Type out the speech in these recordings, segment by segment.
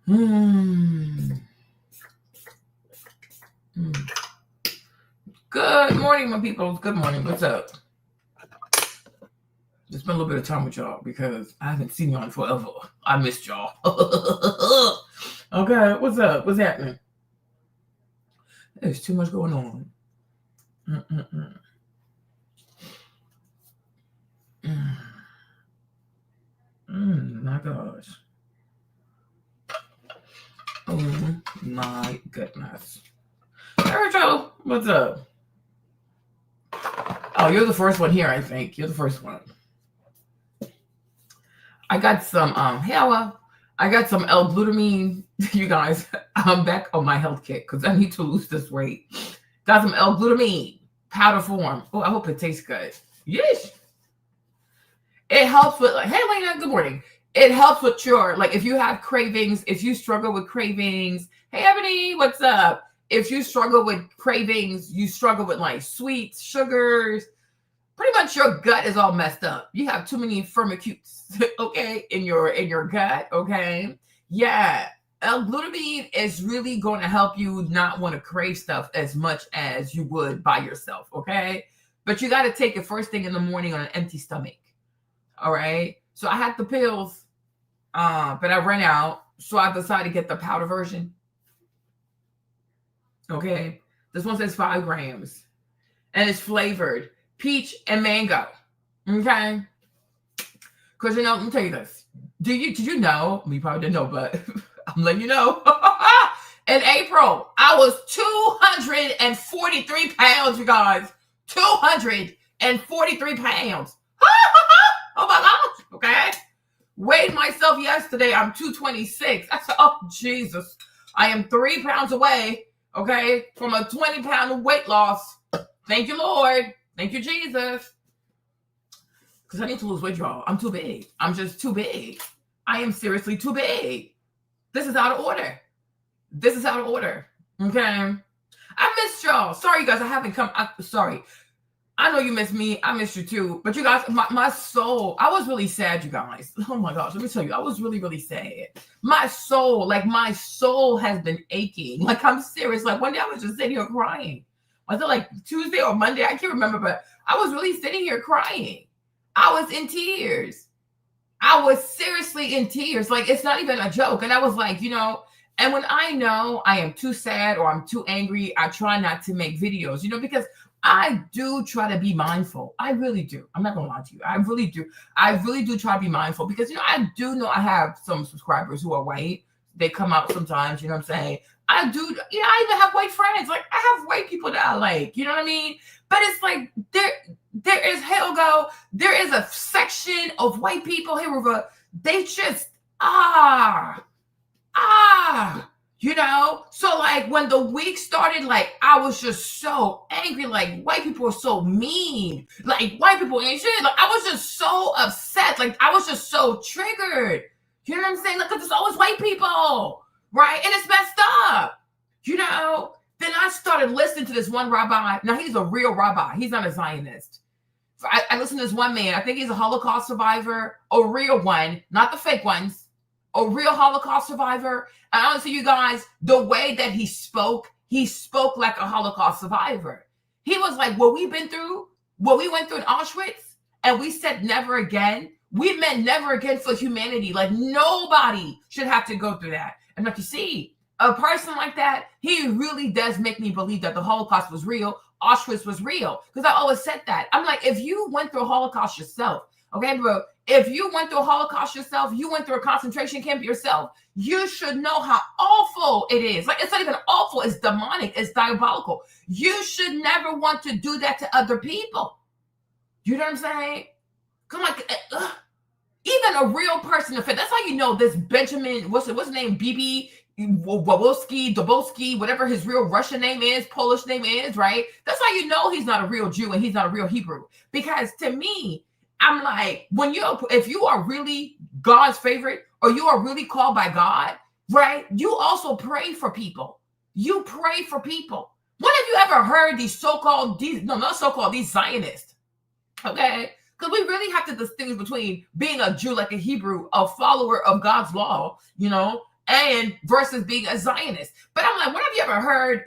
Mm. Good morning, my people. Good morning. What's up? Just spent a little bit of time with y'all because I haven't seen y'all in forever. I missed y'all. Okay, what's up? What's happening? There's too much going on. My gosh. Oh my goodness. Hey, Rachel, what's up? Oh, you're the first one here, I think. You're the first one. I got some I got some L-glutamine. You guys, I'm back on my health kit because I need to lose this weight. Got some L-glutamine powder form. Oh, I hope it tastes good. Yes. It helps with, like, hey, Lena, good morning. It helps with your, like, if you have cravings, if you struggle with cravings. Hey, Ebony, what's up? If you struggle with cravings, you struggle with, like, sweets, sugars, pretty much your gut is all messed up. You have too many firmicutes, okay, in your gut, okay? Yeah, L-glutamine is really going to help you not want to crave stuff as much as you would by yourself, okay? But you got to take it first thing in the morning on an empty stomach, all right? So I had the pills, but I ran out, so I decided to get the powder version, okay? This one says 5 grams, and it's flavored peach and mango. Okay. Because, you know, let me tell you this. Did you know? You probably didn't know, but I'm letting you know. In April, I was 243 pounds, you guys. 243 pounds. Oh my gosh. Okay. Weighed myself yesterday. I'm 226. I said, oh, Jesus. I am 3 pounds away, okay, from a 20-pound weight loss. Thank you, Lord. Thank you, Jesus. Because I need to lose weight, y'all. I'm too big. I'm just too big. I am seriously too big. This is out of order. This is out of order. Okay. I missed y'all. Sorry, you guys. I haven't come. Sorry. I know you missed me. I missed you too. But you guys, my soul, I was really sad, you guys. Oh my gosh. Let me tell you, I was really, really sad. My soul has been aching. Like, I'm serious. Like, one day I was just sitting here crying. Was it like Tuesday or Monday? I can't remember, but I was really sitting here crying. I was in tears. I was seriously in tears. Like, it's not even a joke. And I was like, you know, and when I know I am too sad or I'm too angry, I try not to make videos, you know, because I do try to be mindful. I really do. I'm not going to lie to you. I really do. I really do try to be mindful because, you know, I do know I have some subscribers who are white. They come out sometimes, you know what I'm saying? I do, you know, I even have white friends. Like, I have white people that I like, you know what I mean? But it's like, there is a section of white people here where they just, you know? So, like, when the week started, like, I was just so angry. Like, white people are so mean. Like, white people ain't shit. Like, I was just so upset. Like, I was just so triggered. You know what I'm saying? Like, because it's always white people. Right? And it's messed up. You know? Then I started listening to this one rabbi. Now, he's a real rabbi. He's not a Zionist. I listened to this one man. I think he's a Holocaust survivor. A real one. Not the fake ones. A real Holocaust survivor. And honestly, you guys, the way that he spoke like a Holocaust survivor. He was like, what we went through in Auschwitz, and we said never again. We meant never again for humanity. Like, nobody should have to go through that. And like, you see, a person like that, he really does make me believe that the Holocaust was real. Auschwitz was real. Because I always said that. I'm like, if you went through a Holocaust yourself, okay, bro, if you went through a Holocaust yourself, you went through a concentration camp yourself, you should know how awful it is. Like, it's not even awful. It's demonic. It's diabolical. You should never want to do that to other people. You know what I'm saying? Come on. Even a real person, that's how you know this Benjamin, what's his name? Bibi Dobowski, whatever his real Russian name is, Polish name is, right? That's how you know he's not a real Jew and he's not a real Hebrew. Because to me, I'm like, if you are really God's favorite or you are really called by God, right? You also pray for people. You pray for people. When have you ever heard these Zionists, okay? Because we really have to distinguish between being a Jew, like a Hebrew, a follower of God's law, you know, and versus being a Zionist. But I'm like, when have you ever heard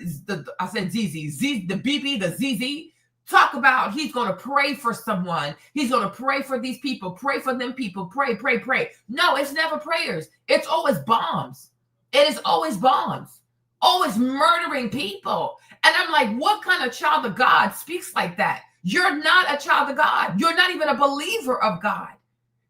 I said the BB, the ZZ, talk about he's going to pray for someone. He's going to pray for these people, pray for them people, pray, pray, pray. No, it's never prayers. It's always bombs. It is always bombs, always murdering people. And I'm like, what kind of child of God speaks like that? You're not a child of God. You're not even a believer of God,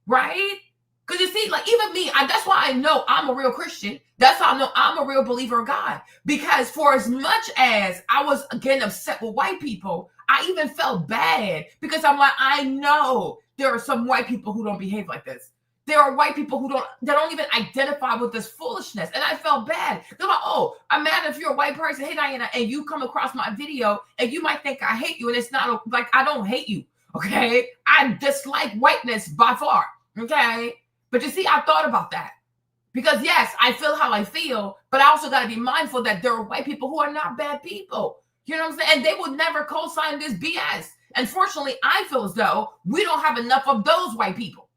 right? Because you see, like even me, that's why I know I'm a real Christian. That's how I know I'm a real believer of God. Because for as much as I was getting upset with white people, I even felt bad because I'm like, I know there are some white people who don't behave like this. There are white people who don't even identify with this foolishness. And I felt bad. They're like, oh, I'm mad if you're a white person. Hey, Diana, and you come across my video and you might think I hate you. And it's not like I don't hate you. Okay. I dislike whiteness by far. Okay. But you see, I thought about that because yes, I feel how I feel, but I also got to be mindful that there are white people who are not bad people. You know what I'm saying? And they would never co-sign this BS. Unfortunately, I feel as though we don't have enough of those white people,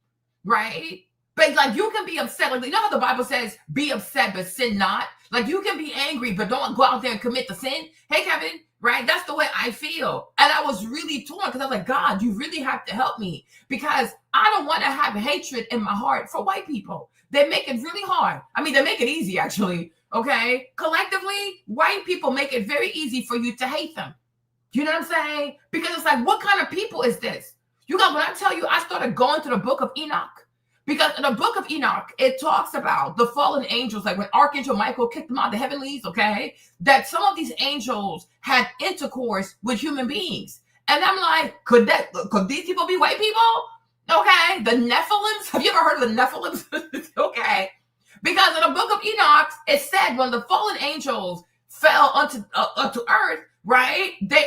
right? But like you can be upset. Like, you know how the Bible says, be upset, but sin not? Like you can be angry, but don't go out there and commit the sin. Hey, Kevin, right? That's the way I feel. And I was really torn because I was like, God, you really have to help me because I don't want to have hatred in my heart for white people. They make it really hard. I mean, they make it easy, actually. Okay. Collectively, white people make it very easy for you to hate them. You know what I'm saying? Because it's like, what kind of people is this? You got, when I tell you, I started going to the book of Enoch. Because in the book of Enoch, it talks about the fallen angels, like when Archangel Michael kicked them out of the heavenlies, okay, that some of these angels had intercourse with human beings. And I'm like, could these people be white people? Okay, the Nephilims. Have you ever heard of the Nephilims? Okay. Because in the book of Enoch, it said when the fallen angels fell onto earth, right? They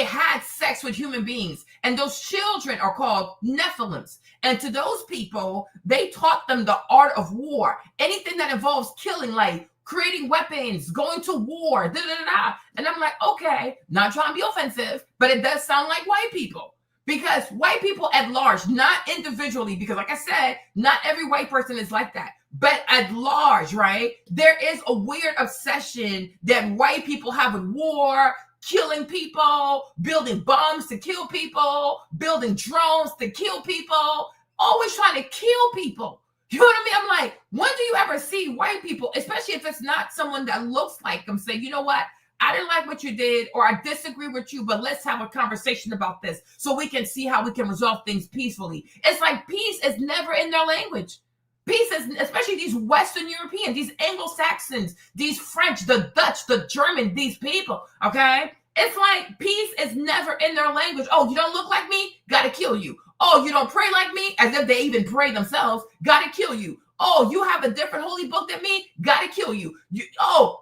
had sex with human beings, and those children are called Nephilims. And to those people, they taught them the art of war. Anything that involves killing, like creating weapons, going to war, da da da. And I'm like, okay, not trying to be offensive, but it does sound like white people. Because white people at large, not individually, because like I said, not every white person is like that. But at large, right, there is a weird obsession that white people have with war, killing people, building bombs to kill people, building drones to kill people, always trying to kill people. You know what I mean? I'm like, when do you ever see white people, especially if it's not someone that looks like them, say, you know what? I didn't like what you did, or I disagree with you, but let's have a conversation about this so we can see how we can resolve things peacefully. It's like peace is never in their language. Peace is, especially these Western Europeans, these Anglo-Saxons, these French, the Dutch, the German, these people, okay? It's like peace is never in their language. Oh, you don't look like me? Gotta kill you. Oh, you don't pray like me? As if they even pray themselves. Gotta kill you. Oh, you have a different holy book than me? Gotta kill you. You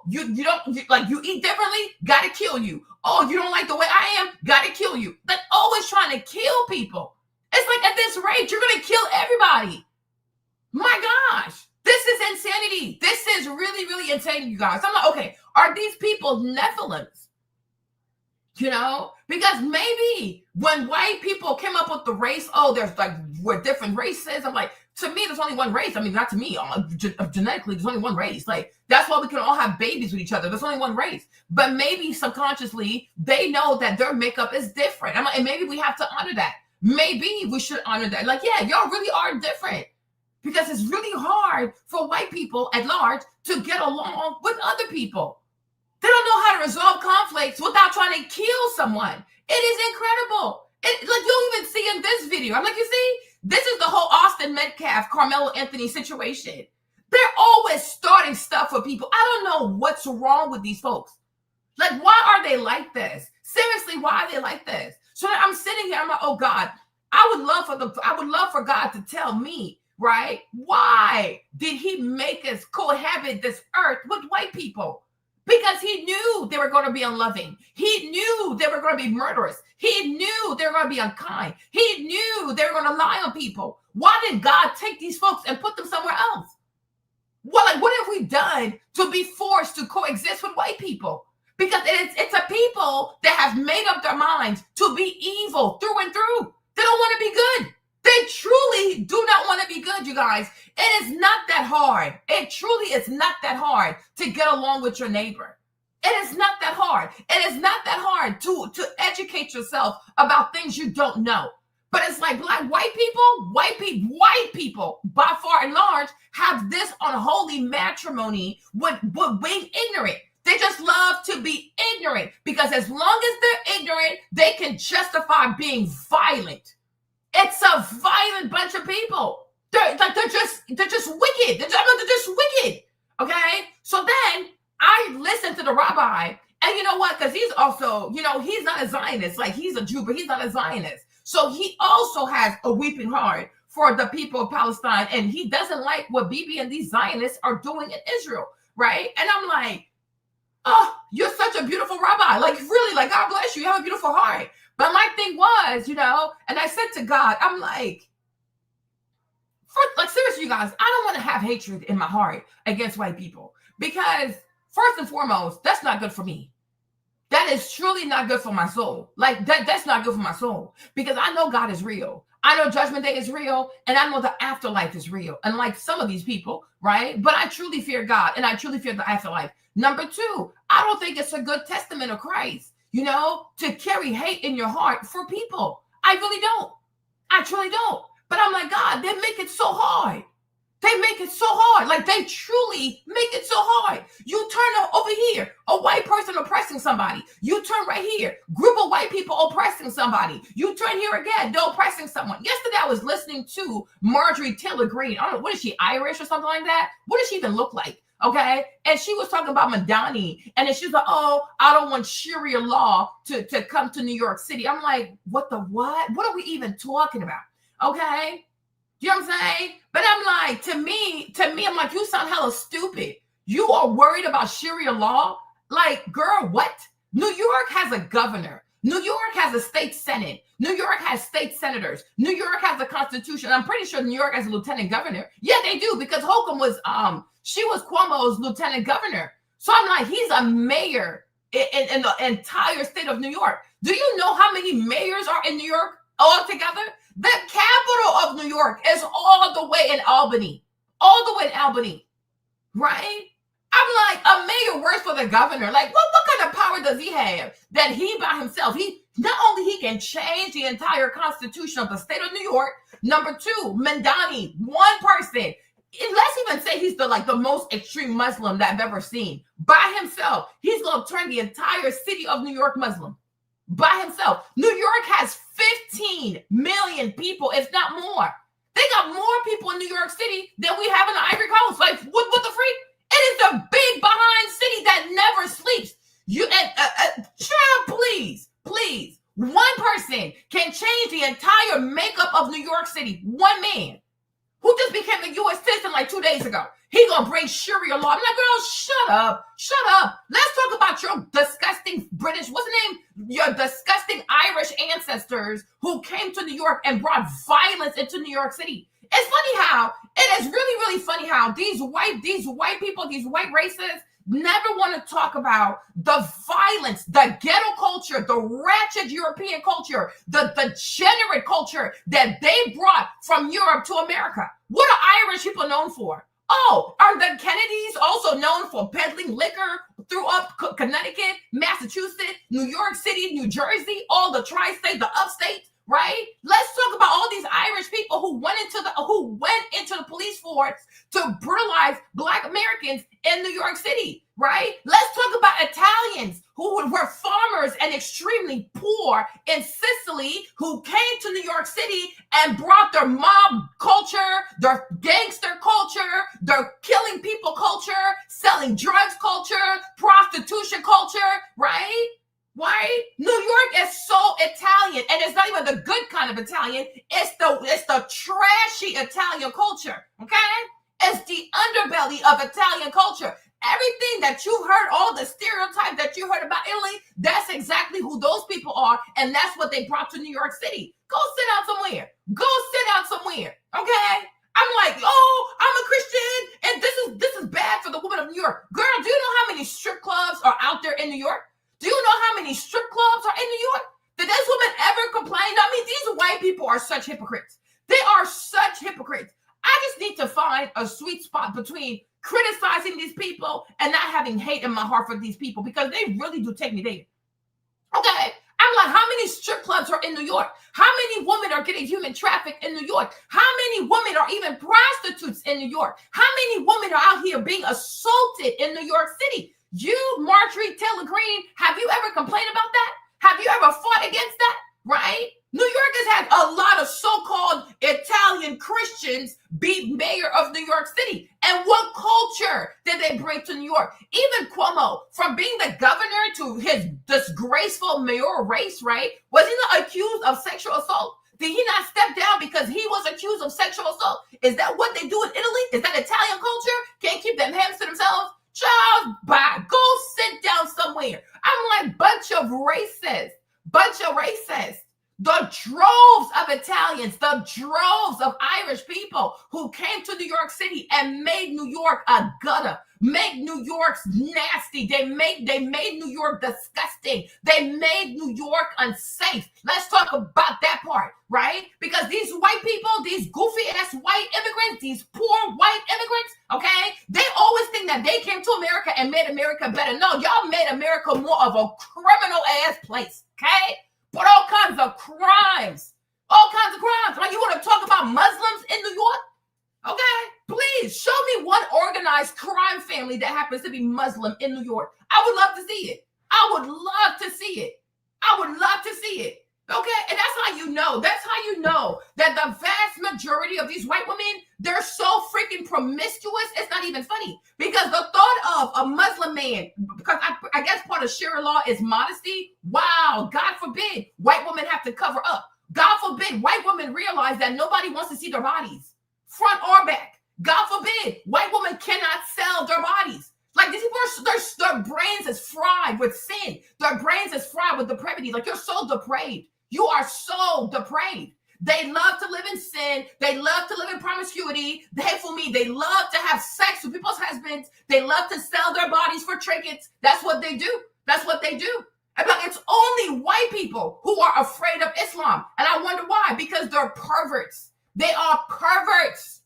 eat differently? Gotta kill you. Oh, you don't like the way I am? Gotta kill you. Like always trying to kill people. It's like at this rate, you're gonna kill everybody. My gosh, this is insanity. This is really, really insane, you guys. I'm like, okay, are these people Nephilims? You know, because maybe when white people came up with the race, oh, there's like, we're different races. I'm like, to me, there's only one race. I mean, not to me, genetically, there's only one race. Like, that's why we can all have babies with each other. There's only one race. But maybe subconsciously, they know that their makeup is different. I'm like, and maybe we have to honor that. Maybe we should honor that. Like, yeah, y'all really are different. Because it's really hard for white people at large to get along with other people. They don't know how to resolve conflicts without trying to kill someone. It is incredible. Like you'll even see in this video. I'm like, you see, this is the whole Austin Metcalf, Carmelo Anthony situation. They're always starting stuff with people. I don't know what's wrong with these folks. Like, why are they like this? Seriously, why are they like this? So I'm sitting here, I'm like, oh God, I would love for God to tell me, right? Why did he make us cohabit this earth with white people? Because he knew they were going to be unloving. He knew they were going to be murderous. He knew they were going to be unkind. He knew they were going to lie on people. Why did God take these folks and put them somewhere else? Well, like, what have we done to be forced to coexist with white people? Because it's a people that have made up their minds to be evil through and through. They don't want to be good. They truly do not want to be good, you guys. It is not that hard. It truly is not that hard to get along with your neighbor. It is not that hard. It is not that hard to educate yourself about things you don't know. But it's like white people, by far and large, have this unholy matrimony with being ignorant. They just love to be ignorant because as long as they're ignorant, they can justify being violent. It's a violent bunch of people. They're just wicked. They're just wicked. Okay? So then I listened to the rabbi, and you know what? Because he's also, he's not a Zionist. Like, he's a Jew, but he's not a Zionist. So he also has a weeping heart for the people of Palestine, and he doesn't like what Bibi and these Zionists are doing in Israel, right? And I'm like, oh, you're such a beautiful rabbi. Like, really, like, God bless you. You have a beautiful heart. But my thing was, and I said to God, I'm like, seriously, you guys, I don't want to have hatred in my heart against white people because first and foremost, that's not good for me. That is truly not good for my soul. Like, that's not good for my soul because I know God is real. I know Judgment Day is real, and I know the afterlife is real. And like some of these people, right? But I truly fear God, and I truly fear the afterlife. Number two, I don't think it's a good testament of Christ, to carry hate in your heart for people. I really don't. I truly don't. But I'm like, God, they make it so hard. They make it so hard. Like, they truly make it so hard. You turn over here, a white person oppressing somebody. You turn right here, group of white people oppressing somebody. You turn here again, they're oppressing someone. Yesterday, I was listening to Marjorie Taylor Greene. I don't know, what is she, Irish or something like that? What does she even look like? Okay. And she was talking about Mandani. And then she's like, oh, I don't want Sharia law to come to New York City. I'm like, what the what? What are we even talking about? Okay. You know what I'm saying? But I'm like, to me, I'm like, you sound hella stupid. You are worried about Sharia law? Like, girl, what? New York has a governor. New York has a state senate. New York has state senators. New York has a constitution. I'm pretty sure New York has a lieutenant governor. Yeah, they do, because Holcomb was, she was Cuomo's lieutenant governor. So I'm like, he's a mayor in the entire state of New York. Do you know how many mayors are in New York altogether? The capital of New York is all the way in Albany. All the way in Albany. Right? I'm like, a mayor works for the governor. Like, what kind of power does he have that he by himself, not only he can change the entire constitution of the state of New York. Number two, Mandani, one person. Let's even say he's the most extreme Muslim that I've ever seen. By himself, he's going to turn the entire city of New York Muslim. By himself. New York has 15 million people, if not more. They got more people in New York City than we have in the Ivory Coast. Like, what the freak? It is a big behind city that never sleeps. Child, please. One person can change the entire makeup of New York City. One man who just became a U.S. citizen like 2 days ago. He gonna bring Sharia law. I'm like, girl, shut up. Let's talk about your disgusting British, what's the name? Your disgusting Irish ancestors who came to New York and brought violence into New York City. It is really funny how these white people, these white racists never want to talk about the violence, the ghetto culture, the ratchet European culture, the degenerate culture that they brought from Europe to America. What are Irish people known for? Oh, are the Kennedys also known for peddling liquor throughout Connecticut, Massachusetts, New York City, New Jersey, all the tri-state, the upstate, right? Let's talk about all these Irish people who went into the police force to brutalize Black Americans in New York City, right? Let's talk about Italians who were farmers and extremely poor in Sicily, who came to New York City and brought their mob culture, their gangster culture, their killing people culture, selling drugs culture, prostitution culture, right? Right? New York is so Italian, and it's not even the good kind of Italian. It's the trashy Italian culture, okay? It's the underbelly of Italian culture. Everything that you heard, all the stereotypes that you heard about Italy, that's exactly who those people are, and that's what they brought to New York City. Go sit down somewhere. Okay? I'm like, oh, I'm a Christian, and this is bad for the women of New York. Girl, do you know how many strip clubs are out there in New York? Do you know how many strip clubs are in New York? Did those women ever complain? I mean, these white people are such hypocrites. They are such hypocrites. I just need to find a sweet spot between criticizing these people and not having hate in my heart for these people, because they really do take me there. Okay. I'm like, how many strip clubs are in New York? How many women are getting human trafficked in New York? How many women are even prostitutes in New York? How many women are out here being assaulted in New York City? You, Marjorie Taylor Greene, have you ever complained about that? Have you ever fought against that? Right? New York has had a lot of so-called Italian Christians be mayor of New York City. And what culture did they bring to New York? Even Cuomo, from being the governor to his disgraceful mayoral race, right? Was he not accused of sexual assault? Did he not step down because he was accused of sexual assault? Is that what they do in Italy? Is that Italian culture? Can't keep them hands to themselves? Child, bye. Go sit down somewhere. I'm like, bunch of racists. The droves of Italians, the droves of Irish people who came to New York City and made New York a gutter, made New York nasty. They made New York disgusting. They made New York unsafe. Let's talk about that part, right? Because these white people, these goofy ass white immigrants, these poor white immigrants, okay, they always think that they came to America and made America better. No, y'all made America more of a criminal ass place, okay? But all kinds of crimes. Like, you want to talk about Muslims in New York? Okay, please show me one organized crime family that happens to be Muslim in New York. I would love to see it. Okay, and that's how you know. That the vast majority of these white women, they're so freaking promiscuous. It's not even funny, because the thought of a Muslim man, because I guess part of Sharia law is modesty. Wow, God forbid white women have to cover up. God forbid white women realize that nobody wants to see their bodies, front or back. God forbid white women cannot sell their bodies. Like, these people, their brains is fried with sin. Their brains is fried with depravity. Like, you're so depraved. You are so depraved. They love to live in sin. They love to live in promiscuity. They love to have sex with people's husbands. They love to sell their bodies for trinkets. That's what they do. And it's only white people who are afraid of Islam. And I wonder why. Because they're perverts. They are perverts.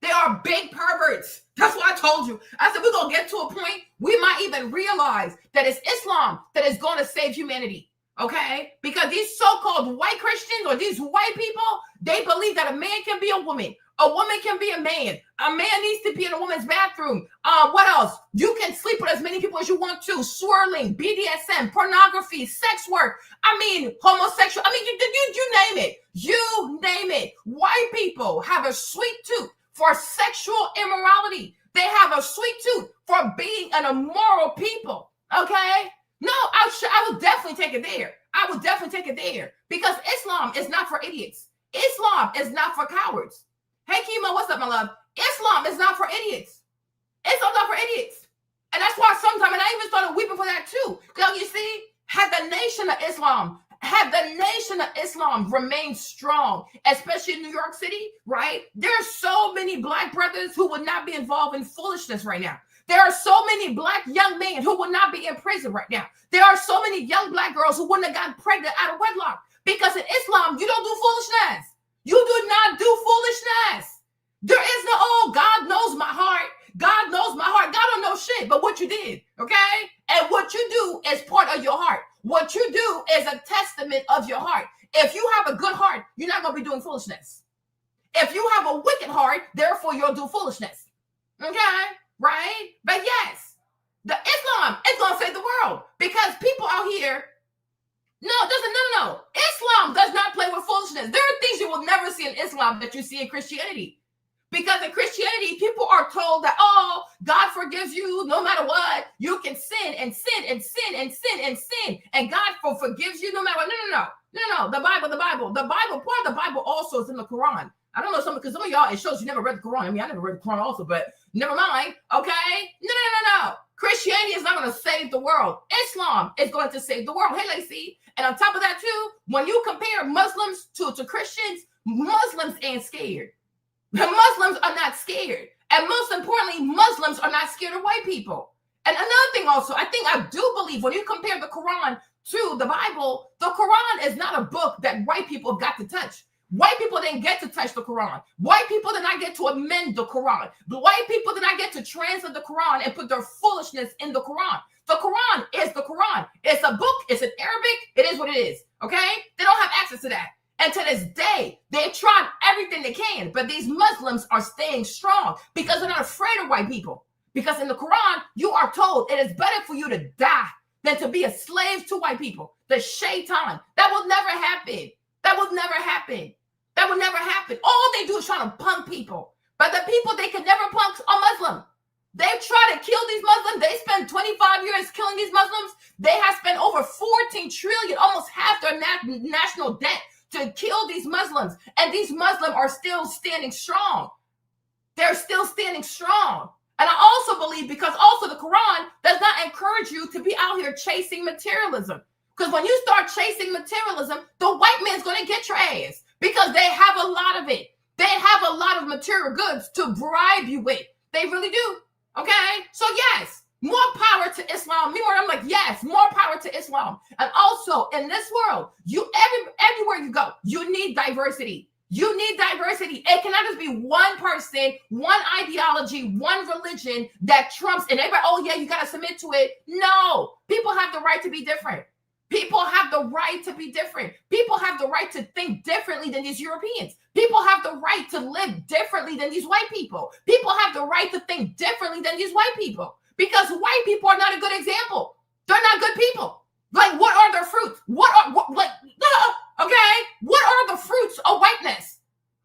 They are big perverts. That's what I told you. I said, we're going to get to a point we might even realize that it's Islam that is going to save humanity. Okay? Because these so-called white Christians, or these white people, they believe that a man can be a woman. A woman can be a man. A man needs to be in a woman's bathroom. What else? You can sleep with as many people as you want to. Swirling, BDSM, pornography, sex work. I mean, homosexual. I mean, you name it. You name it. White people have a sweet tooth for sexual immorality. They have a sweet tooth for being an immoral people. Okay? No, I would definitely take it there. Because Islam is not for idiots. Islam is not for cowards. Hey, Kimo, what's up, my love? Islam is not for idiots. Islam's not for idiots. And that's why sometimes, and I even started weeping for that too. Because you see, had the nation of Islam remained strong, especially in New York City, right? There's so many black brothers who would not be involved in foolishness right now. There are so many black young men who would not be in prison right now. There are so many young black girls who wouldn't have gotten pregnant out of wedlock. Because in Islam, you don't do foolishness. You do not do foolishness. There is no, God knows my heart. God knows my heart. God don't know shit but what you did, okay? And what you do is part of your heart. What you do is a testament of your heart. If you have a good heart, you're not going to be doing foolishness. If you have a wicked heart, therefore you'll do foolishness. Okay? Right? But yes, the Islam is going to save the world, because people out here, no. Islam does not play with foolishness. There are things you will never see in Islam that you see in Christianity. Because in Christianity, people are told that, oh, God forgives you no matter what. You can sin and sin and sin and sin and sin, and God forgives you no matter what. No. The Bible. Part of the Bible also is in the Quran. I don't know, because some of y'all, it shows you never read the Quran. I mean, I never read the Quran also, but never mind. Okay? No. Christianity is not going to save the world. Islam is going to save the world. Hey, Lacey. And on top of that, too, when you compare Muslims to Christians, Muslims ain't scared. The Muslims are not scared. And most importantly, Muslims are not scared of white people. And another thing also, I do believe when you compare the Quran to the Bible, the Quran is not a book that white people have got to touch. White people didn't get to touch the Quran. White people did not get to amend the Quran. The white people did not get to translate the Quran and put their foolishness in the Quran. The Quran is the Quran. It's a book. It's in Arabic. It is what it is. Okay? They don't have access to that. And to this day, they've tried everything they can. But these Muslims are staying strong because they're not afraid of white people. Because in the Quran, you are told it is better for you to die than to be a slave to white people. The shaitan. That will never happen. That will never happen. That will never happen. All they do is try to punk people. But the people they can never punk are Muslim. They've tried to kill these Muslims. They spent 25 years killing these Muslims. They have spent over 14 trillion, almost half their national debt to kill these Muslims. And these Muslims are still standing strong. They're still standing strong. And I also believe because also the Quran does not encourage you to be out here chasing materialism. Because when you start chasing materialism, the white man's going to get your ass because they have a lot of it. They have a lot of material goods to bribe you with. They really do. Okay? So yes, more power to Islam. Meanwhile, I'm like, yes, more power to Islam. And also in this world, everywhere you go, you need diversity. You need diversity. It cannot just be one person, one ideology, one religion that trumps and everybody, oh yeah, you got to submit to it. No, people have the right to be different. People have the right to be different. People have the right to think differently than these Europeans. People have the right to live differently than these white people. People have the right to think differently than these white people because white people are not a good example. They're not good people. Like, what are their fruits? Okay? What are the fruits of whiteness?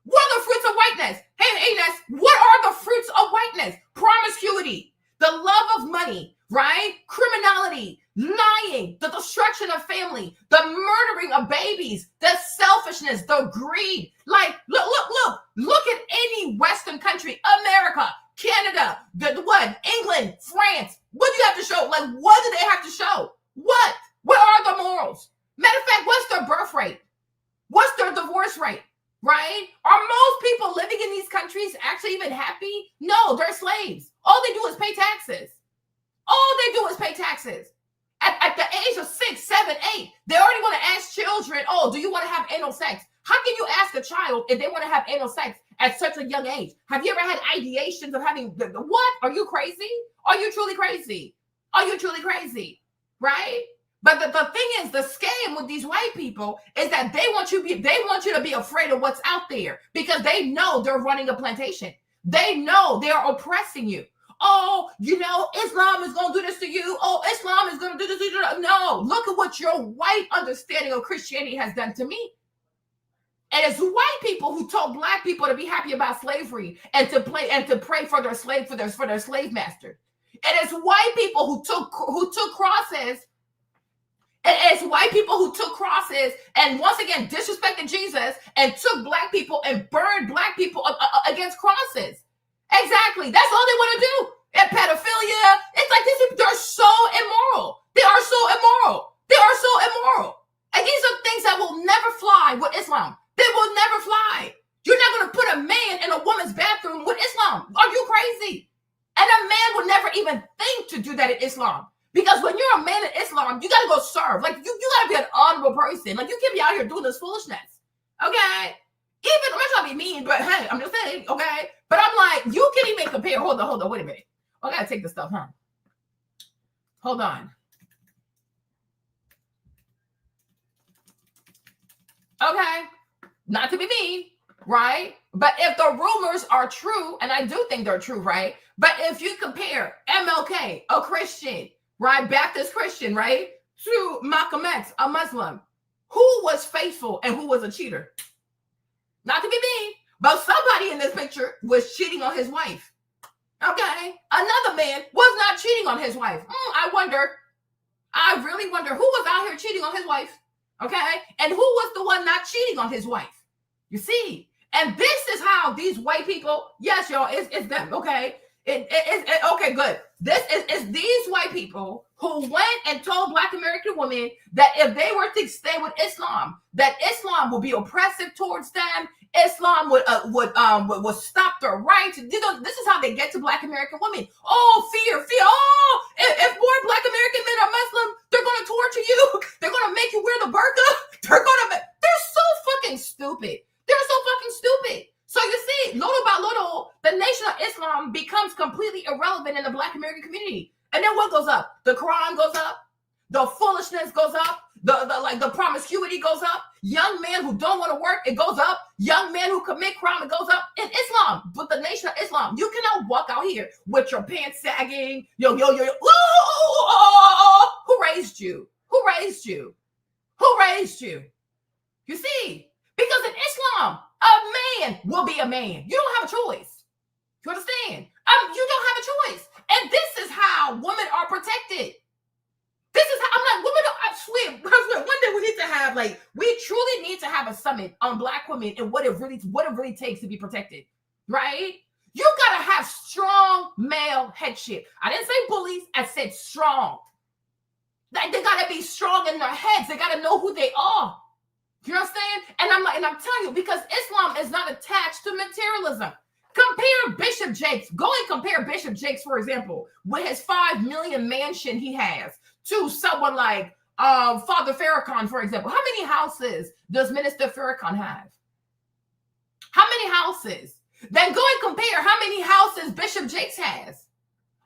What are the fruits of whiteness? Hey, Ness, what are the fruits of whiteness? Promiscuity, the love of money, right? Criminality, lying, the destruction of family, the murdering of babies, the selfishness, the greed. Like, look at any Western country, America, Canada, England, France. What do you have to show? Like, what do they have to show? What? What are the morals? Matter of fact, what's their birth rate? What's their divorce rate? Right? Are most people living in these countries actually even happy? No, they're slaves. All they do is pay taxes. All they do is pay taxes. At the age of 6, 7, 8, they already want to ask children, oh, do you want to have anal sex? How can you ask a child if they want to have anal sex at such a young age? Have you ever had ideations of having, what? Are you crazy? Are you truly crazy? Are you truly crazy? Right? But the thing is, the scam with these white people is that they want you to be afraid of what's out there because they know they're running a plantation. They know they're oppressing you. Oh, Islam is going to do this to you. Oh, Islam is going to do this to you. No, look at what your white understanding of Christianity has done to me. And it's white people who told black people to be happy about slavery and to pray for their slave master. And it's white people who took crosses. And it's white people who took crosses and once again disrespected Jesus and took black people and burned black people against crosses. Exactly. That's all they want to do. And pedophilia. It's like these people, they're so immoral. They are so immoral. They are so immoral. And these are things that will never fly with Islam. They will never fly. You're not going to put a man in a woman's bathroom with Islam. Are you crazy? And a man would never even think to do that in Islam. Because when you're a man in Islam, you got to go serve. Like, you got to be an honorable person. Like, you can't be out here doing this foolishness. Okay? Even, I'm not trying to be mean, but hey, I'm just saying, okay? But I'm like, you can't even compare. Hold on, wait a minute. I got to take this stuff, huh? Hold on. Okay? Not to be mean, right? But if the rumors are true, and I do think they're true, right? But if you compare MLK, a Christian, right, Baptist Christian, right, to Malcolm X, a Muslim, who was faithful and who was a cheater? Not to be mean, but somebody in this picture was cheating on his wife. Okay? Another man was not cheating on his wife. I really wonder who was out here cheating on his wife. Okay? And who was the one not cheating on his wife? You see? And this is how these white people, yes, y'all, it's them, okay? Okay, good. This is these white people who went and told Black American women that if they were to stay with Islam, that Islam would be oppressive towards them. Islam would stop their rights. This is how they get to Black American women. Oh, fear. Oh, if more Black American men are Muslim, they're going to torture you. They're going to make you wear the burqa. They're so fucking stupid. They're American community. And then what goes up? The crime goes up. The foolishness goes up. The promiscuity goes up. Young men who don't want to work, it goes up. Young men who commit crime, it goes up. In Islam, with the Nation of Islam, you cannot walk out here with your pants sagging. Yo. Who raised you? Who raised you? Who raised you? You see, because in Islam, a man will be a man. You don't have a choice. You understand? You don't have a choice. And this is how women are protected. This is how, I'm like, women, I swear, one day we need to have, we truly need to have a summit on Black women and what it really takes to be protected, right? You gotta have strong male headship. I didn't say bullies, I said strong. Like, they gotta be strong in their heads. They gotta know who they are. You understand? And I'm telling you, because Islam is not attached to materialism. Compare Bishop Jakes. Go and compare Bishop Jakes, for example, with his 5 million mansion he has, to someone like Father Farrakhan, for example. How many houses does Minister Farrakhan have? How many houses? Then go and compare how many houses Bishop Jakes has.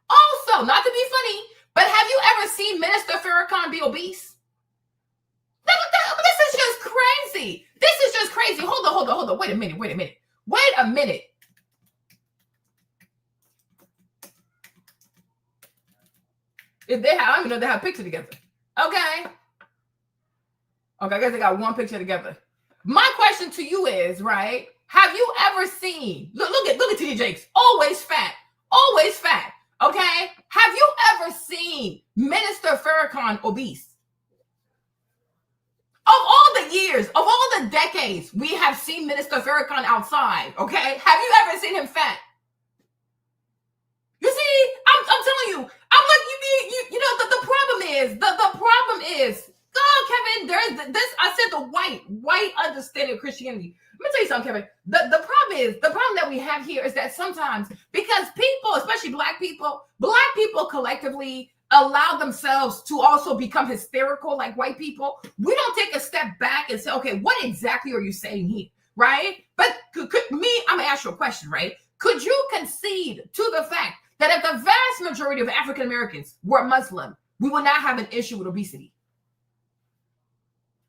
Also, not to be funny, but have you ever seen Minister Farrakhan be obese? This is just crazy. This is just crazy. Hold on. Wait a minute. If they have, I don't even know if they have a picture together. Okay, I guess they got one picture together. My question to you is, right? Have you ever seen, look at TD Jakes, always fat. Okay? Have you ever seen Minister Farrakhan obese? Of all the years, of all the decades we have seen Minister Farrakhan outside, okay? Have you ever seen him fat? You see, I'm telling you, I'm like, the problem is, oh, Kevin, there's this, I said the white understanding of Christianity. Let me tell you something, Kevin. The problem that we have here is that sometimes, because people, especially black people collectively allow themselves to also become hysterical like white people. We don't take a step back and say, okay, what exactly are you saying here, right? But I'm gonna ask you a question, right? Could you concede to the fact that if the vast majority of African Americans were Muslim, we would not have an issue with obesity?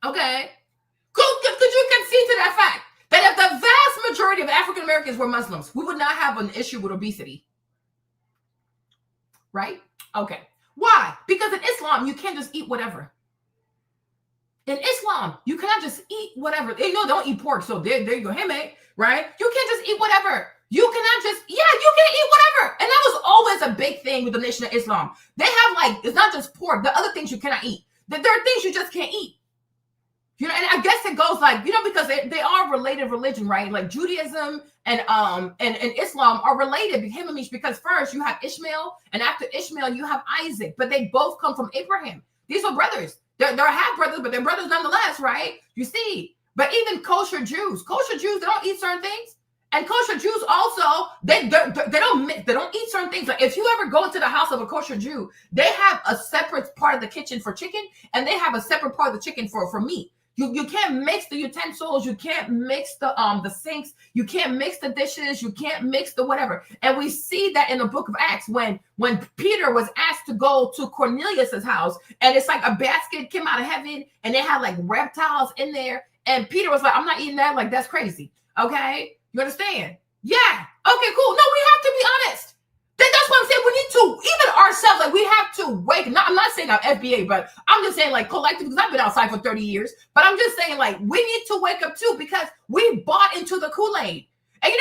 Okay. Could you concede to that fact that if the vast majority of African Americans were Muslims, we would not have an issue with obesity? Right? Okay. Why? Because in Islam, you can't just eat whatever. In Islam, you cannot just eat whatever. They don't eat pork, so there you go. Hey, mate, right? You can't just eat whatever. You cannot just, you can eat whatever. And that was always a big thing with the Nation of Islam. They have it's not just pork, the other things you cannot eat. There are things you just can't eat. And I guess it goes because they are related religion, right? Like Judaism and Islam are related, because first you have Ishmael, and after Ishmael you have Isaac, but they both come from Abraham. These are brothers. They're half brothers, but they're brothers nonetheless, right? You see, but even kosher Jews, they don't eat certain things. And kosher Jews also, they don't eat certain things. Like if you ever go into the house of a kosher Jew, they have a separate part of the kitchen for chicken, and they have a separate part of the chicken for meat. You can't mix the utensils, you can't mix the sinks, you can't mix the dishes, you can't mix the whatever. And we see that in the book of Acts when Peter was asked to go to Cornelius's house, and it's like a basket came out of heaven and they had like reptiles in there, and Peter was like, I'm not eating that, like that's crazy. Okay, you understand? Yeah. Okay, cool. No, we have to be honest. That's what I'm saying. We need to, even ourselves, we have to wake. I'm not saying I'm FBA, but I'm just saying collectively, because I've been outside for 30 years, but I'm just saying we need to wake up too, because we bought into the Kool-Aid. And you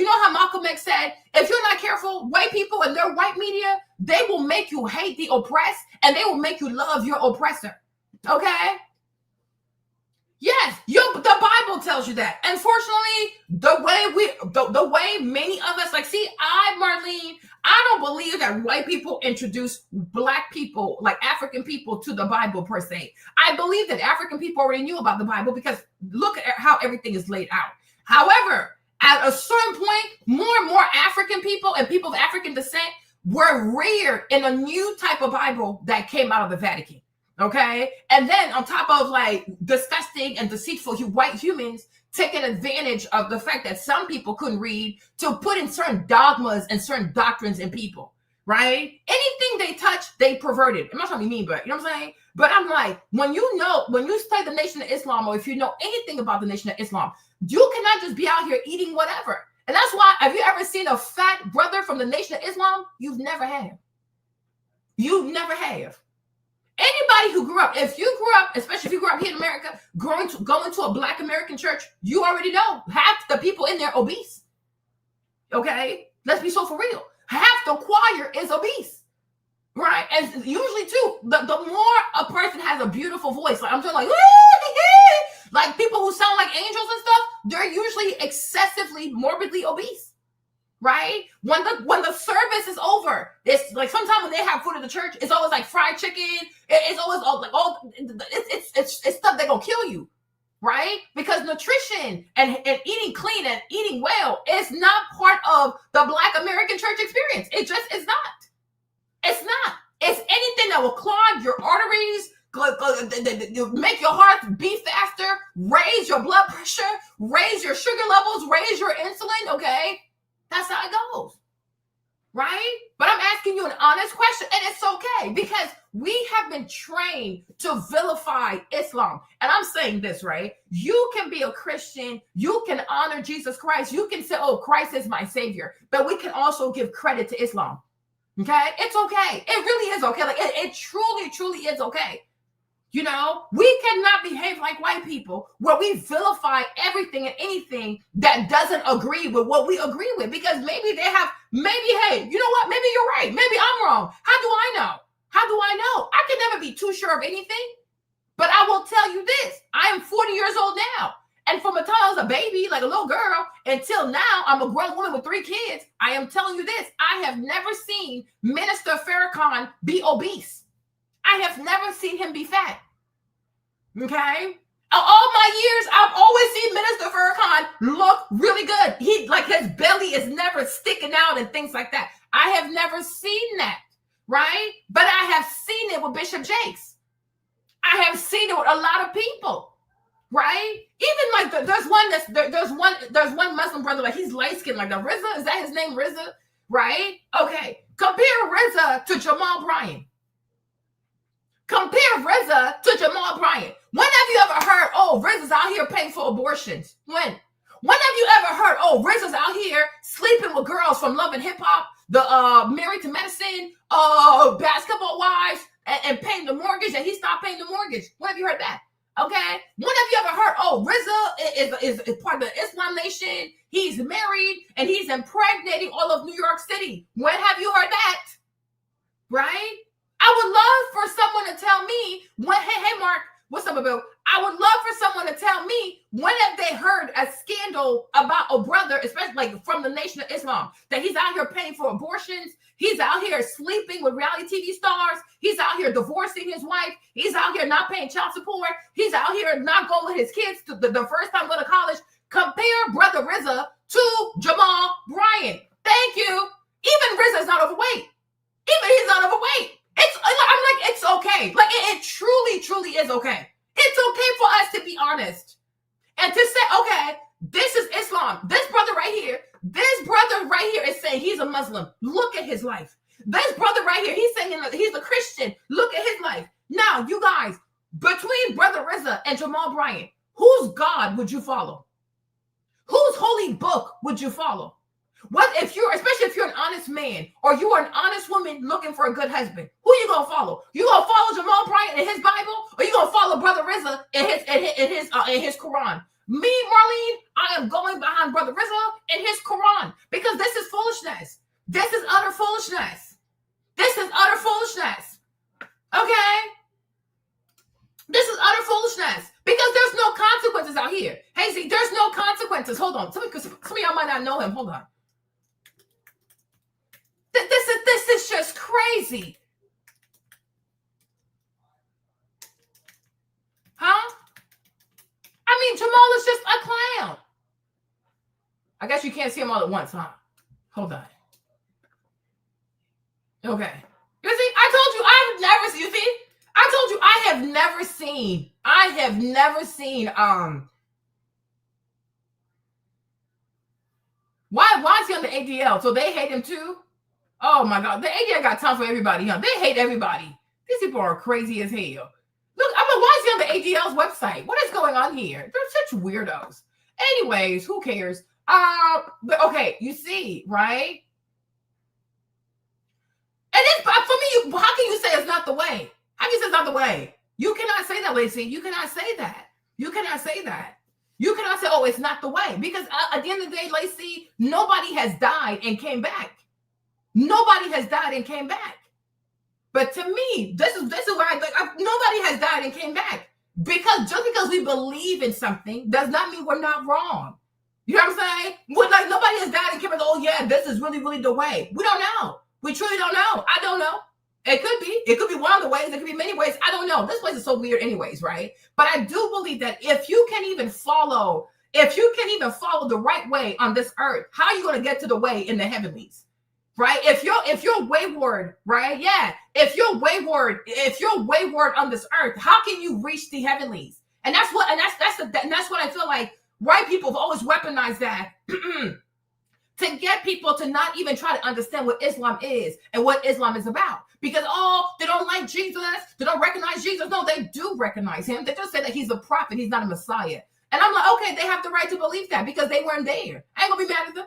know how Malcolm X said, if you're not careful, white people and their white media, they will make you hate the oppressed and they will make you love your oppressor. Okay? Yes, the Bible tells you that. Unfortunately, the way many of us, Marlene, I don't believe that white people introduced black people, like African people, to the Bible per se. I believe that African people already knew about the Bible, because look at how everything is laid out. However, at a certain point, more and more African people and people of African descent were reared in a new type of Bible that came out of the Vatican. Okay. And then on top of disgusting and deceitful white humans taking advantage of the fact that some people couldn't read to put in certain dogmas and certain doctrines in people. right? Anything they touch, they perverted. I'm not trying to be mean, but you know what I'm saying? But I'm like, when you study the Nation of Islam, or if you know anything about the Nation of Islam, you cannot just be out here eating whatever. And that's why, have you ever seen a fat brother from the Nation of Islam? You've never have. You never have. Anybody who grew up, if you grew up, especially if you grew up here in America, going to a Black American church, you already know half the people in there obese. Okay? Let's be so for real. Half the choir is obese. Right? And usually too, the more a person has a beautiful voice, like I'm talking like people who sound like angels and stuff, they're usually excessively morbidly obese. Right? When the service is over, it's like sometimes when they have food at the church, it's always like fried chicken. It's always it's stuff that gonna kill you, right? Because nutrition and eating clean and eating well is not part of the Black American church experience. It just is not. It's not. It's anything that will clog your arteries, make your heart beat faster, raise your blood pressure, raise your sugar levels, raise your insulin. Okay. That's how it goes, right? But I'm asking you an honest question, and it's okay, because we have been trained to vilify Islam. And I'm saying this, right? You can be a Christian. You can honor Jesus Christ. You can say, oh, Christ is my savior. But we can also give credit to Islam, okay? It's okay. It really is okay. Like, it truly, truly is okay. You know, we cannot behave like white people where we vilify everything and anything that doesn't agree with what we agree with, because maybe hey, you know what? Maybe you're right. Maybe I'm wrong. How do I know? How do I know? I can never be too sure of anything, but I will tell you this. I am 40 years old now. And from the time I was a baby, like a little girl, until now, I'm a grown woman with 3 kids. I am telling you this. I have never seen Minister Farrakhan be obese. I have never seen him be fat. Okay? All my years, I've always seen Minister Farrakhan look really good. His belly is never sticking out and things like that. I have never seen that, right? But I have seen it with Bishop Jakes. I have seen it with a lot of people, right? Even like there's one Muslim brother, like he's light skinned, like the RZA. Is that his name, RZA? Right? Okay. Compare RZA to Jamal Bryant. Compare RZA to Jamal Bryant. When have you ever heard, oh, RZA's out here paying for abortions? When have you ever heard, oh, RZA's out here sleeping with girls from Love and Hip Hop, the Married to Medicine, Basketball Wives, and paying the mortgage, and he stopped paying the mortgage? When have you heard that? Okay. When have you ever heard, oh, RZA is part of the Islam Nation, he's married, and he's impregnating all of New York City? When have you heard that? Right? I would love for someone to tell me hey Mark, what's up, Bill? I would love for someone to tell me when have they heard a scandal about a brother, especially like from the Nation of Islam, that he's out here paying for abortions, he's out here sleeping with reality TV stars, he's out here divorcing his wife, he's out here not paying child support, he's out here not going with his kids to the first time going to college. Compare Brother RZA to Jamal Bryant. Thank you. Even RZA is not overweight. Even he's not overweight. It's okay. Like it truly, truly is okay. It's okay for us to be honest and to say, okay, this is Islam. This brother right here is saying he's a Muslim. Look at his life. This brother right here, he's saying he's a Christian. Look at his life. Now, you guys, between Brother RZA and Jamal Bryant, whose God would you follow? Whose holy book would you follow? Especially if you're an honest man or you are an honest woman looking for a good husband, who you gonna follow? You gonna follow Jamal Bryant in his Bible, or you gonna follow Brother RZA in his Quran? Me, Marlene, I am going behind Brother RZA in his Quran, because this is foolishness. This is utter foolishness. This is utter foolishness. Okay? This is utter foolishness, because there's no consequences out here. Hey, see, there's no consequences. Hold on. Some of y'all might not know him. Hold on. This is just crazy. Huh? I mean, Jamal is just a clown. I guess you can't see him all at once, huh? Hold on. Okay. You see, I told you I have never seen why is he on the ADL? So they hate him too? Oh my God. The ADL got time for everybody, huh? They hate everybody. These people are crazy as hell. Look, I'm like, why is he on the ADL's website? What is going on here? They're such weirdos. Anyways, who cares? But okay, you see, right? And it's for me, how can you say it's not the way? How can you say it's not the way? You cannot say that, Lacey. You cannot say that. You cannot say that. You cannot say, oh, it's not the way. Because at the end of the day, Lacey, nobody has died and came back. Nobody has died and came back. But to me, this is where nobody has died and came back. Because just because we believe in something does not mean we're not wrong. You know what I'm saying? Like nobody has died and came back. Oh yeah, this is really, really the way. We don't know. We truly don't know. I don't know. It could be. It could be one of the ways. It could be many ways. I don't know. This place is so weird anyways, right? But I do believe that if you can even follow the right way on this earth, how are you going to get to the way in the heavenlies? Right? If you're wayward, right? Yeah. If you're wayward on this earth, how can you reach the heavenlies? And that's what I feel like white people have always weaponized that to get people to not even try to understand what Islam is and what Islam is about. Because, they don't like Jesus. They don't recognize Jesus. No, they do recognize him. They just say that he's a prophet. He's not a Messiah. And I'm like, okay, they have the right to believe that because they weren't there. I ain't going to be mad at them.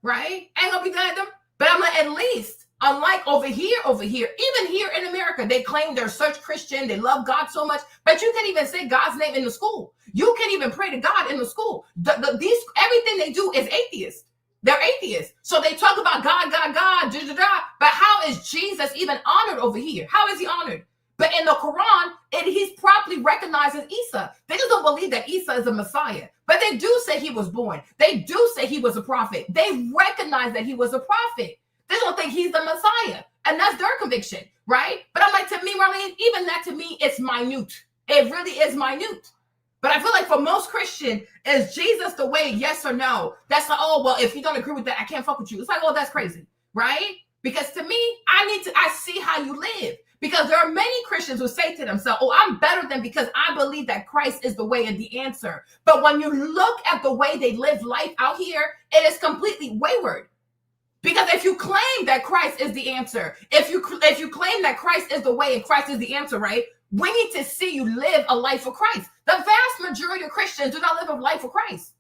Right? I ain't going to be mad at them. But I'm like, at least, unlike over here, even here in America, they claim they're such Christian. They love God so much. But you can't even say God's name in the school. You can't even pray to God in the school. Everything they do is atheist. They're atheists. So they talk about God, but how is Jesus even honored over here? How is he honored? But in the Quran, he's properly recognized as Isa. They just don't believe that Isa is a Messiah. But they do say he was born. They do say he was a prophet. They recognize that he was a prophet. They don't think he's the Messiah. And that's their conviction, right? But I'm like, to me, Marlene, even that to me, it's minute. It really is minute. But I feel like for most Christian, is Jesus the way, yes or no? That's like, oh, well, if you don't agree with that, I can't fuck with you. It's like, oh, that's crazy, right? Because to me, I see how you live. Because there are many Christians who say to themselves, oh, I'm better than because I believe that Christ is the way and the answer. But when you look at the way they live life out here, it is completely wayward. Because if you claim that Christ is the answer, if you claim that Christ is the way and Christ is the answer, right? We need to see you live a life for Christ. The vast majority of Christians do not live a life for Christ.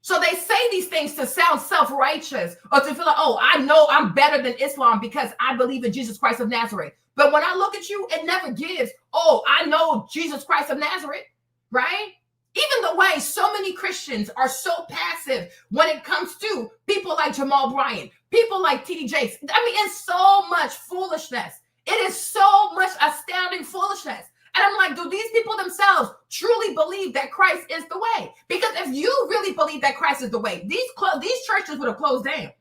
So they say these things to sound self-righteous or to feel like, oh, I know I'm better than Islam because I believe in Jesus Christ of Nazareth. But when I look at you, it never gives, oh, I know Jesus Christ of Nazareth, right? Even the way so many Christians are so passive when it comes to people like Jamal Bryant, people like T.D. Jakes. I mean, it's so much foolishness. It is so much astounding foolishness. And I'm like, do these people themselves truly believe that Christ is the way? Because if you really believe that Christ is the way, these churches would have closed down.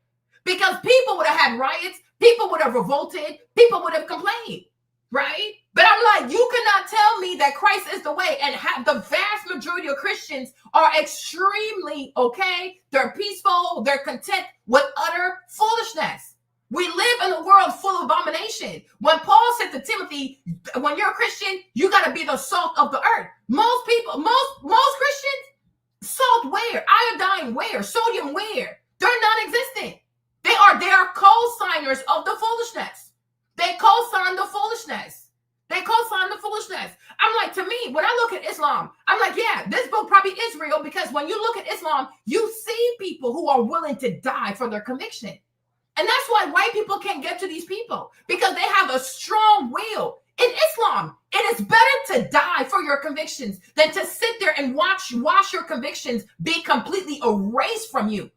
Because people would have had riots, people would have revolted, people would have complained, right? But I'm like, you cannot tell me that Christ is the way and have the vast majority of Christians are extremely okay. They're peaceful, they're content with utter foolishness. We live in a world full of abomination. When Paul said to Timothy, when you're a Christian, you got to be the salt of the earth. Most people, most Christians, salt where? Iodine where? Sodium where? They're non-existent. They are co-signers of the foolishness. They co-sign the foolishness. They co-sign the foolishness. I'm like, to me, when I look at Islam, I'm like, yeah, this book probably is real because when you look at Islam, you see people who are willing to die for their conviction. And that's why white people can't get to these people because they have a strong will. In Islam, it is better to die for your convictions than to sit there and watch your convictions be completely erased from you.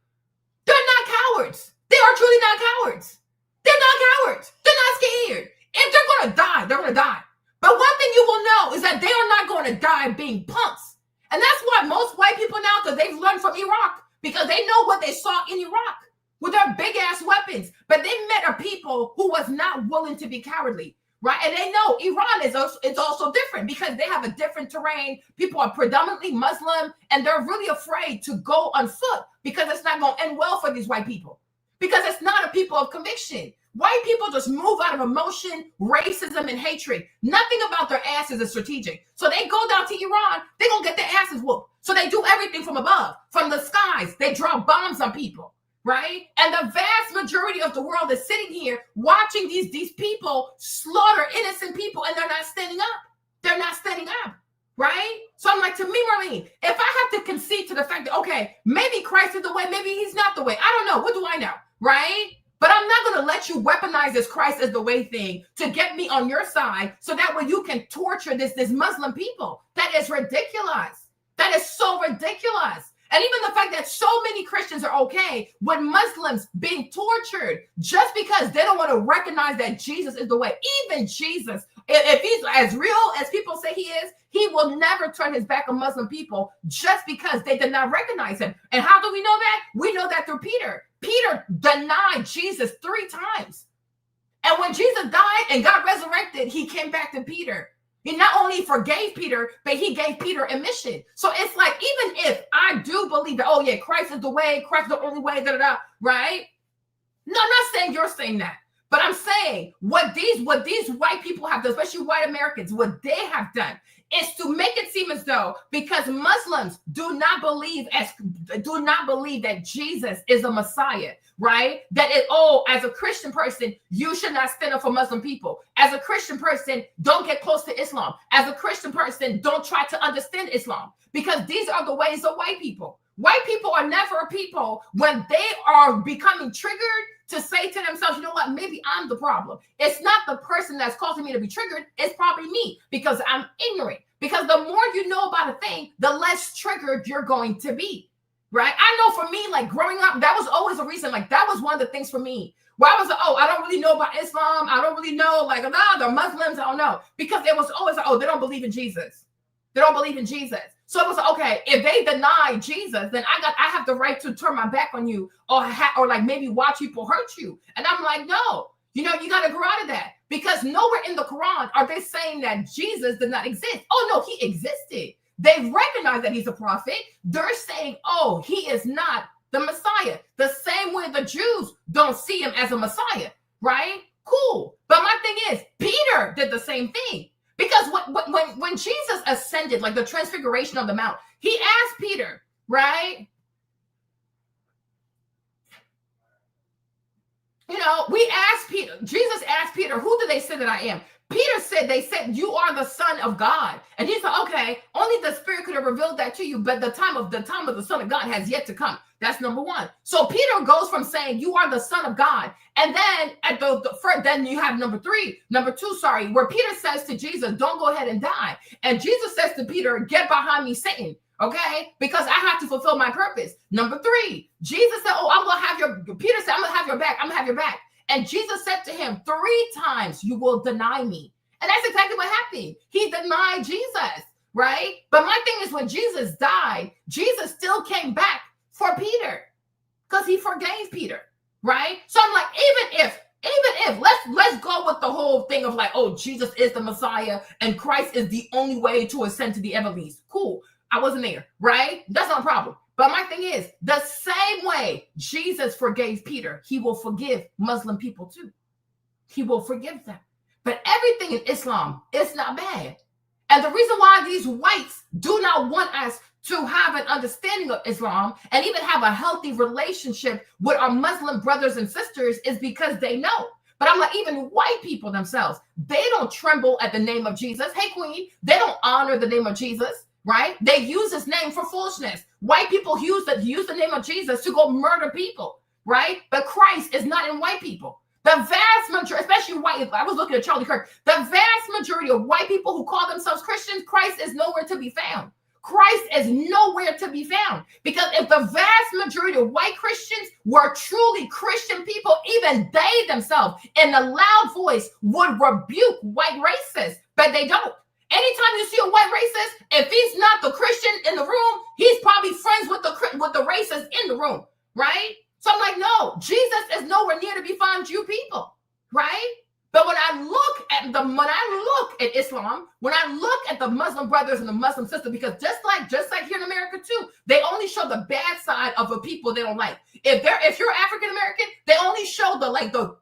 They're not cowards. They are truly not cowards. They're not cowards. They're not scared. If they're going to die, they're going to die. But one thing you will know is that they are not going to die being punks. And that's why most white people now, because they've learned from Iraq, because they know what they saw in Iraq with their big ass weapons. But they met a people who was not willing to be cowardly, right? And they know Iran is also different because they have a different terrain. People are predominantly Muslim, and they're really afraid to go on foot because it's not going to end well for these white people. Because it's not a people of conviction. White people just move out of emotion, racism, and hatred. Nothing about their asses is strategic. So they go down to Iran, they're going to get their asses whooped. So they do everything from above, from the skies. They drop bombs on people. right? And the vast majority of the world is sitting here watching these people slaughter innocent people, and they're not standing up. They're not standing up, right? So I'm like, to me, Marlene, if I have to concede to the fact that, okay, maybe Christ is the way, maybe he's not the way. I don't know. What do I know, right? But I'm not going to let you weaponize this Christ as the way thing to get me on your side so that way you can torture this Muslim people. That is ridiculous. That is so ridiculous. And even the fact that so many Christians are okay with Muslims being tortured just because they don't want to recognize that Jesus is the way. Even Jesus, if he's as real as people say he is, he will never turn his back on Muslim people just because they did not recognize him. And how do we know that? We know that through Peter. Peter denied Jesus 3 times. And when Jesus died and got resurrected, he came back to Peter. He not only forgave Peter, but he gave Peter a mission. So it's like, even if I do believe that, oh yeah, Christ is the way, Christ is the only way, right? No, I'm not saying you're saying that. But I'm saying what these white people have done, especially white Americans, what they have done is to make it seem as though because Muslims do not believe that Jesus is the Messiah, right? That as a Christian person, you should not stand up for Muslim people. As a Christian person, don't get close to Islam. As a Christian person, don't try to understand Islam, because these are the ways of white people. White people are never a people when they are becoming triggered to say to themselves, you know what, maybe I'm the problem. It's not the person that's causing me to be triggered. It's probably me because I'm ignorant. Because the more you know about a thing, the less triggered you're going to be, right? I know for me, like growing up, that was always a reason. Like that was one of the things for me where I was like, I don't really know about Islam. I don't really know, like, they're Muslims. I don't know. Because it was always like, they don't believe in Jesus. They don't believe in Jesus. So it was like, okay, if they deny Jesus, then I have the right to turn my back on you or like maybe watch people hurt you. And I'm like, no, you got to grow out of that, because nowhere in the Quran are they saying that Jesus did not exist. Oh, no, he existed. They recognize that he's a prophet. They're saying, he is not the Messiah. The same way the Jews don't see him as a Messiah, right? Cool. But my thing is, Peter did the same thing. Because when Jesus ascended, like the transfiguration on the mount, he asked Peter, right? Jesus asked Peter, who do they say that I am? Peter they said, you are the Son of God. And he said, okay, only the Spirit could have revealed that to you, but the time of the Son of God has yet to come. That's number one. So Peter goes from saying, you are the Son of God. And then at then you have number two, where Peter says to Jesus, don't go ahead and die. And Jesus says to Peter, get behind me, Satan. Okay, because I have to fulfill my purpose. Number 3, Jesus said, Peter said, I'm going to have your back. I'm going to have your back. And Jesus said to him, 3 times you will deny me. And that's exactly what happened. He denied Jesus, right? But my thing is, when Jesus died, Jesus still came back for Peter because he forgave Peter, right? So I'm like, even if let's go with the whole thing of like, Jesus is the Messiah and Christ is the only way to ascend to the heavenlies. Cool. I wasn't there, right? That's not a problem. But my thing is, the same way Jesus forgave Peter, he will forgive Muslim people too. He will forgive them. But everything in Islam is not bad. And the reason why these whites do not want us to have an understanding of Islam and even have a healthy relationship with our Muslim brothers and sisters is because they know. But I'm like, even white people themselves, they don't tremble at the name of Jesus. Hey, Queen, they don't honor the name of Jesus. Right? They use his name for foolishness. White people use the name of Jesus to go murder people, right? But Christ is not in white people. The vast majority, especially white, I was looking at Charlie Kirk, the vast majority of white people who call themselves Christians, Christ is nowhere to be found. Christ is nowhere to be found. Because if the vast majority of white Christians were truly Christian people, even they themselves in a loud voice would rebuke white racists, but they don't. Anytime you see a white racist, if he's not the Christian in the room, he's probably friends with the racist in the room, right? So I'm like, no, Jesus is nowhere near to be found, you people, right? But when I look at Islam, when I look at the Muslim brothers and the Muslim sisters, because just like here in America too, they only show the bad side of the people they don't like. If you're African American, they only show the 3%,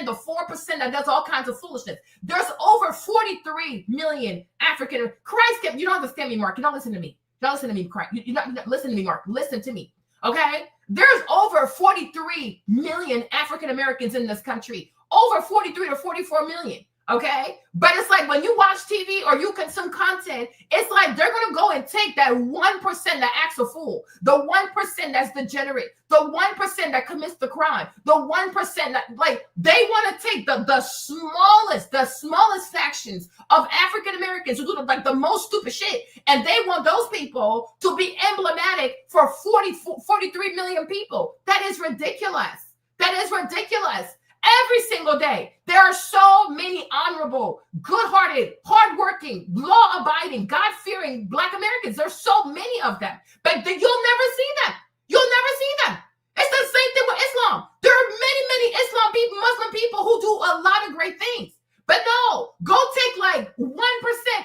the 4% that does all kinds of foolishness. There's over 43 million African. Christ, you don't understand me, Mark. You don't listen to me. You don't listen to me, Christ. You don't listen to me, Mark. Listen to me. Okay? There's over 43 million African Americans in this country, over 43 to 44 million. Okay. But it's like when you watch TV or you consume content, it's like they're going to go and take that 1% that acts a fool, the 1% that's degenerate, the 1% that commits the crime, the 1% that, like, they want to take the smallest factions of African Americans who do like the most stupid shit. And they want those people to be emblematic for 43 million people. That is ridiculous. That is ridiculous. Every single day, there are so many honorable, good-hearted, hardworking, law-abiding, God-fearing Black Americans. There's so many of them, but you'll never see them. You'll never see them. It's the same thing with Islam. There are many Islam people, Muslim people who do a lot of great things. But no, go take like 1%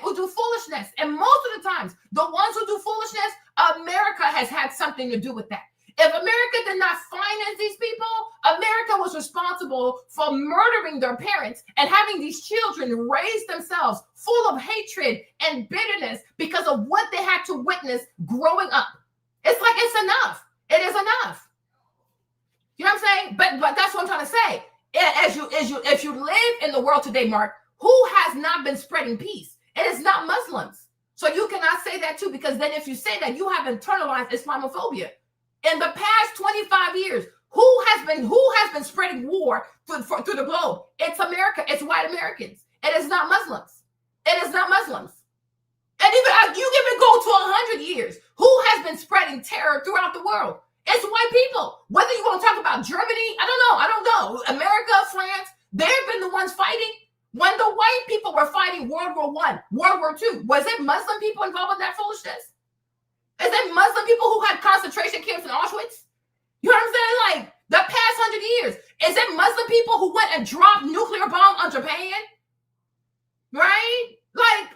who do foolishness. And most of the times, the ones who do foolishness, America has had something to do with that. If America did not finance these people, America was responsible for murdering their parents and having these children raise themselves full of hatred and bitterness because of what they had to witness growing up. It's like, it's enough. It is enough. You know what I'm saying? But that's what I'm trying to say. If you live in the world today, Mark, who has not been spreading peace? It is not Muslims. So you cannot say that too, because then if you say that, you have internalized Islamophobia. In the past 25 years, who has been spreading war through the globe? It's America. It's white Americans. It is not Muslims. It is not Muslims. And even you even go to 100 years, who has been spreading terror throughout the world? It's white people. Whether you want to talk about Germany, I don't know. America, France, they've been the ones fighting. When the white people were fighting World War I, World War II, was it Muslim people involved in that foolishness? Is it Muslim people who had concentration camps in Auschwitz? You know what I'm saying? Like, the past 100 years. Is it Muslim people who went and dropped nuclear bomb on Japan? Right? Like,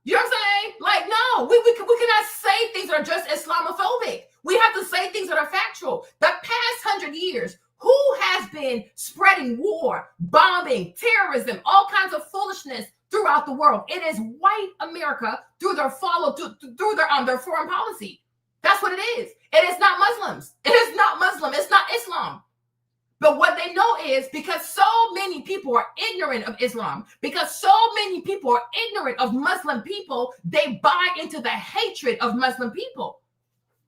you know what I'm saying? Like, no, we cannot say things that are just Islamophobic. We have to say things that are factual. The past 100 years, who has been spreading war, bombing, terrorism, all kinds of foolishness throughout the world? It is white America through their their foreign policy. That's what it is. It is not Muslims. It is not Muslim. It's not Islam. But what they know is, because so many people are ignorant of Islam, because so many people are ignorant of Muslim people, they buy into the hatred of Muslim people.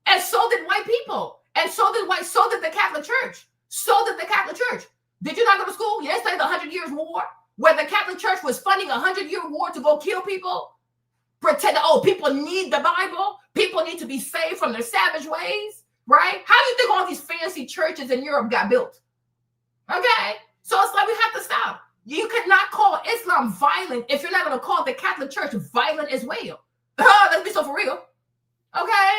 And so did white people. And so did the Catholic Church. So did the Catholic Church. Did you not go to school? You didn't study the 100 Years' War, where the Catholic Church was funding a 100-year war to go kill people? Pretend, people need the Bible. People need to be saved from their savage ways, right? How do you think all these fancy churches in Europe got built? Okay? So it's like, we have to stop. You cannot call Islam violent if you're not going to call the Catholic Church violent as well. Let's be so for real. Okay?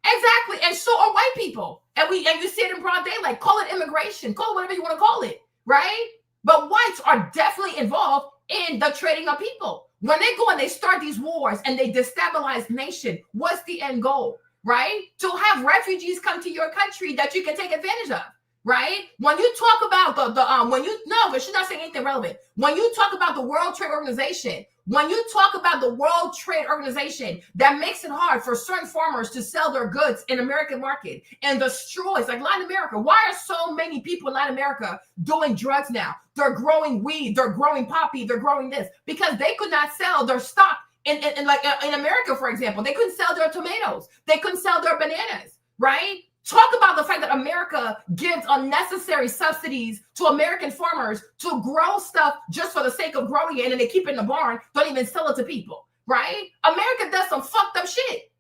Exactly. And so are white people. And you see it in broad daylight. Call it immigration. Call it whatever you want to call it, right? But whites are definitely involved in the trading of people. When they go and they start these wars and they destabilize nation, what's the end goal, right? To have refugees come to your country that you can take advantage of, right? When you talk about but she's not saying anything relevant. When you talk about the World Trade Organization, when you talk about the World Trade Organization that makes it hard for certain farmers to sell their goods in American market and destroys, like Latin America, why are so many people in Latin America doing drugs now? They're growing weed, they're growing poppy, they're growing this, because they could not sell their stock in America, for example. They couldn't sell their tomatoes, they couldn't sell their bananas, right? Talk about the fact that America gives unnecessary subsidies to American farmers to grow stuff just for the sake of growing it, and then they keep it in the barn, don't even sell it to people, right? America does some fucked up shit.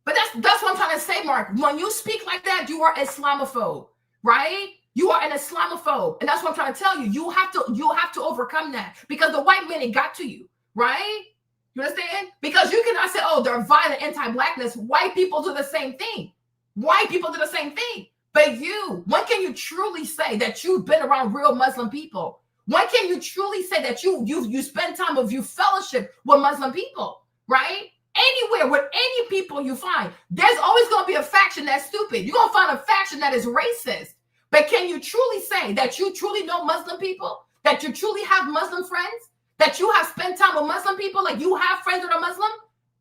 But that's what I'm trying to say, Mark. When you speak like that, you are Islamophobe, right? You are an Islamophobe. And that's what I'm trying to tell you. You have to overcome that, because the white men, it got to you, right? You understand? Because you cannot say, oh, they're violent anti-blackness. White people do the same thing. White people do the same thing. But when can you truly say that you've been around real Muslim people? When can you truly say that you spend time with, you fellowship with Muslim people, right? Anywhere with any people you find, there's always going to be a faction that's stupid. You're going to find a faction that is racist. But can you truly say that you truly know Muslim people? That you truly have Muslim friends? That you have spent time with Muslim people? Like, you have friends that are Muslim?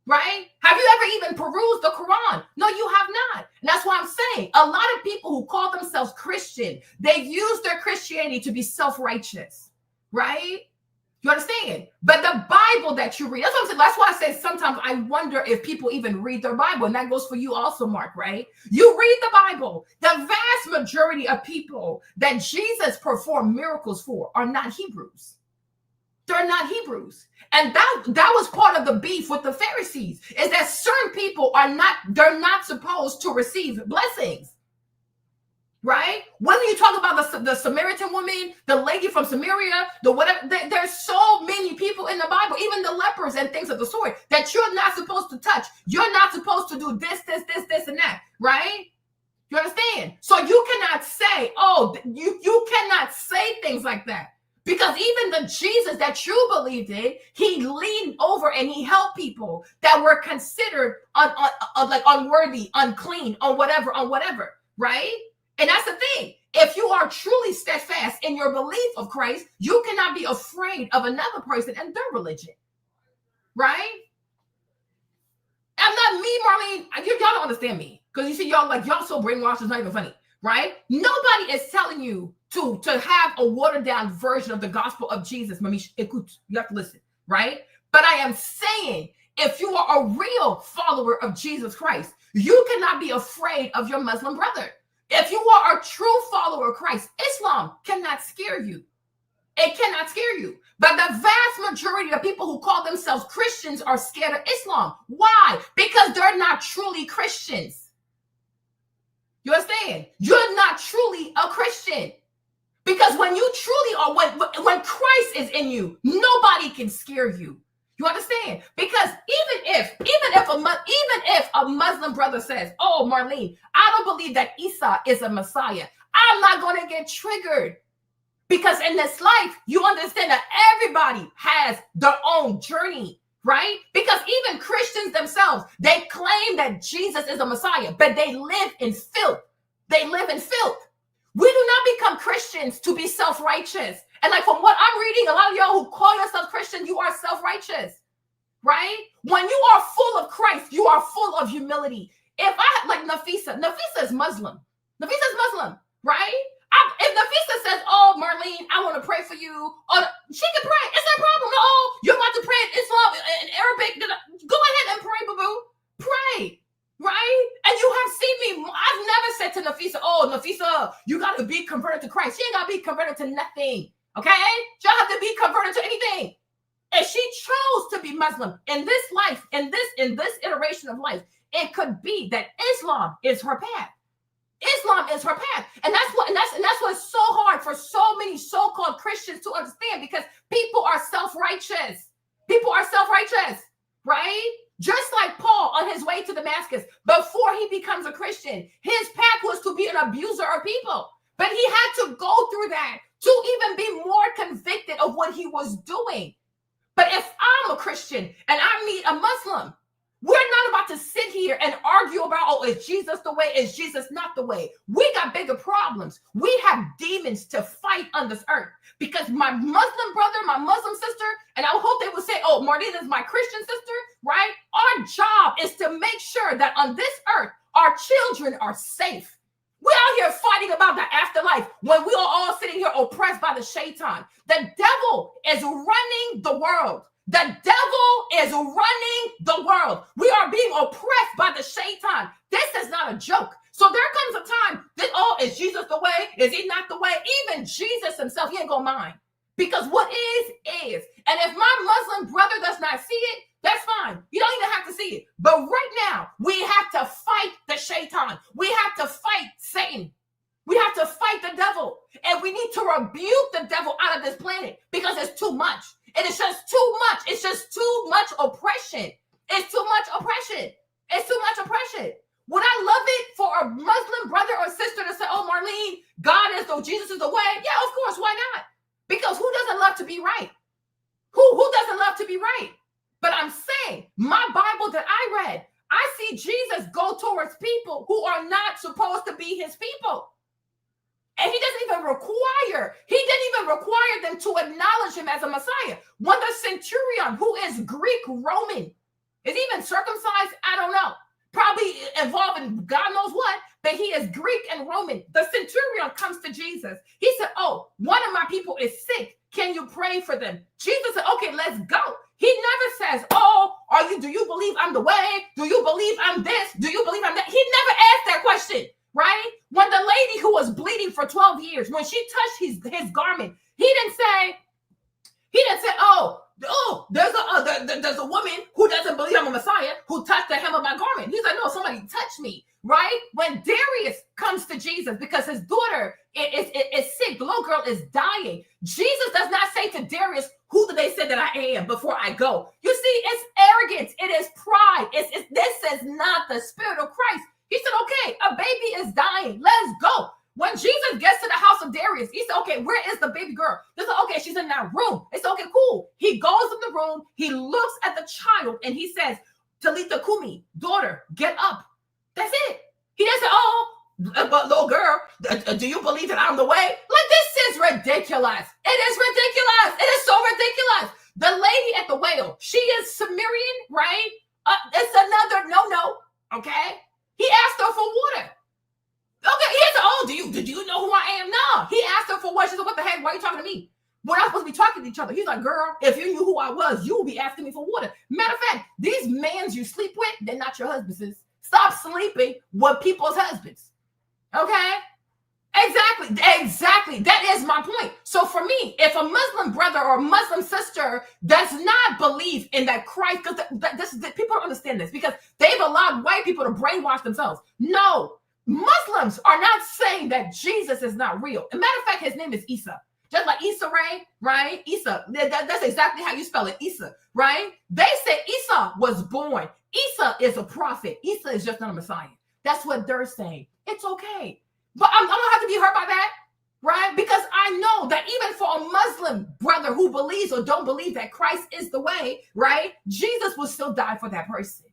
right? Have you ever even perused the Quran? No, you have not. And that's why I'm saying a lot of people who call themselves Christian, they use their Christianity to be self-righteous, right? You understand? But the Bible that you read, that's what I'm saying. That's why I say sometimes I wonder if people even read their Bible. And that goes for you also, Mark, right? You read the Bible. The vast majority of people that Jesus performed miracles for are not Hebrews. They're not Hebrews. And that was part of the beef with the Pharisees, is that certain people they're not supposed to receive blessings. Right? Whether you talk about the Samaritan woman, the lady from Samaria, the whatever, there's so many people in the Bible, even the lepers and things of the sort, that you're not supposed to touch. You're not supposed to do this, and that, right? You understand? So you cannot say, you cannot say things like that. Because even the Jesus that you believed in, he leaned over and he helped people that were considered like unworthy, unclean, on whatever, right? And that's the thing. If you are truly steadfast in your belief of Christ, you cannot be afraid of another person and their religion, right? I'm not me, Marlene. Y'all don't understand me. Because you see, y'all so brainwashed, it's not even funny, right? Nobody is telling you to have a watered down version of the gospel of Jesus. Mamish, écoute, you have to listen, right? But I am saying, if you are a real follower of Jesus Christ, you cannot be afraid of your Muslim brother. If you are a true follower of Christ, Islam cannot scare you. It cannot scare you. But the vast majority of people who call themselves Christians are scared of Islam. Why? Because they're not truly Christians. You understand? You're not truly a Christian. Because when you truly are, when Christ is in you, nobody can scare you. You understand? Because even if a Muslim brother says, "Oh, Marlene, I don't believe that Isa is a Messiah," I'm not going to get triggered. Because in this life, you understand that everybody has their own journey, right? Because even Christians themselves, they claim that Jesus is a Messiah, but they live in filth. They live in filth. We do not become Christians to be self-righteous. And like from what I'm reading, a lot of y'all who call yourself Christian, you are self-righteous, right? When you are full of Christ, you are full of humility. If I like Nafisa is Muslim. Nafisa is Muslim, right? If Nafisa says, "Oh, Marlene, I want to pray for you," she can pray. It's no problem. Oh, you're about to pray in Islam, in Arabic. Go ahead and pray, boo-boo. Pray. Right? And you have seen me. I've never said to Nafisa, "Oh, Nafisa, you got to be converted to Christ." She ain't got to be converted to nothing. Okay? She don't have to be converted to anything. If she chose to be Muslim in this life, in this iteration of life, it could be that Islam is her path. Islam is her path. And that's what's so hard for so many so-called Christians to understand, because people are self-righteous. People are self-righteous, right? Just like Paul on his way to Damascus, before he becomes a Christian, his path was to be an abuser of people. But he had to go through that to even be more convicted of what he was doing. But if I'm a Christian and I meet a Muslim, we're not about to sit here and argue about, "Oh, is Jesus the way? Is Jesus not the way?" We got bigger problems. We have demons to fight on this earth. Because my Muslim brother, my Muslim sister, and I hope they will say, "Oh, Marlene is my Christian sister," right? Our job is to make sure that on this earth, our children are safe. We're out here fighting about the afterlife when we are all sitting here oppressed by the shaitan. The devil is running the world. The devil is running the world. We are being oppressed by the shaitan. This is not a joke. So there comes a time that, "Oh, is Jesus the way? Is he not the way?" Even Jesus himself, he ain't gonna mind. Because what is. And if my Muslim brother does not see it, that's fine. You don't even have to see it. But right now, we have to fight the shaitan. We have to fight Satan. We have to fight the devil. And we need to rebuke the devil out of this planet, because it's too much. It is just too much. It's just too much oppression. It's too much oppression. It's too much oppression. Would I love it for a Muslim brother or sister to say, "Oh, Marlene, Jesus is the way"? Yeah, of course. Why not? Because who doesn't love to be right? Who doesn't love to be right? But I'm saying, my Bible that I read, I see Jesus go towards people who are not supposed to be his people. And he didn't even require them to acknowledge him as a Messiah. When the centurion, who is Greek Roman, Is he even circumcised? I don't know. Probably involving God knows what, but he is Greek and Roman. The centurion comes to Jesus. He said, oh, one of my people is sick. Can you pray for them? Jesus said, okay, let's go. He never says, oh, do you believe I'm the way? Do you believe I'm this? Do you believe I'm that? He never asked that question, right? When the lady who was bleeding for 12 years, when she touched his garment, he didn't say, oh, there's a woman who doesn't believe I'm a Messiah who touched the hem of my garment. He's like, no, somebody touched me, right? When Darius comes to Jesus because his daughter is sick, the little girl is dying, Jesus does not say to Darius, who do they say that I am before I go? You see, it's arrogance. It is pride. This is not the spirit of Christ. He said, okay, a baby is dying. Let's go. When Jesus gets to the house of Darius, he said, okay, where is the baby girl? They said, okay, she's in that room. It's okay, cool. He goes in the room. He looks at the child and he says, Talitha Kumi, daughter, get up. That's it. He doesn't say, oh, but little girl, do you believe that I'm the way? Like, this is ridiculous. It is ridiculous. It is so ridiculous. The lady at the well, she is Sumerian, right? It's another no, okay? He asked her for water. Okay, he said, oh, do you know who I am? No. He asked her for what? She said, what the heck? Why are you talking to me? We're not supposed to be talking to each other. He's like, girl, if you knew who I was, you would be asking me for water. Matter of fact, these mans you sleep with, they're not your husbands. Stop sleeping with people's husbands. Okay? Exactly. That is my point. So for me, if a Muslim brother or Muslim sister does not believe in that Christ, because people don't understand this, because they've allowed white people to brainwash themselves. No. Muslims are not saying that Jesus is not real. As a matter of fact, his name is Isa. Just like Issa Rae, right? Isa. That's exactly how you spell it, Isa, right? They say Isa was born. Isa is a prophet. Isa is just not a Messiah. That's what they're saying. It's okay. But I don't have to be hurt by that, right? Because I know that even for a Muslim brother who believes or don't believe that Christ is the way, right? Jesus will still die for that person.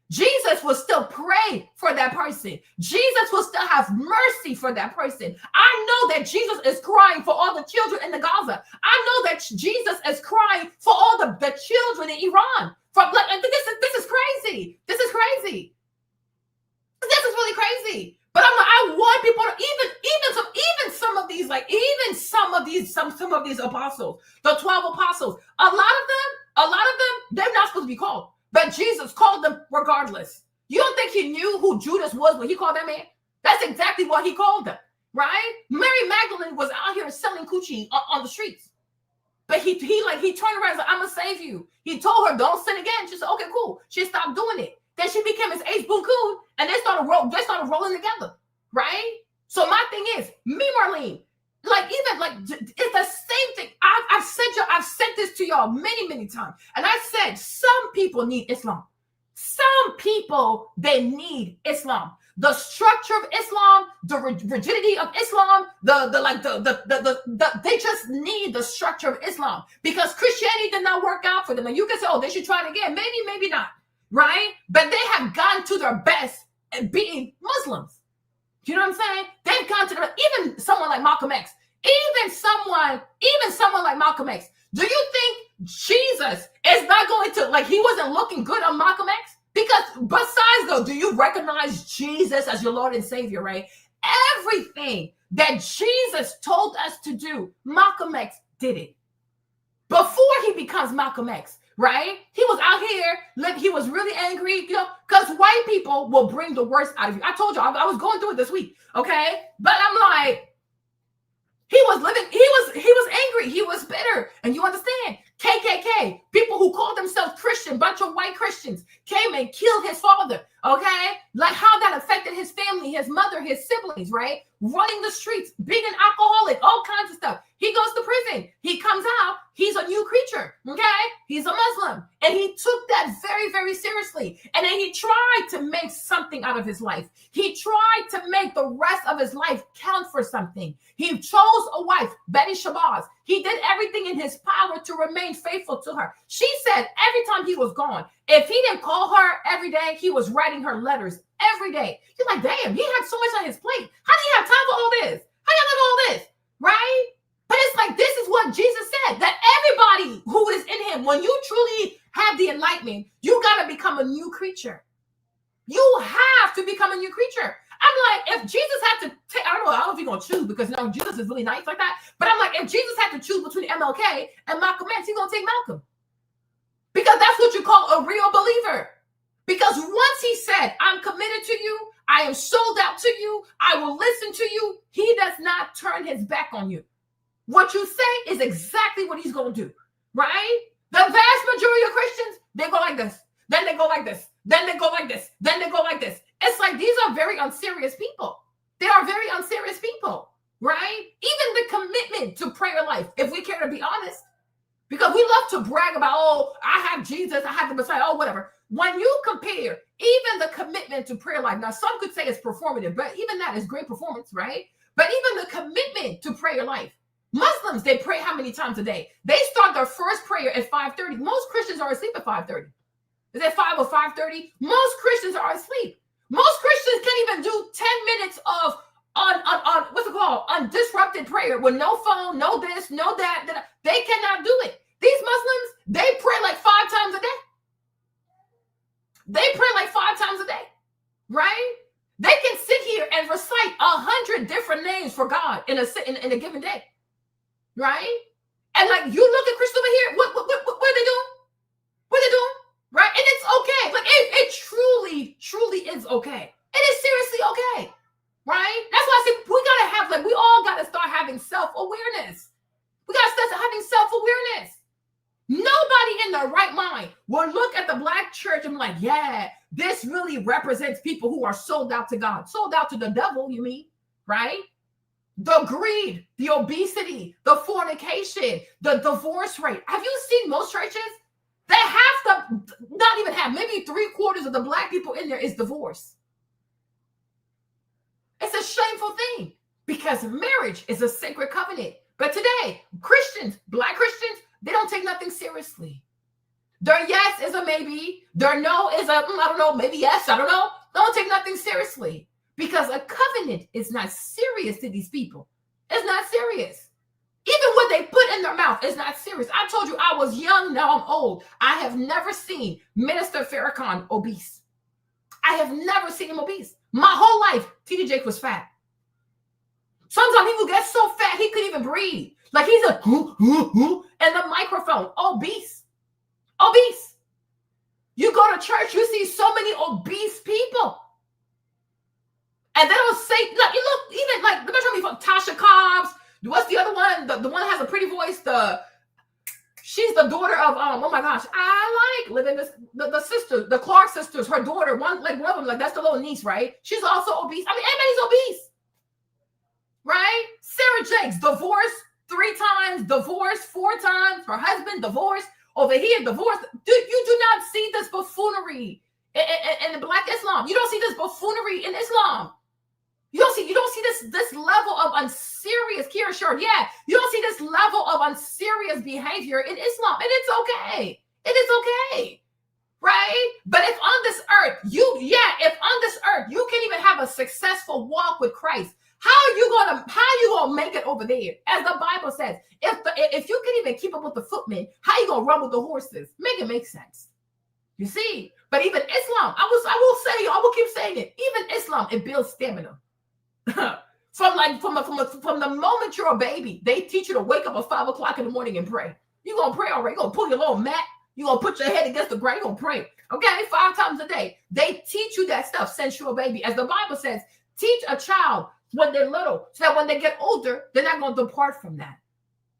Jesus will still pray for that person. Jesus will still have mercy for that person. I know that Jesus is crying for all the children in the Gaza. I know that Jesus is crying for all the children in Iran. This is crazy. This is crazy. This is really crazy. But I want people to even some of these apostles, the 12 apostles, a lot of them, they're not supposed to be called. But Jesus called them regardless. You don't think he knew who Judas was when he called that man? That's exactly what he called them, right? Mary Magdalene was out here selling coochie on the streets. But he turned around and said, I'm going to save you. He told her, don't sin again. She said, okay, cool. She stopped doing it. Then she became his ace boon coon, and they started rolling together, right? So my thing is, me, Marlene, it's the same thing. I've said this to y'all many times, and I said some people need Islam. Some people, they need Islam. The structure of Islam, the rigidity of Islam, they just need the structure of Islam, because Christianity did not work out for them. And you can say, oh, they should try it again. Maybe not, right? But they have gotten to their best at being Muslims. You know what I'm saying? They've gone to even someone like Malcolm X. Even someone like Malcolm X. Do you think Jesus is not going to, he wasn't looking good on Malcolm X? Because besides though, do you recognize Jesus as your Lord and Savior, right? Everything that Jesus told us to do, Malcolm X did it. Before he becomes Malcolm X, right? He was out here, he was really angry, because white people will bring the worst out of you. I told you, I was going through it this week, okay? But I'm like, he was angry, he was bitter. And you understand, KKK, people who call themselves Christian, bunch of white Christians, came and killed his father, okay? Like how that affected his family, his mother, his siblings, right? Running the streets, being an alcoholic, all kinds of stuff. He goes to prison. He comes out. He's a new creature, okay? He's a Muslim. And he took that very, very seriously. And then he tried to make something out of his life. He tried to make the rest of his life count for something. He chose a wife, Betty Shabazz. He did everything in his power to remain faithful to her. She said every time he was gone, if he didn't call her every day, he was writing her letters every day. You're like, damn, he had so much on his plate. How do you have time for all this? How do you have all this? Right? But it's like, this is what Jesus said, that everybody who is in him, when you truly have the enlightenment, you got to become a new creature. You have to become a new creature. I'm like, if Jesus had to take, I don't know if you're going to choose, because Jesus is really nice like that. But I'm like, if Jesus had to choose between MLK and Malcolm X, he's going to take Malcolm. Because that's what you call a real believer. Because once he said, I'm committed to you, I am sold out to you, I will listen to you, he does not turn his back on you. What you say is exactly what he's going to do, right? The vast majority of Christians, they go like this, then they go like this, then they go like this, then they go like this. It's like these are very unserious people. They are very unserious people, right? Even the commitment to prayer life, if we care to be honest, because we love to brag about, oh, I have Jesus, I have the Messiah, oh, whatever. When you compare even the commitment to prayer life, now some could say it's performative, but even that is great performance, right? But even the commitment to prayer life, Muslims, they pray how many times a day? They start their first prayer at 5:30. Most Christians are asleep at 5:30. Is it 5 or 5:30? Most Christians are asleep. Most Christians can't even do 10 minutes of what's it called? Undisrupted prayer with no phone, no this, no that. They cannot do it. These Muslims, they pray like 5 times a day. They pray like 5 times a day, right? They can sit here and recite 100 different names for God in a given day, right? And like you look at Christians over here, what are they doing? What are they doing? Right? And it's okay. Like it truly is okay. It is seriously okay. Right? That's why I said we all gotta start having self-awareness. We gotta start having self-awareness. Nobody in their right mind will look at the Black church and be like, yeah, this really represents people who are sold out to God. Sold out to the devil, you mean, right? The greed, the obesity, the fornication, the divorce rate. Have you seen most churches? They have to not even have, maybe 3/4 of the Black people in there is divorce. It's a shameful thing because marriage is a sacred covenant. But today, Christians, Black Christians, they don't take nothing seriously. Their yes is a maybe. Their no is a, I don't know, maybe yes, I don't know. They don't take nothing seriously because a covenant is not serious to these people. It's not serious. Even what they put in their mouth is not serious. I told you I was young, now I'm old. I have never seen Minister Farrakhan obese. I have never seen him obese. My whole life, T.D. Jakes was fat. Sometimes he would get so fat he couldn't even breathe. Like he's a and the microphone, obese. Obese. You go to church, you see so many obese people. And they don't say, look, you look, even like, let me tell you from Tasha Cobbs. What's the other one? The one that has a pretty voice. She's the daughter of oh my gosh, I like living this. The sister, the Clark sisters, her daughter, one of them, like that's the little niece, right? She's also obese. I mean, everybody's obese, right? Sarah Jakes, divorced 3 times, divorced 4 times. Her husband divorced. Over here, divorced. You do not see this buffoonery in the Black Islam. You don't see this buffoonery in Islam. You don't see this level of unserious, Kira Short, yeah. You don't see this level of unserious behavior in Islam. And it's okay. It is okay. Right? But if on this earth, if on this earth you can't even have a successful walk with Christ, how are you gonna make it over there? As the Bible says, if you can even keep up with the footmen, how you gonna run with the horses? Make it make sense. You see? But even Islam, I will keep saying it. Even Islam, it builds stamina. From the moment you're a baby, they teach you to wake up at 5 o'clock in the morning and pray. You're gonna pray already. You're gonna pull your little mat. You're gonna put your head against the ground. You're gonna pray. Okay, 5 times a day. They teach you that stuff since you're a baby. As the Bible says, teach a child when they're little, so that when they get older, they're not gonna depart from that.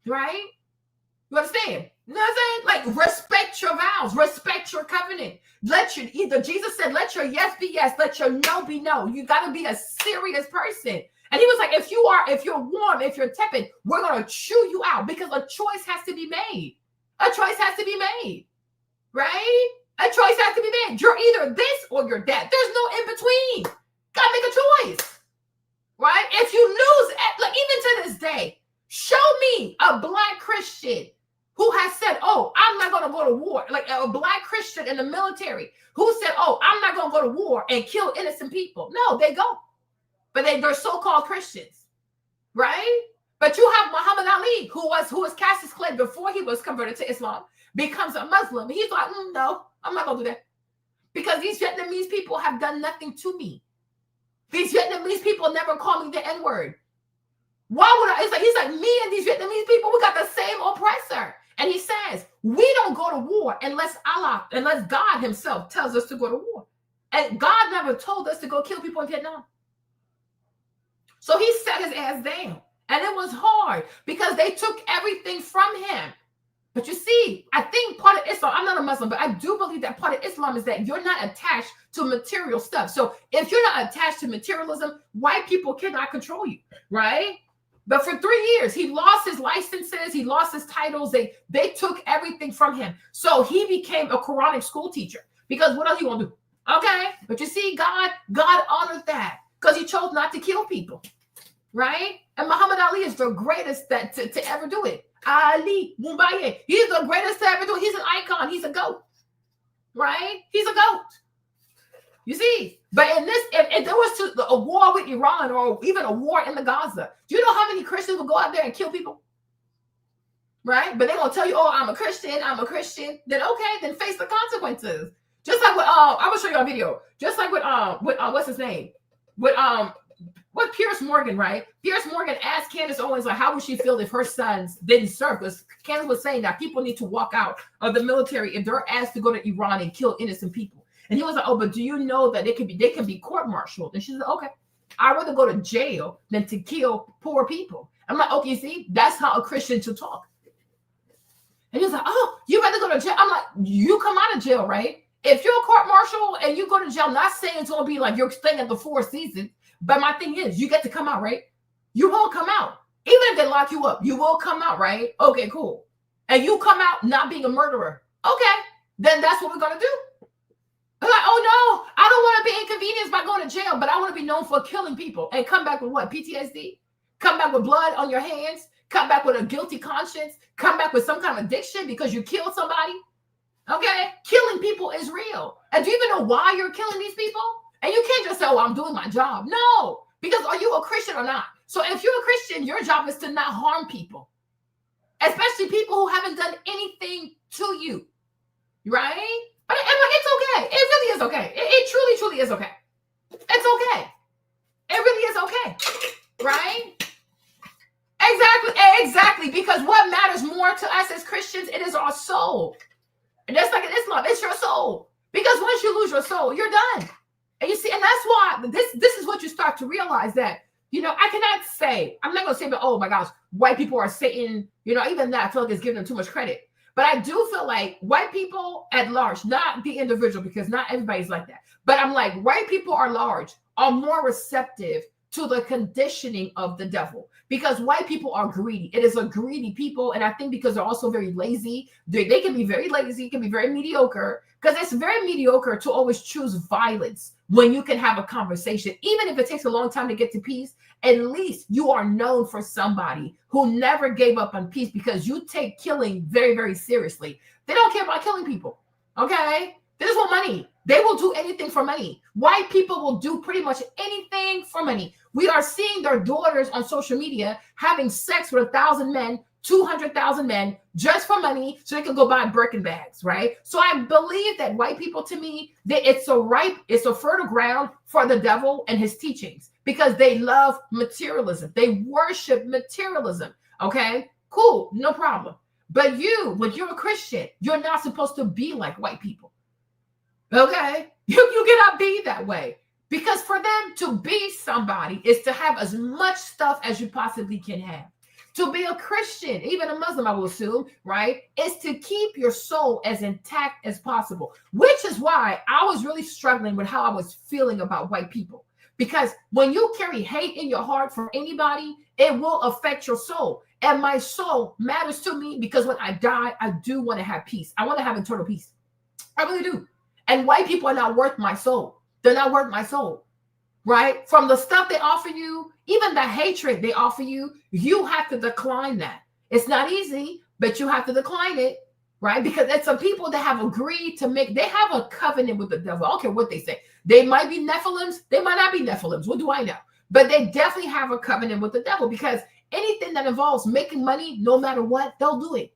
Right? You understand? You know what I'm saying? Like, respect your vows, respect your covenant. Jesus said, let your yes be yes, let your no be no. You got to be a serious person. And he was like, if you're warm, if you're tepid, we're going to chew you out because a choice has to be made. A choice has to be made. Right? A choice has to be made. You're either this or you're that. There's no in between. Got to make a choice. Right? If you lose, like even to this day, show me a Black Christian who has said, oh, I'm not going to go to war. Like a Black Christian in the military who said, oh, I'm not going to go to war and kill innocent people. No, they go. But they're so-called Christians, right? But you have Muhammad Ali, who was Cassius Clay before he was converted to Islam, becomes a Muslim. He's like, no, I'm not going to do that. because these Vietnamese people have done nothing to me. These Vietnamese people never call me the N-word. Why would I? It's like, he's like, me and these Vietnamese people, we got the same oppressor. And he says, we don't go to war unless God himself tells us to go to war. And God never told us to go kill people in Vietnam. So he set his ass down. And it was hard because they took everything from him. But you see, I think part of Islam, I'm not a Muslim, but I do believe that part of Islam is that you're not attached to material stuff. So if you're not attached to materialism, white people cannot control you, right? But for 3 years, he lost his licenses, he lost his titles. They took everything from him. So he became a Quranic school teacher because what else you want to do? Okay, but you see, God honored that because he chose not to kill people, right? And Muhammad Ali is the greatest to ever do it. Ali Mumbaye, he's the greatest to ever do it. He's an icon. He's a goat, right? He's a goat. You see, but in this, if there was a war with Iran or even a war in the Gaza, do you know how many Christians would go out there and kill people? Right? But they're going to tell you, oh, I'm a Christian. Then okay, then face the consequences. Just like with, I will show you a video. Just like with what's his name? With Piers Morgan, right? Piers Morgan asked Candace Owens, like, how would she feel if her sons didn't serve? Because Candace was saying that people need to walk out of the military if they're asked to go to Iran and kill innocent people. And he was like, oh, but do you know that they can be court-martialed? And she said, okay, I'd rather go to jail than to kill poor people. I'm like, okay, see, that's how a Christian should talk. And he was like, oh, you rather go to jail? I'm like, you come out of jail, right? If you're a court-martial and you go to jail, not saying it's going to be like you're staying at the Four Seasons, but my thing is, you get to come out, right? You will come out. Even if they lock you up, you will come out, right? Okay, cool. And you come out not being a murderer. Okay, then that's what we're going to do. I'm like, oh no, I don't want to be inconvenienced by going to jail, but I want to be known for killing people and come back with what? PTSD? Come back with blood on your hands? Come back with a guilty conscience? Come back with some kind of addiction because you killed somebody? Okay? Killing people is real. And do you even know why you're killing these people? And you can't just say, oh, I'm doing my job. No, because are you a Christian or not? So if you're a Christian, your job is to not harm people, especially people who haven't done anything to you, right? But it's okay. It really is okay. It truly, truly is okay. It's okay. It really is okay. Right? Exactly. Because what matters more to us as Christians, it is our soul. And that's like in Islam, it's your soul. Because once you lose your soul, you're done. And you see, and that's why this is what you start to realize that, you know, I cannot say, I'm not going to say, but oh my gosh, white people are Satan. You know, even that, I feel like it's giving them too much credit. But I do feel like white people at large, not the individual, because not everybody's like that. But I'm like, white people are large, are more receptive to the conditioning of the devil because white people are greedy. It is a greedy people. And I think because they're also very lazy, they can be very lazy, can be very mediocre because it's very mediocre to always choose violence when you can have a conversation. Even if it takes a long time to get to peace, at least you are known for somebody who never gave up on peace because you take killing very, very seriously. They don't care about killing people, okay? They just want money. They will do anything for money. White people will do pretty much anything for money. We are seeing their daughters on social media having sex with 1,000 men, 200,000 men just for money so they can go buy Birkin bags, right? So I believe that white people, to me, it's a fertile ground for the devil and his teachings because they love materialism. They worship materialism, okay? Cool, no problem. But when you're a Christian, you're not supposed to be like white people, okay? You cannot be that way because for them to be somebody is to have as much stuff as you possibly can have. To be a Christian, even a Muslim, I will assume, right, is to keep your soul as intact as possible, which is why I was really struggling with how I was feeling about white people. Because when you carry hate in your heart for anybody, it will affect your soul. And my soul matters to me because when I die, I do want to have peace. I want to have eternal peace. I really do. And white people are not worth my soul. They're not worth my soul. Right? From the stuff they offer you, even the hatred they offer you, you have to decline that. It's not easy, but you have to decline it, right? Because it's some people that have agreed to they have a covenant with the devil. I don't care what they say. They might be Nephilims. They might not be Nephilims. What do I know? But they definitely have a covenant with the devil because anything that involves making money, no matter what, they'll do it.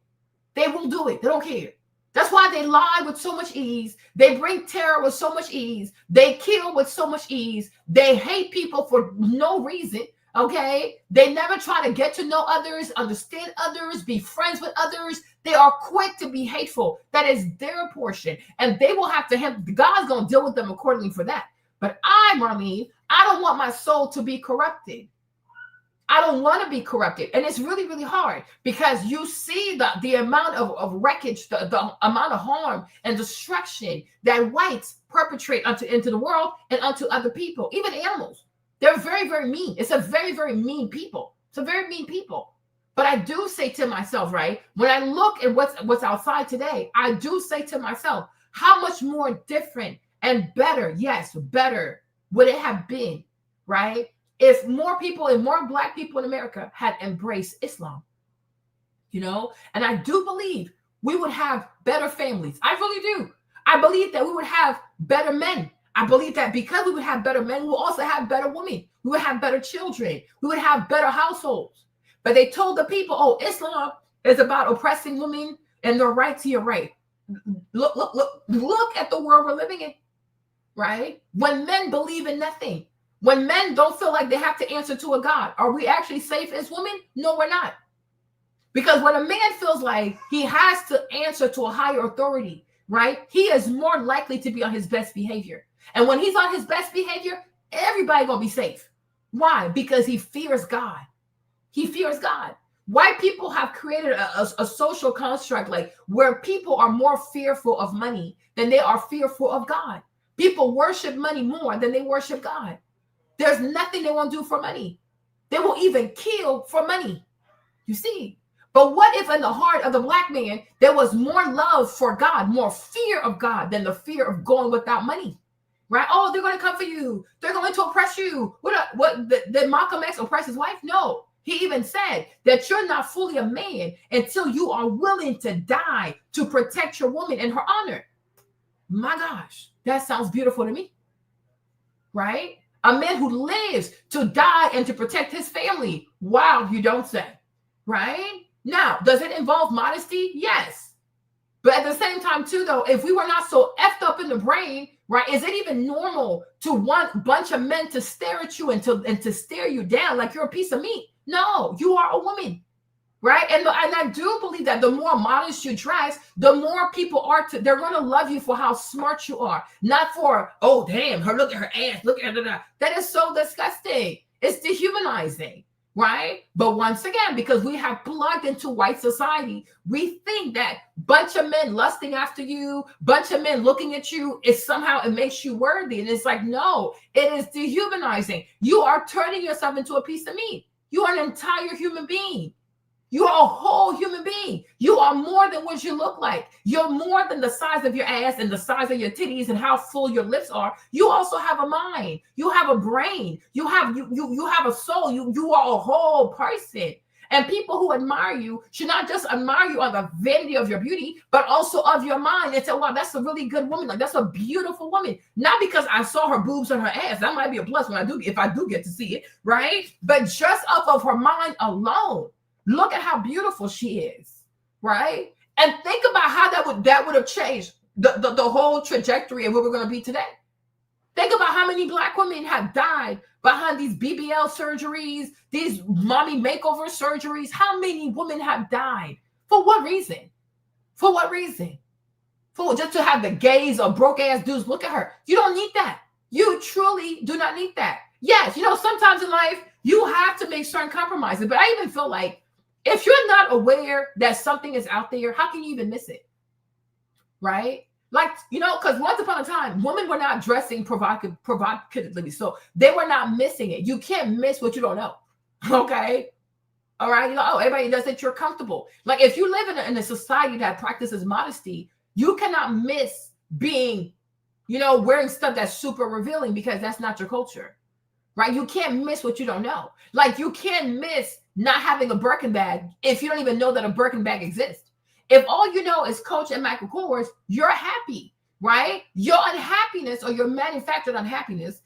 They will do it. They don't care. That's why they lie with so much ease. They bring terror with so much ease. They kill with so much ease. They hate people for no reason. Okay. They never try to get to know others, understand others, be friends with others. They are quick to be hateful. That is their portion. And they will have to have, God's going to deal with them accordingly for that. But Marlene, I don't want my soul to be corrupted. I don't want to be corrupted. And it's really, really hard because you see the amount of wreckage, the amount of harm and destruction that whites perpetrate into the world and unto other people, even animals. They're very, very mean. It's a very, very mean people. It's a very mean people. But I do say to myself, right, when I look at what's outside today, I do say to myself, how much more different and better, yes, better would it have been, right, if more people and more Black people in America had embraced Islam, and I do believe we would have better families. I really do. I believe that we would have better men. I believe that because we would have better men, we would also have better women. We would have better children. We would have better households. But they told the people, oh, Islam is about oppressing women and their right to your right. Look at the world we're living in, right? When men believe in nothing, when men don't feel like they have to answer to a God, are we actually safe as women? No, we're not. Because when a man feels like he has to answer to a higher authority, right, he is more likely to be on his best behavior. And when he's on his best behavior, everybody gonna be safe. Why? Because he fears God. He fears God. White people have created a social construct like where people are more fearful of money than they are fearful of God. People worship money more than they worship God. There's nothing they won't do for money. They will even kill for money. You see? But what if in the heart of the Black man, there was more love for God, more fear of God than the fear of going without money? Right? Oh, they're going to come for you. They're going to oppress you. Did Malcolm X oppress his wife? No. He even said that you're not fully a man until you are willing to die to protect your woman and her honor. My gosh, that sounds beautiful to me. Right? A man who lives to die and to protect his family. Wow, you don't say. Right? Now, does it involve modesty? Yes. But at the same time, too, though, if we were not so effed up in the brain, right, is it even normal to want a bunch of men to stare at you and to stare you down like you're a piece of meat? No, you are a woman, right? And I do believe that the more modest you dress, the more people they're going to love you for how smart you are, not for, oh, damn, look at her ass, look at her. That is so disgusting. It's dehumanizing. Right? But once again, because we have plugged into white society, we think that bunch of men lusting after you, bunch of men looking at you, it makes you worthy. And it's like, no, it is dehumanizing. You are turning yourself into a piece of meat. You are an entire human being. You are a whole human being. You are more than what you look like. You're more than the size of your ass and the size of your titties and how full your lips are. You also have a mind. You have a brain. You have a soul. You are a whole person. And people who admire you should not just admire you on the vanity of your beauty, but also of your mind and say, wow, that's a really good woman. Like, that's a beautiful woman. Not because I saw her boobs and her ass. That might be a plus if I do get to see it, right? But just off of her mind alone. Look at how beautiful she is, right? And think about how that would have changed the whole trajectory of where we're going to be today. Think about how many Black women have died behind these BBL surgeries, these mommy makeover surgeries. How many women have died? For what reason? For what reason? For just to have the gaze of broke ass dudes look at her. You don't need that. You truly do not need that. Yes, sometimes in life you have to make certain compromises, but I even feel like if you're not aware that something is out there, how can you even miss it? Right? Like, because once upon a time, women were not dressing provocatively. So they were not missing it. You can't miss what you don't know. Okay? All right? Everybody does it. You're comfortable. Like, if you live in a society that practices modesty, you cannot miss being, wearing stuff that's super revealing because that's not your culture. Right? You can't miss what you don't know. Like, you can't miss not having a Birkin bag if you don't even know that a Birkin bag exists. If all you know is Coach and Michael Kors, you're happy, right? Your unhappiness or your manufactured unhappiness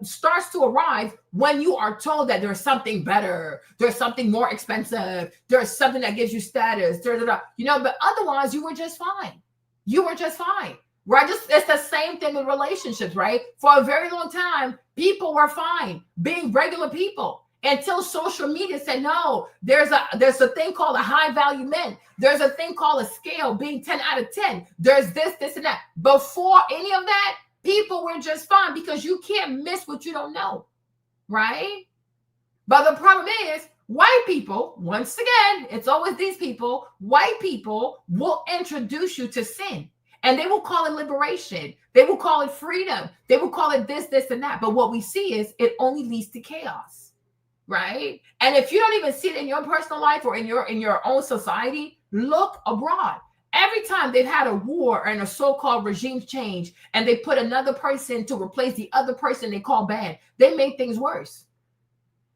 starts to arrive when you are told that there's something better, there's something more expensive, there's something that gives you status, but otherwise you were just fine. you were just fine, right? It's the same thing with relationships, right? For a very long time, people were fine being regular people until social media said, no, there's a thing called a high value men. There's a thing called a scale being 10 out of 10. There's this, and that. Before any of that, people were just fine because you can't miss what you don't know, right? But the problem is, white people, once again, it's always these people, white people will introduce you to sin. And they will call it liberation. They will call it freedom. They will call it this, and that. But what we see is it only leads to chaos, right? And if you don't even see it in your personal life or in your own society, look abroad. Every time they've had a war and a so-called regime change, and they put another person to replace the other person they call bad, they made things worse.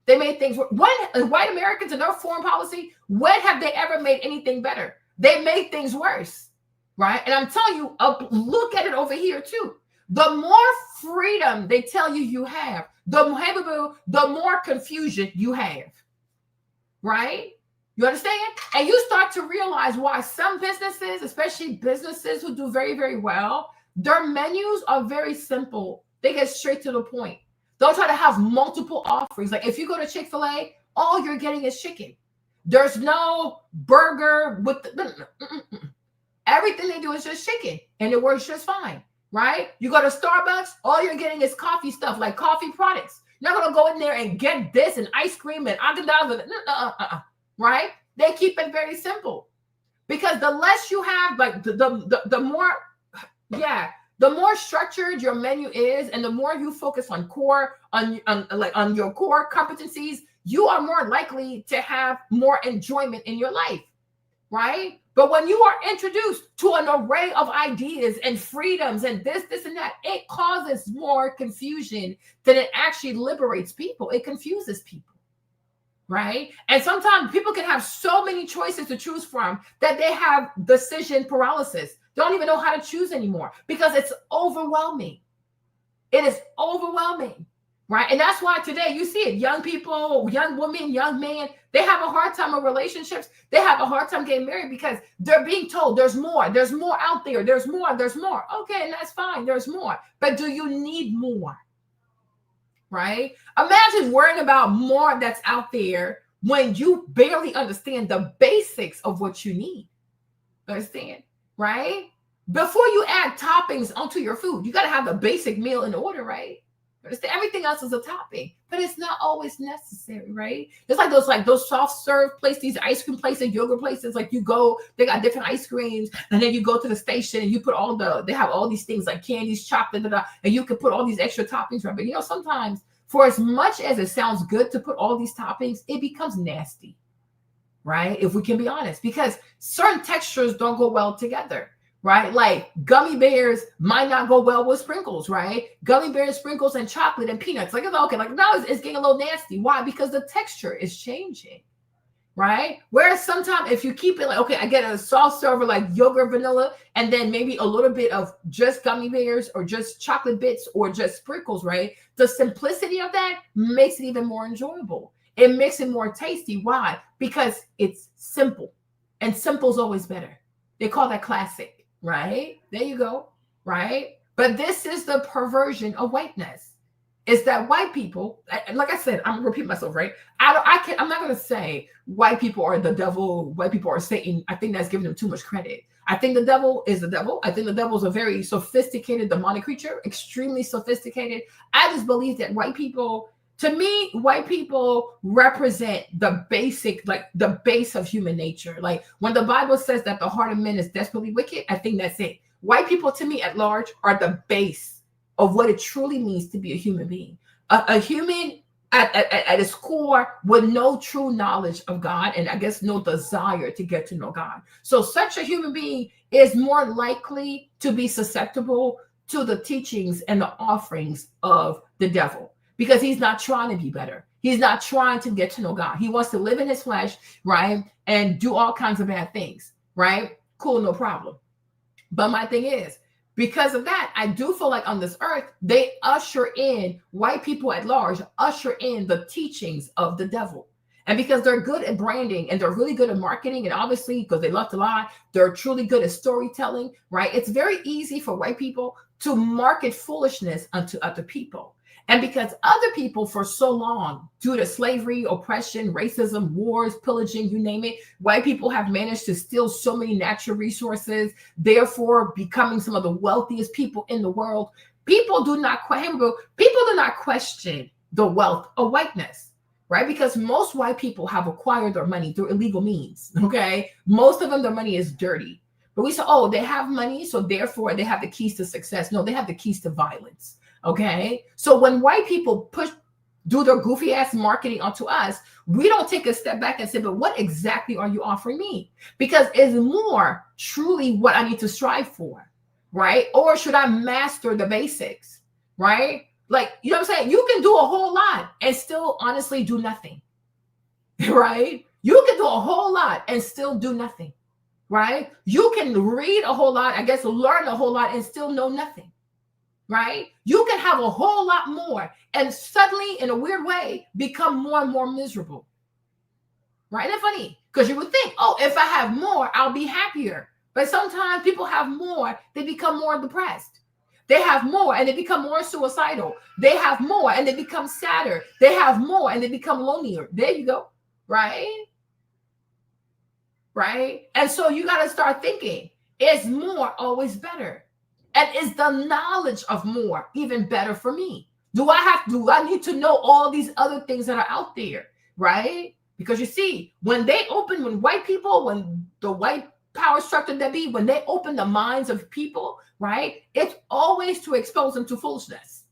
They made things worse. When white Americans in their foreign policy, when have they ever made anything better? They made things worse. Right. And I'm telling you, look at it over here, too. The more freedom they tell you have, the more confusion you have. Right. You understand? And you start to realize why some businesses, especially businesses who do very, very well, their menus are very simple. They get straight to the point. Don't try to have multiple offerings. Like if you go to Chick-fil-A, all you're getting is chicken. There's no burger with everything they do is just chicken, and it works just fine, right? You go to Starbucks, all you're getting is coffee stuff, like coffee products. You're not going to go in there and get this and ice cream and right? They keep it very simple because the less you have, like the more structured your menu is, and the more you focus on your core competencies, you are more likely to have more enjoyment in your life, right? But when you are introduced to an array of ideas and freedoms and this, and that, it causes more confusion than it actually liberates people. It confuses people, right? And sometimes people can have so many choices to choose from that they have decision paralysis. They don't even know how to choose anymore because it's overwhelming. It is overwhelming, right? And that's why today you see it. Young people, young women, young men, they have a hard time with relationships. They have a hard time getting married because they're being told there's more out there. There's more. Okay, and that's fine. There's more. But do you need more? Right? Imagine worrying about more that's out there when you barely understand the basics of what you need. Understand? Right? Before you add toppings onto your food, you got to have the basic meal in order, right? Everything else is a topping, but it's not always necessary, right? It's like those soft serve places, these ice cream places, yogurt places. Like you go, they got different ice creams, and then you go to the station and you put they have all these things like candies, chocolate, and you can put all these extra toppings, right? But sometimes for as much as it sounds good to put all these toppings, it becomes nasty, right? If we can be honest, because certain textures don't go well together. Right? Like gummy bears might not go well with sprinkles, right? Gummy bears, sprinkles, and chocolate and peanuts. Like, okay, like now it's getting a little nasty. Why? Because the texture is changing, right? Whereas sometimes if you keep it like, okay, I get a soft server like yogurt, vanilla, and then maybe a little bit of just gummy bears or just chocolate bits or just sprinkles, right? The simplicity of that makes it even more enjoyable. It makes it more tasty. Why? Because it's simple, and simple is always better. They call that classic. Right? There you go. Right? But this is the perversion of whiteness. Is that white people, like I said, I'm gonna repeat myself, right? I'm not gonna say white people are the devil, white people are Satan. I think that's giving them too much credit. I think the devil is the devil. I think the devil is a very sophisticated demonic creature, extremely sophisticated. I just believe that white people, to me, white people represent the basic, like the base of human nature. Like when the Bible says that the heart of men is desperately wicked, I think that's it. White people, to me, at large, are the base of what it truly means to be a human being. A human at its core with no true knowledge of God, and I guess no desire to get to know God. So such a human being is more likely to be susceptible to the teachings and the offerings of the devil. Because he's not trying to be better. He's not trying to get to know God. He wants to live in his flesh, right? And do all kinds of bad things, right? Cool, no problem. But my thing is, because of that, I do feel like on this earth, white people at large, usher in the teachings of the devil. And because they're good at branding and they're really good at marketing, and obviously because they love to lie, they're truly good at storytelling, right? It's very easy for white people to market foolishness unto other people. And because other people for so long, due to slavery, oppression, racism, wars, pillaging, you name it, white people have managed to steal so many natural resources, therefore becoming some of the wealthiest people in the world. People do not question the wealth of whiteness, right? Because most white people have acquired their money through illegal means, okay? Most of them, their money is dirty. But we say, oh, they have money, so therefore they have the keys to success. No, they have the keys to violence. Okay. So when white people do their goofy ass marketing onto us, we don't take a step back and say, but what exactly are you offering me? Because is more truly what I need to strive for, right? Or should I master the basics, right? Like, you know what I'm saying? You can do a whole lot and still honestly do nothing, right? You can do a whole lot and still do nothing, right? You can read a whole lot, I guess, learn a whole lot and still know nothing. Right? You can have a whole lot more and suddenly, in a weird way, become more and more miserable. Right? Isn't it funny? Because you would think, oh, if I have more, I'll be happier. But sometimes people have more, they become more depressed. They have more and they become more suicidal. They have more and they become sadder. They have more and they become lonelier. There you go. Right? Right? And so you got to start thinking, is more always better? And is the knowledge of more even better for me? Do I need to know all these other things that are out there, right? Because you see, when the white power structure that be, when they open the minds of people, right? It's always to expose them to foolishness,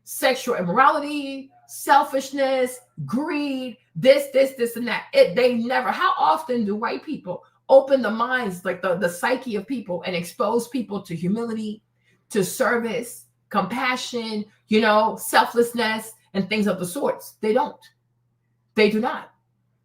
sexual immorality, selfishness, greed, this, and that. They never, how often do white people open the minds, like the psyche of people, and expose people to humility, to service, compassion, selflessness, and things of the sorts? They don't. They do not.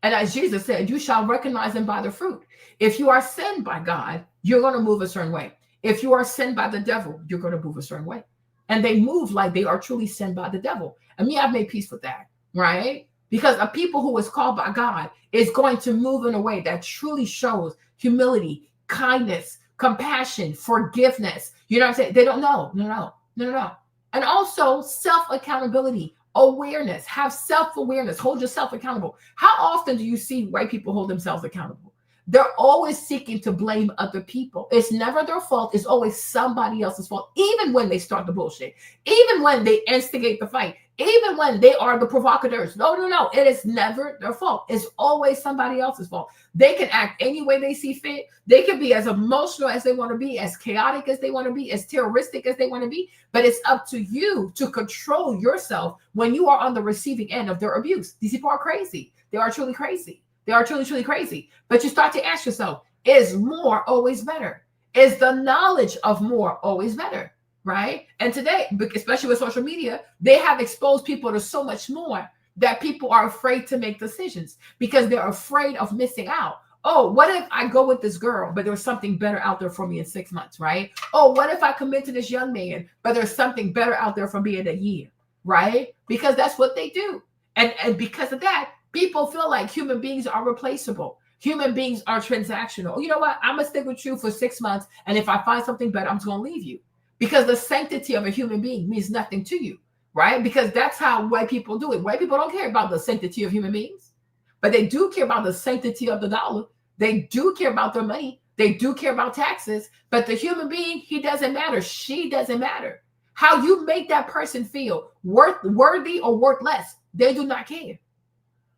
And as Jesus said, you shall recognize them by their fruit. If you are sent by God, you're going to move a certain way. If you are sent by the devil, you're going to move a certain way. And they move like they are truly sent by the devil. And me, I've made peace with that, right? Because a people who is called by God is going to move in a way that truly shows humility, kindness, compassion, forgiveness. You know what I'm saying? They don't know. No. And also self-accountability, awareness, have self-awareness, hold yourself accountable. How often do you see white people hold themselves accountable? They're always seeking to blame other people. It's never their fault. It's always somebody else's fault, even when they start the bullshit, even when they instigate the fight, even when they are the provocateurs. No. It is never their fault. It's always somebody else's fault. They can act any way they see fit. They can be as emotional as they want to be, as chaotic as they want to be, as terroristic as they want to be. But it's up to you to control yourself when you are on the receiving end of their abuse. These people are crazy. They are truly crazy. They are truly, truly crazy. But you start to ask yourself, is more always better? Is the knowledge of more always better? Right? And today, especially with social media, they have exposed people to so much more that people are afraid to make decisions because they're afraid of missing out. Oh, what if I go with this girl, but there's something better out there for me in 6 months, right? Oh, what if I commit to this young man, but there's something better out there for me in a year, right? Because that's what they do. And because of that, people feel like human beings are replaceable. Human beings are transactional. You know what? I'm going to stick with you for 6 months. And if I find something better, I'm just going to leave you. Because the sanctity of a human being means nothing to you, right? Because that's how white people do it. White people don't care about the sanctity of human beings, but they do care about the sanctity of the dollar. They do care about their money. They do care about taxes. But the human being, he doesn't matter. She doesn't matter. How you make that person feel, worthy or worthless, they do not care.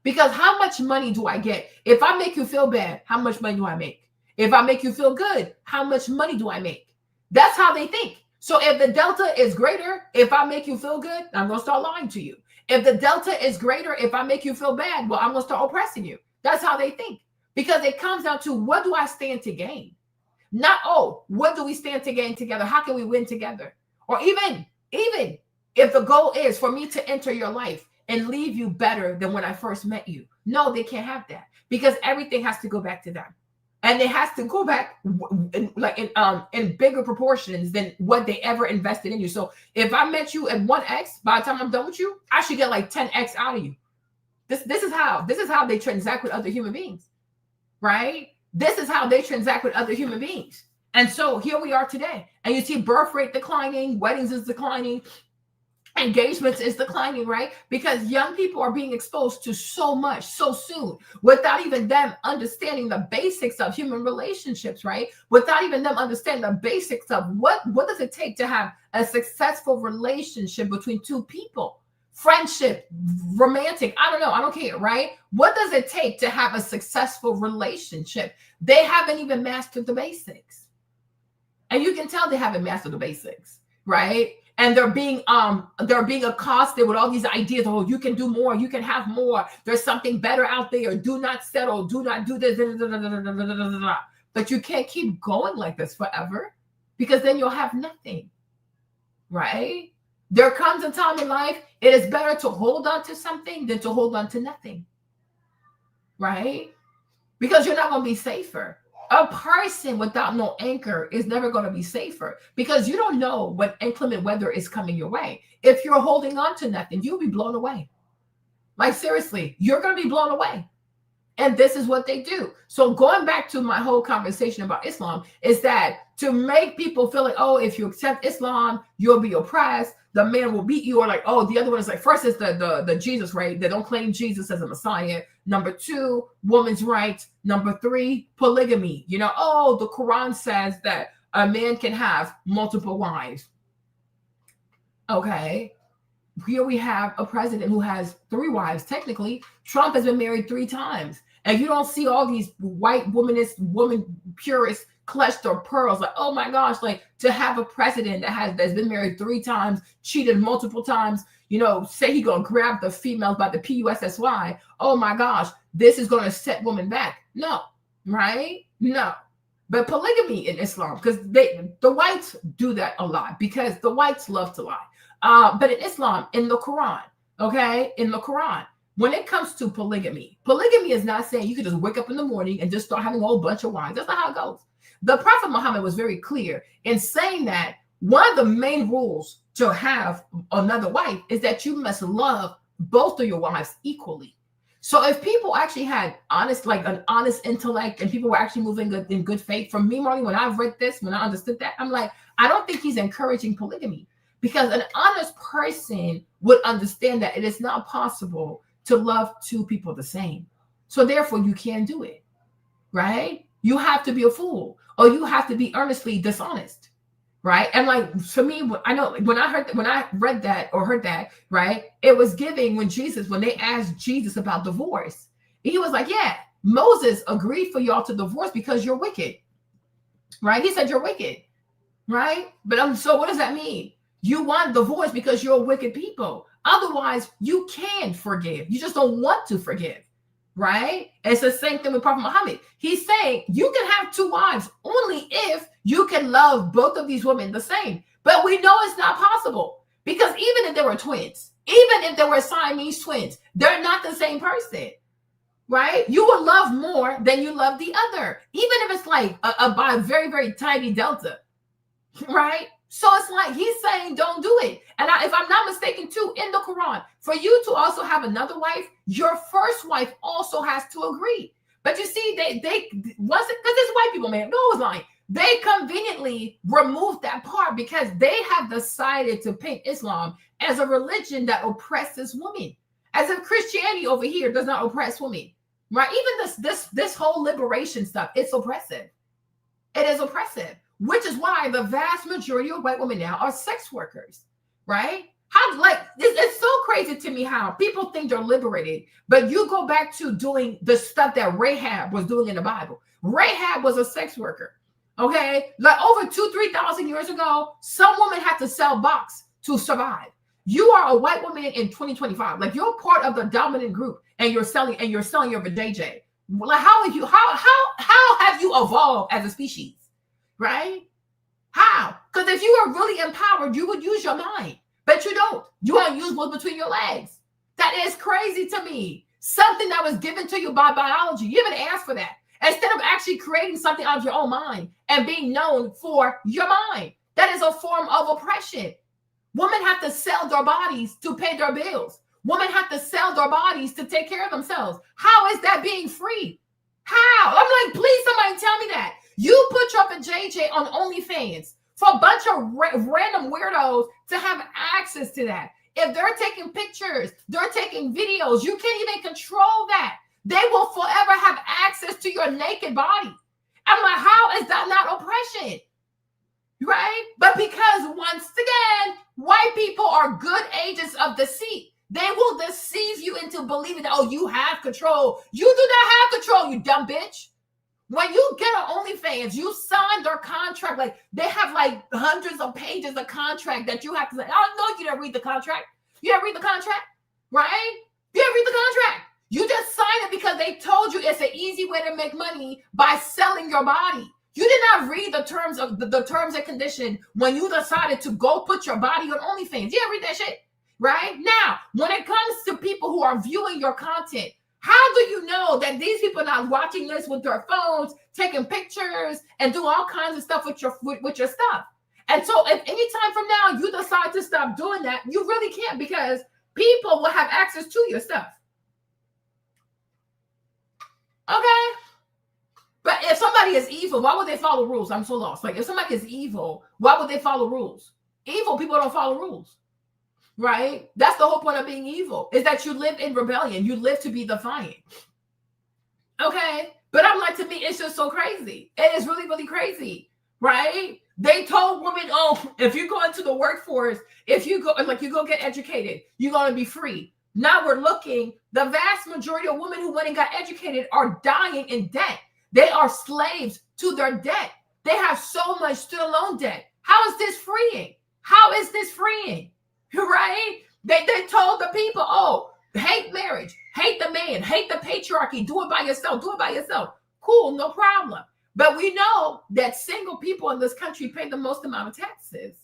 Because how much money do I get? If I make you feel bad, how much money do I make? If I make you feel good, how much money do I make? That's how they think. So if the delta is greater, if I make you feel good, I'm going to start lying to you. If the delta is greater, if I make you feel bad, well, I'm going to start oppressing you. That's how they think. Because it comes down to, what do I stand to gain? Not, oh, what do we stand to gain together? How can we win together? Or even if the goal is for me to enter your life and leave you better than when I first met you. No, they can't have that, because everything has to go back to them. And it has to go back in bigger proportions than what they ever invested in you. So if I met you at 1x, by the time I'm done with you, I should get like 10x out of you. This is how they transact with other human beings, right? This is how they transact with other human beings. And so here we are today. And you see birth rate declining, weddings is declining, engagements is declining, right? Because young people are being exposed to so much so soon without even them understanding the basics of human relationships, right? Without even them understanding the basics of what does it take to have a successful relationship between two people? Friendship, romantic, I don't know, I don't care, right? What does it take to have a successful relationship? They haven't even mastered the basics. And you can tell they haven't mastered the basics, right? And they're being accosted with all these ideas. Oh, you can do more, you can have more. There's something better out there. Do not settle, do not do this. But you can't keep going like this forever, because then you'll have nothing, right? There comes a time in life, it is better to hold on to something than to hold on to nothing, right? Because you're not going to be safer. A person without no anchor is never going to be safer, because you don't know when inclement weather is coming your way. If you're holding on to nothing, you'll be blown away. Like, seriously, you're going to be blown away. And this is what they do. So going back to my whole conversation about Islam is that to make people feel like, oh, if you accept Islam, you'll be oppressed. The man will beat you. Or like, oh, the other one is like, first is the Jesus, right? They don't claim Jesus as a Messiah. Number 2, women's rights. Number 3, polygamy. You know, oh, the Quran says that a man can have multiple wives. Okay. Here we have a president who has 3 wives. Technically, Trump has been married 3 times. And you don't see all these white woman purists clutched their pearls. Like, oh my gosh, like to have a president that's been married 3 times, cheated multiple times, you know, say he gonna grab the females by the PUSSY. Oh my gosh, this is gonna set women back. No, right? No. But polygamy in Islam, because the whites do that a lot, because the whites love to lie. But in Islam, in the Quran, okay, in the Quran, when it comes to polygamy is not saying you can just wake up in the morning and just start having a whole bunch of wives. That's not how it goes. The Prophet Muhammad was very clear in saying that one of the main rules to have another wife is that you must love both of your wives equally. So if people actually had an honest intellect, and people were actually moving in good faith, for me, Marley, when I read this, when I understood that, I'm like, I don't think he's encouraging polygamy, because an honest person would understand that it is not possible to love 2 people the same. So therefore you can't do it, right? You have to be a fool, or you have to be earnestly dishonest, right? And like, for me, I know when I read that or heard that, right, it was giving when they asked Jesus about divorce, he was like, yeah, Moses agreed for y'all to divorce because you're wicked, right? He said you're wicked, right? But so what does that mean? You want divorce because you're wicked people. Otherwise, you can forgive. You just don't want to forgive, right? And it's the same thing with Prophet Muhammad. He's saying you can have 2 wives only if you can love both of these women the same. But we know it's not possible, because even if they were twins, even if they were Siamese twins, they're not the same person, right? You will love more than you love the other, even if it's like by a very, very tiny delta, right? So it's like he's saying don't do it. And if I'm not mistaken too, in the Quran, for you to also have another wife, your first wife also has to agree. But you see, they wasn't, because it's white people, man. No, it's lying. They conveniently removed that part because they have decided to paint Islam as a religion that oppresses women, as if Christianity over here does not oppress women, right? Even this whole liberation stuff, it's oppressive. It is oppressive. Which is why the vast majority of white women now are sex workers, right? How, like, it's so crazy to me how people think they're liberated, but you go back to doing the stuff that Rahab was doing in the Bible. Rahab was a sex worker, okay? Like over 2,000-3,000 years ago, some woman had to sell box to survive. You are a white woman in 2025, like you're part of the dominant group, and you're selling your vajayjay. Like, how have you evolved as a species? Right? How? Because if you are really empowered, you would use your mind, but you don't. You want to use what's between your legs. That is crazy to me. Something that was given to you by biology. You didn't ask for that. Instead of actually creating something out of your own mind and being known for your mind. That is a form of oppression. Women have to sell their bodies to pay their bills. Women have to sell their bodies to take care of themselves. How is that being free? How? I'm like, please, somebody tell me that. You put Trump and JJ on OnlyFans for a bunch of random weirdos to have access to that. If they're taking pictures, they're taking videos, you can't even control that. They will forever have access to your naked body. I'm like, how is that not oppression? Right? But because once again, white people are good agents of deceit. They will deceive you into believing that, oh, you have control. You do not have control, you dumb bitch. When you get an OnlyFans, you sign their contract. Like, they have like hundreds of pages of contract that you have to say, oh, no, you didn't read the contract. You didn't read the contract, right? You didn't read the contract. You just signed it because they told you it's an easy way to make money by selling your body. You did not read the terms of the terms and condition when you decided to go put your body on OnlyFans. You didn't read that shit, right? Now, when it comes to people who are viewing your content, how do you know that these people are not watching this with their phones, taking pictures, and doing all kinds of stuff with your stuff? And so if any time from now you decide to stop doing that, you really can't, because people will have access to your stuff. Okay? But if somebody is evil, why would they follow rules? I'm so lost. Like, if somebody is evil, why would they follow rules? Evil people don't follow rules. Right? That's the whole point of being evil, is that you live in rebellion. You live to be defiant. Okay? But I'm like, to me, it's just so crazy. It is really, really crazy. Right? They told women, oh, if you go into the workforce, if you go get educated, you're going to be free. Now we're looking, the vast majority of women who went and got educated are dying in debt. They are slaves to their debt. They have so much student loan debt. How is this freeing? How is this freeing? Right? They told the people, oh, hate marriage, hate the man, hate the patriarchy, do it by yourself, do it by yourself. Cool, no problem. But we know that single people in this country pay the most amount of taxes,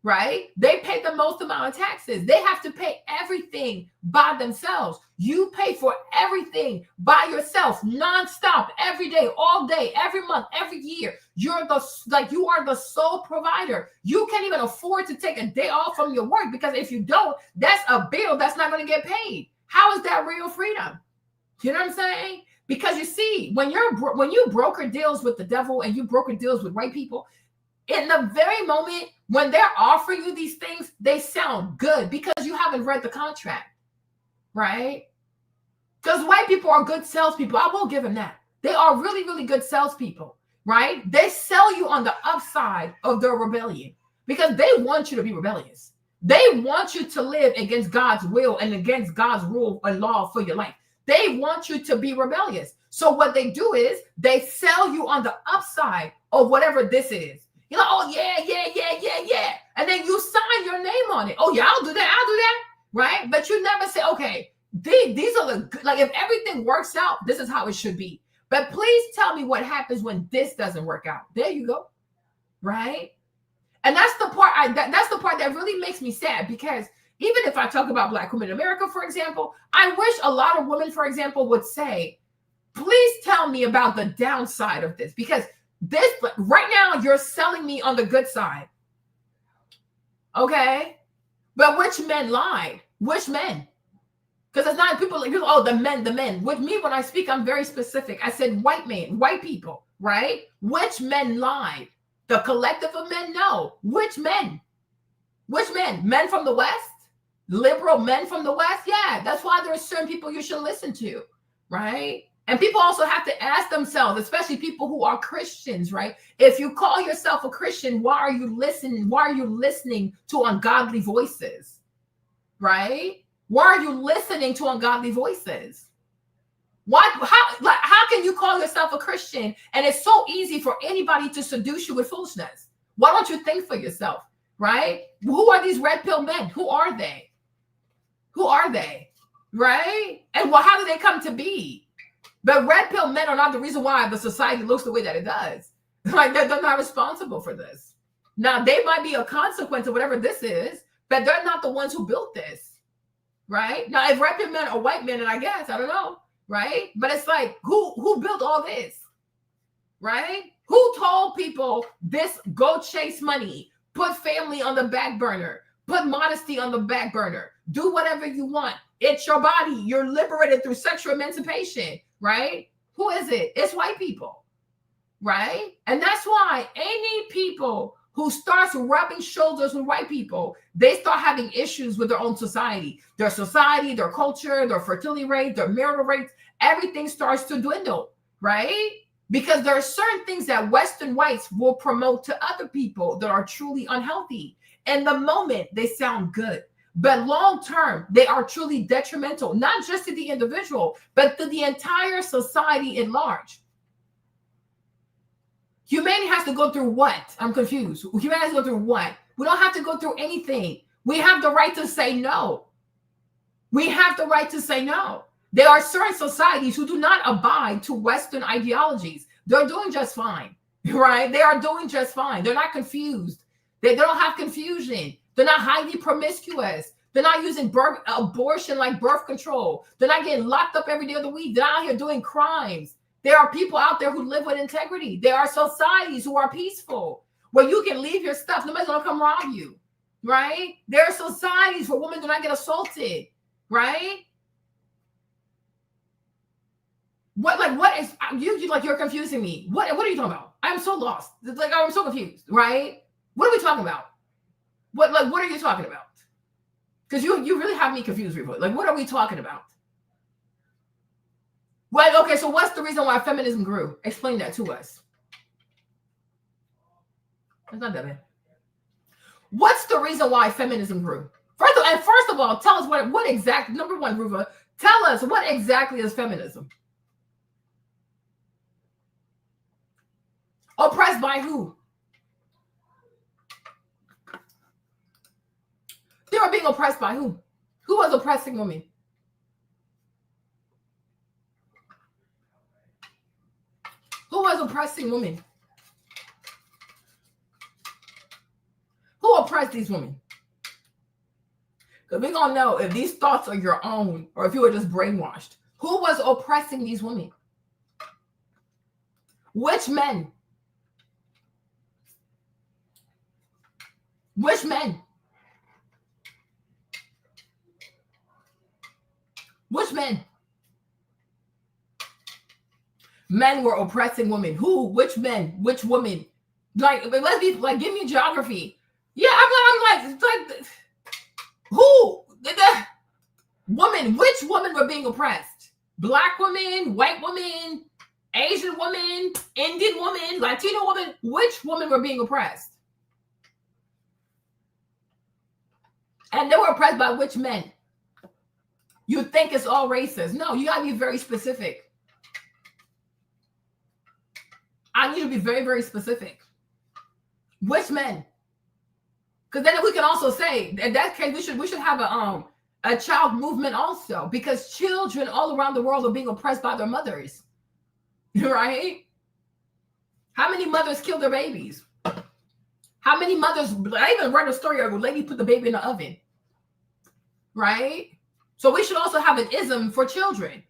right? They pay the most amount of taxes. They have to pay everything by themselves. You pay for everything by yourself, nonstop, every day, all day, every month, every year. You are the sole provider. You can't even afford to take a day off from your work, because if you don't, that's a bill that's not going to get paid. How is that real freedom? You know what I'm saying? Because you see, when you broker deals with the devil and you broker deals with white people, in the very moment when they're offering you these things, they sound good because you haven't read the contract, right? Because white people are good salespeople. I will give them that. They are really, really good salespeople, right? They sell you on the upside of their rebellion because they want you to be rebellious. They want you to live against God's will and against God's rule and law for your life. They want you to be rebellious. So what they do is they sell you on the upside of whatever this is. You're like, oh, yeah. And then you sign your name on it. Oh, yeah, I'll do that. Right? But you never say, okay, these are the good, like, if everything works out, this is how it should be. But please tell me what happens when this doesn't work out. There you go. Right? And that's the part that's the part that really makes me sad, because even if I talk about Black women in America, for example, I wish a lot of women, for example, would say, please tell me about the downside of this, because this right now you're selling me on the good side. Okay? But which men lied? Which men? Because it's not people like, oh, the men. With me, when I speak, I'm very specific. I said white men, white people, right? Which men lied? The collective of men? No. Which men? Which men? Men from the West? Liberal men from the West? Yeah, that's why there are certain people you should listen to, right? And people also have to ask themselves, especially people who are Christians, right? If you call yourself a Christian, why are you listening? Why are you listening to ungodly voices, right? Why are you listening to ungodly voices? How can you call yourself a Christian and it's so easy for anybody to seduce you with foolishness? Why don't you think for yourself, right? Who are these red pill men? Who are they? Who are they, right? And how do they come to be? But red pill men are not the reason why the society looks the way that it does. Like, they're not responsible for this. Now, they might be a consequence of whatever this is, but they're not the ones who built this, right? Now, if red pill men are white men, and I guess, I don't know, right? But it's like, who built all this, right? Who told people this, go chase money, put family on the back burner, put modesty on the back burner, do whatever you want, It's your body. You're liberated through sexual emancipation, right? Who is it? It's white people, right? And that's why any people who starts rubbing shoulders with white people, they start having issues with their own society, their culture, their fertility rate, their marital rates. Everything starts to dwindle, right? Because there are certain things that Western whites will promote to other people that are truly unhealthy. In the moment, they sound good. But long term, they are truly detrimental, not just to the individual, but to the entire society at large. Humanity has to go through what? I'm confused. Humanity has to go through what? We don't have to go through anything. We have the right to say no. We have the right to say no. There are certain societies who do not abide to Western ideologies. They're doing just fine, right? They are doing just fine. They're not confused. They don't have confusion. They're not highly promiscuous. They're not using abortion like birth control. They're not getting locked up every day of the week. They're out here doing crimes. There are people out there who live with integrity. There are societies who are peaceful, where you can leave your stuff. Nobody's going to come rob you, right? There are societies where women do not get assaulted, right? What is you like? You're confusing me. What are you talking about? I'm so lost. Like, I'm so confused, right? What are we talking about? What are you talking about? Because you really have me confused, Riva. Like, what are we talking about? Well, okay, so what's the reason why feminism grew? Explain that to us. It's not that bad. What's the reason why feminism grew? First of all, tell us what exactly, number one, Ruva, tell us what exactly is feminism? Oppressed by who? They were being oppressed by who? Who was oppressing women? Who was oppressing women? Who oppressed these women? Because we're going to know if these thoughts are your own or if you were just brainwashed. Who was oppressing these women? Which men? Which men? Which men? Men were oppressing women. Who? Which men? Which women? Like, let's be like, give me geography. Yeah, I'm like, who? The woman. Which women were being oppressed? Black women, white women, Asian women, Indian women, Latino women. Which women were being oppressed? And they were oppressed by which men? You think it's all racist. No, you gotta be very specific. I need to be very, very specific. Which men? Because then we can also say, in that case, we should have a child movement also, because children all around the world are being oppressed by their mothers. Right? How many mothers kill their babies? How many mothers? I even read a story of a lady put the baby in the oven. Right? So we should also have an ism for children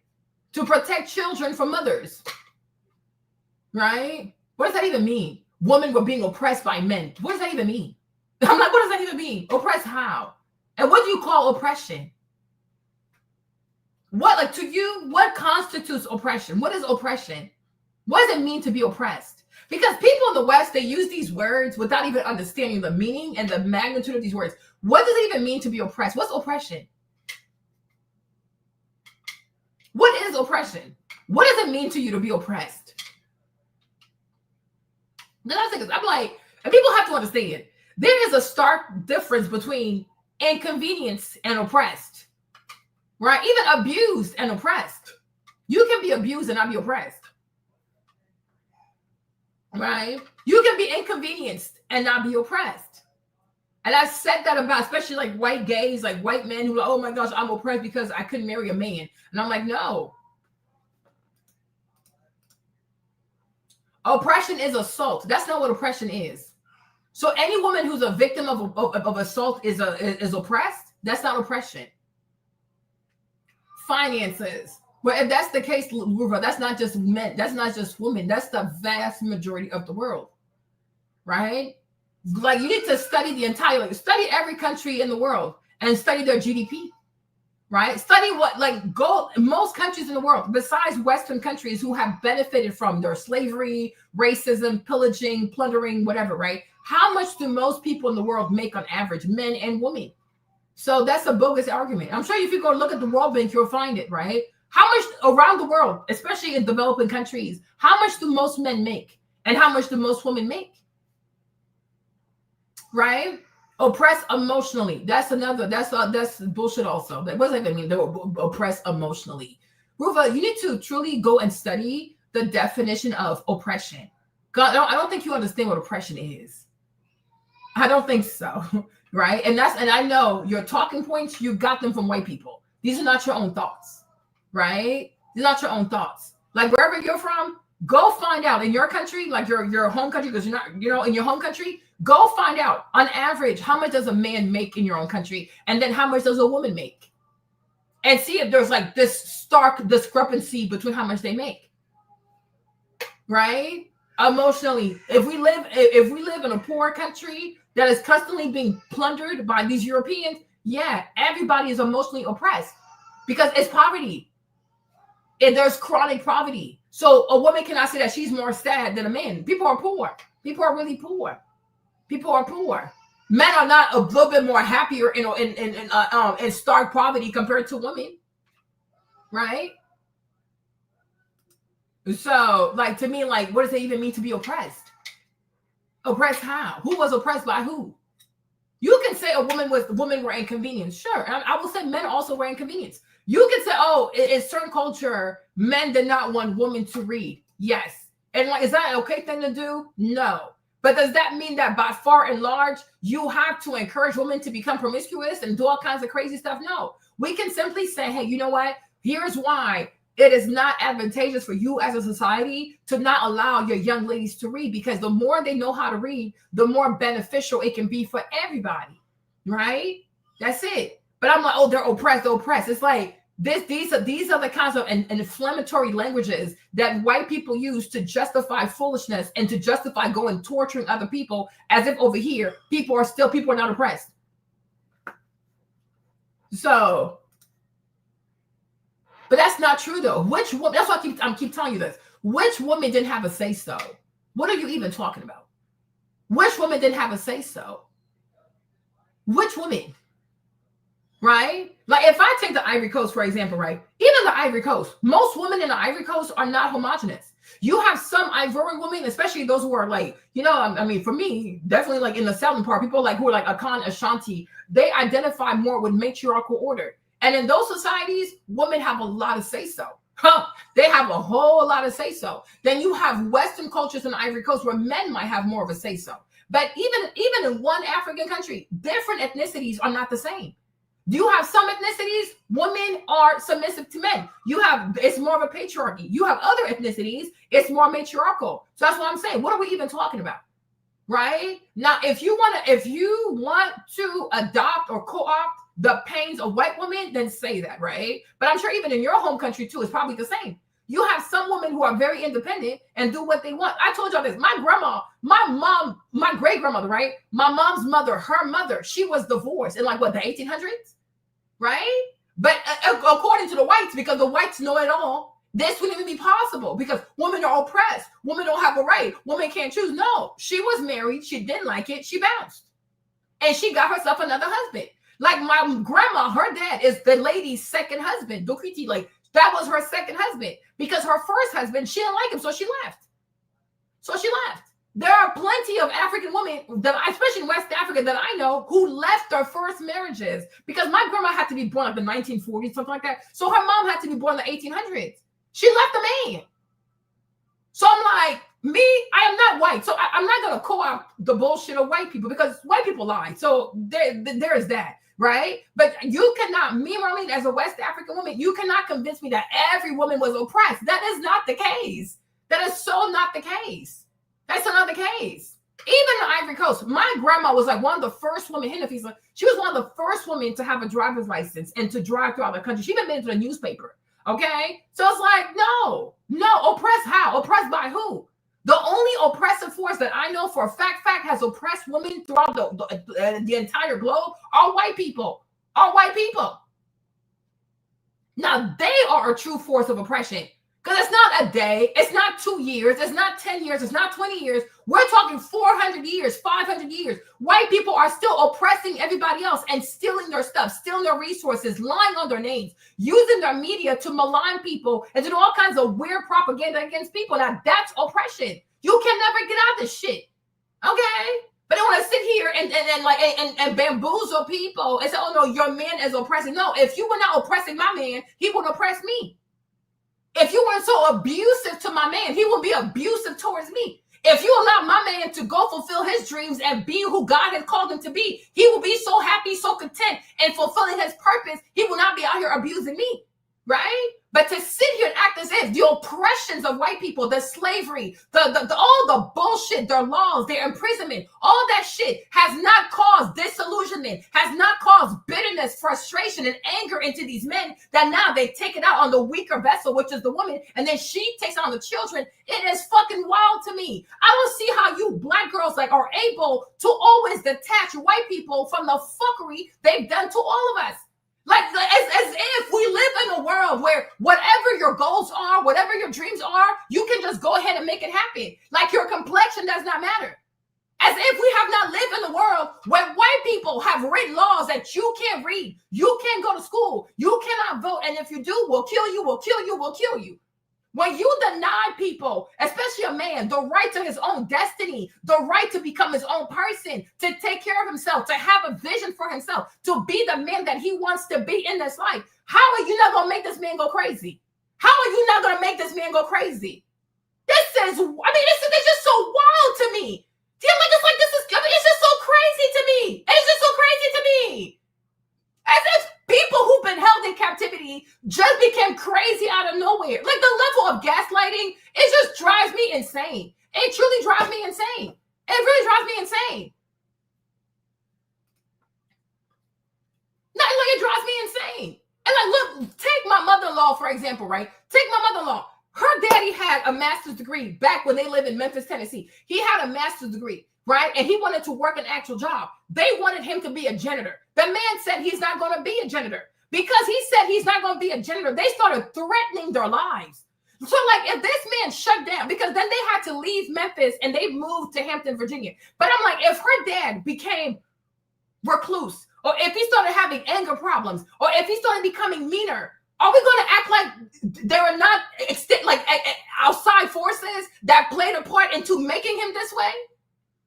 to protect children from mothers. Right? What does that even mean? Women were being oppressed by men. What does that even mean? I'm like, what does that even mean? Oppressed how? And what do you call oppression? What, like, to you, what constitutes oppression? What is oppression? What does it mean to be oppressed? Because people in the West, they use these words without even understanding the meaning and the magnitude of these words. What does it even mean to be oppressed? What's oppression? What is oppression? What does it mean to you to be oppressed? Then I'm like, and people have to understand, there is a stark difference between inconvenienced and oppressed, right? Even abused and oppressed. You can be abused and not be oppressed, right? You can be inconvenienced and not be oppressed. And I said that about, especially like white gays, like white men who are like, oh my gosh, I'm oppressed because I couldn't marry a man. And I'm like, no. Oppression is assault. That's not what oppression is. So any woman who's a victim of assault is oppressed. That's not oppression. Finances. Well, if that's the case, that's not just men. That's not just women. That's the vast majority of the world, right? Like, you need to study study every country in the world and study their GDP. right? Study what, like, go most countries in the world, besides Western countries who have benefited from their slavery, racism, pillaging, plundering, whatever, right? How much do most people in the world make on average, men and women? So that's a bogus argument. I'm sure if you go look at the World Bank, you'll find it, right? How much around the world, especially in developing countries, how much do most men make? And how much do most women make? Right? Oppressed emotionally. That's bullshit also. What does that even mean? They're oppressed emotionally. Ruva, you need to truly go and study the definition of oppression. God, I don't think you understand what oppression is. I don't think so. Right? And I know your talking points, you got them from white people. These are not your own thoughts. Right? These are not your own thoughts. Like wherever you're from, go find out in your country, like your home country, because you're not, in your home country, go find out on average, how much does a man make in your own country? And then how much does a woman make? And see if there's like this stark discrepancy between how much they make. Right? Emotionally, if we live in a poor country that is constantly being plundered by these Europeans, yeah, everybody is emotionally oppressed because it's poverty. And there's chronic poverty. So a woman cannot say that she's more sad than a man. People are poor. People are really poor. People are poor. Men are not a little bit more happier, in stark poverty compared to women, right? So, like, to me, like, what does it even mean to be oppressed? Oppressed how? Who was oppressed by who? You can say women were inconvenienced. Sure. I will say men also were inconvenienced. You can say, oh, in certain culture, men did not want women to read. Yes. And like, is that an okay thing to do? No. But does that mean that by far and large, you have to encourage women to become promiscuous and do all kinds of crazy stuff? No. We can simply say, hey, you know what? Here's why it is not advantageous for you as a society to not allow your young ladies to read, because the more they know how to read, the more beneficial it can be for everybody, right? That's it. But I'm like, oh, they're oppressed, they're oppressed. It's like these are the kinds of inflammatory languages that white people use to justify foolishness and to justify going torturing other people, as if over here people are not oppressed. So, but that's not true though. Which woman? That's why I keep telling you this. Which woman didn't have a say so? What are you even talking about? Which woman didn't have a say so? Which woman? Right? Like if I take the Ivory Coast, for example, right? Even the Ivory Coast, most women in the Ivory Coast are not homogenous. You have some Ivorian women, especially those who are like, I mean, for me, definitely like in the southern part, people like who are like Akan, Ashanti, they identify more with matriarchal order. And in those societies, women have a lot of say-so. They have a whole lot of say-so. Then you have Western cultures in the Ivory Coast where men might have more of a say-so. But even in one African country, different ethnicities are not the same. Do you have some ethnicities, women are submissive to men. It's more of a patriarchy. You have other ethnicities, it's more matriarchal. So that's what I'm saying. What are we even talking about? Right? Now, if you want to adopt or co-opt the pains of white women, then say that, right? But I'm sure even in your home country too, it's probably the same. You have some women who are very independent and do what they want. I told y'all this. My grandma, my mom, my great grandmother, right? My mom's mother, her mother, she was divorced in like what, the 1800s, right? But according to the whites, because the whites know it all, this wouldn't even be possible because women are oppressed. Women don't have a right. Women can't choose. No, she was married. She didn't like it. She bounced. And she got herself another husband. Like my grandma, her dad is the lady's second husband. Dokriti, like that was her second husband because her first husband, she didn't like him. So she left. There are plenty of African women, especially in West Africa, that I know who left their first marriages because my grandma had to be born like the 1940s, something like that. So her mom had to be born in the 1800s. She left the man. So I'm like, I am not white. So I'm not going to co-opt the bullshit of white people because white people lie. So there is that, right? But you cannot, me, Marlene, as a West African woman, you cannot convince me that every woman was oppressed. That is not the case. That is so not the case. That's not the case. Even the Ivory Coast, my grandma was like one of the first women, she was one of the first women to have a driver's license and to drive throughout the country. She even been to the newspaper. Okay? So it's like, no, oppressed how? Oppressed by who? The only oppressive force that I know for a fact has oppressed women throughout the entire globe are white people. Now they are a true force of oppression. Because it's not a day, it's not 2 years, it's not 10 years, it's not 20 years. We're talking 400 years, 500 years. White people are still oppressing everybody else and stealing their stuff, stealing their resources, lying on their names, using their media to malign people and to do all kinds of weird propaganda against people. Now that's oppression. You can never get out of this shit. Okay? But they want to sit here and bamboozle people and say, oh no, your man is oppressing. No, if you were not oppressing my man, he would oppress me. If you weren't so abusive to my man, he will be abusive towards me. If you allow my man to go fulfill his dreams and be who God has called him to be, he will be so happy, so content, and fulfilling his purpose. He will not be out here abusing me, right? But to sit here and act as if the oppressions of white people, the slavery, all the bullshit, their laws, their imprisonment, all that shit has not caused disillusionment, has not caused bitterness, frustration, and anger into these men, that now they take it out on the weaker vessel, which is the woman, and then she takes it on the children. It is fucking wild to me. I don't see how you black girls like are able to always detach white people from the fuckery they've done to all of us. Like as if we live in a world where whatever your goals are, whatever your dreams are, you can just go ahead and make it happen. Like your complexion does not matter. As if we have not lived in a world where white people have written laws that you can't read, you can't go to school, you cannot vote, and if you do, we'll kill you, we'll kill you, we'll kill you. When you deny people, especially a man, the right to his own destiny, the right to become his own person, to take care of himself, to have a vision for himself, to be the man that he wants to be in this life, how are you not going to make this man go crazy? How are you not going to make this man go crazy? This is just so wild to me. It's just so crazy to me. It's just so crazy to me. As if people who've been held in captivity just became crazy out of nowhere. Like the level of gaslighting, it just drives me insane. It truly drives me insane. It really drives me insane. It drives me insane. And look, take my mother-in-law, for example, right? Take my mother-in-law. Her daddy had a master's degree back when they lived in Memphis, Tennessee. He had a master's degree, right? And he wanted to work an actual job. They wanted him to be a janitor. The man said he's not going to be a janitor. Because he said he's not going to be a janitor, they started threatening their lives. So, if this man shut down, because then they had to leave Memphis and they moved to Hampton, Virginia. But I'm like, if her dad became recluse, or if he started having anger problems, or if he started becoming meaner, are we going to act like there are not outside forces that played a part into making him this way?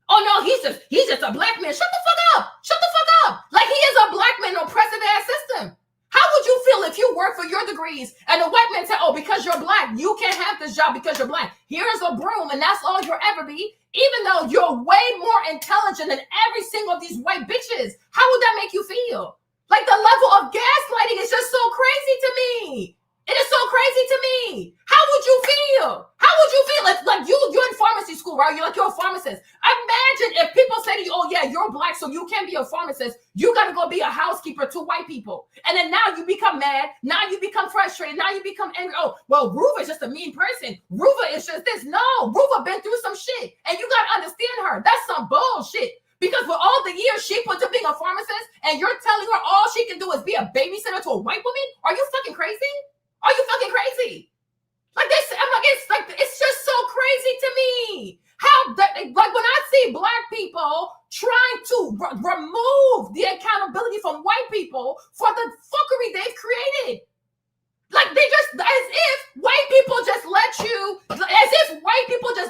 Oh no, he's just a black man. Shut the fuck up. Shut the fuck up. Like he is a black man in an oppressive ass system. How would you feel if you work for your degrees and the white man said, oh, because you're black, you can't have this job because you're black. Here's a broom and that's all you'll ever be, even though you're way more intelligent than every single of these white bitches. How would that make you feel? Like the level of gaslighting is just so crazy to me. It is so crazy to me. How would you feel? How would you feel if, you're in pharmacy school, right? You're a pharmacist. Imagine if people say to you, oh, yeah, you're black, so you can't be a pharmacist. You got to go be a housekeeper to white people. And then now you become mad. Now you become frustrated. Now you become angry. Oh, well, Ruva is just a mean person. Ruva is just this. No, Ruva been through some shit. And you got to understand her. That's some bullshit. Because for all the years she put to being a pharmacist, and you're telling her all she can do is be a babysitter to a white woman? Are you fucking crazy? Are you fucking crazy? It's just so crazy to me. When I see black people trying to remove the accountability from white people for the fuckery they've created. As if white people just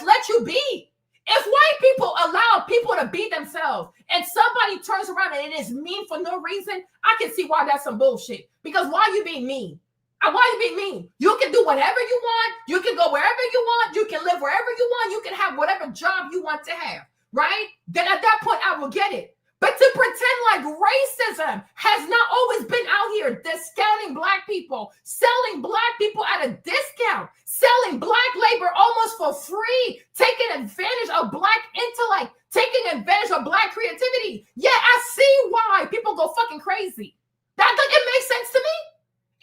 let you be. If white people allow people to be themselves and somebody turns around and it is mean for no reason, I can see why that's some bullshit. Because why are you being mean? Why are you being mean? You can do whatever you want. You can go wherever you want. You can live wherever you want. You can have whatever job you want to have, right? Then at that point, I will get it. But to pretend like racism has not always been out here discounting black people, selling black people at a discount, selling black labor almost for free, taking advantage of black intellect, taking advantage of black creativity. Yeah, I see why people go fucking crazy. It makes sense to me.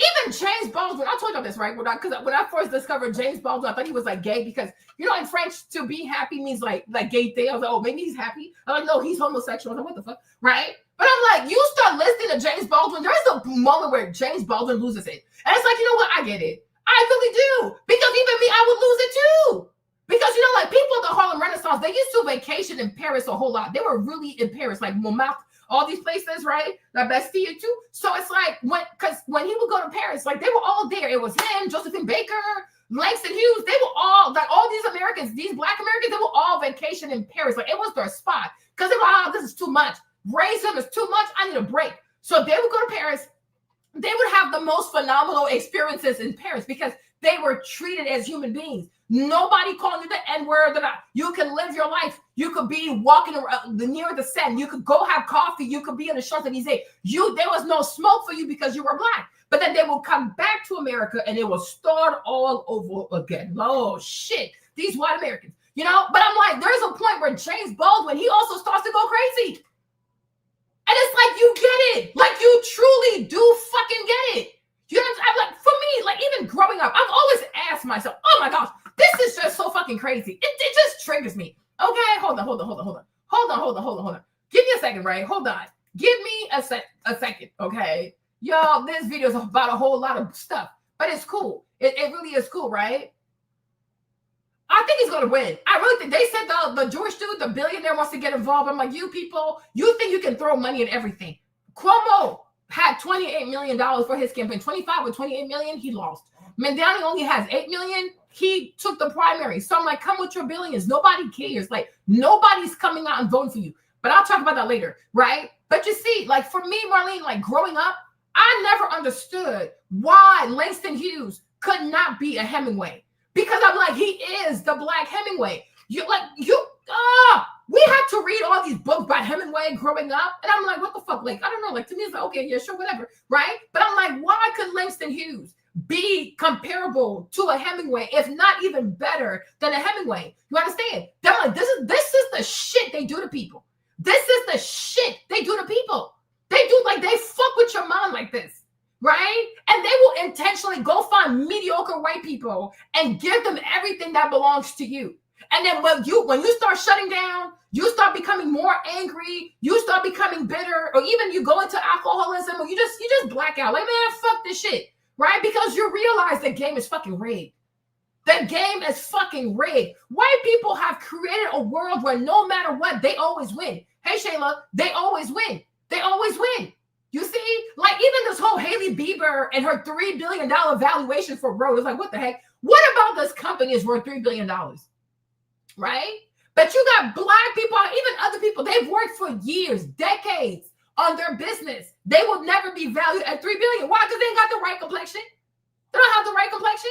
Even James Baldwin, I told y'all this, right? When I first discovered James Baldwin, I thought he was gay because, in French, to be happy means like gay thing. I was like, oh, maybe he's happy. I'm like, no, he's homosexual. I was like, what the fuck, right? But I'm like, you start listening to James Baldwin, there's a moment where James Baldwin loses it. And it's like, you know what? I get it. I really do. Because even me, I would lose it too. Because, you know, like people at the Harlem Renaissance, they used to vacation in Paris a whole lot. They were really in Paris, like Montmartre, all these places, right? La Bastille too. So it's like, when he would go to Paris, like they were all there. It was him, Josephine Baker, Langston Hughes. They were all, like all these Americans, these Black Americans, they were all vacation in Paris. Like it was their spot. Because they were, oh, this is too much. Racism is too much. I need a break. So they would go to Paris. They would have the most phenomenal experiences in Paris because they were treated as human beings. Nobody calling you the N-word. You can live your life. You could be walking around near the Seine. You could go have coffee. You could be in the Champs-Élysées. There was no smoke for you because you were Black. But then they will come back to America and it will start all over again. Oh, shit. These white Americans, you know? But I'm like, there's a point where James Baldwin, he also starts to go crazy. And it's like, you get it. Like, you truly do fucking get it. You know what I'm saying? Like, for me, like, even growing up, I've always asked myself, oh my gosh, this is just so fucking crazy. It just triggers me. Okay, hold on. Give me a second, right? Hold on. Give me a second, okay? Y'all, this video is about a whole lot of stuff, but it's cool. It really is cool, right? I think he's going to win. I really think they said the Jewish dude, the billionaire wants to get involved. I'm like, you people, you think you can throw money at everything. Cuomo had $28 million for his campaign. 25 or 28 million, he lost. Mandani only has 8 million. He took the primary. So I'm like, come with your billions. Nobody cares. Like, nobody's coming out and voting for you. But I'll talk about that later, right? But you see, like, for me, Marlene, like, growing up, I never understood why Langston Hughes could not be a Hemingway. Because I'm like, he is the Black Hemingway. We had to read all these books by Hemingway growing up. And I'm like, what the fuck? Like, I don't know. Like, to me, it's like, okay, yeah, sure, whatever. Right? But I'm like, why could Langston Hughes be comparable to a Hemingway, if not even better than a Hemingway? You understand? They're like, this is the shit they do to people. This is the shit they do to people. They do, like, they fuck with your mind like this. Right? And they will intentionally go find mediocre white people and give them everything that belongs to you. And then when you start shutting down, you start becoming more angry, you start becoming bitter, or even you go into alcoholism, or you just black out. Like, man, fuck this shit. Right? Because you realize the game is fucking rigged. The game is fucking rigged. White people have created a world where no matter what, they always win. Hey, Shayla, they always win. They always win. You see, like even this whole Hailey Bieber and her $3 billion valuation for Rose, like, what the heck? What about this company is worth $3 billion? Right? But you got Black people, even other people, they've worked for years, decades on their business. They will never be valued at $3 billion. Why? Because they ain't got the right complexion. They don't have the right complexion.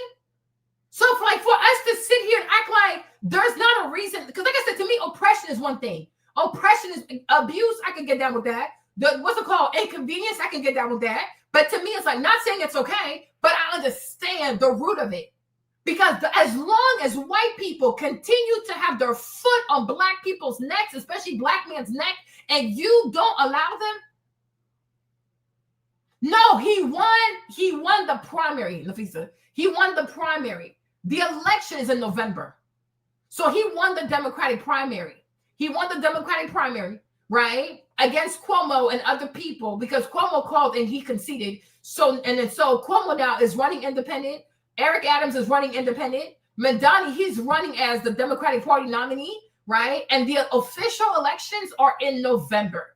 So for us to sit here and act like there's not a reason, because like I said, to me, oppression is one thing. Oppression is abuse. I can get down with that. What's it called? Inconvenience. I can get down with that. But to me, it's like not saying it's okay, but I understand the root of it. Because as long as white people continue to have their foot on Black people's necks, especially Black man's neck, and you don't allow them. No, he won the primary, Nafisa. He won the primary. The election is in November. So he won the Democratic primary. He won the Democratic primary, right? Against Cuomo and other people, because Cuomo called and he conceded. So Cuomo now is running independent. Eric Adams is running independent. Mandani, he's running as the Democratic Party nominee, right? And the official elections are in November.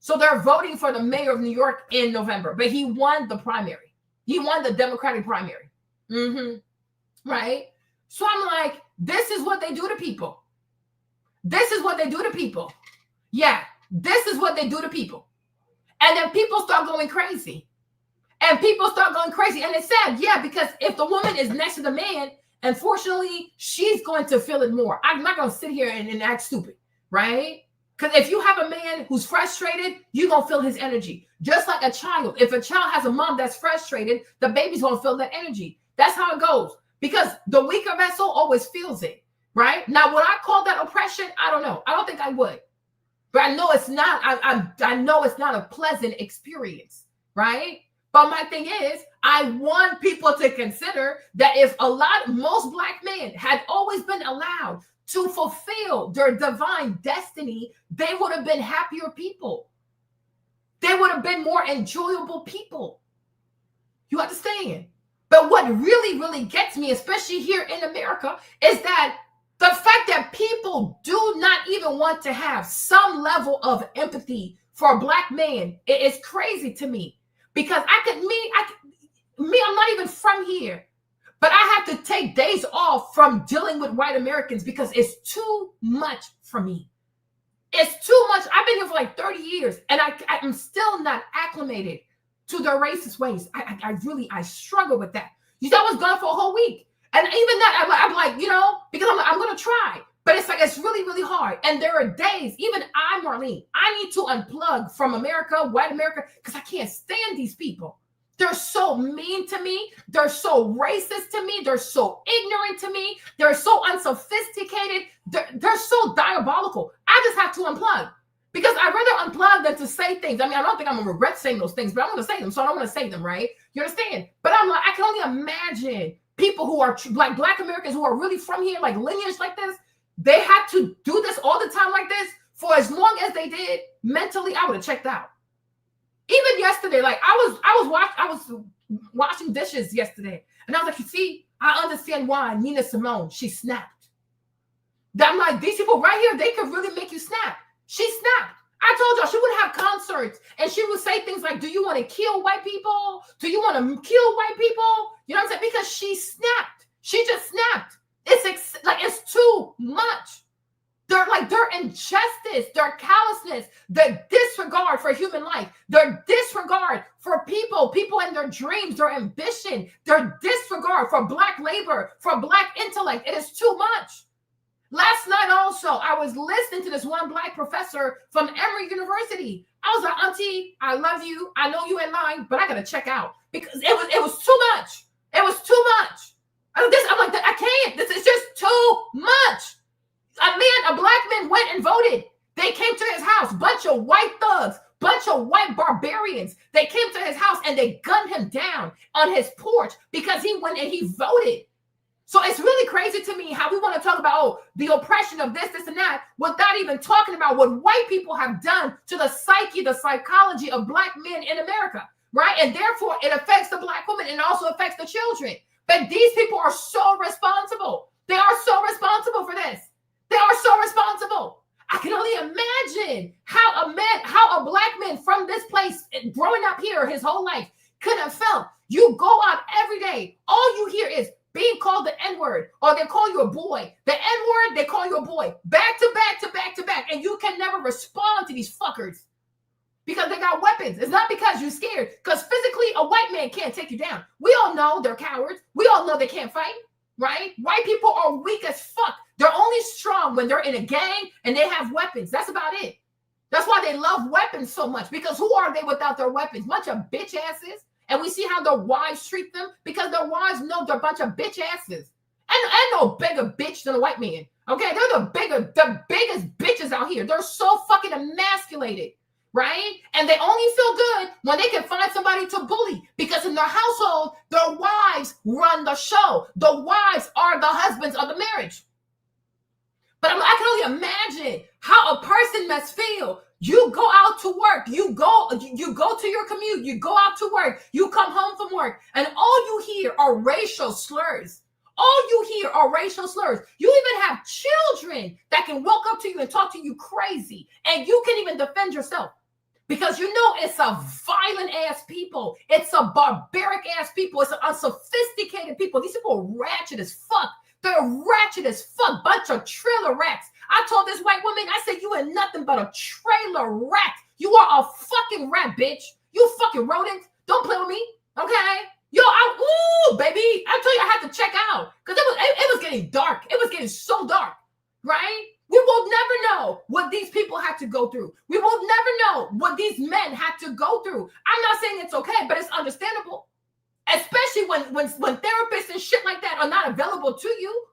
So they're voting for the mayor of New York in November. But he won the primary. He won the Democratic primary. Right? So I'm like, this is what they do to people. This is what they do to people. Yeah. This is what they do to people. And then people start going crazy. And people start going crazy. And it's sad, yeah, because if the woman is next to the man, unfortunately, she's going to feel it more. I'm not going to sit here and act stupid, right? Because if you have a man who's frustrated, you're going to feel his energy. Just like a child. If a child has a mom that's frustrated, the baby's going to feel that energy. That's how it goes. Because the weaker vessel always feels it, right? Now, would I call that oppression? I don't know. I don't think I would. But I know it's not, I know it's not a pleasant experience, right? But my thing is, I want people to consider that if most Black men had always been allowed to fulfill their divine destiny, they would have been happier people. they would have been more enjoyable people. You understand? But what really, really gets me, especially here in America, is that the fact that people do not even want to have some level of empathy for a Black man is crazy to me. Because I'm not even from here, but I have to take days off from dealing with white Americans because it's too much for me. It's too much. I've been here for like 30 years and I'm still not acclimated to their racist ways. I struggle with that. You know, I was gone for a whole week. And even that, I'm like, you know, because I'm going to try. But it's like, it's really, really hard. And there are days, even Marlene, I need to unplug from America, white America, because I can't stand these people. They're so mean to me. They're so racist to me. They're so ignorant to me. They're so unsophisticated. They're so diabolical. I just have to unplug because I'd rather unplug than to say things. I mean, I don't think I'm going to regret saying those things, but I'm going to say them. So I don't want to say them, right? You understand? But I'm like, I can only imagine people who are like Black Americans who are really from here, like lineage like this. They had to do this all the time like this for as long as they did. Mentally, I would have checked out. Even yesterday, like I was washing dishes yesterday, and I was like, you see, I understand why Nina Simone, she snapped. I'm like, these people right here, they could really make you snap. She snapped. I told y'all she would have concerts, and she would say things like, do you want to kill white people? Do you want to kill white people? You know what I'm saying? Because she snapped. She just snapped. It's too much. Their injustice, their callousness, their disregard for human life, their disregard for people and their dreams, their ambition, their disregard for Black labor, for Black intellect. It is too much. Last night also, I was listening to this one Black professor from Emory University. I was like, Auntie, I love you. I know you in line, but I got to check out because it was too much. It was too much. I'm like, I can't. This is just too much. A Black man went and voted. They came to his house, bunch of white thugs, bunch of white barbarians. They came to his house and they gunned him down on his porch because he went and he voted. So it's really crazy to me how we want to talk about, the oppression of this and that, without even talking about what white people have done to the psyche, the psychology of Black men in America, right? And therefore, it affects the Black woman and also affects the children. But these people are so responsible. They are so responsible for this. They are so responsible. I can only imagine how a Black man from this place, growing up here his whole life, could have felt. You go out every day, all you hear is being called the N-word, or they call you a boy. The N-word, they call you a boy. Back to back to back to back. And you can never respond to these fuckers because they got weapons. It's not because you're scared, because physically a white man can't take you down. We all know they're cowards. We all know they can't fight, right? White people are weak as fuck. They're only strong when they're in a gang and they have weapons. That's about it. That's why they love weapons so much, because who are they without their weapons? Bunch of bitch asses. And we see how their wives treat them because their wives know they're a bunch of bitch asses. And no bigger bitch than a white man. Okay, they're the biggest bitches out here. They're so fucking emasculated, right? And they only feel good when they can find somebody to bully, because in their household, their wives run the show. The wives are the husbands of the marriage. But I can only imagine how a person must feel. You go out to work, you go to your commute, you go out to work, you come home from work, and all you hear are racial slurs. All you hear are racial slurs. You even have children that can walk up to you and talk to you crazy, and you can even defend yourself. Because you know it's a violent ass people. It's a barbaric ass people. It's an unsophisticated people. These people are ratchet as fuck. They're ratchet as fuck. Bunch of trailer rats. I told this white woman, I said, you ain't nothing but a trailer rat. You are a fucking rat, bitch. You fucking rodent. Don't play with me, okay? Yo, baby. I told you I had to check out. Because it was getting dark. It was getting so dark, right? We will never know what these people had to go through. We will never know what these men had to go through. I'm not saying it's okay, but it's understandable. Especially when therapists and shit like that are not available to you.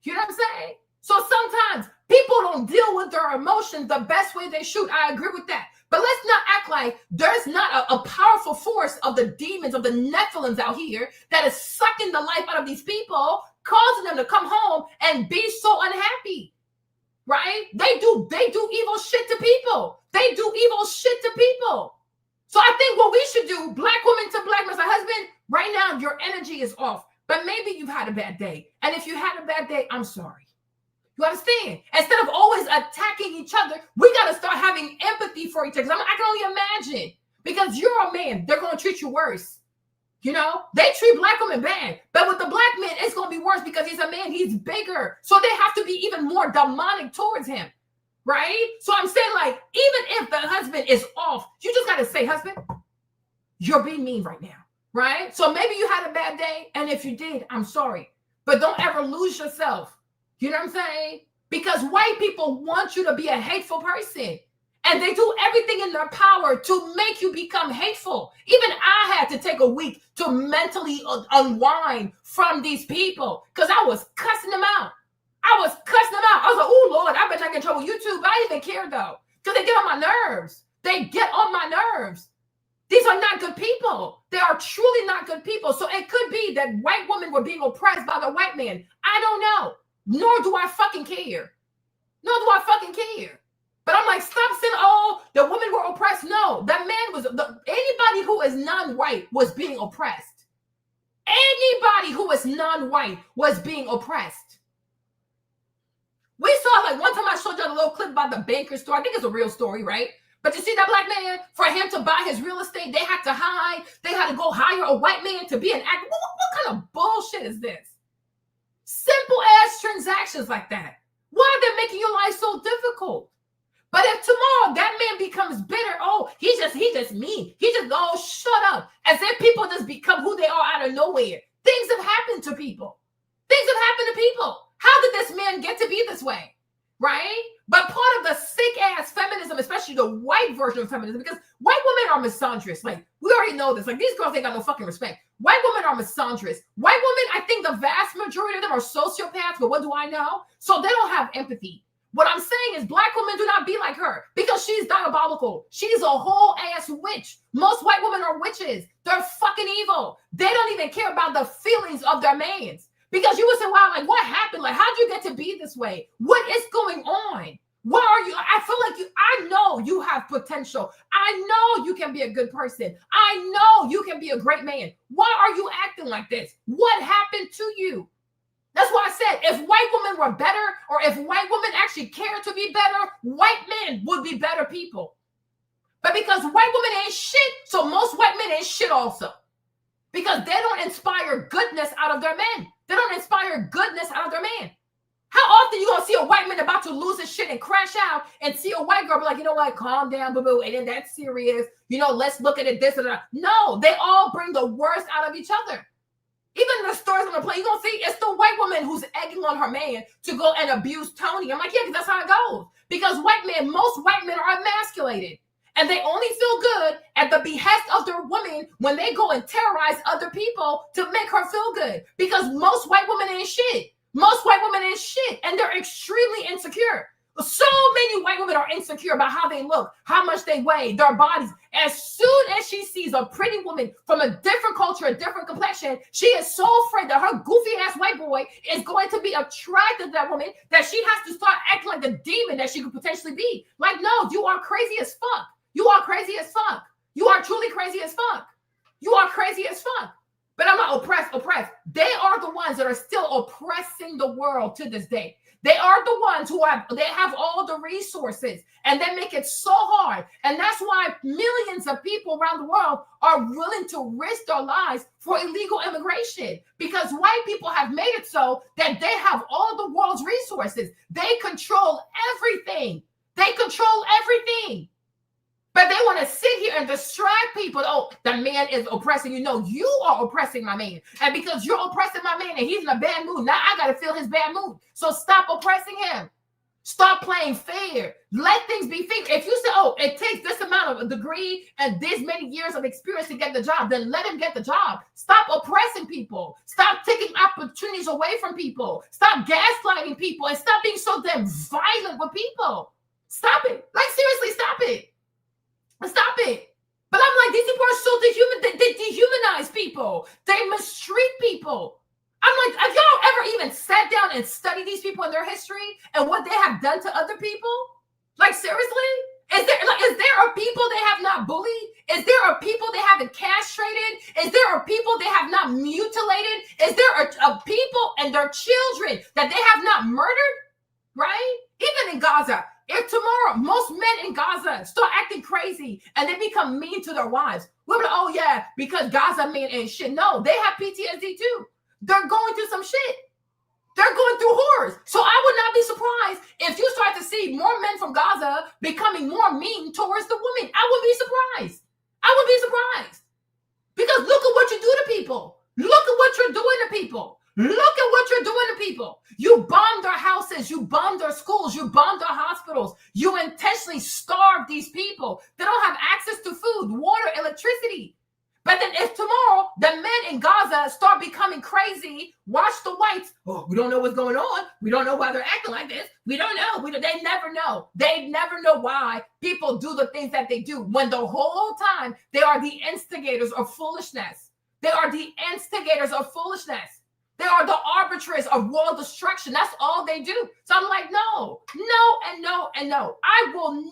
You know what I'm saying? So sometimes people don't deal with their emotions the best way they should. I agree with that. But let's not act like there's not a powerful force of the demons, of the Nephilims out here that is sucking the life out of these people, causing them to come home and be so unhappy. Right? They do evil shit to people. They do evil shit to people. So I think what we should do, black woman to black man, husband, right now your energy is off. But maybe you've had a bad day. And if you had a bad day, I'm sorry. You understand? Instead of always attacking each other, we got to start having empathy for each other. I can only imagine. Because you're a man, they're going to treat you worse. You know, they treat black women bad. But with the black man, it's going to be worse because he's a man. He's bigger. So they have to be even more demonic towards him. Right? So I'm saying, like, even if the husband is off, you just got to say, husband, you're being mean right now. Right? So maybe you had a bad day. And if you did, I'm sorry. But don't ever lose yourself. You know what I'm saying? Because white people want you to be a hateful person. And they do everything in their power to make you become hateful. Even I had to take a week to mentally unwind from these people because I was cussing them out. I was like, oh, Lord, I bet I get in trouble with YouTube. But I didn't even care, though, because they get on my nerves. They get on my nerves. These are not good people. They are truly not good people. So it could be that white women were being oppressed by the white man. I don't know. Nor do I fucking care. But I'm like, stop saying, oh, the women were oppressed. No, that man was, anybody who is non-white was being oppressed. Anybody who is non-white was being oppressed. We saw, like, one time I showed you a little clip about the banker store. I think it's a real story, right? But you see that black man, for him to buy his real estate, they had to hide. They had to go hire a white man to be an actor. What kind of bullshit is this? Simple ass transactions like that. Why are they making your life so difficult? But if tomorrow that man becomes bitter, oh, he's just mean. Oh, shut up. As if people just become who they are out of nowhere. Things have happened to people. How did this man get to be this way? Right? But part of the sick ass feminism, especially the white version of feminism, because white women are misandrous. Like, we already know this. Like, these girls ain't got no fucking respect. White women are misandrous. White women, I think the vast majority of them are sociopaths, but what do I know? So they don't have empathy. What I'm saying is black women do not be like her because she's diabolical. She's a whole ass witch. Most white women are witches. They're fucking evil. They don't even care about the feelings of their mans. Because you would say, wow, like, what happened? Like, how'd you get to be this way? What is going on? What are you? I feel like I know you have potential. I know you can be a good person. I know you can be a great man. Why are you acting like this? What happened to you? That's why I said, if white women were better, or if white women actually cared to be better, white men would be better people. But because white women ain't shit, so most white men ain't shit also. Because they don't inspire goodness out of their men. They don't inspire goodness out of their man. How often you gonna see a white man about to lose his shit and crash out and see a white girl be like, you know what, calm down, boo-boo, it ain't that serious. You know, let's look at it this and that. No, they all bring the worst out of each other. Even the stories I'm gonna play, you're gonna see it's the white woman who's egging on her man to go and abuse Toni. I'm like, yeah, because that's how it goes. Because most white men are emasculated. And they only feel good at the behest of their woman when they go and terrorize other people to make her feel good. Because most white women ain't shit. And they're extremely insecure. So many white women are insecure about how they look, how much they weigh, their bodies. As soon as she sees a pretty woman from a different culture, a different complexion, she is so afraid that her goofy ass white boy is going to be attracted to that woman that she has to start acting like the demon that she could potentially be. Like, no, you are crazy as fuck. You are crazy as fuck. You are truly crazy as fuck. But I'm not oppressed. They are the ones that are still oppressing the world to this day. They are the ones who have all the resources, and they make it so hard. And that's why millions of people around the world are willing to risk their lives for illegal immigration, because white people have made it so that they have all the world's resources. They control everything. But they want to sit here and distract people. Oh, the man is oppressing you. No, you are oppressing my man. And because you're oppressing my man and he's in a bad mood, now I got to feel his bad mood. So stop oppressing him. Stop playing fair. Let things be fair. If you say, oh, it takes this amount of a degree and this many years of experience to get the job, then let him get the job. Stop oppressing people. Stop taking opportunities away from people. Stop gaslighting people and stop being so damn violent with people. Stop it. Like, seriously, stop it. But I'm like, these people are so they dehumanize people. They mistreat people. I'm like, have y'all ever even sat down and studied these people and their history and what they have done to other people? Like, seriously? Is there a people they have not bullied? Is there Is there a people they have not mutilated? Is there a people and their children that they have not murdered? Right? Even in Gaza, if tomorrow most men in Gaza start acting crazy and they become mean to their wives, we'll be like, oh yeah, because Gaza men ain't shit. No, they have PTSD too. They're going through some shit. They're going through horrors. So I would not be surprised if you start to see more men from Gaza becoming more mean towards the women. I would be surprised. I would be surprised. Because look at what you do to people. Look at what you're doing to people. Look at what you're doing to people. You bomb their houses. You bomb their schools. You bomb their hospitals. You intentionally starve these people. They don't have access to food, water, electricity. But then if tomorrow the men in Gaza start becoming crazy, watch the whites. Oh, we don't know what's going on. We don't know why they're acting like this. We don't know. They never know. They never know why people do the things that they do when the whole time they are the instigators of foolishness. They are the instigators of foolishness. They are the arbiters of world destruction. That's all they do. So I'm like, no, and no, and no. I will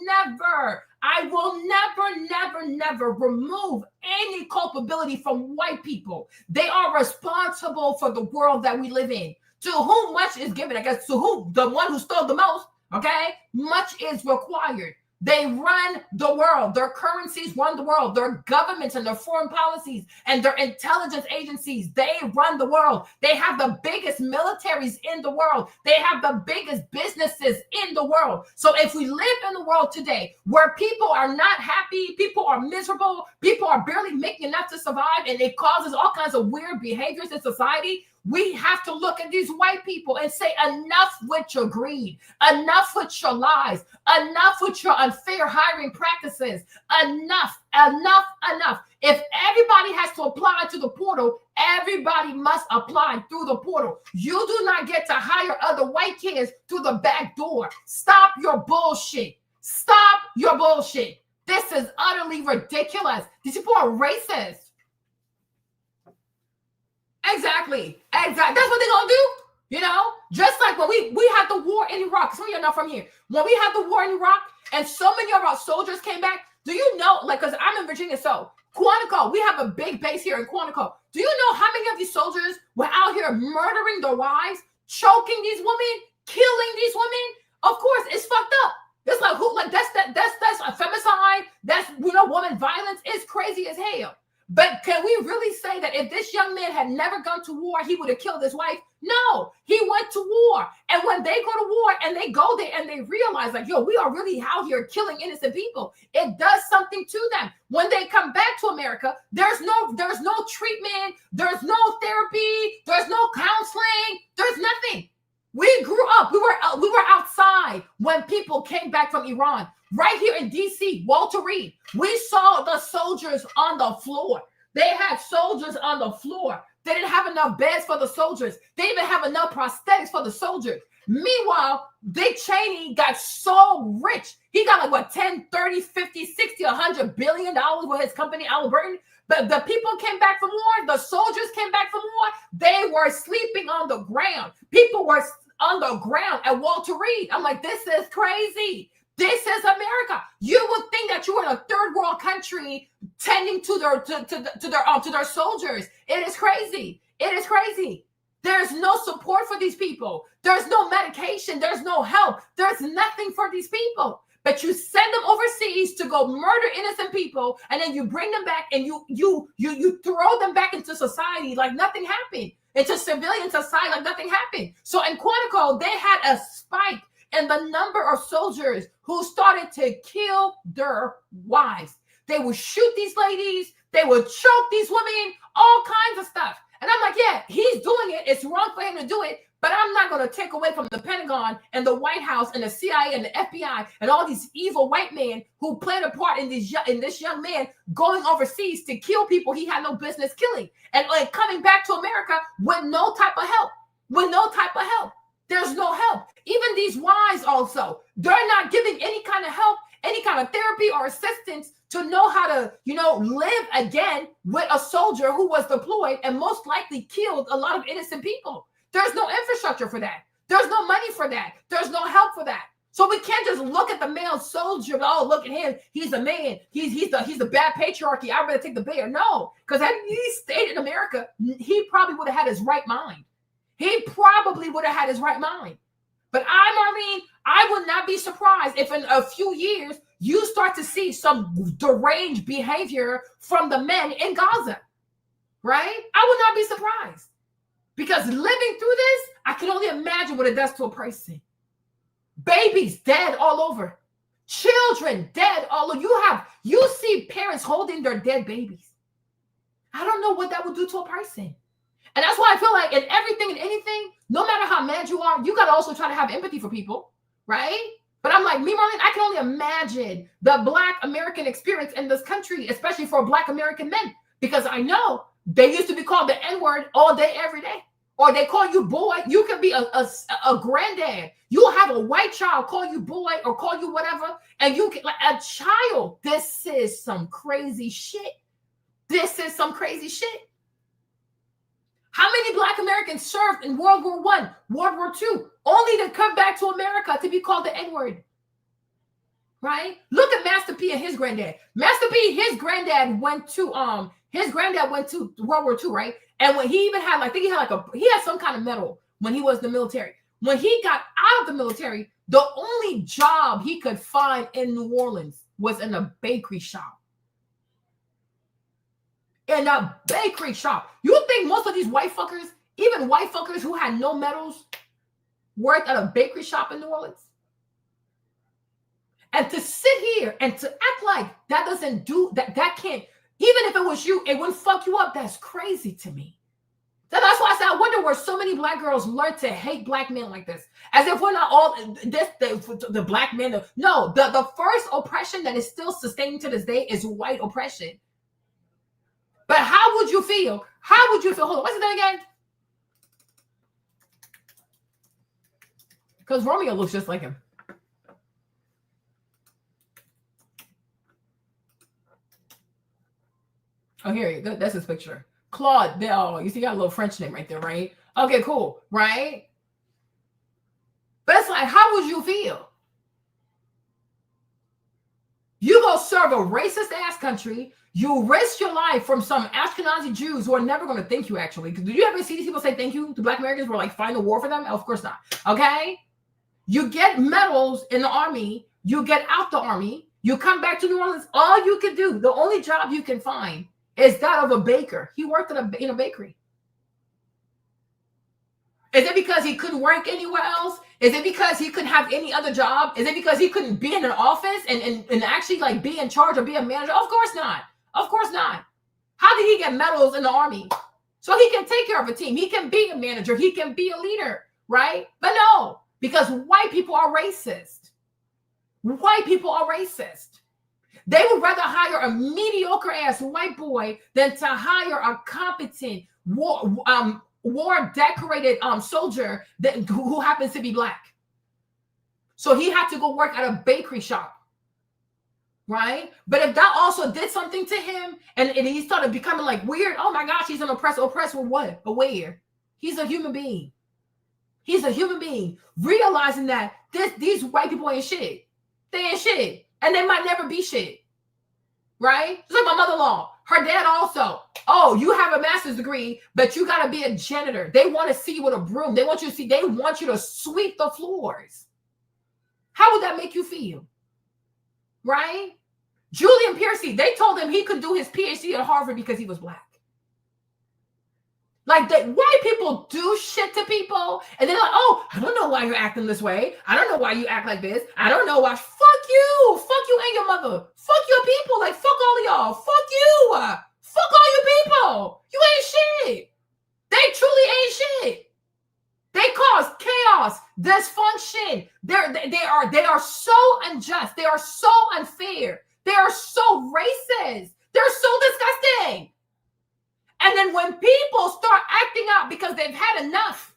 never remove any culpability from white people. They are responsible for the world that we live in. To whom much is given, I guess, to whom, the one who stole the most, okay, much is required. They run the world. Their currencies run the world. Their governments and their foreign policies and their intelligence agencies, they run the world. They have the biggest militaries in the world. They have the biggest businesses in the world. So if we live in the world today where people are not happy, people are miserable, people are barely making enough to survive, and it causes all kinds of weird behaviors in society, we have to look at these white people and say, enough with your greed, enough with your lies, enough with your unfair hiring practices, enough. If everybody has to apply to the portal, everybody must apply through the portal. You do not get to hire other white kids through the back door. Stop your bullshit. Stop your bullshit. This is utterly ridiculous. These people are racist. Exactly. That's what they're gonna do. You know, just like when we had the war in Iraq. Some of you are not from here. When we had the war in Iraq, and so many of our soldiers came back. Do you know? Like, because I'm in Virginia, so Quantico, we have a big base here in Quantico. Do you know how many of these soldiers were out here murdering their wives, choking these women, killing these women? Of course, it's fucked up. It's like who? Like that's a femicide. That's woman violence. It's crazy as hell. But can we really say that if this young man had never gone to war, he would have killed his wife? No, he went to war. And when they go to war and they go there and they realize like, yo, we are really out here killing innocent people, it does something to them. When they come back to America, there's no treatment, there's no therapy, there's no counseling, there's nothing. We grew up, we were outside when people came back from Iran. Right here in DC, Walter Reed, we saw the soldiers on the floor. They had soldiers on the floor. They didn't have enough beds for the soldiers. They didn't even have enough prosthetics for the soldiers. Meanwhile, Dick Cheney got so rich. He got like what, 10, 30, 50, 60, $100 billion with his company, Halliburton. But the people came back from war. The soldiers came back from war. They were sleeping on the ground. People were on the ground at Walter Reed. I'm like, this is crazy. This is America. You would think that you were in a third world country tending to their soldiers. It is crazy. It is crazy. There's no support for these people. There's no medication. There's no help. There's nothing for these people. But you send them overseas to go murder innocent people, and then you bring them back and you throw them back into society like nothing happened. Into civilian society like nothing happened. So in Quantico, they had a spike in the number of soldiers who started to kill their wives. They would shoot these ladies. They would choke these women, all kinds of stuff. And I'm like, yeah, he's doing it. It's wrong for him to do it. But I'm not going to take away from the Pentagon and the White House and the CIA and the FBI and all these evil white men who played a part in this young man going overseas to kill people he had no business killing. And like coming back to America with no type of help. With no type of help. There's no help. Even these wives also, they're not giving any kind of help, any kind of therapy or assistance to know how to, live again with a soldier who was deployed and most likely killed a lot of innocent people. There's no infrastructure for that. There's no money for that. There's no help for that. So we can't just look at the male soldier. Oh, look at him. He's a man. He's the bad patriarchy. I'd rather take the bear. No, because had he stayed in America, he probably would have had his right mind. He probably would have had his right mind. But Marlene, I would not be surprised if in a few years you start to see some deranged behavior from the men in Gaza, right? I would not be surprised. Because living through this, I can only imagine what it does to a person. Babies dead all over. Children dead all over. You see parents holding their dead babies. I don't know what that would do to a person. And that's why I feel like in everything and anything, no matter how mad you are, you got to also try to have empathy for people, right? But I'm like, me, Marlene, I can only imagine the Black American experience in this country, especially for Black American men, because I know they used to be called the N-word all day, every day. Or they call you boy. You could be a granddad. You'll have a white child call you boy or call you whatever. And you can, like a child, this is some crazy shit. This is some crazy shit. How many Black Americans served in World War I, World War II, only to come back to America to be called the N-word? Right? Look at Master P and his granddad. Master P, his granddad went to World War II, right? And when he even had, I think he had some kind of medal when he was in the military. When he got out of the military, the only job he could find in New Orleans was in a bakery shop. In a bakery shop. You think most of these white fuckers, even white fuckers who had no medals, worked at a bakery shop in New Orleans? And to sit here and to act like that doesn't do, that can't, even if it was you, it wouldn't fuck you up. That's crazy to me. So that's why I said, I wonder where so many Black girls learn to hate Black men like this. As if we're not all the Black men. No, the first oppression that is still sustaining to this day is white oppression. But how would you feel? How would you feel? Hold on, what's his name again? Because Romeo looks just like him. Oh, here you go. That's his picture. Claude. Oh, you see, he got a little French name right there, right? Okay, cool, right? But it's like, how would you feel? You go serve a racist ass country. You risk your life from some Ashkenazi Jews who are never going to thank you, actually. Did you ever see these people say thank you to Black Americans? We're like fighting a war for them? Of course not. Okay? You get medals in the army. You get out the army. You come back to New Orleans. All you can do, the only job you can find is that of a baker. He worked in a bakery. Is it because he couldn't work anywhere else? Is it because he couldn't have any other job? Is it because he couldn't be in an office and actually like be in charge or be a manager? Of course not. Of course not. How did he get medals in the army? So he can take care of a team. He can be a manager. He can be a leader, right? But no, because white people are racist. White people are racist. They would rather hire a mediocre ass white boy than to hire a competent war decorated soldier who happens to be Black. So he had to go work at a bakery shop, right? But if that also did something to him and he started becoming like weird, oh my gosh, he's an oppressor with what? Aware. He's a human being. He's a human being realizing that these white people ain't shit. They ain't shit. And they might never be shit, right? Just like my mother-in-law, her dad also. Oh, you have a master's degree, but you got to be a janitor. They want to see you with a broom. They want you to sweep the floors. How would that make you feel? Right? Julian Piercy, they told him he could do his PhD at Harvard because he was Black. Like that white people do shit to people and they're like, oh, I don't know why you're acting this way. I don't know why you act like this. I don't know why. Fuck you and your mother. Fuck your people. Like, fuck all of y'all. Fuck you. Fuck all you people. You ain't shit. They truly ain't shit. They cause chaos, dysfunction. They are so unjust. They are so unfair. They are so racist. They're so disgusting. And then when people start acting out because they've had enough,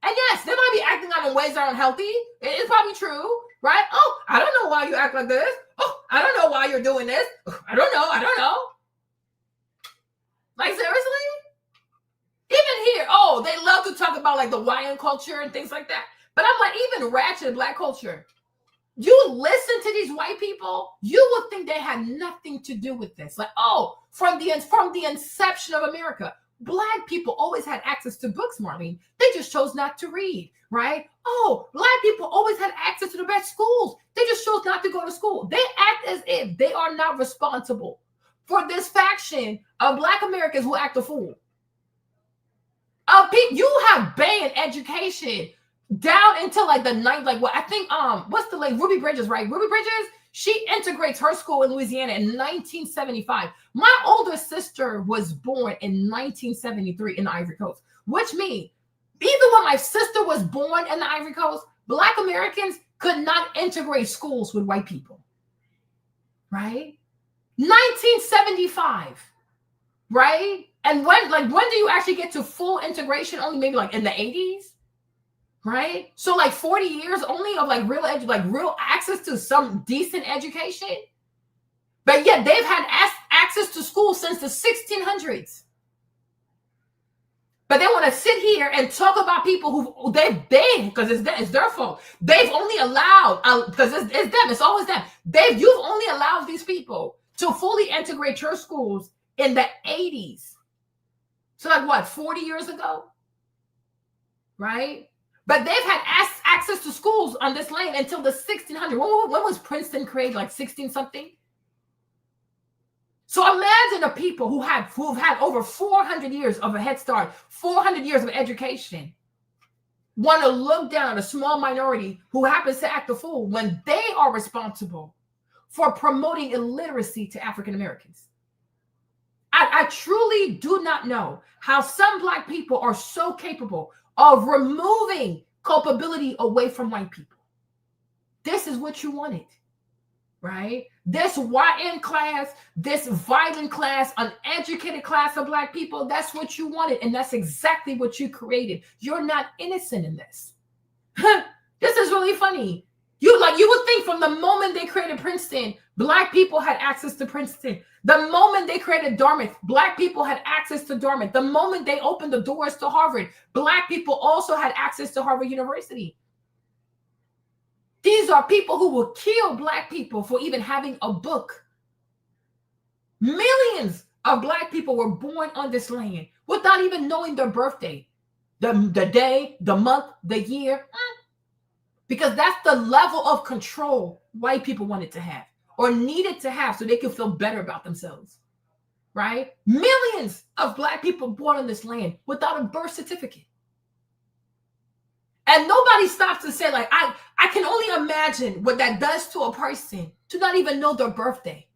and yes, they might be acting out in ways that are unhealthy. It's probably true, right? Oh, I don't know why you act like this. Oh, I don't know why you're doing this. I don't know. Like, seriously? Even here, they love to talk about like the YN culture and things like that. But I'm like, even ratchet Black culture. You listen to these white people, you would think they had nothing to do with this. Like, oh, from the inception of America, Black people always had access to books, Marlene. They just chose not to read, right? Oh, Black people always had access to the best schools. They just chose not to go to school. They act as if they are not responsible for this faction of Black Americans who act a fool. You have banned education down until like the ninth, like what I think, what's the like Ruby Bridges, right? Ruby Bridges, she integrates her school in Louisiana in 1975. My older sister was born in 1973 in the Ivory Coast, which means even when my sister was born in the Ivory Coast, Black Americans could not integrate schools with white people, right? 1975, right? And when do you actually get to full integration? Only maybe like in the 80s, right? So like 40 years only of like real access to some decent education. But yet they've had access to school since the 1600s. But they want to sit here and talk about people who they because it's their fault. They've only allowed, because it's them, it's always them. You've only allowed these people to fully integrate your schools in the 80s. So like what, 40 years ago? Right? But they've had access to schools on this land until the 1600s. When was Princeton created? Like 16 something? So imagine the people who've had over 400 years of a head start, 400 years of education, want to look down a small minority who happens to act a fool when they are responsible for promoting illiteracy to African Americans. I truly do not know how some Black people are so capable of removing culpability away from white people. This is what you wanted, right? This YN class, this violent class, uneducated class of Black people, that's what you wanted. And that's exactly what you created. You're not innocent in this. This is really funny. You would think from the moment they created Princeton, Black people had access to Princeton. The moment they created Dartmouth, Black people had access to Dartmouth. The moment they opened the doors to Harvard, Black people also had access to Harvard University. These are people who will kill Black people for even having a book. Millions of Black people were born on this land without even knowing their birthday, the day, the month, the year, because that's the level of control white people wanted to have or needed to have so they could feel better about themselves, right? Millions of Black people born on this land without a birth certificate. And nobody stops to say, like, I can only imagine what that does to a person to not even know their birthday.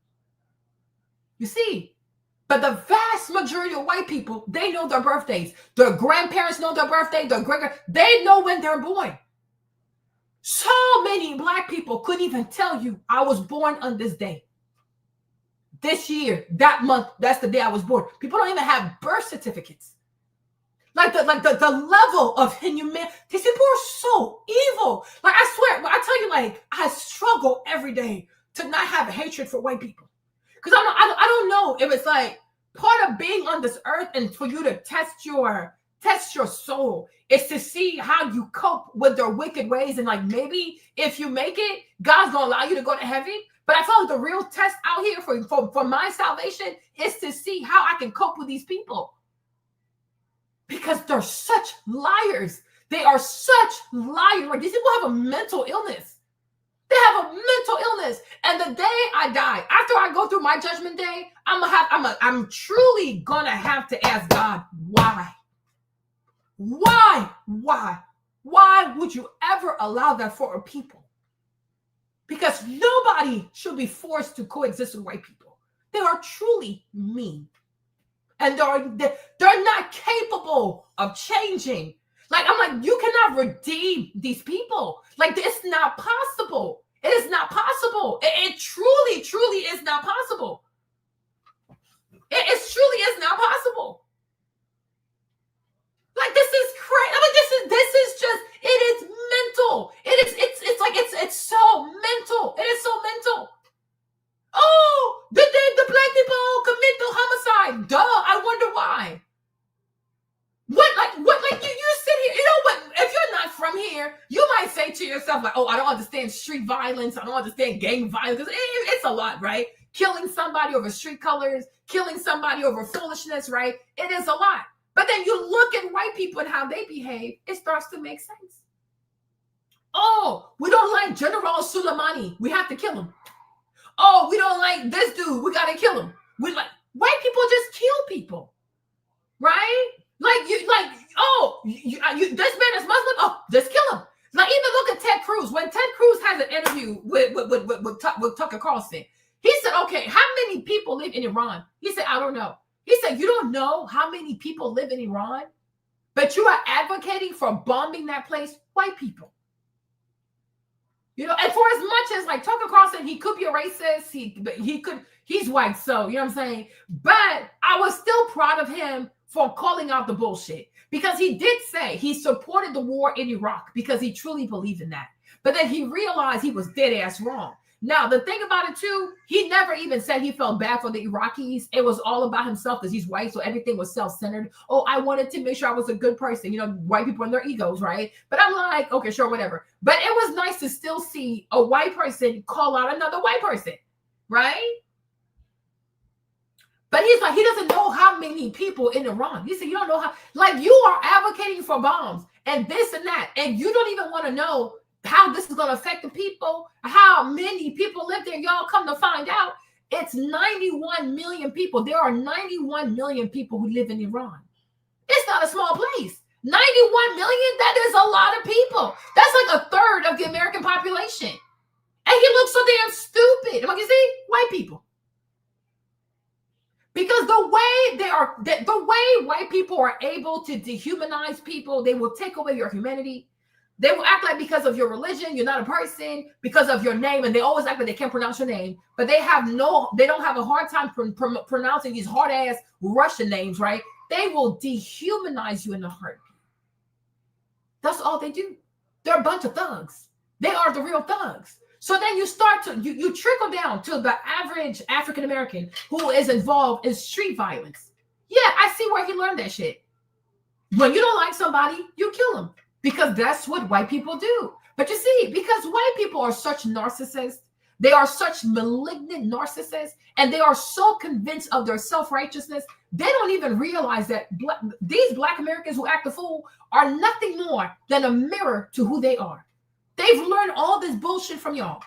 You see? But the vast majority of white people, they know their birthdays. Their grandparents know their birthday. They know when they're born. So many Black people couldn't even tell you, I was born on this day. This year, that month, that's the day I was born. People don't even have birth certificates. Like the level of inhumanity. These people are so evil. Like, I swear, I tell you, like, I struggle every day to not have hatred for white people. Because I don't know if it's like part of being on this earth and for you to test your soul is to see how you cope with their wicked ways. And like, maybe if you make it, God's going to allow you to go to heaven. But I feel like the real test out here for my salvation is to see how I can cope with these people. Because they're such liars. They are such liars. Like, these people have a mental illness. They have a mental illness. And the day I die, after I go through my judgment day, I'm truly gonna have to ask God, why? Why would you ever allow that for a people? Because nobody should be forced to coexist with white people. They are truly mean. And they're not capable of changing. Like, I'm like, you cannot redeem these people. Like, it's not possible. It is not possible. It truly, truly is not possible. It truly is not possible. Like, this is crazy. I mean, this is just, it is mental. It's so mental. It is so mental. Oh, did the Black people commit the homicide? Duh, I wonder why. What, you sit here, you know what, if you're not from here, you might say to yourself, stuff like, oh, I don't understand street violence. I don't understand gang violence. It's a lot, right? Killing somebody over street colors, killing somebody over foolishness, right? It is a lot. But then you look at white people and how they behave, it starts to make sense. Oh, we don't like General Soleimani. We have to kill him. Oh, we don't like this dude. We got to kill him. We like white people just kill people, right? Like you, this man is Muslim. Oh, just kill him. Like even look at Ted Cruz. When Ted Cruz has an interview with Tucker Carlson, he said, "Okay, how many people live in Iran?" He said, "I don't know." He said, "You don't know how many people live in Iran, but you are advocating for bombing that place, white people." You know, and for as much as like Tucker Carlson, he could be a racist, he's white, so you know what I'm saying. But I was still proud of him for calling out the bullshit, because he did say he supported the war in Iraq because he truly believed in that. But then he realized he was dead ass wrong. Now, the thing about it too, he never even said he felt bad for the Iraqis. It was all about himself because he's white, so everything was self-centered. Oh, I wanted to make sure I was a good person. You know, white people and their egos, right? But I'm like, okay, sure, whatever. But it was nice to still see a white person call out another white person, right? But he's like, he doesn't know how many people in Iran. He said, you don't know how, like you are advocating for bombs and this and that, and you don't even want to know how this is going to affect the people, how many people live there. Y'all come to find out, it's 91 million people. There are 91 million people who live in Iran. It's not a small place. 91 million, that is a lot of people. That's like a third of the American population. And he looks so damn stupid. Like you see, white people. Because the way white people are able to dehumanize people, they will take away your humanity. They will act like because of your religion, you're not a person, because of your name, and they always act like they can't pronounce your name, but they don't have a hard time pronouncing these hard-ass Russian names, right? They will dehumanize you in a heartbeat. That's all they do. They're a bunch of thugs. They are the real thugs. So then you start to, you trickle down to the average African-American who is involved in street violence. Yeah, I see where he learned that shit. When you don't like somebody, you kill them. Because that's what white people do. But you see, because white people are such narcissists, they are such malignant narcissists, and they are so convinced of their self-righteousness, they don't even realize that these Black Americans who act a fool are nothing more than a mirror to who they are. They've learned all this bullshit from y'all.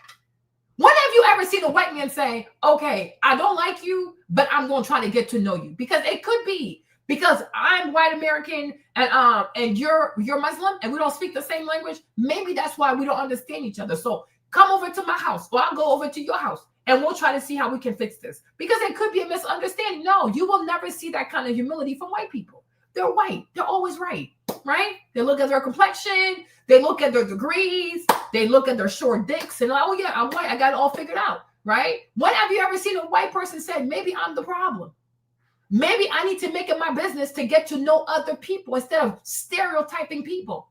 When have you ever seen a white man say, okay, I don't like you, but I'm going to try to get to know you? Because it could be because I'm white American and you're Muslim and we don't speak the same language. Maybe that's why we don't understand each other. So come over to my house or I'll go over to your house and we'll try to see how we can fix this. Because it could be a misunderstanding. No, you will never see that kind of humility from white people. They're white. They're always right? They look at their complexion. They look at their degrees. They look at their short dicks and like, oh yeah, I'm white. I got it all figured out, right? When have you ever seen a white person say, maybe I'm the problem? Maybe I need to make it my business to get to know other people instead of stereotyping people,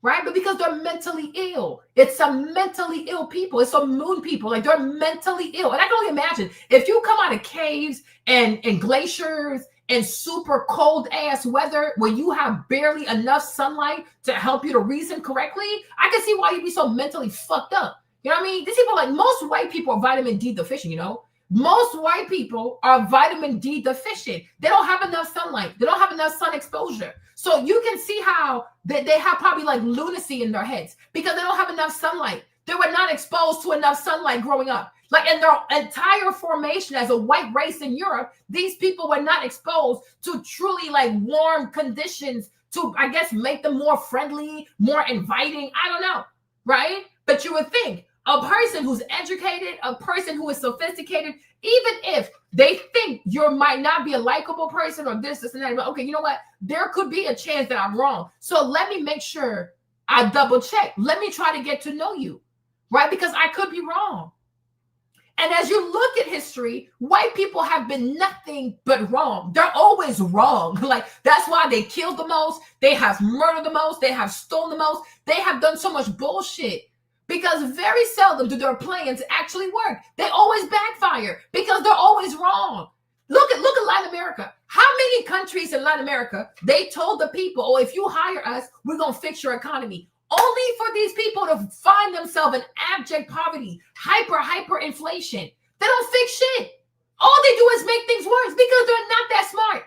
right? But because they're mentally ill. It's some mentally ill people. It's some moon people. Like they're mentally ill. And I can only imagine if you come out of caves and glaciers and super cold ass weather where you have barely enough sunlight to help you to reason correctly, I can see why you'd be so mentally fucked up. You know what I mean? These people, like most white people are vitamin D deficient, you know? Most white people are vitamin D deficient. They don't have enough sunlight. They don't have enough sun exposure. So you can see how they have probably like lunacy in their heads because they don't have enough sunlight. They were not exposed to enough sunlight growing up. Like in their entire formation as a white race in Europe, these people were not exposed to truly like warm conditions to, I guess, make them more friendly, more inviting. I don't know, right? But you would think a person who's educated, a person who is sophisticated, even if they think you might not be a likable person or this and that, but okay, you know what? There could be a chance that I'm wrong. So let me make sure I double check. Let me try to get to know you, right? Because I could be wrong. And as you look at history, white people have been nothing but wrong. They're always wrong. Like that's why they killed the most. They have murdered the most. They have stolen the most. They have done so much bullshit. Because very seldom do their plans actually work. They always backfire because they're always wrong. Look at Latin America. How many countries in Latin America, they told the people, oh, if you hire us, we're going to fix your economy. only for these people to find themselves in abject poverty, hyperinflation. They don't fix shit. All they do is make things worse because they're not that smart.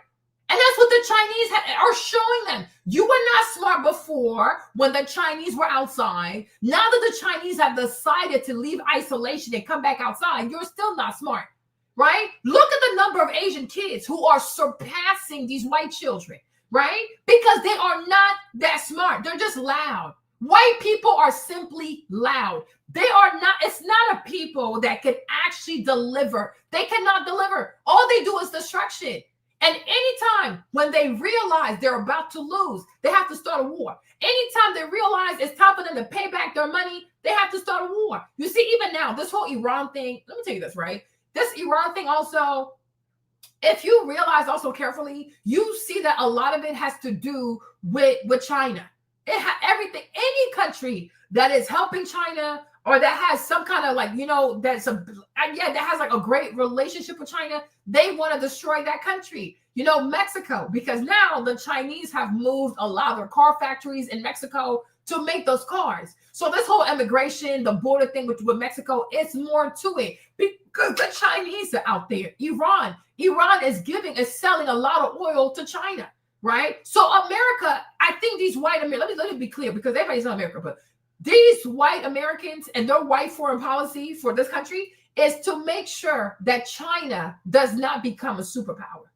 And that's what the Chinese are showing them. You were not smart before when the Chinese were outside. Now that the Chinese have decided to leave isolation and come back outside, you're still not smart, right? Look at the number of Asian kids who are surpassing these white children, right? Because they are not that smart. They're just loud. White people are simply loud. They are not, it's not a people that can actually deliver. They cannot deliver. All they do is destruction. And anytime when they realize they're about to lose, they have to start a war. Anytime they realize it's time for them to pay back their money, they have to start a war. You see, even now, this whole Iran thing, let me tell you this, right? This Iran thing also, if you realize also carefully, you see that a lot of it has to do with China. Everything, any country that is helping China or that has some kind of like, that has like a great relationship with China, they want to destroy that country. Mexico, because now the Chinese have moved a lot of their car factories in Mexico to make those cars. So this whole immigration, the border thing with Mexico, it's more to it because the Chinese are out there. Iran is selling a lot of oil to China. Right? So America, I think these white Americans, let me be clear because everybody's not America, but these white Americans and their white foreign policy for this country is to make sure that China does not become a superpower.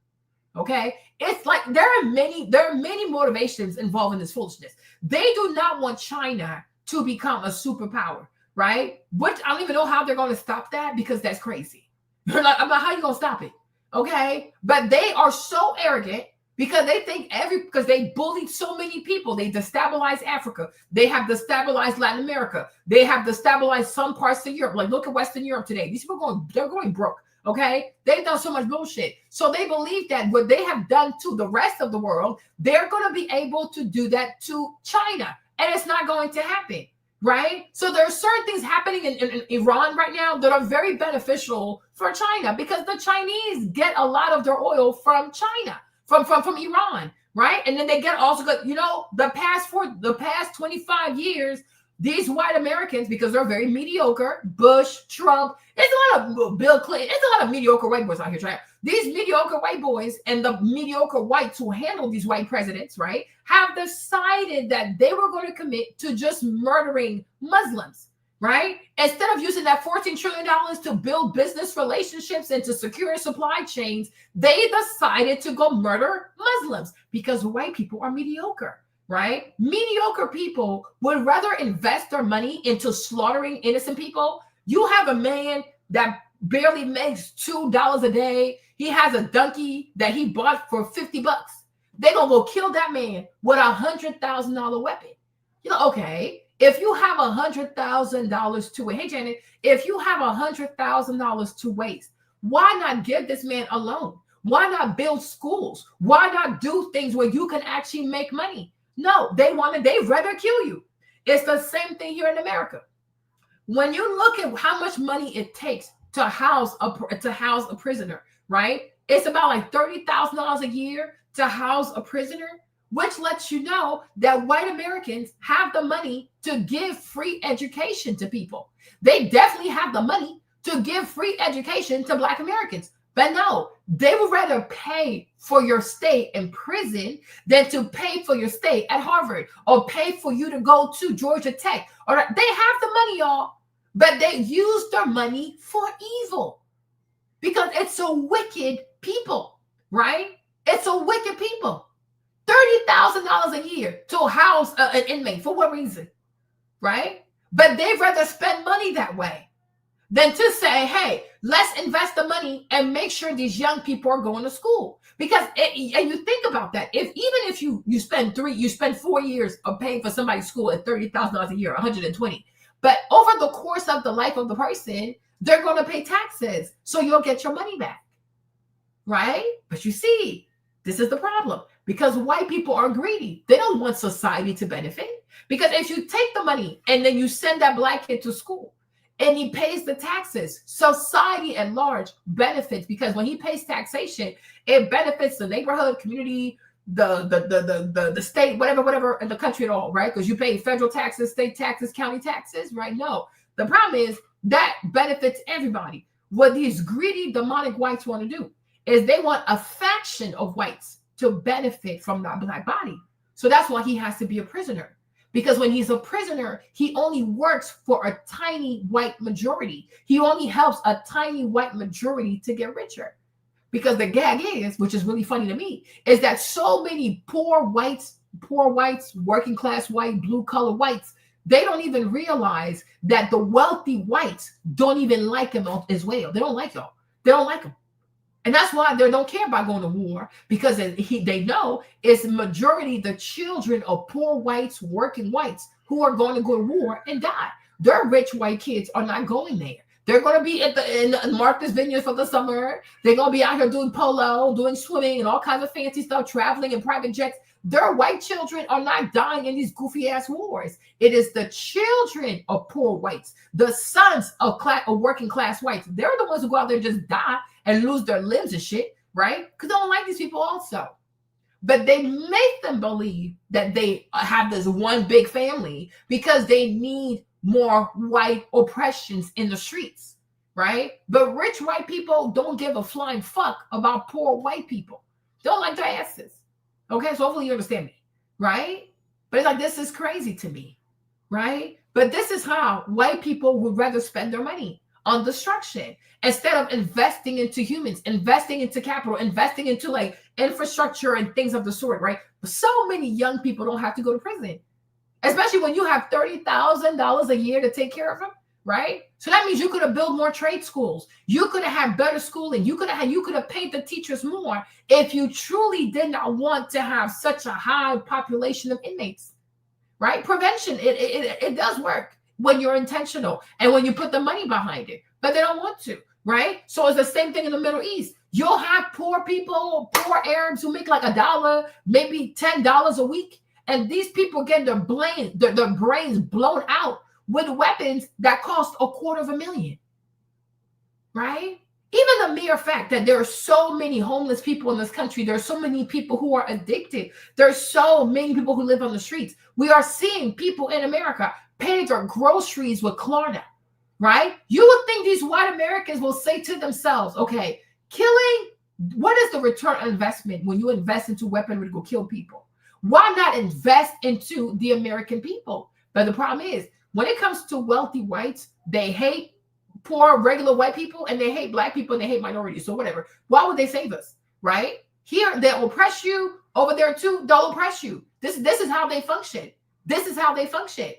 Okay? It's like there are many motivations involved in this foolishness. They do not want China to become a superpower, right? Which I don't even know how they're going to stop that because that's crazy. Like, how are you going to stop it? Okay? But they are so arrogant because they think because they bullied so many people. They destabilized Africa. They have destabilized Latin America. They have destabilized some parts of Europe. Like look at Western Europe today. These people they're going broke. Okay. They've done so much bullshit. So they believe that what they have done to the rest of the world, they're going to be able to do that to China. And it's not going to happen. Right. So there are certain things happening in Iran right now that are very beneficial for China because the Chinese get a lot of their oil from China. From Iran, right? And then they get also good, the past 25 years, these white Americans, because they're very mediocre, Bush, Trump, it's a lot of Bill Clinton, it's a lot of mediocre white boys out here, right? These mediocre white boys and the mediocre whites who handle these white presidents, right, have decided that they were going to commit to just murdering Muslims. Right? Instead of using that $14 trillion to build business relationships and to secure supply chains, they decided to go murder Muslims because white people are mediocre, right? Mediocre people would rather invest their money into slaughtering innocent people. You have a man that barely makes $2 a day. He has a donkey that he bought for $50. They're going to go kill that man with a $100,000 weapon. Okay. If you have $100,000 to waste, hey Janet, if you have $100,000 to waste, why not give this man a loan? Why not build schools? Why not do things where you can actually make money? No, they'd rather kill you. It's the same thing here in America. When you look at how much money it takes to house a prisoner, right? It's about like $30,000 a year to house a prisoner, which lets you know that white Americans have the money to give free education to people. They definitely have the money to give free education to Black Americans. But no, they would rather pay for your stay in prison than to pay for your stay at Harvard or pay for you to go to Georgia Tech. Or they have the money, y'all, but they use their money for evil because it's a wicked people, right? It's a wicked people. $30,000 a year to house an inmate. For what reason? Right? But they'd rather spend money that way than to say, hey, let's invest the money and make sure these young people are going to school. Because, and you think about that, even if you spend 4 years of paying for somebody's school at $30,000 a year, 120, but over the course of the life of the person, they're going to pay taxes. So you'll get your money back. Right? But you see, this is the problem. Because white people are greedy. They don't want society to benefit. Because if you take the money and then you send that Black kid to school and he pays the taxes, society at large benefits because when he pays taxation, it benefits the neighborhood, community, the state, whatever in the country at all, right? Because you pay federal taxes, state taxes, county taxes, right? No. The problem is that benefits everybody. What these greedy demonic whites want to do is they want a faction of whites to benefit from that black body. So that's why he has to be a prisoner. Because when he's a prisoner, he only works for a tiny white majority. He only helps a tiny white majority to get richer. Because the gag is, which is really funny to me, is that so many poor whites, working class white, blue collar whites, they don't even realize that the wealthy whites don't even like him as well. They don't like y'all. They don't like him. And that's why they don't care about going to war, because they know it's majority the children of poor whites, working whites, who are going to go to war and die. Their rich white kids are not going there. They're going to be in Martha's Vineyard for the summer. They're going to be out here doing polo, doing swimming, and all kinds of fancy stuff, traveling in private jets. Their white children are not dying in these goofy-ass wars. It is the children of poor whites, the sons of working class whites. They're the ones who go out there and just die and lose their limbs and shit, right? Because they don't like these people also. But they make them believe that they have this one big family because they need more white oppressions in the streets, right? But rich white people don't give a flying fuck about poor white people. They don't like their asses. Okay, so hopefully you understand me, right? But it's like, this is crazy to me, right? But this is how white people would rather spend their money on destruction instead of investing into humans, investing into capital, investing into like infrastructure and things of the sort, right? But so many young people don't have to go to prison, especially when you have $30,000 a year to take care of them, right? So that means you could have built more trade schools. You could have had better schooling. You could have paid the teachers more if you truly did not want to have such a high population of inmates, right? Prevention, it does work when you're intentional and when you put the money behind it, but they don't want to, right? So it's the same thing in the Middle East. You'll have poor people, poor Arabs who make like $1, maybe $10 a week. And these people get their brains blown out with weapons that cost $250,000, right? Even the mere fact that there are so many homeless people in this country, there are so many people who are addicted, there's so many people who live on the streets. We are seeing people in America pay their groceries with Klarna, right? You would think these white Americans will say to themselves, okay, what is the return on investment when you invest into weaponry to go kill people? Why not invest into the American people? But the problem is, when it comes to wealthy whites, they hate poor, regular white people, and they hate black people, and they hate minorities. So whatever. Why would they save us, right? Here, they'll oppress you. Over there, too, they'll oppress you. This is how they function. This is how they function.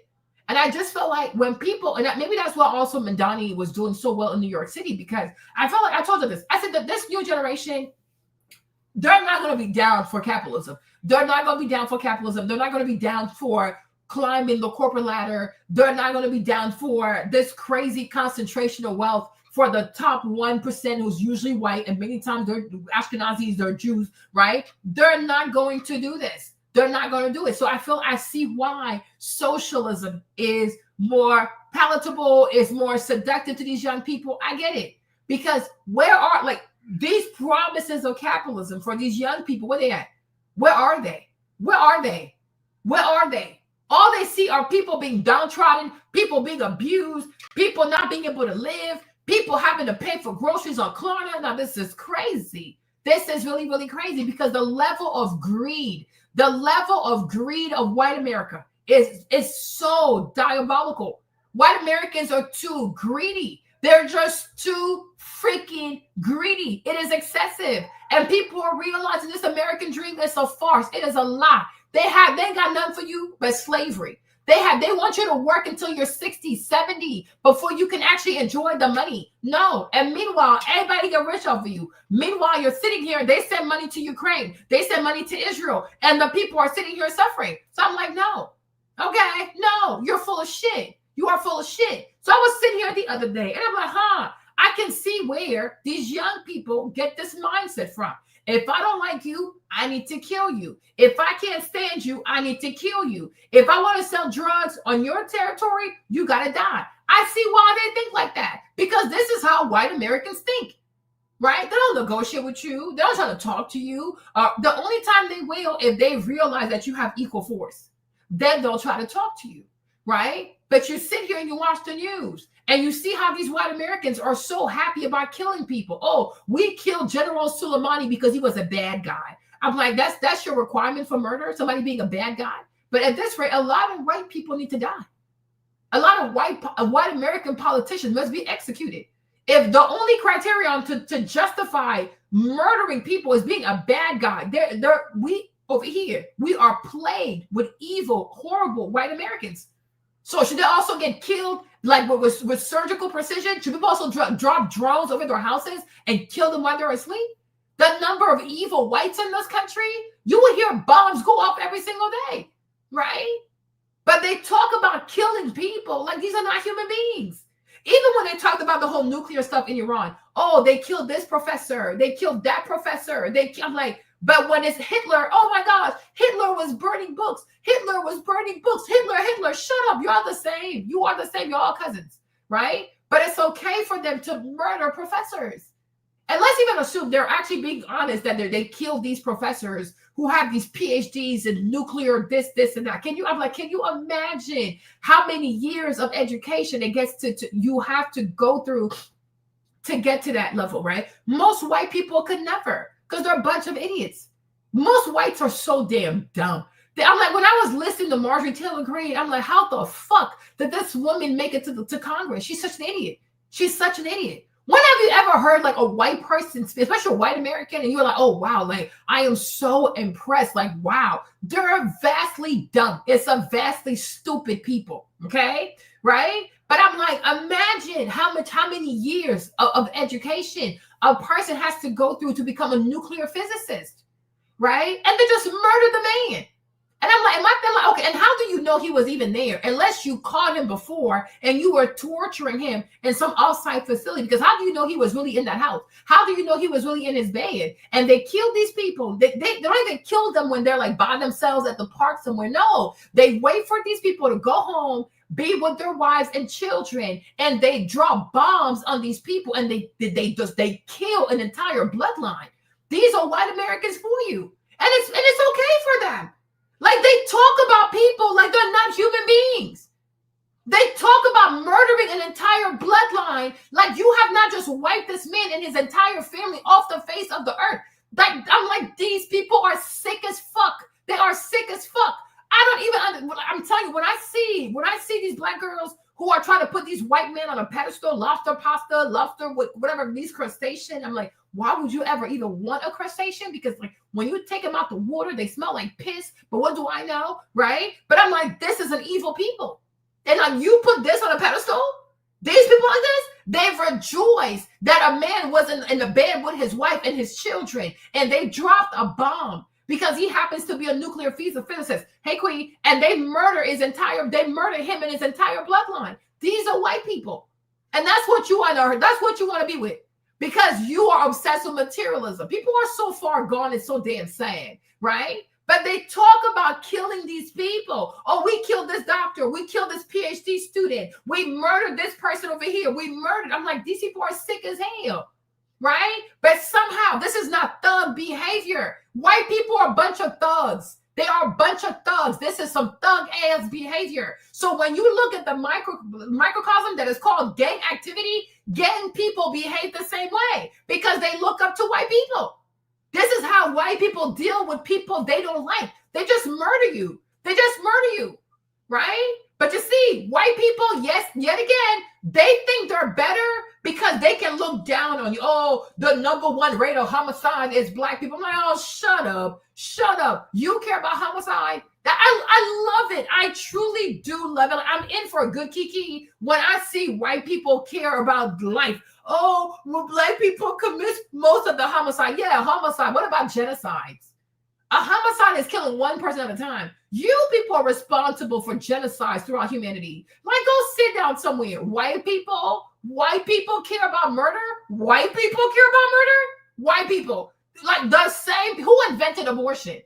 And I just felt like when people, and maybe that's why also Mandani was doing so well in New York City, because I felt like, I told you this. I said that this new generation, they're not going to be down for capitalism. They're not going to be down for capitalism. They're not going to be down for climbing the corporate ladder. They're not going to be down for this crazy concentration of wealth for the top 1% who's usually white, and many times they're Ashkenazis, they're Jews, right? They're not going to do this. They're not going to do it. So I see why socialism is more palatable, is more seductive to these young people. I get it. Because where are, like, these promises of capitalism for these young people, where they at? Where are they? Where are they? Where are they? All they see are people being downtrodden, people being abused, people not being able to live, people having to pay for groceries on Klarna. Now, this is crazy. This is really, really crazy, because the level of greed of white America is so diabolical. White Americans are too greedy. They're just too freaking greedy. It is excessive. And people are realizing this American dream is a farce. It is a lie. They ain't got nothing for you but slavery. They want you to work until you're 60, 70 before you can actually enjoy the money. No. And meanwhile, everybody get rich off of you. Meanwhile, you're sitting here, they send money to Ukraine. They send money to Israel. And the people are sitting here suffering. So I'm like, no. Okay, no, you're full of shit. You are full of shit. So I was sitting here the other day and I'm like, I can see where these young people get this mindset from. If I don't like you, I need to kill you. If I can't stand you, I need to kill you. If I want to sell drugs on your territory, you got to die. I see why they think like that, because this is how white Americans think, right? They don't negotiate with you. They don't try to talk to you. The only time they will, if they realize that you have equal force, then they'll try to talk to you, right? But you sit here and you watch the news and you see how these white Americans are so happy about killing people. Oh, we killed General Soleimani because he was a bad guy. I'm like, that's your requirement for murder, somebody being a bad guy? But at this rate, a lot of white people need to die. A lot of white American politicians must be executed. If the only criterion to justify murdering people is being a bad guy, we over here, we are plagued with evil, horrible white Americans. So should they also get killed like with surgical precision? Should people also drop drones over their houses and kill them while they're asleep? The number of evil whites in this country, you will hear bombs go off every single day, right? But they talk about killing people like these are not human beings. Even when they talked about the whole nuclear stuff in Iran, oh, they killed this professor, they killed that professor. I'm like, but when it's Hitler, oh my gosh, Hitler was burning books. Hitler was burning books. Hitler, shut up. You are the same. You are the same. You're all cousins, right? But it's okay for them to murder professors. And let's even assume they're actually being honest that they killed these professors who have these PhDs in nuclear this, and that. Can you imagine how many years of education it gets to you have to go through to get to that level, right? Most white people could never, because they're a bunch of idiots. Most whites are so damn dumb. I'm like, when I was listening to Marjorie Taylor Greene, I'm like, how the fuck did this woman make it to Congress? She's such an idiot. She's such an idiot. When have you ever heard like a white person, especially a white American, and you're like, oh, wow, like I am so impressed. Like, wow, they're vastly dumb. It's a vastly stupid people. Okay. Right. But I'm like, imagine how many years of education a person has to go through to become a nuclear physicist. Right. And they just murdered the man. And I'm like, okay, and how do you know he was even there? Unless you caught him before and you were torturing him in some offsite facility. Because how do you know he was really in that house? How do you know he was really in his bed? And they killed these people. They don't even kill them when they're like by themselves at the park somewhere. No, they wait for these people to go home, be with their wives and children, and they drop bombs on these people, and they kill an entire bloodline. These are white Americans for you. And it's okay for them. Like they talk about people like they're not human beings. They talk about murdering an entire bloodline like you have not just wiped this man and his entire family off the face of the earth. Like I'm like, these people are sick as fuck. They are sick as fuck. I'm telling you, when I see these black girls who are trying to put these white men on a pedestal, lobster pasta, lobster with whatever, these crustaceans, I'm like, why would you ever even want a crustacean? Because like when you take them out the water, they smell like piss. But what do I know, right? But I'm like, this is an evil people. And like you put this on a pedestal, these people like this, they rejoice that a man wasn't in the bed with his wife and his children, and they dropped a bomb because he happens to be a nuclear physicist. Hey, Queen, and they murder him and his entire bloodline. These are white people. And that's what you want to be with. Because you are obsessed with materialism. People are so far gone, it's so damn sad, right? But they talk about killing these people. Oh, we killed this doctor. We killed this PhD student. We murdered this person over here. I'm like, these people are sick as hell, right? But somehow, this is not thug behavior. White people are a bunch of thugs. They are a bunch of thugs. This is some thug-ass behavior. So when you look at the microcosm that is called gang activity, gang people behave the same way because they look up to white people. This is how white people deal with people they don't like. They just murder you. Right? But you see, white people, yes, yet again, they think they're better because they can look down on you. Oh, the number one rate of homicide is black people. I'm like, oh, shut up. You care about homicide? I love it. I truly do love it. I'm in for a good kiki when I see white people care about life. Oh, well, black people commit most of the homicide. Yeah, homicide. What about genocides? A homicide is killing one person at a time. You people are responsible for genocides throughout humanity. Like, go sit down somewhere. White people care about murder. White people, like the same. Who invented abortion?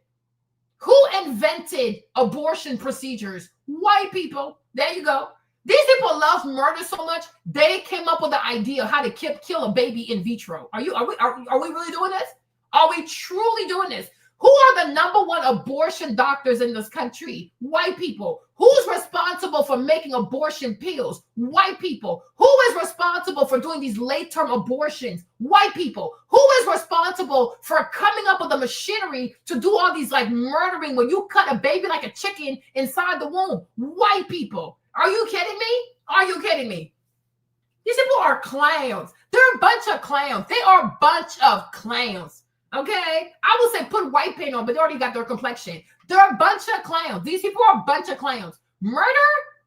Who invented abortion procedures? White people. There you go. These people love murder so much, they came up with the idea of how to kill a baby in vitro. Are we really doing this? Are we truly doing this? Who are the number one abortion doctors in this country? White people. Who's responsible for making abortion pills? White people. Who is responsible for doing these late-term abortions? White people. Who is responsible for coming up with the machinery to do all these like murdering when you cut a baby like a chicken inside the womb? White people. Are you kidding me? Are you kidding me? These people are clowns. They're a bunch of clowns. They are a bunch of clowns. Okay, I would say put white paint on, but they already got their complexion. They're a bunch of clowns. These people are a bunch of clowns. Murder,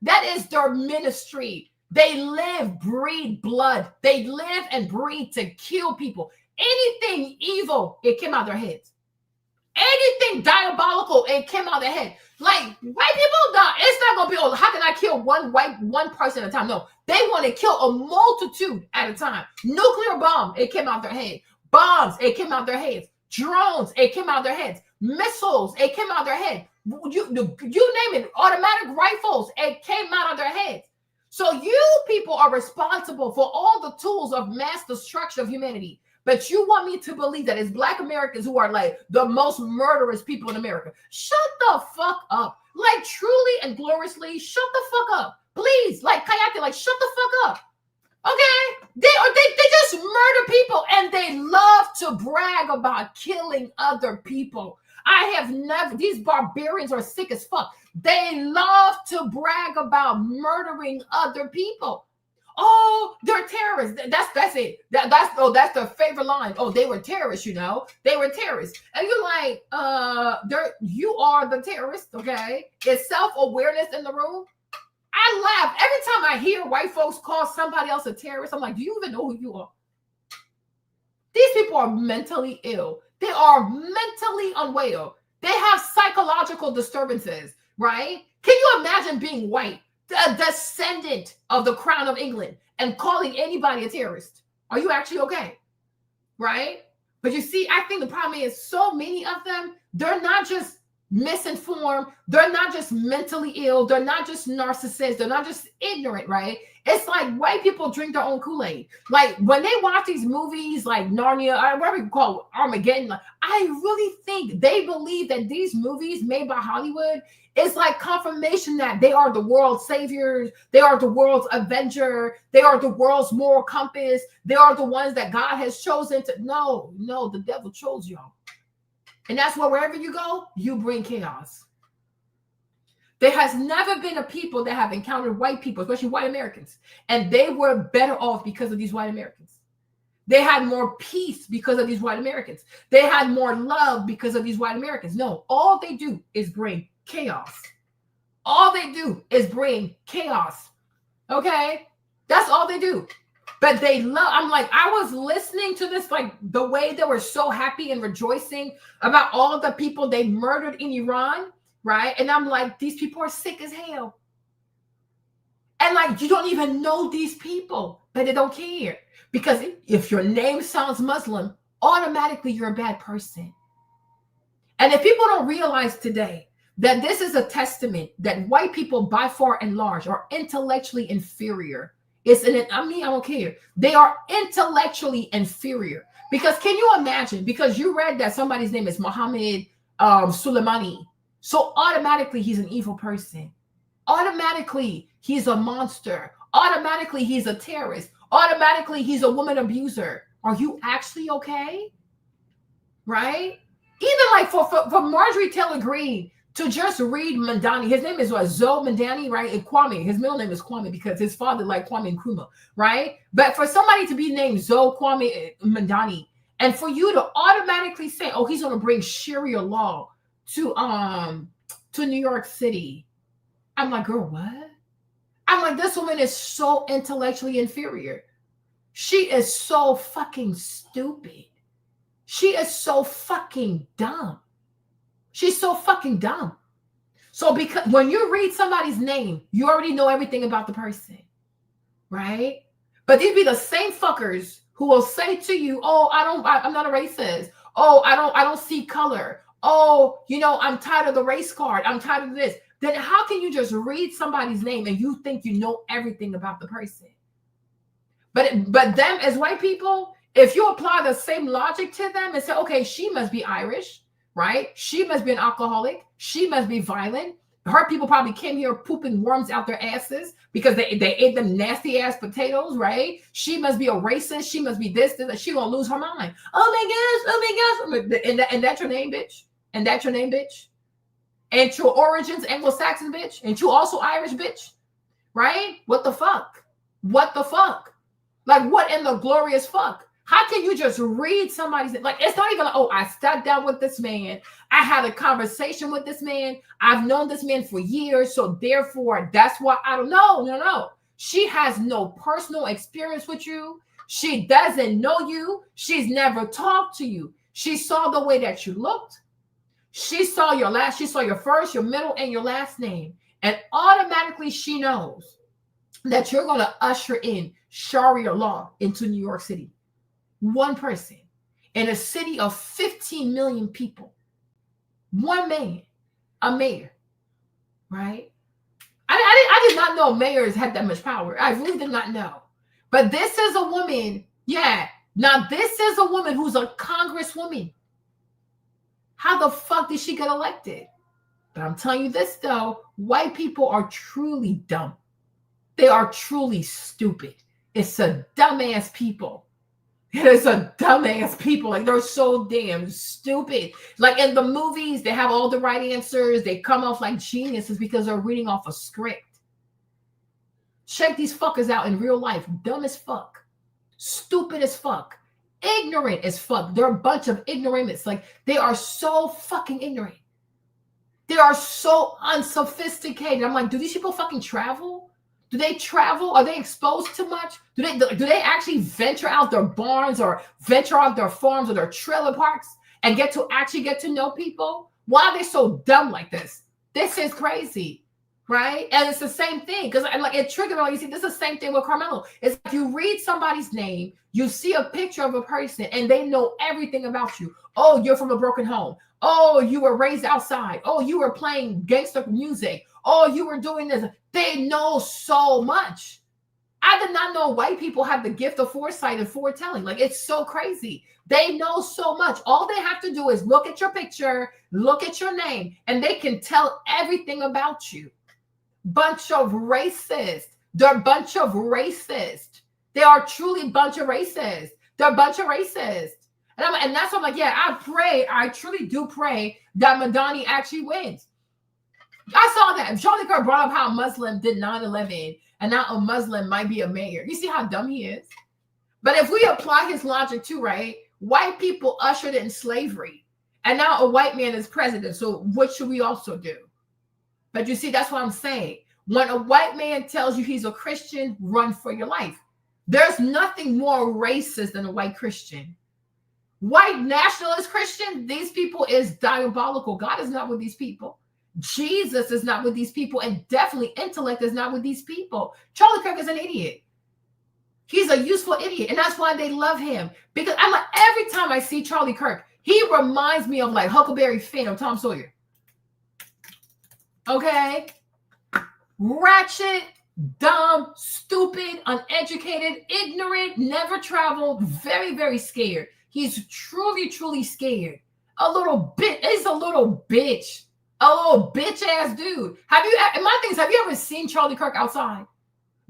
that is their ministry. They live, breathe blood. They live and breathe to kill people. Anything evil, it came out of their heads. Anything diabolical, it came out of their head. Like white people, no, it's not gonna be, oh, how can I kill one person at a time? No, they want to kill a multitude at a time. Nuclear bomb, it came out their head. Bombs, it came out their heads. Drones, it came out their heads. Missiles, it came out their head. You name it. Automatic rifles, it came out of their heads. So you people are responsible for all the tools of mass destruction of humanity. But you want me to believe that it's Black Americans who are like the most murderous people in America. Shut the fuck up. Like truly and gloriously, shut the fuck up. Please, like Kayake, like shut the fuck up. Okay, they just murder people and they love to brag about killing other people. I have never, these barbarians are sick as fuck. They love to brag about murdering other people. Oh, they're terrorists. That's it. That's their favorite line. Oh, they were terrorists, you know. They were terrorists. And you're like, you are the terrorist, okay? Is self-awareness in the room? I laugh every time I hear white folks call somebody else a terrorist. I'm like, do you even know who you are? These people are mentally ill. They are mentally unwell. They have psychological disturbances, right? Can you imagine being white, a descendant of the Crown of England, and calling anybody a terrorist? Are you actually okay? Right? But you see, I think the problem is so many of them, they're not just misinformed, they're not just mentally ill, they're not just narcissists, they're not just ignorant, right? It's like white people drink their own Kool-Aid. Like when they watch these movies like Narnia, or whatever you call it, Armageddon, like, I really think they believe that these movies made by Hollywood is like confirmation that they are the world's saviors, they are the world's avenger, they are the world's moral compass, they are the ones that God has chosen to. No, the devil chose y'all. And that's why wherever you go, you bring chaos. There has never been a people that have encountered white people, especially white Americans, and they were better off because of these white Americans. They had more peace because of these white Americans. They had more love because of these white Americans. No, all they do is bring chaos. All they do is bring chaos. Okay? That's all they do. But they love, I'm like, I was listening to this, like the way they were so happy and rejoicing about all the people they murdered in Iran, right? And I'm like, these people are sick as hell. And like, you don't even know these people, but they don't care. Because if your name sounds Muslim, automatically you're a bad person. And if people don't realize today that this is a testament that white people by far and large are intellectually inferior. I don't care. They are intellectually inferior. Because can you imagine? Because you read that somebody's name is Mohammed Soleimani. So automatically he's an evil person. Automatically he's a monster. Automatically he's a terrorist. Automatically he's a woman abuser. Are you actually okay? Right? Even like for Marjorie Taylor Greene to just read Mandani, his name is Zoe Mandani, right? And Kwame, his middle name is Kwame because his father liked Kwame Nkrumah, right? But for somebody to be named Zoe Kwame Mandani, and for you to automatically say, oh, he's going to bring Sharia law to New York City. I'm like, girl, what? I'm like, this woman is so intellectually inferior. She is so fucking stupid. She is so fucking dumb. She's so fucking dumb. So because when you read somebody's name, you already know everything about the person, right? But these be the same fuckers who will say to you, oh, I'm not a racist. Oh, I don't see color. Oh, I'm tired of the race card. I'm tired of this. then how can you just read somebody's name and you think you know everything about the person? But them as white people, if you apply the same logic to them and say, okay, she must be Irish, right? She must be an alcoholic. She must be violent. Her people probably came here pooping worms out their asses because they ate them nasty ass potatoes, right? She must be a racist. She must be this. She gonna lose her mind. Oh my gosh. And that's your name, bitch. And that's your name, bitch. And your origins Anglo-Saxon, bitch. And you also Irish, bitch. Right? What the fuck? What the fuck? Like, what in the glorious fuck? How can you just read somebody's, like, it's not even like, oh, I sat down with this man. I had a conversation with this man. I've known this man for years. So therefore, that's why I don't know. No. She has no personal experience with you. She doesn't know you. She's never talked to you. She saw the way that you looked. She saw your first, your middle, and your last name. And automatically she knows that you're going to usher in Sharia law into New York City. One person in a city of 15 million people. One man, a mayor, right? I did not know mayors had that much power. I really did not know. But this is a woman, yeah. Now this is a woman who's a congresswoman. How the fuck did she get elected? But I'm telling you this, though, white people are truly dumb. They are truly stupid. It's a dumbass people. It is a dumbass people. Like, they're so damn stupid. Like, in the movies, they have all the right answers. They come off like geniuses because they're reading off a script. Check these fuckers out in real life. Dumb as fuck. Stupid as fuck. Ignorant as fuck. They're a bunch of ignoramus. Like, they are so fucking ignorant. They are so unsophisticated. I'm like, do these people fucking travel? Do they travel? Are they exposed to much? Do they actually venture out their barns or venture out their farms or their trailer parks and get to know people? Why are they so dumb like this? This is crazy. Right? And it's the same thing. Because like it triggered me. You see, this is the same thing with Carmelo. It's like you read somebody's name, you see a picture of a person, and they know everything about you. Oh, you're from a broken home. Oh, you were raised outside. Oh, you were playing gangster music. Oh, you were doing this. They know so much. I did not know white people have the gift of foresight and foretelling. Like, it's so crazy. They know so much. All they have to do is look at your picture, look at your name, and they can tell everything about you. Bunch of racists. They're a bunch of racists. They are truly a bunch of racists. They're a bunch of racists. And that's why I'm like, yeah, I truly do pray that Mandani actually wins. I saw that. Charlie Kirk brought up how a Muslim did 9/11 and now a Muslim might be a mayor. You see how dumb he is? But if we apply his logic too, right? White people ushered in slavery and now a white man is president. So what should we also do? But you see, that's what I'm saying. When a white man tells you he's a Christian, run for your life. There's nothing more racist than a white Christian. White nationalist Christian, these people is diabolical. God is not with these people. Jesus is not with these people. And definitely intellect is not with these people. Charlie Kirk is an idiot. He's a useful idiot. And that's why they love him. Because I'm like, every time I see Charlie Kirk, he reminds me of like Huckleberry Finn or Tom Sawyer. Okay? Ratchet, dumb, stupid, uneducated, ignorant, never traveled, very, very scared. He's truly, truly scared. A little bit. He's a little bitch. A little bitch ass dude. Have you ever seen Charlie Kirk outside?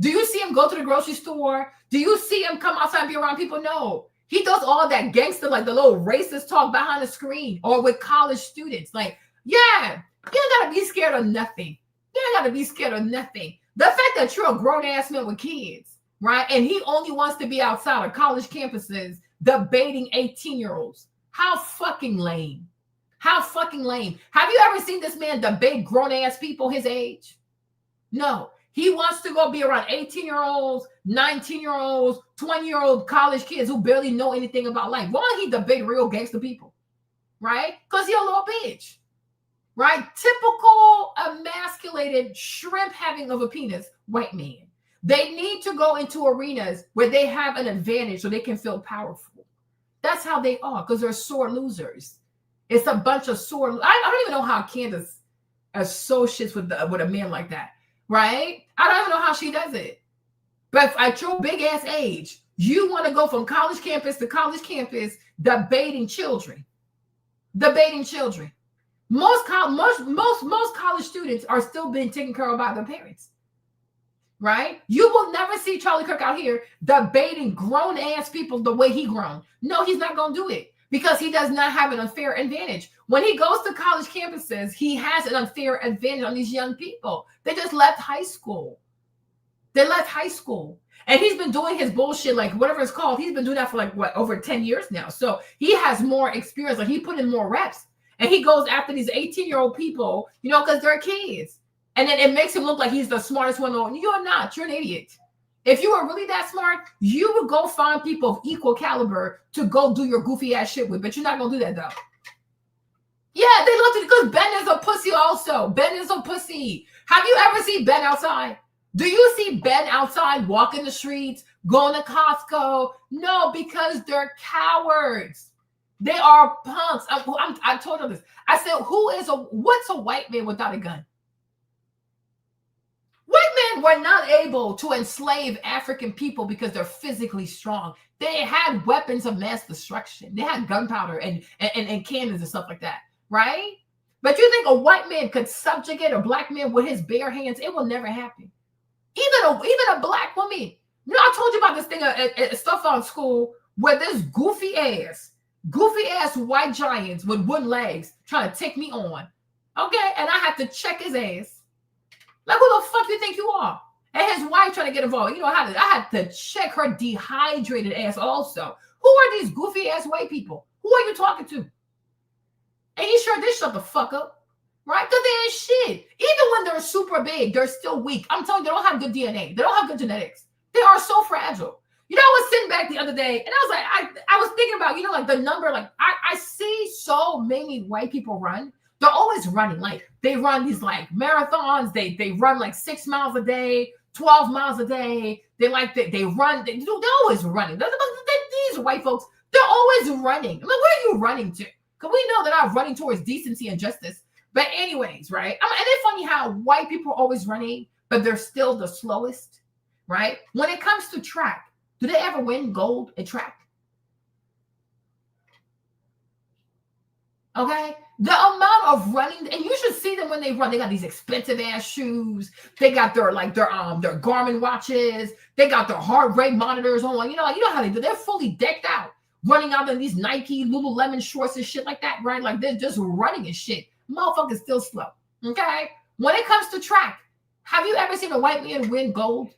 Do you see him go to the grocery store? Do you see him come outside and be around people? No. He does all that gangster, like the little racist talk behind the screen or with college students. Like, yeah, you ain't gotta be scared of nothing. You ain't gotta be scared of nothing. The fact that you're a grown-ass man with kids, right? And he only wants to be outside of college campuses debating 18-year-olds. How fucking lame. How fucking lame. Have you ever seen this man debate grown-ass people his age? No. He wants to go be around 18-year-olds, 19-year-olds, 20-year-old college kids who barely know anything about life. Why don't he debate real gangster people? Right? Because he's a little bitch. Right? Typical emasculated shrimp having of a penis white man. They need to go into arenas where they have an advantage so they can feel powerful. That's how they are, because they're sore losers. It's a bunch of sore. I don't even know how Candace associates with a man like that, right? I don't even know how she does it. But at your big ass age, you want to go from college campus to college campus debating children. Debating children. Most college students are still being taken care of by their parents. Right? You will never see Charlie Kirk out here debating grown ass people the way he grown. No, he's not going to do it because he does not have an unfair advantage. When he goes to college campuses, he has an unfair advantage on these young people. They just left high school. They left high school. And he's been doing his bullshit, like whatever it's called. He's been doing that for like, what, over 10 years now. So he has more experience. Like he put in more reps. And he goes after these 18-year-old people, you know, because they're kids. And then it makes him look like he's the smartest one. You're not. You're an idiot. If you were really that smart, you would go find people of equal caliber to go do your goofy ass shit with. But you're not going to do that, though. Yeah, they looked at it because Ben is a pussy also. Ben is a pussy. Have you ever seen Ben outside? Do you see Ben outside walking the streets, going to Costco? No, because they're cowards. They are punks. I told them this. I said, what's a white man without a gun? White men were not able to enslave African people because they're physically strong. They had weapons of mass destruction. They had gunpowder and cannons and stuff like that, right? But you think a white man could subjugate a black man with his bare hands? It will never happen. Even a black woman. You know, I told you about this thing at stuff on school where this goofy ass white giants with wooden legs trying to take me on. Okay, and I had to check his ass. Like, who the fuck you think you are? And his wife trying to get involved. You know how I had to check her dehydrated ass also. Who are these goofy ass white people? Who are you talking to? And he sure did shut the fuck up. Right? Because they ain't shit. Even when they're super big, they're still weak. I'm telling you, they don't have good DNA. They don't have good genetics. They are so fragile. You know, I was sitting back the other day and I was like, I was thinking about, you know, like the number, like I see so many white people run. They're always running. Like they run these like marathons. They run like 6 miles a day, 12 miles a day. They run. They're always running. These white folks, they're always running. I mean, where are you running to? Because we know that I'm running towards decency and justice. But anyways, right? I mean, and it's funny how white people are always running, but they're still the slowest, right? When it comes to track, do they ever win gold at track? Okay? The amount of running, and you should see them when they run. They got these expensive ass shoes. They got their Garmin watches. They got their heart rate monitors on. You know how they do. They're fully decked out, running out in these Nike Lululemon shorts and shit like that, right? Like they're just running and shit. Motherfuckers still slow. Okay? When it comes to track, have you ever seen a white man win gold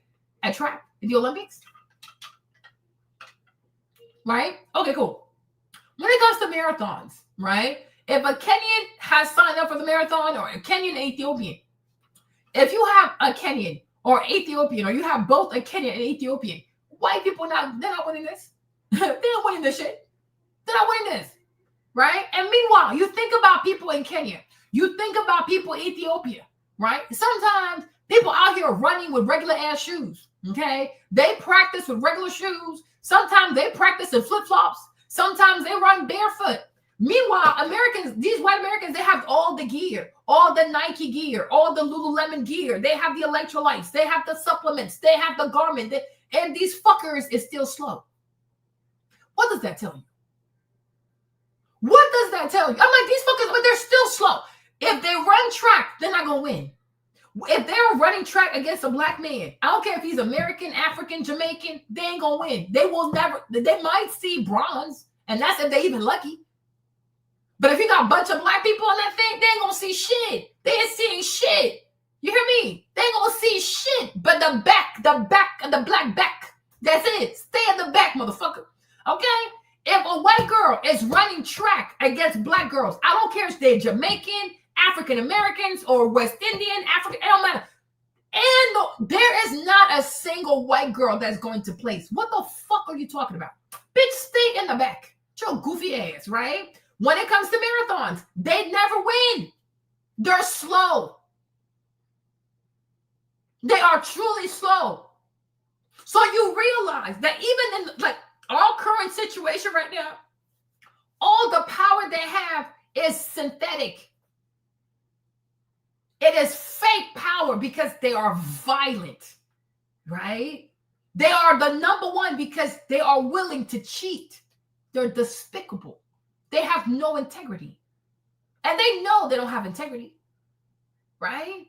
at track in the Olympics? Right? Okay, cool. When it comes to marathons, right? If a Kenyan has signed up for the marathon or a Kenyan and Ethiopian, if you have a Kenyan or Ethiopian, or you have both a Kenyan and Ethiopian, white people they're not winning this. They're not winning this shit. They're not winning this. Right? And meanwhile, you think about people in Kenya. You think about people in Ethiopia, right? Sometimes people out here running with regular ass shoes, okay? They practice with regular shoes. Sometimes they practice in flip-flops. Sometimes they run barefoot. Meanwhile, these white Americans, they have all the gear, all the Nike gear, all the Lululemon gear. They have the electrolytes. They have the supplements. They have the Garmin. And these fuckers is still slow. What does that tell you? What does that tell you? I'm like, these fuckers, but they're still slow. If they run track, they're not going to win. If they're running track against a black man, I don't care if he's American, African, Jamaican, they ain't going to win. They will never, they might see bronze, and that's if they're even lucky. But if you got a bunch of black people on that thing, they ain't going to see shit. They ain't seeing shit. You hear me? They ain't going to see shit. But the black back, that's it. Stay in the back, motherfucker. Okay? If a white girl is running track against black girls, I don't care if they're Jamaican, African Americans, or West Indian, African, it don't matter. And there is not a single white girl that's going to place. What the fuck are you talking about? Bitch, stay in the back. Your goofy ass, right? When it comes to marathons, they never win. They're slow. They are truly slow. So you realize that even in our current situation right now, all the power they have is synthetic. It is fake power because they are violent, right? They are the number one because they are willing to cheat. They're despicable. They have no integrity. And they know they don't have integrity, right?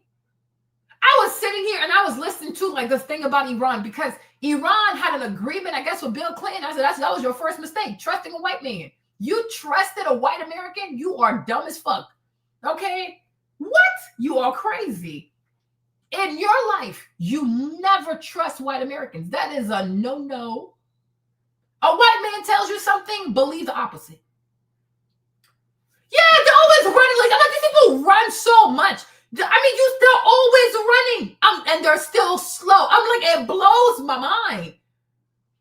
I was sitting here and I was listening to like this thing about Iran because Iran had an agreement, I guess, with Bill Clinton. I said, that was your first mistake, trusting a white man. You trusted a white American? You are dumb as fuck. Okay? What? You are crazy. In your life, you never trust white Americans. That is a no-no. A white man tells you something, believe the opposite. Yeah, they're always running. Like, I'm like, these people run so much. I mean, they're always running. And they're still slow. I'm like, it blows my mind.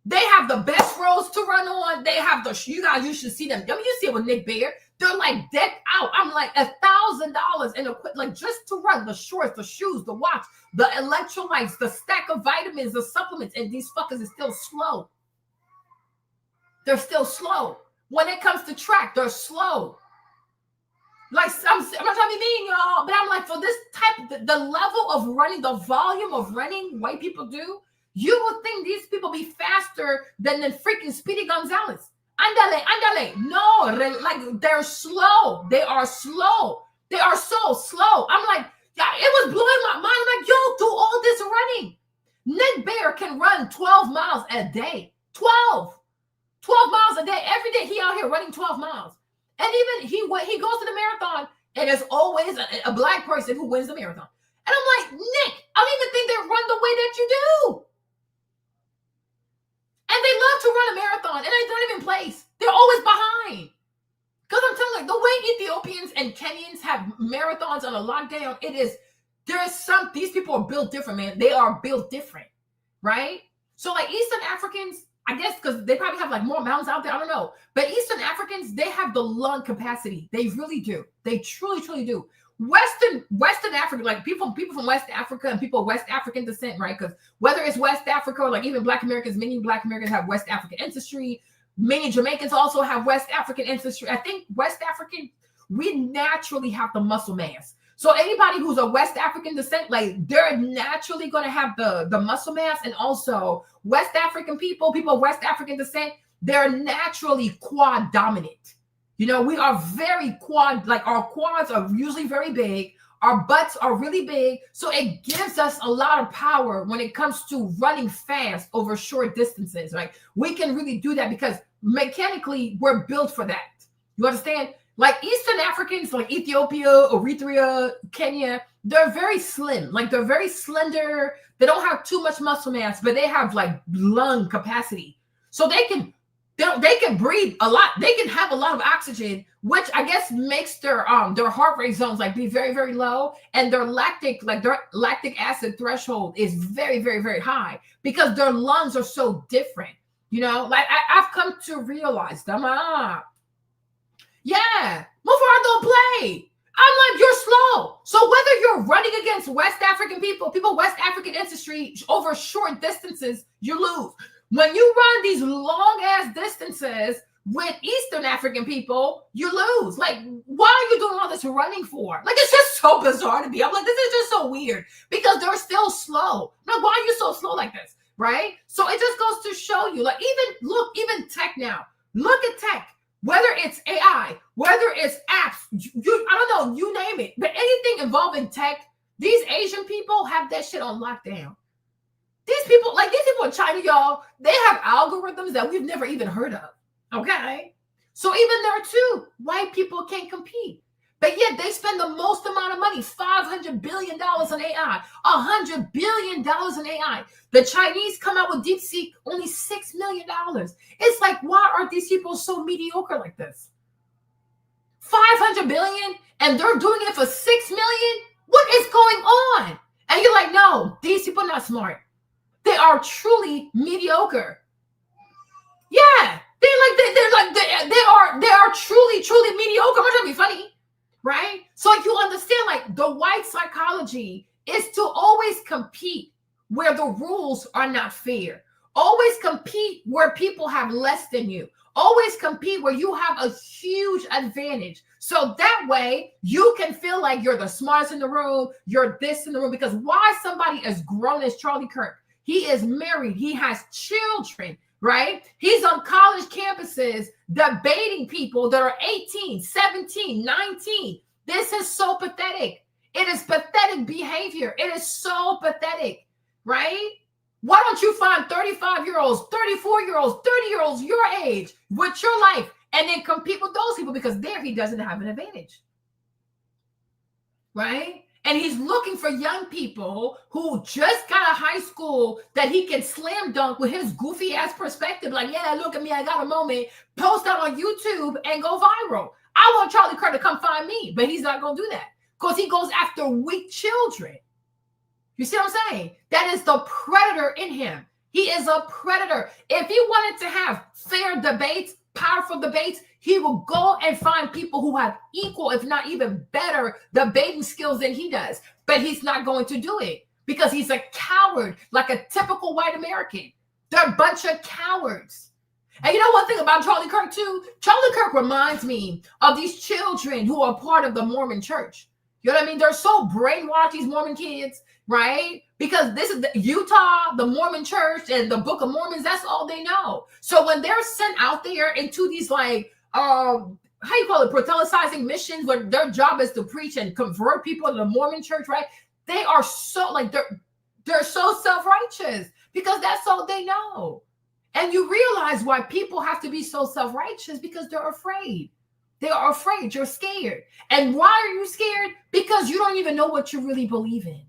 They have the best roads to run on. They have you guys, you should see them. I mean, you see it with Nick Bear. They're like decked out. I'm like, $1,000 in like just to run, the shorts, the shoes, the watch, the electrolytes, the stack of vitamins, the supplements, and these fuckers are still slow. They're still slow. When it comes to track, they're slow. Like, I'm not trying to be mean, y'all, but I'm like, for this type, the level of running, the volume of running white people do, you would think these people be faster than the freaking Speedy Gonzalez. Andale. No, like, they're slow. They are slow. They are so slow. I'm like, yeah, it was blowing my mind. I'm like, yo, do all this running. Nick Bear can run 12 miles a day. 12 miles a day. Every day he out here running 12 miles. And even he goes to the marathon, and there's always a black person who wins the marathon. And I'm like, Nick, I don't even think they run the way that you do. And they love to run a marathon, and they don't even place. They're always behind. Because I'm telling you, the way Ethiopians and Kenyans have marathons on a lockdown, these people are built different, man. They are built different, right? So like Eastern Africans, I guess because they probably have like more mountains out there. I don't know. But Eastern Africans, they have the lung capacity. They really do. They truly, truly do. Western Africa, like people from West Africa and people of West African descent, right? Because whether it's West Africa or like even Black Americans, many Black Americans have West African ancestry. Many Jamaicans also have West African ancestry. I think West African, we naturally have the muscle mass. So anybody who's a West African descent, like they're naturally going to have the muscle mass. And also West African people of West African descent, they're naturally quad dominant. You know, we are very quad, like our quads are usually very big. Our butts are really big. So it gives us a lot of power when it comes to running fast over short distances. Like we can really do that because mechanically we're built for that. You understand? Like Eastern Africans, like Ethiopia, Eritrea, Kenya, they're very slim. Like they're very slender. They don't have too much muscle mass, but they have like lung capacity. So they can breathe a lot. They can have a lot of oxygen, which I guess makes their heart rate zones like be very, very low. And their lactic acid threshold is very, very, very high because their lungs are so different. You know, like I've come to realize them. Yeah, Mufar don't play. I'm like, you're slow. So whether you're running against West African people West African ancestry over short distances, you lose. When you run these long ass distances with Eastern African people, you lose. Like, why are you doing all this running for? Like, it's just so bizarre to me. I'm like, this is just so weird because they're still slow. Now, why are you so slow like this? Right? So it just goes to show you, like, even tech now. Look at tech. Whether it's AI, whether it's apps, I don't know, you name it. But anything involving tech, these Asian people have that shit on lockdown. These people in China, y'all, they have algorithms that we've never even heard of. Okay? So even there too, white people can't compete. But yet they spend the most amount of money, $500 billion on AI, $100 billion in AI. The Chinese come out with DeepSeek, only $6 million. It's like, why are these people so mediocre like this? 500 billion and they're doing it for 6 million? What is going on? And you're like, no, these people are not smart. They are truly mediocre. Yeah, they are truly, truly mediocre. I'm not trying to be funny. Right? So you understand, like, the white psychology is to always compete where the rules are not fair. Always compete where people have less than you. Always compete where you have a huge advantage. So that way you can feel like you're the smartest in the room, you're this in the room. Because why somebody as grown as Charlie Kirk? He is married, he has children, right? He's on college campuses debating people that are 18, 17, 19. This is so pathetic. It is pathetic behavior. It is so pathetic, right? Why don't you find 35-year-olds, 34-year-olds, 30-year-olds your age with your life and then compete with those people, because there he doesn't have an advantage, right? And he's looking for young people who just got out of high school that he can slam dunk with his goofy ass perspective. Like, yeah, look at me, I got a moment, post that on YouTube and go viral. I want Charlie Kirk to come find me, but he's not going to do that because he goes after weak children. You see what I'm saying? That is the predator in him. He is a predator. If he wanted to have fair debates, powerful debates, he will go and find people who have equal, if not even better, debating skills than he does. But he's not going to do it because he's a coward, like a typical white American. They're a bunch of cowards. And you know one thing about Charlie Kirk too? Charlie Kirk reminds me of these children who are part of the Mormon church. You know what I mean? They're so brainwashed, these Mormon kids, right? Because this is Utah, the Mormon church, and the Book of Mormons, that's all they know. So when they're sent out there into these like, how you call it, proselytizing missions, where their job is to preach and convert people to the Mormon church, right? They are so like, they're so self-righteous because that's all they know. And you realize why people have to be so self-righteous, because they're afraid. They are afraid. You're scared. And why are you scared? Because you don't even know what you really believe in,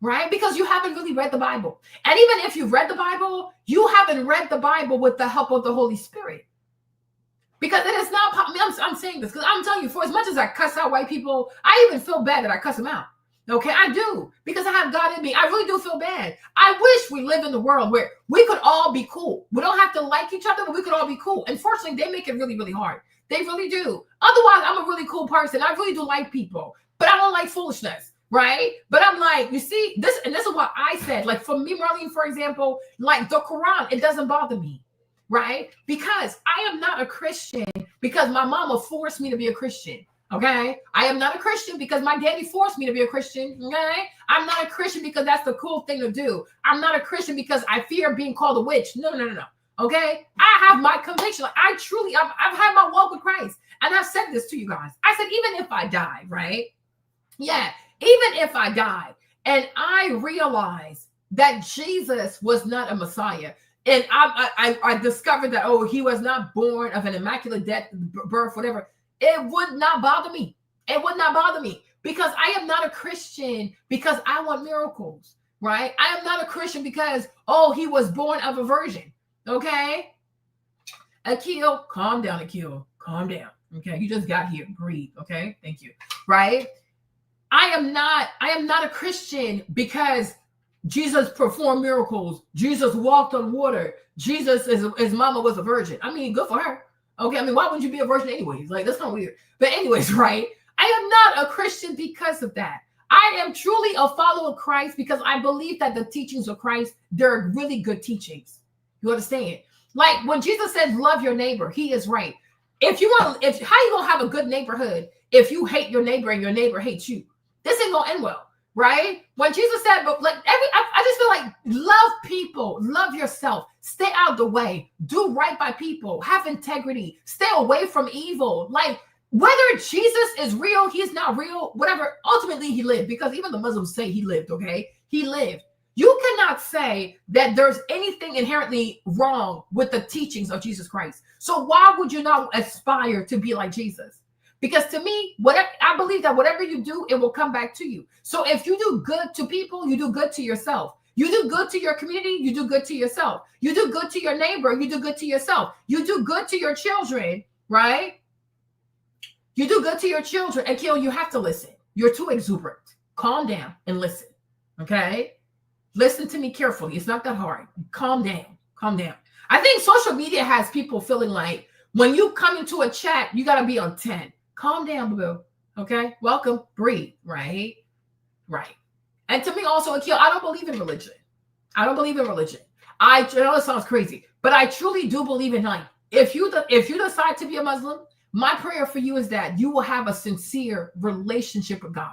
right? Because you haven't really read the Bible. And even if you've read the Bible, you haven't read the Bible with the help of the Holy Spirit. Because it is not, I'm saying this because I'm telling you, for as much as I cuss out white people, I even feel bad that I cuss them out. Okay, I do, because I have God in me. I really do feel bad. I wish we live in the world where we could all be cool. We don't have to like each other, but we could all be cool. Unfortunately, they make it really, really hard. They really do. Otherwise, I'm a really cool person. I really do like people, but I don't like foolishness, right? But I'm like, you see, this is what I said. Like for me, Marlene, for example, like the Quran, it doesn't bother me, right? Because I am not a Christian because my mama forced me to be a Christian. Okay, I am not a Christian because my daddy forced me to be a Christian. Okay, I'm not a Christian because that's the cool thing to do. I'm not a Christian because I fear being called a witch. No. Okay, I have my conviction. Like I've had my walk with Christ, and I've said this to you guys. I said, even if I die, right? Yeah, even if I die, and I realize that Jesus was not a Messiah, and I discovered that he was not born of an immaculate birth, whatever. It would not bother me. It would not bother me because I am not a Christian because I want miracles, right? I am not a Christian because, he was born of a virgin, okay? Akil, calm down, Akil. Calm down, okay? You just got here. Breathe, okay? Thank you, right? I am not a Christian because Jesus performed miracles. Jesus walked on water. His mama was a virgin. I mean, good for her. Okay, I mean, why wouldn't you be a virgin anyways? Like, that's kind of weird. But anyways, right? I am not a Christian because of that. I am truly a follower of Christ because I believe that the teachings of Christ, they're really good teachings. You understand? Like when Jesus says, love your neighbor, he is right. How you gonna have a good neighborhood if you hate your neighbor and your neighbor hates you? This ain't gonna end well. Right? When Jesus said, but like I just feel like love people, love yourself, stay out of the way, do right by people, have integrity, stay away from evil. Like whether Jesus is real, he's not real, whatever, ultimately he lived, because even the Muslims say he lived, okay? He lived. You cannot say that there's anything inherently wrong with the teachings of Jesus Christ. So why would you not aspire to be like Jesus? Because to me, I believe that whatever you do, it will come back to you. So if you do good to people, you do good to yourself. You do good to your community, you do good to yourself. You do good to your neighbor, you do good to yourself. You do good to your children, right? You do good to your children. And Kiel, you have to listen. You're too exuberant. Calm down and listen, okay? Listen to me carefully. It's not that hard. Calm down. Calm down. I think social media has people feeling like when you come into a chat, you got to be on 10. Calm down, boo. Okay? Welcome. Breathe. Right? Right. And to me also, Akil, I don't believe in religion. I don't believe in religion. I know it sounds crazy, but I truly do believe in like if you decide to be a Muslim, my prayer for you is that you will have a sincere relationship with God,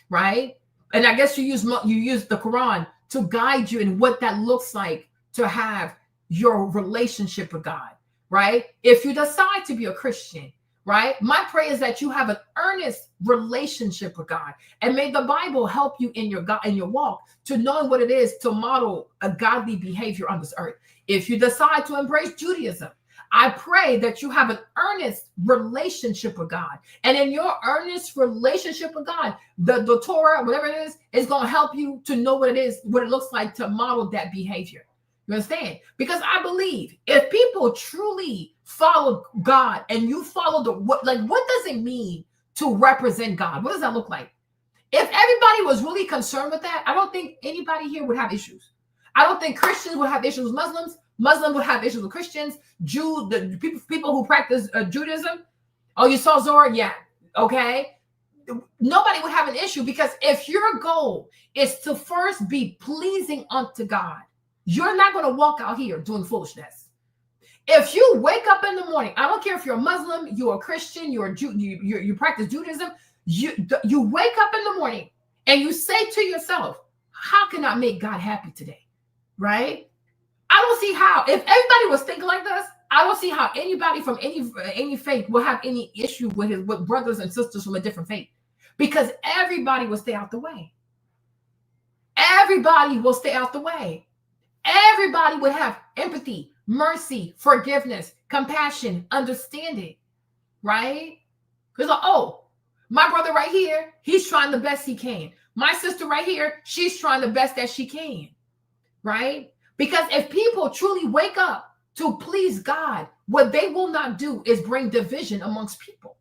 right? And I guess you use the Quran to guide you in what that looks like to have your relationship with God, right? If you decide to be a Christian, right? My prayer is that you have an earnest relationship with God, and may the Bible help you in your walk to knowing what it is to model a godly behavior on this earth. If you decide to embrace Judaism, I pray that you have an earnest relationship with God, and in your earnest relationship with God, the Torah, whatever it is going to help you to know what it looks like to model that behavior. You understand? Because I believe if people truly follow God and you follow what does it mean to represent God? What does that look like? If everybody was really concerned with that, I don't think anybody here would have issues. I don't think Christians would have issues with Muslims. Muslims would have issues with Christians. The people who practice Judaism. Oh, you saw Zohar? Yeah. Okay. Nobody would have an issue, because if your goal is to first be pleasing unto God, you're not going to walk out here doing foolishness. If you wake up in the morning, I don't care if you're a Muslim, you're a Christian, you're a Jew, you practice Judaism, you wake up in the morning and you say to yourself, how can I make God happy today? Right? I don't see how, if everybody was thinking like this, I don't see how anybody from any faith will have any issue with brothers and sisters from a different faith, because everybody will stay out the way. Everybody will stay out the way. Everybody would have empathy, mercy, forgiveness, compassion, understanding, right? Because, oh, my brother right here, he's trying the best he can. My sister right here, she's trying the best that she can, right? Because if people truly wake up to please God, what they will not do is bring division amongst people,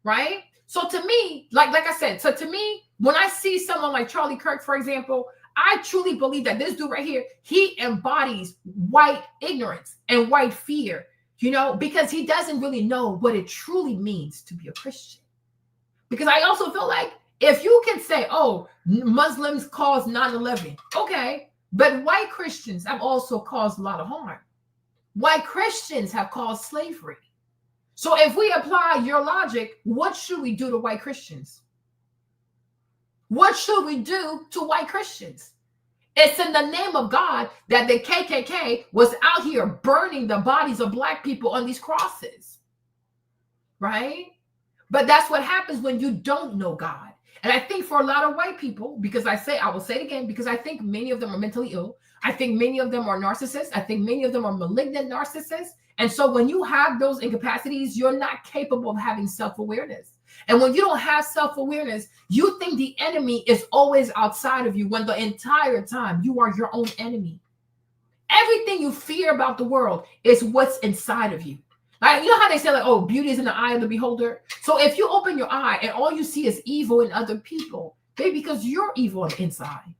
right? So to me, like I said, to me, when I see someone like Charlie Kirk, for example, I truly believe that this dude right here, he embodies white ignorance and white fear, because he doesn't really know what it truly means to be a Christian. Because I also feel like if you can say, oh, Muslims caused 9/11, okay, but white Christians have also caused a lot of harm. White Christians have caused slavery. So if we apply your logic, what should we do to white Christians? What should we do to white Christians? It's in the name of God that the KKK was out here burning the bodies of Black people on these crosses, right? But that's what happens when you don't know God. And I think for a lot of white people, because I will say it again, because I think many of them are mentally ill. I think many of them are narcissists. I think many of them are malignant narcissists. And so when you have those incapacities, you're not capable of having self-awareness. And when you don't have self-awareness, you think the enemy is always outside of you, when the entire time you are your own enemy. Everything you fear about the world is what's inside of you. Like, you know how they say, like, oh, beauty is in the eye of the beholder? So if you open your eye and all you see is evil in other people, baby, because you're evil on the inside.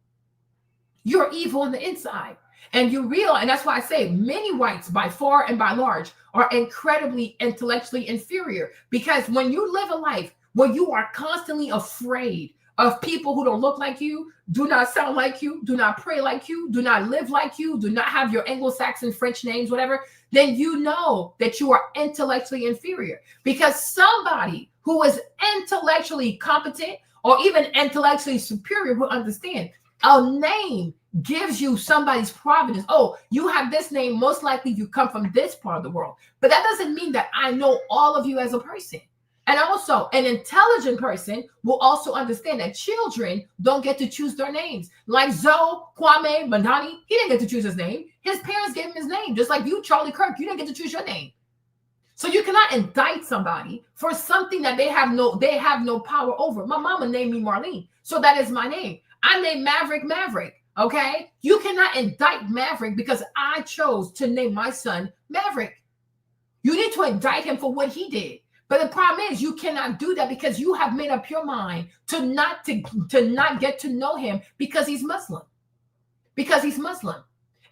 You're evil on the inside. And and that's why I say many whites, by far and by large, are incredibly intellectually inferior, because when you live a life where you are constantly afraid of people who don't look like you, do not sound like you, do not pray like you, do not live like you, do not have your Anglo-Saxon French names, whatever, then you know that you are intellectually inferior. Because somebody who is intellectually competent or even intellectually superior will understand a name gives you somebody's provenance. Oh, you have this name, most likely you come from this part of the world. But that doesn't mean that I know all of you as a person. And also, an intelligent person will also understand that children don't get to choose their names. Like Zoe, Kwame, Mandani, he didn't get to choose his name. His parents gave him his name. Just like you, Charlie Kirk, you didn't get to choose your name. So you cannot indict somebody for something that they have no power over. My mama named me Marlene, so that is my name. I named Maverick. Okay? You cannot indict Maverick because I chose to name my son Maverick. You need to indict him for what he did. But the problem is you cannot do that because you have made up your mind to not get to know him because he's Muslim. Because he's Muslim.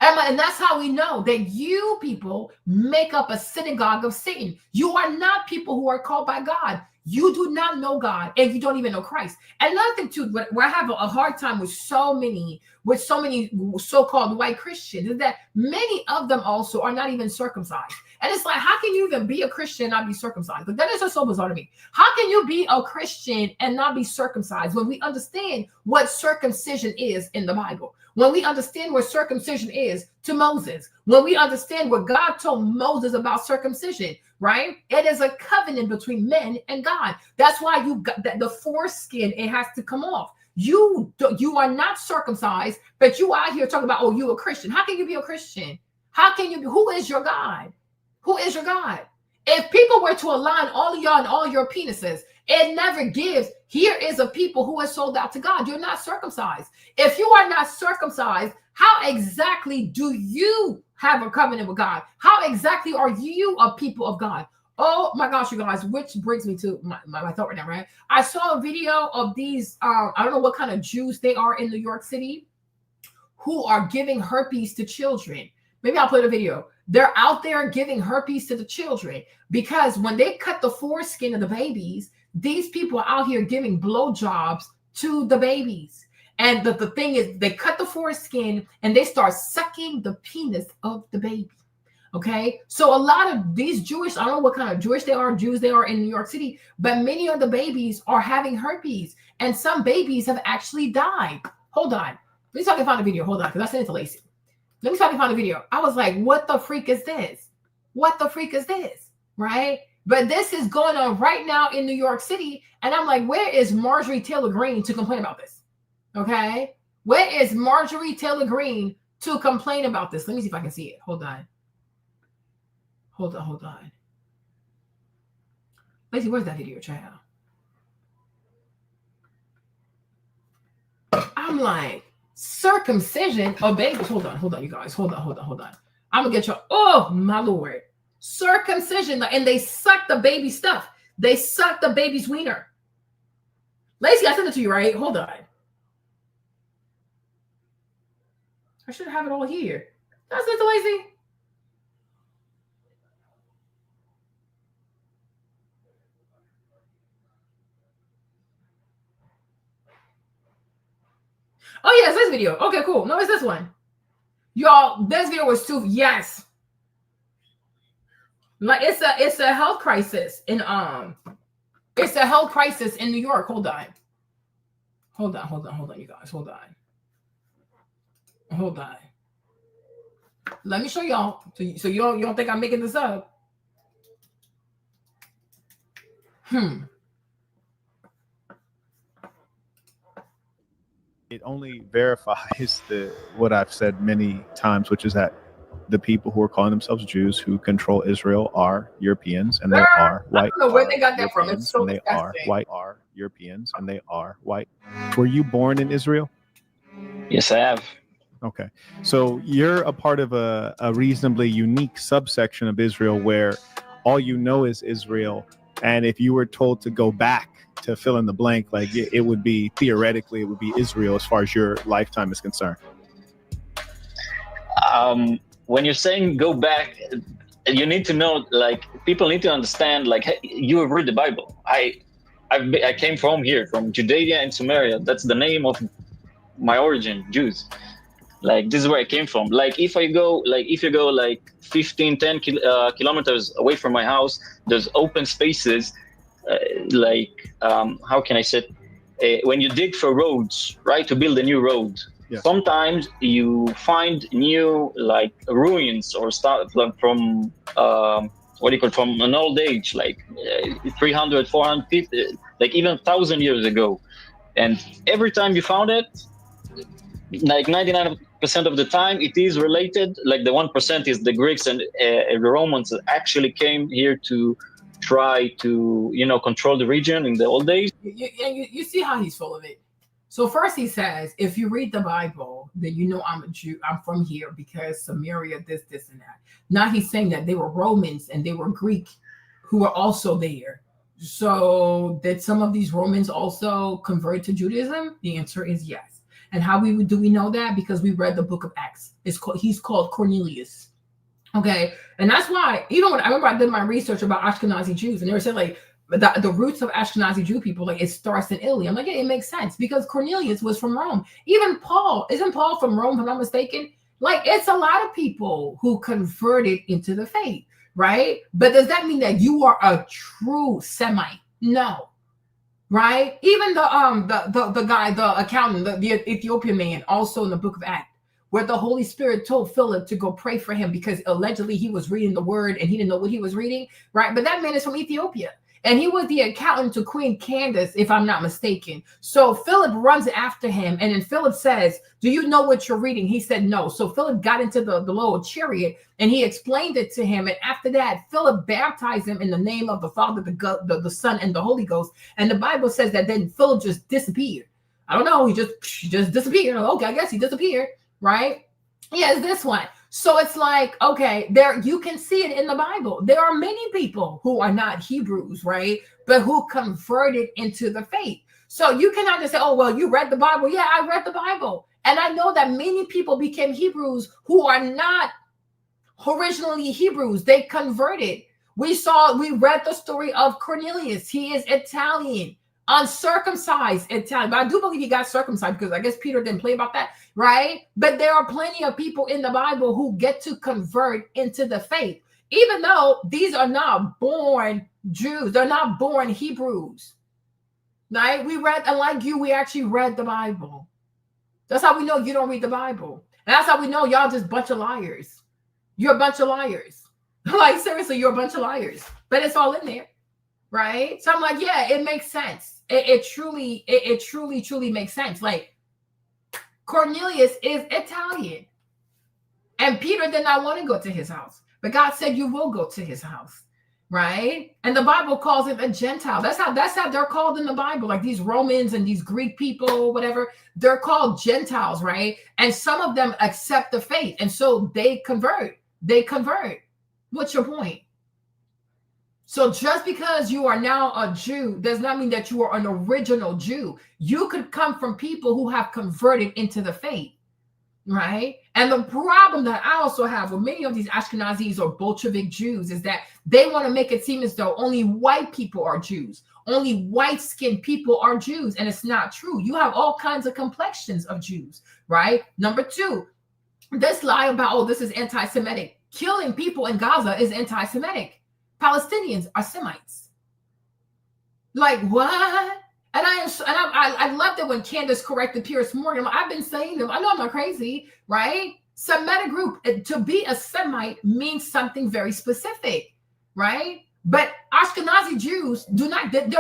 And that's how we know that you people make up a synagogue of Satan. You are not people who are called by God. You do not know God, and you don't even know Christ. And another thing too, where I have a hard time with so many so-called white Christians, is that many of them also are not even circumcised. And it's like, how can you even be a Christian and not be circumcised? But that is just so bizarre to me. How can you be a Christian and not be circumcised when we understand what circumcision is in the Bible? When we understand what circumcision is to Moses, when we understand what God told Moses about circumcision, right? It is a covenant between men and God. That's why you got the foreskin, it has to come off. You are not circumcised, but you out here talking about, oh, you a Christian. How can you be a Christian? How can you be? Who is your God? Who is your God? If people were to align all of y'all and all your penises, it never gives. Here is a people who is sold out to God. You're not circumcised. If you are not circumcised, how exactly do you have a covenant with God? How exactly are you a people of God? Oh my gosh, you guys, which brings me to my thought right now, right? I saw a video of these, I don't know what kind of Jews they are in New York City, who are giving herpes to children. Maybe I'll put a video. They're out there giving herpes to the children because when they cut the foreskin of the babies, these people are out here giving blowjobs to the babies. And the thing is, they cut the foreskin and they start sucking the penis of the baby. Okay, so a lot of these Jewish, I don't know what kind of Jews they are in New York City, but many of the babies are having herpes, and some babies have actually died. Hold on, let me see if I can find a video. Hold on, because I sent it to Lacey. Let me see if I can find a video. I was like, what the freak is this? What the freak is this? Right? But this is going on right now in New York City, and I'm like, where is Marjorie Taylor Greene to complain about this? Okay, where is Marjorie Taylor Greene to complain about this? Let me see if I can see it. Hold on. Hold on. Lacey, where's that video, child? I'm like, circumcision of babies. Hold on, you guys. Hold on. I'm gonna get you. Oh my Lord. Circumcision, and they suck the baby stuff. They suck the baby's wiener. Lacey, I sent it to you, right? Hold on. I should have it all here. Did I send it to Lacey? Oh, yeah, it's this video. Okay, cool. No, it's this one. Y'all, this video was too, yes. Like it's a health crisis in it's a health crisis in New York. Hold on, you guys. Hold on. Let me show y'all so you don't think I'm making this up. It only verifies what I've said many times, which is that the people who are calling themselves Jews who control Israel are Europeans, and they are white. I don't know where they got that from. It's so they are white. Are Europeans, and they are white. Were you born in Israel? Yes, I have. Okay, so you're a part of a reasonably unique subsection of Israel where all you know is Israel, and if you were told to go back to fill in the blank, like it would be theoretically it would be Israel as far as your lifetime is concerned. When you're saying go back, you need to know, like, people need to understand, like, hey, you have read the Bible. I came from here, from Judea and Samaria. That's the name of my origin, Jews. Like, this is where I came from. Like, if you go like 15, 10 kilometers away from my house, there's open spaces. How can I say it? When you dig for roads, right, to build a new road, yeah. Sometimes you find new, like, ruins or stuff from from an old age, like 300, 400 feet, like even 1,000 years ago. And every time you found it, like 99% of the time, it is related. Like the 1% is the Greeks and the Romans that actually came here to try to, control the region in the old days. You see how he's full of it. So first he says, if you read the Bible, then you know I'm a Jew. I'm from here because Samaria, this, and that. Now he's saying that they were Romans and they were Greek who were also there. So did some of these Romans also convert to Judaism? The answer is yes. And how do we know that? Because we read the book of Acts. He's called Cornelius. Okay. And that's why, even when I remember I did my research about Ashkenazi Jews, and they were saying like the roots of Ashkenazi Jew people, like it starts in Italy. I'm like, yeah, it makes sense because Cornelius was from Rome. Even Paul, isn't Paul from Rome, if I'm not mistaken? Like it's a lot of people who converted into the faith, right? But does that mean that you are a true Semite? No. Right? Even the guy, the accountant, the Ethiopian man, also in the book of Acts, where the Holy Spirit told Philip to go pray for him because allegedly he was reading the word and he didn't know what he was reading, right? But that man is from Ethiopia. And he was the accountant to Queen Candace, if I'm not mistaken. So Philip runs after him. And then Philip says, do you know what you're reading? He said, no. So Philip got into the little chariot and he explained it to him. And after that, Philip baptized him in the name of the Father, the Son, and the Holy Ghost. And the Bible says that then Philip just disappeared. I don't know. He just disappeared. Okay, I guess he disappeared, right? Yeah, it's this one. So it's like, okay, there you can see it in the Bible. There are many people who are not Hebrews, right? But who converted into the faith. So you cannot just say, oh, well, you read the Bible. Yeah, I read the Bible. And I know that many people became Hebrews who are not originally Hebrews. They converted. We read the story of Cornelius. He is Italian. Uncircumcised Italian, but I do believe he got circumcised because I guess Peter didn't play about that, right? But there are plenty of people in the Bible who get to convert into the faith, even though these are not born Jews, they're not born Hebrews, right? We read, and like you, we actually read the Bible. That's how we know you don't read the Bible, and that's how we know y'all just a bunch of liars. You're a bunch of liars. Like seriously, you're a bunch of liars, but it's all in there. Right. So I'm like, yeah, it makes sense. It truly makes sense. Like Cornelius is Italian. And Peter did not want to go to his house. But God said, you will go to his house. Right. And the Bible calls him a Gentile. That's how they're called in the Bible. Like these Romans and these Greek people, whatever, they're called Gentiles. Right. And some of them accept the faith. And so they convert. What's your point? So just because you are now a Jew does not mean that you are an original Jew. You could come from people who have converted into the faith, right? And the problem that I also have with many of these Ashkenazis or Bolshevik Jews is that they want to make it seem as though only white people are Jews. Only white-skinned people are Jews, and it's not true. You have all kinds of complexions of Jews, right? Number two, this lie about, oh, this is anti-Semitic. Killing people in Gaza is anti-Semitic. Palestinians are Semites. Like what? And I loved it when Candace corrected Pierce Morgan. I've been saying them. I know I'm not crazy, right? Semitic group, to be a Semite means something very specific, right? But Ashkenazi Jews they're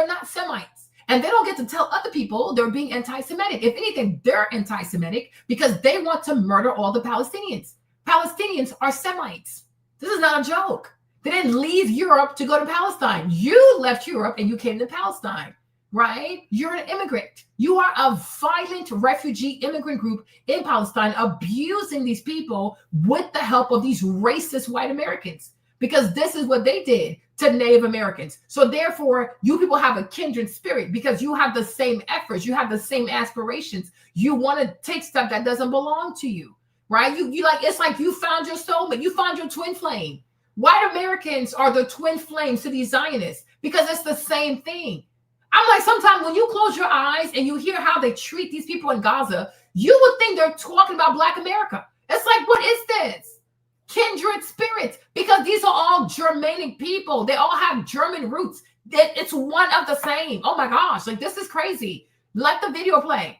not Semites. And they don't get to tell other people they're being anti-Semitic. If anything, they're anti-Semitic because they want to murder all the Palestinians. Palestinians are Semites. This is not a joke. They didn't leave Europe to go to Palestine. You left Europe and you came to Palestine, right? You're an immigrant. You are a violent refugee immigrant group in Palestine abusing these people with the help of these racist white Americans because this is what they did to Native Americans. So therefore, you people have a kindred spirit because you have the same efforts. You have the same aspirations. You want to take stuff that doesn't belong to you, right? You like, it's like you found your soulmate. You found your twin flame. White Americans are the twin flames to these Zionists because it's the same thing. I'm like, sometimes when you close your eyes and you hear how they treat these people in Gaza, you would think they're talking about Black America. It's like, what is this? Kindred spirits, because these are all Germanic people. They all have German roots. It's one of the same. Oh my gosh, like this is crazy. Let the video play.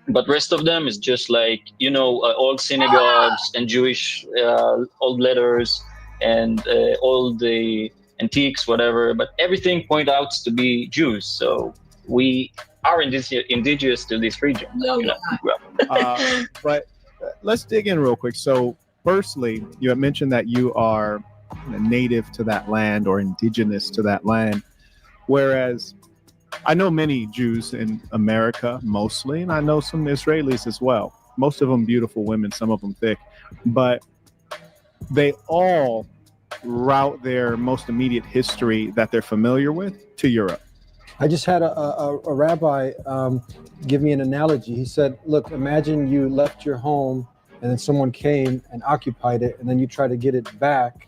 But rest of them is just like, old synagogues and Jewish old letters and all the antiques, whatever. But everything point out to be Jews. So we are indigenous to this region. But let's dig in real quick. So firstly, you have mentioned that you are native to that land or indigenous to that land, whereas I know many Jews in America mostly, and I know some Israelis as well. Most of them beautiful women, some of them thick, but they all route their most immediate history that they're familiar with to Europe. I just had a rabbi give me an analogy. He said, look, imagine you left your home and then someone came and occupied it, and then you try to get it back,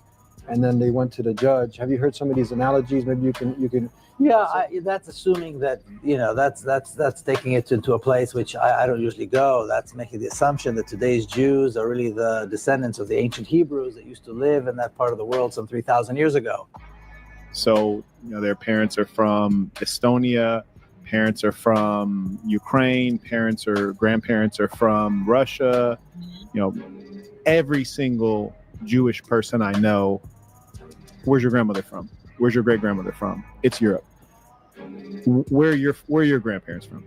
and then they went to the judge. Have you heard some of these analogies? Maybe you can. Yeah, that's assuming that, that's taking it to a place which I don't usually go. That's making the assumption that today's Jews are really the descendants of the ancient Hebrews that used to live in that part of the world some 3,000 years ago. So, their parents are from Estonia, parents are from Ukraine, parents or grandparents are from Russia. Every single Jewish person I know, where's your grandmother from? Where's your great grandmother from? It's Europe. Where are your grandparents from?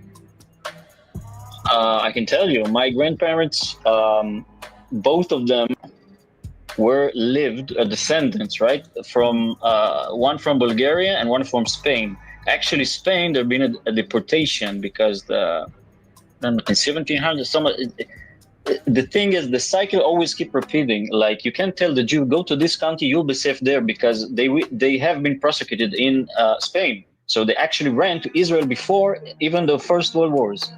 I can tell you, my grandparents, both of them were descendants, right? From one from Bulgaria and one from Spain. Actually, Spain, there'd been a deportation because in 1700, the thing is, the cycle always keep repeating. Like, you can't tell the Jew, go to this country, you'll be safe there, because they have been prosecuted in Spain. So they actually ran to Israel before even the First World Wars.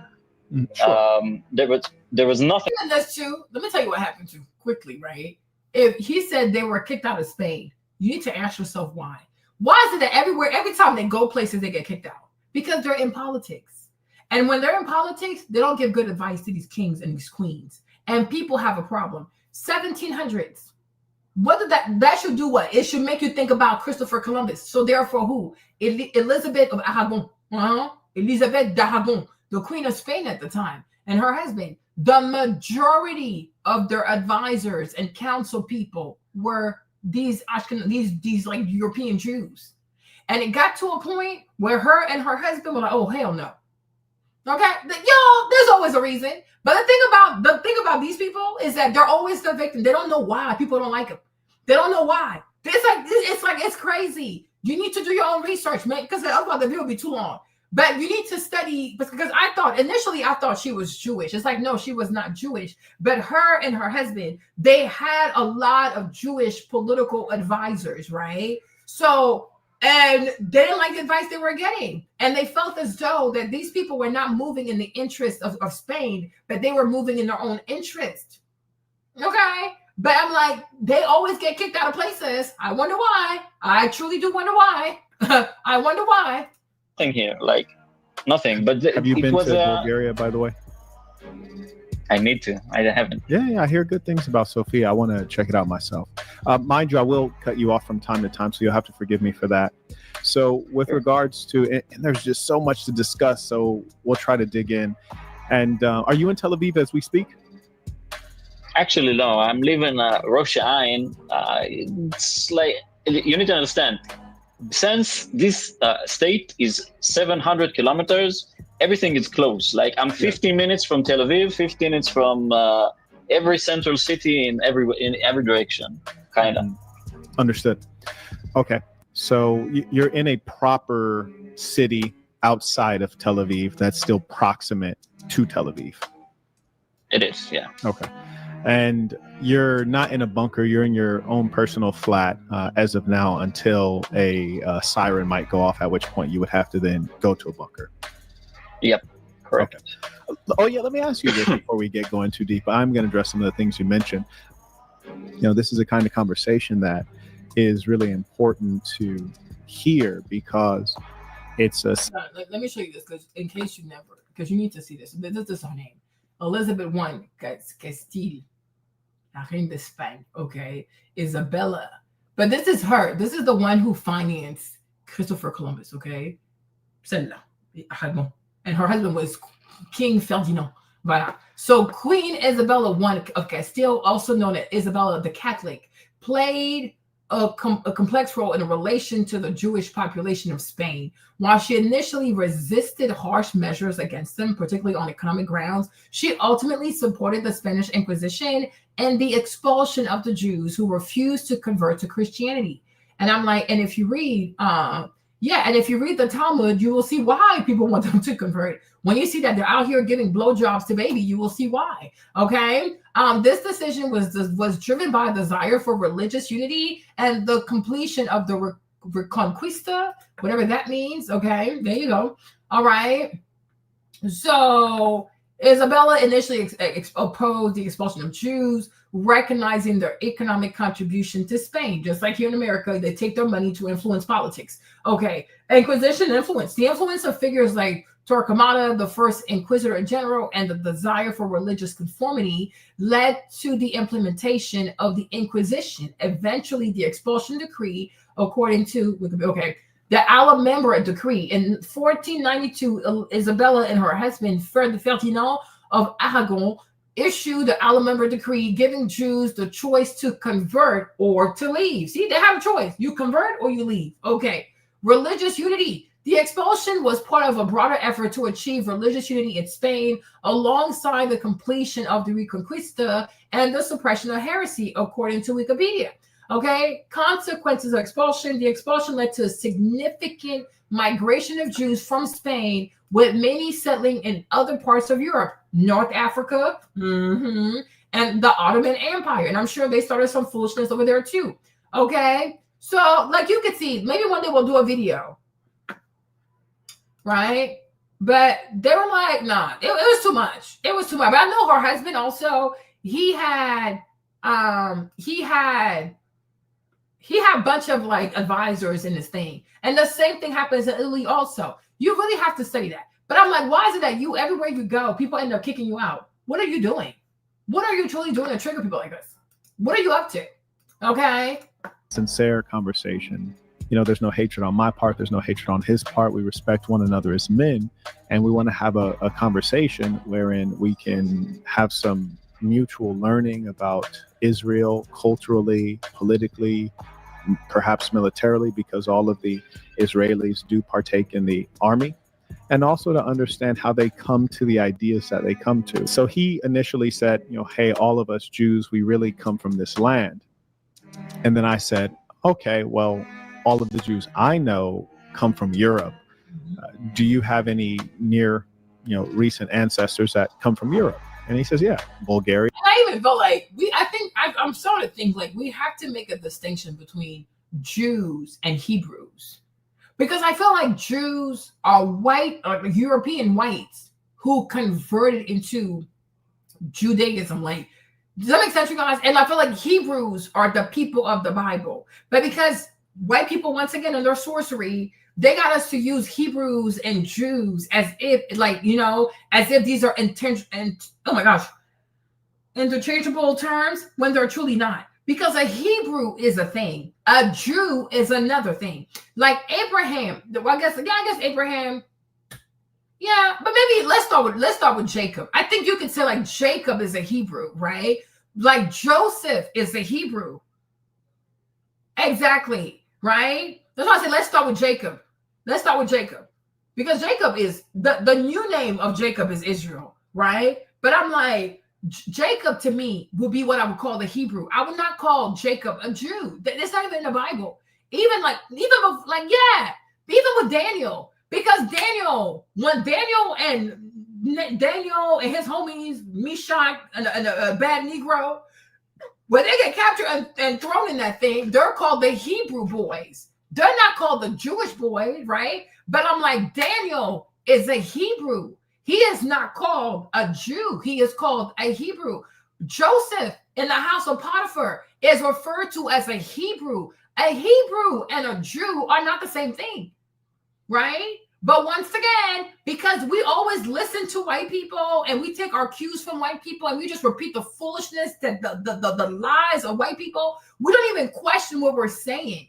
Sure. There was nothing. Yeah, that's true. Let me tell you what happened to quickly, right? If he said they were kicked out of Spain, you need to ask yourself why. Why is it that every time they go places, they get kicked out? Because they're in politics. And when they're in politics, they don't give good advice to these kings and these queens. And people have a problem. 1700s. What did that should do what? It should make you think about Christopher Columbus. So therefore who? Elizabeth of Aragon. Elizabeth d'Aragon, the Queen of Spain at the time, and her husband. The majority of their advisors and council people were these like European Jews. And it got to a point where her and her husband were like, oh, hell no. Okay, there's always a reason. But the thing about these people is that they're always the victim. They don't know why people don't like them. They don't know why. It's crazy. You need to do your own research, man, because otherwise the video will be too long. But you need to study, because initially I thought she was Jewish. It's like, no, she was not Jewish. But her and her husband, they had a lot of Jewish political advisors, right? So, and they didn't like the advice they were getting. And they felt as though that these people were not moving in the interest of Spain, but they were moving in their own interest. Okay? But I'm like, they always get kicked out of places. I wonder why. I truly do wonder why. I wonder why. Here, like nothing. But have you been to Bulgaria, by the way? I need to. I haven't. Yeah, I hear good things about Sofia. I want to check it out myself. Mind you, I will cut you off from time to time, so you'll have to forgive me for that. So with regards to, and there's just so much to discuss, so we'll try to dig in. And are you in Tel Aviv as we speak? Actually, no. I'm living Rosh Ain. It's like, you need to understand, since this state is 700 kilometers, everything is close. Like, I'm 15 minutes from Tel Aviv, 15 minutes from every central city in every direction, kind of. Understood. Okay, so you're in a proper city outside of Tel Aviv that's still proximate to Tel Aviv. It is, yeah. Okay. And you're not in a bunker, you're in your own personal flat as of now, until a siren might go off, at which point you would have to then go to a bunker. Yep, correct. Okay. Oh yeah, let me ask you this before we get going too deep. I'm going to address some of the things you mentioned. This is a kind of conversation that is really important to hear, because it's a... Let me show you this, because in case you never, because you need to see this. This is her name. Elizabeth I Castile, la reine d'Espagne, okay? Isabella. But this is her. This is the one who financed Christopher Columbus, okay? Celle-là. And her husband was King Ferdinand. Voilà. So Queen Isabella I of Castile, also known as Isabella the Catholic, played a complex role in relation to the Jewish population of Spain. While she initially resisted harsh measures against them, particularly on economic grounds, she ultimately supported the Spanish Inquisition and the expulsion of the Jews who refused to convert to Christianity. And I'm like, and if you read, the Talmud, you will see why people want them to convert. When you see that they're out here giving blowjobs to baby, you will see why. Okay. This decision was driven by a desire for religious unity and the completion of the Reconquista, whatever that means. Okay, there you go. All right. So Isabella initially opposed the expulsion of Jews, recognizing their economic contribution to Spain. Just like here in America, they take their money to influence politics. Okay, Inquisition influence. The influence of figures like Torquemada, the first Inquisitor General, and the desire for religious conformity led to the implementation of the Inquisition. Eventually, the expulsion decree, according to the Alhambra decree in 1492, Isabella and her husband Ferdinand of Aragon issued the Alhambra decree, giving Jews the choice to convert or to leave. See, they have a choice: you convert or you leave. Okay, religious unity. The expulsion was part of a broader effort to achieve religious unity in Spain, alongside the completion of the Reconquista and the suppression of heresy, according to Wikipedia. Okay, consequences of expulsion. The expulsion led to a significant migration of Jews from Spain, with many settling in other parts of Europe, North Africa, and the Ottoman Empire. And I'm sure they started some foolishness over there too. Okay, so like you could see, maybe one day we'll do a video. Right? But they were like, nah, it was too much. It was too much. But I know her husband also, he had a bunch of like advisors in this thing. And the same thing happens in Italy also. You really have to study that. But I'm like, why is it that you, everywhere you go, people end up kicking you out? What are you doing? What are you truly doing to trigger people like this? What are you up to? Okay? Sincere conversation. You know, there's no hatred on my part. There's no hatred on his part. We respect one another as men. And we want to have a conversation wherein we can have some mutual learning about Israel culturally, politically, perhaps militarily, because all of the Israelis do partake in the army, and also to understand how they come to the ideas that they come to. So he initially said, you know, hey, all of us Jews, we really come from this land. And then I said, okay, well, all of the Jews I know come from Europe. Do you have any near, recent ancestors that come from Europe? And he says, yeah, Bulgaria. And I even felt like I'm starting to think like we have to make a distinction between Jews and Hebrews, because I feel like Jews are white, or European whites who converted into Judaism. Like, does that make sense, you guys? And I feel like Hebrews are the people of the Bible, but because white people, once again, in their sorcery, they got us to use Hebrews and Jews as if, as if these are interchangeable terms, when they're truly not. Because a Hebrew is a thing, a Jew is another thing. Like Abraham, I guess Abraham. Yeah, but maybe let's start with Jacob. I think you could say like Jacob is a Hebrew, right? Like Joseph is a Hebrew. Exactly, right? That's why I say let's start with Jacob. Let's start with Jacob. Because Jacob is the new name of Jacob is Israel, right? But I'm like, Jacob to me would be what I would call the Hebrew. I would not call Jacob a Jew. That's not even in the Bible. Even with Daniel. Because when Daniel and his homies, Meshach and a bad Negro, when they get captured and thrown in that thing, they're called the Hebrew boys. They're not called the Jewish boys, right? But I'm like, Daniel is a Hebrew. He is not called a Jew. He is called a Hebrew. Joseph in the house of Potiphar is referred to as a Hebrew. A Hebrew and a Jew are not the same thing. Right? But once again, because we always listen to white people and we take our cues from white people and we just repeat the foolishness, that the lies of white people, we don't even question what we're saying.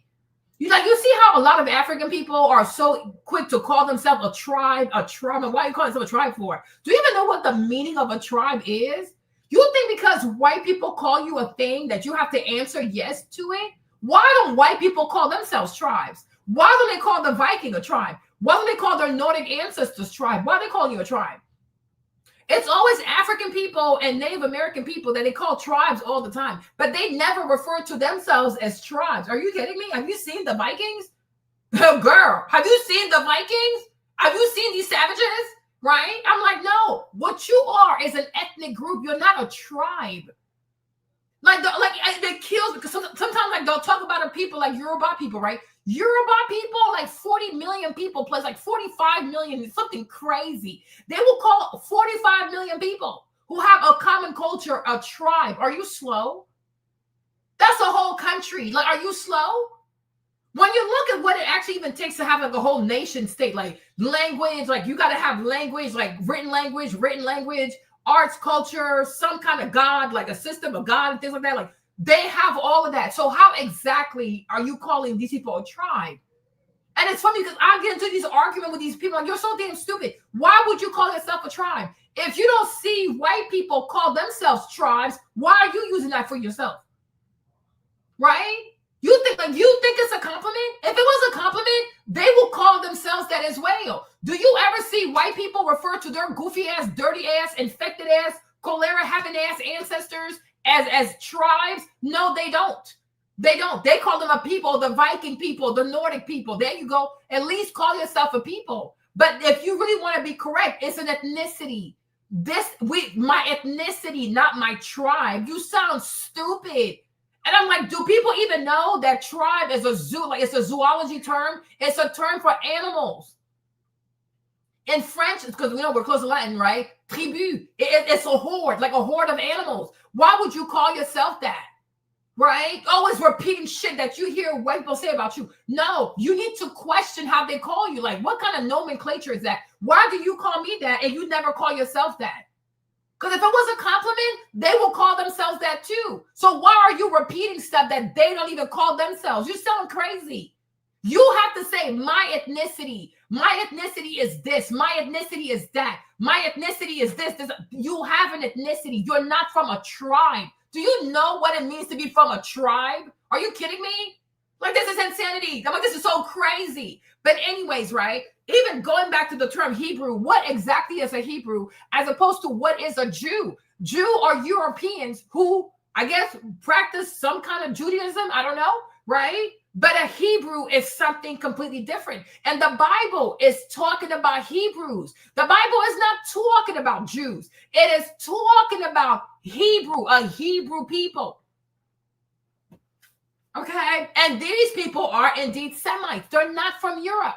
You see how a lot of African people are so quick to call themselves a tribe. And why are you calling yourself a tribe for? Do you even know what the meaning of a tribe is? You think because white people call you a thing that you have to answer yes to it? Why don't white people call themselves tribes? Why don't they call the Viking a tribe? Why don't they call their Nordic ancestors tribe? Why are they calling you a tribe? It's always African people and Native American people that they call tribes all the time, but they never refer to themselves as tribes. Are you kidding me? Have you seen the Vikings? Girl, have you seen the Vikings? Have you seen these savages? Right? I'm like, no, what you are is an ethnic group. You're not a tribe. They kill, because sometimes like they'll talk about a people like Yoruba people, right? Yoruba people, like 40 million people plus like 45 million, something crazy. They will call 45 million people who have a common culture a tribe. Are you slow? That's a whole country. Like, are you slow? When you look at what it actually even takes to have like a whole nation state, like language, like you got to have language, like written language, arts, culture, some kind of God, like a system of God and things like that. Like they have all of that. So how exactly are you calling these people a tribe? And it's funny because I get into these arguments with these people like, you're so damn stupid. Why would you call yourself a tribe? If you don't see white people call themselves tribes, why are you using that for yourself? Right? You think it's a compliment? If it was a compliment, they will call themselves that as well. Do you ever see white people refer to their goofy ass, dirty ass, infected ass, cholera having ass ancestors as tribes? No, they don't. They don't. They call them a people, the Viking people, the Nordic people. There you go. At least call yourself a people. But if you really want to be correct, it's an ethnicity. My ethnicity, not my tribe. You sound stupid. And I'm like, do people even know that tribe is a zoo? Like it's a zoology term. It's a term for animals. In French, because we know we're close to Latin, right? Tribu. It's a horde, like a horde of animals. Why would you call yourself that? Right? Always repeating shit that you hear white people say about you. No, you need to question how they call you. Like, what kind of nomenclature is that? Why do you call me that and you never call yourself that? Because if it was a compliment, they will call themselves that too. So why are you repeating stuff that they don't even call themselves? You sound crazy. You have to say my ethnicity. My ethnicity is this. My ethnicity is that. My ethnicity is this. You have an ethnicity. You're not from a tribe. Do you know what it means to be from a tribe? Are you kidding me? Like, this is insanity. I'm like, this is so crazy. But anyways, right? Even going back to the term Hebrew, what exactly is a Hebrew as opposed to what is a Jew? Jew are Europeans who, I guess, practice some kind of Judaism. I don't know, right? But a Hebrew is something completely different. And the Bible is talking about Hebrews. The Bible is not talking about Jews. It is talking about Hebrew, a Hebrew people. Okay? And these people are indeed Semites. They're not from Europe.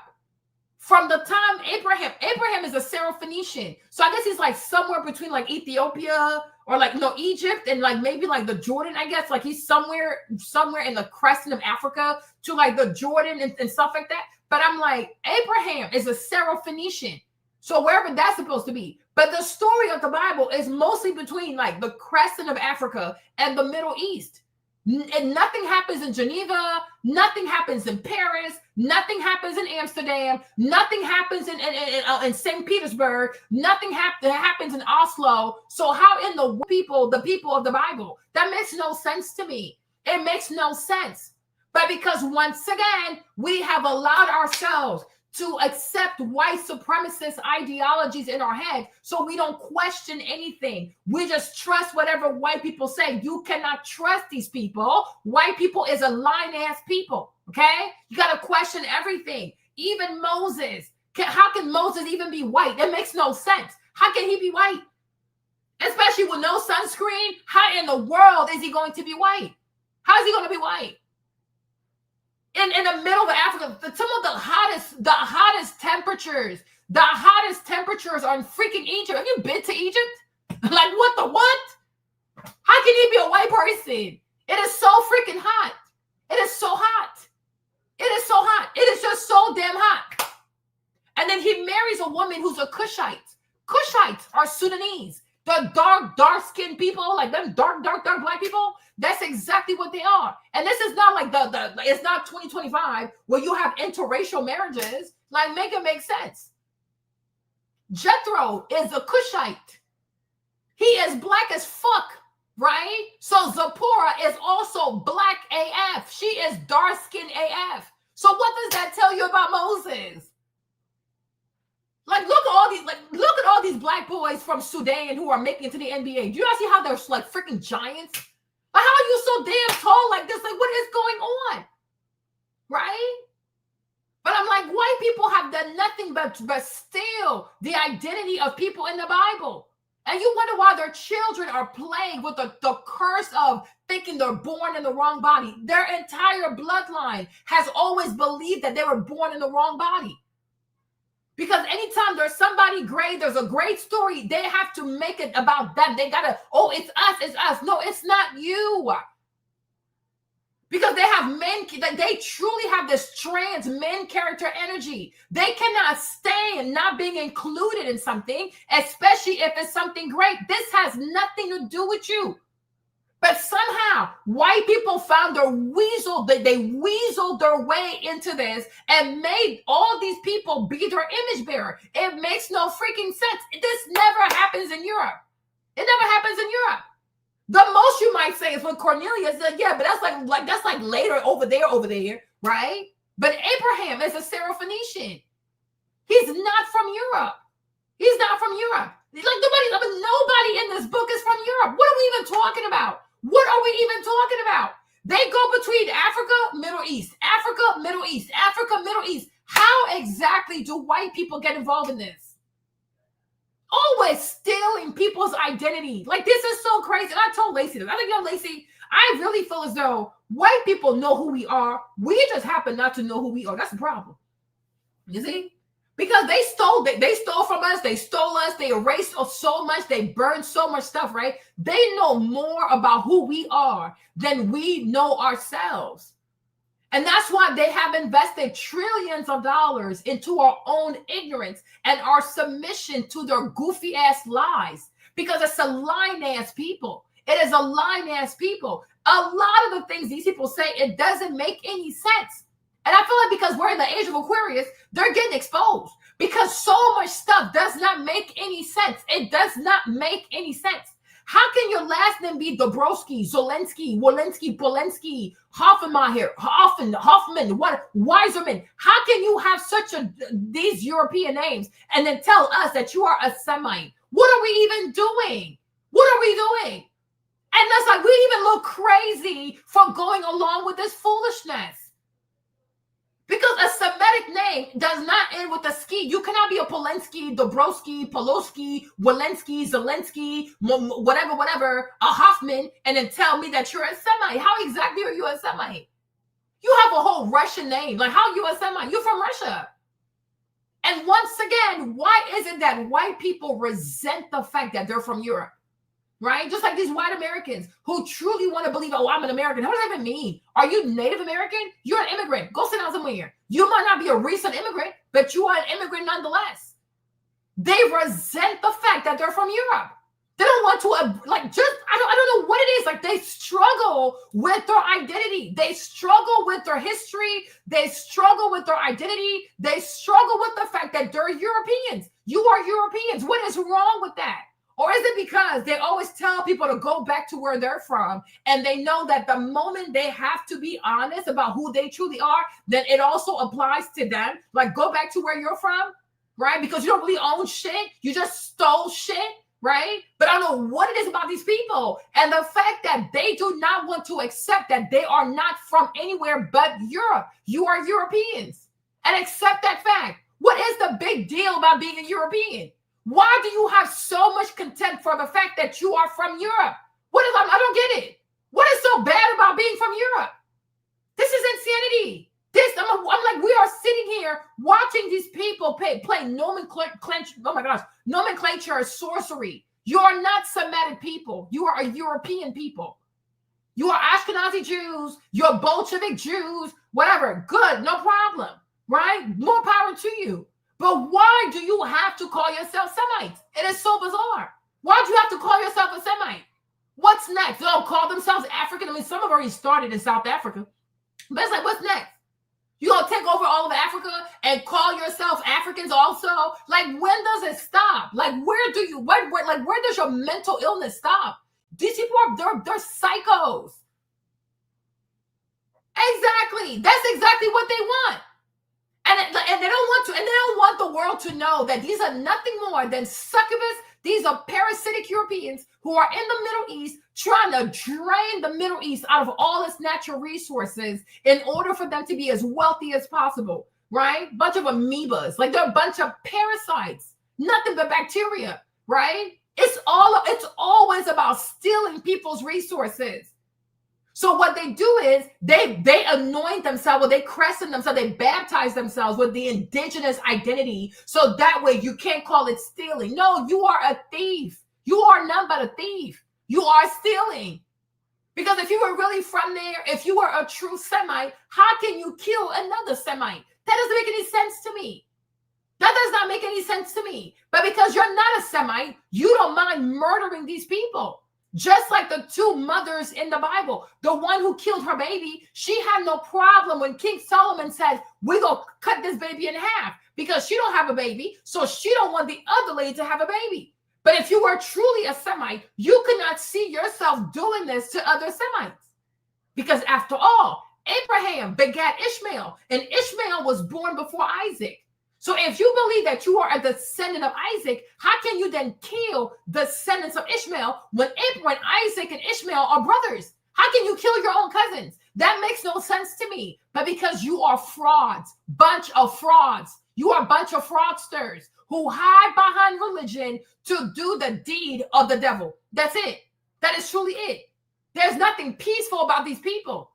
From the time Abraham is a Syro-Phoenician. So I guess he's like somewhere between like Ethiopia or like, no, Egypt and like maybe like the Jordan, I guess. Like he's somewhere in the crescent of Africa to like the Jordan and stuff like that. But I'm like, Abraham is a Syro-Phoenician. So wherever that's supposed to be. But the story of the Bible is mostly between like the crescent of Africa and the Middle East. And nothing happens in Geneva, nothing happens in Paris, nothing happens in Amsterdam, nothing happens in St. Petersburg, nothing happens in Oslo. So how in the people of the Bible? That makes no sense to me. It makes no sense. But because once again, we have allowed ourselves to accept white supremacist ideologies in our head, so we don't question anything. We just trust whatever white people say. You cannot trust these people. White people is a lying-ass people, okay? You got to question everything. Even Moses. How can Moses even be white? That makes no sense. How can he be white? Especially with no sunscreen. How in the world is he going to be white? How is he going to be white? In the middle of Africa, some of the hottest temperatures are in freaking Egypt. Have you been to Egypt? Like, what? How can he be a white person? It is so freaking hot. It is so hot. It is so hot. It is just so damn hot. And then he marries a woman who's a Cushite. Cushites are Sudanese. The dark-skinned people, like them dark black people, that's exactly what they are. And this is not like it's not 2025 where you have interracial marriages. Like, make it make sense. Jethro is a Cushite. He is black as fuck, right? So Zipporah is also black AF. She is dark-skinned AF. So what does that tell you about Moses? Like, look at all these black boys from Sudan who are making it to the NBA. Do you guys see how they're like freaking giants? Like, how are you so damn tall like this? Like, what is going on? Right? But I'm like, white people have done nothing but steal the identity of people in the Bible. And you wonder why their children are plagued with the curse of thinking they're born in the wrong body. Their entire bloodline has always believed that they were born in the wrong body. Because anytime there's somebody great, there's a great story, they have to make it about them. They gotta, oh, it's us, it's us. No, it's not you. Because they have men, they truly have this trans men character energy. They cannot stand not being included in something, especially if it's something great. This has nothing to do with you. But somehow, white people found their weasel, they weaseled their way into this and made all these people be their image bearer. It makes no freaking sense. This never happens in Europe. It never happens in Europe. The most you might say is when Cornelius said, yeah, but that's like later over there, right? But Abraham is a Syrophoenician. He's not from Europe. He's not from Europe. Nobody in this book is from Europe. What are we even talking about? What are we even talking about? They go between Africa, Middle East, Africa, Middle East, Africa, Middle East. How exactly do white people get involved in this? Always stealing people's identity. Like, this is so crazy. And I told Lacey this. I think, Lacey, I really feel as though white people know who we are. We just happen not to know who we are. That's the problem. You see? Because they stole from us. They stole us. They erased us so much. They burned so much stuff, right? They know more about who we are than we know ourselves. And that's why they have invested trillions of dollars into our own ignorance and our submission to their goofy ass lies. Because it's a lying ass people. It is a lying ass people. A lot of the things these people say, it doesn't make any sense. And I feel like because we're in the age of Aquarius, they're getting exposed. Because so much stuff does not make any sense. It does not make any sense. How can your last name be Dobrowski, Zelensky, Walensky, Polensky, Hoffenmacher, Hoffman, what Weiserman? How can you have these European names and then tell us that you are a Semite? What are we even doing? What are we doing? And that's like, we even look crazy for going along with this foolishness. Because a Semitic name does not end with a ski. You cannot be a Polensky, Dobrowski, Polowski, Walensky, Zelensky, whatever, a Hoffman, and then tell me that you're a Semite. How exactly are you a Semite? You have a whole Russian name. Like, how are you a Semite? You're from Russia. And once again, why is it that white people resent the fact that they're from Europe? Right? Just like these white Americans who truly want to believe, oh, I'm an American. What does that even mean? Are you Native American? You're an immigrant. Go sit down somewhere. You might not be a recent immigrant, but you are an immigrant nonetheless. They resent the fact that they're from Europe. They don't want to, I don't know what it is. Like, they struggle with their identity. They struggle with their history. They struggle with their identity. They struggle with the fact that they're Europeans. You are Europeans. What is wrong with that? Or is it because they always tell people to go back to where they're from, and they know that the moment they have to be honest about who they truly are, then it also applies to them? Like, go back to where you're from, right? Because you don't really own shit. You just stole shit, right? But I don't know what it is about these people. And the fact that they do not want to accept that they are not from anywhere but Europe. You are Europeans. And accept that fact. What is the big deal about being a European? Why do you have so much contempt for the fact that you are from Europe? I don't get it. What is so bad about being from Europe? This is insanity. I'm like, we are sitting here watching these people play nomenclature, sorcery. You are not Semitic people. You are a European people. You are Ashkenazi Jews. You're Bolshevik Jews. Whatever. Good. No problem. Right? More power to you. But why do you have to call yourself Semites? It is so bizarre. Why do you have to call yourself a Semite? What's next? They'll call themselves African. I mean, some have already started in South Africa. But it's like, what's next? You gonna take over all of Africa and call yourself Africans also? Like, when does it stop? Like, where does your mental illness stop? These people they're psychos. Exactly. That's exactly what they want. And they don't want the world to know that these are nothing more than succubus. These are parasitic Europeans who are in the Middle East trying to drain the Middle East out of all its natural resources in order for them to be as wealthy as possible, right? Bunch of amoebas, like they're a bunch of parasites, nothing but bacteria, right? It's always about stealing people's resources. So what they do is they anoint themselves, or they crescent themselves, they baptize themselves with the indigenous identity. So that way you can't call it stealing. No, you are a thief. You are none but a thief. You are stealing. Because if you were really from there, if you were a true Semite, how can you kill another Semite? That doesn't make any sense to me. That does not make any sense to me. But because you're not a Semite, you don't mind murdering these people. Just like the two mothers in the Bible. The one who killed her baby, she had no problem when King Solomon said, we're going to cut this baby in half because she don't have a baby, so she don't want the other lady to have a baby. But if you were truly a Semite, you could not see yourself doing this to other Semites. Because after all, Abraham begat Ishmael, and Ishmael was born before Isaac. So if you believe that you are a descendant of Isaac, how can you then kill the descendants of Ishmael when Isaac and Ishmael are brothers? How can you kill your own cousins? That makes no sense to me. But because you are frauds, bunch of frauds, you are a bunch of fraudsters who hide behind religion to do the deed of the devil. That's it. That is truly it. There's nothing peaceful about these people.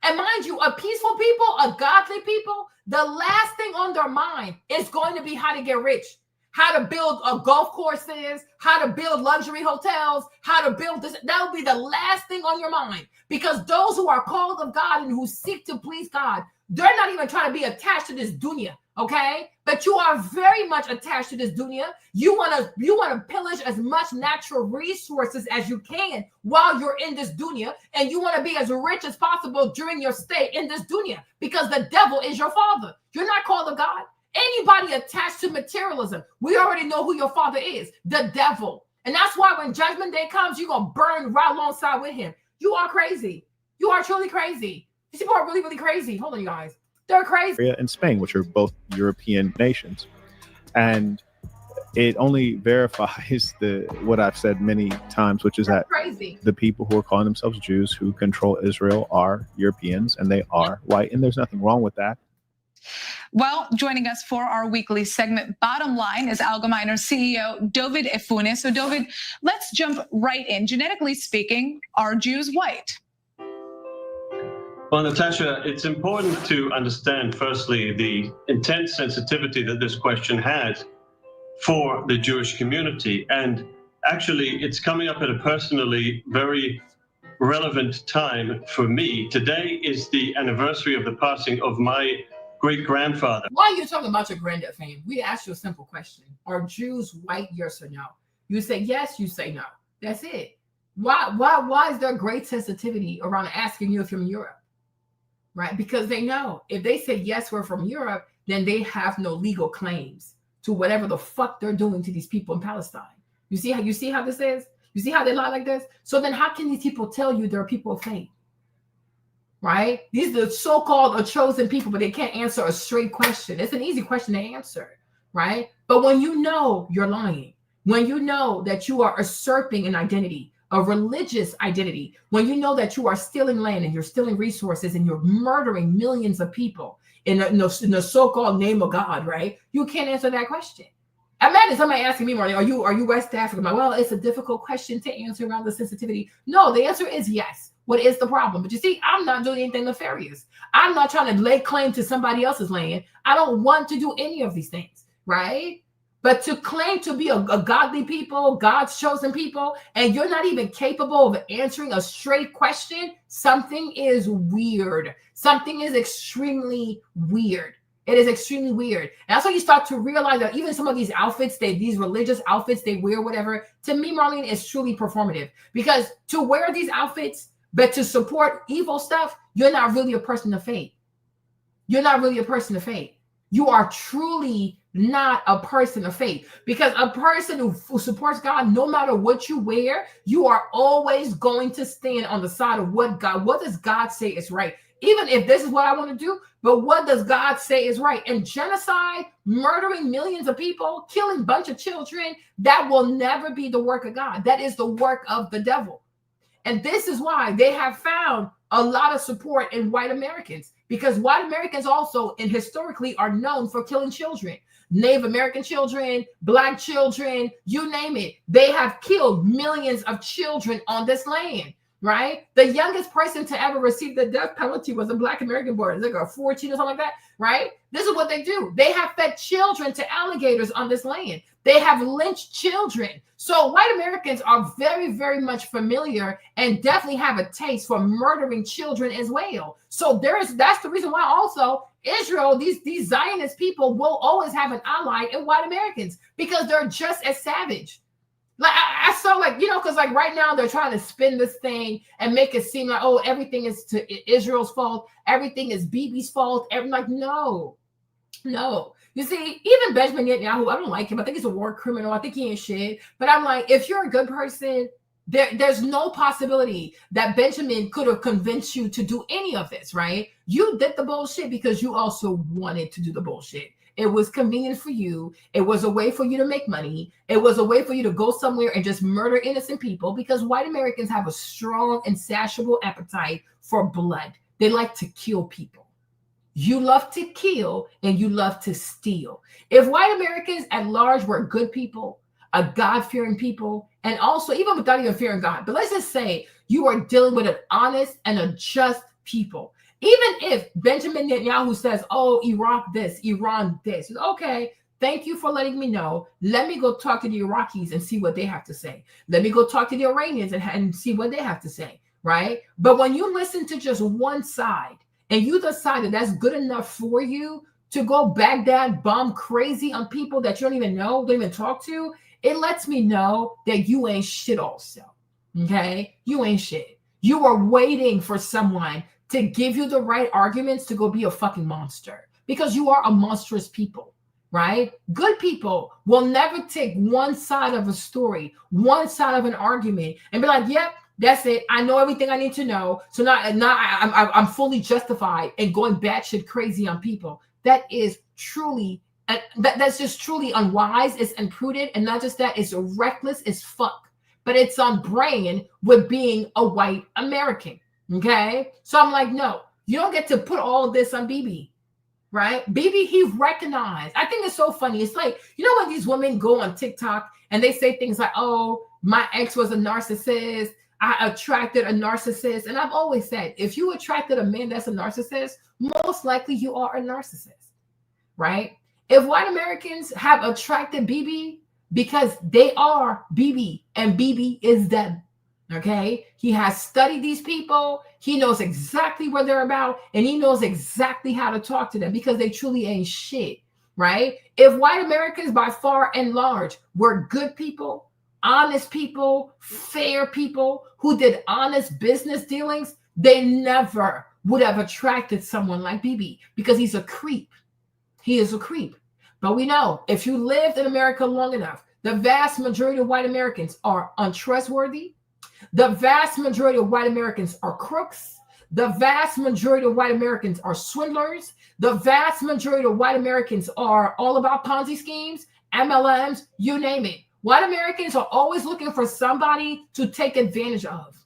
And mind you, a peaceful people, a godly people, the last thing on their mind is going to be how to get rich, how to build golf courses, how to build luxury hotels, how to build this. That will be the last thing on your mind, because those who are called of God and who seek to please God, they're not even trying to be attached to this dunya, okay? But you are very much attached to this dunya. You want to pillage as much natural resources as you can while you're in this dunya, and you want to be as rich as possible during your stay in this dunya, because the devil is your father. You're not called of God. Anybody attached to materialism, we already know who your father is, the devil. And that's why when judgment day comes, you're going to burn right alongside with him. You are crazy. You are truly crazy. These people are really, really crazy. Hold on, you guys. They're crazy. And Spain, which are both European nations. And it only verifies what I've said many times, which is that the people who are calling themselves Jews who control Israel are Europeans, and they are white. And there's nothing wrong with that. Well, joining us for our weekly segment, Bottom Line, is Algemeiner CEO David Efunes. So, David, let's jump right in. Genetically speaking, are Jews white? Well, Natasha, it's important to understand, firstly, the intense sensitivity that this question had for the Jewish community. And actually, it's coming up at a personally very relevant time for me. Today is the anniversary of the passing of my great-grandfather. Why are you talking about your granddad fame? We asked you a simple question. Are Jews white, yes or no? You say yes, you say no. That's it. Why is there great sensitivity around asking you if you're from Europe? Right? Because they know if they say yes, we're from Europe, then they have no legal claims to whatever the fuck they're doing to these people in Palestine. You see how this is? You see how they lie like this? So then how can these people tell you they're people of faith? Right? These are the so-called chosen people, but they can't answer a straight question. It's an easy question to answer, right? But when you know you're lying, when you know that you are usurping an identity, a religious identity, when you know that you are stealing land and you're stealing resources and you're murdering millions of people in the so-called name of God, right? You can't answer that question. Imagine somebody asking me, Marley, are you West African? I'm like, well, it's a difficult question to answer around the sensitivity. No, the answer is yes. What is the problem? But you see, I'm not doing anything nefarious. I'm not trying to lay claim to somebody else's land. I don't want to do any of these things, right? But to claim to be a godly people, God's chosen people, and you're not even capable of answering a straight question, something is weird. Something is extremely weird. It is extremely weird. And that's when you start to realize that even some of these outfits, these religious outfits they wear, whatever, to me, Marlene, is truly performative. Because to wear these outfits, but to support evil stuff, you're not really a person of faith. You're not really a person of faith. You are truly not a person of faith, because a person who supports God, no matter what you wear, you are always going to stand on the side of what does God say is right? Even if this is what I want to do, but what does God say is right? And genocide, murdering millions of people, killing a bunch of children, that will never be the work of God. That is the work of the devil. And this is why they have found a lot of support in white Americans, because white Americans also and historically are known for killing children. Native American children, Black children, you name it. They have killed millions of children on this land, right? The youngest person to ever receive the death penalty was a Black American boy. It's like a 14 or something like that, right? This is what they do. They have fed children to alligators on this land. They have lynched children. So white Americans are very, very much familiar and definitely have a taste for murdering children as well. So that's the reason why also Israel, these Zionist people will always have an ally in white Americans because they're just as savage. Like I saw, like, you know, because like right now they're trying to spin this thing and make it seem like, oh, everything is to Israel's fault, everything is Bibi's fault. Like, no. You see, even Benjamin Netanyahu, I don't like him. I think he's a war criminal. I think he ain't shit. But I'm like, if you're a good person, there's no possibility that Benjamin could have convinced you to do any of this, right? You did the bullshit because you also wanted to do the bullshit. It was convenient for you. It was a way for you to make money. It was a way for you to go somewhere and just murder innocent people because white Americans have a strong, insatiable appetite for blood. They like to kill people. You love to kill and you love to steal. If white Americans at large were good people, a God-fearing people, and also even without even fearing God, but let's just say you are dealing with an honest and a just people. Even if Benjamin Netanyahu says, oh, Iraq this, Iran this, okay, thank you for letting me know. Let me go talk to the Iraqis and see what they have to say. Let me go talk to the Iranians and see what they have to say, right? But when you listen to just one side, and you decide that that's good enough for you to go Baghdad bomb crazy on people that you don't even know, don't even talk to, it lets me know that you ain't shit also, okay? You ain't shit. You are waiting for someone to give you the right arguments to go be a fucking monster because you are a monstrous people, right? Good people will never take one side of a story, one side of an argument and be like, yep, that's it. I know everything I need to know. So now I'm fully justified in going batshit crazy on people. That is truly, that's just truly unwise. It's imprudent. And not just that, it's reckless as fuck. But it's on brand with being a white American. Okay? So I'm like, no, you don't get to put all of this on Bibi. Right? Bibi, he recognized. I think it's so funny. It's like, you know when these women go on TikTok and they say things like, oh, my ex was a narcissist. I attracted a narcissist. And I've always said, if you attracted a man that's a narcissist, most likely you are a narcissist, right? If white Americans have attracted Bibi because they are Bibi and Bibi is them, okay? He has studied these people. He knows exactly what they're about and he knows exactly how to talk to them because they truly ain't shit, right? If white Americans by far and large were good people, honest people, fair people who did honest business dealings, they never would have attracted someone like Bibi because he's a creep. He is a creep. But we know if you lived in America long enough, the vast majority of white Americans are untrustworthy. The vast majority of white Americans are crooks. The vast majority of white Americans are swindlers. The vast majority of white Americans are all about Ponzi schemes, MLMs, you name it. White Americans are always looking for somebody to take advantage of.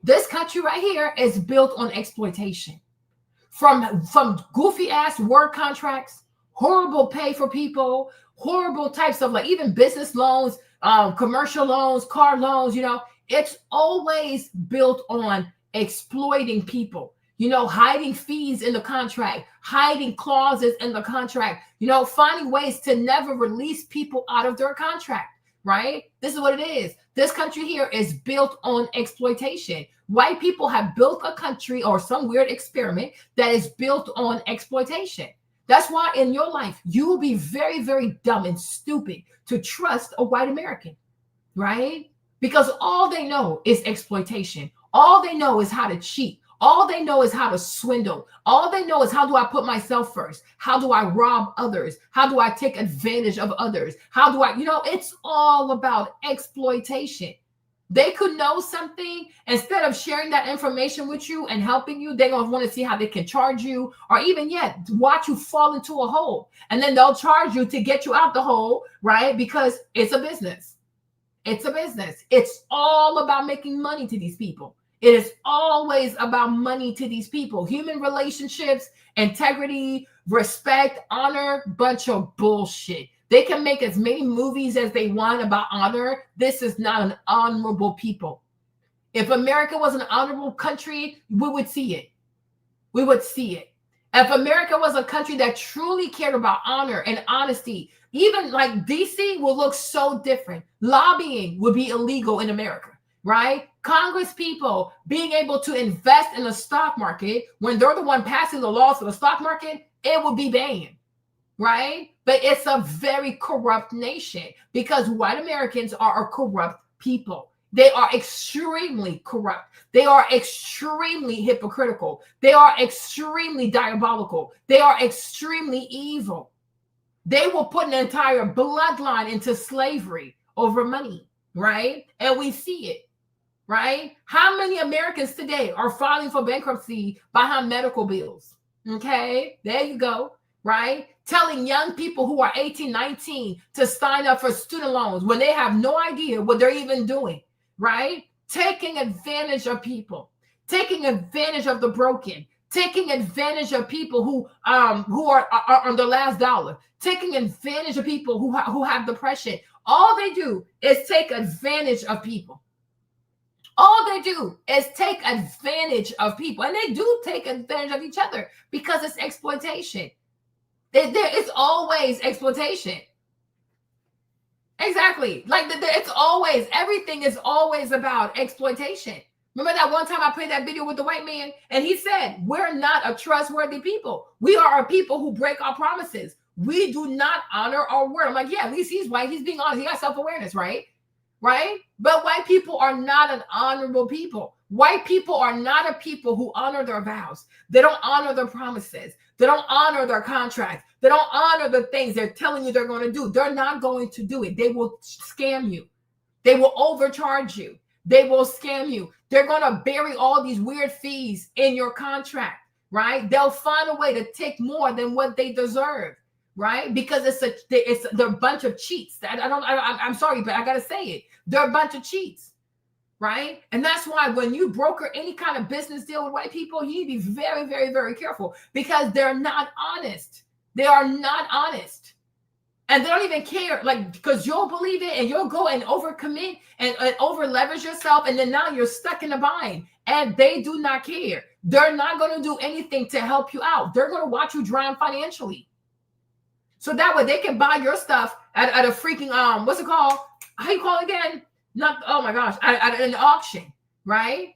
This country right here is built on exploitation. From goofy ass work contracts, horrible pay for people, horrible types of like even business loans, commercial loans, car loans, you know, it's always built on exploiting people. You know, hiding fees in the contract, hiding clauses in the contract, you know, finding ways to never release people out of their contract, right? This is what it is. This country here is built on exploitation. White people have built a country or some weird experiment that is built on exploitation. That's why in your life, you will be very, very dumb and stupid to trust a white American, right? Because all they know is exploitation. All they know is how to cheat. All they know is how to swindle. All they know is how do I put myself first? How do I rob others? How do I take advantage of others? How do I, you know, it's all about exploitation. They could know something. Instead of sharing that information with you and helping you, they're going to want to see how they can charge you or even yet watch you fall into a hole. And then they'll charge you to get you out the hole, right? Because it's a business. It's a business. It's all about making money to these people. It is always about money to these people. Human relationships, integrity, respect, honor, bunch of bullshit. They can make as many movies as they want about honor. This is not an honorable people. If America was an honorable country, we would see it. We would see it. If America was a country that truly cared about honor and honesty, even like DC will look so different. Lobbying would be illegal in America, right? Congress people being able to invest in the stock market when they're the one passing the laws for the stock market, it would be banned, right? But it's a very corrupt nation because white Americans are a corrupt people. They are extremely corrupt. They are extremely hypocritical. They are extremely diabolical. They are extremely evil. They will put an entire bloodline into slavery over money, right? And we see it, right? How many Americans today are filing for bankruptcy behind medical bills? Okay, there you go, right? Telling young people who are 18, 19 to sign up for student loans when they have no idea what they're even doing, right? Taking advantage of people, taking advantage of the broken, taking advantage of people who are on the last dollar, taking advantage of people who have depression. All they do is take advantage of people. All they do is take advantage of people, and they do take advantage of each other because it's exploitation. It's always exploitation. Exactly. Like it's always, everything is always about exploitation. Remember that one time I played that video with the white man and he said, we're not a trustworthy people. We are a people who break our promises. We do not honor our word. I'm like, yeah, at least he's white. He's being honest. He got self-awareness, right? Right? But white people are not an honorable people. White people are not a people who honor their vows. They don't honor their promises. They don't honor their contracts. They don't honor the things they're telling you they're going to do. They're not going to do it. They will scam you. They will overcharge you. They will scam you. They're going to bury all these weird fees in your contract, right? They'll find a way to take more than what they deserve, right? Because they're a bunch of cheats. I'm sorry, but I got to say it. They're a bunch of cheats. Right? And that's why when you broker any kind of business deal with white people, you need to be very, very, very careful because they're not honest. They are not honest. And they don't even care, like, because you'll believe it and you'll go and overcommit and over leverage yourself. And then now you're stuck in a bind and they do not care. They're not going to do anything to help you out. They're going to watch you drown financially. So that way they can buy your stuff at a freaking, what's it called? How you call it again? Not, oh my gosh, at an auction, right?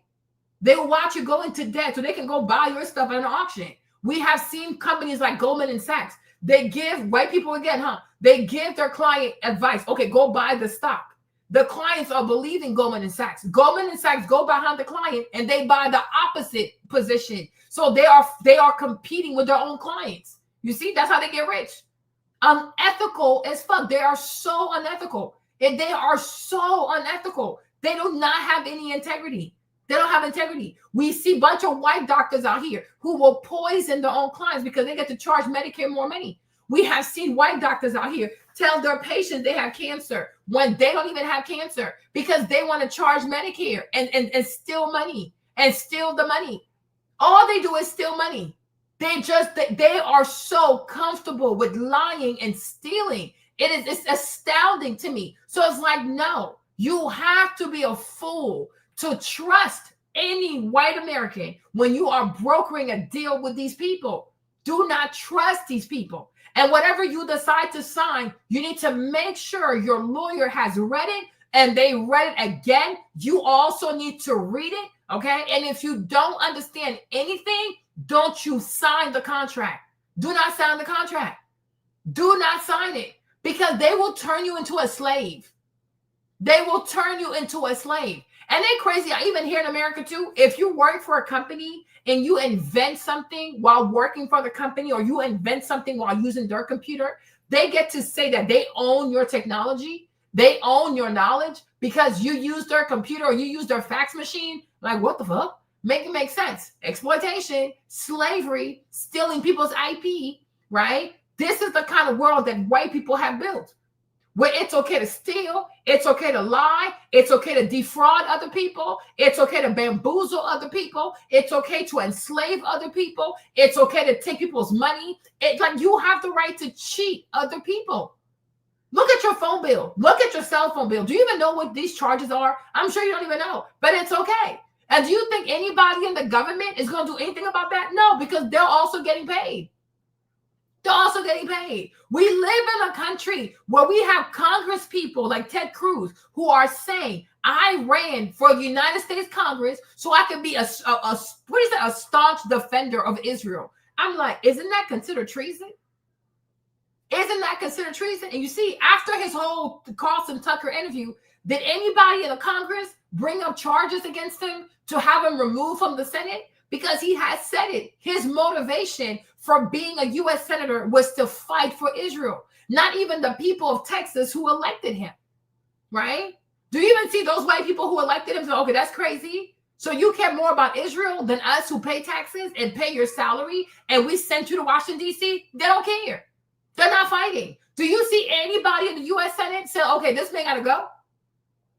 They will watch you go into debt so they can go buy your stuff at an auction. We have seen companies like Goldman and Sachs. They give white people again, they give their client advice. Okay, go buy the stock. The clients are believing Goldman and Sachs. Goldman and Sachs go behind the client and they buy the opposite position. So they are competing with their own clients. You see, that's how they get rich. Unethical as fuck. They are so unethical. And they are so unethical. They do not have any integrity. They don't have integrity. We see a bunch of white doctors out here who will poison their own clients because they get to charge Medicare more money. We have seen white doctors out here tell their patients they have cancer when they don't even have cancer because they want to charge Medicare and steal money and steal the money. All they do is steal money. They are so comfortable with lying and stealing. It's astounding to me. So it's like, no, you have to be a fool to trust any white American when you are brokering a deal with these people. Do not trust these people. And whatever you decide to sign, you need to make sure your lawyer has read it and they read it again. You also need to read it, okay? And if you don't understand anything, don't you sign the contract. Do not sign the contract. Do not sign it. Because they will turn you into a slave. They will turn you into a slave. And they're crazy. Even here in America too, if you work for a company and you invent something while working for the company or you invent something while using their computer, they get to say that they own your technology. They own your knowledge because you use their computer or you use their fax machine. Like, what the fuck? Make it make sense. Exploitation, slavery, stealing people's IP, right? This is the kind of world that white people have built. where it's okay to steal, it's okay to lie, it's okay to defraud other people, it's okay to bamboozle other people, it's okay to enslave other people, it's okay to take people's money. It's like you have the right to cheat other people. Look at your phone bill. Look at your cell phone bill. Do you even know what these charges are? I'm sure you don't even know, but it's okay. And do you think anybody in the government is going to do anything about that? No, because they're also getting paid. They're also getting paid. We live in a country where we have Congress people like Ted Cruz who are saying, I ran for the United States Congress so I could be a staunch defender of Israel. I'm like, isn't that considered treason? Isn't that considered treason? And you see, after his whole Carlson Tucker interview, did anybody in the Congress bring up charges against him to have him removed from the Senate? Because he has said it. His motivation for being a U.S. Senator was to fight for Israel. Not even the people of Texas who elected him, right? Do you even see those white people who elected him? So, okay, that's crazy. So you care more about Israel than us who pay taxes and pay your salary, and we sent you to Washington, D.C.? They don't care. They're not fighting. Do you see anybody in the U.S. Senate say, okay, this man got to go?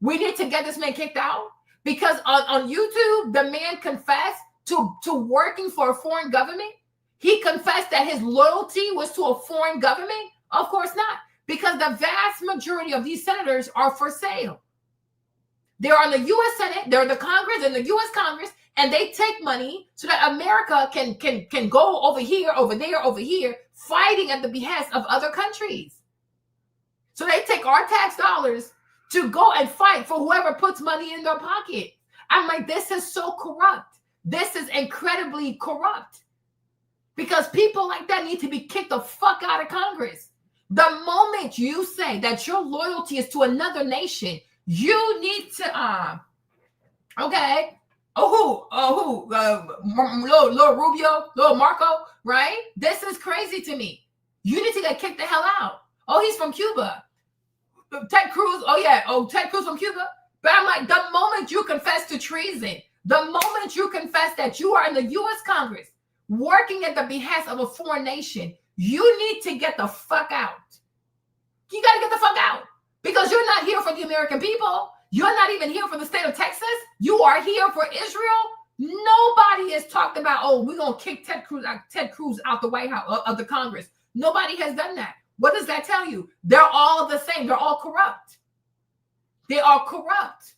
We need to get this man kicked out? Because on YouTube, the man confessed to working for a foreign government. He confessed that his loyalty was to a foreign government. Of course not, because the vast majority of these senators are for sale. They're on the U.S. Senate, they're the Congress and the U.S. Congress, and they take money so that America can go over here, over there, over here, fighting at the behest of other countries. So they take our tax dollars to go and fight for whoever puts money in their pocket. I'm like, this is so corrupt. This is incredibly corrupt, because people like that need to be kicked the fuck out of Congress. The moment you say that your loyalty is to another nation, you need to, little Rubio, little Marco, right? This is crazy to me. You need to get kicked the hell out. Oh, he's from Cuba. Ted Cruz, Ted Cruz from Cuba. But I'm like, the moment you confess to treason, the moment you confess that you are in the U.S. Congress working at the behest of a foreign nation, you need to get the fuck out. You got to get the fuck out, because you're not here for the American people. You're not even here for the state of Texas. You are here for Israel. Nobody has talked about, oh, we're going to kick Ted Cruz out the White House, of the Congress. Nobody has done that. What does that tell you? They're all the same. They're all corrupt. They are corrupt.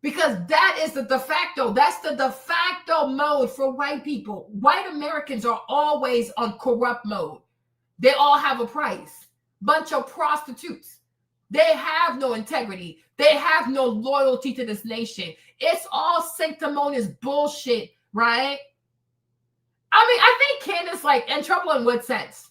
Because that is the de facto. That's the de facto mode for white people. White Americans are always on corrupt mode. They all have a price. Bunch of prostitutes. They have no integrity. They have no loyalty to this nation. It's all sanctimonious bullshit, right? I mean, I think Candace, like, in trouble in what sense?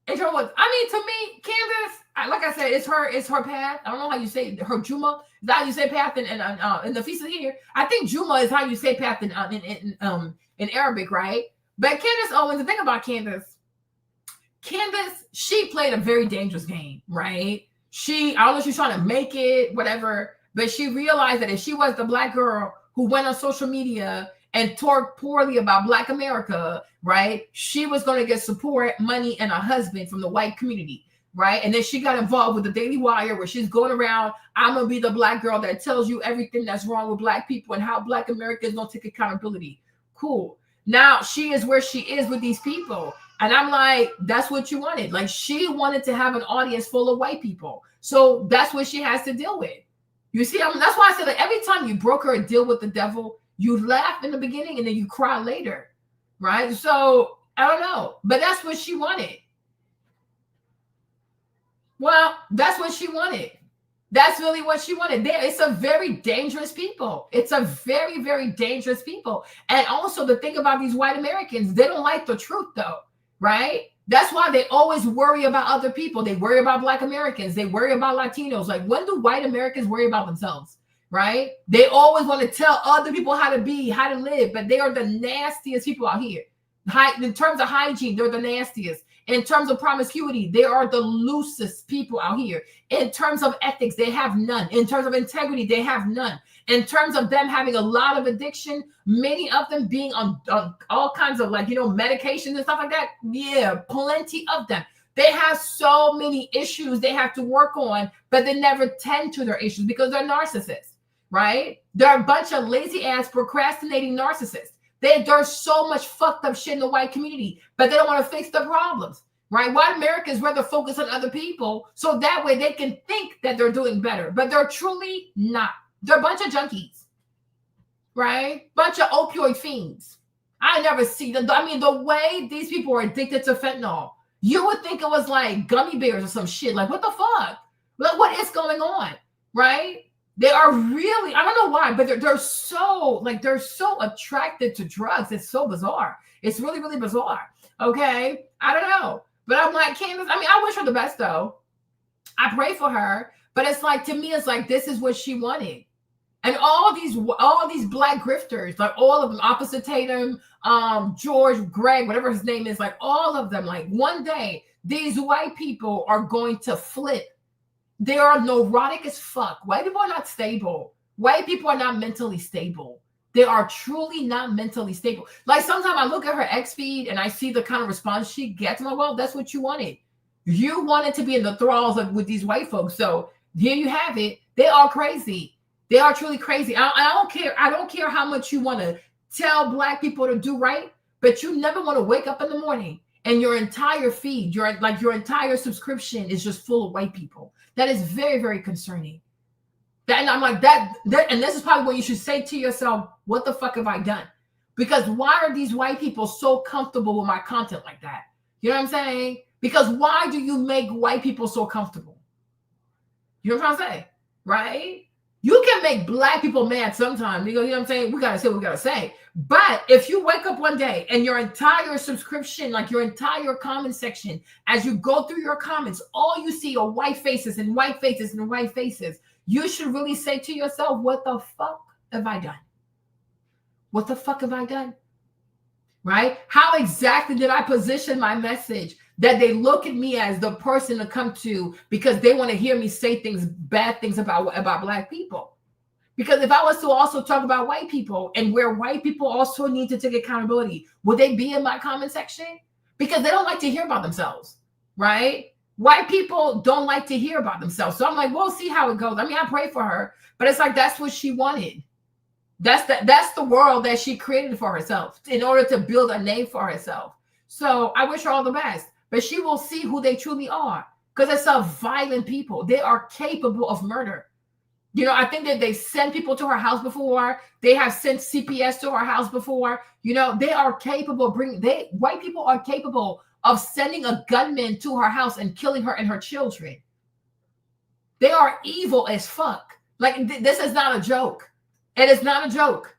In trouble with, I mean, to me, Candace, like I said, it's her path. I don't know how you say it. Her Juma. Is that how you say path in the Feast of the Year? I think Juma is how you say path in Arabic, right? But Candace Owens, the thing about Candace, she played a very dangerous game, right? I don't know if she's trying to make it, whatever, but she realized that if she was the Black girl who went on social media and talked poorly about Black America, right, she was going to get support, money, and a husband from the white community, right? And then she got involved with the Daily Wire, where she's going around, I'm going to be the Black girl that tells you everything that's wrong with Black people and how Black Americans don't take accountability. Cool. Now she is where she is with these people. And I'm like, that's what you wanted. Like, she wanted to have an audience full of white people. So that's what she has to deal with. You see, that's why I said that every time you broker a deal with the devil, you laugh in the beginning and then you cry later, right? So I don't know, but that's what she wanted. Well, that's what she wanted. That's really what she wanted. It's a very dangerous people. It's a very, very dangerous people. And also the thing about these white Americans, they don't like the truth though, right? That's why they always worry about other people. They worry about Black Americans. They worry about Latinos. Like, when do white Americans worry about themselves, right? They always want to tell other people how to be, how to live, but they are the nastiest people out here. In terms of hygiene, they're the nastiest. In terms of promiscuity, they are the loosest people out here. In terms of ethics, they have none. In terms of integrity, they have none. In terms of them having a lot of addiction, many of them being on all kinds of, like, medications and stuff like that. Yeah, plenty of them. They have so many issues they have to work on, but they never tend to their issues because they're narcissists, right? They're a bunch of lazy ass procrastinating narcissists. There's so much fucked up shit in the white community, but they don't want to fix the problems, right? White Americans rather focus on other people so that way they can think that they're doing better, but they're truly not. They're a bunch of junkies, right? Bunch of opioid fiends. I never see them. I mean, the way these people are addicted to fentanyl, you would think it was like gummy bears or some shit. Like, what the fuck? Like, what is going on, right? They are really, I don't know why, but they're so attracted to drugs. It's so bizarre. It's really, really bizarre. Okay? I don't know. But I'm like, Candace, I mean, I wish her the best, though. I pray for her. But it's like, to me, it's like, this is what she wanted. And all these black grifters, like all of them, Opposite Tatum, George, Greg, whatever his name is, like all of them, like one day, these white people are going to flip. They are neurotic as fuck. White people are not stable. White people are not mentally stable. They are truly not mentally stable. Like sometimes I look at her X feed and I see the kind of response she gets. I'm like, well, that's what you wanted. You wanted to be in the thralls with these white folks. So here you have it. They are crazy. They are truly crazy. I don't care. I don't care how much you want to tell black people to do right, but you never want to wake up in the morning and your entire feed, your entire subscription is just full of white people. That is very, very concerning. And I'm like that, and this is probably what you should say to yourself, what the fuck have I done? Because why are these white people so comfortable with my content like that? You know what I'm saying? Because why do you make white people so comfortable? You know what I'm trying to say? Right? You can make black people mad sometimes. You know what I'm saying? We got to say what we got to say. But if you wake up one day and your entire subscription, like your entire comment section, as you go through your comments, all you see are white faces and white faces and white faces, you should really say to yourself, what the fuck have I done? What the fuck have I done? Right? How exactly did I position my message that they look at me as the person to come to because they want to hear me say things, bad things about black people? Because if I was to also talk about white people and where white people also need to take accountability, would they be in my comment section? Because they don't like to hear about themselves, right? White people don't like to hear about themselves. So I'm like, we'll see how it goes. I mean, I pray for her, but it's like, that's what she wanted. That's the world that she created for herself in order to build a name for herself. So I wish her all the best, but she will see who they truly are because it's a violent people. They are capable of murder. You know, I think that they sent people to her house before. They have sent CPS to her house before. You know, they are capable of white people are capable of sending a gunman to her house and killing her and her children. They are evil as fuck. Like this is not a joke. It is not a joke.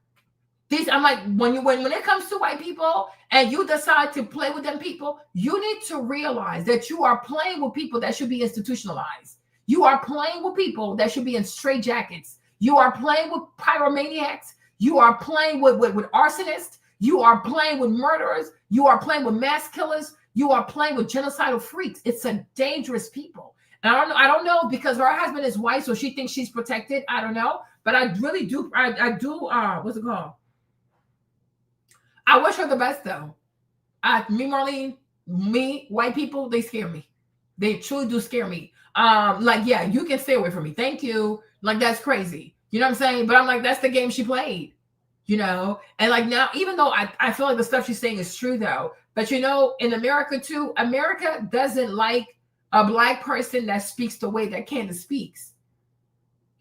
I'm like, when it comes to white people and you decide to play with them people, you need to realize that you are playing with people that should be institutionalized. You are playing with people that should be in straitjackets. You are playing with pyromaniacs. You are playing with arsonists. You are playing with murderers. You are playing with mass killers. You are playing with genocidal freaks. It's a dangerous people. And I don't know because her husband is white, so she thinks she's protected. I don't know. But I really do. I do. What's it called? I wish her the best, though. Marlene, white people, they scare me. They truly do scare me. Like, yeah, you can stay away from me. Thank you. Like, that's crazy. You know what I'm saying? But I'm like, that's the game she played. You know? And like now, even though I feel like the stuff she's saying is true, though. But you know, in America, too, America doesn't like a black person that speaks the way that Candace speaks.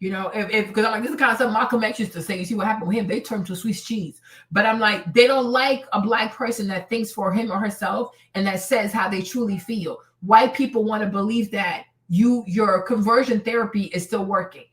You know, because I'm like, this is kind of something Malcolm X used to say. You see what happened with him? They turned to Swiss cheese. But I'm like, they don't like a black person that thinks for him or herself and that says how they truly feel. White people want to believe that your conversion therapy is still working,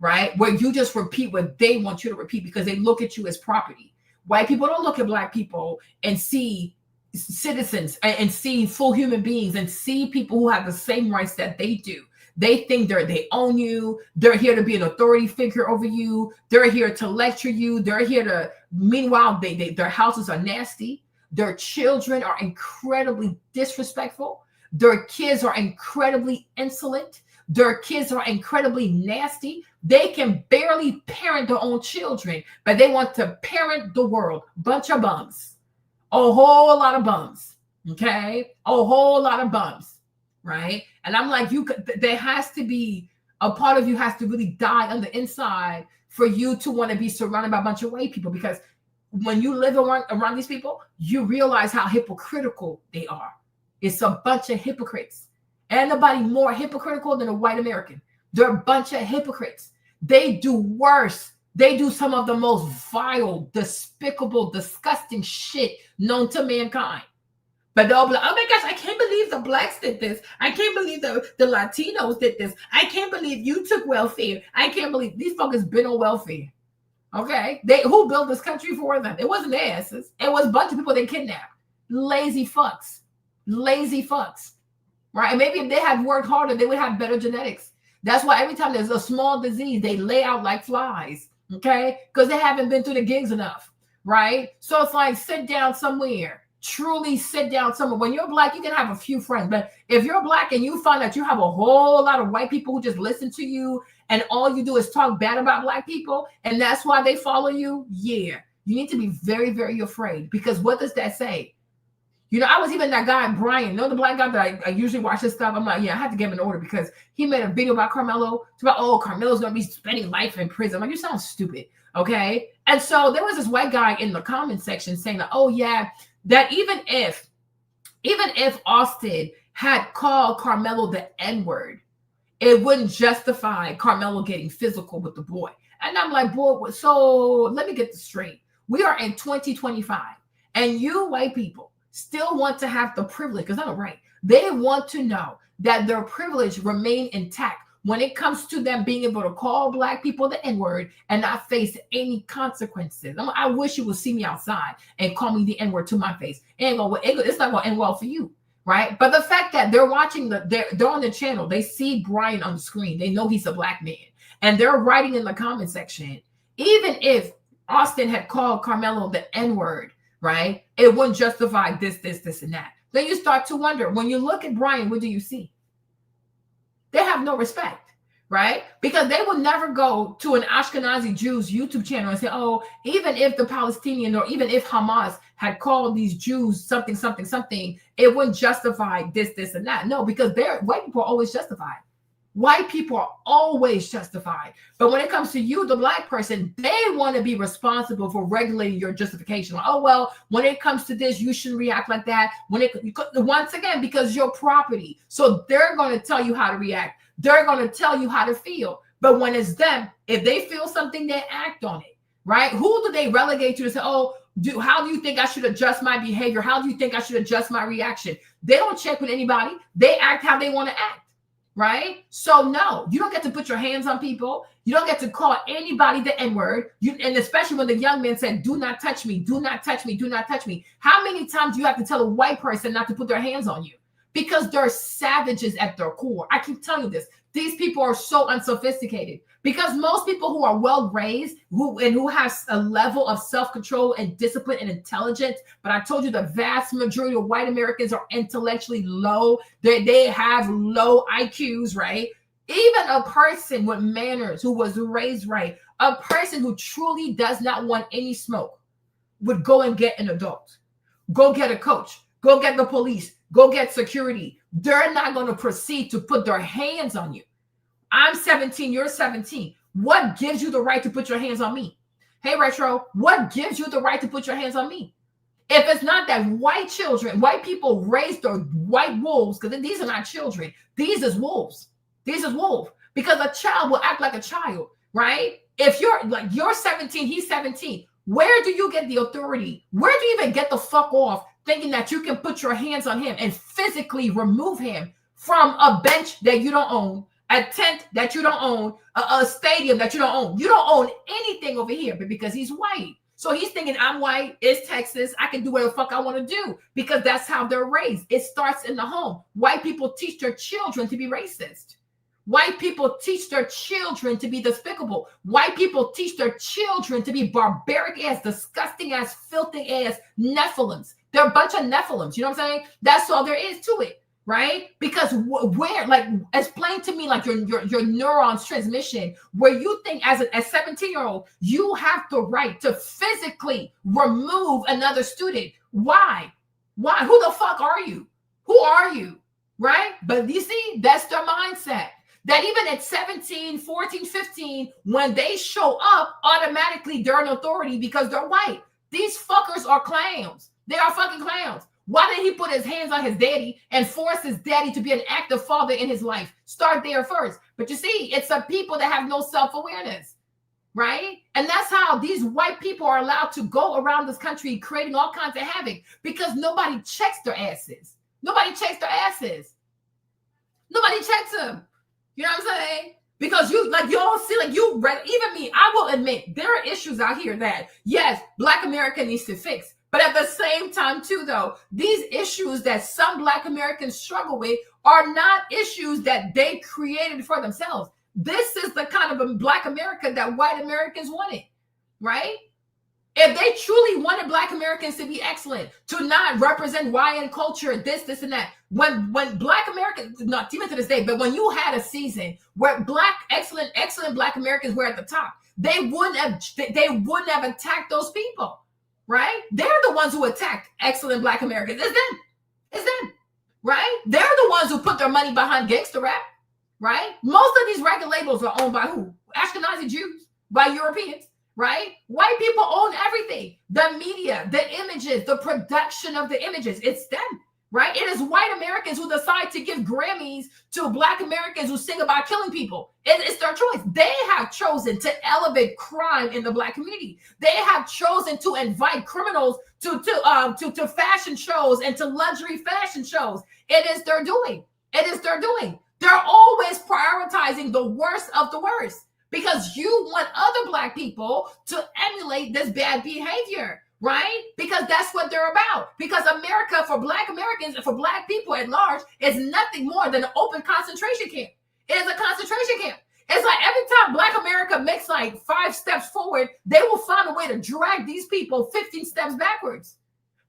right? Where you just repeat what they want you to repeat because they look at you as property. White people don't look at black people and see citizens and see full human beings and see people who have the same rights that they do. They think they own you. They're here to be an authority figure over you. They're here to lecture you. They're here to, meanwhile, their houses are nasty. Their children are incredibly disrespectful. Their kids are incredibly insolent. Their kids are incredibly nasty. They can barely parent their own children, but they want to parent the world. Bunch of bums. A whole lot of bums. Okay? A whole lot of bums. right? And I'm like, there has to be a part of you has to really die on the inside for you to want to be surrounded by a bunch of white people, because when you live around these people, you realize how hypocritical they are. It's a bunch of hypocrites. Ain't nobody more hypocritical than a white American. They're a bunch of hypocrites. They do worse. They do some of the most vile, despicable, disgusting shit known to mankind. But they'll be like, oh my gosh, I can't believe the blacks did this. I can't believe the Latinos did this. I can't believe you took welfare. I can't believe these fuckers been on welfare. Okay? Who built this country for them? It wasn't their asses. It was a bunch of people they kidnapped. Lazy fucks. Lazy fucks. Right? And maybe if they had worked harder, they would have better genetics. That's why every time there's a small disease, they lay out like flies. Okay? Because they haven't been through the gigs enough. Right? So it's like, sit down somewhere. Truly sit down somewhere. When you're black, you can have a few friends. But if you're black and you find that you have a whole lot of white people who just listen to you and all you do is talk bad about black people, and that's why they follow you, yeah, you need to be very, very afraid. Because what does that say? You know, I was even that guy, Brian, you know, the black guy that I usually watch his stuff. I'm like, yeah, I had to give him an order because he made a video about Carmelo. It's about, oh, Carmelo's going to be spending life in prison. I'm like, you sound stupid. Okay. And so there was this white guy in the comment section saying that, oh, yeah, that even if Austin had called Carmelo the N-word, it wouldn't justify Carmelo getting physical with the boy. And I'm like, boy, so let me get this straight. We are in 2025, and you white people still want to have the privilege, because I'm right. They want to know that their privilege remain intact when it comes to them being able to call black people the N-word and not face any consequences. I wish you would see me outside and call me the N-word to my face. It's not going to end well for you, right? But the fact that they're watching, they're on the channel, they see Brian on the screen, they know he's a black man, and they're writing in the comment section, even if Austin had called Carmelo the N-word, right, it wouldn't justify this, and that. Then you start to wonder, when you look at Brian, what do you see? They have no respect, right? Because they will never go to an Ashkenazi Jews YouTube channel and say, oh, even if the Palestinian or even if Hamas had called these Jews something, it wouldn't justify this, and that. No, because white people are always justified. White people are always justified. But when it comes to you, the black person, they want to be responsible for regulating your justification. Like, oh, well, when it comes to this, you shouldn't react like that. Once again, because you're property. So they're going to tell you how to react. They're going to tell you how to feel. But when it's them, if they feel something, they act on it, right? Who do they relegate to say, oh, how do you think I should adjust my behavior? How do you think I should adjust my reaction? They don't check with anybody. They act how they want to act. Right? So no, you don't get to put your hands on people. You don't get to call anybody the N-word. And especially when the young man said, do not touch me, do not touch me, do not touch me. How many times do you have to tell a white person not to put their hands on you? Because they're savages at their core. I keep telling you this. These people are so unsophisticated, because most people who are well raised, who have a level of self-control and discipline and intelligence, but I told you the vast majority of white Americans are intellectually low. They have low IQs, right? Even a person with manners who was raised right, a person who truly does not want any smoke would go and get an adult, go get a coach, go get the police, go get security. They're not going to proceed to put their hands on you. I'm 17, you're 17. What gives you the right to put your hands on me? Hey, Retro, what gives you the right to put your hands on me? If it's not that white people raise their white wolves, because these are not children. These is wolves. These is wolves. Because a child will act like a child, right? If you're 17, he's 17. Where do you get the authority? Where do you even get the fuck off thinking that you can put your hands on him and physically remove him from a bench that you don't own, a tent that you don't own, a stadium that you don't own? You don't own anything over here, but because he's white. So he's thinking, I'm white, it's Texas, I can do whatever the fuck I want to do, because that's how they're raised. It starts in the home. White people teach their children to be racist. White people teach their children to be despicable. White people teach their children to be barbaric ass, disgusting ass, filthy ass Nephilims. They're a bunch of Nephilims. You know what I'm saying? That's all there is to it, right? Because where, like, explain to me, like, your neurons transmission, where you think as a 17-year-old, you have the right to physically remove another student. Why? Why? Who the fuck are you? Who are you? right? But you see, that's their mindset. That even at 17, 14, 15, when they show up, automatically they're an authority because they're white. These fuckers are clowns. They are fucking clowns. Why did he put his hands on his daddy and force his daddy to be an active father in his life? Start there first. But you see, it's some people that have no self-awareness, right? And that's how these white people are allowed to go around this country creating all kinds of havoc because nobody checks their asses. Nobody checks their asses. Nobody checks them. You know what I'm saying? Because you all see, even me, I will admit there are issues out here that, yes, Black America needs to fix. But at the same time, too, though, these issues that some Black Americans struggle with are not issues that they created for themselves. This is the kind of a Black America that white Americans wanted, right? If they truly wanted Black Americans to be excellent, to not represent YN culture, this, and that, when Black Americans, not even to this day, but when you had a season where excellent Black Americans were at the top, they wouldn't have attacked those people, right? They're the ones who attacked excellent Black Americans. It's them, right? They're the ones who put their money behind gangster rap, right? Most of these record labels are owned by who? Ashkenazi Jews, by Europeans. Right? White people own everything. The media, the images, the production of the images. It's them, right? It is white Americans who decide to give Grammys to Black Americans who sing about killing people. It's their choice. They have chosen to elevate crime in the Black community. They have chosen to invite criminals to fashion shows and to luxury fashion shows. It is their doing. It is their doing. They're always prioritizing the worst of the worst. Because you want other Black people to emulate this bad behavior, right? Because that's what they're about. Because America, for Black Americans and for Black people at large, is nothing more than an open concentration camp. It is a concentration camp. It's like every time Black America makes like 5 steps forward, they will find a way to drag these people 15 steps backwards.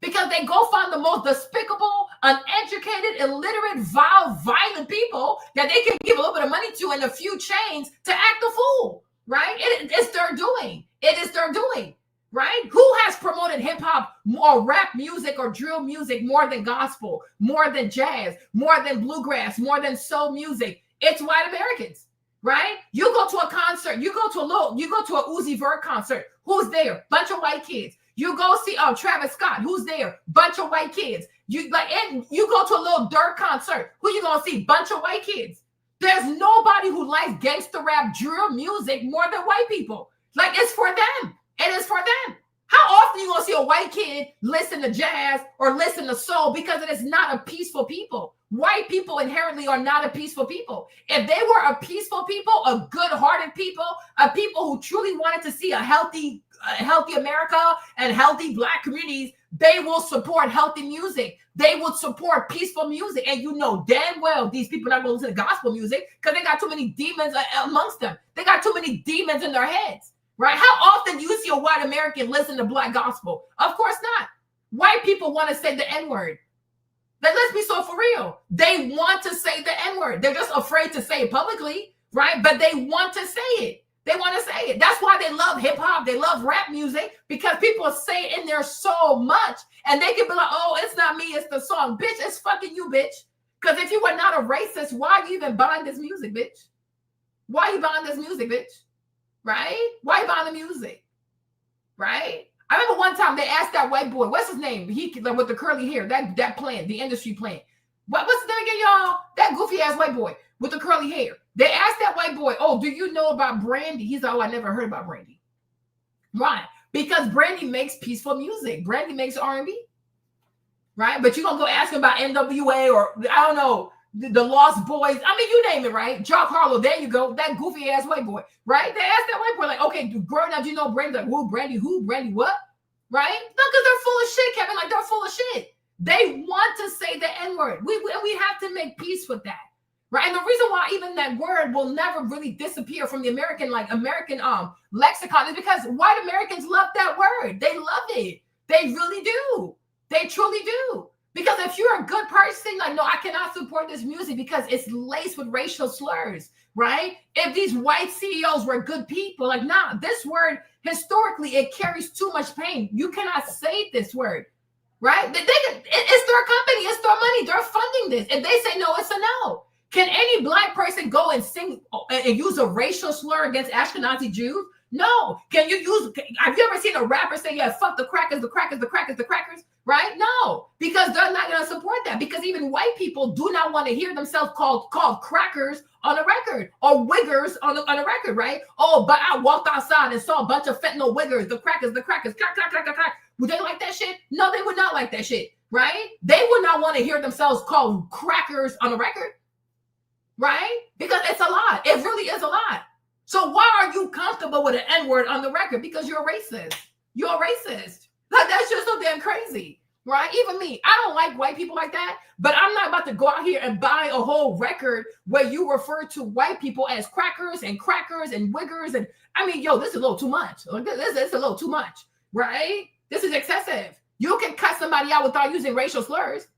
Because they go find the most despicable, uneducated, illiterate, vile, violent people that they can give a little bit of money to and a few chains to act a fool, right? It's their doing. It is their doing, right? Who has promoted hip-hop or rap music or drill music more than gospel, more than jazz, more than bluegrass, more than soul music? It's white Americans, right? You go to a concert, you go to a Uzi Vert concert. Who's there? Bunch of white kids. You go see Travis Scott, who's there? Bunch of white kids. You go to a Lil Durk concert. Who you gonna see? Bunch of white kids. There's nobody who likes gangster rap drill music more than white people. Like, it's for them. It is for them. How often you gonna see a white kid listen to jazz or listen to soul? Because it is not a peaceful people. White people inherently are not a peaceful people. If they were a peaceful people, a good-hearted people, a people who truly wanted to see a healthy America and healthy Black communities, they will support healthy music. They would support peaceful music. And you know damn well these people are not going to listen to gospel music because they got too many demons amongst them. They got too many demons in their heads, right? How often do you see a white American listen to Black gospel? Of course not. White people want to say the N-word. Let's be so for real. They want to say the N-word. They're just afraid to say it publicly, right? But they want to say it. They want to say it. That's why they love hip hop. They love rap music because people say it in there so much. And they can be like, oh, it's not me, it's the song. Bitch, it's fucking you, bitch. Because if you were not a racist, why are you even buying this music, bitch? Why are you buying this music, bitch? Right? Why are you buying the music? Right? I remember one time they asked that white boy, what's his name? He with the curly hair, that plant, the industry plant. What's his name again, y'all? That goofy ass white boy with the curly hair. They asked that white boy, oh, do you know about Brandy? He's like, oh, I never heard about Brandy. Right. Because Brandy makes peaceful music. Brandy makes R&B. Right. But you're going to go ask him about NWA or, I don't know, the Lost Boys. I mean, you name it, right? Jock Harlow, there you go. That goofy ass white boy. Right. They asked that white boy, like, okay, growing up, do you know Brandy? Like, who, Brandy? Who? Brandy what? Right. No, because they're full of shit, Kevin. Like, they're full of shit. They want to say the N-word. We have to make peace with that. Right. And the reason why even that word will never really disappear from the American lexicon is because white Americans love that word. They love it. They really do. They truly do. Because if you're a good person, like, no, I cannot support this music because it's laced with racial slurs, right? If these white CEOs were good people, like, nah, this word, historically, it carries too much pain. You cannot say this word. right? It's their company, it's their money, they're funding this. If they say no, it's a no. Can any black person go and sing and use a racial slur against Ashkenazi Jews? No. Have you ever seen a rapper say, yeah, fuck the crackers, the crackers, the crackers, the crackers? Right? No, because they're not going to support that, because even white people do not want to hear themselves called crackers on a record, or wiggers on a record, right? Oh, but I walked outside and saw a bunch of fentanyl wiggers, the crackers, crack, crack, crack, crack. Would they like that shit? No, they would not like that shit, right? They would not want to hear themselves called crackers on a record, right? Because it's a lot. It really is a lot. So why are you comfortable with an N-word on the record? Because you're a racist. You're a racist. Like, that's just so damn crazy, right? Even me, I don't like white people like that, but I'm not about to go out here and buy a whole record where you refer to white people as crackers and wiggers. And I mean, yo, this is a little too much. This is a little too much, right? This is excessive. You can cut somebody out without using racial slurs.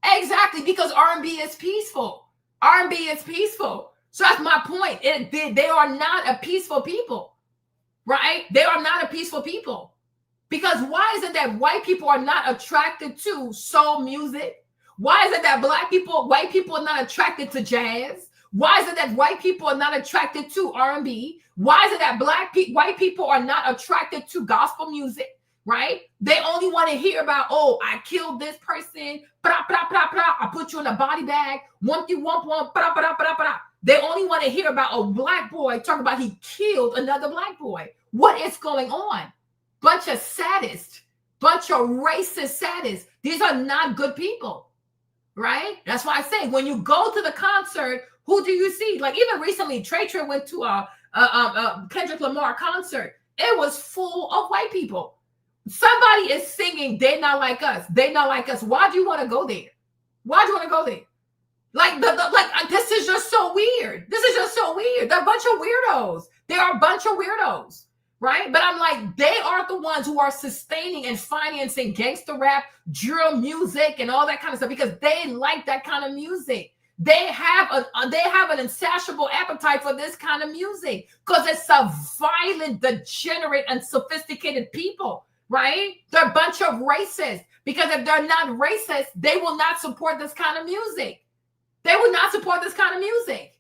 Exactly, because R&B is peaceful. R&B is peaceful. So that's my point. They are not a peaceful people, right? They are not a peaceful people. Because why is it that white people are not attracted to soul music? Why is it that white people are not attracted to jazz? Why is it that white people are not attracted to R&B? Why is it that white people are not attracted to gospel music? Right? They only want to hear about, oh, I killed this person. I put you in a body bag. They only want to hear about a black boy talking about he killed another black boy. What is going on? Bunch of sadists, bunch of racist sadists. These are not good people, right? That's why I say, when you go to the concert, who do you see? Like, even recently, Trey went to a Kendrick Lamar concert. It was full of white people. Somebody is singing, "They Not Like Us, They Not Like Us." Why do you want to go there? Why do you want to go there? Like, this is just so weird. This is just so weird. They're a bunch of weirdos. They are a bunch of weirdos. Right? But I'm like, they are the ones who are sustaining and financing gangster rap, drill music, and all that kind of stuff, because they like that kind of music. They have an insatiable appetite for this kind of music because it's a violent, degenerate, and sophisticated people, right? They're a bunch of racists, because if they're not racist, they will not support this kind of music. They will not support this kind of music.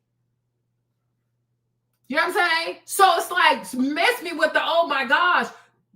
You know what I'm saying? So it's like, miss me with the, oh my gosh,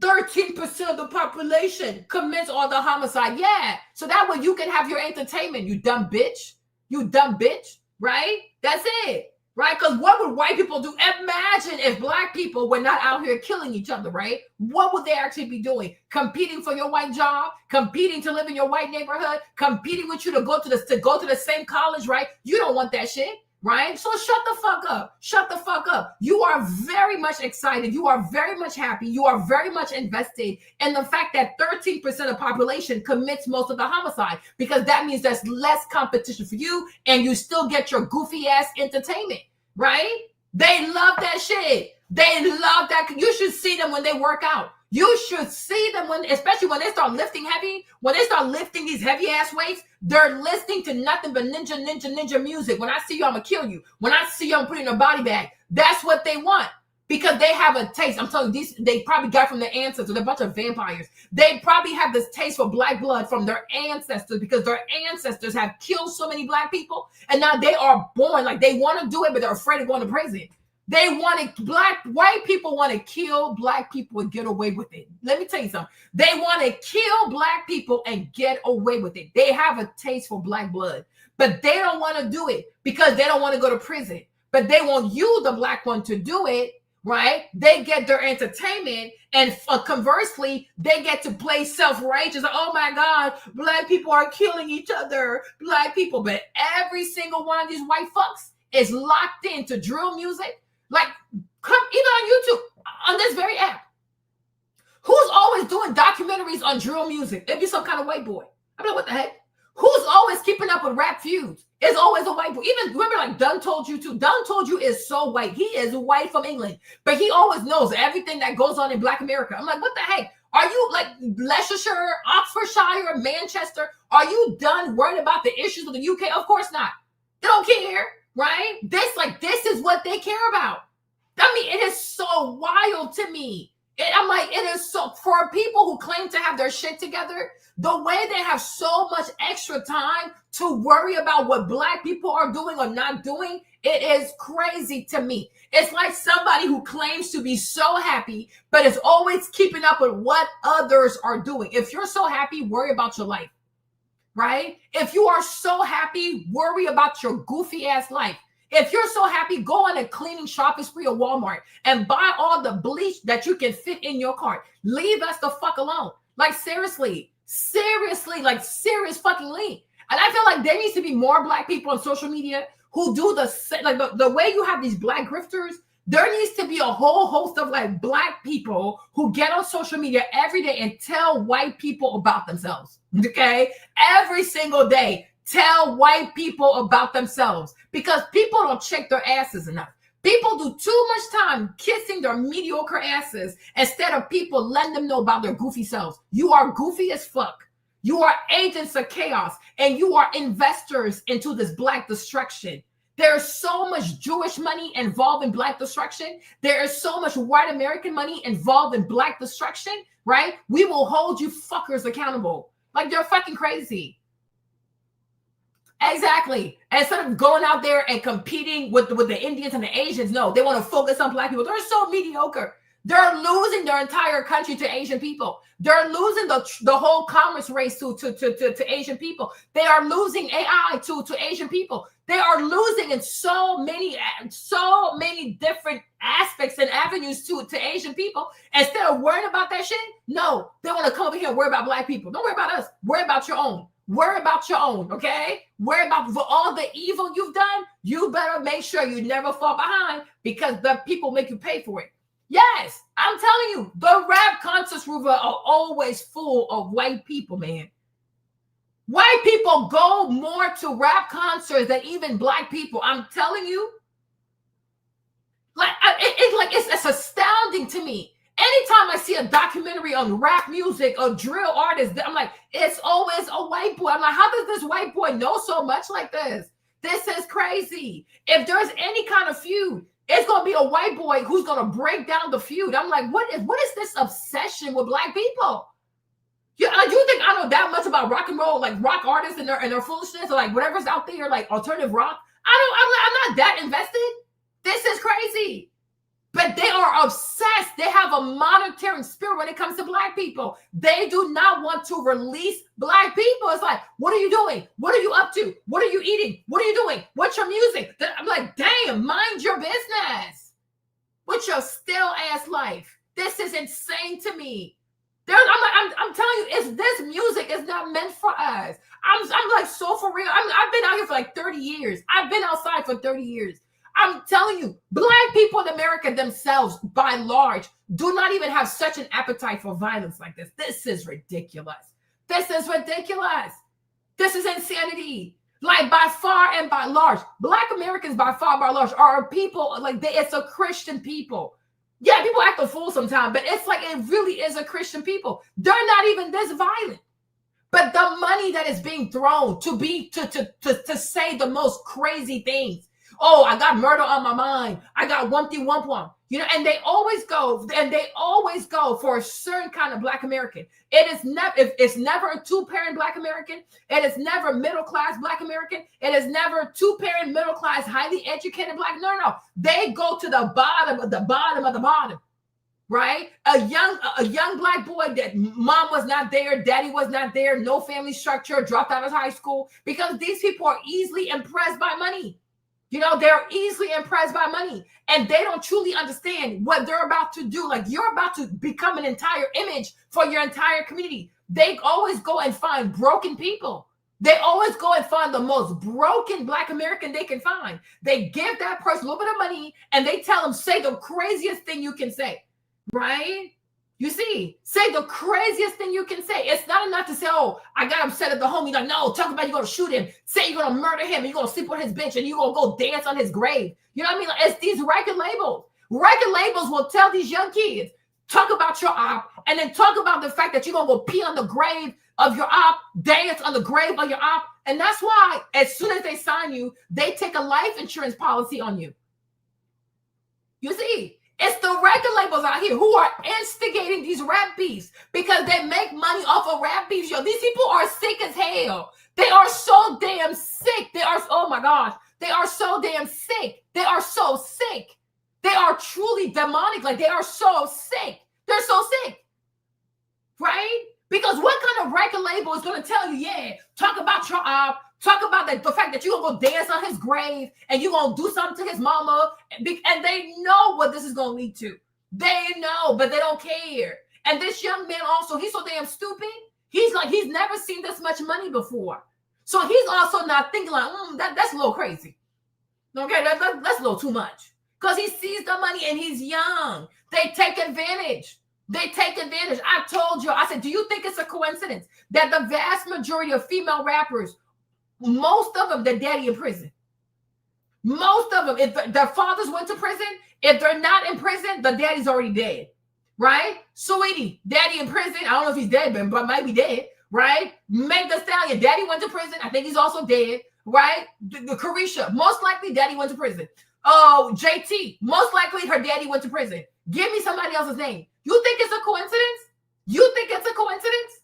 13% of the population commits all the homicide. Yeah. So that way you can have your entertainment, you dumb bitch. You dumb bitch, right? That's it, right? Because what would white people do? Imagine if black people were not out here killing each other, right? What would they actually be doing? Competing for your white job, competing to live in your white neighborhood, competing with you to go to the same college, right? You don't want that shit. Right? So shut the fuck up. Shut the fuck up. You are very much excited. You are very much happy. You are very much invested in the fact that 13% of the population commits most of the homicide, because that means there's less competition for you and you still get your goofy ass entertainment, right? They love that shit. They love that. You should see them when they work out. You should see them especially when they start lifting heavy, when they start lifting these heavy ass weights, they're listening to nothing but ninja music. When I see you, I'm gonna kill you. When I see you, I'm putting a body bag. That's what they want, because they have a taste. I'm telling you, they probably got from their ancestors. They're a bunch of vampires. They probably have this taste for black blood from their ancestors, because their ancestors have killed so many black people, and now they are born like they want to do it, but they're afraid of going to prison. White people want to kill black people and get away with it. Let me tell you something. They want to kill black people and get away with it. They have a taste for black blood, but they don't want to do it because they don't want to go to prison. But they want you, the black one, to do it, right? They get their entertainment, and conversely, they get to play self-righteous. Oh my God, black people are killing each other. Black people, but every single one of these white fucks is locked into drill music. Like, come even on YouTube, on this very app. Who's always doing documentaries on drill music? It'd be some kind of white boy. I mean, what the heck? Who's always keeping up with rap feuds? It's always a white boy. Even remember, like Dunn Told You too. Dunn Told You is so white. He is white from England, but he always knows everything that goes on in Black America. I'm like, what the heck? Are you like Leicestershire, Oxfordshire, Manchester? Are you done worrying about the issues of the UK? Of course not. They don't care. Right? This is what they care about. I mean, it is so wild to me. I'm like, it is so, for people who claim to have their shit together, the way they have so much extra time to worry about what Black people are doing or not doing, it is crazy to me. It's like somebody who claims to be so happy, but is always keeping up with what others are doing. If you're so happy, worry about your life, right? If you are so happy, worry about your goofy ass life. If you're so happy, go on a cleaning shopping spree at Walmart and buy all the bleach that you can fit in your cart. Leave us the fuck alone. Like seriously, like serious fucking lean. And I feel like there needs to be more Black people on social media who do the way you have these Black grifters. There needs to be a whole host of like Black people who get on social media every day and tell white people about themselves. Okay, every single day. Tell white people about themselves, because people don't check their asses enough. People do too much time kissing their mediocre asses instead of people letting them know about their goofy selves. You are goofy as fuck. You are agents of chaos, and you are investors into this Black destruction. There's so much Jewish money involved in Black destruction. There is so much white American money involved in Black destruction, right? We will hold you fuckers accountable. Like, they're fucking crazy. Exactly. Instead of going out there and competing with the Indians and the Asians, no, they want to focus on Black people. They're so mediocre. They're losing their entire country to Asian people. They're losing the whole commerce race to Asian people. They are losing AI to Asian people. They are losing in so many different aspects and avenues to Asian people. Instead of worrying about that shit, no, they want to come over here and worry about Black people. Don't worry about us. Worry about your own. Worry about your own, okay? Worry about for all the evil you've done. You better make sure you never fall behind, because the people make you pay for it. Yes, I'm telling you, the rap concerts are always full of white people, man. White people go more to rap concerts than even Black people. I'm telling you. Like, it's astounding to me. Anytime I see a documentary on rap music or drill artists, I'm like, it's always a white boy. I'm like, how does this white boy know so much like this? This is crazy. If there's any kind of feud, it's going to be a white boy who's going to break down the feud. I'm like, what is this obsession with Black people? You think I know that much about rock and roll, like rock artists and their foolishness, or like whatever's out there, like alternative rock? I'm not that invested. This is crazy. But they are obsessed. They have a monetary spirit when it comes to Black people. They do not want to release Black people. It's like, what are you doing? What are you up to? What are you eating? What are you doing? What's your music? I'm like, damn, mind your business with your still ass life. This is insane to me. I'm telling you, this music is not meant for us. I'm like, so for real. I've been out here for like 30 years. I've been outside for 30 years. I'm telling you, Black people in America themselves, by and large, do not even have such an appetite for violence like this. This is ridiculous. This is ridiculous. This is insanity. Like, by far and by large, Black Americans by far and by large are people, like, it's a Christian people. Yeah, people act a fool sometimes, but it's like, it really is a Christian people. They're not even this violent. But the money that is being thrown to say the most crazy things. Oh, I got murder on my mind. I got one. You know, and they always go for a certain kind of Black American. It's never a two-parent Black American. It is never middle-class Black American. It is never two-parent, middle-class, highly educated Black. No. They go to the bottom of the bottom of the bottom, right? A young Black boy that mom was not there, daddy was not there, no family structure, dropped out of high school, because these people are easily impressed by money. You know, they're easily impressed by money, and they don't truly understand what they're about to do. Like, you're about to become an entire image for your entire community. They always go and find broken people. They always go and find the most broken Black American they can find. They give that person a little bit of money, and they tell them, say the craziest thing you can say, right? You see, say the craziest thing you can say. It's not enough to say, oh, I got upset at the homie. Like, no, talk about you're going to shoot him. Say you're going to murder him. And you're going to sleep on his bench and you're going to go dance on his grave. You know what I mean? Like, it's these record labels. Record labels will tell these young kids, talk about your op, and then talk about the fact that you're going to go pee on the grave of your op, dance on the grave of your op. And that's why as soon as they sign you, they take a life insurance policy on you. You see? It's the record labels out here who are instigating these rap beefs because they make money off of rap beefs. Yo, these people are sick as hell. They are so damn sick. They are, oh my gosh, they are so damn sick. They are so sick. They are truly demonic. Like, they are so sick. They're so sick. Right? Because what kind of record label is going to tell you, yeah, talk about your talk about the fact that you're going to go dance on his grave and you're going to do something to his mama. And they know what this is going to lead to. They know, but they don't care. And this young man also, he's so damn stupid. He's never seen this much money before. So he's also not thinking like, that's a little crazy. Okay, that's a little too much. Because he sees the money and he's young. They take advantage. They take advantage. I told you, I said, do you think it's a coincidence that the vast majority of female rappers, most of them, their daddy in prison? Most of them, if their fathers went to prison, if they're not in prison, the daddy's already dead, right? Sweetie, daddy in prison. I don't know if he's dead, but might be dead, right? Meg Thee Stallion, daddy went to prison. I think he's also dead, right? The Carisha, most likely daddy went to prison. Oh, JT, most likely her daddy went to prison. Give me somebody else's name. You think it's a coincidence? You think it's a coincidence?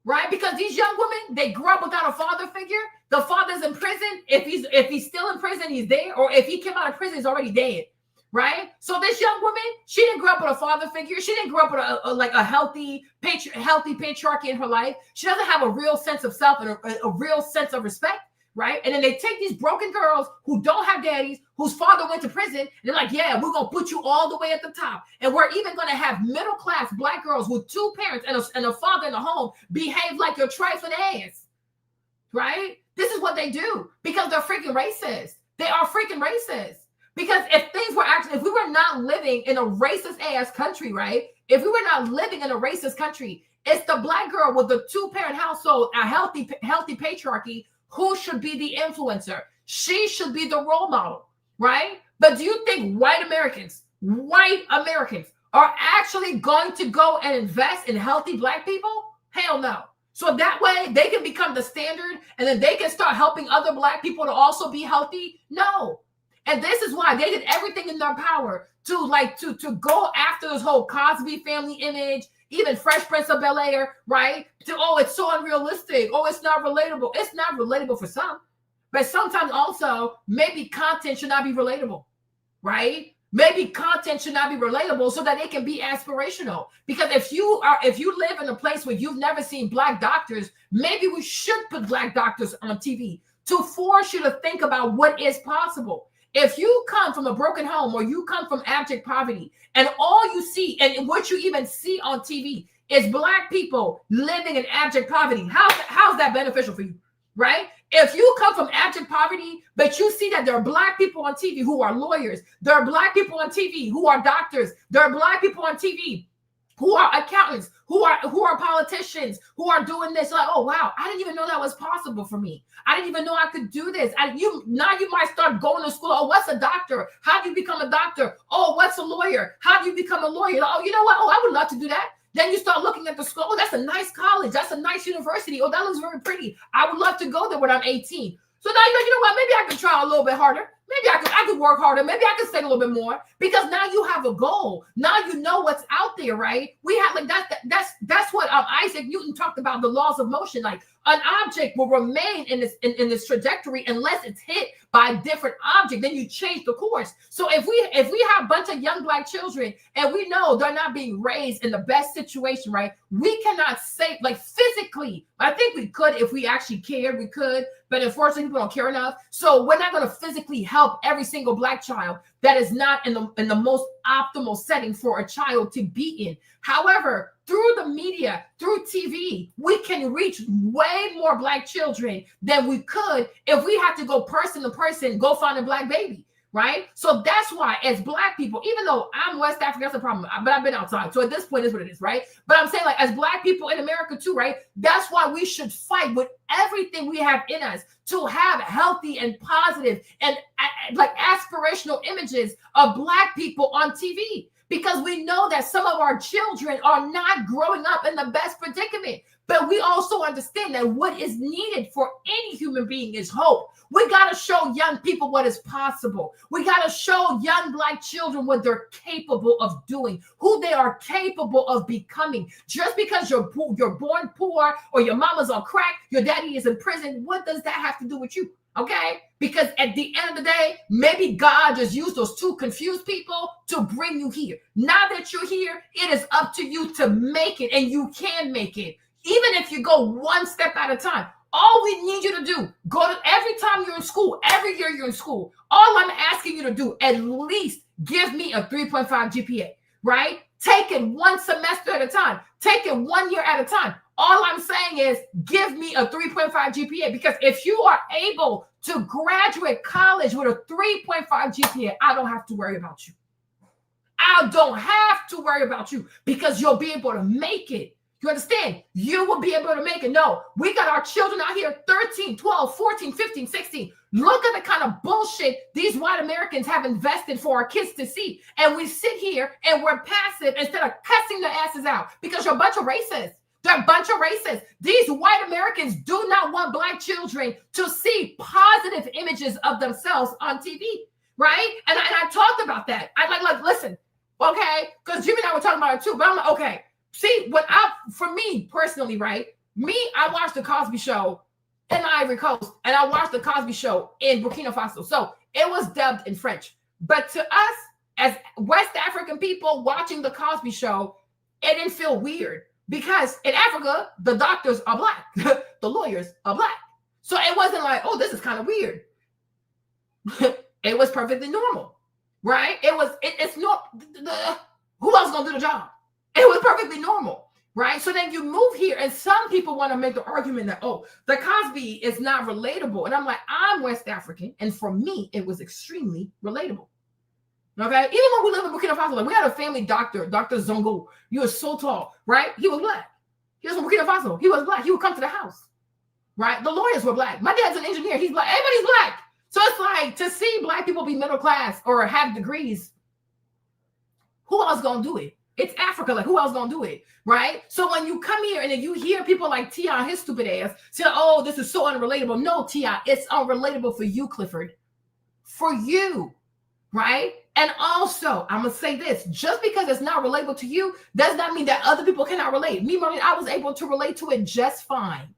Right? Because these young women, they grew up without a father figure. The father's in prison. If he's still in prison, he's there. Or if he came out of prison, he's already dead. Right? So this young woman, she didn't grow up with a father figure. She didn't grow up with a healthy patriarchy in her life. She doesn't have a real sense of self and a real sense of respect. Right? And then they take these broken girls who don't have daddies, whose father went to prison, and they're like, yeah, we're going to put you all the way at the top. And we're even going to have middle-class black girls with two parents and a father in the home behave like your trifling ass. Right? This is what they do because they're freaking racist. They are freaking racist. Because if we were not living in a racist ass country, right? If we were not living in a racist country, it's the black girl with the two-parent household, a healthy patriarchy, who should be the influencer. She should be the role model, right? But do you think white Americans are actually going to go and invest in healthy black people? Hell no. So that way they can become the standard and then they can start helping other black people to also be healthy? No. And this is why they did everything in their power to go after this whole Cosby family image, even Fresh Prince of Bel-Air, right? It's so unrealistic. Oh, it's not relatable. It's not relatable for some. But sometimes also, maybe content should not be relatable, right? Maybe content should not be relatable so that it can be aspirational. Because if you live in a place where you've never seen black doctors, maybe we should put black doctors on TV to force you to think about what is possible. If you come from a broken home or you come from abject poverty and all you see and what you even see on TV is black people living in abject poverty, how's that beneficial for you, right? If you come from abject poverty, but you see that there are black people on TV who are lawyers, there are black people on TV who are doctors, there are black people on TV who are accountants, who are politicians, who are doing this. Like, oh, wow, I didn't even know that was possible for me. I didn't even know I could do this. Now you might start going to school. Oh, what's a doctor? How do you become a doctor? Oh, what's a lawyer? How do you become a lawyer? Oh, you know what? Oh, I would love to do that. Then you start looking at the school. Oh, that's a nice college. That's a nice university. Oh, that looks very pretty. I would love to go there when I'm 18. So now you're like, you know what? Maybe I can try a little bit harder. Maybe I could work harder. Maybe I could study a little bit more because now you have a goal. Now you know what's out there, right? We have that's what Isaac Newton talked about, the laws of motion. Like an object will remain in this trajectory unless it's hit by a different object. Then you change the course. So if we have a bunch of young black children and we know they're not being raised in the best situation, right? We cannot say like physically. I think we could if we actually cared. We could, but unfortunately, people don't care enough. So we're not going to physically help every single black child that is not in the most optimal setting for a child to be in. However, through the media, through TV, we can reach way more black children than we could if we had to go person to person, go find a black baby, right? So that's why as black people, even though I'm West African, that's a problem, but I've been outside. So at this point is what it is, right? But I'm saying like as black people in America too, right? That's why we should fight with everything we have in us to have healthy and positive and like aspirational images of Black people on TV, because we know that some of our children are not growing up in the best predicament. But we also understand that what is needed for any human being is hope. We got to show young people what is possible. We got to show young Black children what they're capable of doing, who they are capable of becoming. Just because you're born poor or your mama's on crack, your daddy is in prison, what does that have to do with you? Okay? Because at the end of the day, maybe God just used those two confused people to bring you here. Now that you're here, it is up to you to make it, and you can make it. Even if you go one step at a time. All we need you to do, go to every time you're in school, every year you're in school, all I'm asking you to do, at least give me a 3.5 GPA, right? Take it one semester at a time. Take it 1 year at a time. All I'm saying is give me a 3.5 GPA, because if you are able to graduate college with a 3.5 GPA, I don't have to worry about you. I don't have to worry about you, because you'll be able to make it. You understand? You will be able to make it. No, we got our children out here 13, 12, 14, 15, 16. Look at the kind of bullshit these white Americans have invested for our kids to see. And we sit here and we're passive instead of cussing their asses out, because you're a bunch of racists. They're a bunch of racists. These white Americans do not want Black children to see positive images of themselves on TV, right? And I talked about that. I like, listen, okay? Because Jimmy and I were talking about it too, but I'm like, okay. See, for me personally, right? I watched the Cosby Show in Ivory Coast, and I watched the Cosby Show in Burkina Faso. So it was dubbed in French. But to us, as West African people watching the Cosby Show, it didn't feel weird, because in Africa, the doctors are Black, the lawyers are Black. So it wasn't like, oh, this is kind of weird. It was perfectly normal, right? It's not, who else gonna do the job? It was perfectly normal, right? So then you move here, and some people want to make the argument that, oh, the Cosby is not relatable. And I'm like, I'm West African, and for me, it was extremely relatable. Okay? Even when we live in Burkina Faso, like, we had a family doctor, Dr. Zongo. He was so tall, right? He was Black. He was from Burkina Faso. He was Black. He would come to the house, right? The lawyers were Black. My dad's an engineer. He's Black. Everybody's Black. So it's like, to see Black people be middle class or have degrees, who else gonna do it? It's Africa. Like, who else gonna do it, right? So when you come here and then you hear people like T.I., his stupid ass, say, oh, this is so unrelatable. No, T.I., it's unrelatable for you, Clifford. For you, right? And also, I'm going to say this. Just because it's not relatable to you does not mean that other people cannot relate. Me, Marlene, I was able to relate to it just fine.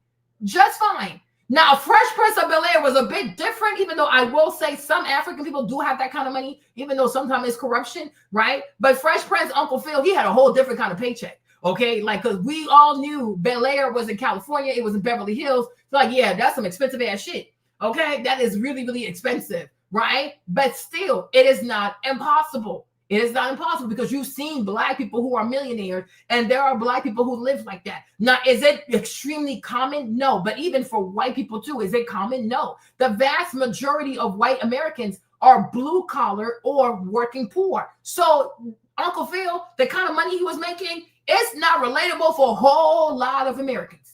Just fine. Now, Fresh Prince of Bel-Air was a bit different, even though I will say some African people do have that kind of money, even though sometimes it's corruption, right? But Fresh Prince, Uncle Phil, he had a whole different kind of paycheck, okay? Like, because we all knew Bel-Air was in California. It was in Beverly Hills. So like, yeah, that's some expensive ass shit, okay? That is really, really expensive, right? But still, it is not impossible. It is not impossible, because you've seen Black people who are millionaires, and there are Black people who live like that. Now, is it extremely common? No. But even for white people too, is it common? No. The vast majority of white Americans are blue collar or working poor. So Uncle Phil, the kind of money he was making, it's not relatable for a whole lot of Americans.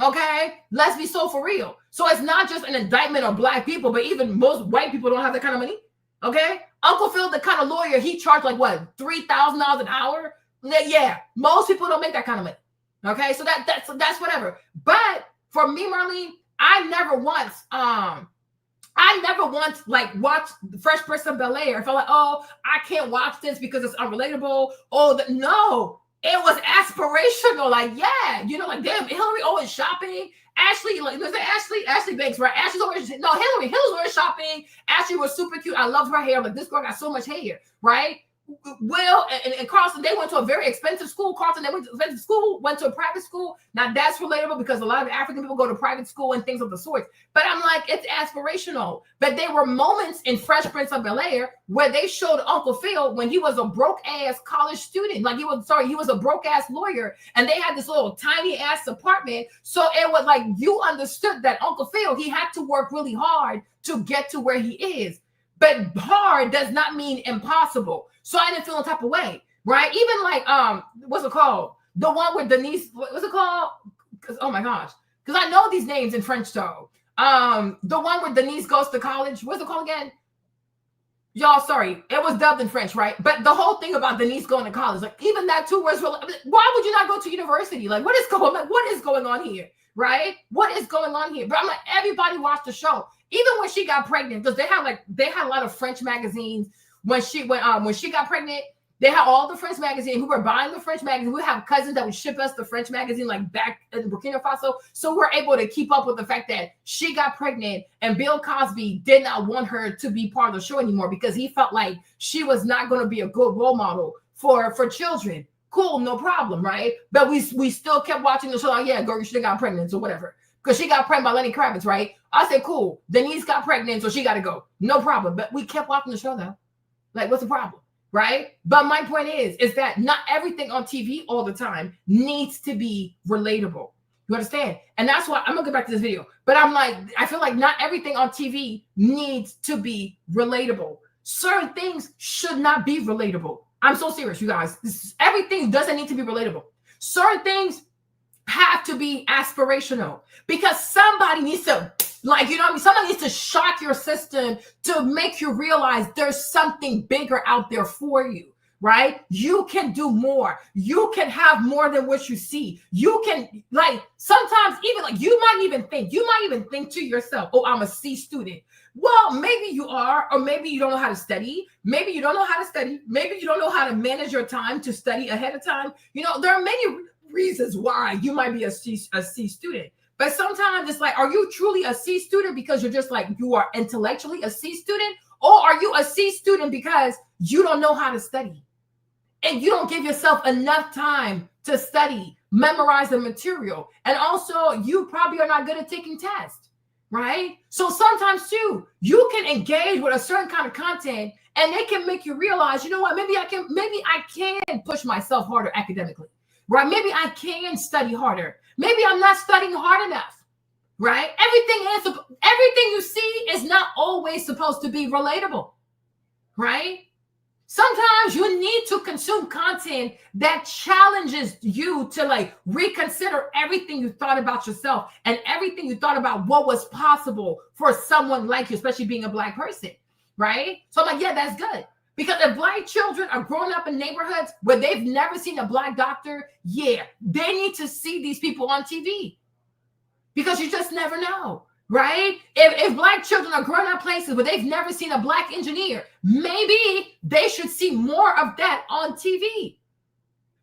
Okay? Let's be so for real. So it's not just an indictment of Black people, but even most white people don't have that kind of money. Okay? Uncle Phil, the kind of lawyer, he charged like what, $3,000 an hour? Yeah, most people don't make that kind of money. Okay, so that's whatever. But for me, Marlene, I never once like watched Fresh Prince of Bel-Air. I felt like, oh, I can't watch this because it's unrelatable. No, it was aspirational. Like, yeah, you know, like, damn, Hillary always shopping. Ashley, like, was it Ashley Banks, right? Ashley's always, no, Hillary was shopping. Ashley was super cute. I love her hair. Like, this girl got so much hair, right? Will and Carlson, they went to a very expensive school. Carlson, they went to expensive school, went to a private school. Now that's relatable, because a lot of African people go to private school and things of the sort. But I'm like, it's aspirational. But there were moments in Fresh Prince of Bel-Air where they showed Uncle Phil when he was a broke ass college student. Like, he was a broke ass lawyer, and they had this little tiny ass apartment. So it was like, you understood that Uncle Phil, he had to work really hard to get to where he is. But hard does not mean impossible. So I didn't feel the type of way, right? Even like, what's it called? The one with Denise, what's it called? Oh my gosh. because I know these names in French though. The one where Denise goes to college. What's it called again? Y'all, sorry, it was dubbed in French, right? But the whole thing about Denise going to college, like even that 2 words, why would you not go to university? Like, what is going on here, right? What is going on here? But I'm like, everybody watched the show, even when she got pregnant, because they had a lot of French magazines when she got pregnant. They had all the French magazine who were buying the French magazine. We have cousins that would ship us the French magazine like back in Burkina Faso. So we're able to keep up with the fact that she got pregnant and Bill Cosby did not want her to be part of the show anymore because he felt like she was not going to be a good role model for children. Cool, no problem, right? But we still kept watching the show. Like, yeah, girl, you should have got pregnant or whatever. Because she got pregnant by Lenny Kravitz, right? I said, cool. Denise got pregnant, so she got to go. No problem. But we kept watching the show though. Like, what's the problem? Right? But my point is that not everything on TV all the time needs to be relatable. You understand? And that's why I'm gonna go back to this video. But I'm like, I feel like not everything on TV needs to be relatable. Certain things should not be relatable. I'm so serious, you guys. Everything doesn't need to be relatable. Certain things have to be aspirational because somebody needs to, like, you know what I mean? Somebody needs to shock your system to make you realize there's something bigger out there for you, right? You can do more. You can have more than what you see. You can, like, sometimes even like you might even think to yourself, oh, I'm a C student. Well, maybe you are, or maybe you don't know how to study. Maybe you don't know how to study. Maybe you don't know how to manage your time to study ahead of time. You know, there are many reasons why you might be a C student. But sometimes it's like, are you truly a C student because you're just like, you are intellectually a C student? Or are you a C student because you don't know how to study? And you don't give yourself enough time to study, memorize the material. And also, you probably are not good at taking tests, right? So sometimes too, you can engage with a certain kind of content and it can make you realize, you know what, maybe I can push myself harder academically, right? Maybe I can study harder. Maybe I'm not studying hard enough, right? Everything you see is not always supposed to be relatable, right? Sometimes you need to consume content that challenges you to like reconsider everything you thought about yourself and everything you thought about what was possible for someone like you, especially being a Black person, right? So I'm like, yeah, that's good. Because if Black children are growing up in neighborhoods where they've never seen a Black doctor, yeah, they need to see these people on TV. Because you just never know, right? If Black children are growing up places where they've never seen a Black engineer, maybe they should see more of that on TV.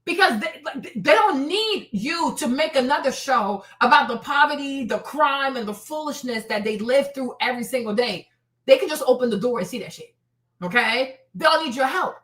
Because they don't need you to make another show about the poverty, the crime, and the foolishness that they live through every single day. They can just open the door and see that shit, okay? They don't need your help.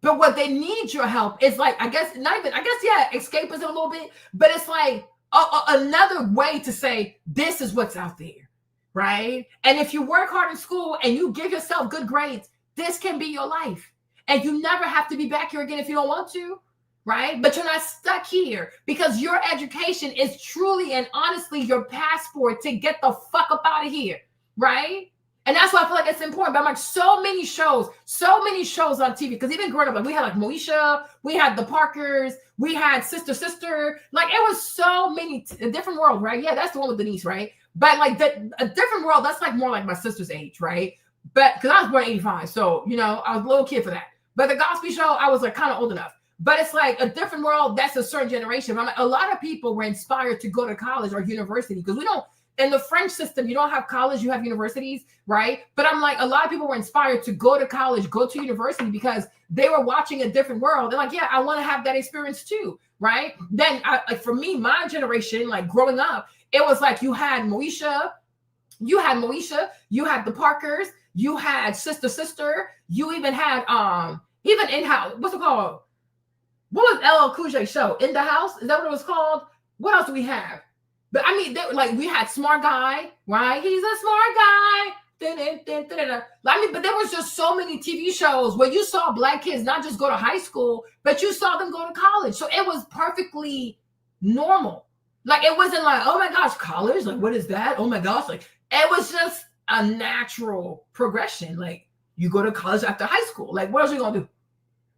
But what they need your help is like, escapism a little bit, but it's like another way to say, this is what's out there, right? And if you work hard in school and you give yourself good grades, this can be your life. And you never have to be back here again if you don't want to, right? But you're not stuck here because your education is truly and honestly your passport to get the fuck up out of here, right? And that's why I feel like it's important. But I'm like, so many shows on TV. Because even growing up, like we had like Moesha, we had the Parkers, we had Sister. Like it was so many, a different world, right? Yeah, that's the one with Denise, right? But like a different world, that's like more like my sister's age, right? But because I was born in 85, so you know, I was a little kid for that. But the Gospel Show, I was like kind of old enough. But it's like a different world, that's a certain generation. I'm like, a lot of people were inspired to go to college or university because we don't. In the French system, you don't have college, you have universities, right? But I'm like, a lot of people were inspired to go to college, go to university because they were watching a different world. They're like, yeah, I want to have that experience too, right? Then like for me, my generation, like growing up, it was like you had Moesha, you had the Parkers, you had Sister, you even had even in-house, what's it called? What was LL Cool J show? In the House? Is that what it was called? What else do we have? But I mean, like we had Smart Guy, right? He's a smart guy. I mean, but there was just so many TV shows where you saw Black kids not just go to high school, but you saw them go to college. So it was perfectly normal. Like it wasn't like, oh my gosh, college? Like what is that? Oh my gosh. Like it was just a natural progression. Like you go to college after high school. Like what else are you gonna do?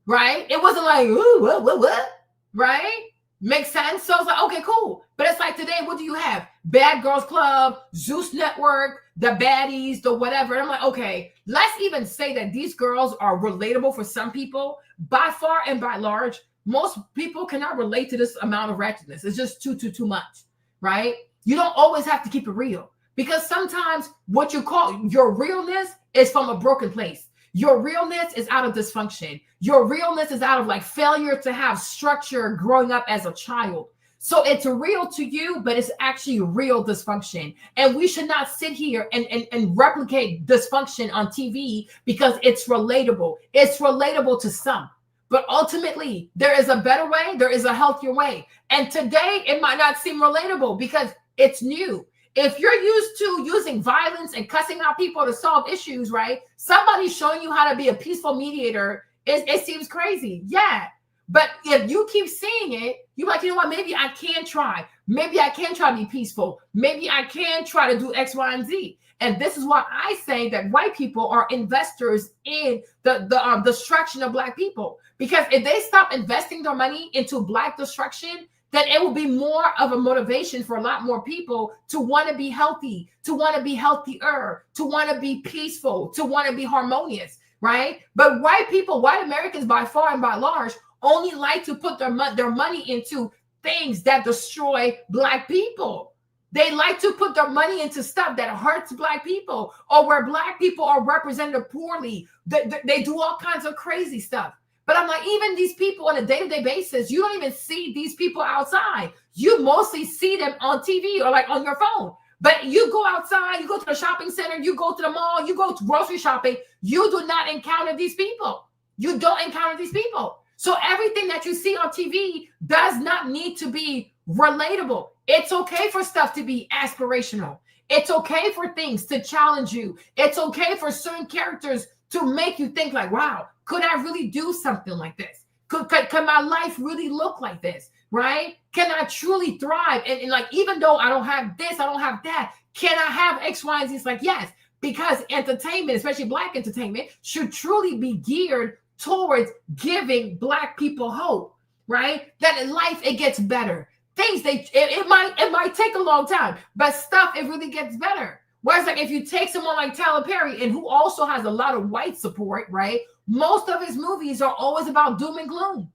Right? It wasn't like, ooh, what? Right? Makes sense? So it's like, okay, cool. But it's like today, what do you have? Bad Girls Club, Zeus Network, the baddies, the whatever. And I'm like, okay, let's even say that these girls are relatable for some people. By far and by large, most people cannot relate to this amount of wretchedness. It's just too much, right? You don't always have to keep it real, because sometimes what you call your realness is from a broken place. Your realness is out of dysfunction. Your realness is out of like failure to have structure growing up as a child. So it's real to you, but it's actually real dysfunction. And we should not sit here and replicate dysfunction on TV because it's relatable. It's relatable to some. But ultimately, there is a better way. There is a healthier way. And today, it might not seem relatable because it's new. If you're used to using violence and cussing out people to solve issues, right? Somebody showing you how to be a peaceful mediator, it seems crazy. Yeah. But if you keep seeing it, you're like, you know what? Maybe I can try. Maybe I can try to be peaceful. Maybe I can try to do X, Y, and Z. And this is why I say that white people are investors in the destruction of Black people. Because if they stop investing their money into Black destruction, then it will be more of a motivation for a lot more people to want to be healthy, to want to be healthier, to want to be peaceful, to want to be harmonious, right? But white people, white Americans by far and by large, only like to put their money into things that destroy Black people. They like to put their money into stuff that hurts Black people, or where Black people are represented poorly. They do all kinds of crazy stuff. But I'm like, even these people on a day-to-day basis, you don't even see these people outside. You mostly see them on TV or like on your phone. But you go outside, you go to the shopping center, you go to the mall, you go to grocery shopping, you do not encounter these people. You don't encounter these people. So everything that you see on TV does not need to be relatable. It's okay for stuff to be aspirational. It's okay for things to challenge you. It's okay for certain characters to make you think like, wow, could I really do something like this? Could my life really look like this, right? Can I truly thrive? And like, even though I don't have this, I don't have that, can I have X, Y, and Z? It's like, yes, because entertainment, especially Black entertainment, should truly be geared towards giving Black people hope, right? That in life, it gets better. Things, it might take a long time, but stuff, it really gets better. Whereas like if you take someone like Tyler Perry, and who also has a lot of white support, right? Most of his movies are always about doom and gloom.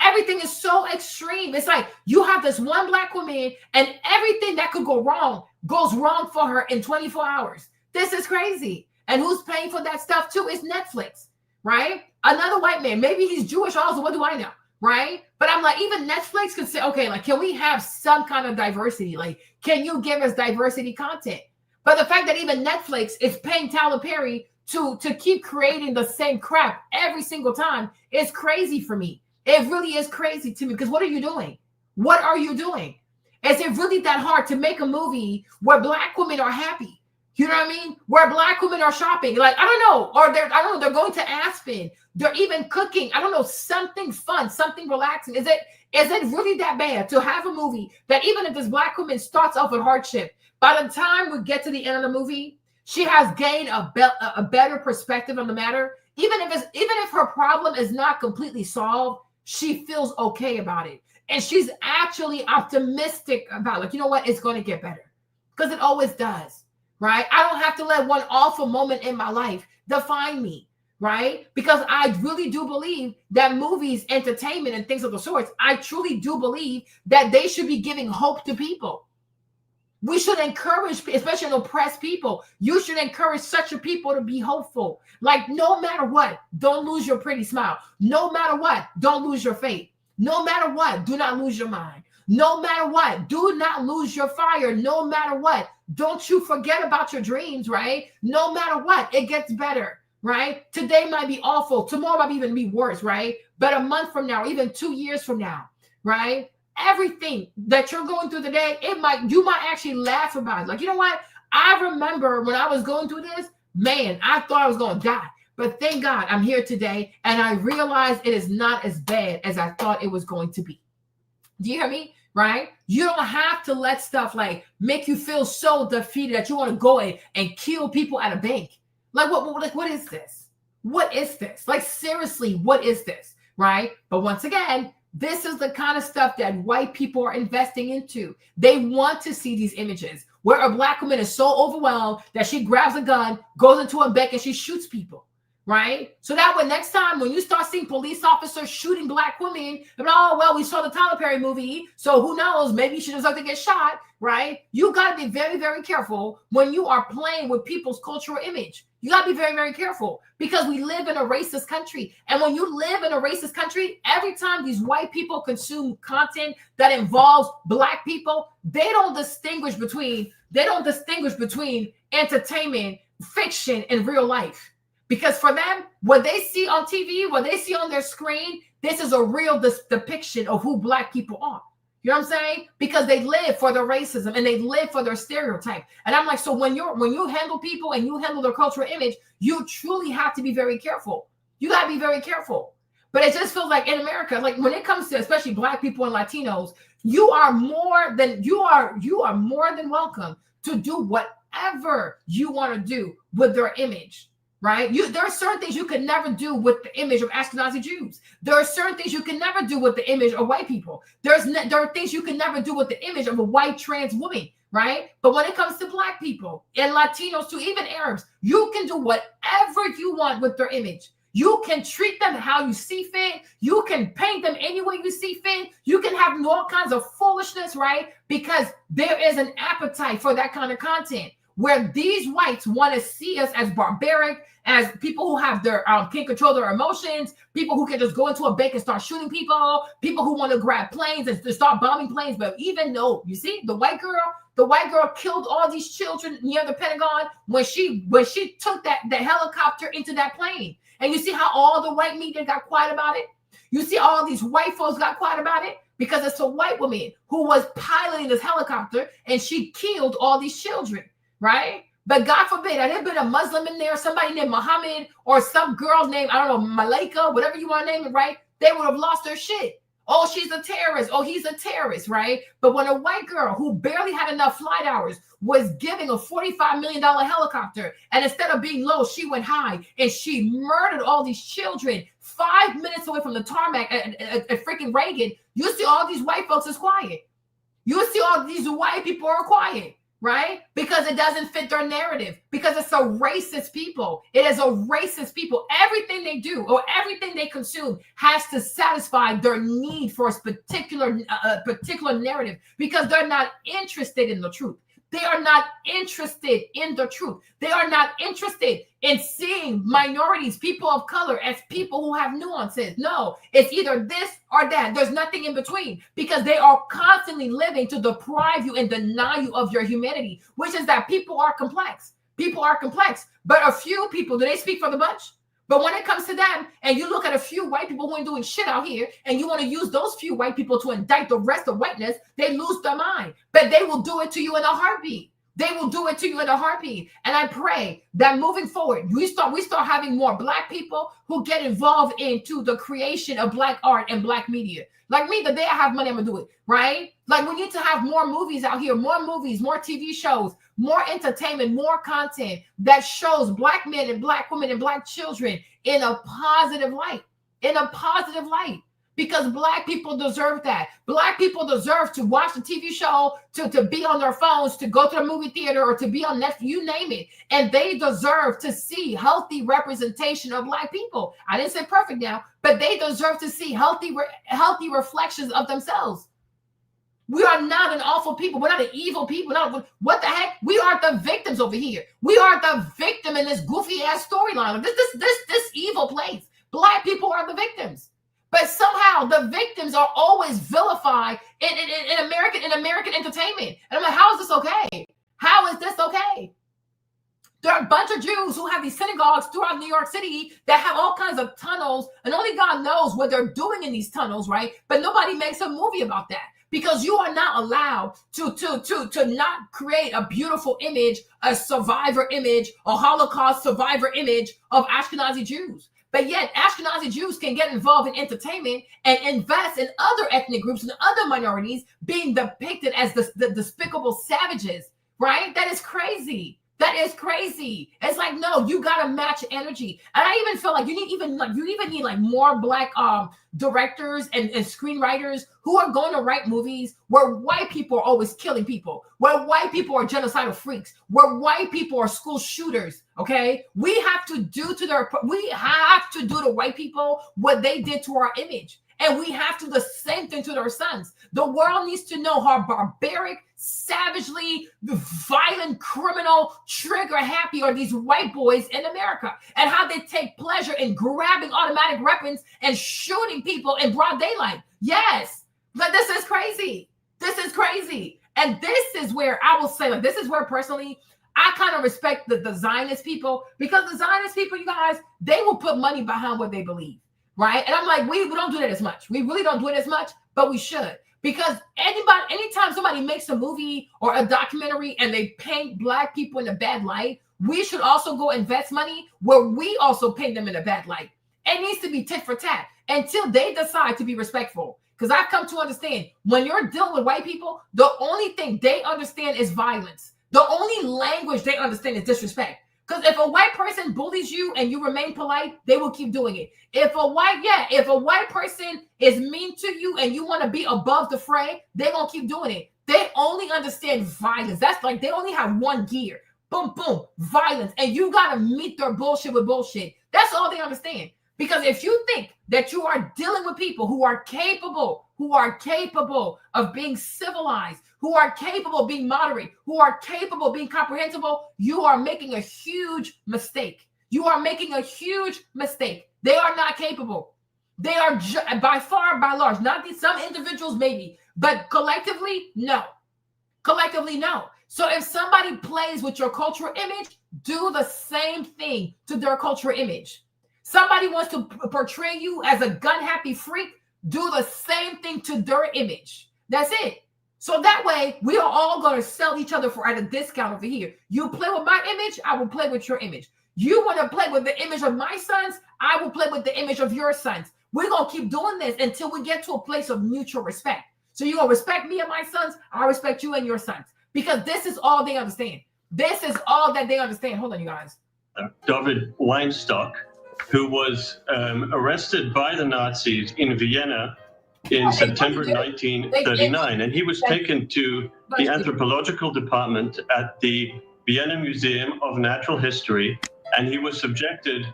Everything is so extreme. It's like you have this one Black woman and everything that could go wrong goes wrong for her in 24 hours. This is crazy. And who's paying for that stuff too is Netflix, right? Another white man, maybe he's Jewish also, what do I know, right? But I'm like, even Netflix could say, okay, like, can we have some kind of diversity? Like, can you give us diversity content? But the fact that even Netflix is paying Tyler Perry to keep creating the same crap every single time is crazy for me. It really is crazy to me, because what are you doing? What are you doing? Is it really that hard to make a movie where Black women are happy? You know what I mean? Where Black women are shopping, like, I don't know, or they're going to Aspen. They're even cooking. I don't know, something fun, something relaxing. Is it really that bad to have a movie that even if this Black woman starts off with hardship, by the time we get to the end of the movie, she has gained a better perspective on the matter. Even if her problem is not completely solved, she feels okay about it. And she's actually optimistic about, like, you know what, it's going to get better. Because it always does, right? I don't have to let one awful moment in my life define me, right? Because I really do believe that movies, entertainment, and things of the sorts, I truly do believe that they should be giving hope to people. We should encourage, especially oppressed people, you should encourage such a people to be hopeful. Like, no matter what, don't lose your pretty smile. No matter what, don't lose your faith. No matter what, do not lose your mind. No matter what, do not lose your fire. No matter what, don't you forget about your dreams, right? No matter what, it gets better, right? Today might be awful. Tomorrow might even be worse, right? But a month from now, even 2 years from now, right? Everything that you're going through today, you might actually laugh about it. Like, you know what? I remember when I was going through this, man, I thought I was going to die. But thank God I'm here today, and I realized it is not as bad as I thought it was going to be. Do you hear me? Right? You don't have to let stuff like make you feel so defeated that you want to go in and kill people at a bank. Like, what is this? What is this? Like, seriously, what is this? Right? But once again, This is the kind of stuff that white people are investing into. They want to see these images where a black woman is so overwhelmed that she grabs a gun, goes into a bank, and she shoots people, right? So that way, next time when you start seeing police officers shooting black women, oh, well, we saw the Tyler Perry movie, so who knows? Maybe she deserves to get shot, right? You got to be very, very careful when you are playing with people's cultural image. You got to be very, very careful because we live in a racist country. And when you live in a racist country, every time these white people consume content that involves black people, they don't distinguish between entertainment, fiction, and real life. Because for them, what they see on TV, what they see on their screen, this is a real depiction of who black people are. You know what I'm saying? Because they live for their racism and they live for their stereotype. And I'm like, so when you handle people and you handle their cultural image, you truly have to be very careful. You got to be very careful. But it just feels like in America, like when it comes to especially black people and Latinos, you are more than welcome to do whatever you want to do with their image. Right? There are certain things you can never do with the image of Ashkenazi Jews. There are certain things you can never do with the image of white people. There are things you can never do with the image of a white trans woman, right? But when it comes to black people and Latinos to even Arabs, you can do whatever you want with their image. You can treat them how you see fit. You can paint them any way you see fit. You can have all kinds of foolishness, right? Because there is an appetite for that kind of content, where these whites want to see us as barbaric, as people who have their can't control their emotions, people who can just go into a bank and start shooting people, people who want to grab planes and start bombing planes. But even though, you see, the white girl killed all these children near the Pentagon when she took the helicopter into that plane. And you see how all the white media got quiet about it? You see all these white folks got quiet about it? Because it's a white woman who was piloting this helicopter and she killed all these children. Right? But God forbid, had there been a Muslim in there, somebody named Muhammad, or some girl named, I don't know, Malaika, whatever you want to name it, right? They would have lost their shit. Oh, she's a terrorist. Oh, he's a terrorist, right? But when a white girl who barely had enough flight hours was giving a $45 million helicopter, and instead of being low, she went high, and she murdered all these children 5 minutes away from the tarmac at freaking Reagan, you see all these white folks is quiet. You see all these white people are quiet. Right? Because it doesn't fit their narrative. Because it's a racist people. It is a racist people. Everything they do or everything they consume has to satisfy their need for a particular narrative, because they're not interested in the truth. They are not interested in the truth. They are not interested in seeing minorities, people of color, as people who have nuances. No, it's either this or that. There's nothing in between, because they are constantly living to deprive you and deny you of your humanity, which is that people are complex. People are complex. But a few people, do they speak for the bunch? But when it comes to them, and you look at a few white people who ain't doing shit out here, and you want to use those few white people to indict the rest of whiteness, they lose their mind. But they will do it to you in a heartbeat. They will do it to you in a heartbeat. And I pray that moving forward, we start having more black people who get involved into the creation of black art and black media. Like me, the day I have money, I'm gonna do it, right? Like we need to have more movies out here, more movies, more TV shows, more entertainment, more content that shows black men and black women and black children in a positive light, because black people deserve that. Black people deserve to watch the TV show, to be on their phones, to go to the movie theater, or to be on Netflix, you name it. And they deserve to see healthy representation of black people. I didn't say perfect now, but they deserve to see healthy reflections of themselves. We are not an awful people. We're not an evil people. What the heck? We are the victims over here. We are the victim in this goofy ass storyline. This evil place. Black people are the victims. But somehow the victims are always vilified in American entertainment. And I'm like, how is this okay? How is this okay? There are a bunch of Jews who have these synagogues throughout New York City that have all kinds of tunnels, and only God knows what they're doing in these tunnels, right? But nobody makes a movie about that, because you are not allowed to not create a beautiful image, a survivor image, a Holocaust survivor image of Ashkenazi Jews. But yet Ashkenazi Jews can get involved in entertainment and invest in other ethnic groups and other minorities being depicted as the despicable savages, right? That is crazy. That is crazy. It's like, no, you gotta match energy. And I even feel like you even need like more Black directors and screenwriters who are going to write movies where white people are always killing people, where white people are genocidal freaks, where white people are school shooters. Okay, we have to do to the white people what they did to our image. And we have to do the same thing to their sons. The world needs to know how barbaric, savagely violent, criminal, trigger happy are these white boys in America, and how they take pleasure in grabbing automatic weapons and shooting people in broad daylight. Yes, but this is crazy. This is crazy. And this is where I will say, like, this is where personally I kind of respect the Zionist people, because the Zionist people, you guys, they will put money behind what they believe. Right. And I'm like, we don't do that as much. We really don't do it as much, but we should. Because anytime somebody makes a movie or a documentary and they paint Black people in a bad light, we should also go invest money where we also paint them in a bad light. It needs to be tit for tat until they decide to be respectful. Because I've come to understand, when you're dealing with white people, the only thing they understand is violence. The only language they understand is disrespect. Because if a white person bullies you and you remain polite, they will keep doing it. If a white person is mean to you and you want to be above the fray, they're going to keep doing it. They only understand violence. That's like, they only have one gear. Boom, boom, violence. And you got to meet their bullshit with bullshit. That's all they understand. Because if you think that you are dealing with people who are capable of being civilized, who are capable of being moderate, who are capable of being comprehensible, you are making a huge mistake. You are making a huge mistake. They are not capable. They are by large, not these, some individuals maybe, but collectively, no. Collectively, no. So if somebody plays with your cultural image, do the same thing to their cultural image. Somebody wants to portray you as a gun-happy freak, do the same thing to their image. That's it. So that way, we are all going to sell each other at a discount over here. You play with my image, I will play with your image. You want to play with the image of my sons, I will play with the image of your sons. We're going to keep doing this until we get to a place of mutual respect. So you're going to respect me and my sons, I respect you and your sons. Because this is all they understand. This is all that they understand. Hold on, you guys. David Weinstock, who was arrested by the Nazis in Vienna in September 1939. And he was taken to the anthropological department at the Vienna Museum of Natural History. And he was subjected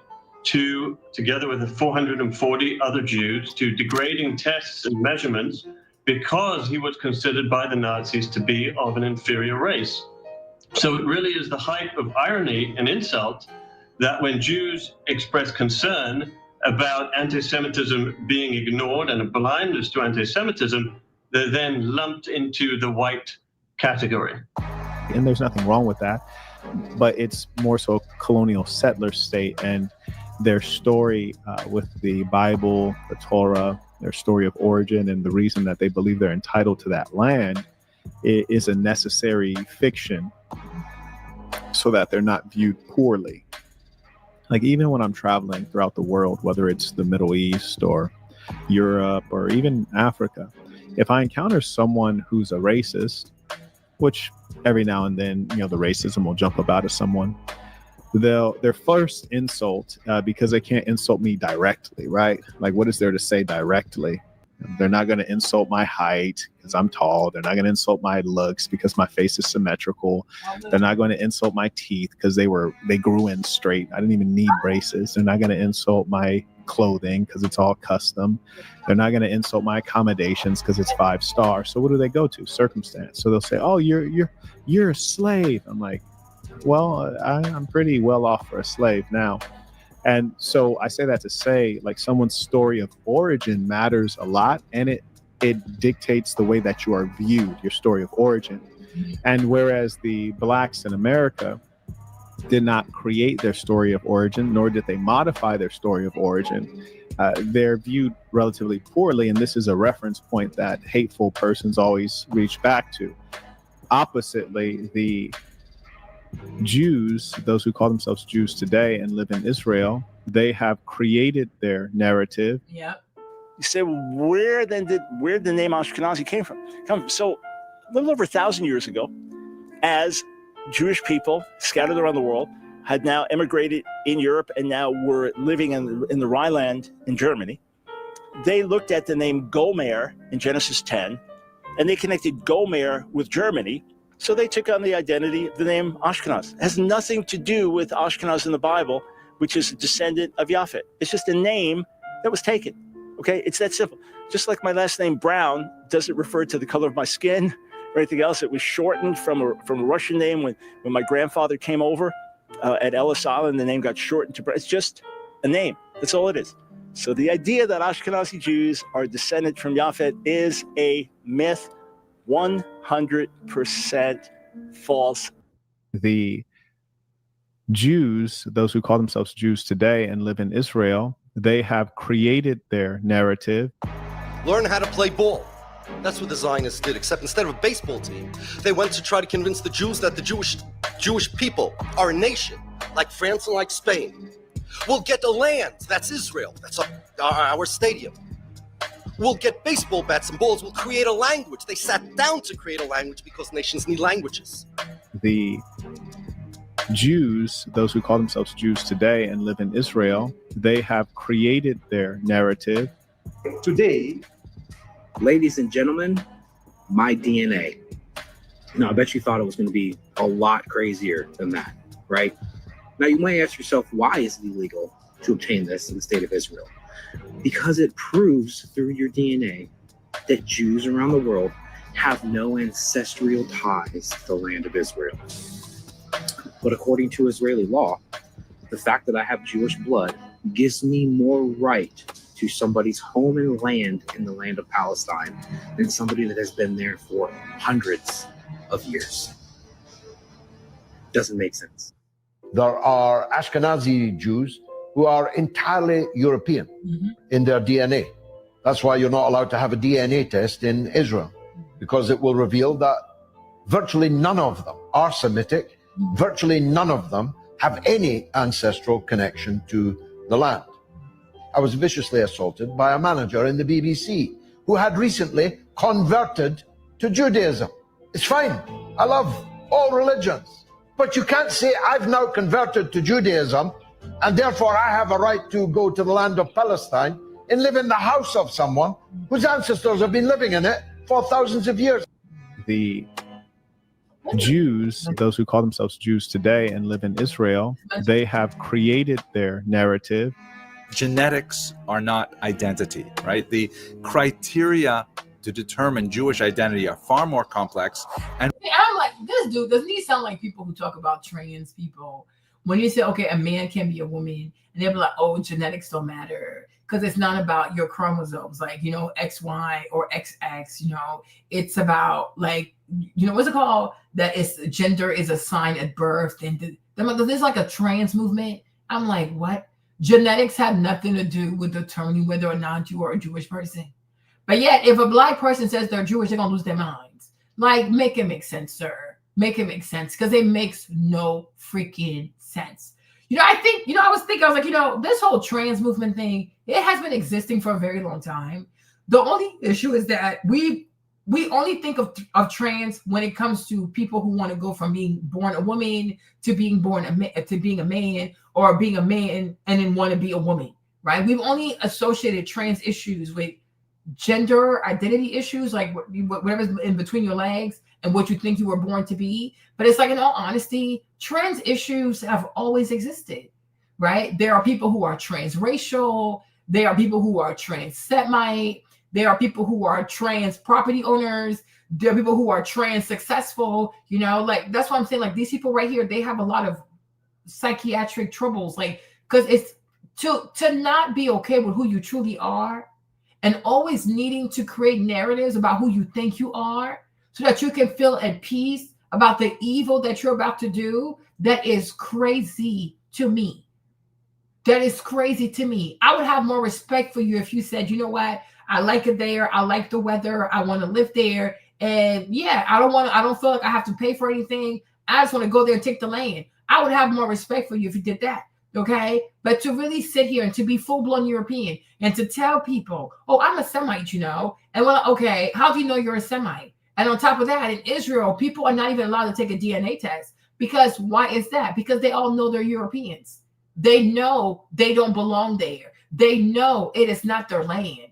to, together with 440 other Jews, to degrading tests and measurements because he was considered by the Nazis to be of an inferior race. So it really is the height of irony and insult that when Jews express concern about anti-Semitism being ignored and a blindness to anti-Semitism, they're then lumped into the white category. And there's nothing wrong with that, but it's more so colonial settler state, and their story with the Bible, the Torah, their story of origin, and the reason that they believe they're entitled to that land is a necessary fiction so that they're not viewed poorly. Like, even when I'm traveling throughout the world, whether it's the Middle East or Europe or even Africa, if I encounter someone who's a racist, which every now and then, the racism will jump up out of someone, their first insult, because they can't insult me directly, right? Like, what is there to say directly? They're not going to insult my height because I'm tall. They're not going to insult my looks because my face is symmetrical. They're not going to insult my teeth because they grew in straight. I didn't even need braces. They're not going to insult my clothing because it's all custom. They're not going to insult my accommodations because it's 5-star. So what do they go to? Circumstance. So they'll say, "Oh, you're a slave." I'm like, well, I'm pretty well off for a slave now. And so I say that to say, like, someone's story of origin matters a lot, and it dictates the way that you are viewed, your story of origin. And whereas the blacks in America did not create their story of origin, nor did they modify their story of origin, they're viewed relatively poorly. And this is a reference point that hateful persons always reach back to. Oppositely, the Jews, those who call themselves Jews today and live in Israel, they have created their narrative. Yeah. You say, well, where the name Ashkenazi came from? So a little over 1,000 years ago, as Jewish people scattered around the world had now immigrated in Europe and now were living in the Rhineland in Germany. They looked at the name Gomer in Genesis 10, and they connected Gomer with Germany. So they took on the identity of the name Ashkenaz. It has nothing to do with Ashkenaz in the Bible, which is a descendant of Japhet. It's just a name that was taken. Okay, it's that simple. Just like my last name Brown doesn't refer to the color of my skin or anything else. It was shortened from a Russian name when my grandfather came over at Ellis Island. The name got shortened to Brown. It's just a name. That's all it is. So the idea that Ashkenazi Jews are descended from Japhet is a myth, 100% false. The Jews, those who call themselves Jews today and live in Israel, they have created their narrative. Learn how to play ball. That's what the Zionists did, except instead of a baseball team, they went to try to convince the Jews that the Jewish people are a nation, like France and like Spain. We'll get the land, that's Israel, that's our stadium. We'll get baseball bats and balls, we'll create a language. They sat down to create a language because nations need languages. The Jews, those who call themselves Jews today and live in Israel, they have created their narrative. Today, ladies and gentlemen, my DNA. Now, I bet you thought it was going to be a lot crazier than that, right? Now, you might ask yourself, why is it illegal to obtain this in the state of Israel? Because it proves through your DNA that Jews around the world have no ancestral ties to the land of Israel. But according to Israeli law, the fact that I have Jewish blood gives me more right to somebody's home and land in the land of Palestine than somebody that has been there for hundreds of years. Doesn't make sense. There are Ashkenazi Jews who are entirely European in their DNA. That's why you're not allowed to have a DNA test in Israel, because it will reveal that virtually none of them are Semitic, virtually none of them have any ancestral connection to the land. I was viciously assaulted by a manager in the BBC who had recently converted to Judaism. It's fine. I love all religions. But you can't say I've now converted to Judaism and therefore I have a right to go to the land of Palestine and live in the house of someone whose ancestors have been living in it for thousands of years. The Jews, those who call themselves Jews today and live in Israel, they have created their narrative. Genetics are not identity, right? The criteria to determine Jewish identity are far more complex. And I'm like, this dude, doesn't he sound like people who talk about trans people? When you say, okay, a man can be a woman, and they'll be like, oh, genetics don't matter. Because it's not about your chromosomes, like, you know, XY or XX, you know, it's about like, you know, what's it called? That is gender is assigned at birth. And there's like a trans movement. I'm like, what? Genetics have nothing to do with determining whether or not you are a Jewish person. But yet, if a black person says they're Jewish, they're going to lose their minds. Like, make it make sense, sir. Make it make sense, because it makes no freaking sense. You know, I was like, you know, this whole trans movement thing, it has been existing for a very long time. The only issue is that we only think of trans when it comes to people who want to go from being born a woman to being to being a man, or being a man and then want to be a woman, right? We've only associated trans issues with gender identity issues, like whatever's in between your legs and what you think you were born to be. But it's like, in all honesty, trans issues have always existed, right? There are people who are transracial. There are people who are trans Semite. There are people who are trans property owners. There are people who are trans successful, you know, like, that's what I'm saying. Like, these people right here, they have a lot of psychiatric troubles, like, because it's to not be okay with who you truly are and always needing to create narratives about who you think you are so that you can feel at peace about the evil that you're about to do. That is crazy to me. That is crazy to me. I would have more respect for you if you said, you know what? I like it there. I like the weather. I want to live there. And yeah, I don't feel like I have to pay for anything. I just want to go there and take the land. I would have more respect for you if you did that. Okay. But to really sit here and to be full-blown European and to tell people, oh, I'm a Semite, you know, and well, okay, how do you know you're a Semite? And on top of that, in Israel, people are not even allowed to take a DNA test Because why is that? Because they all know they're Europeans. They know they don't belong there. They know it is not their land.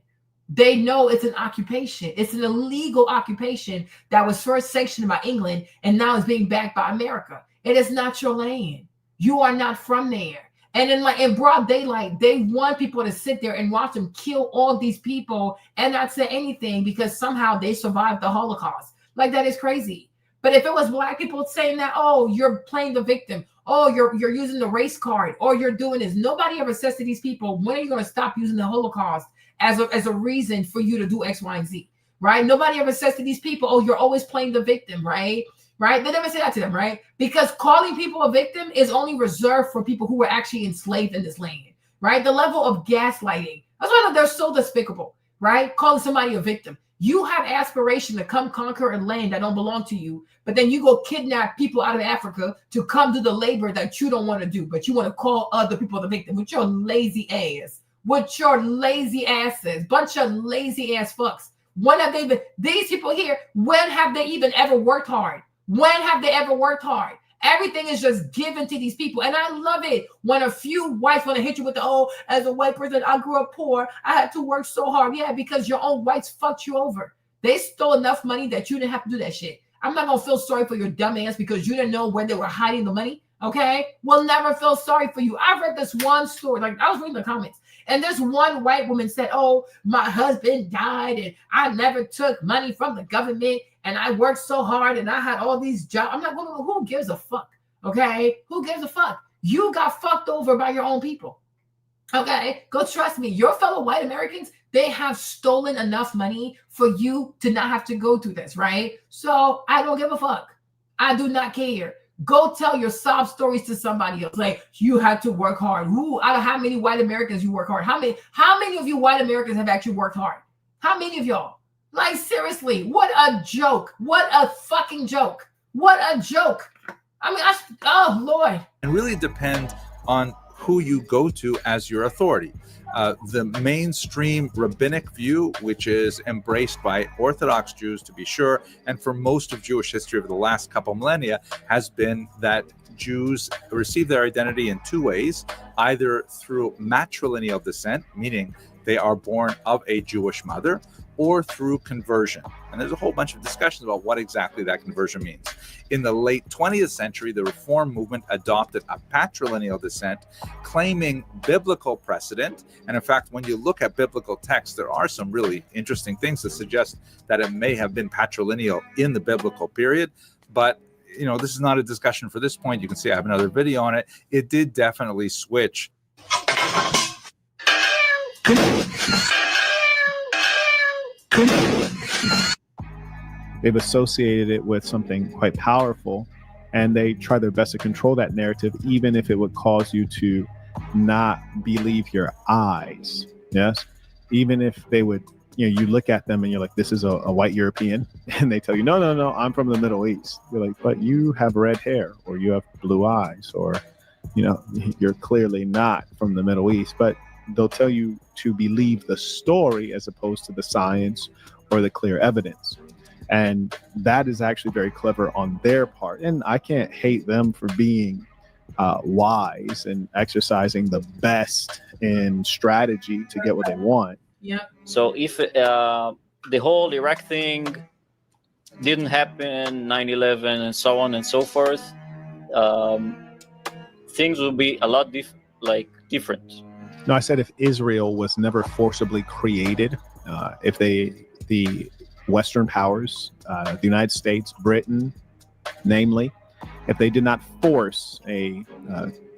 They know it's an occupation. It's an illegal occupation that was first sanctioned by England and now is being backed by America. It is not your land. You are not from there. And in broad daylight, they want people to sit there and watch them kill all these people and not say anything because somehow they survived the Holocaust. Like, that is crazy. But if it was Black people saying that, oh, you're playing the victim, oh, you're using the race card, or you're doing this, nobody ever says to these people, when are you going to stop using the Holocaust as a reason for you to do X, Y, and Z, right? Nobody ever says to these people, oh, you're always playing the victim, right? Right? They never say that to them, right? Because calling people a victim is only reserved for people who were actually enslaved in this land, right? The level of gaslighting, that's why they're so despicable, right? Calling somebody a victim. You have aspiration to come conquer a land that don't belong to you, but then you go kidnap people out of Africa to come do the labor that you don't want to do, but you want to call other people the victim with your lazy ass, with your lazy asses, bunch of lazy ass fucks. When have they been, these people here, when have they even ever worked hard? When have they ever worked hard? Everything is just given to these people. And I love it when a few whites want to hit you with the, oh, as a white person, I grew up poor. I had to work so hard. Yeah, because your own whites fucked you over. They stole enough money that you didn't have to do that shit. I'm not going to feel sorry for your dumb ass because you didn't know where they were hiding the money. Okay? We'll never feel sorry for you. I read this one story. Like, I was reading the comments. And this one white woman said, oh, my husband died and I never took money from the government and I worked so hard and I had all these jobs. I'm not going to, who gives a fuck? Okay? Who gives a fuck? You got fucked over by your own people. Okay? Go trust me. Your fellow white Americans, they have stolen enough money for you to not have to go through this, right? So I don't give a fuck. I do not care. Go tell your sob stories to somebody else. Like, you had to work hard. Who, out of how many white Americans you work hard? How many of you white Americans have actually worked hard? How many of y'all? Like, seriously, what a joke. What a fucking joke. What a joke. I mean, oh, Lord. It really depends on who you go to as your authority. The mainstream rabbinic view, which is embraced by Orthodox Jews, to be sure, and for most of Jewish history over the last couple millennia, has been that Jews receive their identity in two ways, either through matrilineal descent, meaning they are born of a Jewish mother, or through conversion. And there's a whole bunch of discussions about what exactly that conversion means. In the late 20th century, the Reform movement adopted a patrilineal descent, claiming biblical precedent. And in fact, when you look at biblical texts, there are some really interesting things that suggest that it may have been patrilineal in the biblical period. But you know, this is not a discussion for this point. You can see I have another video on it. It did definitely switch. They've associated it with something quite powerful, and they try their best to control that narrative, even if it would cause you to not believe your eyes. Yes, even if they would, you know, you look at them and you're like, this is a white European, and they tell you, no, I'm from the Middle East. You're like, but you have red hair, or you have blue eyes, or, you know, you're clearly not from the Middle East. But they'll tell you to believe the story as opposed to the science or the clear evidence. And that is actually very clever on their part. And I can't hate them for being wise and exercising the best in strategy to get what they want. Yeah. So if the whole Iraq thing didn't happen, 9/11 and so on and so forth, things would be a lot different. No, I said if Israel was never forcibly created, if the Western powers, the United States, Britain, namely, if they did not force a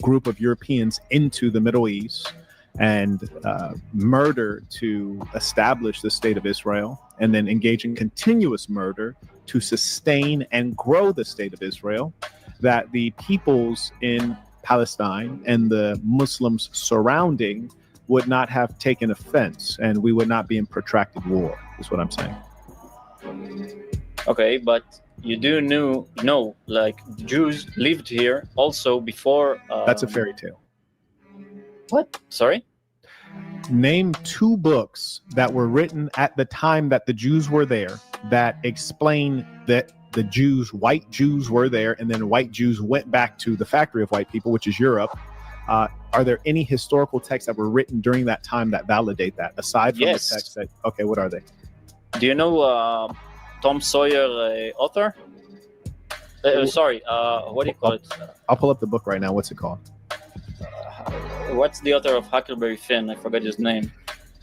group of Europeans into the Middle East and murder to establish the state of Israel, and then engage in continuous murder to sustain and grow the state of Israel, that the peoples in Palestine and the Muslims surrounding would not have taken offense, and we would not be in protracted war, is what I'm saying. Okay, but you do know, like, Jews lived here also before. That's a fairy tale. What? Sorry? Name two books that were written at the time that the Jews were there that explain that the Jews, white Jews were there, and then white Jews went back to the factory of white people, which is Europe. Are there any historical texts that were written during that time that validate that, aside from the texts that, okay, what are they? Do you know Tom Sawyer author? Sorry, what do you call it? I'll pull up the book right now. What's it called? What's the author of Huckleberry Finn? I forgot his name.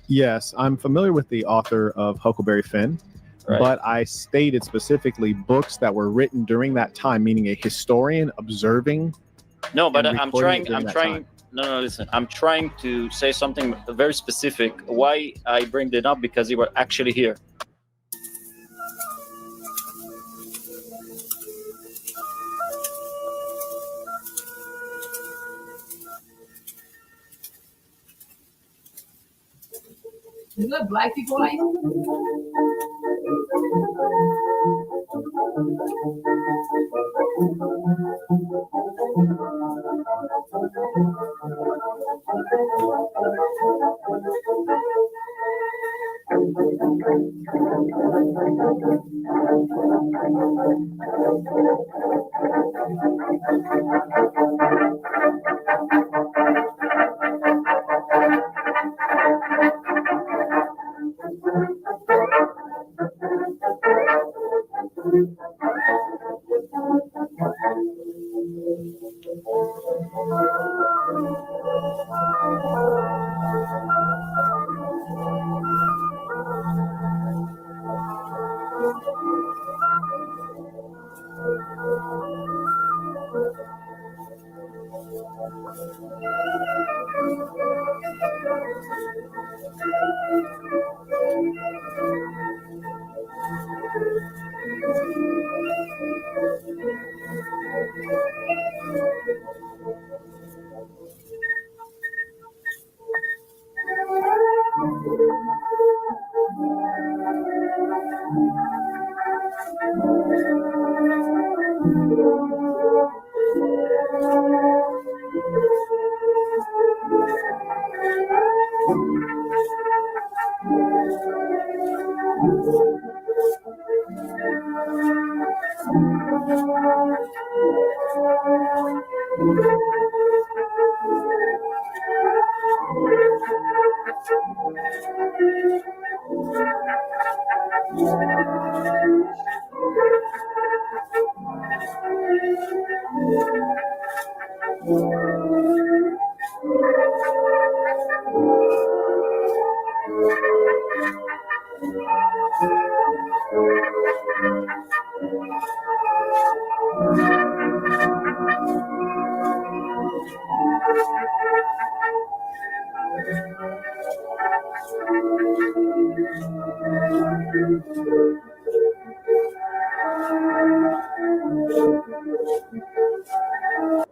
Yes, I'm familiar with the author of Huckleberry Finn, but I stated specifically books that were written during that time, meaning a historian observing. No, but I'm trying. No, listen. I'm trying to say something very specific. Why I bring it up? Because you were actually here. Is that black people like?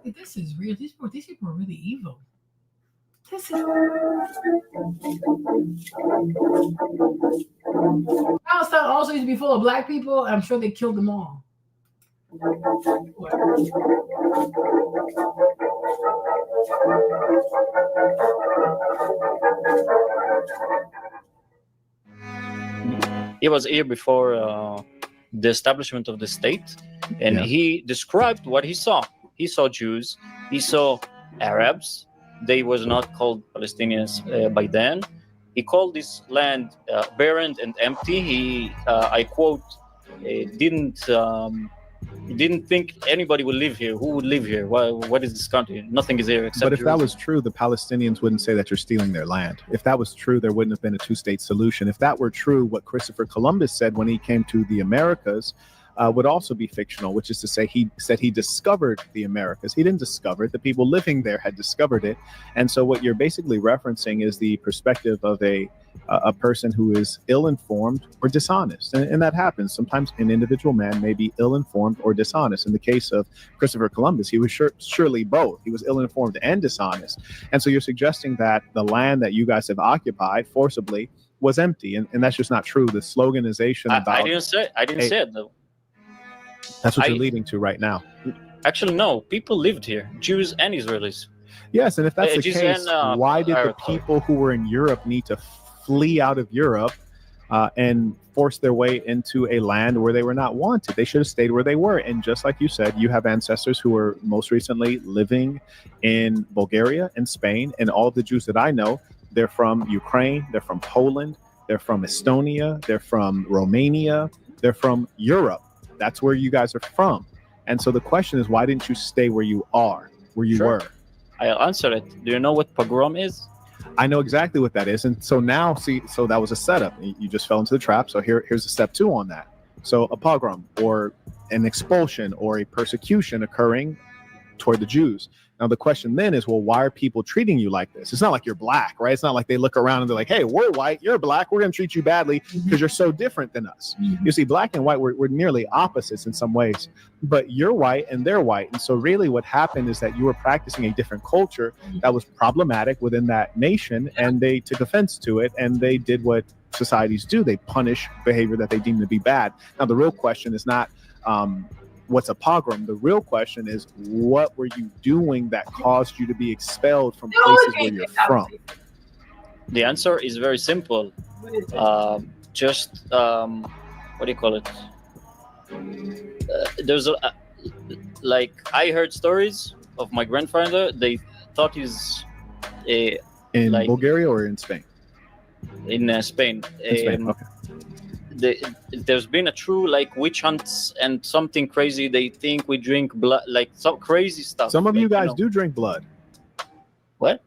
This is real. These people are really evil. This is. Palestine also used to be full of black people. I'm sure they killed them all. He was here before the establishment of the state, and he described what he saw. He saw Jews, he saw Arabs. They was not called Palestinians by then. He called this land barren and empty. He, I quote, didn't think anybody would live here. Who would live here? What is this country? Nothing is here except. But if Jerusalem. that was true, the Palestinians wouldn't say that you're stealing their land. If that was true, there wouldn't have been a two-state solution. If that were true, what Christopher Columbus said when he came to the Americas would also be fictional, which is to say he said he discovered the Americas. He didn't discover it. The people living there had discovered it. And so what you're basically referencing is the perspective of a person who is ill-informed or dishonest. And that happens. Sometimes an individual man may be ill-informed or dishonest. In the case of Christopher Columbus, he was surely both. He was ill-informed and dishonest. And so you're suggesting that the land that you guys have occupied forcibly was empty. And that's just not true. The sloganization about... I didn't say it, though. That's what you're leading to right now. Actually, no. People lived here, Jews and Israelis. Yes, and if that's the Jews case, and, why did the people who were in Europe need to flee out of Europe and forced their way into a land where they were not wanted. They should have stayed where they were. And just like you said, you have ancestors who were most recently living in Bulgaria and Spain. And all the Jews that I know, they're from Ukraine, they're from Poland, they're from Estonia, they're from Romania, they're from Europe. That's where you guys are from. And so the question is, why didn't you stay where you are, where you were? I'll answer it. Do you know what pogrom is? I know exactly what that is. And so now, see, so that was a setup. You just fell into the trap. So here's a step 2 on that. So a pogrom, or an expulsion or a persecution occurring toward the Jews. Now, the question then is, well, why are people treating you like this? It's not like you're black, right? It's not like they look around and they're like, hey, we're white, you're black, we're going to treat you badly because you're so different than us. You see, black and white, we're nearly opposites in some ways, but you're white and they're white. And so really what happened is that you were practicing a different culture that was problematic within that nation, and they took offense to it, and they did what societies do. They punish behavior that they deem to be bad. Now, the real question is not, what's a pogrom? The real question is, what were you doing that caused you to be expelled from places where you're from? The answer is very simple. What do you call it? There's like, I heard stories of my grandfather. They thought he's in like, Bulgaria or in Spain? In Spain. In Spain. Okay. There's been a true like witch hunts and something crazy. They think we drink blood, like some crazy stuff. Some of like, you guys do drink blood. What?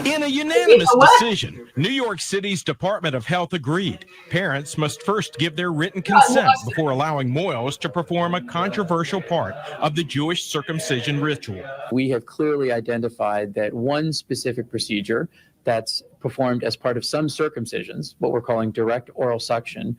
In a unanimous decision, New York City's Department of Health agreed parents must first give their written consent before allowing Moyles to perform a controversial part of the Jewish circumcision ritual. We have clearly identified that one specific procedure that's performed as part of some circumcisions, what we're calling direct oral suction,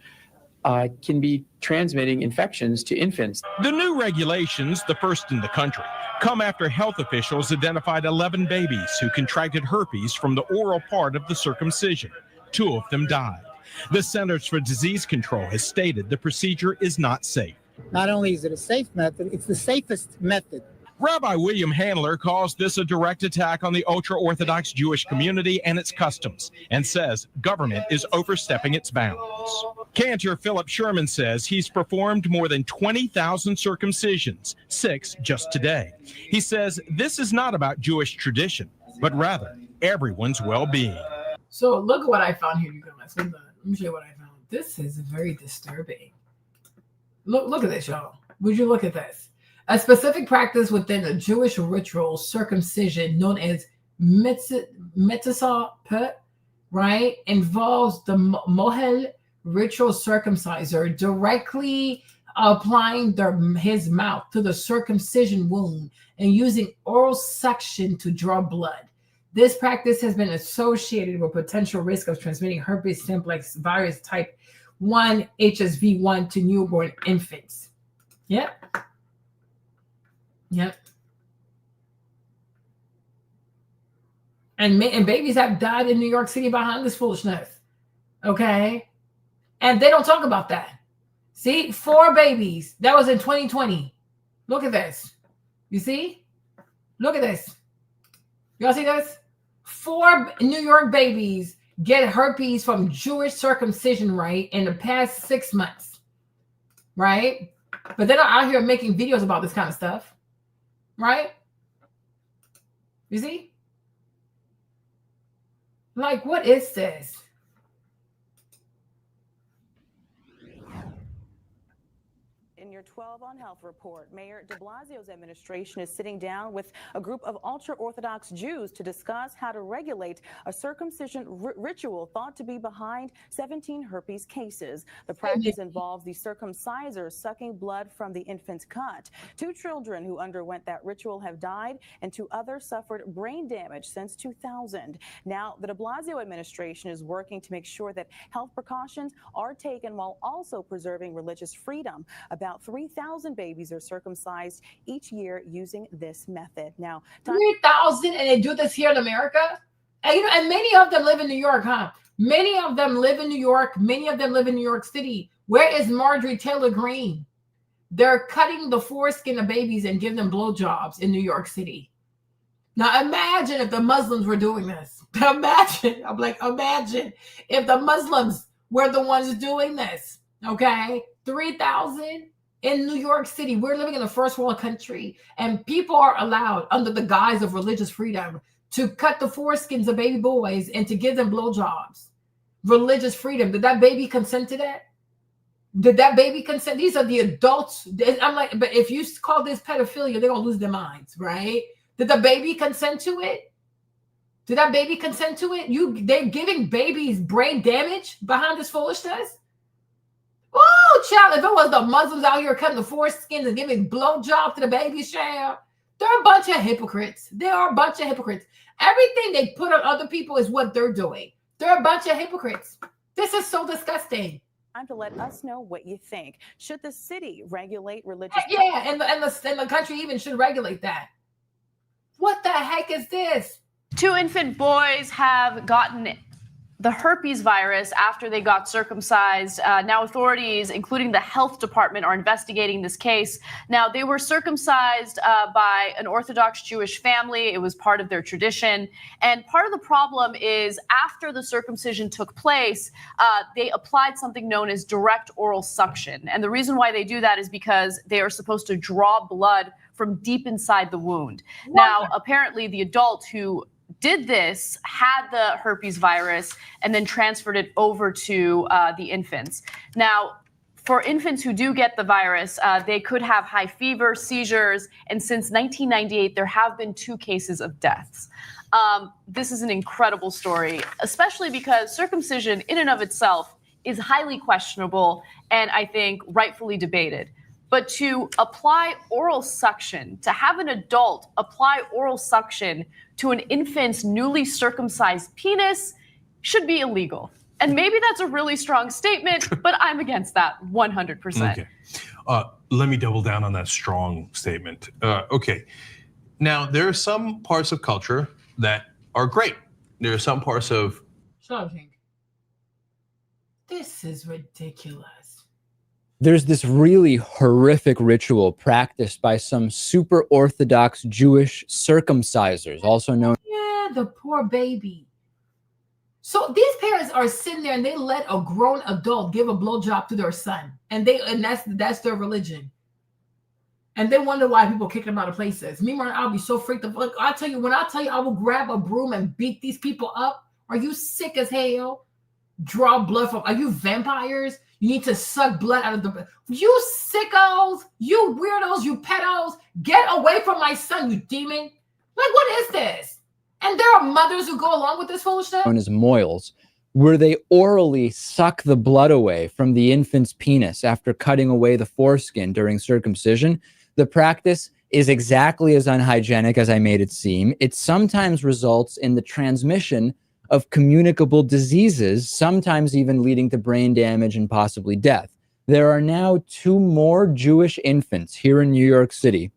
can be transmitting infections to infants. The new regulations, the first in the country, come after health officials identified 11 babies who contracted herpes from the oral part of the circumcision. 2 of them died. The Centers for Disease Control has stated the procedure is not safe. Not only is it a safe method, it's the safest method. Rabbi William Handler calls this a direct attack on the ultra-Orthodox Jewish community and its customs, and says government is overstepping its bounds. Cantor Philip Sherman says he's performed more than 20,000 circumcisions, 6 just today. He says this is not about Jewish tradition, but rather everyone's well-being. So look at what I found here, you guys. Let me show you what I found. This is very disturbing. Look at this, y'all. Would you look at this? A specific practice within a Jewish ritual, circumcision, known as mitzvah put, right, involves the mohel ritual circumciser directly applying his mouth to the circumcision wound and using oral suction to draw blood. This practice has been associated with potential risk of transmitting herpes simplex virus type 1 HSV1 to newborn infants. Yep. Yep. And babies have died in New York City behind this foolishness. Okay. And they don't talk about that. See, 4 babies. That was in 2020. Look at this. You see? Look at this. Y'all see this? 4 New York babies get herpes from Jewish circumcision, right, in the past 6 months. Right? But they're not out here making videos about this kind of stuff. Right? You see? Like, what is this? In your 12 on Health report, Mayor de Blasio's administration is sitting down with a group of ultra-Orthodox Jews to discuss how to regulate a circumcision ritual thought to be behind 17 herpes cases. The practice involves the circumciser sucking blood from the infant's cut. 2 children who underwent that ritual have died, and 2 others suffered brain damage since 2000. Now, the de Blasio administration is working to make sure that health precautions are taken while also preserving religious freedom. About 3,000 babies are circumcised each year using this method. Now, 3,000, and they do this here in America? And, and many of them live in New York, huh? Many of them live in New York. Many of them live in New York City. Where is Marjorie Taylor Greene? They're cutting the foreskin of babies and giving them blowjobs in New York City. Now, imagine if the Muslims were doing this. Imagine. I'm like, imagine if the Muslims were the ones doing this. Okay, 3,000 in New York City. We're living in a first world country, and people are allowed, under the guise of religious freedom, to cut the foreskins of baby boys and to give them blowjobs. Religious freedom. Did that baby consent to that? Did that baby consent? These are the adults. I'm like, but if you call this pedophilia, they're gonna lose their minds, right? Did the baby consent to it? Did that baby consent to it? They're giving babies brain damage behind this foolishness. Oh, child, if it was the Muslims out here cutting the foreskins and giving blowjobs to the babies, child, they're a bunch of hypocrites. They are a bunch of hypocrites. Everything they put on other people is what they're doing. They're a bunch of hypocrites. This is so disgusting. Time to let us know what you think. Should the city regulate religious? Yeah, and the country even should regulate that. What the heck is this? 2 infant boys have gotten the herpes virus after they got circumcised. Now authorities, including the health department, are investigating this case. Now, they were circumcised by an Orthodox Jewish family. It was part of their tradition. And part of the problem is after the circumcision took place, they applied something known as direct oral suction. And the reason why they do that is because they are supposed to draw blood from deep inside the wound. Now, apparently the adult who did this had the herpes virus and then transferred it over to the infants. Now, for infants who do get the virus, they could have high fever, seizures, and since 1998, there have been 2 cases of deaths. This is an incredible story, especially because circumcision in and of itself is highly questionable and I think rightfully debated. But to apply oral suction, to have an adult apply oral suction to an infant's newly circumcised penis should be illegal. And maybe that's a really strong statement, but I'm against that 100%. Okay. Let me double down on that strong statement. Okay. Now, there are some parts of culture that are great. There are some parts of... This is ridiculous. There's this really horrific ritual practiced by some super Orthodox Jewish circumcisers, also known. Yeah, the poor baby. So these parents are sitting there and they let a grown adult give a blowjob to their son, and that's their religion. And they wonder why people kick them out of places. Meanwhile, I'll be so freaked out. Look, I tell you, I will grab a broom and beat these people up. Are you sick as hell? Draw blood from? Are you vampires? You need to suck blood out of the... You sickos, you weirdos, you pedos, get away from my son, you demon. Like, what is this? And there are mothers who go along with this foolishness? Known as moils, where they orally suck the blood away from the infant's penis after cutting away the foreskin during circumcision. The practice is exactly as unhygienic as I made it seem. It sometimes results in the transmission of communicable diseases, sometimes even leading to brain damage and possibly death. There are now 2 more Jewish infants here in New York City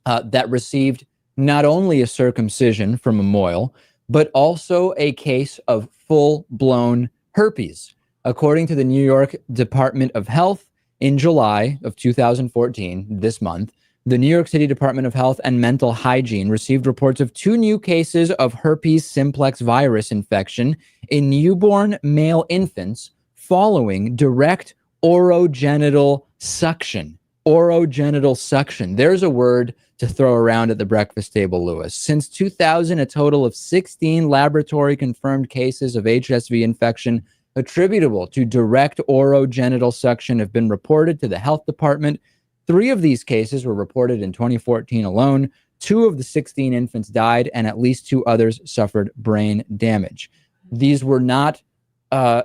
that received not only a circumcision from a moil, but also a case of full-blown herpes. According to the New York Department of Health, in July of 2014, this month, the New York City Department of Health and Mental Hygiene received reports of 2 new cases of herpes simplex virus infection in newborn male infants following direct orogenital suction. Orogenital suction. There's a word to throw around at the breakfast table, Lewis. Since 2000, a total of 16 laboratory-confirmed cases of HSV infection attributable to direct orogenital suction have been reported to the health department. 3 of these cases were reported in 2014 alone. 2 of the 16 infants died, and at least 2 others suffered brain damage. These were not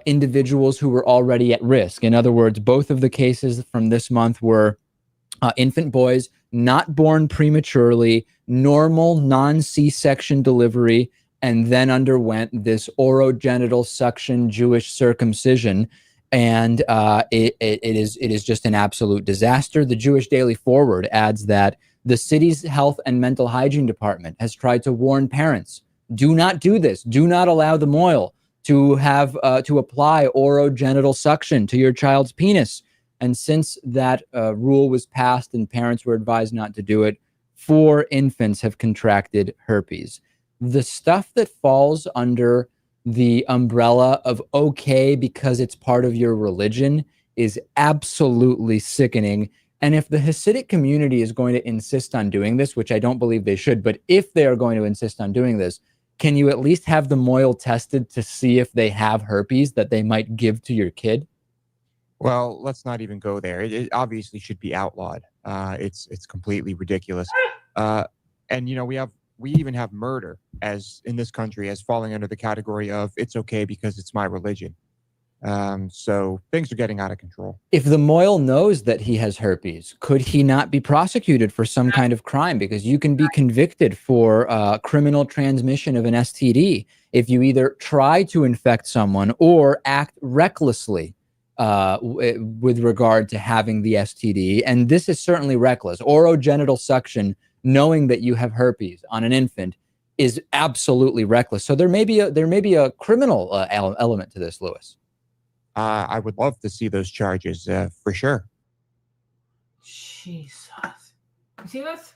individuals who were already at risk. In other words, both of the cases from this month were infant boys, not born prematurely, normal non-C-section delivery, and then underwent this orogenital suction Jewish circumcision. And it is just an absolute disaster. The Jewish Daily Forward adds that the city's health and mental hygiene department has tried to warn parents, do not do this. Do not allow the moil to have to apply orogenital suction to your child's penis. And since that rule was passed and parents were advised not to do it, 4 infants have contracted herpes. The stuff that falls under the umbrella of okay because it's part of your religion is absolutely sickening. And if the Hasidic community is going to insist on doing this, which I don't believe they should, but if they are going to insist on doing this, can you at least have the moil tested to see if they have herpes that they might give to your kid? Well, let's not even go there. It obviously should be outlawed. It's completely ridiculous. And you know, we even have murder as in this country as falling under the category of it's okay because it's my religion. So things are getting out of control. If the moil knows that he has herpes, could he not be prosecuted for some kind of crime? Because you can be convicted for criminal transmission of an STD if you either try to infect someone or act recklessly with regard to having the STD. And this is certainly reckless. Orogenital suction, knowing that you have herpes on an infant, is absolutely reckless. So there may be a criminal element to this, Lewis. I would love to see those charges for sure. Jesus. You see this?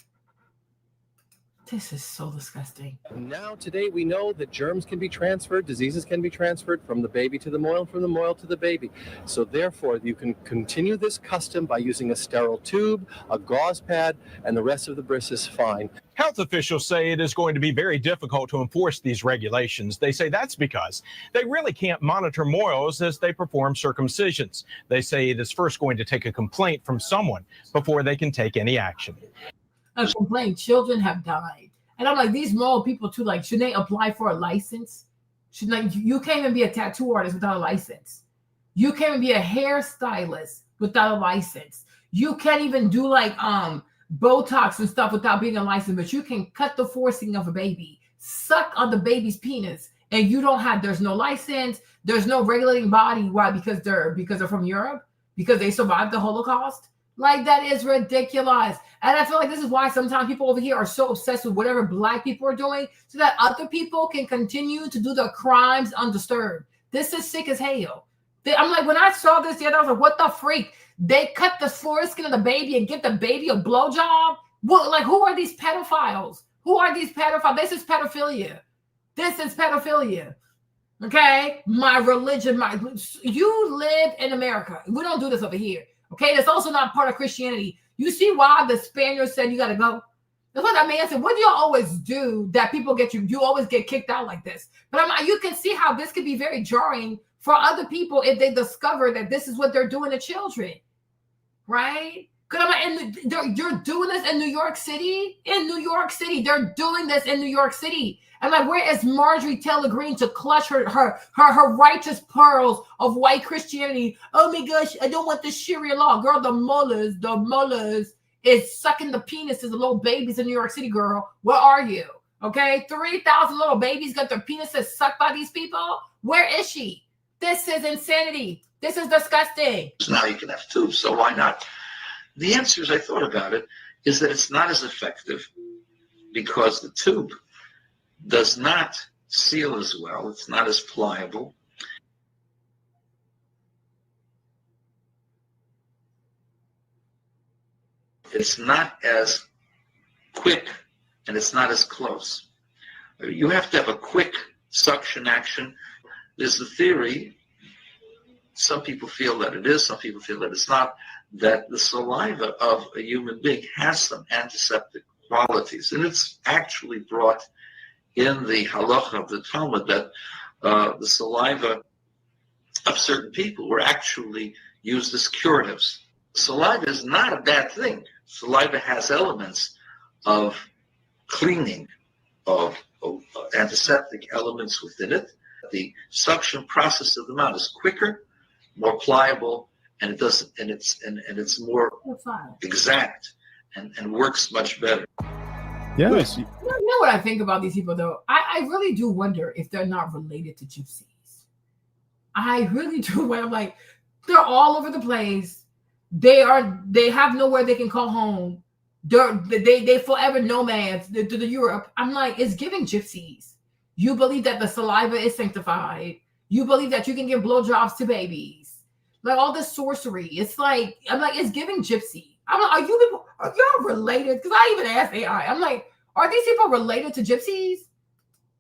This is so disgusting. Now, today, we know that germs can be transferred, diseases can be transferred from the baby to the moil, from the moil to the baby. So therefore, you can continue this custom by using a sterile tube, a gauze pad, and the rest of the bris is fine. Health officials say it is going to be very difficult to enforce these regulations. They say that's because they really can't monitor moils as they perform circumcisions. They say it is first going to take a complaint from someone before they can take any action. A complaint, children have died. And I'm like, these moral people too, like, should they apply for a license? Should, like, you can't even be a tattoo artist without a license. You can't even be a hairstylist without a license. You can't even do like Botox and stuff without being a license, but you can cut the foreskin of a baby, suck on the baby's penis, and you don't have, there's no license, there's no regulating body. Why? Because they're from Europe, because they survived the Holocaust. Like, that is ridiculous. And I feel like this is why sometimes people over here are so obsessed with whatever Black people are doing so that other people can continue to do their crimes undisturbed. This is sick as hell. I'm like, when I saw this the other day, I was like, what the freak? They cut the foreskin of the baby and give the baby a blowjob? Well, like, who are these pedophiles? Who are these pedophiles? This is pedophilia. This is pedophilia. Okay? My religion, you live in America. We don't do this over here. Okay, that's also not part of Christianity. You see why the Spaniards said you got to go? That's what that man said. What do you always do that people get you? You always get kicked out like this. But you can see how this could be very jarring for other people if they discover that this is what they're doing to children, right? Because you're doing this in New York City. In New York City, they're doing this in New York City. And like, where is Marjorie Taylor Greene to clutch her righteous pearls of white Christianity? Oh my gosh, I don't want the Sharia law, girl. The mullahs is sucking the penises of little babies in New York City, girl. Where are you? Okay, 3,000 little babies got their penises sucked by these people. Where is she? This is insanity. This is disgusting. Now you can have tubes, so why not? The answer, as I thought about it, is that it's not as effective because the tube does not seal as well. It's not as pliable. It's not as quick, and it's not as close. You have to have a quick suction action. There's the theory, some people feel that it is, some people feel that it's not, that the saliva of a human being has some antiseptic qualities. And it's actually brought in the halacha of the Talmud that the saliva of certain people were actually used as curatives. Saliva is not a bad thing. Saliva has elements of cleaning, of antiseptic elements within it. The suction process of the mouth is quicker, more pliable, and it's more exact and works much better. Yes. You know what I think about these people, though? I really do wonder if they're not related to gypsies. I really do wonder. I'm like, they're all over the place. They have nowhere they can call home. They forever nomads to the Europe. I'm like, it's giving gypsies. You believe that the saliva is sanctified. You believe that you can give blowjobs to babies. Like, all this sorcery. It's like, I'm like, it's giving gypsy. I'm like, are y'all related? Because I even asked AI. I'm like, are these people related to gypsies?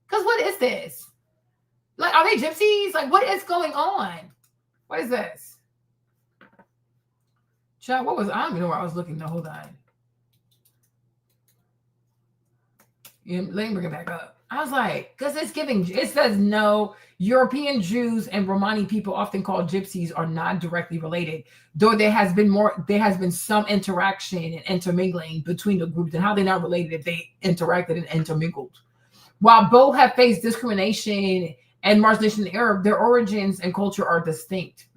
Because what is this? Like, are they gypsies? Like, what is going on? What is this? Child, what was, I don't even know where I was looking. No, hold on. Yeah, let me bring it back up. I was like, because it's giving, it says no, European Jews and Romani people often called gypsies are not directly related, though there has been some interaction and intermingling between the groups. And how they're not related if they interacted and intermingled. While both have faced discrimination and marginalization in Europe, their origins and culture are distinct.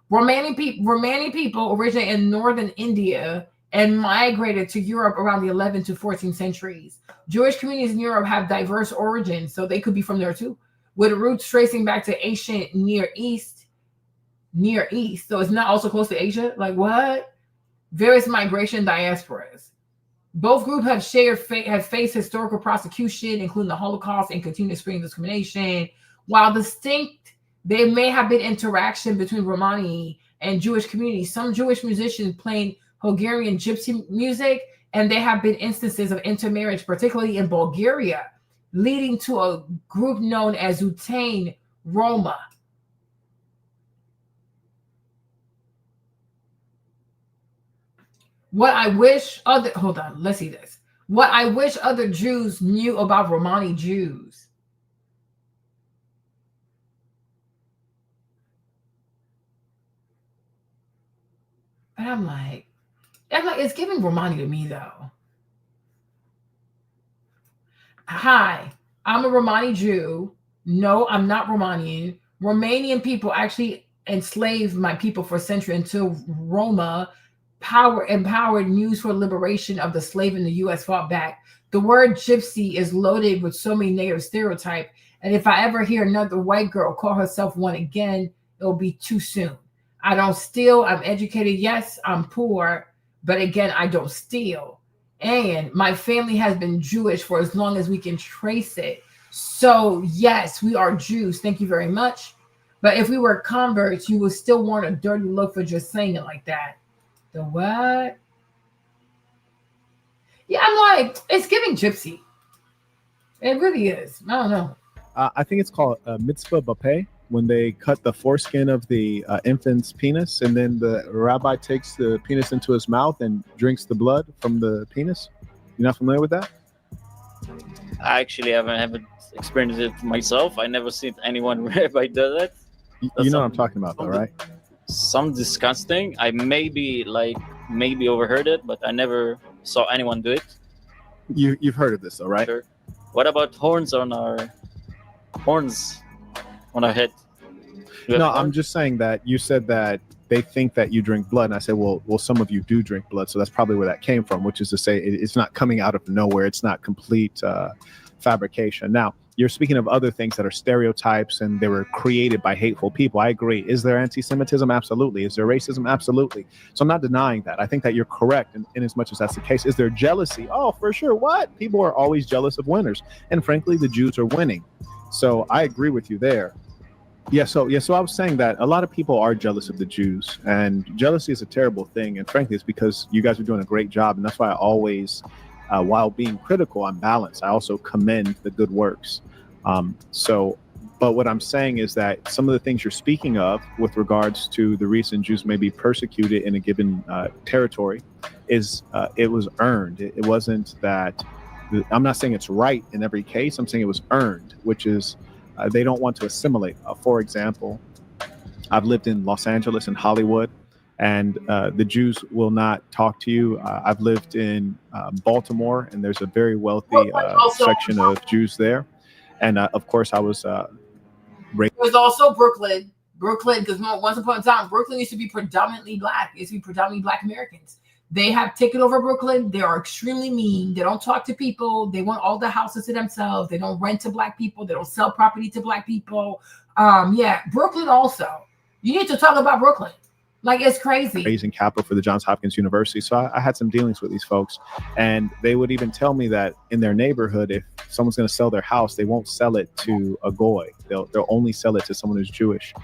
Romani people originate in northern India and migrated to Europe around the 11th to 14th centuries. Jewish communities in Europe have diverse origins, so they could be from there too, with roots tracing back to ancient Near East. So it's not also close to Asia? Like what? Various migration diasporas. Both groups have faced historical prosecution, including the Holocaust and continued experiencing discrimination. While distinct, there may have been interaction between Romani and Jewish communities. Some Jewish musicians playing Hungarian gypsy music, and there have been instances of intermarriage, particularly in Bulgaria, leading to a group known as Utain Roma. What I wish other Jews knew about Romani Jews. And I'm like, it's giving Romani to me though. Hi, I'm a Romani Jew. No, I'm not Romanian. Romanian people actually enslaved my people for centuries until Roma empowered news for liberation of the slave in the U.S. fought back. The word gypsy is loaded with so many negative stereotypes, and if I ever hear another white girl call herself one again, it'll be too soon. I don't steal. I'm educated. Yes, I'm poor, but again, I don't steal. And my family has been Jewish for as long as we can trace it. So yes, we are Jews. Thank you very much. But if we were converts, you would still want a dirty look for just saying it like that. The what? Yeah, I'm like, it's giving gypsy. It really is. I don't know. I think it's called mitzvah bapeh, when they cut the foreskin of the infant's penis, and then the rabbi takes the penis into his mouth and drinks the blood from the penis. You're not familiar with that? I actually haven't experienced it myself. I never seen anyone rabbi do that. You know what I'm talking about, though, right? Some disgusting. I maybe overheard it, but I never saw anyone do it. You've heard of this, though, right? Sure. What about horns on our head? No, I'm just saying that you said that they think that you drink blood, and I said, well, some of you do drink blood, so that's probably where that came from, which is to say it's not coming out of nowhere. It's not complete fabrication. Now, you're speaking of other things that are stereotypes and they were created by hateful people. I agree. Is there anti-Semitism? Absolutely. Is there racism? Absolutely. So I'm not denying that. I think that you're correct in as much as that's the case. Is there jealousy? Oh, for sure. What? People are always jealous of winners. And frankly, the Jews are winning. So I agree with you there. So I was saying that a lot of people are jealous of the Jews, and jealousy is a terrible thing. And frankly, it's because you guys are doing a great job. And that's why I always, while being critical, I'm balanced. I also commend the good works. But what I'm saying is that some of the things you're speaking of with regards to the reason Jews may be persecuted in a given territory is it was earned. It wasn't that, I'm not saying it's right in every case. I'm saying it was earned, which is they don't want to assimilate. For example, I've lived in Los Angeles and Hollywood, and the Jews will not talk to you. I've lived in Baltimore, and there's a very wealthy section of Jews there. And of course, I was There's also Brooklyn, because once upon a time, Brooklyn used to be predominantly black. It used to be predominantly black Americans. They have taken over Brooklyn. They are extremely mean. They don't talk to people. They want all the houses to themselves. They don't rent to black people. They don't sell property to black people. Brooklyn also. You need to talk about Brooklyn. Like, it's crazy. Raising capital for the Johns Hopkins University. So I had some dealings with these folks, and they would even tell me that in their neighborhood, if someone's going to sell their house, they won't sell it to a goy. They'll only sell it to someone who's Jewish.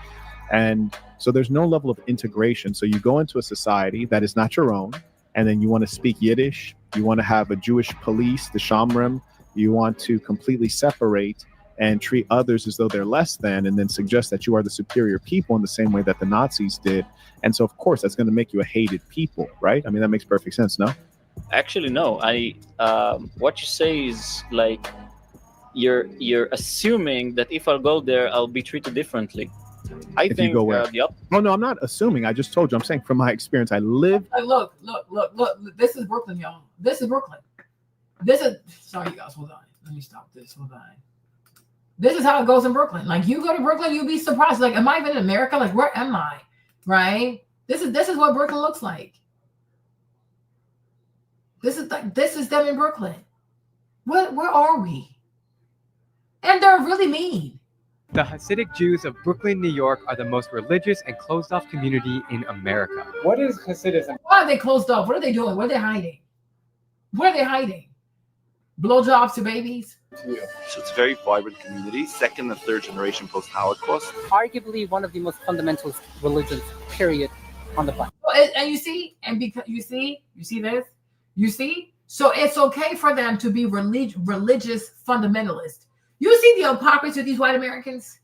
And so there's no level of integration. So you go into a society that is not your own, and then you want to speak Yiddish. You want to have a Jewish police, the Shamrim. You want to completely separate and treat others as though they're less than, and then suggest that you are the superior people in the same way that the Nazis did. And so, of course, that's going to make you a hated people, right? I mean, that makes perfect sense, no? Actually, no. What you say is like you're assuming that if I'll go there, I'll be treated differently. I If think you go where? Oh, no, I'm not assuming. I just told you. I'm saying from my experience, I lived. Like, look. This is Brooklyn, y'all. This is Brooklyn. Sorry, you guys. Hold on. Let me stop this. Hold on. This is how it goes in Brooklyn. Like, you go to Brooklyn, you'll be surprised. Like, am I even in America? Like, where am I? Right? This is what Brooklyn looks like. This is them in Brooklyn. Where are we? And they're really mean. The Hasidic Jews of Brooklyn, New York are the most religious and closed-off community in America. What is Hasidism? Why are they closed off? What are they doing? What are they hiding? What are they hiding? Blowjobs to babies? So it's a very vibrant community, second and third generation post-Holocaust. Arguably one of the most fundamental religions, period, on the planet. And you see, and because you see this? You see? So it's okay for them to be religious fundamentalists. You see the hypocrisy of these white Americans,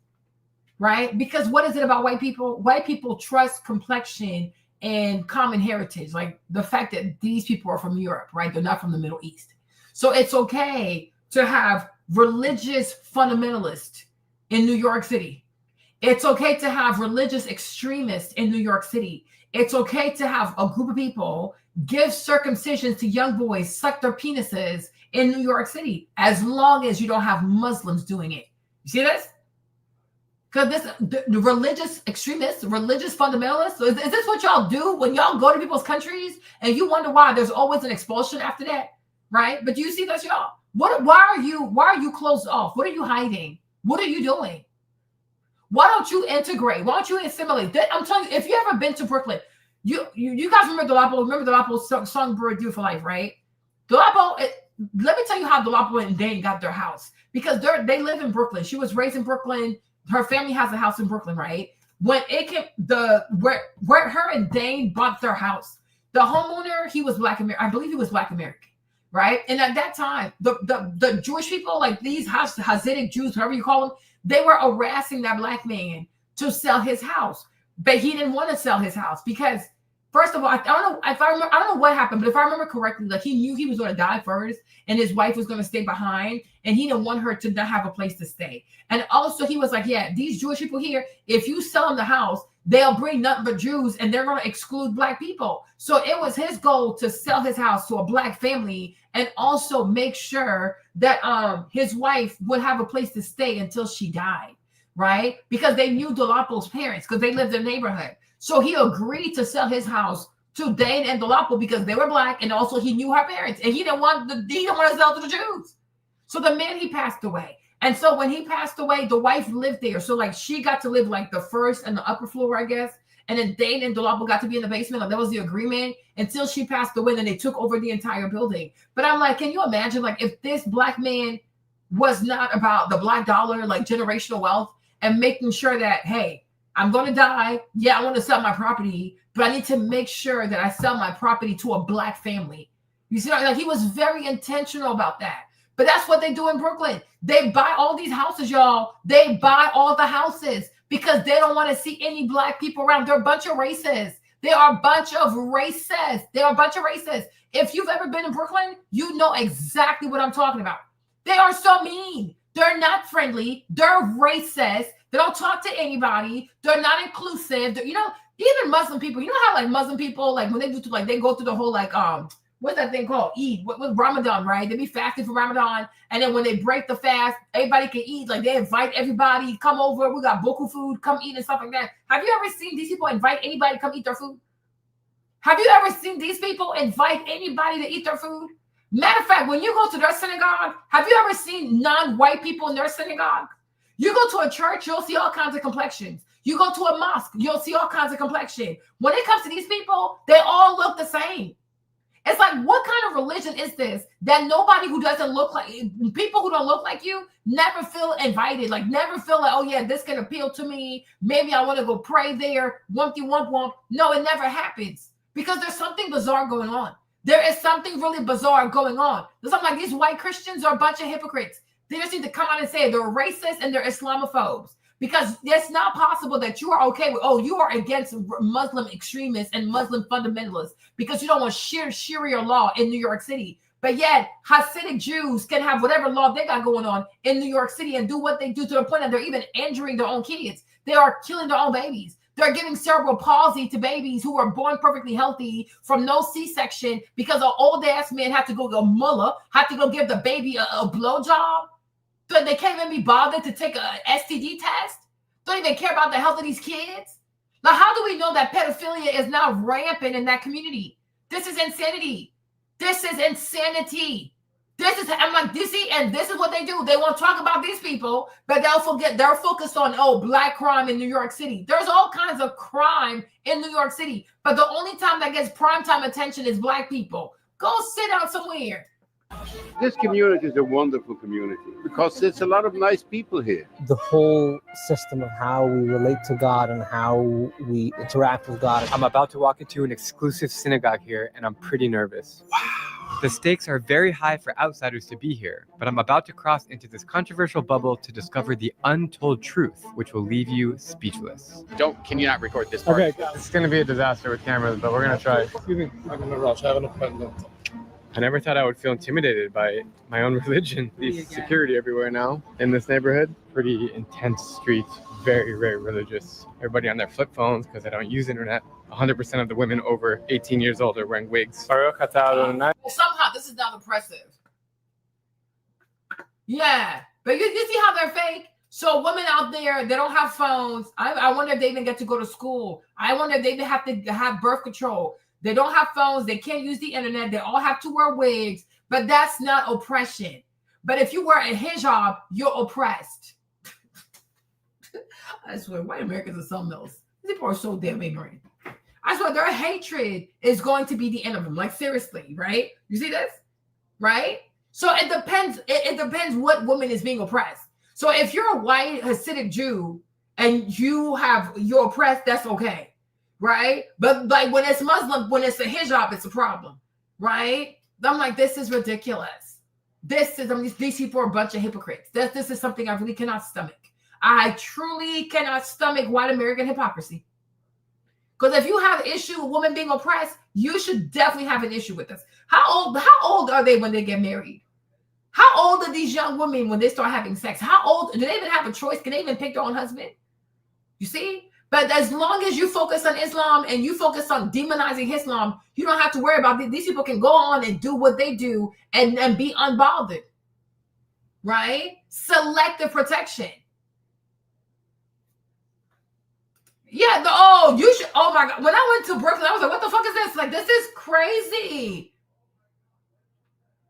right? Because what is it about white people? White people trust complexion and common heritage, like the fact that these people are from Europe, right? They're not from the Middle East. So it's okay to have religious fundamentalists in New York City. It's okay to have religious extremists in New York City. It's okay to have a group of people give circumcisions to young boys, suck their penises in New York City, as long as you don't have Muslims doing it. You see this? Because the religious extremists, religious fundamentalists, is this what y'all do when y'all go to people's countries and you wonder why there's always an expulsion after that, right? But do you see this, y'all? Why are you closed off? What are you hiding? What are you doing? Why don't you integrate? Why don't you assimilate? I'm telling you, if you ever been to Brooklyn, you guys remember Dolapo? Remember Dolapo's Songbird Do for Life, right? Dolapo, let me tell you how Dolapo and Dane got their house, because they live in Brooklyn. She was raised in Brooklyn. Her family has a house in Brooklyn, right? When it came, where her and Dane bought their house, the homeowner, he was Black American. I believe he was Black American, right? And at that time, the Jewish people, like these Hasidic Jews, whatever you call them, they were harassing that Black man to sell his house, but he didn't want to sell his house because, first of all, I don't know what happened, but if I remember correctly, like he knew he was going to die first, and his wife was going to stay behind, and he didn't want her to not have a place to stay. And also, he was like, "Yeah, these Jewish people here, if you sell them the house, they'll bring nothing but Jews, and they're going to exclude Black people." So it was his goal to sell his house to a Black family, and also make sure that his wife would have a place to stay until she died, right? Because they knew Dolapo's parents, because they lived in the neighborhood. So he agreed to sell his house to Dane and Dolapo because they were Black, and also he knew her parents, and he didn't want to sell to the Jews. So the man, he passed away, and so when he passed away, the wife lived there. So like she got to live like the first and the upper floor, I guess, and then Dane and Dolapo got to be in the basement. Like that was the agreement until she passed away. Then they took over the entire building. But I'm like, can you imagine, like, if this Black man was not about the Black dollar, like generational wealth, and making sure that, hey, I'm going to die. Yeah, I want to sell my property, but I need to make sure that I sell my property to a Black family. You see, like he was very intentional about that. But that's what they do in Brooklyn. They buy all these houses, y'all. They buy all the houses because they don't want to see any Black people around. They're a bunch of racists. They are a bunch of racists. They are a bunch of racists. If you've ever been in Brooklyn, you know exactly what I'm talking about. They are so mean. They're not friendly. They're racist. They don't talk to anybody. They're not inclusive. Even Muslim people, you know how like Muslim people, like when they do, like they go through the whole like, what's that thing called? Eid, with Ramadan, right? They be fasting for Ramadan. And then when they break the fast, everybody can eat. Like they invite everybody, come over. We got boku food, come eat and stuff like that. Have you ever seen these people invite anybody to come eat their food? Have you ever seen these people invite anybody to eat their food? Matter of fact, when you go to their synagogue, have you ever seen non-white people in their synagogue? You go to a church, you'll see all kinds of complexions. You go to a mosque, you'll see all kinds of complexion. When it comes to these people, they all look the same. It's like, what kind of religion is this that nobody who doesn't look like, people who don't look like you never feel invited, like never feel like, oh yeah, this can appeal to me. Maybe I want to go pray there. Wumpty wump wump. No, it never happens because there's something bizarre going on. There is something really bizarre going on. There's something like these white Christians are a bunch of hypocrites. They just need to come out and say they're racist and they're Islamophobes. Because it's not possible that you are okay with, you are against Muslim extremists and Muslim fundamentalists because you don't want Sharia law in New York City. But yet, Hasidic Jews can have whatever law they got going on in New York City and do what they do to the point that they're even injuring their own kids. They are killing their own babies. They're giving cerebral palsy to babies who are born perfectly healthy from no C-section because an old-ass man had to go to a mullah, had to go give the baby a blowjob. So they can't even be bothered to take a STD test. Don't even care about the health of these kids. Now, how do we know that pedophilia is not rampant in that community? This is insanity. This is insanity. I'm like, and this is what they do. They want to talk about these people, but they're focused on, black crime in New York City. There's all kinds of crime in New York City, but the only time that gets primetime attention is black people. Go sit down somewhere. This community is a wonderful community because there's a lot of nice people here. The whole system of how we relate to God and how we interact with God. I'm about to walk into an exclusive synagogue here, and I'm pretty nervous. Wow. The stakes are very high for outsiders to be here, but I'm about to cross into this controversial bubble to discover the untold truth, which will leave you speechless. Can you not record this part? Okay, it's going to be a disaster with cameras, but we're going to try. Excuse me. I'm in a rush. I have an appointment. I never thought I would feel intimidated by my own religion. There's security everywhere now in this neighborhood. Pretty intense streets, very, very religious. Everybody on their flip phones because they don't use internet. 100% of the women over 18 years old are wearing wigs. Somehow this is not oppressive. Yeah, but you see how they're fake? So women out there, they don't have phones. I wonder if they even get to go to school. I wonder if they even have to have birth control. They don't have phones. They can't use the internet. They all have to wear wigs. But that's not oppression. But if you wear a hijab, you're oppressed. I swear, white Americans are something else. These people are so damn ignorant. I swear, their hatred is going to be the end of them. Like, seriously, right? You see this? Right? So it depends. It depends what woman is being oppressed. So if you're a white Hasidic Jew and you're oppressed, that's okay. Right? But like when it's Muslim, when it's a hijab, it's a problem. Right? I'm like, this is ridiculous. These people are a bunch of hypocrites. This is something I really cannot stomach. I truly cannot stomach white American hypocrisy. Because if you have an issue with women being oppressed, you should definitely have an issue with this. How old are they when they get married? How old are these young women when they start having sex? How old do they even have a choice? Can they even pick their own husband? You see? But as long as you focus on Islam and you focus on demonizing Islam, you don't have to worry about it. These people can go on and do what they do and be unbothered. Right? Selective protection. Yeah, oh my God. When I went to Brooklyn, I was like, what the fuck is this? Like, this is crazy.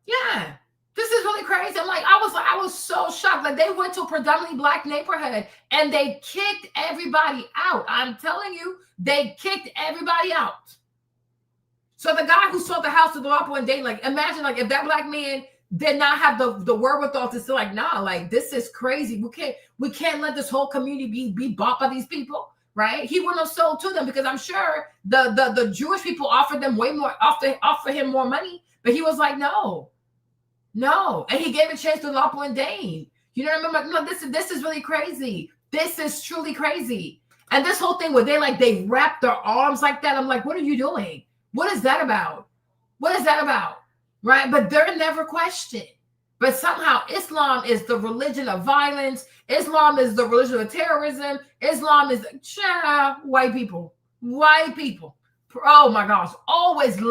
Yeah. This is really crazy. I was so shocked. Like, they went to a predominantly black neighborhood and they kicked everybody out. I'm telling you, they kicked everybody out. So the guy who sold the house to the Wapo and Dane, like, imagine like if that black man did not have the wherewithal to say like, nah, like this is crazy. We can't let this whole community be bought by these people, right? He wouldn't have sold to them because I'm sure the Jewish people offered them way more, offer him more money, but he was like, no. And he gave a chance to Lapo and Dane. You know what I mean? Like, no, this is really crazy. This is truly crazy. And this whole thing where they wrap their arms like that, I'm like, what are you doing? What is that about? What is that about? Right? But they're never questioned. But somehow Islam is the religion of violence. Islam is the religion of terrorism. Islam is white people. White people. Oh my gosh. Always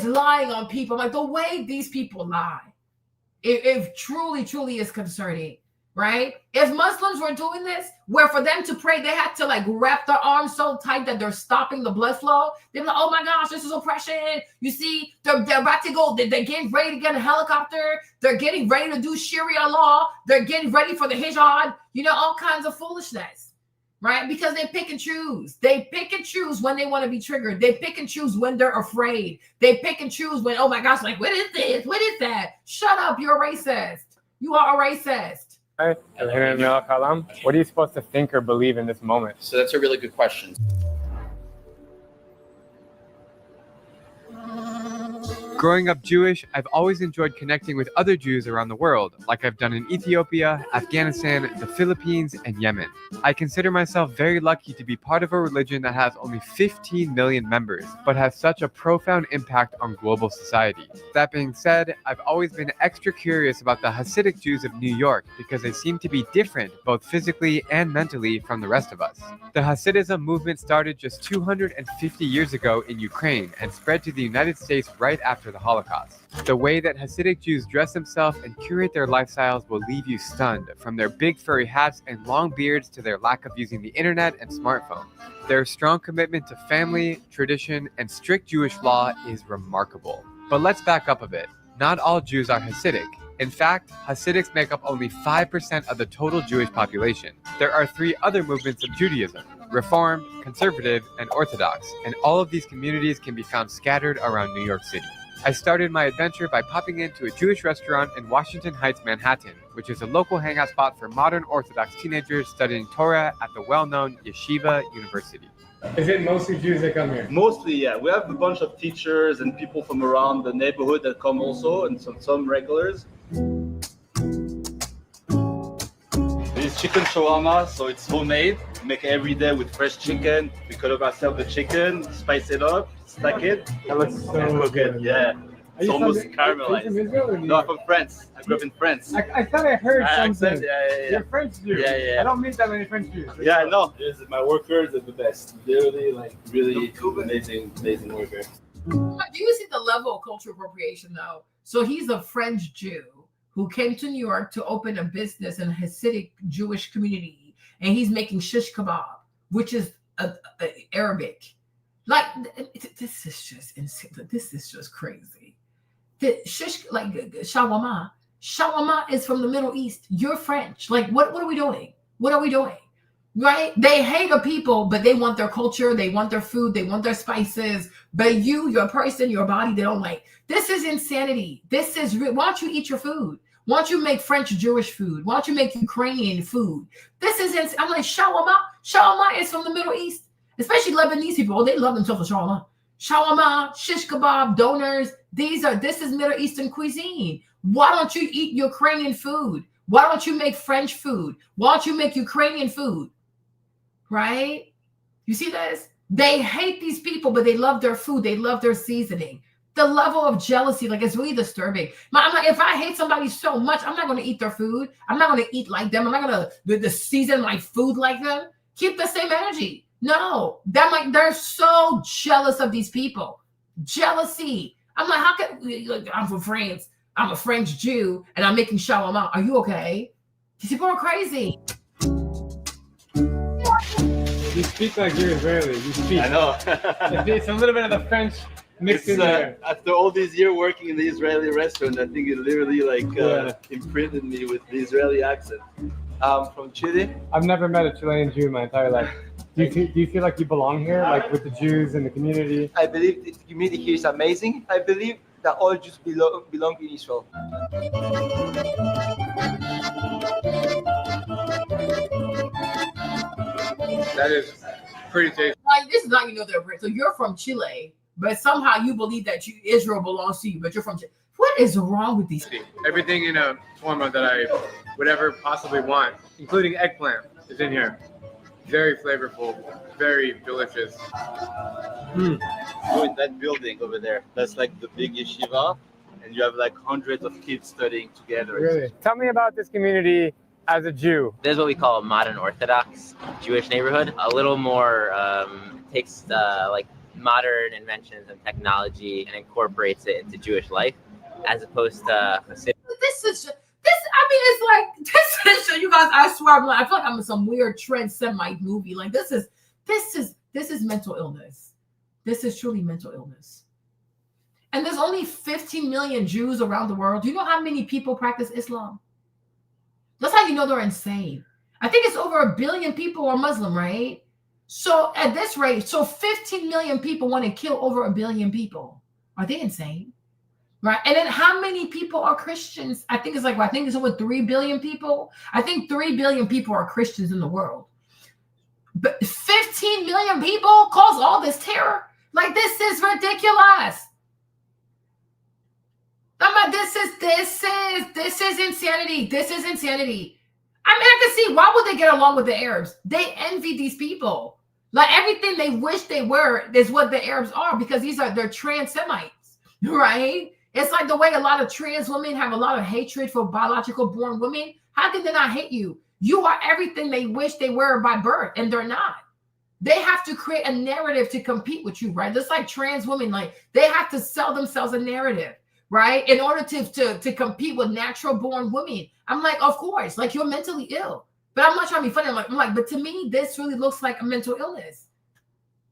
lying on people. Like the way these people lie. It truly is concerning. Right? If Muslims were doing this, where for them to pray, they had to like wrap their arms so tight that they're stopping the blood flow. They're like, oh my gosh, this is oppression. You see, they're about to go, they're getting ready to get a helicopter. They're getting ready to do Sharia law. They're getting ready for the hijab, all kinds of foolishness, right? Because they pick and choose. They pick and choose when they want to be triggered. They pick and choose when they're afraid. They pick and choose when, oh my gosh, like, what is this? What is that? Shut up, you're a racist. You are a racist. Hi, what are you supposed to think or believe in this moment? So that's a really good question. Growing up Jewish, I've always enjoyed connecting with other Jews around the world, like I've done in Ethiopia, Afghanistan, the Philippines, and Yemen. I consider myself very lucky to be part of a religion that has only 15 million members, but has such a profound impact on global society. That being said, I've always been extra curious about the Hasidic Jews of New York because they seem to be different, both physically and mentally, from the rest of us. The Hasidism movement started just 250 years ago in Ukraine and spread to the United States right after the Holocaust. The way that Hasidic Jews dress themselves and curate their lifestyles will leave you stunned, from their big furry hats and long beards to their lack of using the internet and smartphones. Their strong commitment to family, tradition, and strict Jewish law is remarkable. But let's back up a bit. Not all Jews are Hasidic. In fact, Hasidics make up only 5% of the total Jewish population. There are 3 other movements of Judaism: Reformed, Conservative, and Orthodox, and all of these communities can be found scattered around New York City. I started my adventure by popping into a Jewish restaurant in Washington Heights, Manhattan, which is a local hangout spot for modern Orthodox teenagers studying Torah at the well-known Yeshiva University. Is it mostly Jews that come here? Mostly, yeah. We have a bunch of teachers and people from around the neighborhood that come also, and some regulars. It's chicken shawarma, so it's homemade. We make it every day with fresh chicken. We cut up ourselves the chicken, spice it up, stack it. That looks so and cook it. Yeah. It's almost caramelized. Are you from Israel or No, I'm from France. I grew up in France. I thought I heard something. Yeah. You're French Jew. Yeah. I don't meet that many French Jews. Yeah, I know. My workers are the best. Literally, really amazing worker. Do you see the level of cultural appropriation, though? So he's a French Jew who came to New York to open a business in a Hasidic Jewish community, and he's making shish kebab, which is Arabic. Like, this is just insane. This is just crazy. The shish, like shawarma is from the Middle East. You're French. Like, what are we doing? What are we doing? Right? They hate the people, but they want their culture. They want their food. They want their spices. But your person, your body, they don't like. This is insanity. This is, why don't you eat your food? Why don't you make French Jewish food? Why don't you make Ukrainian food? This is insane. I'm like, shawarma is from the Middle East. Especially Lebanese people. They love themselves with shawarma. Shawarma, shish kebab, donors. This is Middle Eastern cuisine. Why don't you eat Ukrainian food? Why don't you make French food? Why don't you make Ukrainian food? Right? You see this? They hate these people, but they love their food. They love their seasoning. The level of jealousy, like, it's really disturbing. I'm like, if I hate somebody so much, I'm not going to eat their food. I'm not going to eat like them. I'm not going to season my food like them. Keep the same energy. No, they're so jealous of these people. Jealousy. I'm like, how can I'm from France? I'm a French Jew, and I'm making shawarma. Are you okay? These people are crazy. You speak like you're Israeli. You speak. I know. It's a little bit of the French mixed in there. After all these years working in the Israeli restaurant, I think it literally imprinted me with the Israeli accent. I'm from Chile. I've never met a Chilean Jew in my entire life. Do you feel like you belong here, like with the Jews and the community? I believe the community here is amazing. I believe that all Jews belong in Israel. That is pretty tasty. Like, this is not, so you're from Chile, but somehow you believe that Israel belongs to you, but you're from Chile. What is wrong with these people? Everything in a format that I would ever possibly want, including eggplant, is in here. Very flavorful, very delicious. So in that building over there, that's like the big yeshiva, and you have like hundreds of kids studying together. Really? Tell me about this community as a Jew. This is what we call a modern Orthodox Jewish neighborhood. A little more takes like modern inventions and technology and incorporates it into Jewish life, as opposed to you guys, I swear, I feel like I'm in some weird trend Semite movie. Like, this is mental illness. This is truly mental illness. And there's only 15 million Jews around the world. Do you know how many people practice Islam? That's how you know they're insane. I think it's over 1 billion people are Muslim, right? So at this rate, 15 million people want to kill over 1 billion people. Are they insane? Right. And then how many people are Christians? I think it's over 3 billion people. I think 3 billion people are Christians in the world. But 15 million people cause all this terror. Like, this is ridiculous. I'm like, this is insanity. This is insanity. I mean, I can see why would they get along with the Arabs? They envy these people. Like everything they wish they were is what the Arabs are, because they're trans Semites, right? It's like the way a lot of trans women have a lot of hatred for biological born women. How can they not hate you? You are everything they wish they were by birth, and they're not. They have to create a narrative to compete with you, right? Just like trans women, like they have to sell themselves a narrative, right? In order to compete with natural born women. I'm like, of course, like you're mentally ill. But I'm not trying to be funny. I'm like, but to me, this really looks like a mental illness.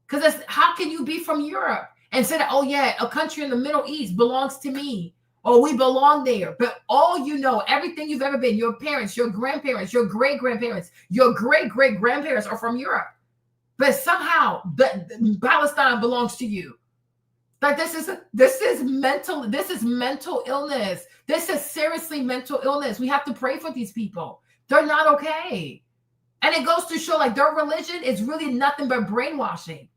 Because how can you be from Europe and say that, oh yeah, a country in the Middle East belongs to me, or we belong there? But all you know, everything you've ever been, your parents, your grandparents, your great-grandparents, your great-great-grandparents are from Europe. But somehow Palestine belongs to you. Like this is mental illness. This is seriously mental illness. We have to pray for these people. They're not okay. And it goes to show like their religion is really nothing but brainwashing.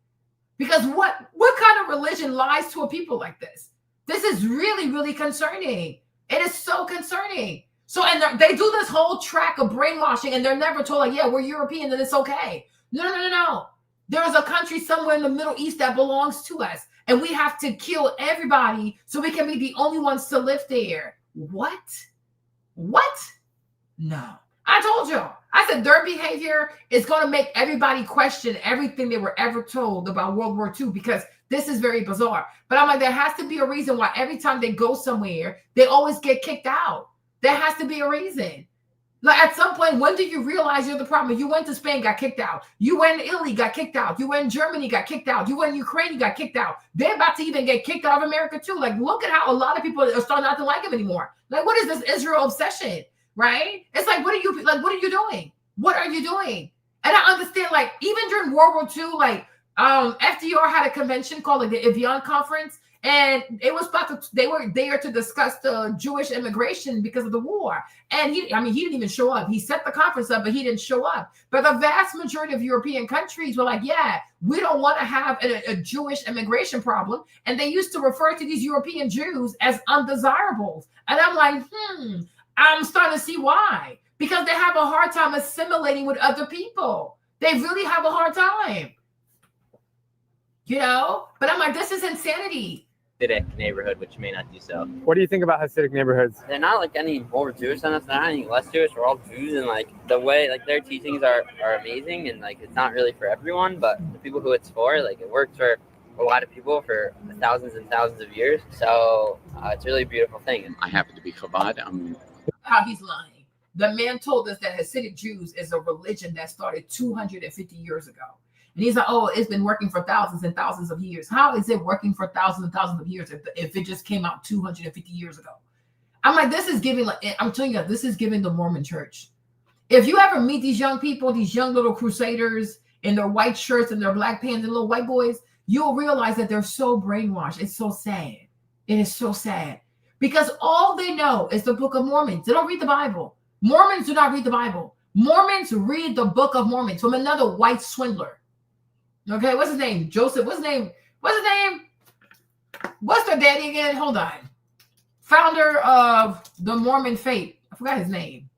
Because what kind of religion lies to a people like this? This is really, really concerning. It is so concerning. So, and they do this whole track of brainwashing, and they're never told like, yeah, we're European and it's okay. No. There is a country somewhere in the Middle East that belongs to us, and we have to kill everybody so we can be the only ones to live there. What? No. I told y'all. I said their behavior is going to make everybody question everything they were ever told about World War II, because this is very bizarre. But I'm like, there has to be a reason why every time they go somewhere, they always get kicked out. There has to be a reason. Like at some point, when do you realize you're the problem? You went to Spain, got kicked out. You went to Italy, got kicked out. You went to Germany, got kicked out. You went to Ukraine, you got kicked out. They're about to even get kicked out of America too. Like, look at how a lot of people are starting not to like him anymore. Like, what is this Israel obsession? Right? It's like, what are you doing? What are you doing? And I understand, like, even during World War II, like, FDR had a convention called like the Evian Conference, and it was they were there to discuss the Jewish immigration because of the war. And he didn't even show up. He set the conference up, but he didn't show up. But the vast majority of European countries were like, yeah, we don't want to have a Jewish immigration problem. And they used to refer to these European Jews as undesirables. And I'm like, I'm starting to see why. Because they have a hard time assimilating with other people. They really have a hard time. You know? But I'm like, this is insanity. Hasidic neighborhood, which may not do so. What do you think about Hasidic neighborhoods? They're not like any more Jewish than us. They're not any less Jewish. We're all Jews, and like the way like their teachings are amazing, and like it's not really for everyone, but the people who it's for, like it works for a lot of people for thousands and thousands of years. So it's a really beautiful thing. I happen to be Chabad. How he's lying. The man told us that Hasidic Jews is a religion that started 250 years ago. And he's like, oh, it's been working for thousands and thousands of years. How is it working for thousands and thousands of years if it just came out 250 years ago? I'm like, this is giving, like, I'm telling you, this is giving the Mormon church. If you ever meet these young people, these young little crusaders in their white shirts and their black pants and little white boys, you'll realize that they're so brainwashed. It's so sad. It is so sad. Because all they know is the Book of Mormon. They don't read the Bible. Mormons do not read the Bible. Mormons read the Book of Mormon from another white swindler. Okay, what's his name? Joseph. What's his name? What's their daddy again? Hold on. Founder of the Mormon faith. I forgot his name.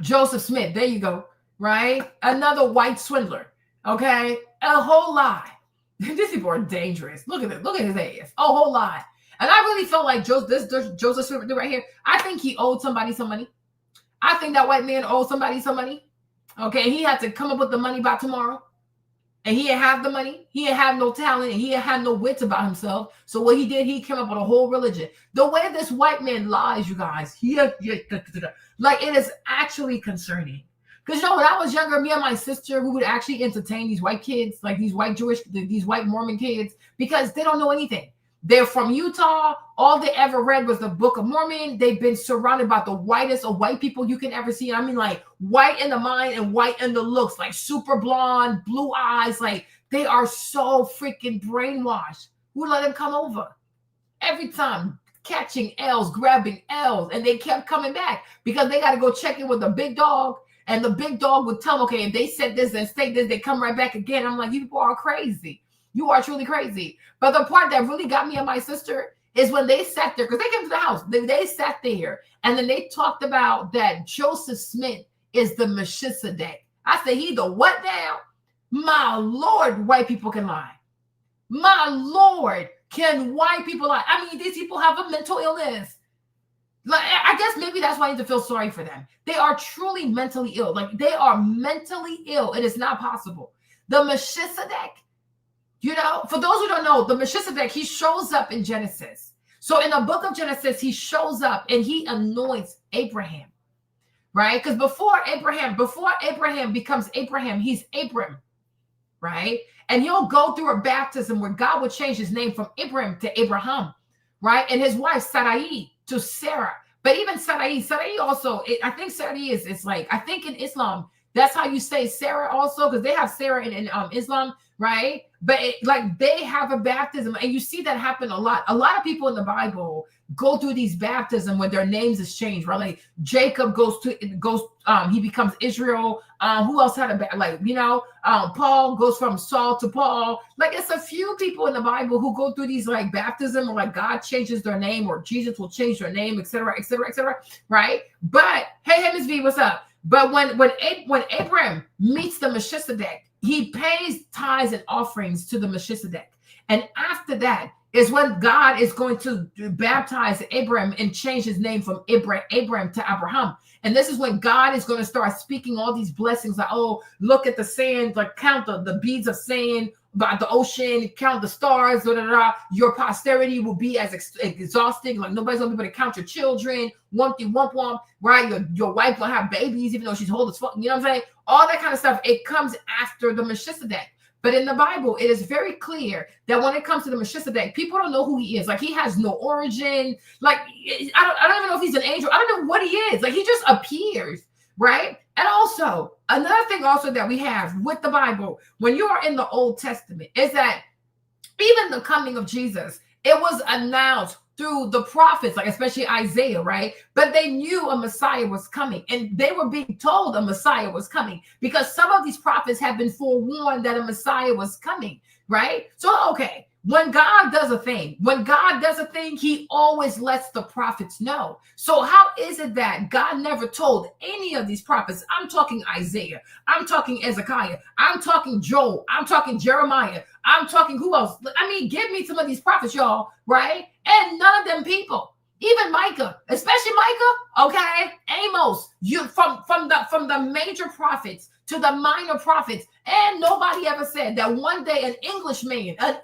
Joseph Smith. There you go. Right? Another white swindler. Okay? A whole lie. These people are dangerous. Look at it. Look at his ass. A whole lie. And I really felt like Joseph Smith right here. I think he owed somebody some money. I think that white man owed somebody some money. Okay? He had to come up with the money by tomorrow. And he didn't have the money. He didn't have no talent. And he didn't have no wits about himself. So what he did, he came up with a whole religion. The way this white man lies, you guys, like it is actually concerning. Because, you know, when I was younger, me and my sister, we would actually entertain these white kids, like these white Mormon kids, because they don't know anything. They're from Utah. All they ever read was the Book of Mormon. They've been surrounded by the whitest of white people you can ever see. I mean, like white in the mind and white in the looks, like super blonde, blue eyes. Like they are so freaking brainwashed. Who let them come over? Every time catching L's, grabbing L's, and they kept coming back because they got to go check in with the big dog. And the big dog would tell them, okay, if they said this and state this, they come right back again. I'm like, you people are crazy. You are truly crazy. But the part that really got me and my sister is when they sat there, because they came to the house. They sat there, and then they talked about that Joseph Smith is the Melchizedek. I said, he the what now? My Lord, white people can lie. My Lord, can white people lie? I mean, these people have a mental illness. Like, I guess maybe that's why I need to feel sorry for them. They are truly mentally ill. Like, they are mentally ill. It is not possible. The Melchizedek, you know, for those who don't know, the Melchizedek, he shows up in Genesis. So in the book of Genesis, he shows up and he anoints Abraham, right? Because before Abraham becomes Abraham, he's Abram, right? And he'll go through a baptism where God would change his name from Abraham to Abraham, right? And his wife Sarai to Sarah. But even Sarai also, I think Sarai is like, I think in Islam, that's how you say Sarah also, because they have Sarah in Islam, right? But like they have a baptism, and you see that happen a lot. A lot of people in the Bible go through these baptisms when their names is changed, right? Like Jacob he becomes Israel. Who else had Paul goes from Saul to Paul. Like it's a few people in the Bible who go through these like baptism, or like God changes their name, or Jesus will change their name, etc., etc., etc., right? But hey, Miss V, what's up? But when Abraham meets the Melchizedek, he pays tithes and offerings to the Melchizedek. And after that is when God is going to baptize Abraham and change his name from Abraham to Abraham. And this is when God is going to start speaking all these blessings. Like, oh, look at the sand, like count the beads of sand by the ocean, count the stars, blah, blah, blah. Your posterity will be as exhausting. Like nobody's going to be able to count your children. Wumpty wump wump, right? Your wife will have babies, even though she's old as fuck. You know what I'm saying? All that kind of stuff. It comes after the Melchizedek. But in the Bible, it is very clear that when it comes to the Melchizedek, people don't know who he is. Like he has no origin. Like I don't even know if he's an angel. I don't know what he is. Like he just appears, right? And also another thing also that we have with the Bible, when you are in the Old Testament, is that even the coming of Jesus, it was announced through the prophets, like especially Isaiah, right? But they knew a Messiah was coming, and they were being told a Messiah was coming because some of these prophets have been forewarned that a Messiah was coming, right? So, okay, when God does a thing, he always lets the prophets know. So how is it that God never told any of these prophets? I'm talking Isaiah, I'm talking Ezekiel, I'm talking Joel, I'm talking Jeremiah, I'm talking who else? I mean, give me some of these prophets, y'all, right? And none of them people, even Micah, especially Micah, okay, Amos, you from the major prophets to the minor prophets, and nobody ever said that one day an Englishman, an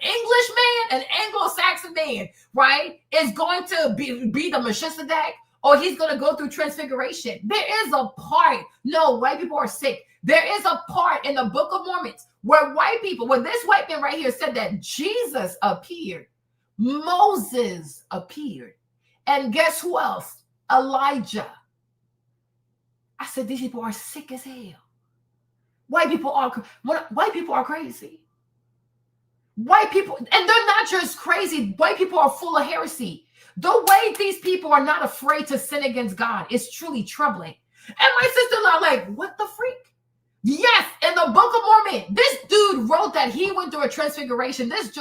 Anglo-Saxon man, right, is going to be the Melchizedek, or he's going to go through transfiguration. There is a part. No, white people are sick. There is a part in the Book of Mormon where this white man right here said that Jesus appeared, Moses appeared, and guess who else? Elijah. I said these people are sick as hell. White people are crazy. White people, and they're not just crazy. White people are full of heresy. The way these people are not afraid to sin against God is truly troubling. And my sister-in-law like, what the freak? Yes, in the Book of Mormon, this dude wrote that he went through a transfiguration. This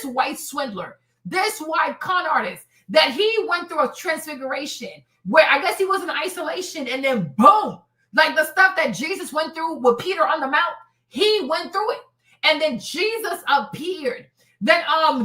white swindler, this white con artist, that he went through a transfiguration where I guess he was in isolation, and then boom, like the stuff that Jesus went through with Peter on the mount, he went through it. And then Jesus appeared. Then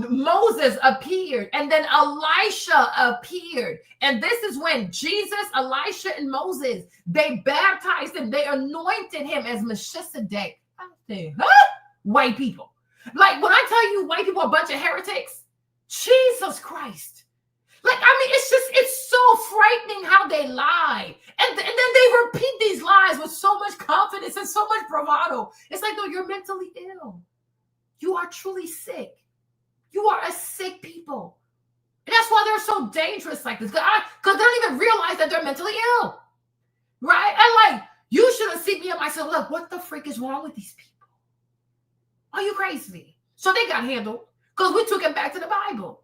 Moses appeared, and then Elisha appeared. And this is when Jesus, Elisha, and Moses, they baptized him. They anointed him as Melchizedek. I said, huh? White people. Like when I tell you white people are a bunch of heretics, Jesus Christ. Like, I mean, it's so frightening how they lie. And then they repeat these lies with so much confidence and so much bravado. It's like, no, you're mentally ill. You are truly sick. You are a sick people. And that's why they're so dangerous like this. Because they don't even realize that they're mentally ill. Right? And like, you should have seen me and myself, look, what the freak is wrong with these people? Are you crazy? So they got handled because we took it back to the Bible.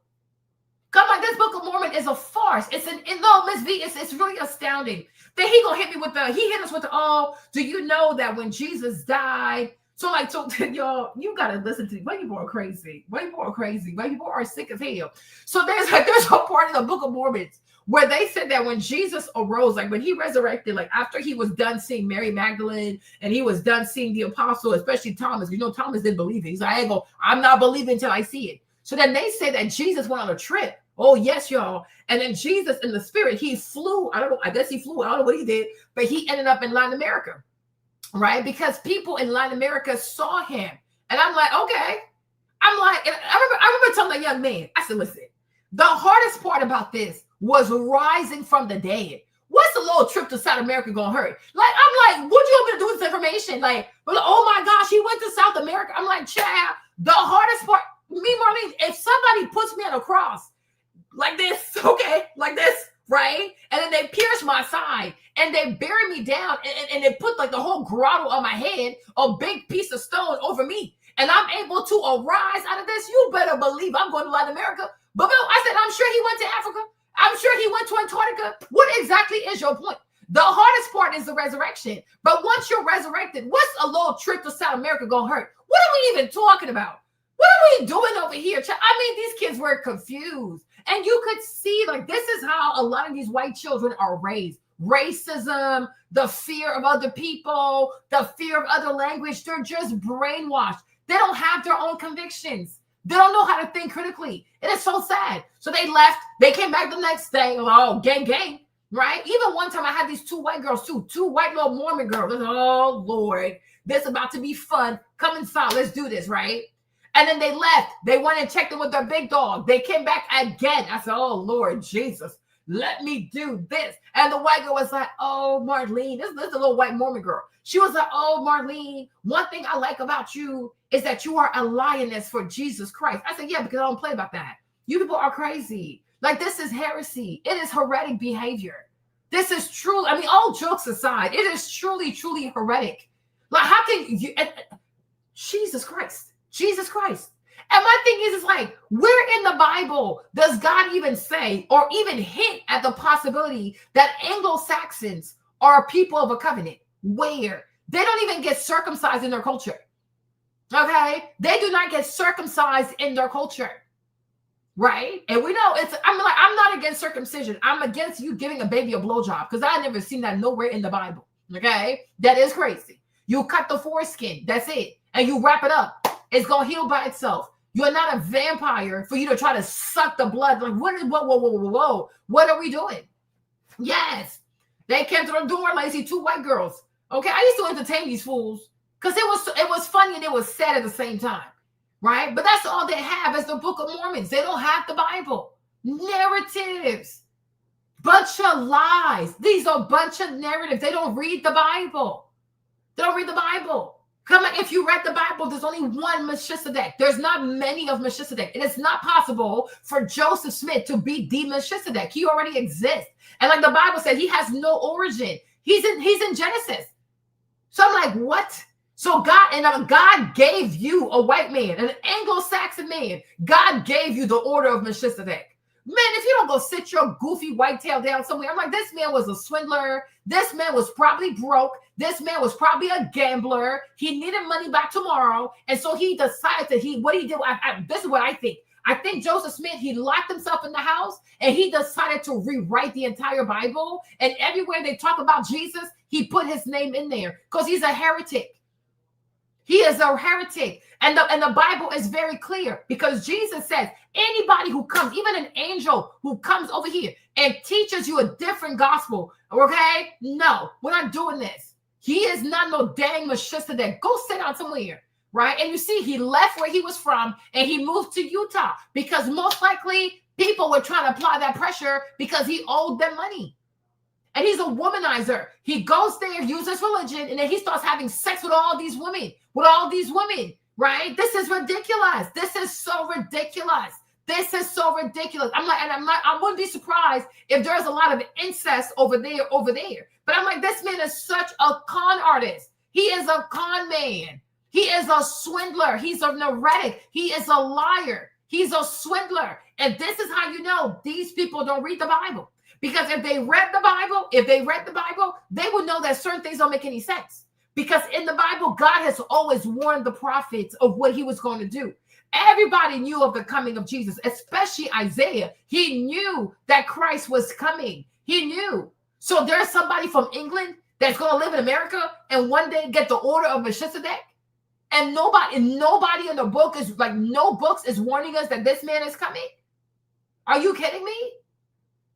Come on, this Book of Mormon is a farce. Miss V, it's really astounding. Then he gonna hit me with he hit us with oh, do you know that when Jesus died, So like, so y'all, you gotta listen to white people are crazy. White people are crazy. White people are sick as hell. So there's a part in the Book of Mormon where they said that when Jesus arose, like when he resurrected, like after he was done seeing Mary Magdalene and he was done seeing the apostle, especially Thomas, you know, Thomas didn't believe it. He's like, I'm not believing until I see it. So then they say that Jesus went on a trip. Oh, yes, y'all. And then Jesus in the spirit, he flew. I don't know. I guess he flew. I don't know what he did, but he ended up in Latin America, right? Because people in Latin America saw him. And I'm like, okay. I'm like, and I remember telling that young man, I said, listen, the hardest part about this was rising from the dead. What's a little trip to South America gonna hurt? Like, I'm like, what you want me to do with this information? Like, oh my gosh, he went to South America. I'm like, child, the hardest part, me, Marlene, if somebody puts me on a cross like this, okay, like this, right? And then they pierce my side and they bury me down and they put like the whole grotto on my head, a big piece of stone over me. And I'm able to arise out of this. You better believe I'm going to Latin America. But I said, I'm sure he went to Africa. I'm sure he went to Antarctica. What exactly is your point? The hardest part is the resurrection. But once you're resurrected, what's a little trip to South America gonna hurt? What are we even talking about? What are we doing over here? I mean, these kids were confused. And you could see, like, this is how a lot of these white children are raised. Racism, the fear of other people, the fear of other language. They're just brainwashed. They don't have their own convictions. They don't know how to think critically. It is so sad. So they left. They came back the next day. Oh, gang, gang, right? Even one time I had these two white girls too. Two white little Mormon girls. I said, oh, Lord, this is about to be fun. Come inside. Let's do this, right? And then they left. They went and checked in with their big dog. They came back again. I said, oh, Lord Jesus, let me do this. And the white girl was like, oh, Marlene, this is a little white Mormon girl. She was like, oh, Marlene, one thing I like about you is that you are a lioness for Jesus Christ. I said, yeah, because I don't play about that. You people are crazy. Like, this is heresy. It is heretic behavior. This is true. I mean, all jokes aside, it is truly, truly heretic. Like, how can you, Jesus Christ, Jesus Christ. And my thing is like, where in the Bible does God even say or even hint at the possibility that Anglo-Saxons are people of a covenant? Where? They don't even get circumcised in their culture. Okay? They do not get circumcised in their culture. Right? And we know I'm not against circumcision. I'm against you giving a baby a blowjob because I never seen that nowhere in the Bible. Okay? That is crazy. You cut the foreskin. That's it. And you wrap it up. It's going to heal by itself. You're not a vampire for you to try to suck the blood. Like, whoa. What are we doing? Yes. They came to the door, lazy, two white girls. Okay, I used to entertain these fools because it was funny and it was sad at the same time, right? But that's all they have is the Book of Mormons. They don't have the Bible. Narratives. Bunch of lies. These are a bunch of narratives. They don't read the Bible. They don't read the Bible. Come on, if you read the Bible, there's only one Melchizedek. There's not many of Melchizedek. And it's not possible for Joseph Smith to be the Melchizedek. He already exists. And like the Bible said, he has no origin. He's in Genesis. So I'm like, what? So God gave you a white man, an Anglo-Saxon man. God gave you the order of Melchizedek. Man, if you don't go sit your goofy white tail down somewhere, I'm like, this man was a swindler. This man was probably broke. This man was probably a gambler. He needed money back tomorrow. And so he decided that this is what I think. I think Joseph Smith, he locked himself in the house and he decided to rewrite the entire Bible. And everywhere they talk about Jesus, he put his name in there because he's a heretic. He is a heretic. And the Bible is very clear because Jesus says anybody who comes, even an angel who comes over here and teaches you a different gospel, okay? No, we're not doing this. He is not no dang Melchizedek. Go sit down somewhere, right? And you see, he left where he was from and he moved to Utah because most likely people were trying to apply that pressure because he owed them money. And he's a womanizer. He goes there, uses religion, and then he starts having sex with all these women, right? This is ridiculous. This is so ridiculous. This is so ridiculous. I wouldn't be surprised if there's a lot of incest over there. But I'm like, this man is such a con artist. He is a con man. He is a swindler. He's a neurotic. He is a liar. He's a swindler. And this is how you know these people don't read the Bible. Because if they read the Bible, they would know that certain things don't make any sense. Because in the Bible, God has always warned the prophets of what he was going to do. Everybody knew of the coming of Jesus, especially Isaiah. He knew that Christ was coming. He knew. So there's somebody from England that's going to live in America and one day get the order of Melchizedek. And nobody in the book is like, no books is warning us that this man is coming. Are you kidding me?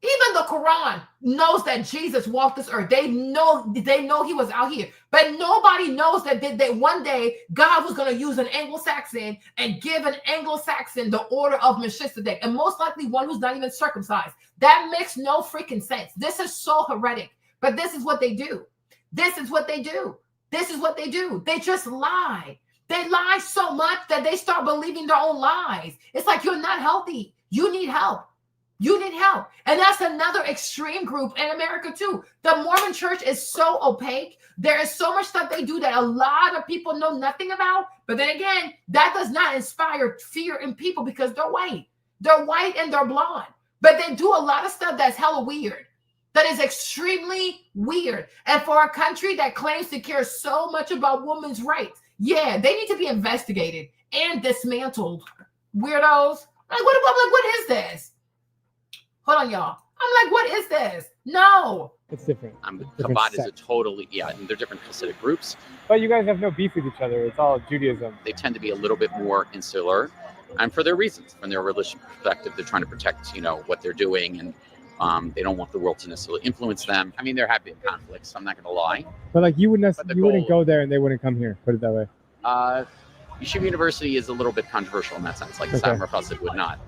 Even the Quran knows that Jesus walked this earth. They know he was out here. But nobody knows that one day God was going to use an Anglo-Saxon and give an Anglo-Saxon the order of Melchizedek. And most likely one who's not even circumcised. That makes no freaking sense. This is so heretic. But this is what they do. This is what they do. This is what they do. They just lie. They lie so much that they start believing their own lies. It's like, you're not healthy. You need help. You need help. And that's another extreme group in America too. The Mormon church is so opaque. There is so much stuff they do that a lot of people know nothing about. But then again, that does not inspire fear in people because they're white. They're white and they're blonde. But they do a lot of stuff that's hella weird. That is extremely weird. And for a country that claims to care so much about women's rights, yeah, they need to be investigated and dismantled. Weirdos. Like, what is this? Hold on, y'all. I'm like, what is this? No. It's different. Chabad is a totally, they're different Hasidic groups. But you guys have no beef with each other. It's all Judaism. They tend to be a little bit more insular, and for their reasons. From their religious perspective, they're trying to protect, what they're doing, and they don't want the world to necessarily influence them. I mean, there have been conflicts. I'm not going to lie. But like, you wouldn't go there, and they wouldn't come here. Put it that way. Yeshiva University is a little bit controversial in that sense. Like, Sam Rafasid would not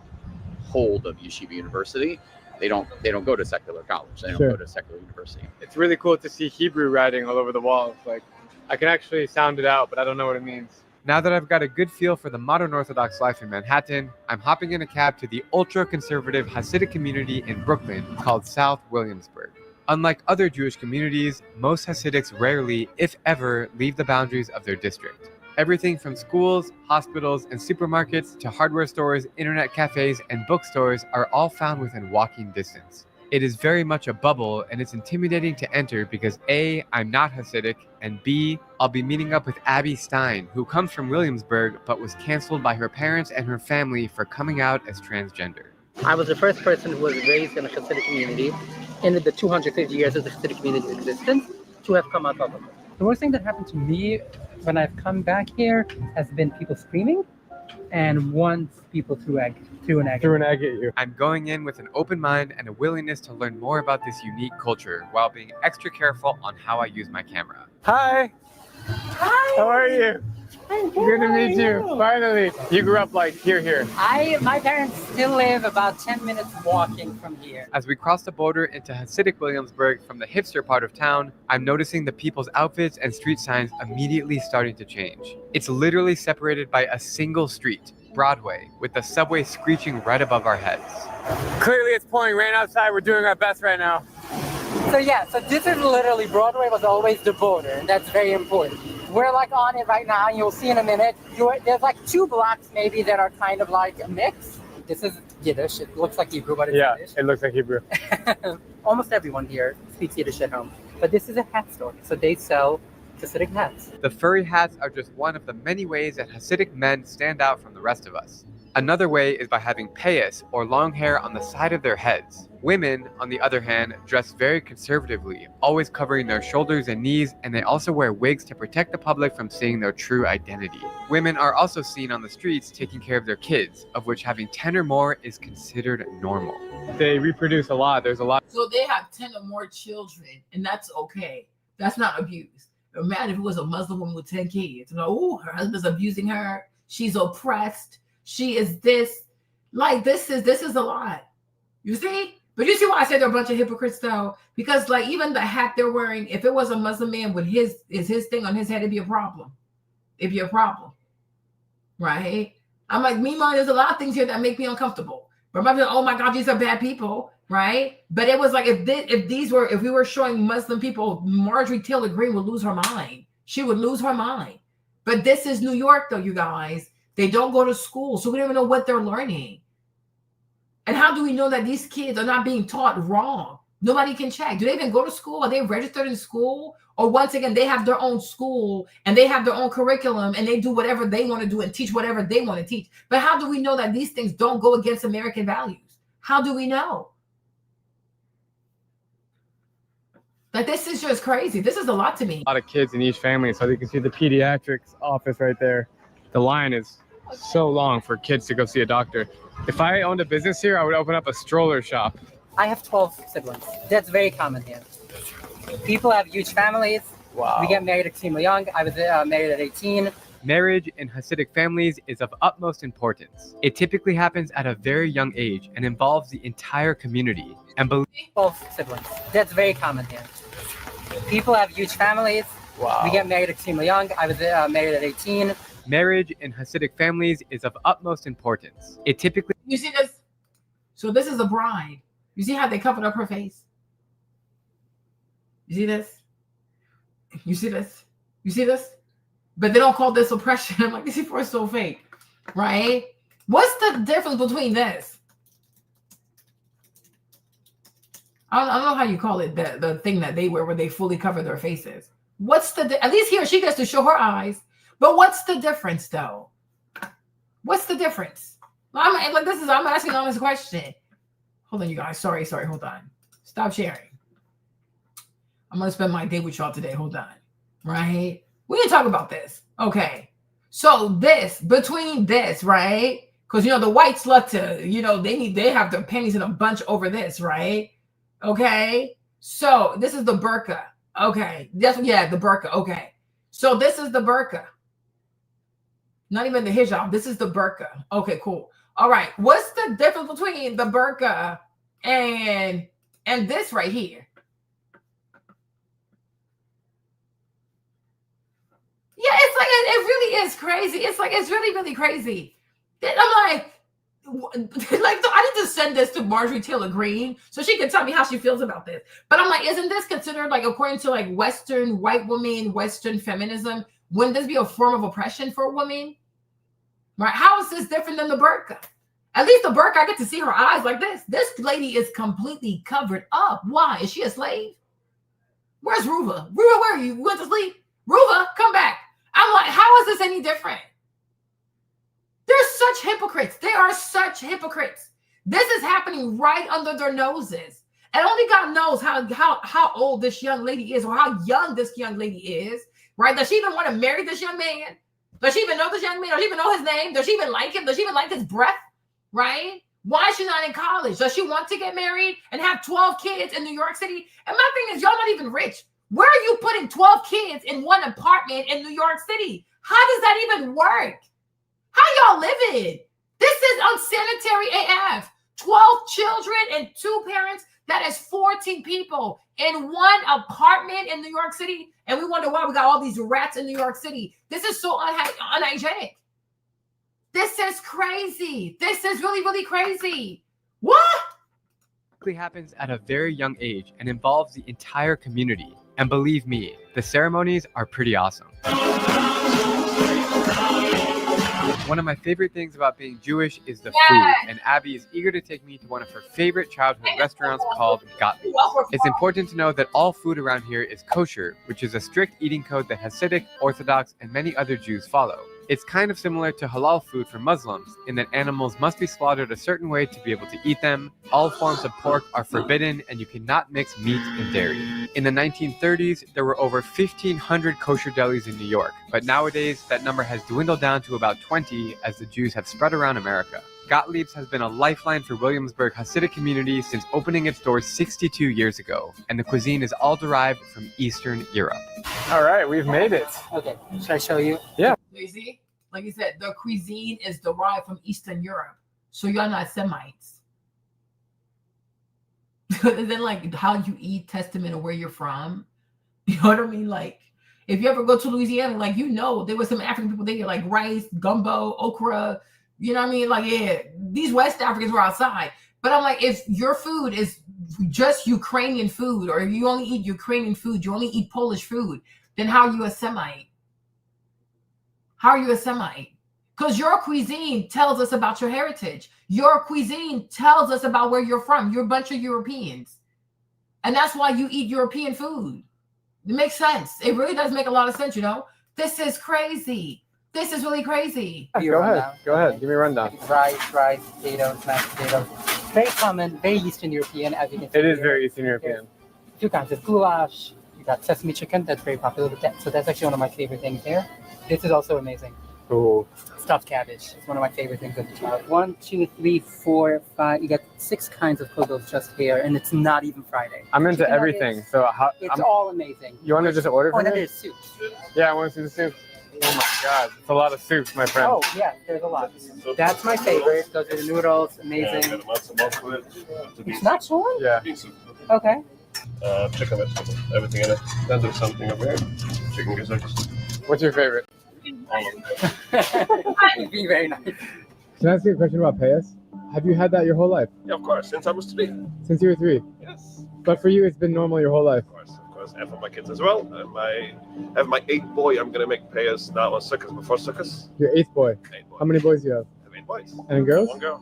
hold of Yeshiva University. They don't go to secular college. They don't go to secular university. It's really cool to see Hebrew writing all over the walls. Like, I can actually sound it out, but I don't know what it means. Now that I've got a good feel for the modern Orthodox life in Manhattan, I'm hopping in a cab to the ultra-conservative Hasidic community in Brooklyn called South Williamsburg. Unlike other Jewish communities, most Hasidics rarely, if ever, leave the boundaries of their district. Everything from schools, hospitals, and supermarkets to hardware stores, internet cafes, and bookstores are all found within walking distance. It is very much a bubble, and it's intimidating to enter because A, I'm not Hasidic, and B, I'll be meeting up with Abby Stein, who comes from Williamsburg but was canceled by her parents and her family for coming out as transgender. I was the first person who was raised in a Hasidic community in the 250 years of the Hasidic community's existence to have come out publicly. The worst thing that happened to me when I've come back here has been people screaming, and once people threw an egg at you. I'm going in with an open mind and a willingness to learn more about this unique culture while being extra careful on how I use my camera. Hi! Hi! How are you? I'm good to meet you. Finally. You grew up like here. My parents still live about 10 minutes walking from here. As we cross the border into Hasidic Williamsburg from the hipster part of town, I'm noticing the people's outfits and street signs immediately starting to change. It's literally separated by a single street, Broadway, with the subway screeching right above our heads. Clearly it's pouring rain outside. We're doing our best right now. So this is literally, Broadway was always the border, and that's very important. We're like on it right now, and you'll see in a minute. There's like 2 blocks maybe that are kind of like a mix. This is Yiddish. It looks like Hebrew, but it's Yiddish. It looks like Hebrew. Almost everyone here speaks Yiddish at home. But this is a hat store, so they sell Hasidic hats. The furry hats are just one of the many ways that Hasidic men stand out from the rest of us. Another way is by having payas, or long hair on the side of their heads. Women, on the other hand, dress very conservatively, always covering their shoulders and knees, and they also wear wigs to protect the public from seeing their true identity. Women are also seen on the streets taking care of their kids, of which having 10 or more is considered normal. They reproduce a lot. There's a lot. So they have 10 or more children, and that's okay. That's not abuse. Imagine if it was a Muslim woman with 10 kids. Her husband's abusing her. She's oppressed. She is this. Like, this is a lot. You see? But you see why I say they're a bunch of hypocrites, though? Because, like, even the hat they're wearing, if it was a Muslim man with his thing on his head, it'd be a problem. It'd be a problem. Right? I'm like, meanwhile, there's a lot of things here that make me uncomfortable. But I'm like, oh my God, these are bad people. Right? But it was like, if we were showing Muslim people, Marjorie Taylor Greene would lose her mind. She would lose her mind. But this is New York, though, you guys. They don't go to school, so we don't even know what they're learning. And how do we know that these kids are not being taught wrong? Nobody can check. Do they even go to school? Are they registered in school? Or once again, they have their own school and they have their own curriculum and they do whatever they want to do and teach whatever they want to teach. But how do we know that these things don't go against American values? How do we know? Like, this is just crazy. This is a lot to me. A lot of kids in each family, so you can see the pediatrics office right there. The line is so long for kids to go see a doctor. If I owned a business here, I would open up a stroller shop. I have 12 siblings. That's very common here. People have huge families. Wow. We get married extremely young. I was married at 18. Marriage in Hasidic families is of utmost importance. It typically happens at a very young age and involves the entire community. And 12 siblings. That's very common here. People have huge families. Wow. We get married extremely young. I was married at 18. Marriage in Hasidic families is of utmost importance. It typically... You see this? So this is a bride. You see how they covered up her face? You see this? You see this? You see this? But they don't call this oppression. I'm like, these people are so fake, right? What's the difference between this? I don't know how you call it, the thing that they wear where they fully cover their faces. What's the, at least here she gets to show her eyes, but what's the difference though? What's the difference? I'm asking an honest question. Hold on, you guys. Sorry. Hold on. Stop sharing. I'm going to spend my day with y'all today. Hold on. Right? We can talk about this. Okay. So between this, right? Because, the whites love to, they have their pennies in a bunch over this, right? Okay. So this is the burqa. Okay. The burqa. Okay. So this is the burqa. Not even the hijab. This is the burqa. Okay, cool. All right. What's the difference between the burqa and this right here? Yeah, it's like it really is crazy. It's really, really crazy. I'm like, I need to send this to Marjorie Taylor Greene so she can tell me how she feels about this. But I'm like, isn't this considered, like, according to like Western white women, Western feminism, wouldn't this be a form of oppression for women? Right? How is this different than the burqa? At least the burqa, I get to see her eyes like this. This lady is completely covered up. Why? Is she a slave? Where's Ruva? Ruva, where are you? You went to sleep? Ruva, come back. I'm like, how is this any different? They're such hypocrites. They are such hypocrites. This is happening right under their noses. And only God knows how old this young lady is or how young this young lady is, right? Does she even want to marry this young man? Does she even know this young man? Does she even know his name? Does she even like him? Does she even like his breath, right? Why is she not in college? Does she want to get married and have 12 kids in New York City? And my thing is, y'all not even rich. Where are you putting 12 kids in one apartment in New York City? How does that even work? How y'all living? This is unsanitary AF. 12 children and 2 parents. That is 14 people in one apartment in New York City. And we wonder why we got all these rats in New York City. This is so unhygienic. This is crazy. This is really, really crazy. What? It happens at a very young age and involves the entire community. And believe me, the ceremonies are pretty awesome. One of my favorite things about being Jewish is the food, and Abby is eager to take me to one of her favorite childhood restaurants called Gottlieb's. It's important to know that all food around here is kosher, which is a strict eating code that Hasidic, Orthodox, and many other Jews follow. It's kind of similar to halal food for Muslims, in that animals must be slaughtered a certain way to be able to eat them. All forms of pork are forbidden, and you cannot mix meat and dairy. In the 1930s, there were over 1,500 kosher delis in New York, but nowadays that number has dwindled down to about 20 as the Jews have spread around America. Gottlieb's has been a lifeline for Williamsburg Hasidic community since opening its doors 62 years ago, and the cuisine is all derived from Eastern Europe. All right, we've made it. Okay, should I show you? Yeah. You see, like you said, the cuisine is derived from Eastern Europe, so you're not Semites. And then, like, how you eat testament of where you're from. You know what I mean? Like, if you ever go to Louisiana, like, there were some African people there, like rice, gumbo, okra. You know what I mean? Like, yeah, these West Africans were outside. But I'm like, if your food is just Ukrainian food, or if you only eat Ukrainian food, you only eat Polish food, then how are you a Semite? How are you a Semite? Because your cuisine tells us about your heritage. Your cuisine tells us about where you're from. You're a bunch of Europeans. And that's why you eat European food. It makes sense. It really does make a lot of sense, you know? This is crazy. This is really crazy. Go ahead. Give me a rundown. Rice, potatoes, mashed potatoes. Very common, very Eastern European, as you can see. It is very Eastern European. Two kinds of goulash. You got sesame chicken, that's very popular with that. So that's actually one of my favorite things here. This is also amazing. Cool. Stuffed cabbage. It's one of my favorite things as a child. 1, 2, 3, 4, 5. You got 6 kinds of kugels just here, and it's not even Friday. I'm into Chicken everything. nuggets, So it's all amazing. You want to just order for and me? there's soup. Yeah, I want to see the soup. Oh my God, it's a lot of soups, my friend. Oh yeah, there's a lot. That's my favorite. Those are the noodles. Amazing. It's not short? Yeah. Okay. Chicken vegetables, everything in it. Then there's something over here. Chicken gizzards. What's your favorite? All of them. Being very nice. Can I ask you a question about payas? Have you had that your whole life? Yeah, of course. Since I was 3. Since you were 3? Yes. But for you, it's been normal your whole life? Of course. And for my kids as well. And I have my 8th boy. I'm gonna make payas now on Sukkot before Sukkot. Your 8th boy? 8th boy. How many boys do you have? I have 8 boys. And girls? 1 girl.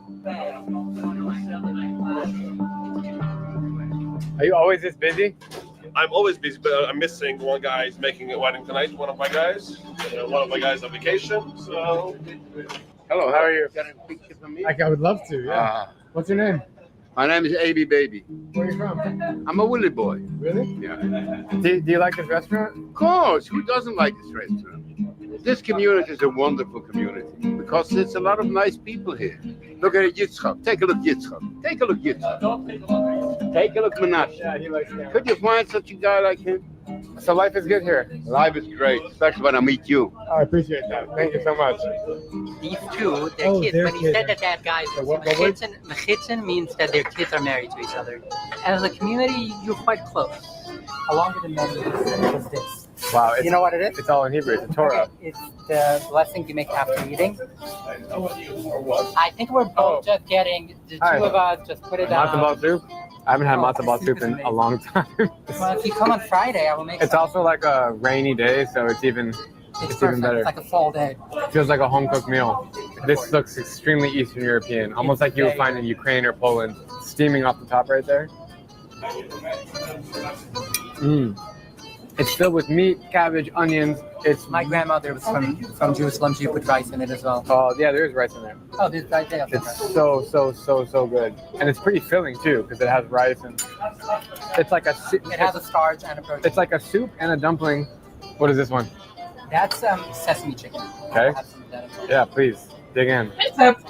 Are you always this busy? I'm always busy, but I'm missing one guy. Is making a wedding tonight. One of my guys. One of my guys on vacation. So. Hello, how are you? Got a picture from me? I would love to, yeah. What's your name? My name is AB Baby. Where are you from? I'm a Willie boy. Really? Yeah. Do you like this restaurant? Of course. Who doesn't like this restaurant? This community is a wonderful community because there's a lot of nice people here. Look at Yitzchak. Take a look, Yitzchak. Take a look, Yitzchak. Take a look, Menashe. Yeah, he likes that. Could you find such a guy like him? So life is good here. Life is great, especially when I meet you. Oh, I appreciate that. Thank you so much. These two, they're kids. They're When he said that guy, mechitzen means that their kids are married to each other. As a community, you're quite close. Along with the menu is this. Wow. You know what it is? It's all in Hebrew. It's the Torah. It's the blessing you make after eating. I think we're both just getting, the two of us just put it down. Matzo ball soup? I haven't had matzo ball soup in a long time. Well, if you come on Friday, I will make It's some. also like a rainy day, so it's even perfect. better. It's like a fall day. It feels like a home cooked meal. This looks extremely Eastern European, almost like you would find in Ukraine or Poland, steaming off the top right there. It's filled with meat, cabbage, onions. It's My grandmother was from Jerusalem. She put rice in it as well. Oh yeah, there is rice in there. Oh, there's rice there. It's so good, and it's pretty filling too because it has rice and it's like a. It has a starch and a protein. It's like a soup and a dumpling. What is this one? That's sesame chicken. Okay. Yeah, please dig in.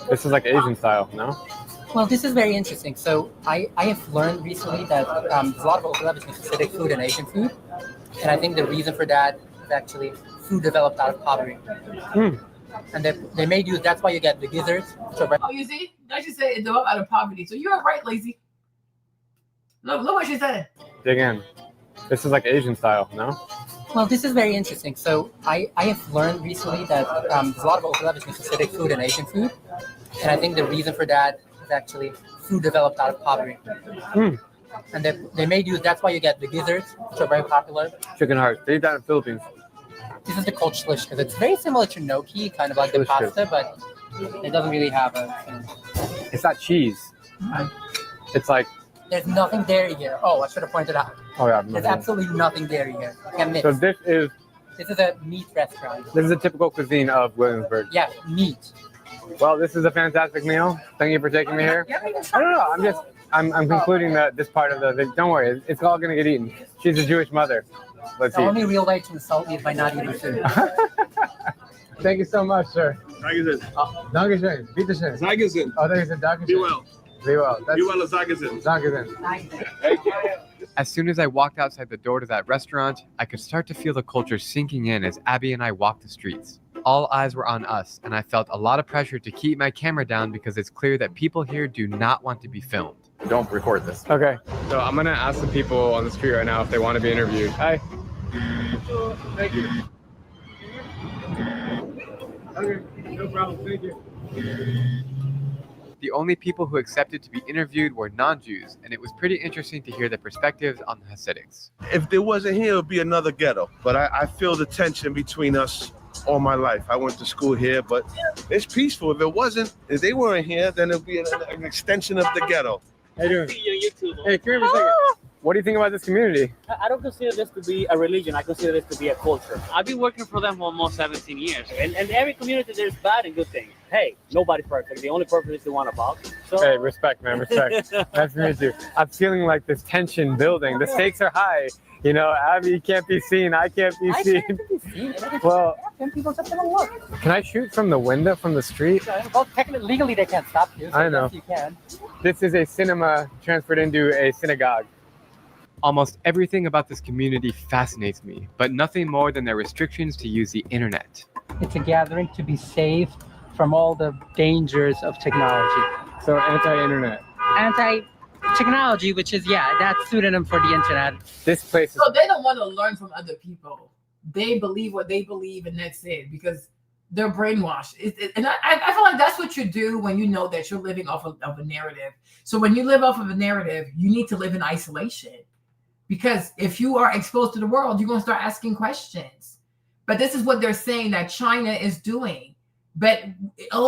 This is like Asian style, no? Well, this is very interesting. So I have learned recently that there's a lot of overlap between Hasidic food and Asian food. And I think the reason for that is actually food developed out of pottery. And they made use, that's why you get the gizzards. Oh, you see? Like she said, it's developed out of poverty. So you're right, lazy. Look what she said. Dig in. This is like Asian style, no? Well, this is very interesting. So I have learned recently that there's a lot of overlap between Hasidic food and Asian food. And I think the reason for that is actually food developed out of pottery. And they made use, that's why you get the gizzards, which are very popular. Chicken heart. They eat that in the Philippines. This is the kolchlish because it's very similar to gnocchi, kind of like the pasta, but it doesn't really have a. It's not cheese. It's like. There's nothing dairy here. Oh, I should have pointed out. Oh yeah. There's absolutely nothing dairy here. You can't mix. So this is a meat restaurant. This is a typical cuisine of Williamsburg. Yeah, meat. Well, this is a fantastic meal. Thank you for taking me here. I don't know. I'm concluding that this part of the don't worry, it's all gonna get eaten. She's a Jewish mother. Let's The eat. only real way to insult me is by not eating food. Thank you so much, sir. Dankeschön. Dankeschön. Bitteschön. Dankeschön. Oh, there you said Dankeschön. Be well. Be well. Be well as Dankeschön. Dankeschön. As soon as I walked outside the door to that restaurant, I could start to feel the culture sinking in as Abby and I walked the streets. All eyes were on us, and I felt a lot of pressure to keep my camera down because it's clear that people here do not want to be filmed. Don't record this. Okay, so I'm gonna ask the people on the street right now if they want to be interviewed. Hi. Thank you. Okay, no problem. Thank you. The only people who accepted to be interviewed were non-Jews, and it was pretty interesting to hear their perspectives on the Hasidics. If there wasn't here, it would be another ghetto. But I feel the tension between us all my life. I went to school here, but it's peaceful. If they weren't here, then it would be an extension of the ghetto. How you doing? Hey, come here for a second. What do you think about this community? I don't consider this to be a religion. I consider this to be a culture. I've been working for them for almost 17 years. And every community, there's bad and good things. Hey, nobody's perfect. The only perfect is the one above. So... Hey, respect, man, respect. Nice to meet you. I'm feeling like this tension building. The stakes are high. You know, Abby can't be seen. I can't be seen. Well, people just don't work. can I shoot from the window from the street? Well, technically, legally, they can't stop you. So I know. yes, you can. This is a cinema transferred into a synagogue. Almost everything about this community fascinates me, but nothing more than their restrictions to use the internet. It's a gathering to be safe from all the dangers of technology. So anti-internet. Anti-technology, which is, that's pseudonym for the internet. This place is... So they don't want to learn from other people. They believe what they believe, and that's it, because they're brainwashed. And I feel like that's what you do when you know that you're living off of a narrative. So when you live off of a narrative, you need to live in isolation. Because if you are exposed to the world, you're going to start asking questions. But this is what they're saying that China is doing. But,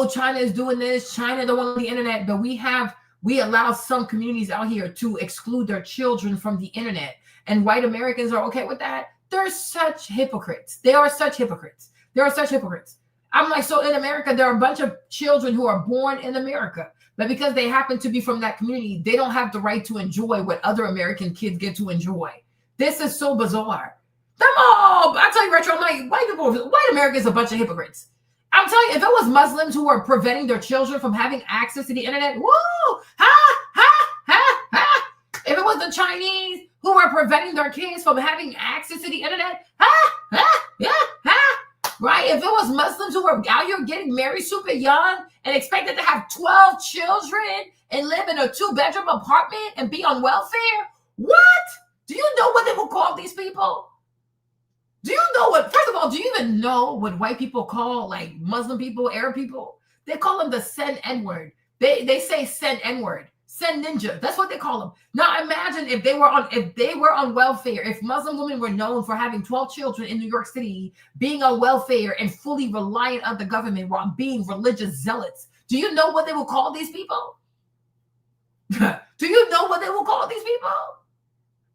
China is doing this. China don't want the internet. But we allow some communities out here to exclude their children from the internet. And white Americans are okay with that. They're such hypocrites. They are such hypocrites. They are such hypocrites. I'm like, so in America, there are a bunch of children who are born in America. But because they happen to be from that community, they don't have the right to enjoy what other American kids get to enjoy. This is so bizarre. I tell you, Retro, I'm like, white America is a bunch of hypocrites. I'm telling you, if it was Muslims who were preventing their children from having access to the internet, woo, if it was the Chinese who were preventing their kids from having access to the internet, right? If it was Muslims who were out here getting married super young and expected to have 12 children and live in a 2-bedroom apartment and be on welfare, what? Do you know what they will call these people? Do you know what, first of all, do you even know what white people call like Muslim people, Arab people? They call them the Sen N-word. They say Sen N-word. Sen ninja. That's what they call them. Now imagine if they were on welfare, if Muslim women were known for having 12 children in New York City, being on welfare and fully reliant on the government while being religious zealots. Do you know what they will call these people? Do you know what they will call these people?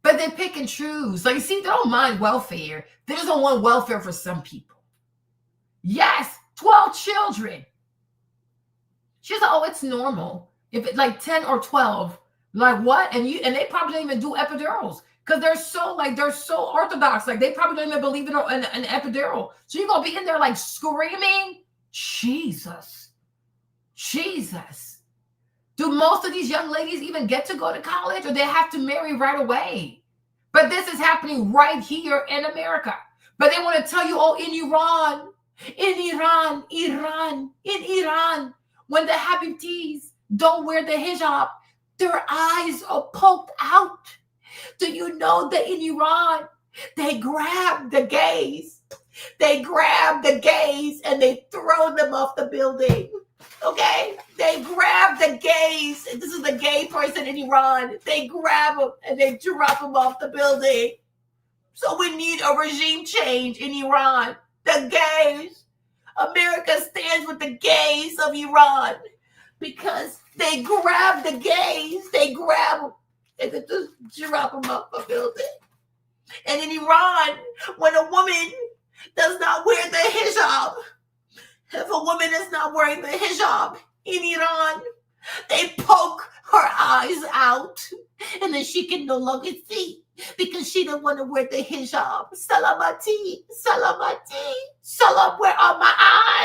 But they pick and choose. Like, see, they don't mind welfare. They just don't want welfare for some people. Yes, 12 children. She's like, oh, it's normal. If it's like 10 or 12, like what? And they probably don't even do epidurals because they're so orthodox. Like they probably don't even believe in an epidural. So you're gonna be in there like screaming, Jesus. Do most of these young ladies even get to go to college, or they have to marry right away? But this is happening right here in America. But they want to tell you, in Iran, when the Habibtis don't wear the hijab, their eyes are poked out. Do you know that in Iran, they grab the gays? They grab the gays and they throw them off the building. Okay? They grab the gays. This is the gay person in Iran. They grab them and they drop them off the building. So we need a regime change in Iran. The gays. America stands with the gays of Iran because they grab the gays. They grab them and they just drop them off the building. And in Iran, when a woman does not wear the hijab, if a woman is not wearing the hijab in Iran, they poke her eyes out and then she can no longer see because she don't want to wear the hijab. Salamati, salam, where are my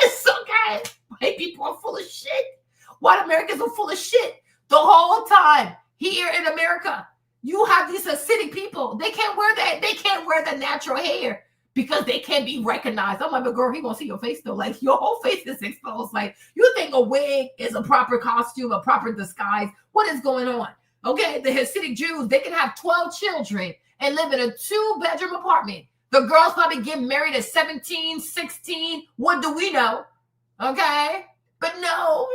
eyes? Okay, white people are full of shit. White Americans are full of shit the whole time. Here in America, you have these Hasidic people. They can't wear that. They can't wear the natural hair because they can't be recognized. I'm like, but girl, he gonna see your face though. Like your whole face is exposed. Like you think a wig is a proper costume, a proper disguise? What is going on? Okay, the Hasidic Jews, they can have 12 children and live in a 2-bedroom apartment. The girls probably get married at 17, 16. What do we know? Okay, but no,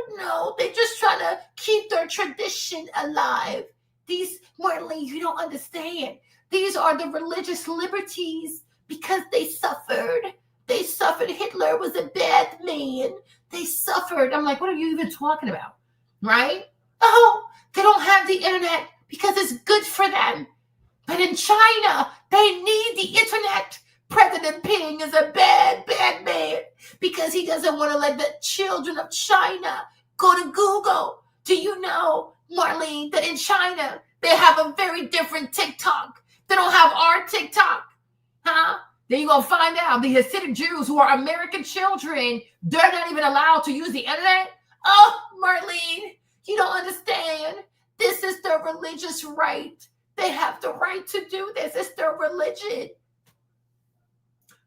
they just trying to keep their tradition alive. These, Marlene, you don't understand. These are the religious liberties because they suffered. They suffered. Hitler was a bad man. They suffered. I'm like, what are you even talking about? Right? Oh, they don't have the internet because it's good for them. But in China, they need the internet. President Ping is a bad, bad man because he doesn't want to let the children of China go to Google. Do you know, Marlene, that in China, they have a very different TikTok? They don't have our TikTok. Huh? Then you're going to find out the Hasidic Jews who are American children, they're not even allowed to use the internet. Oh, Marlene, you don't understand. This is their religious right. They have the right to do this. It's their religion.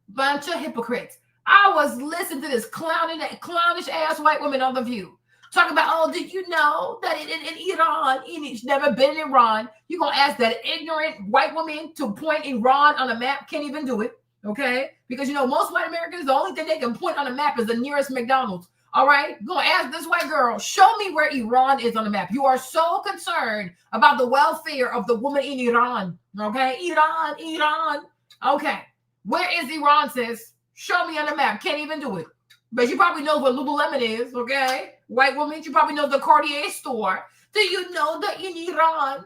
Bunch of hypocrites. I was listening to this clownish ass white woman on The View talking about, oh, did you know that in Iran, it's never been in Iran, you're going to ask that ignorant white woman to point Iran on a map, can't even do it, okay? Because, you know, most white Americans, the only thing they can point on a map is the nearest McDonald's, all right? You're going to ask this white girl, show me where Iran is on the map. You are so concerned about the welfare of the woman in Iran, okay? Iran, okay. Where is Iran, sis? Show me on the map. Can't even do it. But you probably know where Lululemon is, okay? White woman, you probably know the Cartier store. Do you know that in Iran,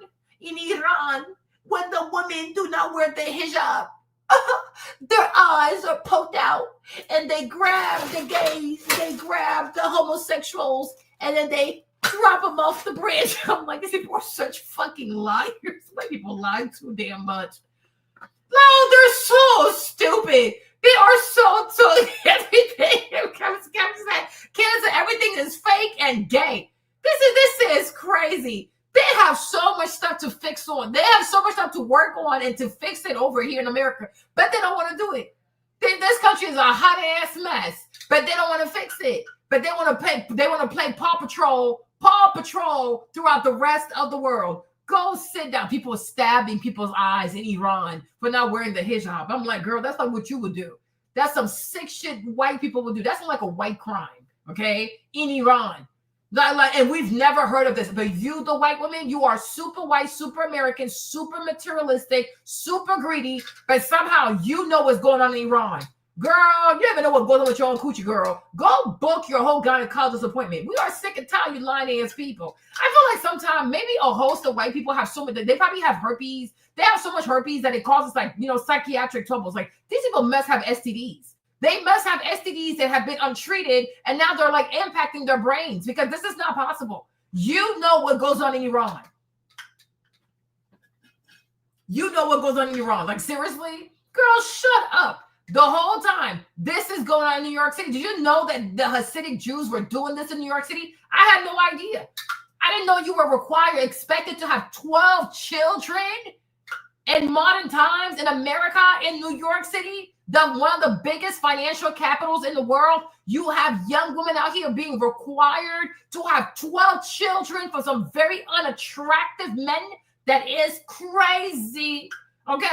when the women do not wear the hijab, their eyes are poked out and they grab the gays, they grab the homosexuals, and then they drop them off the bridge. I'm like, these people are such fucking liars. White people lie too damn much. No, they're so stupid. They are so everything. Canada, everything is fake and gay. This is crazy. They have so much stuff to fix on. They have so much stuff to work on and to fix it over here in America, but they don't want to do it. This country is a hot ass mess, but they don't want to fix it. But they want to play Paw Patrol throughout the rest of the world. Go sit down. People are stabbing people's eyes in Iran for not wearing the hijab. I'm like, girl, that's not what you would do. That's some sick shit white people would do. That's not like a white crime, okay? In Iran. And we've never heard of this. But you, the white woman, you are super white, super American, super materialistic, super greedy, but somehow you know what's going on in Iran. Girl, you never know what's going on with your own coochie, girl. Go book your whole gynecologist appointment. We are sick and tired of you lying ass people. I feel like sometimes maybe a host of white people have so much, they probably have herpes. They have so much herpes that it causes like, you know, psychiatric troubles. Like these people must have STDs. They must have STDs that have been untreated and now they're like impacting their brains because this is not possible. You know what goes on in Iran. You know what goes on in Iran. Like seriously? Girl, shut up. The whole time this is going on in New York City. Did you know that the Hasidic Jews were doing this in New York City? I had no idea. I didn't know you were expected to have 12 children in modern times in America, in New York City, one of the biggest financial capitals in the world. You have young women out here being required to have 12 children for some very unattractive men. That is crazy. Okay,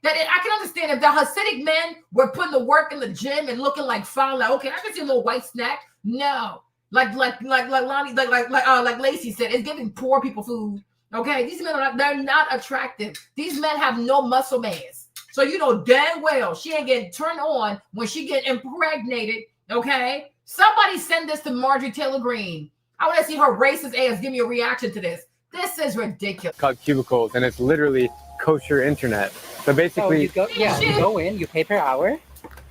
I can understand if the Hasidic men were putting the work in the gym and looking like fine, like okay, I can see a little white snack. No, like Lonnie, like Lacey said, it's giving poor people food. Okay, these men they're not attractive. These men have no muscle mass, so you know damn well she ain't getting turned on when she get impregnated. Okay, somebody send this to Marjorie Taylor Greene. I want to see her racist ass give me a reaction to this. This is ridiculous. Called cubicles, and it's literally kosher internet. So basically, you go in, you pay per hour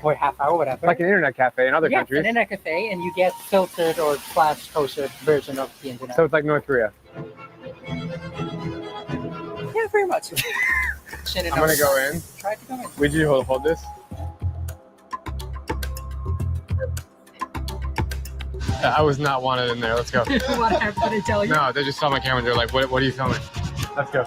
or half hour, whatever. Like an internet cafe in other countries. An internet cafe, and you get filtered or / kosher version of the internet. So it's like North Korea. Yeah, very much. I'm gonna go in. Try to go in. Would you hold this? I was not wanted in there. Let's go. What did they tell you? No, they just saw my camera. They're like, what are you filming? Let's go.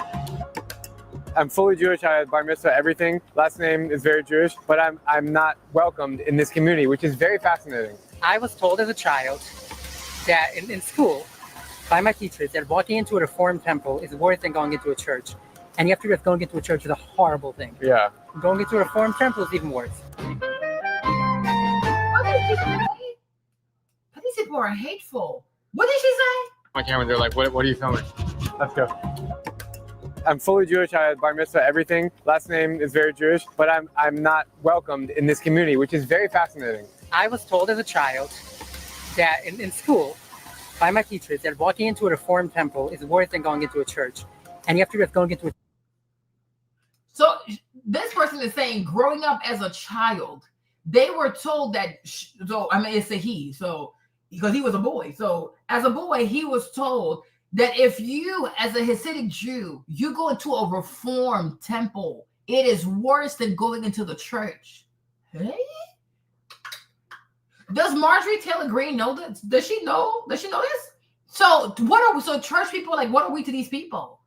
I'm fully Jewish. I had bar mitzvah, everything. Last name is very Jewish, but I'm not welcomed in this community, which is very fascinating. I was told as a child that in school by my teachers that walking into a Reformed temple is worse than going into a church. And you have to realize going into a church is a horrible thing. Yeah. Going into a Reformed temple is even worse. These people are hateful. What did she say? My camera, they're like, what are you filming? Let's go. I'm fully Jewish. I had bar mitzvah, everything. Last name is very Jewish, but I'm not welcomed in this community, which is very fascinating. I was told as a child that in school by my teachers that walking into a Reformed temple is worse than going into a church. And you have to realize going into a this person is saying growing up as a child, they were told that, so I mean, it's a he, so because he was a boy. So as a boy, he was told that if you, as a Hasidic Jew, you go into a reformed temple, it is worse than going into the church. Hey? Does Marjorie Taylor Greene know that? Does she know this? So what are we? So church people, like, what are we to these people?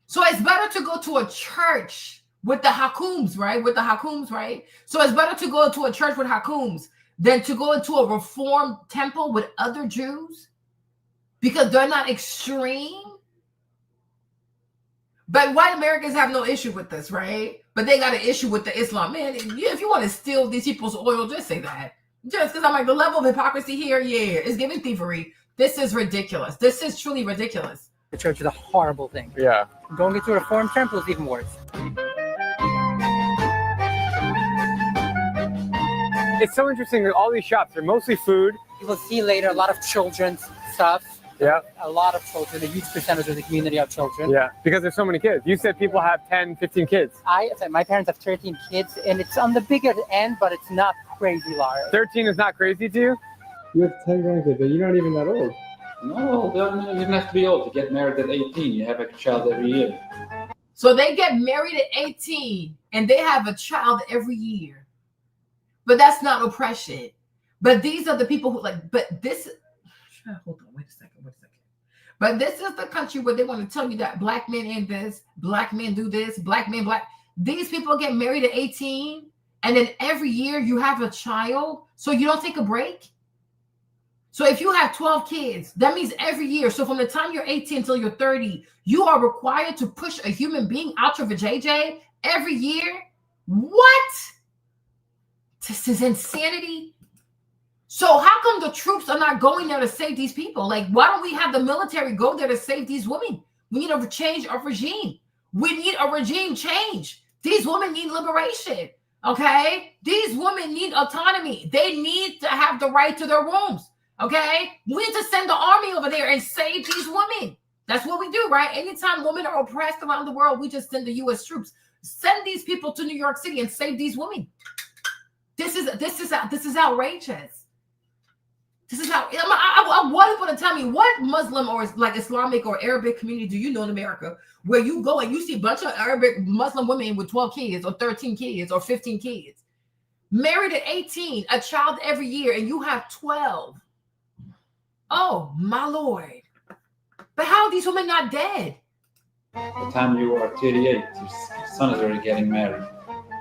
So it's better to go to a church with the hakums, right? With the hakums, right? So it's better to go to a church with hakums than to go into a reformed temple with other Jews because they're not extreme. But white Americans have no issue with this, right? But they got an issue with the Islam. Man, if you want to steal these people's oil, just say that. Just because I'm like, the level of hypocrisy here, yeah, is giving thievery. This is ridiculous. This is truly ridiculous. The church is a horrible thing. Yeah. Going into a reformed temple is even worse. It's so interesting that all these shops are mostly food. You will see later a lot of children's stuff. Yeah. A lot of children, a huge percentage of the community of children. Yeah, because there's so many kids. You said people have 10, 15 kids. My parents have 13 kids, and it's on the bigger end, but it's not crazy large. 13 is not crazy to you? You have 10 grandkids, but you're not even that old. No, you don't have to be old to get married at 18. You have a child every year. So they get married at 18 and they have a child every year. But that's not oppression. But these are the people who but this, hold on, wait a second. But this is the country where they want to tell you that black men ain't this, black men do this, black men, These people get married at 18 and then every year you have a child, so you don't take a break. So if you have 12 kids, that means every year. So from the time you're 18 until you're 30, you are required to push a human being out your vajayjay every year. What? This is insanity. So how come the troops are not going there to save these people? Like, why don't we have the military go there to save these women? We need a change of regime. We need a regime change. These women need liberation. Okay? These women need autonomy. They need to have the right to their wombs. Okay? We need to send the army over there and save these women. That's what we do, right? Anytime women are oppressed around the world, we just send the U.S. troops. Send these people to New York City and save these women. This is outrageous. This is how I want people to tell me what Muslim or like Islamic or Arabic community do you know in America where you go and you see a bunch of Arabic Muslim women with 12 kids or 13 kids or 15 kids, married at 18, a child every year, and you have 12. Oh, my Lord. But how are these women not dead? By the time you are 38, your son is already getting married.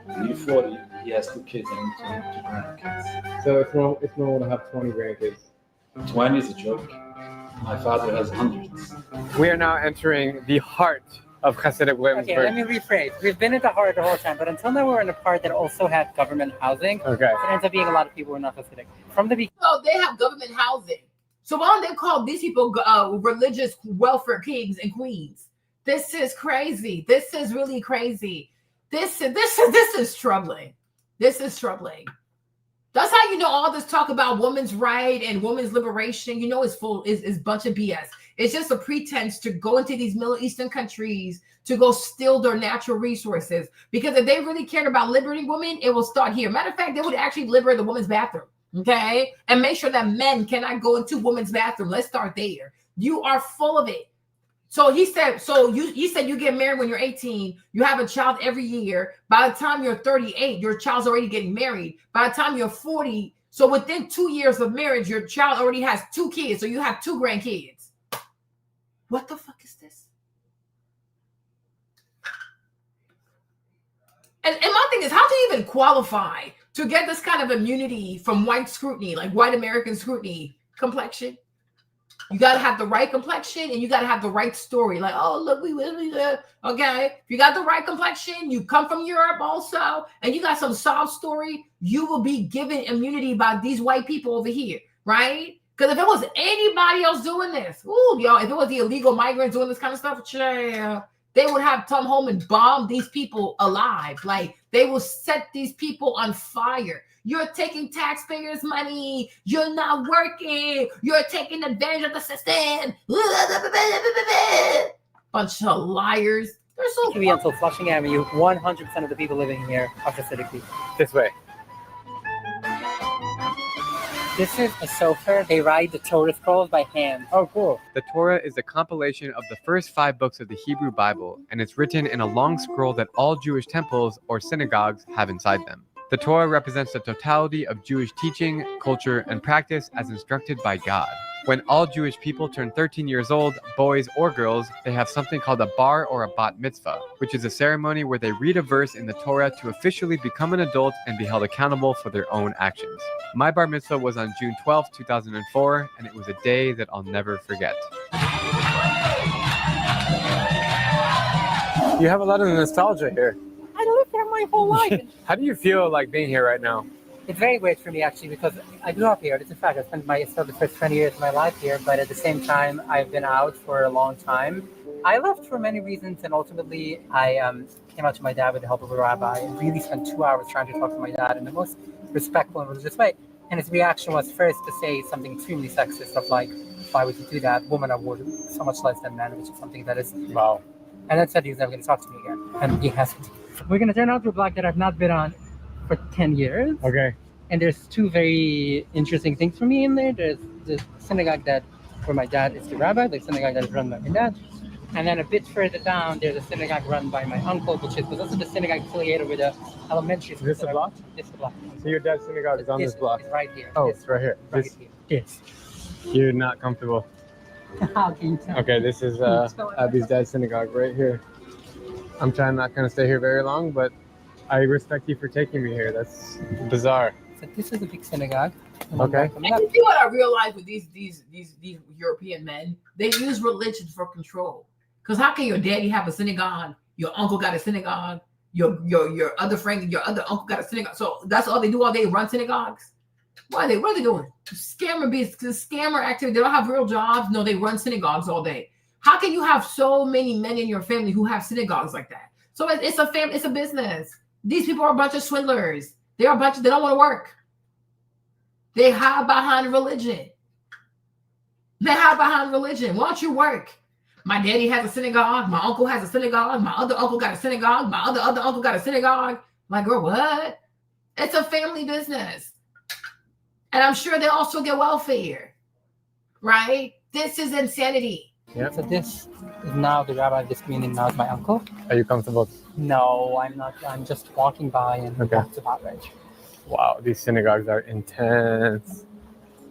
When you're 40, he has 2 kids and 2 grandkids. So it's normal to have 20 grandkids. 20 is a joke. My father has hundreds. We are now entering the heart of Hasidic Williamsburg. Okay, let me rephrase. We've been at the heart the whole time, but until now we're in a part that also had government housing. Okay. So it ends up being a lot of people who are not Hasidic. From the beginning. So they have government housing. So why don't they call these people religious welfare kings and queens? This is crazy. This is really crazy. This is troubling. This is troubling. That's how you know all this talk about women's right and women's liberation. You know, it's a bunch of BS. It's just a pretense to go into these Middle Eastern countries to go steal their natural resources. Because if they really cared about liberating women, it will start here. Matter of fact, they would actually liberate the women's bathroom. Okay, and make sure that men cannot go into women's bathroom. Let's start there. You are full of it. So he said, he said you get married when you're 18, you have a child every year. By the time you're 38, your child's already getting married. By the time you're 40, so within 2 years of marriage, your child already has 2 kids. So you have 2 grandkids. What the fuck is this? And my thing is, how do you even qualify to get this kind of immunity from white scrutiny, like white American scrutiny? Complexion. You got to have the right complexion and you got to have the right story. Like, oh, look, okay. If you got the right complexion, you come from Europe also, and you got some soft story, you will be given immunity by these white people over here, right? Because if it was anybody else doing this, ooh, y'all, if it was the illegal migrants doing this kind of stuff, they would have come home and bomb these people alive. Like, they will set these people on fire. You're taking taxpayers' money. You're not working. You're taking advantage of the system. Bunch of liars. They're so TV until Flushing Avenue, 100% of the people living here are Hasidic people. This way. This is a sofer. They write the Torah scrolls by hand. Oh, cool. The Torah is a compilation of the first 5 books of the Hebrew Bible, and it's written in a long scroll that all Jewish temples or synagogues have inside them. The Torah represents the totality of Jewish teaching, culture, and practice as instructed by God. When all Jewish people turn 13 years old, boys or girls, they have something called a bar or a bat mitzvah, which is a ceremony where they read a verse in the Torah to officially become an adult and be held accountable for their own actions. My bar mitzvah was on June 12, 2004, and it was a day that I'll never forget. You have a lot of nostalgia here. I lived here my whole life. How do you feel like being here right now? It's very weird for me, actually, because I grew up here. It's a fact. I spent the first 20 years of my life here, but at the same time, I've been out for a long time. I left for many reasons, and ultimately, I came out to my dad with the help of a rabbi and really spent 2 hours trying to talk to my dad in the most respectful and religious way. And his reaction was first to say something extremely sexist, of like, why would you do that? Women are worth so much less than men, which is something that is... Wow. And then said he was never going to talk to me again. And he hasn't. We're going to turn out to a block that I've not been on for 10 years. Okay. And there's 2 very interesting things for me in there. There's the synagogue where my dad is the rabbi, the synagogue that is run by my dad. And then a bit further down, there's a synagogue run by my uncle, which was also the synagogue affiliated with the elementary school. Is this a block? This is the block. So your dad's synagogue is on this block? It's right here. Oh, it's right here. Right here. Yes. You're not comfortable. How can you tell? Okay, this is Abby's dad's synagogue right here. I'm not going to stay here very long, but I respect you for taking me here. That's bizarre. So this is a big synagogue. Okay. And you see what I realize with these European men? They use religion for control. Because how can your daddy have a synagogue? Your uncle got a synagogue. Your other friend, your other uncle got a synagogue. So that's all they do all day, run synagogues? What are they doing? Scammer activity. They don't have real jobs. No, they run synagogues all day. How can you have so many men in your family who have synagogues like that? So it's a business. These people are a bunch of swindlers. They don't want to work. They hide behind religion. Why don't you work? My daddy has a synagogue. My uncle has a synagogue. My other uncle got a synagogue. My other uncle got a synagogue. Like, girl, what? It's a family business. And I'm sure they also get welfare, right? This is insanity. Yeah. So this is now the rabbi of this community. Now is my uncle. Are you comfortable? No, I'm not. I'm just walking by, and that's about right. Wow, these synagogues are intense.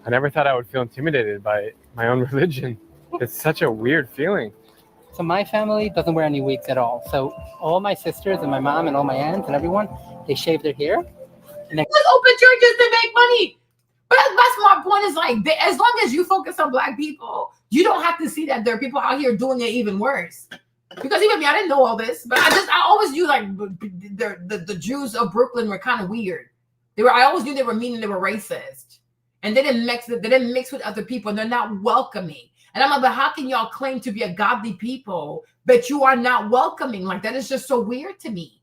I never thought I would feel intimidated by my own religion. It's such a weird feeling. So my family doesn't wear any wigs at all. So all my sisters and my mom and all my aunts and everyone, they shave their hair. And let's open churches to make money. But that's my point is like, as long as you focus on Black people, you don't have to see that there are people out here doing it even worse. Because even me, I didn't know all this, but I always knew like the Jews of Brooklyn were kind of weird. I always knew they were mean and they were racist. And they didn't mix with other people, and they're not welcoming. And I'm like, but how can y'all claim to be a godly people, but you are not welcoming? Like, that is just so weird to me.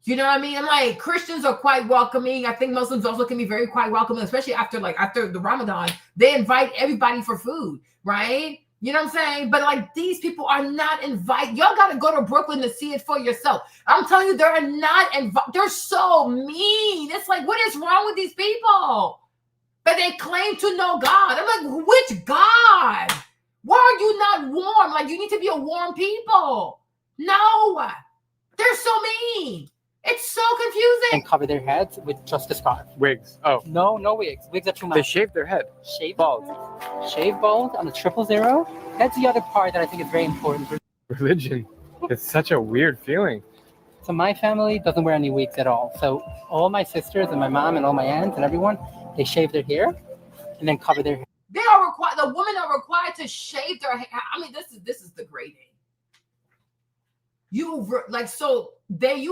You know what I mean? I'm like, Christians are quite welcoming. I think Muslims also can be very quite welcoming, especially after the Ramadan. They invite everybody for food, right? You know what I'm saying? But like, these people are not invited. Y'all got to go to Brooklyn to see it for yourself. I'm telling you, they're not invited. They're so mean. It's like, what is wrong with these people? But they claim to know God. I'm like, which God? Why are you not warm? Like, you need to be a warm people. No, they're so mean. It's so confusing. And cover their heads with just a scarf. Wigs. Oh. No wigs. Wigs are too much. They shave their head. Shave bald. Shave bald on the 000. That's the other part that I think is very important. Religion. It's such a weird feeling. So my family doesn't wear any wigs at all. So all my sisters and my mom and all my aunts and everyone, they shave their hair and then cover their hair. They are required. The women are required to shave their hair. I mean, this is degrading. You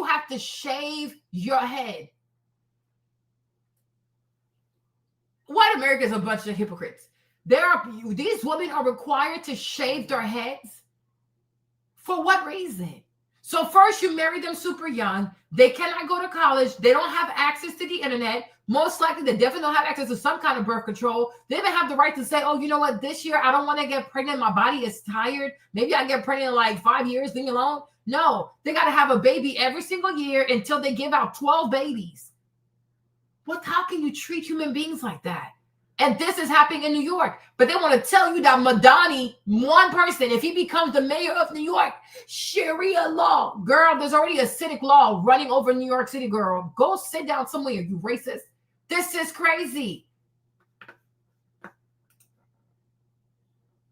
have to shave your head. White America is a bunch of hypocrites. These women are required to shave their heads. For what reason? So first you marry them super young. They cannot go to college. They don't have access to the internet. Most likely, they definitely don't have access to some kind of birth control. They even have the right to say, oh, you know what? This year, I don't want to get pregnant. My body is tired. Maybe I get pregnant in like 5 years. Leave me alone. No, they got to have a baby every single year until they give out 12 babies. How can you treat human beings like that? And this is happening in New York. But they want to tell you that Mandani, one person, if he becomes the mayor of New York, Sharia law. Girl, there's already a civic law running over New York City, girl. Go sit down somewhere, you racist. This is crazy.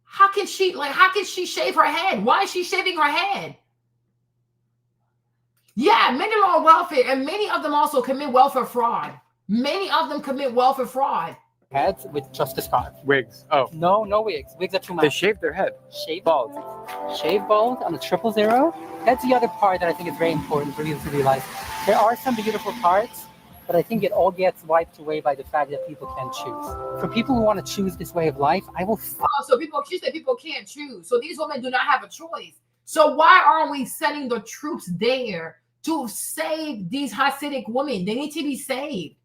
How can she shave her head? Why is she shaving her head? Yeah, many are on welfare, and many of them also commit welfare fraud. Many of them commit welfare fraud. Heads with just a scarf. Wigs. Oh. No wigs. Wigs are too much. They shave their head. Shave bald. Shave bald on the 000. That's the other part that I think is very important for people to realize. There are some beautiful parts, but I think it all gets wiped away by the fact that people can't choose. For people who want to choose this way of life, I will. So she said people can't choose. So these women do not have a choice. So why aren't we sending the troops there to save these Hasidic women? They need to be saved.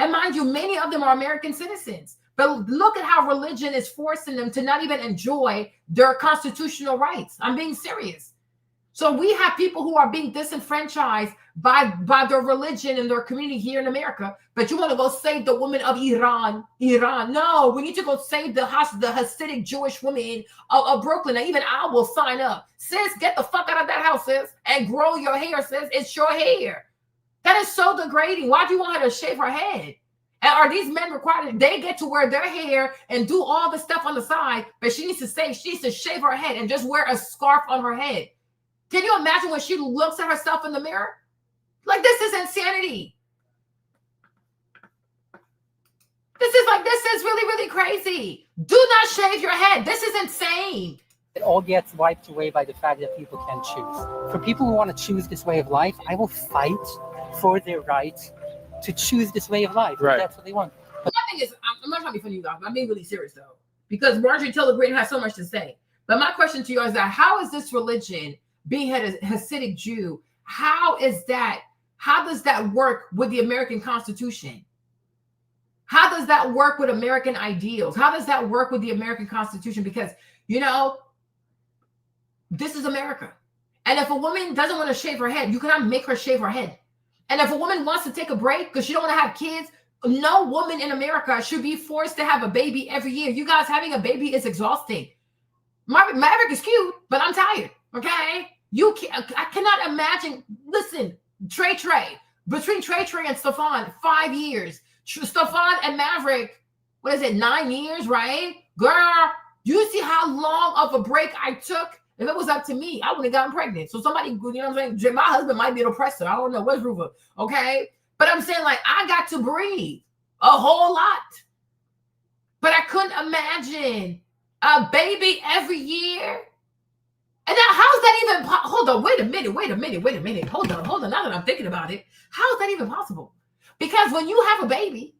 And mind you, many of them are American citizens. But look at how religion is forcing them to not even enjoy their constitutional rights. I'm being serious. So we have people who are being disenfranchised by their religion and their community here in America. But you want to go save the women of Iran. No, we need to go save the Hasidic Jewish women of Brooklyn. And even I will sign up. Sis, get the fuck out of that house, sis, and grow your hair, sis. It's your hair. That is so degrading. Why do you want her to shave her head? And are these men required? They get to wear their hair and do all the stuff on the side, but she needs to shave her head and just wear a scarf on her head. Can you imagine when she looks at herself in the mirror? Like, this is insanity. This is really, really crazy. Do not shave your head. This is insane. It all gets wiped away by the fact that people can't choose. For people who want to choose this way of life, I will fight for their right to choose this way of life. Right. If that's what they want. But the thing is, I'm not trying to be funny, you guys. I'm being really serious, though. Because Marjorie Taylor Greene has so much to say. But my question to you is that how is this religion, being a Hasidic Jew, how does that work with the American Constitution? How does that work with American ideals? How does that work with the American Constitution? Because, this is America. And if a woman doesn't want to shave her head, you cannot make her shave her head. And if a woman wants to take a break because she don't want to have kids, no woman in America should be forced to have a baby every year. You guys, having a baby is exhausting. Maverick is cute, but I'm tired, okay? I cannot imagine. Listen, Trey, between Trey and Stefan, 5 years. Stefan and Maverick, 9 years, right? Girl, you see how long of a break I took? If it was up to me, I would have gotten pregnant. So somebody, I'm saying? My husband might be an oppressor. I don't know. Where's Ruva? Okay? But I'm saying, I got to breathe a whole lot. But I couldn't imagine a baby every year. And now, how's that even hold on, wait a minute. Hold on. Now that I'm thinking about it, how is that even possible? Because when you have a baby,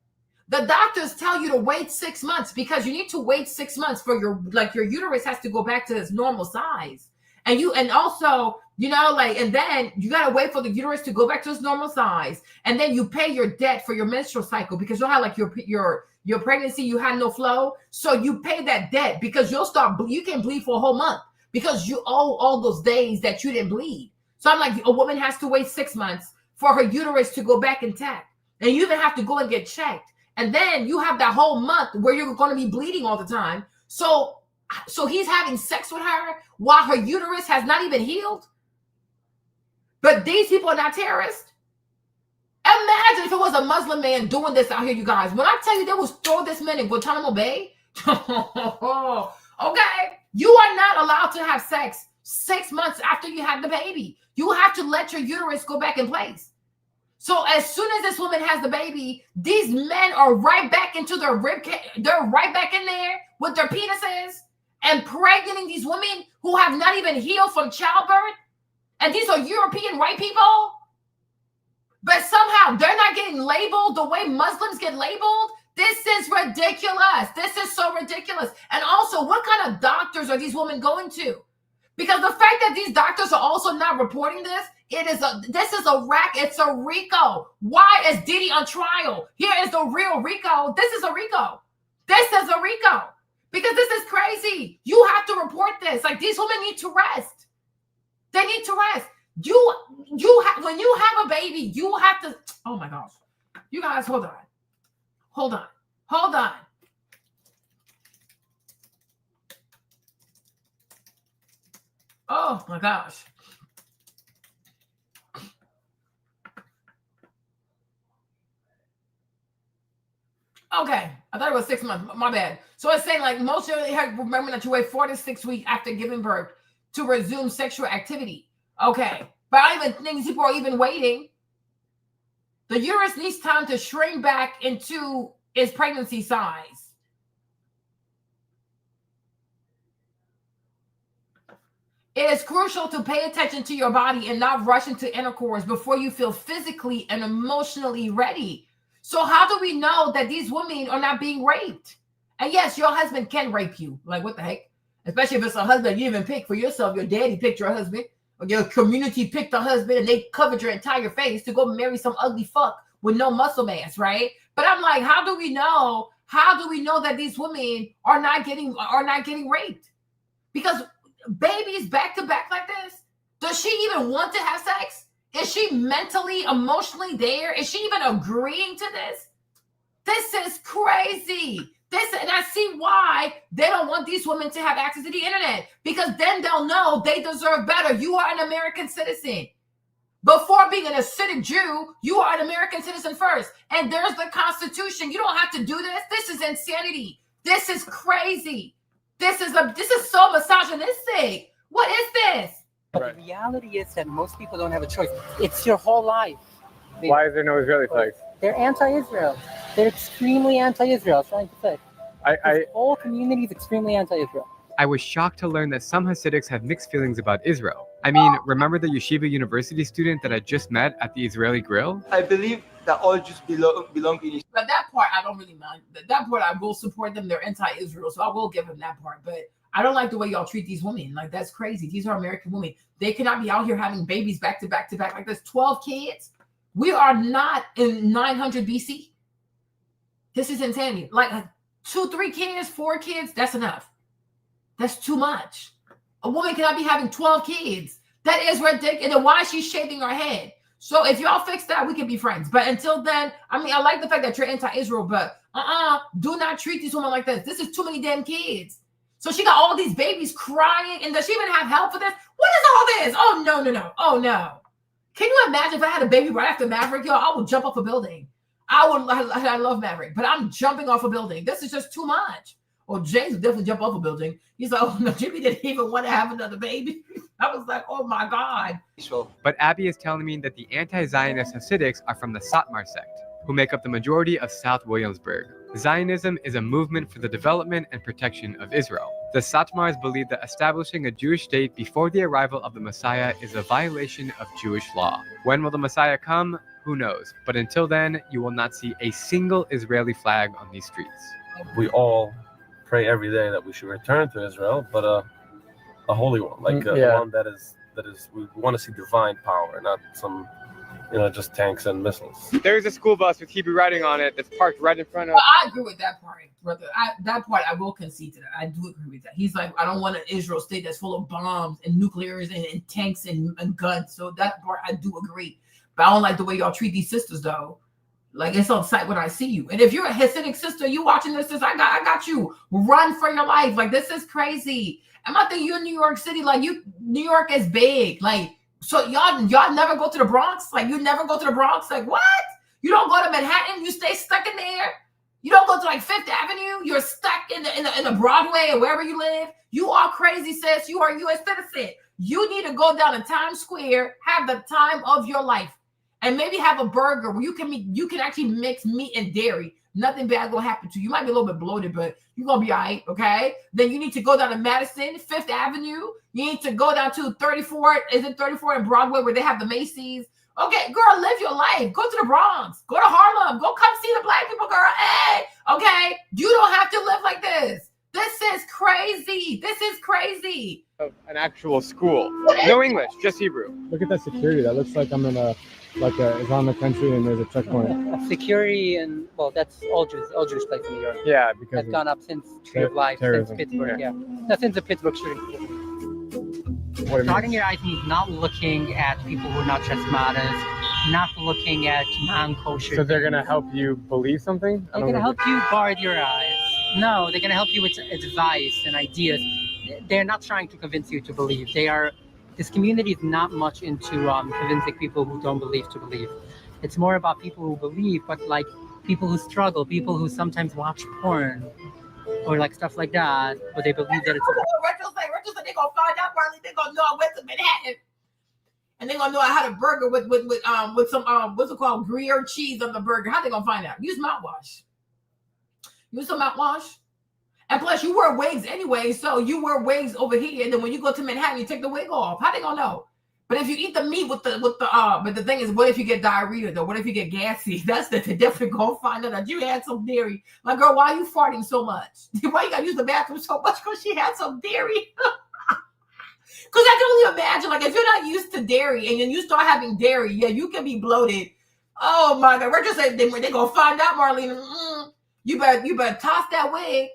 the doctors tell you to wait 6 months because you need to wait 6 months for your uterus has to go back to its normal size. And also, and then you got to wait for the uterus to go back to its normal size. And then you pay your debt for your menstrual cycle because you'll have your pregnancy, you had no flow. So you pay that debt because you can bleed for a whole month because you owe all those days that you didn't bleed. So I'm like, a woman has to wait 6 months for her uterus to go back intact. And you even have to go and get checked. And then you have that whole month where you're going to be bleeding all the time. So he's having sex with her while her uterus has not even healed. But these people are not terrorists. Imagine if it was a Muslim man doing this out here, you guys. When I tell you they will throw this man in Guantanamo Bay, okay, you are not allowed to have sex 6 months after you had the baby. You have to let your uterus go back in place. So as soon as this woman has the baby, these men are right back into their they're right back in there with their penises and pregnanting these women who have not even healed from childbirth. And these are European white people. But somehow they're not getting labeled the way Muslims get labeled. This is ridiculous. This is so ridiculous. And also, what kind of doctors are these women going to? Because the fact that these doctors are also not reporting this This is a rack. It's a RICO. Why is Diddy on trial? Here is the real RICO. This is a RICO. This is a RICO. Because this is crazy. You have to report this. Like, these women need to rest. They need to rest. When you have a baby, you have to. Oh my gosh. You guys, hold on. Hold on. Hold on. Oh my gosh. Okay, I thought it was 6 months. My bad. So it's saying like most of you remember that you wait 4 to 6 weeks after giving birth to resume sexual activity. Okay, but I don't even think people are even waiting. The uterus needs time to shrink back into its pregnancy size. It is crucial to pay attention to your body and not rush into intercourse before you feel physically and emotionally ready. So how do we know that these women are not being raped? And yes, your husband can rape you. Like, what the heck? Especially if it's a husband you even pick for yourself. Your daddy picked your husband. Or your community picked a husband and they covered your entire face to go marry some ugly fuck with no muscle mass, right? But I'm like, how do we know? How do we know that these women are not getting raped? Because babies back to back like this, does she even want to have sex? Is she mentally, emotionally there? Is she even agreeing to this? This is crazy. And I see why they don't want these women to have access to the internet, because then they'll know they deserve better. You are an American citizen. Before being an acidic Jew, you are an American citizen first. And there's the Constitution. You don't have to do this. This is insanity. This is crazy. This is so misogynistic. What is this? But the reality is that most people don't have a choice. It's your whole life. Why is there no Israeli flags? They're anti-Israel. They're extremely anti-Israel. That's what I'm trying to say. This whole community is extremely anti-Israel. I was shocked to learn that some Hasidics have mixed feelings about Israel. I mean, remember the Yeshiva University student that I just met at the Israeli Grill? I believe that all Jews belong in. But that part, I don't really mind. That part, I will support them. They're anti-Israel, so I will give them that part. But I don't like the way y'all treat these women. Like, that's crazy. These are American women. They cannot be out here having babies back to back to back like this. 12 kids. We are not in 900 BC. This is insanity. Like 2, 3 kids, 4 kids, that's enough. That's too much. A woman cannot be having 12 kids. That is ridiculous. And then why is she shaving her head? So if y'all fix that, we can be friends. But until then, I mean, I like the fact that you're anti-Israel, but do not treat these women like this. This is too many damn kids. So she got all these babies crying, and does she even have help for this? What is all this? Oh, no. Oh, no. Can you imagine if I had a baby right after Maverick? Y'all, I would jump off a building. I love Maverick, but I'm jumping off a building. This is just too much. Well, James would definitely jump off a building. He's like, oh, no, Jimmy didn't even want to have another baby. I was like, oh, my God. But Abby is telling me that the anti-Zionist Hasidics are from the Satmar sect, who make up the majority of South Williamsburg. Zionism is a movement for the development and protection of Israel. The Satmars believe that establishing a Jewish state before the arrival of the Messiah is a violation of Jewish law. When will the Messiah come? Who knows? But until then, you will not see a single Israeli flag on these streets. We all pray every day that we should return to Israel, but a holy one, like one that is we want to see divine power, not some just tanks and missiles. There's a school bus with Hebrew writing on it that's parked right in front of. Well, I agree with that part, brother. That part I will concede to that. I do agree with that. He's like, I don't want an Israel state that's full of bombs and nuclears and tanks and guns. So that part I do agree. But I don't like the way y'all treat these sisters, though. Like, it's on sight when I see you. And if you're a Hasidic sister, you watching this, I got you. Run for your life. Like, this is crazy. And my thing, you in New York City, like, New York is big. Like, so y'all never go to the Bronx? Like, you never go to the Bronx? Like, what? You don't go to Manhattan? You stay stuck in there? You don't go to, like, Fifth Avenue? You're stuck in the Broadway or wherever you live? You are crazy, sis. You are a U.S. citizen. You need to go down to Times Square, have the time of your life. And maybe have a burger where you can actually mix meat and dairy. Nothing bad gonna happen to you. You might be a little bit bloated, but you're gonna be all right, okay? Then you need to go down to Madison, Fifth Avenue. You need to go down to 34. Is it 34 in Broadway where they have the Macy's? Okay, girl, live your life. Go to the Bronx. Go to Harlem. Go come see the black people, girl. Hey, okay? You don't have to live like this. This is crazy. This is crazy. An actual school. No English, just Hebrew. Look at that security. That looks like I'm in a Islamic country and there's a checkpoint. Security and well, that's all Jewish place in New York. Yeah, because that's gone up since Tree of Life, terrorism. since Pittsburgh. Yeah, that's since the Pittsburgh shooting. Starting your eyes means not looking at people who are not charismatic, not looking at non-kosher. So they're gonna help you believe something? They're gonna help you guard your eyes. No, they're gonna help you with advice and ideas. They're not trying to convince you to believe. This community is not much into convincing people who don't believe to believe. It's more about people who believe, but like people who struggle, people who sometimes watch porn or like stuff like that, but they believe that it's. Rachel said they're gonna find out, Marley. They're gonna know I went to Manhattan, and they're gonna know I had a burger with some what's it called, Gruyere cheese on the burger. How they gonna find out? Use mouthwash. Use some mouthwash. And plus, you wear wigs anyway, so you wear wigs over here, and then when you go to Manhattan, you take the wig off. How they gonna know? But if you eat the meat but the thing is, what if you get diarrhea though? What if you get gassy? That's they definitely gonna find out that you had some dairy. Like, girl, why are you farting so much? Why you gotta use the bathroom so much? Because she had some dairy. Because I can only imagine, like, if you're not used to dairy and then you start having dairy, yeah, you can be bloated. Oh my God, we're just saying they're gonna find out, Marlene. You better toss that wig.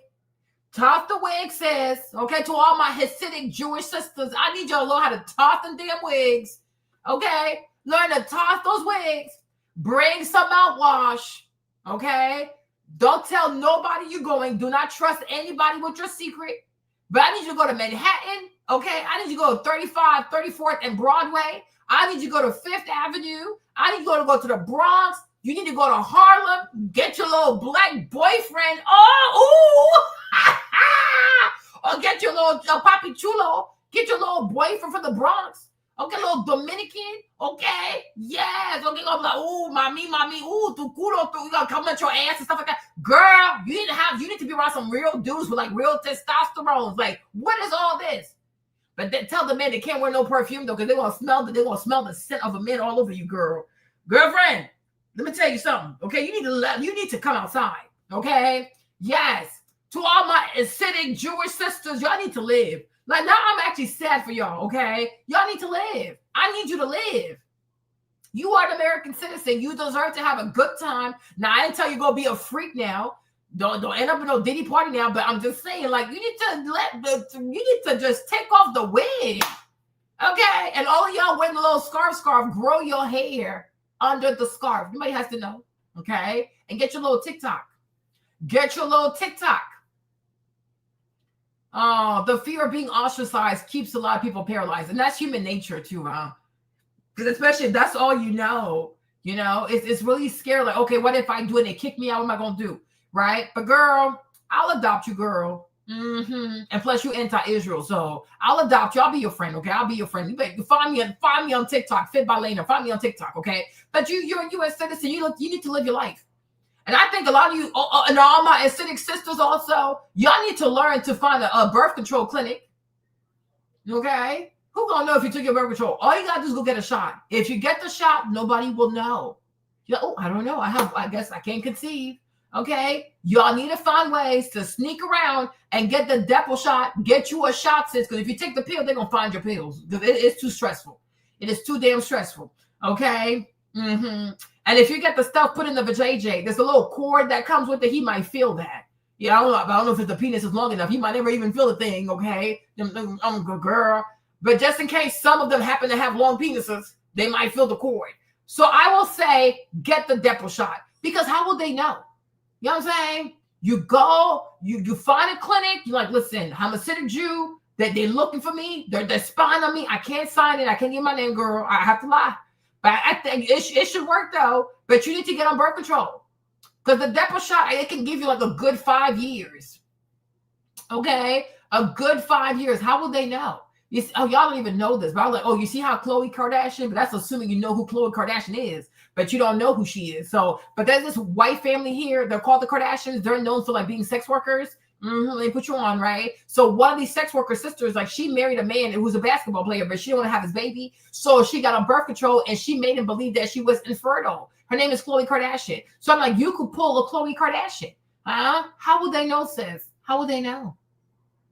Toss the wig, sis. Okay, to all my Hasidic Jewish sisters, I need y'all to learn how to toss them damn wigs. Okay, learn to toss those wigs. Bring some mouthwash. Okay, don't tell nobody you're going. Do not trust anybody with your secret. But I need you to go to Manhattan. Okay, I need you to go to 35, 34th, and Broadway. I need you to go to 5th Avenue. I need you to go to the Bronx. You need to go to Harlem. Get your little black boyfriend. Oh, ooh. Or get your little papi chulo. Get your little boyfriend from the Bronx. Okay, little Dominican. Okay, yes. Okay, I'm like, ooh, mami, ooh, tu culo, you gotta come at your ass and stuff like that. Girl, you need to be around some real dudes with like real testosterone. Like, what is all this? But then tell the men they can't wear no perfume though, because they're gonna smell the scent of a man all over you, girl. Girlfriend, let me tell you something. Okay, you need to come outside. Okay, yes. To all my Hasidic Jewish sisters, y'all need to live. Like, now I'm actually sad for y'all, okay? Y'all need to live. I need you to live. You are an American citizen. You deserve to have a good time. Now, I didn't tell you go be a freak now. Don't end up in no Diddy party now, but I'm just saying, like, you need to just take off the wig. Okay? And all of y'all wearing the little scarf, grow your hair under the scarf. Nobody has to know. Okay? And get your little TikTok. Get your little TikTok. Oh, the fear of being ostracized keeps a lot of people paralyzed. And that's human nature too, huh? Because especially if that's all you know, it's really scary. Like, okay, what if I do it and they kick me out? What am I going to do? Right? But girl, I'll adopt you, girl. And plus you anti-Israel. So I'll adopt you. I'll be your friend, okay? I'll be your friend. You better find me on TikTok, Fit by Lena. Find me on TikTok, okay? But you're a U.S. citizen. You need to live your life. And I think a lot of you, and all my Hasidic sisters also, y'all need to learn to find a birth control clinic. Okay? Who gonna know if you took your birth control? All you gotta do is go get a shot. If you get the shot, nobody will know. I don't know. I guess I can't conceive. Okay? Y'all need to find ways to sneak around and get the Depo shot. Get you a shot, sis. Because if you take the pill, they're gonna find your pills. It's too stressful. It is too damn stressful. Okay? And if you get the stuff put in the vajayjay, there's a little cord that comes with it. He might feel that. Yeah, I don't know if the penis is long enough. He might never even feel the thing, okay? I'm a good girl. But just in case some of them happen to have long penises, they might feel the cord. So I will say, get the Depo shot. Because how will they know? You know what I'm saying? You go, you find a clinic. You're like, listen, I'm a Hasidic Jew. They're looking for me. They're spying on me. I can't sign it. I can't get my name, girl. I have to lie. But I think it should work, though. But you need to get on birth control. Because the Depo shot, it can give you like a good 5 years. Okay? A good 5 years. How will they know? Y'all don't even know this. But I was like, you see how Khloe Kardashian? But that's assuming you know who Khloe Kardashian is. But you don't know who she is. So, but there's this white family here. They're called the Kardashians. They're known for like being sex workers. They put you on, right? So one of these sex worker sisters, like she married a man who was a basketball player, but she didn't want to have his baby. So she got on birth control and she made him believe that she was infertile. Her name is Khloe Kardashian. So I'm like, you could pull a Khloe Kardashian. How would they know, sis? How would they know?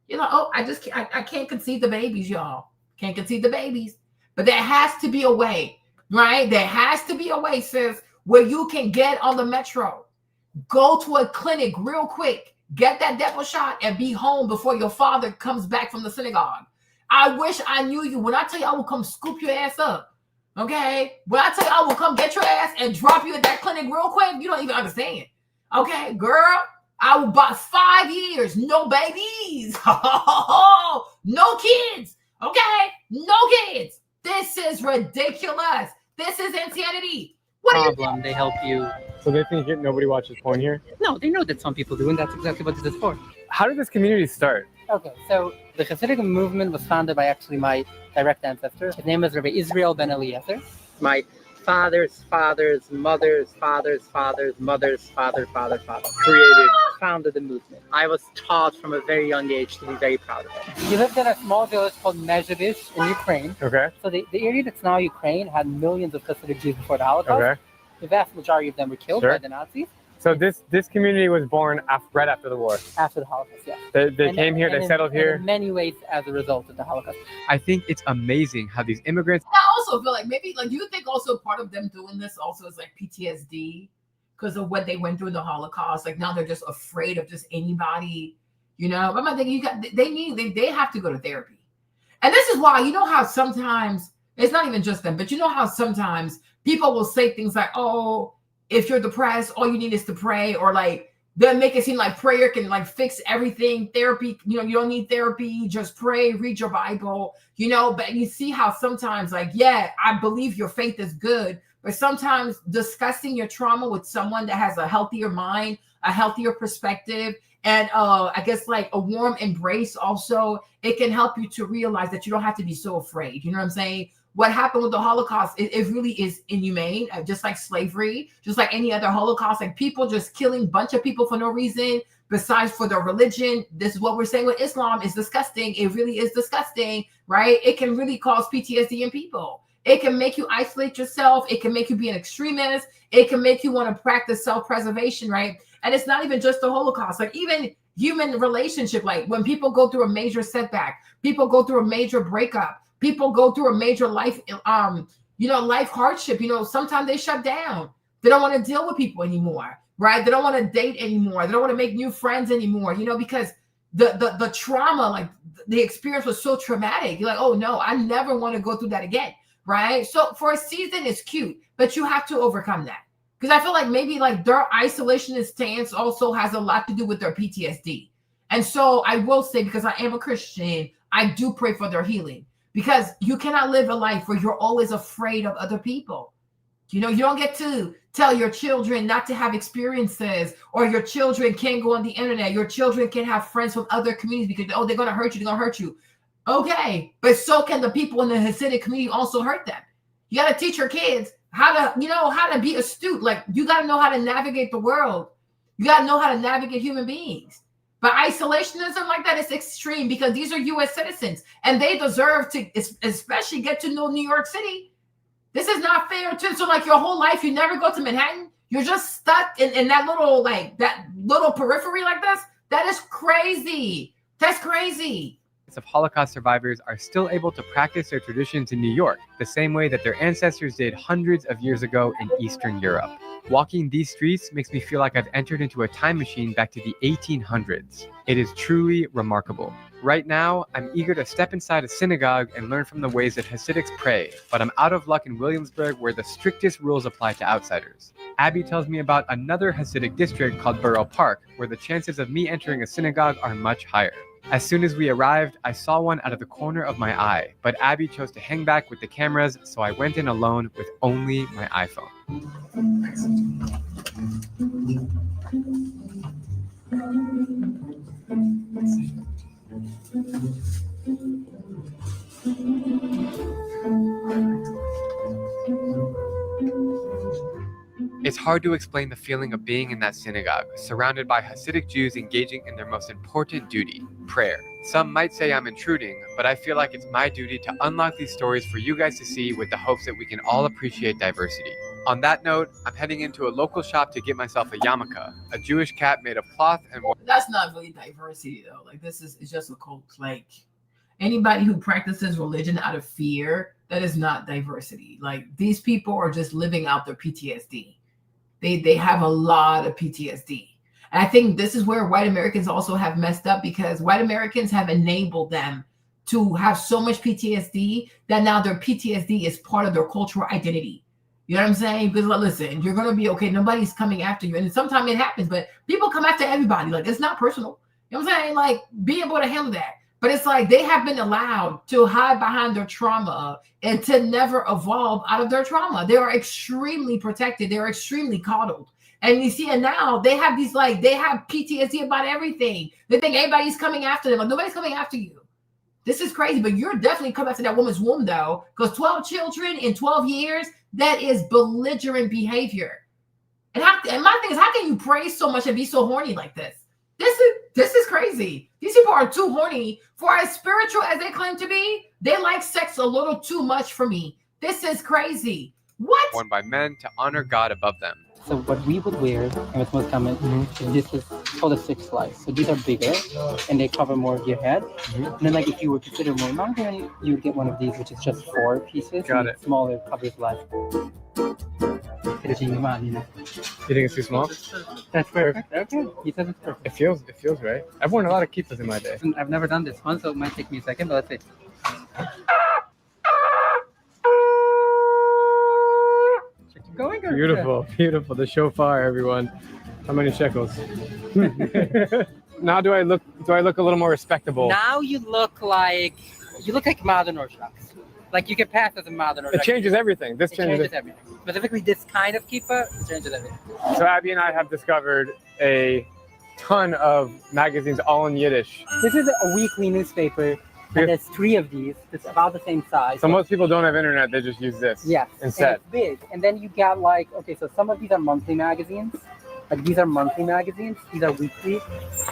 You're like, oh, I can't conceive the babies, y'all. Can't conceive the babies. But there has to be a way, right? There has to be a way, sis, where you can get on the metro, go to a clinic real quick, get that devil shot, and be home before your father comes back from the synagogue. I wish I knew you. When I tell you I will come scoop your ass up, okay? When I tell you I will come get your ass and drop you at that clinic real quick, you don't even understand. Okay, girl, I will buy 5 years, no babies, no kids, okay? No kids. This is ridiculous. This is insanity. What problem. They help you. So they think nobody watches porn here? No, they know that some people do, and that's exactly what this is for. How did this community start? Okay, so the Hasidic movement was founded by actually my direct ancestor. His name is Rabbi Israel Ben Eliezer. My father's father's mother's father's father's mother's father founded the movement. I was taught from a very young age to be very proud of it. He lived in a small village called Mezhevish in Ukraine. Okay. So the area that's now Ukraine had millions of Hasidic Jews before the Holocaust. Okay. The vast majority of them were killed by the Nazis. So this community was born right after the war? After the Holocaust, yes. They came here, they settled here? In many ways as a result of the Holocaust. I think it's amazing how these immigrants... I also feel like maybe, like, you think also part of them doing this also is like PTSD because of what they went through in the Holocaust. Like now they're just afraid of just anybody, you know? I'm thinking they have to go to therapy. And this is why, you know how sometimes, it's not even just them, but you know how sometimes people will say things like, oh, if you're depressed, all you need is to pray, or like they'll make it seem like prayer can like fix everything. Therapy, you know, you don't need therapy, just pray, read your Bible, you know. But you see how sometimes, like, yeah, I believe your faith is good, but sometimes discussing your trauma with someone that has a healthier mind, a healthier perspective, and I guess like a warm embrace also, it can help you to realize that you don't have to be so afraid. You know what I'm saying? What happened with the Holocaust, it really is inhumane, just like slavery, just like any other Holocaust, like people just killing a bunch of people for no reason, besides for their religion. This is what we're saying with Islam is disgusting. It really is disgusting, right? It can really cause PTSD in people. It can make you isolate yourself. It can make you be an extremist. It can make you want to practice self-preservation, right? And it's not even just the Holocaust, like even human relationship, like when people go through a major setback, people go through a major breakup, people go through a major life, life hardship, sometimes they shut down. They don't want to deal with people anymore, right? They don't want to date anymore. They don't want to make new friends anymore, because the trauma, like the experience was so traumatic. You're like, oh no, I never want to go through that again, right? So for a season, it's cute, but you have to overcome that. Because I feel like maybe like their isolationist stance also has a lot to do with their PTSD. And so I will say, because I am a Christian, I do pray for their healing. Because you cannot live a life where you're always afraid of other people. You don't get to tell your children not to have experiences, or your children can't go on the internet. Your children can't have friends from other communities because, they're going to hurt you. They're going to hurt you. Okay. But so can the people in the Hasidic community also hurt them. You got to teach your kids how to be astute. Like you got to know how to navigate the world. You got to know how to navigate human beings. But isolationism like that is extreme because these are U.S. citizens and they deserve to especially get to know New York City. This is not fair too. So like your whole life, you never go to Manhattan. You're just stuck in that little periphery like this. That is crazy. That's crazy. Of Holocaust survivors are still able to practice their traditions in New York, the same way that their ancestors did hundreds of years ago in Eastern Europe. Walking these streets makes me feel like I've entered into a time machine back to the 1800s. It is truly remarkable. Right now, I'm eager to step inside a synagogue and learn from the ways that Hasidics pray, but I'm out of luck in Williamsburg where the strictest rules apply to outsiders. Abby tells me about another Hasidic district called Borough Park, where the chances of me entering a synagogue are much higher. As soon as we arrived, I saw one out of the corner of my eye, but Abby chose to hang back with the cameras, so I went in alone with only my iPhone. It's hard to explain the feeling of being in that synagogue, surrounded by Hasidic Jews engaging in their most important duty, prayer. Some might say I'm intruding, but I feel like it's my duty to unlock these stories for you guys to see with the hopes that we can all appreciate diversity. On that note, I'm heading into a local shop to get myself a yarmulke, a Jewish cap made of cloth and That's not really diversity though. Like this is, it's just a cult. Like anybody who practices religion out of fear, that is not diversity. Like these people are just living out their PTSD. They have a lot of PTSD. And I think this is where white Americans also have messed up, because white Americans have enabled them to have so much PTSD that now their PTSD is part of their cultural identity. You know what I'm saying? Because listen, you're gonna be okay. Nobody's coming after you, and sometimes it happens. But people come after everybody. Like it's not personal. You know what I'm saying? Like be able to handle that. But it's like they have been allowed to hide behind their trauma and to never evolve out of their trauma. They are extremely protected. They're extremely coddled. And you see, and now they have these like they have PTSD about everything. They think everybody's coming after them. Like nobody's coming after you. This is crazy, but you're definitely coming after that woman's womb though, because 12 children in 12 years. That is belligerent behavior. And my thing is, how can you praise so much and be so horny like this? This is crazy. These people are too horny. For as spiritual as they claim to be, they like sex a little too much for me. This is crazy. What? worn by men to honor God above them. So what we would wear, and what's most common, this is called a 6 slice. So these are bigger, and they cover more of your head. And then, like, if you were considered more longer, you would get one of these, which is just 4 pieces. Got it. Smaller, covers less. You know. You think it's too small? That's perfect. Okay. He says it's perfect. It feels right. I've worn a lot of kippas in my day. I've never done this one, so it might take me a second, but let's see. Going good. Beautiful. The shofar, everyone. How many shekels? Now do I look a little more respectable? Now you look like modern Orthodox. Like you can pass as a modern Orthodox. It changes everything. This changes everything. Specifically this kind of kippah, it changes everything. So Abby and I have discovered a ton of magazines all in Yiddish. This is a weekly newspaper. And there's 3 of these. It's about the same size. So most people don't have internet, they just use this. Yes. Instead. And it's big. And then you got so some of these are monthly magazines. Like these are monthly magazines. These are weekly.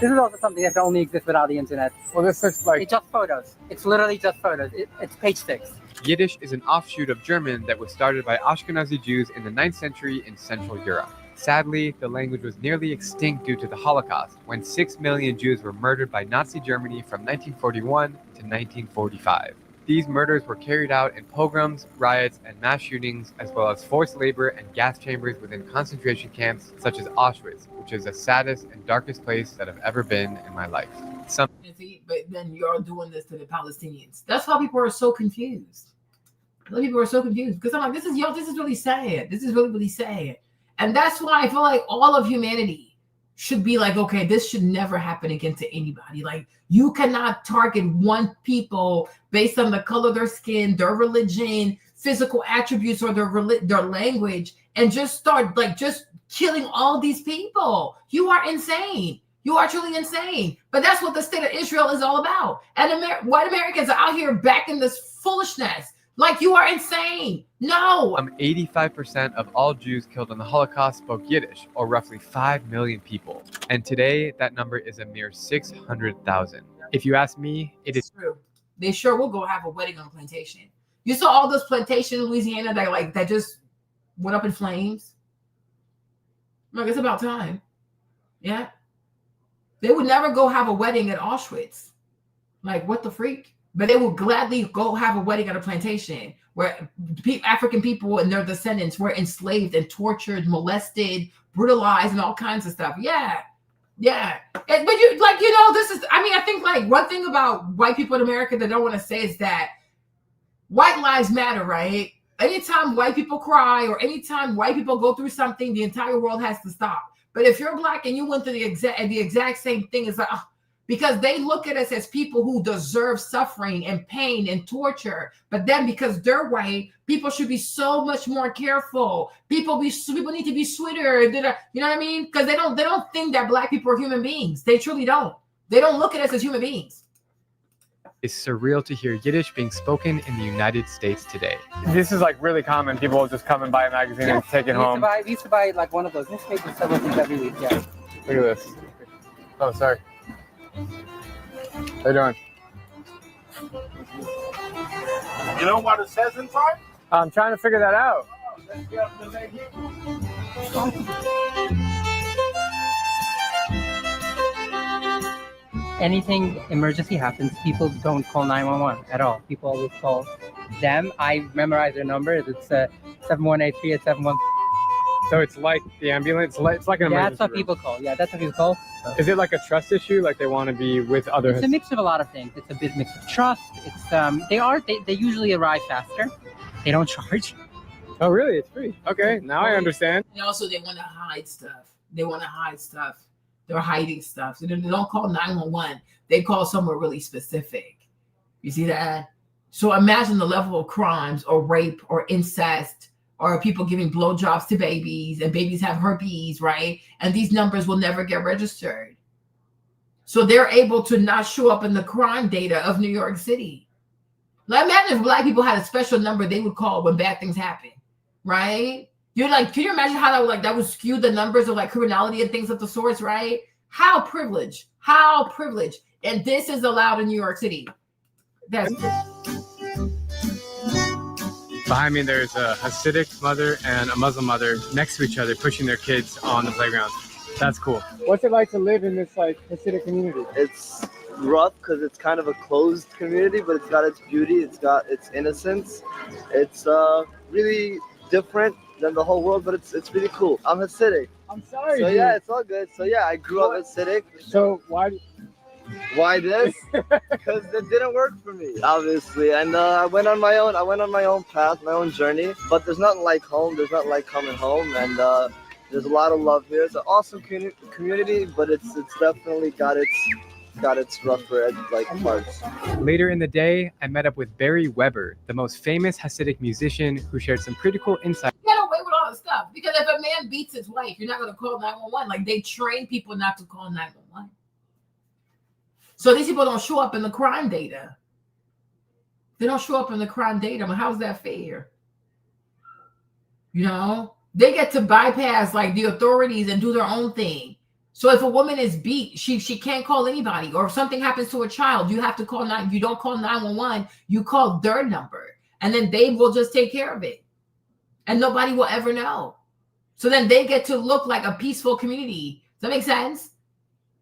This is also something that only exists without the internet. Well, this looks like... It's just photos. It's literally just photos. It's page 6. Yiddish is an offshoot of German that was started by Ashkenazi Jews in the 9th century in Central Europe. Sadly, the language was nearly extinct due to the Holocaust, when 6 million Jews were murdered by Nazi Germany from 1941 to 1945. These murders were carried out in pogroms, riots, and mass shootings, as well as forced labor and gas chambers within concentration camps such as Auschwitz, which is the saddest and darkest place that I've ever been in my life. But then you're doing this to the Palestinians. That's why people are so confused. People are so confused because I'm like, this is really sad. This is really, really sad. And that's why I feel like all of humanity should be like, okay, this should never happen again to anybody. Like, you cannot target one people based on the color of their skin, their religion, physical attributes, or their language, and just start just killing all these people. You are insane. You are truly insane. But that's what the state of Israel is all about. And white Americans are out here backing this foolishness. Like, you are insane. No. 85% of all Jews killed in the Holocaust spoke Yiddish, or roughly 5 million people. And today, that number is a mere 600,000. If you ask me, it is true. They sure will go have a wedding on a plantation. You saw all those plantations in Louisiana that just went up in flames. Like, it's about time. Yeah. They would never go have a wedding at Auschwitz. Like, what the freak? But they will gladly go have a wedding at a plantation where African people and their descendants were enslaved and tortured, molested, brutalized, and all kinds of stuff. Yeah. But this is, I think one thing about white people in America that I don't want to say is that white lives matter, right? Anytime white people cry or anytime white people go through something, the entire world has to stop. But if you're Black and you went through the exact same thing, it's like, because they look at us as people who deserve suffering and pain and torture. But then because they're white, people should be so much more careful. People need to be sweeter. You know what I mean? Because they don't think that Black people are human beings. They truly don't. They don't look at us as human beings. It's surreal to hear Yiddish being spoken in the United States today. This is really common. People will just come and buy a magazine and take it home. We used to buy one of those newspapers several things every week. Yeah. Look at this. Oh, sorry. How you doing? You know what it says inside? I'm trying to figure that out. Anything emergency happens, people don't call 911 at all. People always call them. I memorize their numbers. It's 7183 at 71. So it's like the ambulance. It's like an emergency. Yeah, that's what people call. Yeah, that's what people call. Is it like a trust issue? Like they want to be with others? It's a mix of a lot of things. It's a bit mix of trust. It's they usually arrive faster. They don't charge. Oh, really? It's free. Okay, now I understand. And also, they want to hide stuff. They're hiding stuff. So they don't call 911. They call somewhere really specific. You see that? So imagine the level of crimes or rape or incest or people giving blowjobs to babies and babies have herpes, right? And these numbers will never get registered. So they're able to not show up in the crime data of New York City. Now imagine if Black people had a special number they would call when bad things happen, right? You're like, can you imagine how that would skew the numbers of like criminality and things of the sorts, right? How privileged. And this is allowed in New York City. That's Behind me, there's a Hasidic mother and a Muslim mother next to each other, pushing their kids on the playground. That's cool. What's it like to live in this like Hasidic community? It's rough because it's kind of a closed community, but it's got its beauty, it's got its innocence. It's really different than the whole world, but it's really cool. I'm Hasidic. I'm sorry. So dude. yeah, it's all good. So yeah, I grew up Hasidic. So why this? Because it didn't work for me, obviously. And I went on my own path, my own journey. But there's nothing like home. There's nothing like coming home. And there's a lot of love here. It's an awesome community, but it's definitely got its rougher parts. Later in the day, I met up with Barry Weber, the most famous Hasidic musician, who shared some pretty cool insights. get away with all the stuff because if a man beats his wife, you're not going to call 911. Like they train people not to call 911. So these people don't show up in the crime data. They don't show up in the crime data. I mean, how's that fair? You know, they get to bypass like the authorities and do their own thing. So if a woman is beat, she can't call anybody. Or if something happens to a child, you have to call you don't call 911. You call their number, and then they will just take care of it, and nobody will ever know. So then they get to look like a peaceful community. Does that make sense?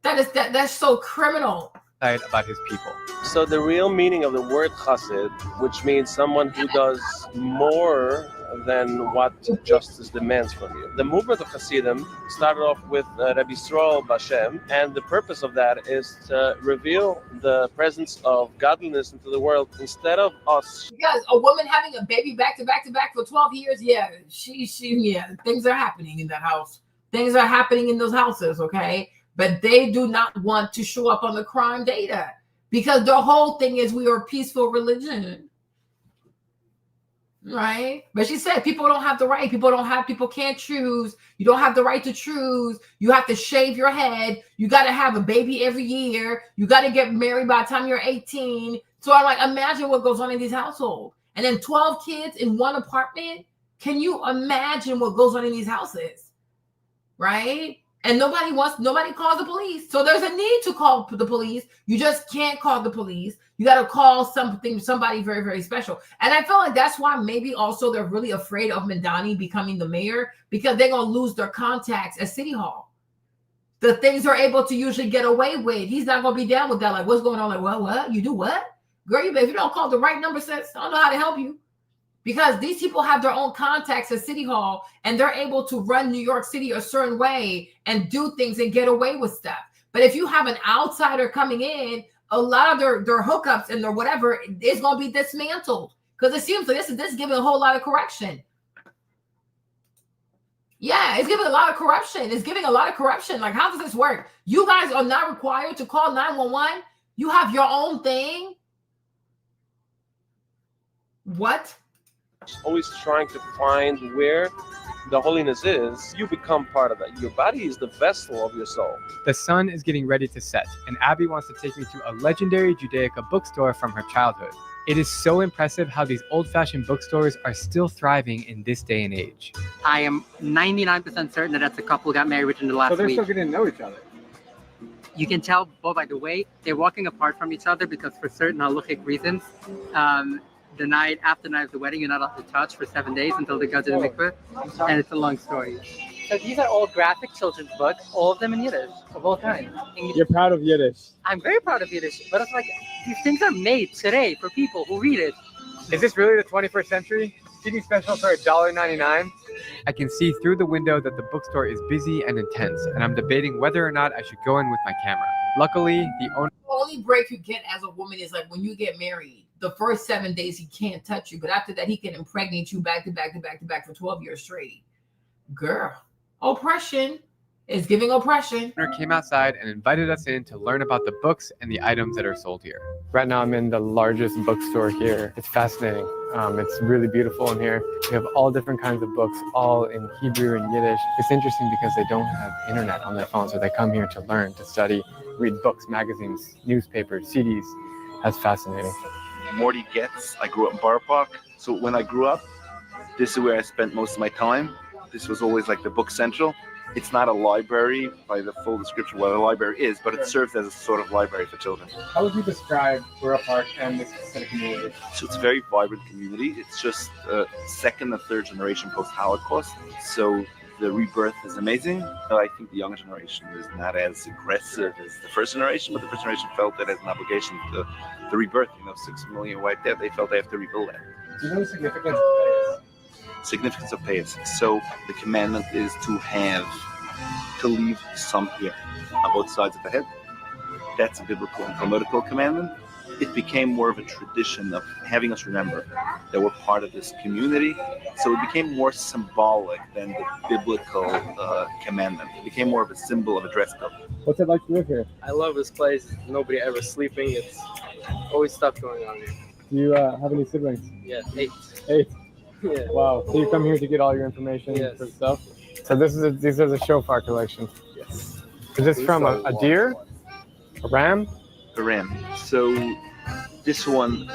That's so criminal. About his people. So the real meaning of the word chassid, which means someone who does more than what justice demands from you. The movement of Hasidim started off with Rabbi Yisrael Bashem, and the purpose of that is to reveal the presence of godliness into the world instead of us. Because a woman having a baby back to back for 12 years, yeah, things are happening in that house. Things are happening in those houses, okay? But they do not want to show up on the crime data because the whole thing is we are a peaceful religion, right? But she said people don't have the right. People can't choose. You don't have the right to choose. You have to shave your head. You got to have a baby every year. You got to get married by the time you're 18. So I'm like, imagine what goes on in these households. And then 12 kids in one apartment. Can you imagine what goes on in these houses, right? And nobody calls the police. So there's a need to call the police. You just can't call the police. You got to call somebody very, very special. And I feel like that's why maybe also they're really afraid of Mandani becoming the mayor because they're going to lose their contacts at City Hall. The things they're able to usually get away with. He's not going to be down with that. Like, what's going on? Like, well, what? You do what? Girl, if you don't call the right number, sis, I don't know how to help you. Because these people have their own contacts at City Hall and they're able to run New York City a certain way and do things and get away with stuff. But if you have an outsider coming in, a lot of their hookups and their whatever is going to be dismantled. Because it seems like this is giving a whole lot of corruption. Yeah, it's giving a lot of corruption. Like, how does this work? You guys are not required to call 911. You have your own thing. What? Always trying to find where the holiness is. You become part of that. Your body is the vessel of your soul. The sun is getting ready to set, and Abby wants to take me to a legendary Judaica bookstore from her childhood. It is so impressive how these old-fashioned bookstores are still thriving in this day and age. I am 99% certain that that's a couple got married within the last week. So they're still getting to know each other. You can tell by the way they're walking apart from each other because for certain halachic reasons, the night after the night of the wedding, you're not allowed to touch for 7 days until they go to the mikveh, and it's a long story. So these are all graphic children's books, all of them in Yiddish, of all kinds. You're proud of Yiddish. I'm very proud of Yiddish, but it's like these things are made today for people who read it. Is this really the 21st century? CD specials are $1.99. I can see through the window that the bookstore is busy and intense, and I'm debating whether or not I should go in with my camera. Luckily, the owner... The only break you get as a woman is like when you get married. The first 7 days he can't touch you, but after that he can impregnate you back to back to back to back for 12 years straight. Girl, oppression is giving oppression. The owner came outside and invited us in to learn about the books and the items that are sold here. Right now I'm in the largest bookstore here. It's fascinating. It's really beautiful in here. We have all different kinds of books, all in Hebrew and Yiddish. It's interesting because they don't have internet on their phones, so they come here to learn, to study, read books, magazines, newspapers, CDs. That's fascinating. Morty Getz. I grew up in Borough Park. So when I grew up, this is where I spent most of my time. This was always like the book central. It's not a library by the full description of what a library is, but it serves as a sort of library for children. How would you describe Borough Park and this specific community? So it's a very vibrant community. It's just second and third generation post-Holocaust. So the rebirth is amazing. I think the younger generation is not as aggressive as the first generation, but the first generation felt that as an obligation to the rebirth. 6 million wiped out. They felt they have to rebuild that. Do you know the significance of Payas? Significance of Payas. So the commandment is to leave some here on both sides of the head. That's a biblical and political commandment. It became more of a tradition of having us remember that we're part of this community. So it became more symbolic than the biblical commandment. It became more of a symbol of a dress code. What's it like to live here? I love this place. Nobody ever sleeping. It's always stuff going on here. Do you have any siblings? Yeah, 8. 8? Yeah. Wow. So you come here to get all your information for stuff? So these are the shofar collection. Yes. Is this from a deer? A ram? A ram. So this one,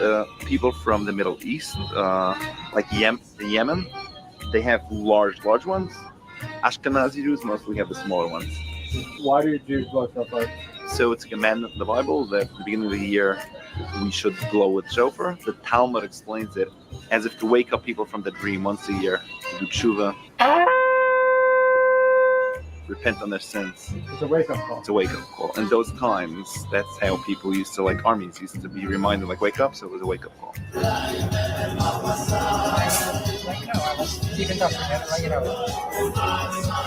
people from the Middle East, like Yemen, they have large ones. Ashkenazi Jews mostly have the smaller ones. Why do Jews blow shofar? So it's a commandment in the Bible that at the beginning of the year we should blow with shofar. The Talmud explains it as if to wake up people from the dream once a year, to do tshuva, repent on their sins. It's a wake-up call. It's a wake-up call. And those times, that's how people used to, like armies used to be reminded, like, wake up, so it was a wake-up call.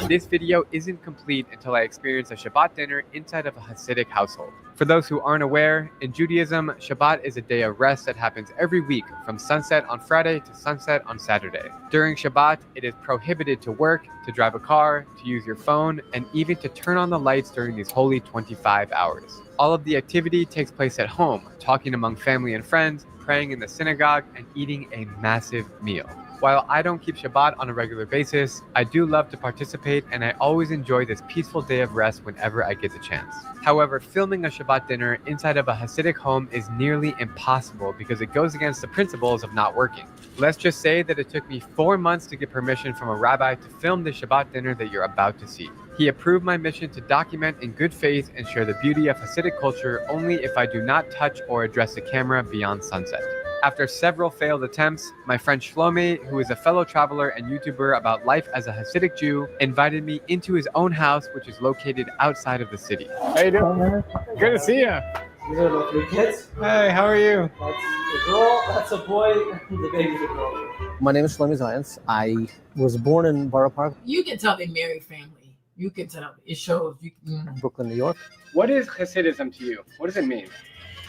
This video isn't complete until I experience a Shabbat dinner inside of a Hasidic household. For those who aren't aware, in Judaism, Shabbat is a day of rest that happens every week from sunset on Friday to sunset on Saturday. During Shabbat, it is prohibited to work, to drive a car, to use your phone, and even to turn on the lights during these holy 25 hours. All of the activity takes place at home, talking among family and friends, praying in the synagogue, and eating a massive meal. While I don't keep Shabbat on a regular basis, I do love to participate, and I always enjoy this peaceful day of rest whenever I get the chance. However, filming a Shabbat dinner inside of a Hasidic home is nearly impossible because it goes against the principles of not working. Let's just say that it took me 4 months to get permission from a rabbi to film the Shabbat dinner that you're about to see. He approved my mission to document in good faith and share the beauty of Hasidic culture only if I do not touch or address the camera beyond sunset. After several failed attempts, my friend Shlomi, who is a fellow traveler and YouTuber about life as a Hasidic Jew, invited me into his own house, which is located outside of the city. How you doing? Good to see you. These are the 3 kids. Hey, how are you? That's a girl, that's a boy, and the baby's a girl. My name is Shlomi Zayans. I was born in Borough Park, You can tell they married family. You can tell. It shows. Brooklyn, New York. What is Hasidism to you? What does it mean?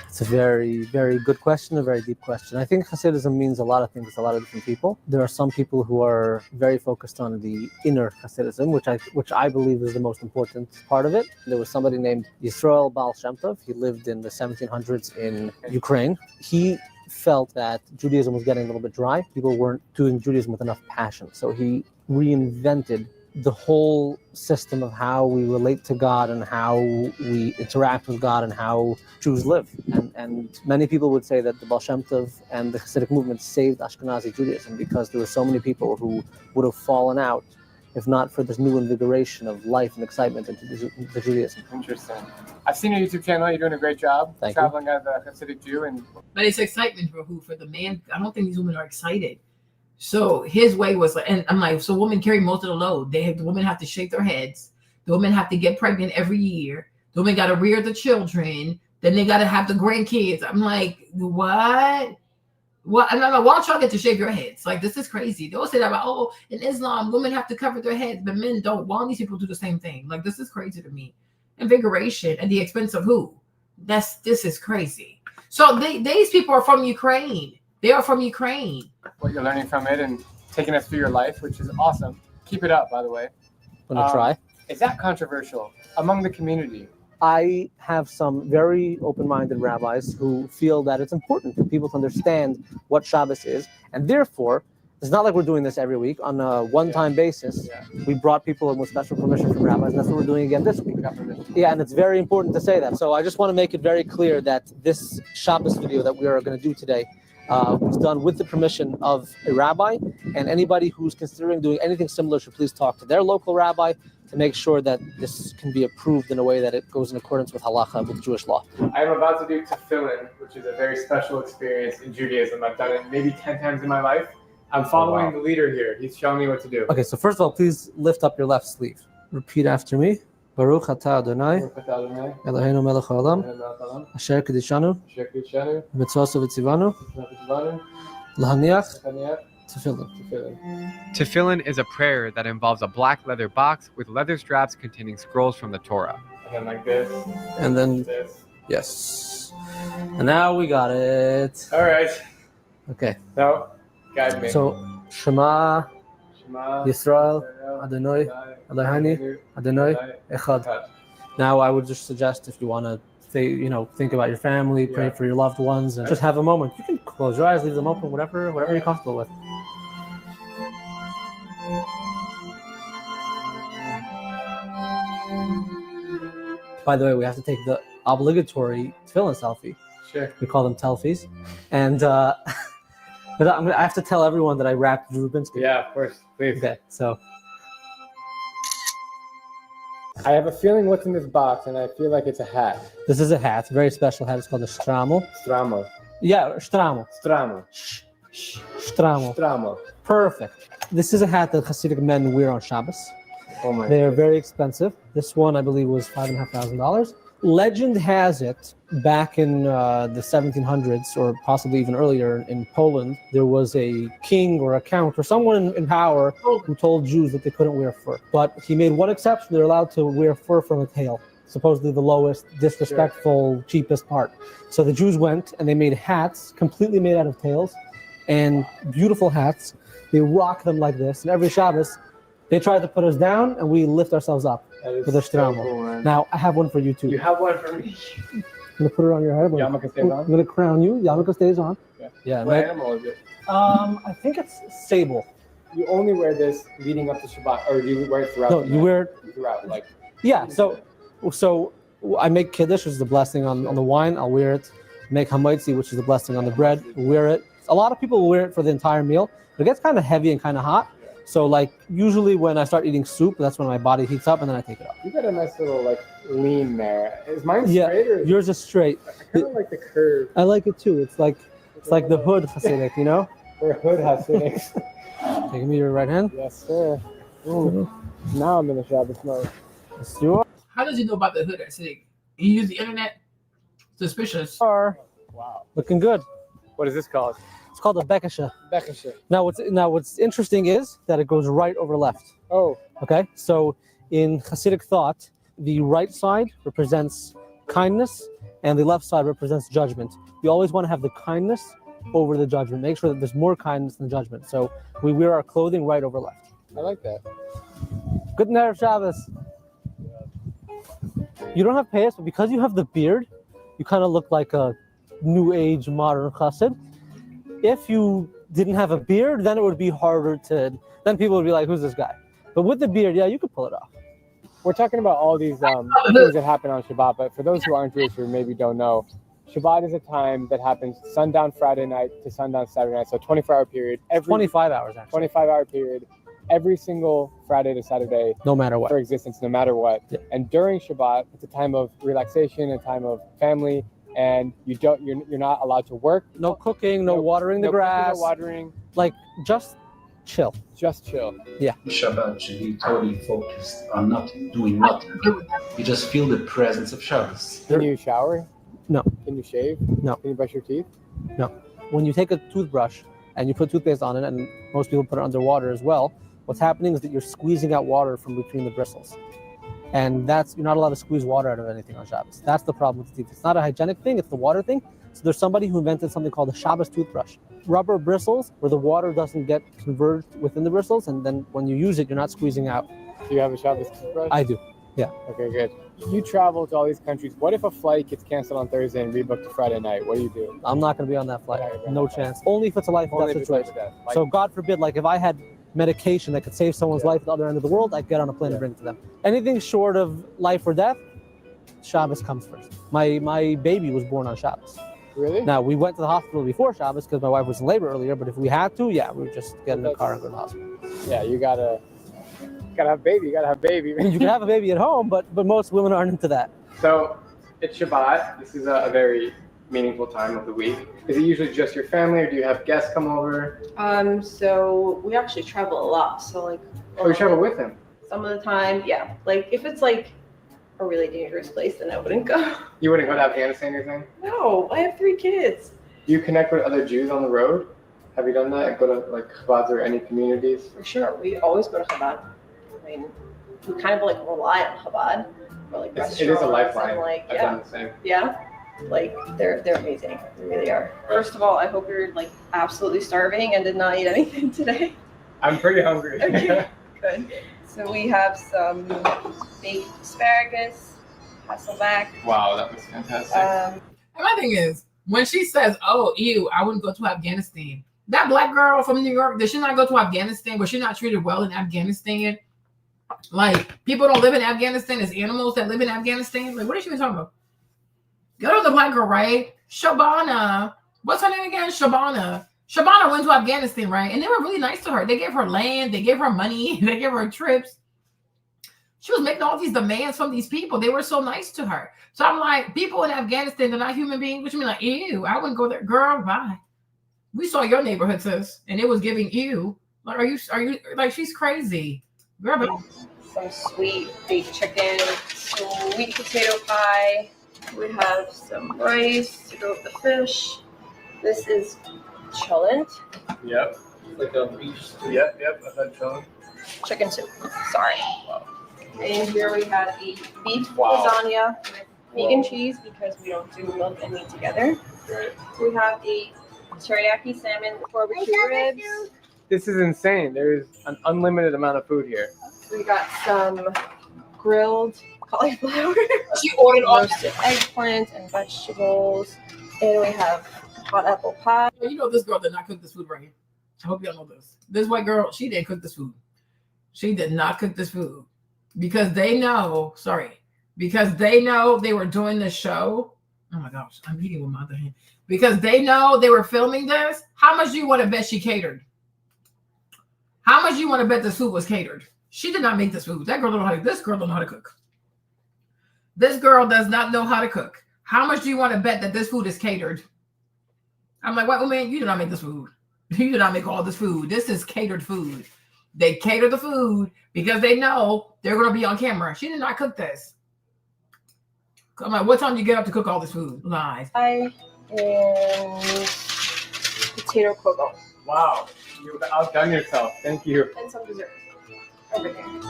It's a very, very good question, a very deep question. I think Hasidism means a lot of things to a lot of different people. There are some people who are very focused on the inner Hasidism, which I believe is the most important part of it. There was somebody named Yisrael Baal Shem Tov. He lived in the 1700s in Ukraine. He felt that Judaism was getting a little bit dry. People weren't doing Judaism with enough passion. So he reinvented the whole system of how we relate to God and how we interact with God and how Jews live. And many people would say that the Baal Shem Tov and the Hasidic movement saved Ashkenazi Judaism because there were so many people who would have fallen out if not for this new invigoration of life and excitement into Judaism. Interesting. I've seen your YouTube channel. You're doing a great job traveling as a Hasidic Jew. But it's excitement for who? For the man? I don't think these women are excited. So his way was like, and I'm like, so women carry most of the load. The women have to shave their heads. The women have to get pregnant every year. The women got to rear the children. Then they got to have the grandkids. I'm like, what? What? And I'm like, why don't y'all get to shave your heads? Like, this is crazy. They always say that about, oh, in Islam, women have to cover their heads, but men don't. Why don't these people do the same thing? Like, this is crazy to me. Invigoration at the expense of who? This is crazy. So these people are from Ukraine. They are from Ukraine. What you're learning from it and taking us through your life, which is awesome. Keep it up, by the way. Gonna try. Is that controversial among the community? I have some very open-minded rabbis who feel that it's important for people to understand what Shabbos is, and therefore, it's not like we're doing this every week on a one-time basis. We brought people in with special permission from rabbis, and that's what we're doing again this week. Yeah, and it's very important to say that. So I just want to make it very clear that this Shabbos video that we are going to do today was done with the permission of a rabbi, and anybody who's considering doing anything similar should please talk to their local rabbi to make sure that this can be approved in a way that it goes in accordance with halacha, with Jewish law. I am about to do tefillin, which is a very special experience in Judaism. I've done it maybe 10 times in my life. I'm following the leader here. He's showing me what to do. Okay, so first of all, please lift up your left sleeve. Repeat after me. Baruch atah Adonai, Eloheinu melech haolam, asher kedishanu, mitzvosav v'tzivanu, lahaniach tefillin. Tefillin is a prayer that involves a black leather box with leather straps containing scrolls from the Torah. And then like this. And then this. Yes. And now we got it. All right. Okay. So, guide me. So, Shema Yisrael Adonai Eloheinu Adonai Echad. Now, I would just suggest if you want to think about your family, pray for your loved ones, and just have a moment. You can close your eyes, leave them open, whatever you're comfortable with. By the way, we have to take the obligatory tefillin selfie. Sure. We call them telfies. And but I have to tell everyone that I rapped Drew Rubinsky. Yeah, of course. Please. Okay, so. I have a feeling what's in this box, and I feel like it's a hat. This is a hat, it's a very special hat. It's called a strammel. Strammel. Yeah, strammel. Strammel. Strammel. Strammel. Perfect. This is a hat that Hasidic men wear on Shabbos. Oh my. They are very expensive. This one, I believe, was $5,500. Legend has it, back in the 1700s, or possibly even earlier in Poland, there was a king or a count or someone in power who told Jews that they couldn't wear fur. But he made one exception: they're allowed to wear fur from a tail, supposedly the lowest, disrespectful, cheapest part. So the Jews went and they made hats completely made out of tails, and beautiful hats. They rock them like this, and every Shabbos, they try to put us down, and we lift ourselves up with a strammel. Cool, now, I have one for you, too. You have one for me? I'm going to put it on your head. Yarmulke stays on? I'm going to crown you. Yarmulke stays on. Yeah. What animal is it? I think it's sable. You only wear this leading up to Shabbat, or do you wear it throughout? No, the you night? wear it. Throughout, like. Yeah, so I make Kiddush, which is the blessing on the wine. I'll wear it. Make Hamaitzi, which is the blessing on the bread. Wear it. A lot of people will wear it for the entire meal. It gets kind of heavy and kind of hot. So, like, usually when I start eating soup, that's when my body heats up, and then I take it off. You got a nice little, like, lean there. Is mine straight, or yours is straight. I kind of like the curve. I like it too. It's like the hood Hasidic, you know? We're hood Hasidics. Give me your right hand. Yes, sir. Ooh. Now I'm in the Shabbos mode. Yes, you are. How does he know about the hood Hasidic? You use the internet? Suspicious. Wow. Looking good. What is this called? It's called a bekasha. Bekasha. Now what's interesting is that it goes right over left. Oh. Okay. So in Hasidic thought, the right side represents kindness and the left side represents judgment. You always want to have the kindness over the judgment. Make sure that there's more kindness than judgment. So we wear our clothing right over left. I like that. Good Erev Shabbos. You don't have payas, but because you have the beard, you kind of look like a new age modern chassid. If you didn't have a beard, then it would be harder to. Then people would be like, "Who's this guy?" But with the beard, yeah, you could pull it off. We're talking about all these things that happen on Shabbat, but for those who aren't Jewish or maybe don't know, Shabbat is a time that happens sundown Friday night to sundown Saturday night, so 24-hour period. 25 hours, actually. 25-hour period. every single Friday to Saturday, no matter what, for existence, no matter what. Yeah. And during Shabbat, it's a time of relaxation, a time of family, and you're not allowed to work. No cooking, no watering the grass. No watering. Like, just chill. Just chill. Yeah. Shabbat should be totally focused on nothing, doing nothing. You just feel the presence of Shabbos. Can you shower? No. Can you shave? No. Can you brush your teeth? No. When you take a toothbrush and you put toothpaste on it, and most people put it under water as well, what's happening is that you're squeezing out water from between the bristles. And you're not allowed to squeeze water out of anything on Shabbos. That's the problem with the teeth. It's not a hygienic thing, it's the water thing. So there's somebody who invented something called a Shabbos toothbrush. Rubber bristles where the water doesn't get converged within the bristles, and then when you use it, you're not squeezing out. Do you have a Shabbos toothbrush? I do, yeah. Okay, good. You travel to all these countries. What if a flight gets canceled on Thursday and rebooked to Friday night? What do you do? I'm not going to be on that flight. No chance. Only if it's a life or death situation. So God forbid, like if I had medication that could save someone's life at the other end of the world, I'd get on a plane and bring it to them. Anything short of life or death, Shabbos comes first. My baby was born on Shabbos. Really? Now, we went to the hospital before Shabbos because my wife was in labor earlier, but if we had to, yeah, we would just get in the car and go to the hospital. Yeah, you gotta have baby. You gotta have baby. You can have a baby at home, but most women aren't into that. So it's Shabbat. This is a very meaningful time of the week. Is it usually just your family, or do you have guests come over? So we actually travel a lot. So like. Oh, you travel with him? Some of the time, yeah. Like if it's like a really dangerous place, then I wouldn't go. You wouldn't go to Afghanistan or anything? No, I have 3 kids. Do you connect with other Jews on the road? Have you done that? And go to like Chabad or any communities? For sure, we always go to Chabad. I mean, we kind of like rely on Chabad for like restaurants. It is a lifeline. And, like, I've done the same. Yeah, like they're amazing. They really are. First of all, I hope you're like absolutely starving and did not eat anything today. I'm pretty hungry. Okay, good. So we have some baked asparagus, hasselback. Wow, that was fantastic. And my thing is, when she says, "Oh, ew, I wouldn't go to Afghanistan," that black girl from New York, did she not go to Afghanistan? Was she not treated well in Afghanistan? Like, people don't live in Afghanistan as animals that live in Afghanistan? Like, what is she even talking about? Go to the black girl, right? Shabana. What's her name again? Shabana. Shabana went to Afghanistan, right? And they were really nice to her. They gave her land. They gave her money. They gave her trips. She was making all these demands from these people. They were so nice to her. So I'm like, people in Afghanistan, they're not human beings. What you mean, like, ew, I wouldn't go there. Girl, bye. We saw your neighborhood, sis, and it was giving ew. Like, are you like, she's crazy. Girl, bye. Some sweet baked chicken, sweet potato pie. We have some rice to go with the fish. This is cholent. Yep. Like a beef stew. Yep, I've had cholent. Chicken soup. Sorry. Wow. And here we have a beef lasagna with vegan cheese because we don't do milk and meat together. Right. We have a teriyaki salmon barbecue ribs. This is insane. There's an unlimited amount of food here. We got some grilled cauliflower. She ordered all roasted eggplant and vegetables. And we have hot apple pie. You know this girl did not cook this food right here. I hope y'all know this. This white girl, she didn't cook this food. She did not cook this food. Because they know they were doing this show. Oh my gosh, I'm eating with my other hand. Because they know they were filming this. How much do you want to bet she catered? How much do you want to bet this food was catered? She did not make this food. That girl don't know how to, this girl don't know how to cook. This girl does not know how to cook. How much do you want to bet that this food is catered? I'm like, white woman, you did not make this food. You did not make all this food. This is catered food. They cater the food because they know they're going to be on camera. She did not cook this. I'm like, what time do you get up to cook all this food? Lies. Pie and potato cocoa. Wow. You outdone yourself. Thank you. And some dessert. Everything.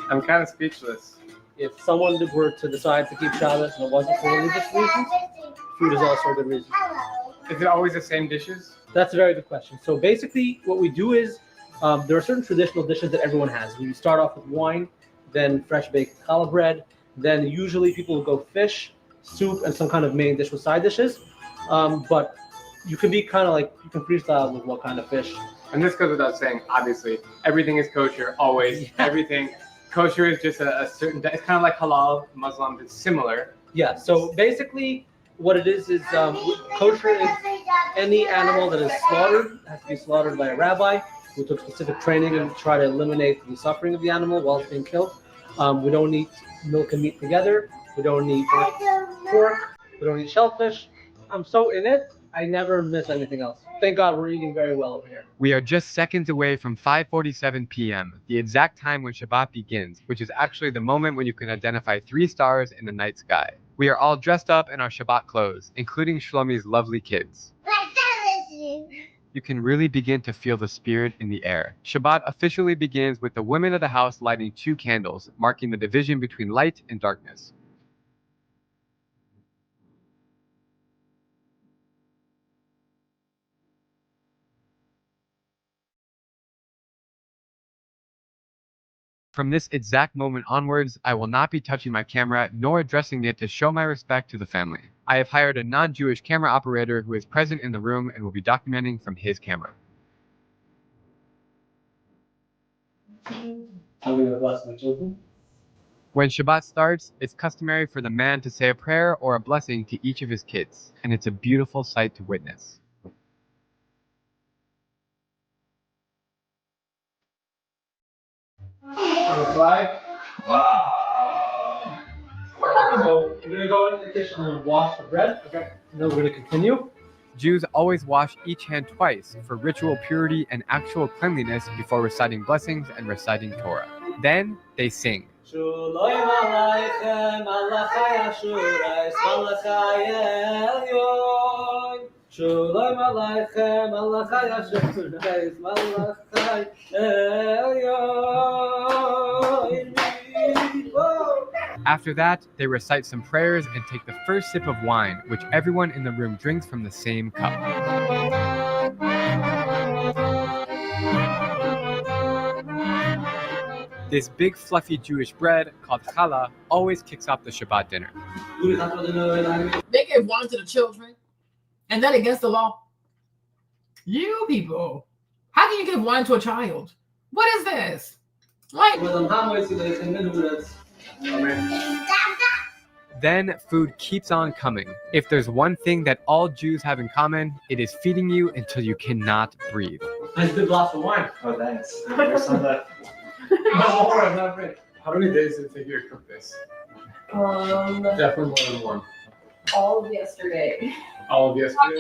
I'm kind of speechless. If someone were to decide to keep Shabbos and it wasn't for religious reasons, food is also a good reason. Is it always the same dishes? That's a very good question. So basically what we do is there are certain traditional dishes that everyone has. We start off with wine, then fresh baked challah bread, then usually people will go fish, soup, and some kind of main dish with side dishes. But you can be kind of like, you can freestyle with what kind of fish. And this goes without saying, obviously, everything is kosher, always. Yeah. Everything. Kosher is just a certain, it's kind of like halal, Muslim, it's similar. Yeah, so basically what it is kosher is any animal that is slaughtered, has to be slaughtered by a rabbi, We took specific training and try to eliminate the suffering of the animal while it's being killed. We don't eat milk and meat together. We don't eat pork. We don't eat shellfish. I'm so in it, I never miss anything else. Thank God we're eating very well over here. We are just seconds away from 5:47 p.m., the exact time when Shabbat begins, which is actually the moment when you can identify 3 stars in the night sky. We are all dressed up in our Shabbat clothes, including Shlomi's lovely kids. You can really begin to feel the spirit in the air. Shabbat officially begins with the women of the house lighting 2 candles, marking the division between light and darkness. From this exact moment onwards, I will not be touching my camera nor addressing it to show my respect to the family. I have hired a non-Jewish camera operator who is present in the room and will be documenting from his camera. When Shabbat starts, it's customary for the man to say a prayer or a blessing to each of his kids, and it's a beautiful sight to witness. Fly. So we're gonna go into the kitchen and wash the bread. Okay. And then we're gonna continue. Jews always wash each hand twice for ritual purity and actual cleanliness before reciting blessings and reciting Torah. Then they sing. After that, they recite some prayers and take the first sip of wine, which everyone in the room drinks from the same cup. This big fluffy Jewish bread, called challah, always kicks off the Shabbat dinner. They give wine to the children, and that against the law. You people, how can you give wine to a child? What is this? Like, then food keeps on coming. If there's one thing that all Jews have in common, it is feeding you until you cannot breathe. Nice big glass of wine. Oh, thanks. There's some that. No more, I'm not afraid. How many days did it take you to cook this? Definitely more than one. All of yesterday. All of yesterday?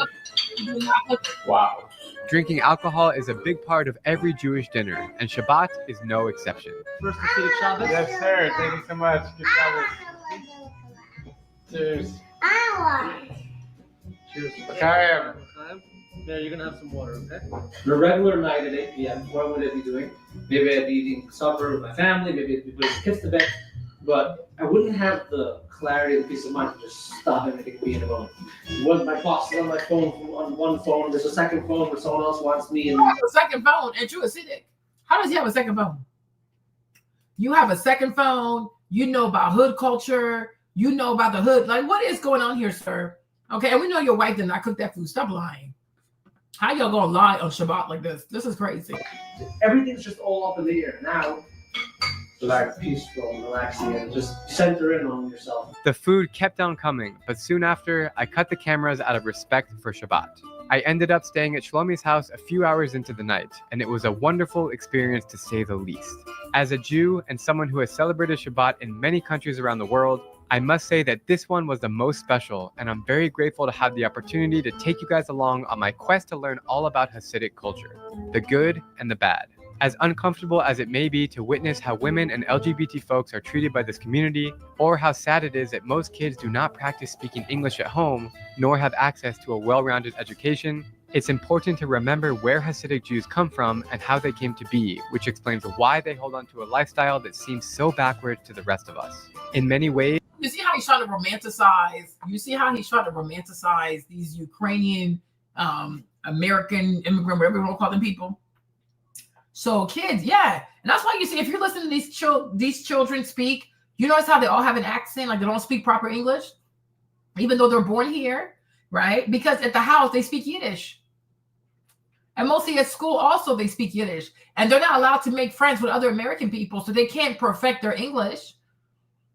Wow. Drinking alcohol is a big part of every Jewish dinner, and Shabbat is no exception. First civic Shabbos. Yes, sir. Thank you so much. Good Shabbos. Cheers. Cheers. L'chaim. Yeah, you're gonna have some water, okay? On a regular night at 8 p.m., what would I be doing? Maybe I'd be eating supper with my family, maybe I'd be putting the kids to bed, but I wouldn't have the clarity and peace of mind to just stop everything and be in a moment. When my boss is on my phone, on one phone, there's a second phone where someone else wants me. And you have a second phone, and you're acidic. How does he have a second phone? You have a second phone, you know about hood culture, you know about the hood. Like, what is going on here, sir? Okay, and we know your wife did not cook that food. Stop lying. How y'all gonna lie on Shabbat like this? This is crazy. Everything's just all up in the air. Now, relax, peaceful, and relaxing, and just center in on yourself. The food kept on coming, but soon after, I cut the cameras out of respect for Shabbat. I ended up staying at Shlomi's house a few hours into the night, and it was a wonderful experience to say the least. As a Jew and someone who has celebrated Shabbat in many countries around the world, I must say that this one was the most special, and I'm very grateful to have the opportunity to take you guys along on my quest to learn all about Hasidic culture, the good and the bad. As uncomfortable as it may be to witness how women and LGBT folks are treated by this community, or how sad it is that most kids do not practice speaking English at home, nor have access to a well-rounded education, it's important to remember where Hasidic Jews come from and how they came to be, which explains why they hold on to a lifestyle that seems so backward to the rest of us. In many ways, you see how he's trying to romanticize? You see how he's trying to romanticize these Ukrainian, American immigrant, whatever you want to call them, people. So kids, yeah, and that's why you see if you're listening to these children speak, you notice how they all have an accent, like they don't speak proper English, even though they're born here, right? Because at the house they speak Yiddish, and mostly at school also they speak Yiddish, and they're not allowed to make friends with other American people, so they can't perfect their English.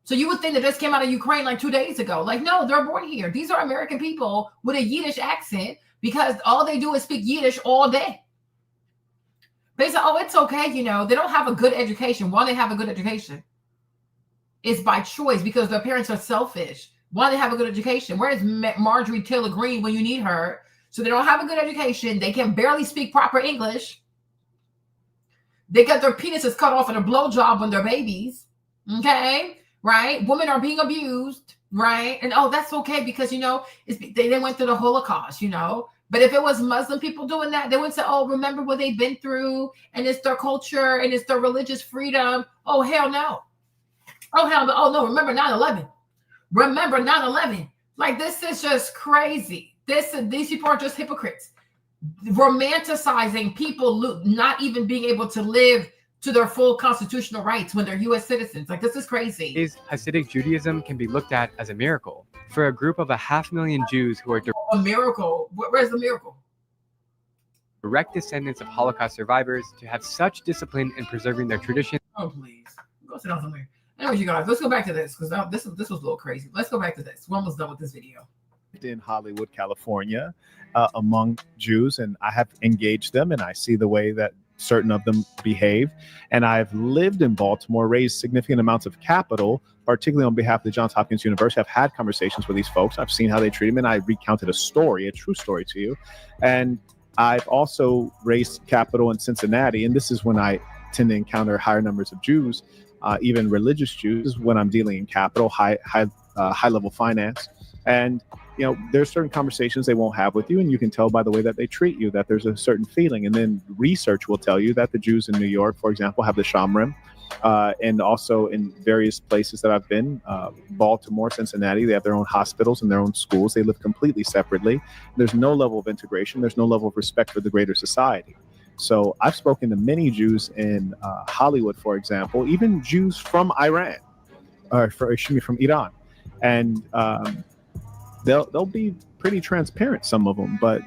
So you would think that this came out of Ukraine like 2 days ago. Like, no, they're born here. These are American people with a Yiddish accent because all they do is speak Yiddish all day. They say, oh, it's okay, you know, they don't have a good education. Why they have a good education? It's by choice because their parents are selfish. Why they have a good education? Where is Marjorie Taylor Greene when you need her? So they don't have a good education. They can barely speak proper English. They get their penises cut off in a blowjob when they're babies. Okay, right? Women are being abused, right? And oh, that's okay because, you know, they went through the Holocaust, you know. But if it was Muslim people doing that, they would say, oh, remember what they've been through, and it's their culture, and it's their religious freedom. Oh, hell no. Oh, hell no. Oh, no, remember 9/11. Remember 9/11. Like, this is just crazy. These people are just hypocrites. Romanticizing people not even being able to live to their full constitutional rights when they're U.S. citizens. Like, this is crazy. Hasidic Judaism can be looked at as a miracle for a group of 500,000 Jews who are a miracle. Where's the miracle? Direct descendants of Holocaust survivors to have such discipline in preserving their tradition. Oh, please. Go sit down somewhere. Anyways, you guys, let's go back to this because this was a little crazy. Let's go back to this. We're almost done with this video. In Hollywood, California, among Jews, and I have engaged them, and I see the way that certain of them behave. And I've lived in Baltimore, raised significant amounts of capital, particularly on behalf of the Johns Hopkins University. I've had conversations with these folks. I've seen how they treat them, and I recounted a story, a true story to you. And I've also raised capital in Cincinnati, and this is when I tend to encounter higher numbers of Jews, even religious Jews, when I'm dealing in capital, high level finance. And you know, there's certain conversations they won't have with you, and you can tell by the way that they treat you that there's a certain feeling. And then research will tell you that the Jews in New York, for example, have the Shamrim, and also in various places that I've been, Baltimore, Cincinnati, they have their own hospitals and their own schools. They live completely separately. There's no level of integration. There's no level of respect for the greater society. So I've spoken to many Jews in Hollywood, for example, even Jews from Iran, from Iran, and they'll be pretty transparent, some of them, but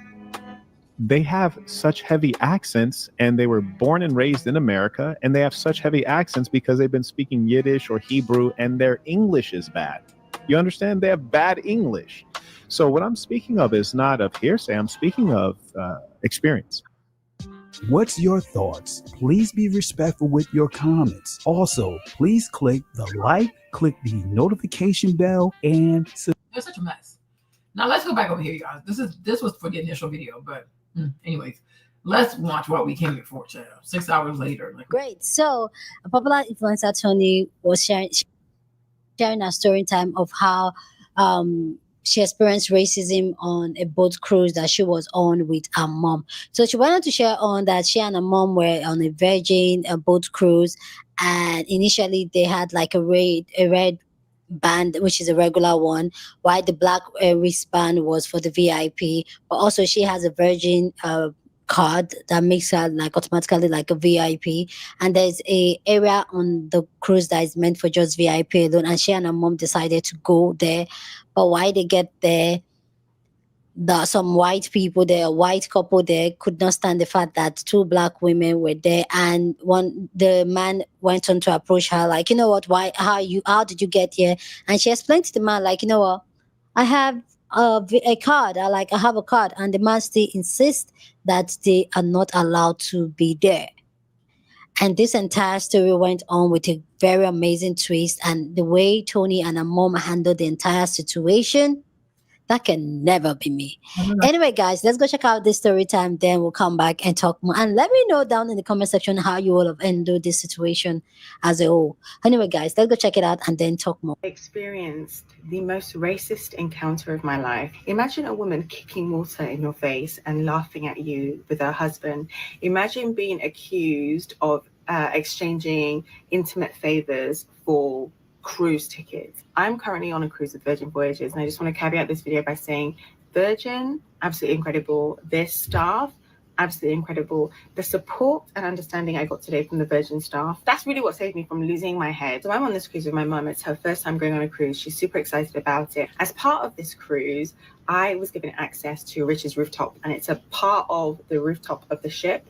they have such heavy accents, and they were born and raised in America, and they have such heavy accents because they've been speaking Yiddish or Hebrew, and their English is bad. You understand? They have bad English. So what I'm speaking of is not of hearsay. I'm speaking of experience. What's your thoughts? Please be respectful with your comments. Also, please click the like, click the notification bell, and They're such a mess. Now let's go back over here, you guys. This was for the initial video, but anyways, let's watch what we came here for, child. 6 hours later. Great. So a popular influencer, Toni, was sharing a story time of how she experienced racism on a boat cruise that she was on with her mom. So she wanted to share on that she and her mom were on a Virgin boat cruise, and initially they had like a red band, which is a regular one, while the black wristband was for the VIP. But also she has a Virgin card that makes her like automatically like a VIP, and there's a area on the cruise that is meant for just VIP alone, and she and her mom decided to go there. But while they get there, some white people there, a white couple there, could not stand the fact that two black women were there, and the man went on to approach her like, you know what, how did you get here? And she explained to the man like, you know what, I have a card. I have a card, and the man still insists that they are not allowed to be there. And this entire story went on with a very amazing twist, and the way Toni and her mom handled the entire situation, that can never be me. Anyway, guys, let's go check out this story time. Then we'll come back and talk more. And let me know down in the comment section how you will have handled this situation as a whole. Anyway, guys, let's go check it out and then talk more. Experienced the most racist encounter of my life. Imagine a woman kicking water in your face and laughing at you with her husband. Imagine being accused of exchanging intimate favors for cruise tickets. I'm currently on a cruise with Virgin Voyages, and I just want to caveat this video by saying Virgin, absolutely incredible. Their staff, absolutely incredible. The support and understanding I got today from the Virgin staff, that's really what saved me from losing my head. So I'm on this cruise with my mum. It's her first time going on a cruise. She's super excited about it. As part of this cruise, I was given access to Rich's rooftop, and it's a part of the rooftop of the ship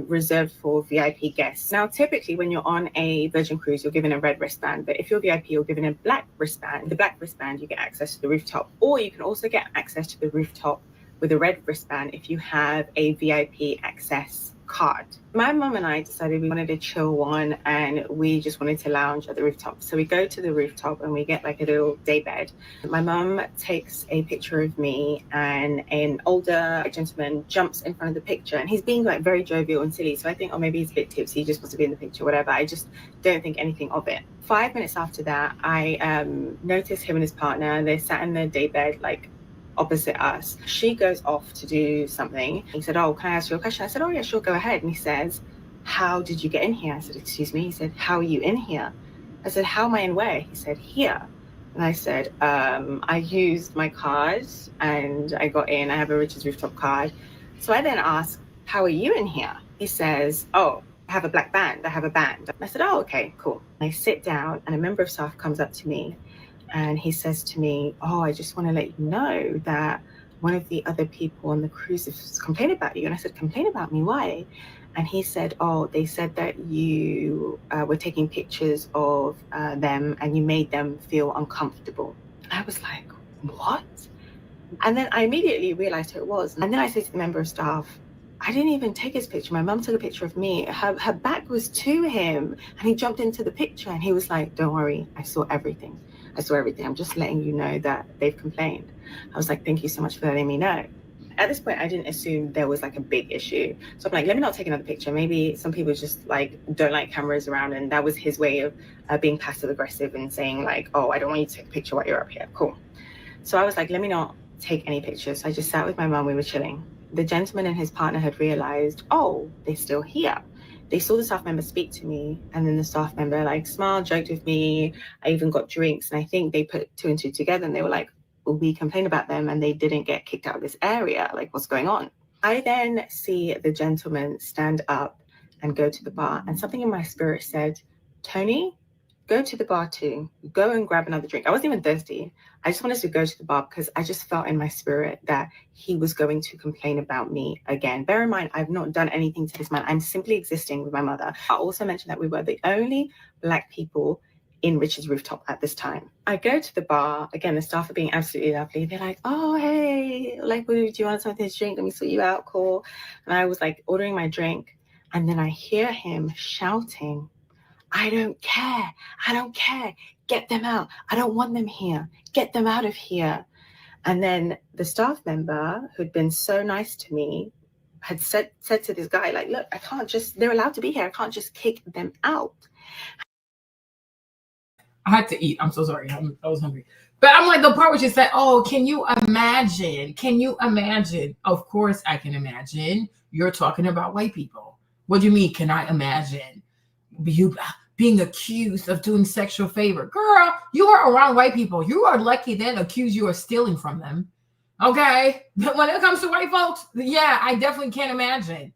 reserved for VIP guests. Now, typically when you're on a Virgin cruise, you're given a red wristband, but if you're VIP, you're given a black wristband. The black wristband, you get access to the rooftop, or you can also get access to the rooftop with a red wristband if you have a VIP access card. My mum and I decided we wanted a chill one and we just wanted to lounge at the rooftop. So we go to the rooftop and we get like a little day bed. My mum takes a picture of me and an older gentleman jumps in front of the picture and he's being like very jovial and silly. So I think, oh, maybe he's a bit tipsy, he just wants to be in the picture, whatever. I just don't think anything of it. 5 minutes after that, I noticed him and his partner. They sat in the day bed like opposite us. She goes off to do something. He said, oh, can I ask you a question? I said, oh yeah, sure, go ahead. And he says, how did you get in here? I said, excuse me. He said, how are you in here? I said, how am I in where? He said, here. And I said, I used my card and I got in. I have a Richard's Rooftop card. So I then asked, how are you in here? He says, oh, I have a black band. I have a band. I said, oh, okay, cool. I sit down and a member of staff comes up to me and he says to me, oh, I just want to let you know that one of the other people on the cruise has complained about you. And I said, complain about me? Why? And he said, oh, they said that you were taking pictures of them and you made them feel uncomfortable. I was like, what? And then I immediately realized who it was. And then I said to the member of staff, I didn't even take his picture. My mum took a picture of me. Her back was to him and he jumped into the picture and he was like, don't worry, I saw everything. I saw everything. I'm just letting you know that they've complained. I was like, thank you so much for letting me know. At this point, I didn't assume there was like a big issue. So I'm like, let me not take another picture. Maybe some people just like don't like cameras around. And that was his way of being passive aggressive and saying like, oh, I don't want you to take a picture while you're up here. Cool. So I was like, let me not take any pictures. So I just sat with my mum. We were chilling. The gentleman and his partner had realized, oh, they're still here. They saw the staff member speak to me, and then the staff member like smiled, joked with me. I even got drinks, and I think they put 2 and 2 together, and they were like, well, we complained about them, and they didn't get kicked out of this area. Like, what's going on? I then see the gentleman stand up and go to the bar, and something in my spirit said, Toni, go to the bar too. Go and grab another drink. I wasn't even thirsty. I just wanted to go to the bar because I just felt in my spirit that he was going to complain about me again. Bear in mind, I've not done anything to this man. I'm simply existing with my mother. I also mentioned that we were the only Black people in Richard's Rooftop at this time. I go to the bar. Again, the staff are being absolutely lovely. They're like, oh, hey, like, do you want something to drink? Let me sort you out, cool. And I was like ordering my drink. And then I hear him shouting, I don't care. I don't care. Get them out. I don't want them here. Get them out of here. And then the staff member who'd been so nice to me had said to this guy, like, look, I can't just, they're allowed to be here. I can't just kick them out. I had to eat. I'm so sorry. I was hungry. But I'm like, the part where she said, oh, can you imagine? Can you imagine? Of course I can imagine. You're talking about white people. What do you mean, can I imagine? You being accused of doing sexual favor. Girl, you are around white people. You are lucky then accuse you of stealing from them. Okay? But when it comes to white folks, yeah, I definitely can't imagine.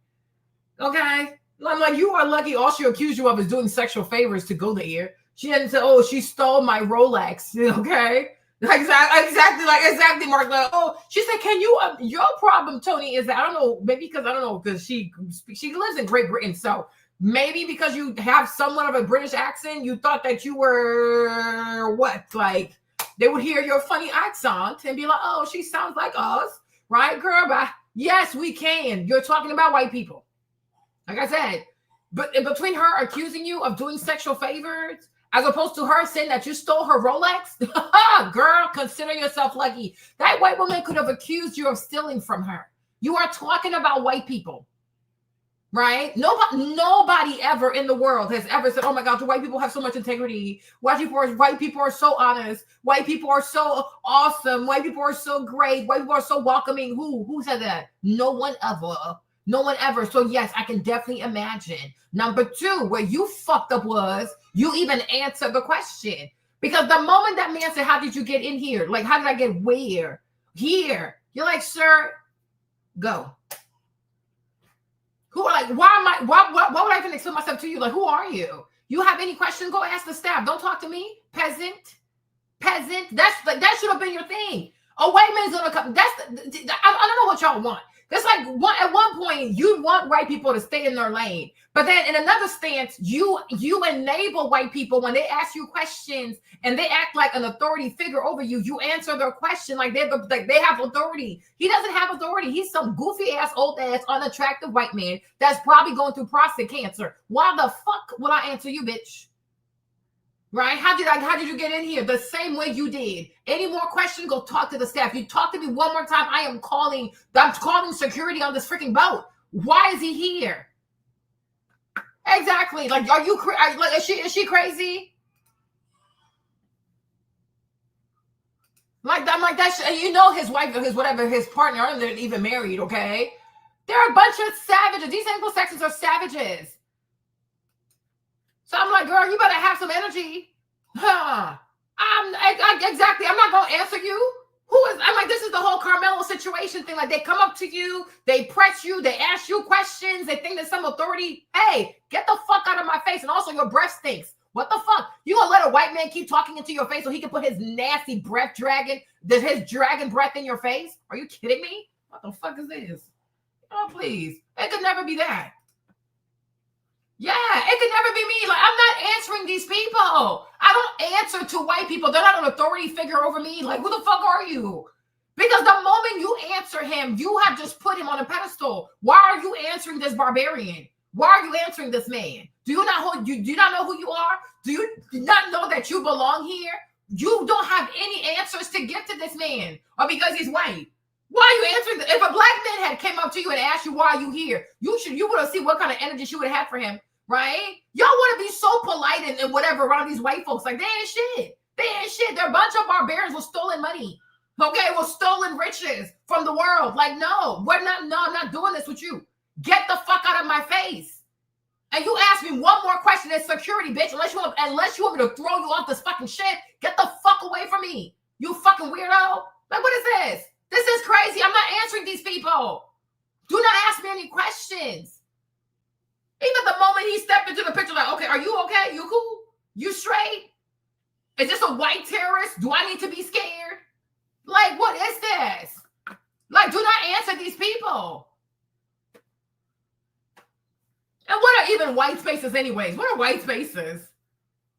Okay? I'm like, you are lucky all she accused you of is doing sexual favors to go there. She didn't say, oh, she stole my Rolex. Okay? Exactly, Mark. Like, oh, she said, can you, your problem, Toni, is that, I don't know, maybe because she lives in Great Britain, so maybe because you have somewhat of a British accent, you thought that you were what? Like they would hear your funny accent and be like, oh, she sounds like us, right, girl? But yes, we can. You're talking about white people. Like I said, but in between her accusing you of doing sexual favors, as opposed to her saying that you stole her Rolex, girl, consider yourself lucky. That white woman could have accused you of stealing from her. You are talking about white people. Right? Nobody ever in the world has ever said, oh my God, the white people have so much integrity. White people are so honest. White people are so awesome. White people are so great. White people are so welcoming. Who said that? No one ever. So yes, I can definitely imagine. Number 2, where you fucked up was you even answered the question. Because the moment that man said, how did you get in here? Like, how did I get where? Here. You're like, sir, go. Who are like, why would I even explain myself to you? Like, who are you? You have any questions? Go ask the staff. Don't talk to me, peasant. That should have been your thing. A white man's gonna come. I don't know what y'all want. It's like at one point you want white people to stay in their lane, but then in another stance, you enable white people when they ask you questions and they act like an authority figure over you. You answer their question like they have authority. He doesn't have authority. He's some goofy ass, old ass, unattractive white man that's probably going through prostate cancer. Why the fuck would I answer you, bitch? Right? How did you get in here? The same way you did. Any more questions? Go talk to the staff. You talk to me one more time, I'm calling security on this freaking boat. Why is he here? Exactly. Like, are you like, is she crazy? Like I'm like that. You know, his wife or his partner, they're even married. Okay, they're a bunch of savages. These Anglo-Saxons are savages. So I'm like, girl, you better have some energy. Huh. Exactly. I'm not going to answer you. I'm like, this is the whole Carmelo situation thing. Like, they come up to you, they press you, they ask you questions, they think there's some authority. Hey, get the fuck out of my face. And also, your breath stinks. What the fuck? You gonna let a white man keep talking into your face so he can put his nasty breath his dragon breath in your face? Are you kidding me? What the fuck is this? Oh, please. It could never be that. Yeah, it could never be me. Like, I'm not answering these people. I don't answer to white people. They're not an authority figure over me. Like, who the fuck are you? Because the moment you answer him, you have just put him on a pedestal. Why are you answering this barbarian? Why are you answering this man? Do you not know who you are? Do you not know that you belong here? You don't have any answers to give to this man, or because he's white. Why are you answering? If a black man had came up to you and asked you why are you here, you would have seen what kind of energy she would have had for him. Right? Y'all want to be so polite and whatever around these white folks. Like, they ain't shit. They ain't shit. They're a bunch of barbarians with stolen money. Okay? With stolen riches from the world. Like, no, I'm not doing this with you. Get the fuck out of my face. And you ask me one more question, it's security, bitch. Unless you want me to throw you off this fucking shit, get the fuck away from me. You fucking weirdo. Like, what is this? This is crazy. I'm not answering these people. Do not ask me any questions. Even the moment he stepped into the picture, like, okay, are you okay? You cool? You straight? Is this a white terrorist? Do I need to be scared? Like, what is this? Like, do not answer these people. And what are even white spaces anyways? What are white spaces?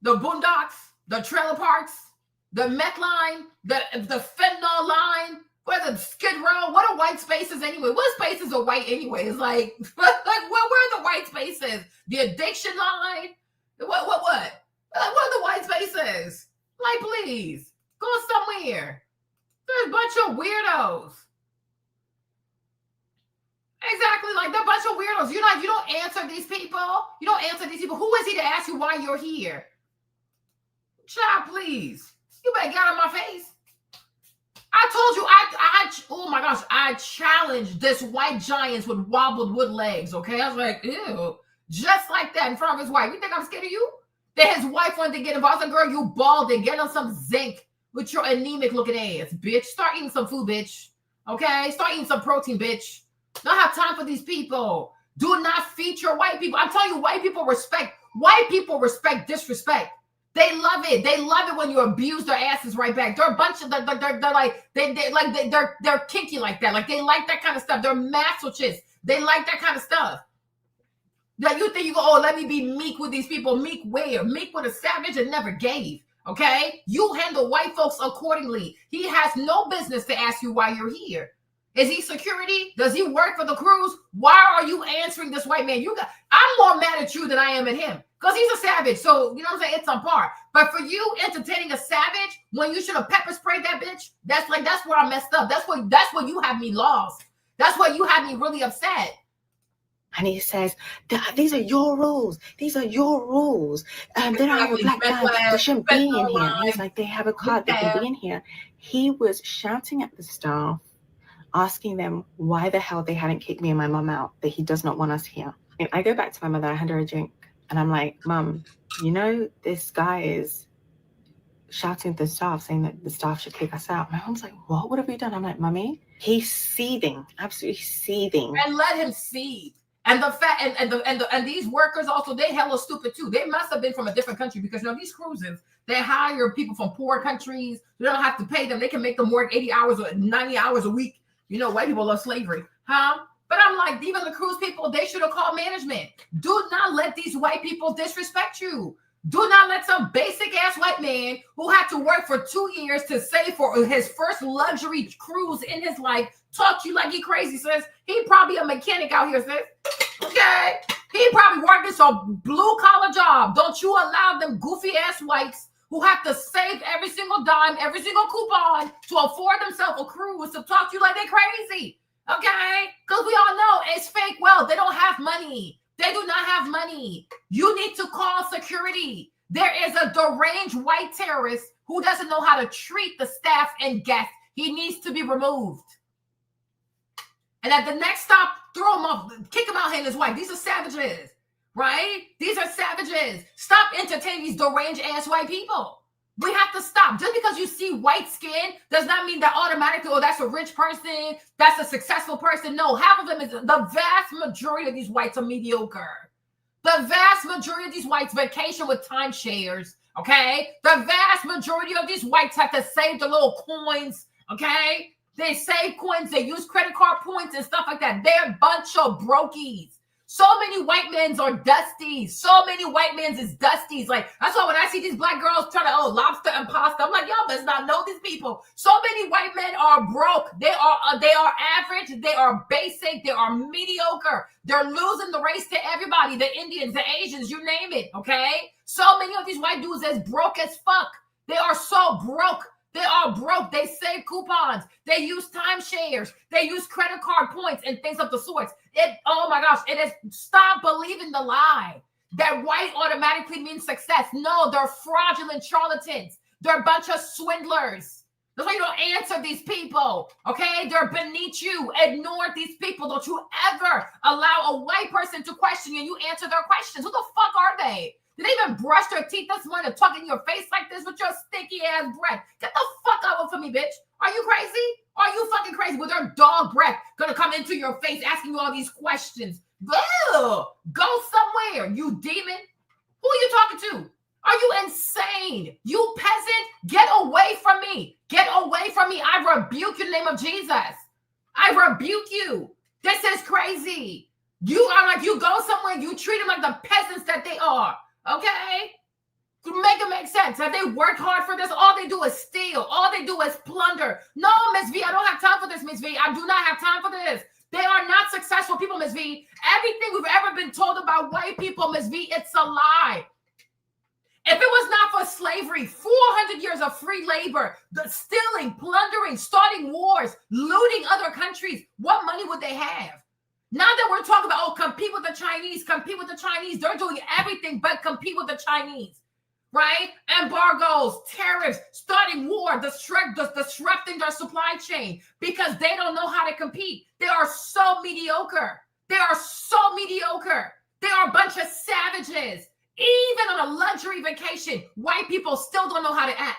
The boondocks, the trailer parks, the meth line, the fentanyl line, where's the Skid Row? What are white spaces anyway? What spaces are white anyways? Like where are the white spaces? The addiction line? What? Like, what are the white spaces? Like, please, go somewhere. There's a bunch of weirdos. Exactly, like they're a bunch of weirdos. You don't answer these people. You don't answer these people. Who is he to ask you why you're here? Child, please. You better get out of my face. I told you, oh my gosh, I challenged this white giant with wobbled wood legs, okay? I was like, ew. Just like that in front of his wife. You think I'm scared of you? Then his wife wanted to get involved. I was like, girl, you balding. Get on some zinc with your anemic looking ass, bitch. Start eating some food, bitch. Okay? Start eating some protein, bitch. Don't have time for these people. Do not feature white people. I'm telling you, white people respect disrespect. They love it. They love it when you abuse their asses right back. They're a bunch of they're kinky like that. Like, they like that kind of stuff. They're masochists. They like that kind of stuff. That you think you go, oh, let me be meek with these people. Meek where? Meek with a savage and never gave. Okay? You handle white folks accordingly. He has no business to ask you why you're here. Is he security? Does he work for the cruise? Why are you answering this white man? I'm more mad at you than I am at him. Because he's a savage. So, you know what I'm saying? It's on par. But for you entertaining a savage when you should have pepper sprayed that bitch, that's where I messed up. That's where you have me lost. That's where you have me really upset. And he says, these are your rules. These are your rules. They don't have a black guy. They shouldn't be in here. He's like, they have a card. They can be in here. He was shouting at the staff, asking them why the hell they hadn't kicked me and my mom out, that he does not want us here. And I go back to my mother, I hand her a drink, and I'm like, Mom, you know, this guy is shouting at the staff, saying that the staff should kick us out. My mom's like, what have we done? I'm like, Mommy, he's seething, absolutely seething. And let him seethe. And the fact and these workers also, they hella stupid too. They must have been from a different country because, you know, these cruises, they hire people from poor countries. They don't have to pay them. They can make them work 80 hours or 90 hours a week. You know, white people love slavery. Huh? But I'm like, even the cruise people, they should have called management. Do not let these white people disrespect you. Do not let some basic ass white man who had to work for 2 years to save for his first luxury cruise in his life talk to you like he crazy, sis. He probably a mechanic out here, sis. Okay? He probably working some blue collar job. Don't you allow them goofy ass whites who have to save every single dime, every single coupon to afford themselves a cruise to talk to you like they're crazy. Okay? Because we all know it's fake wealth. They don't have money. They do not have money. You need to call security. There is a deranged white terrorist who doesn't know how to treat the staff and guests. He needs to be removed. And at the next stop, throw him off, kick him out, him and his wife. These are savages, right? These are savages. Stop entertaining these deranged ass white people. We have to stop. Just because you see white skin does not mean that automatically, oh, that's a rich person, that's a successful person. No, half of them is, the vast majority of these whites are mediocre. The vast majority of these whites vacation with timeshares, okay? The vast majority of these whites have to save the little coins, okay? They save coins, they use credit card points and stuff like that. They're a bunch of brokies. So many white men are dusties. So many white men is dusties. Like, that's why when I see these black girls trying to, lobster and pasta, I'm like, y'all must not know these people. So many white men are broke. They are average. They are basic. They are mediocre. They're losing the race to everybody. The Indians, the Asians, you name it, okay? So many of these white dudes is broke as fuck. They are so broke. They are broke. They save coupons. They use timeshares. They use credit card points and things of the sorts. Oh my gosh, it is, stop believing the lie that white automatically means success. No, they're fraudulent charlatans. They're a bunch of swindlers. That's why you don't answer these people, okay? They're beneath you. Ignore these people. Don't you ever allow a white person to question you and you answer their questions. Who the fuck are they? Did they even brush their teeth this morning and talk in your face like this with your stinky ass breath? Get the fuck out of me, bitch. Are you crazy? Are you fucking crazy? With their dog breath gonna come into your face asking you all these questions. Ugh. Go somewhere, you demon. Who are you talking to? Are you insane? You peasant, get away from me. Get away from me. I rebuke you in the name of Jesus. I rebuke you. This is crazy. You are like, you go somewhere, you treat them like the peasants that they are. Okay? Make it make sense. Have they worked hard for this? All they do is steal. All they do is plunder. No, Miss V, I don't have time for this, Miss V. I do not have time for this. They are not successful people, Miss V. Everything we've ever been told about white people, Miss V, it's a lie. If it was not for slavery, 400 years of free labor, the stealing, plundering, starting wars, looting other countries, what money would they have? Now that we're talking about, compete with the Chinese, they're doing everything but compete with the Chinese, right? Embargoes, tariffs, starting war, disrupting their supply chain because they don't know how to compete. They are so mediocre. They are so mediocre. They are a bunch of savages. Even on a luxury vacation, white people still don't know how to act.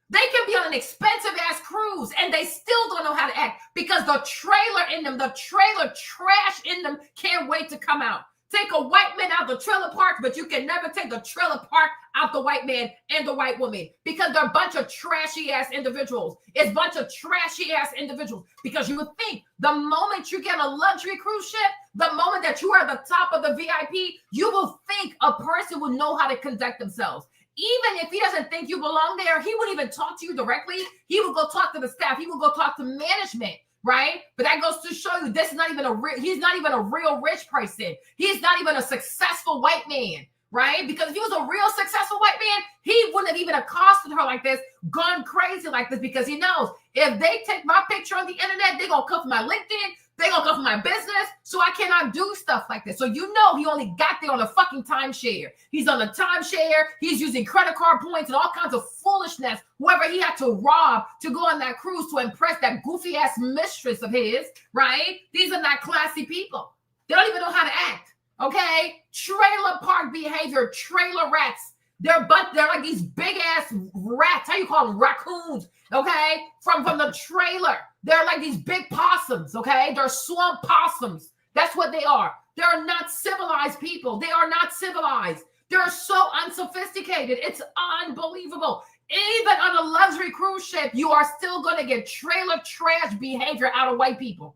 They can be on an expensive ass cruise and they still don't know how to act because the trailer in them, the trailer trash in them can't wait to come out. Take a white man out the trailer park, but you can never take the trailer park out the white man and the white woman because they're a bunch of trashy ass individuals. It's a bunch of trashy ass individuals because you would think the moment you get a luxury cruise ship, the moment that you are at the top of the VIP, you will think a person will know how to conduct themselves. Even if he doesn't think you belong there, he wouldn't even talk to you directly. He would go talk to the staff. He would go talk to management, right? But that goes to show you this is not even he's not even a real rich person. He's not even a successful white man, right? Because if he was a real successful white man, he wouldn't have even accosted her like this, gone crazy like this, because he knows if they take my picture on the internet, they're going to come for my LinkedIn. They're going to go for my business, so I cannot do stuff like this. So you know he only got there on a fucking timeshare. He's on a timeshare. He's using credit card points and all kinds of foolishness, whoever he had to rob to go on that cruise to impress that goofy-ass mistress of his, right? These are not classy people. They don't even know how to act, okay? Trailer park behavior, trailer rats. They're like these big-ass rats. How you call them? Raccoons, okay? From the trailer. They're like these big possums, okay? They're swamp possums. That's what they are. They're not civilized people. They are not civilized. They're so unsophisticated. It's unbelievable. Even on a luxury cruise ship, you are still going to get trailer trash behavior out of white people.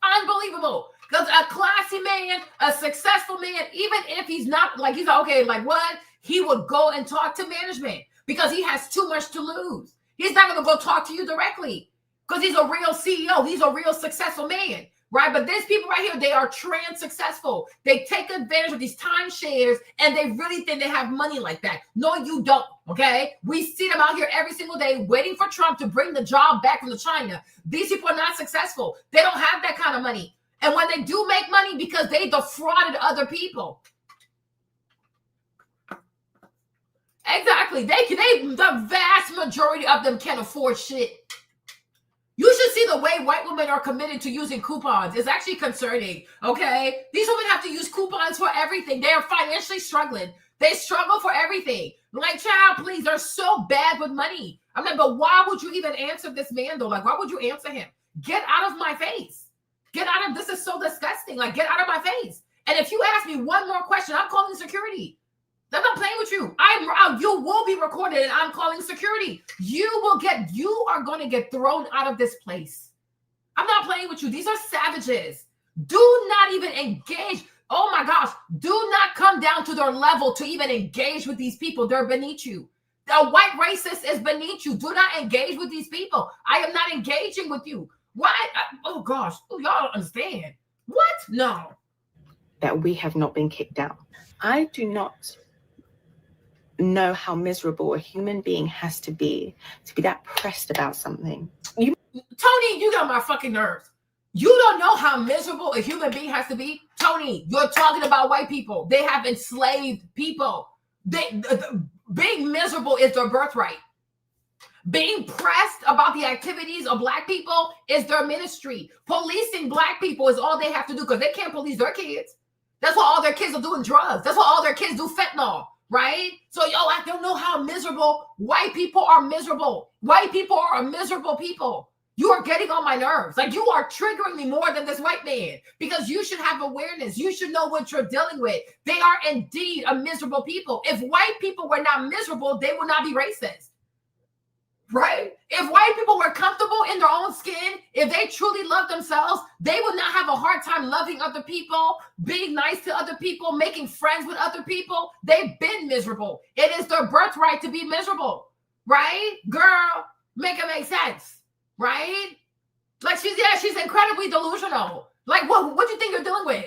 Unbelievable. Because a classy man, a successful man, even if he's not like, he's okay, like what? He would go and talk to management because he has too much to lose. He's not going to go talk to you directly because he's a real CEO. He's a real successful man, right? But these people right here, they are trans successful. They take advantage of these timeshares and they really think they have money like that. No, you don't, okay? We see them out here every single day waiting for Trump to bring the job back from China. These people are not successful. They don't have that kind of money. And when they do make money, because they defrauded other people. Exactly. The vast majority of them can't afford shit. You should see the way white women are committed to using coupons. It's actually concerning, okay? These women have to use coupons for everything. They are financially struggling. They struggle for everything. Like, child, please, they're so bad with money. I'm like, but why would you even answer this man, though? Like, why would you answer him? Get out of my face. Get out of, this is so disgusting. Like, get out of my face. And if you ask me one more question, I'm calling security. I'm not playing with you. You will be recorded and I'm calling security. You are going to get thrown out of this place. I'm not playing with you. These are savages. Do not even engage. Oh my gosh. Do not come down to their level to even engage with these people. They're beneath you. The white racist is beneath you. Do not engage with these people. I am not engaging with you. Why? Oh gosh. Oh, y'all don't understand. What? No. That we have not been kicked out. I do not know how miserable a human being has to be that pressed about something. Toni, you got my fucking nerves. You don't know how miserable a human being has to be? Toni, you're talking about white people. They have enslaved people. Being miserable is their birthright. Being pressed about the activities of black people is their ministry. Policing black people is all they have to do because they can't police their kids. That's why all their kids are doing drugs. That's why all their kids do fentanyl, right? So, I don't know how miserable white people are miserable. White people are miserable people. You are getting on my nerves. Like, you are triggering me more than this white man because you should have awareness. You should know what you're dealing with. They are indeed a miserable people. If white people were not miserable, they would not be racist. Right? If white people were comfortable in their own skin, if they truly love themselves, they would not have a hard time loving other people, being nice to other people, making friends with other people. They've been miserable. It is their birthright to be miserable. Right? Girl, make it make sense. Right? Like, she's incredibly delusional. Like, what do you think you're dealing with?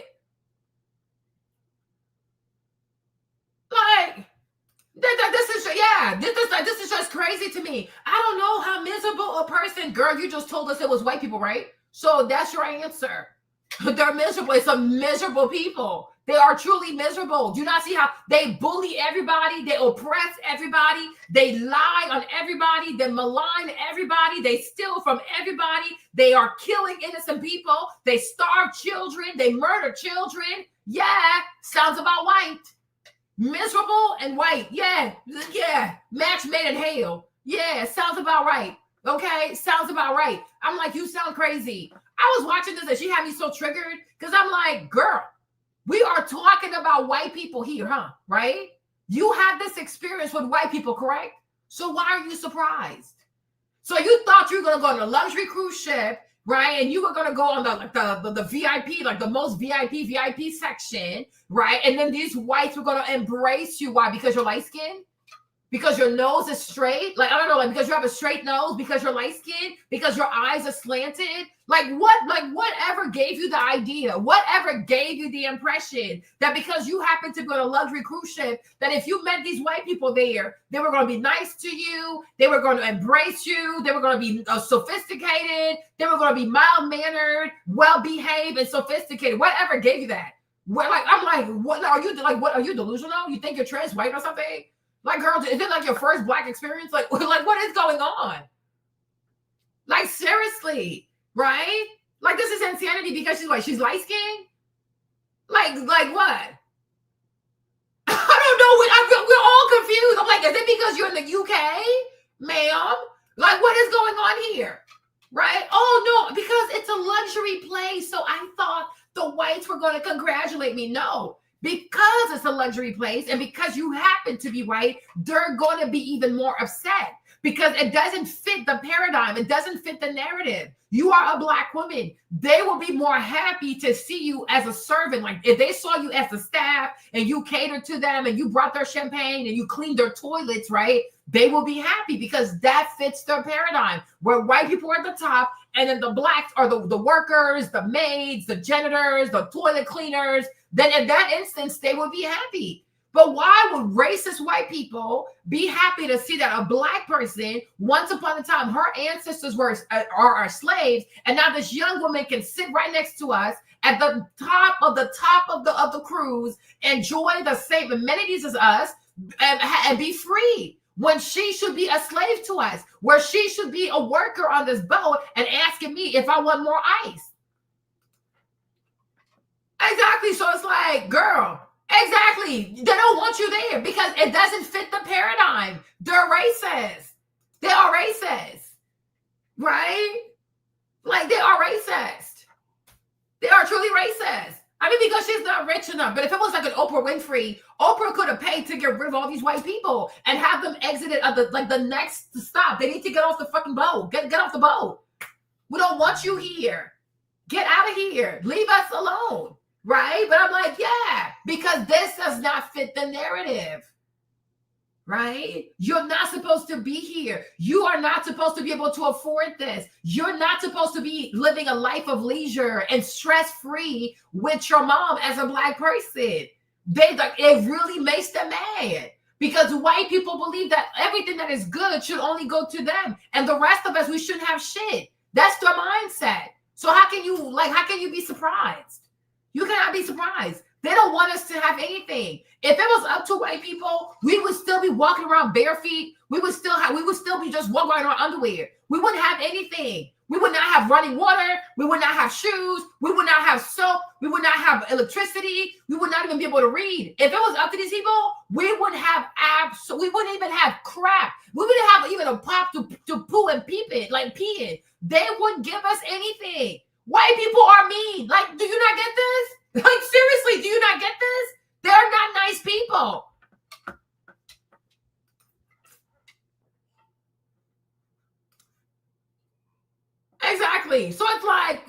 Like, this is just crazy to me. I don't know how miserable a person, girl, you just told us it was white people, right? So that's your answer. They're miserable. It's a miserable people. They are truly miserable. Do you not see how they bully everybody? They oppress everybody. They lie on everybody. They malign everybody. They steal from everybody. They are killing innocent people. They starve children. They murder children. Yeah, sounds about white. Miserable and white. Yeah. Match made in hell. Yeah, sounds about right. Okay, sounds about right. I'm like, you sound crazy. I was watching this and she had me so triggered because I'm like, girl, we are talking about white people here, huh? Right? You had this experience with white people, correct? So why are you surprised? So you thought you were going to go on a luxury cruise ship, right? And you were going to go on the VIP, like the most VIP section, right? And then these whites were going to embrace you. Why? Because you're light skinned? Because your nose is straight? Like, I don't know, like because you have a straight nose, because you're light skinned, because your eyes are slanted? Whatever gave you the idea, whatever gave you the impression that because you happen to be on a luxury cruise ship, that if you met these white people there, they were going to be nice to you, they were going to embrace you, they were going to be sophisticated, they were going to be mild-mannered, well-behaved, and sophisticated. Whatever gave you that? What are you delusional? You think you're trans white or something? Like, girl, is it like your first black experience? Like what is going on? Like, seriously, right? Like, this is insanity because she's light skinned? Like what? I don't know. We're all confused. I'm like, is it because you're in the UK, ma'am? Like, what is going on here? Right? Oh, no, because it's a luxury place. So I thought the whites were going to congratulate me. No. Because it's a luxury place and because you happen to be white, they're going to be even more upset because it doesn't fit the paradigm. It doesn't fit the narrative. You are a Black woman. They will be more happy to see you as a servant. Like if they saw you as the staff and you catered to them and you brought their champagne and you cleaned their toilets, right? They will be happy because that fits their paradigm where white people are at the top and then the Blacks are the workers, the maids, the janitors, the toilet cleaners. Then in that instance, they will be happy. But why would racist white people be happy to see that a Black person, once upon a time, her ancestors are slaves, and now this young woman can sit right next to us at the top of the cruise, enjoy the same amenities as us, and be free, when she should be a slave to us, where she should be a worker on this boat and asking me if I want more ice. Exactly. So it's like, girl. Exactly. They don't want you there because it doesn't fit the paradigm. They're racist. They are racist. Right? Like they are racist. They are truly racist. I mean, because she's not rich enough. But if it was like an Oprah Winfrey, Oprah could have paid to get rid of all these white people and have them exited at the next stop. They need to get off the fucking boat. Get off the boat. We don't want you here. Get out of here. Leave us alone. Right? But I'm like, yeah, because this does not fit the narrative. Right? You're not supposed to be here. You are not supposed to be able to afford this. You're not supposed to be living a life of leisure and stress-free with your mom as a Black person. It really makes them mad because white people believe that everything that is good should only go to them. And the rest of us, we shouldn't have shit. That's their mindset. So how can you be surprised? You cannot be surprised. They don't want us to have anything. If it was up to white people, we would still be walking around bare feet. We would still be just walking around in our underwear. We wouldn't have anything. We would not have running water. We would not have shoes. We would not have soap. We would not have electricity. We would not even be able to read. If it was up to these people, we wouldn't have apps. We wouldn't even have crap. We wouldn't have even a pop to poo and pee in. They wouldn't give us anything. White people are mean. Like, do you not get this? Like, seriously, do you not get this? They're not nice people. Exactly. So it's like,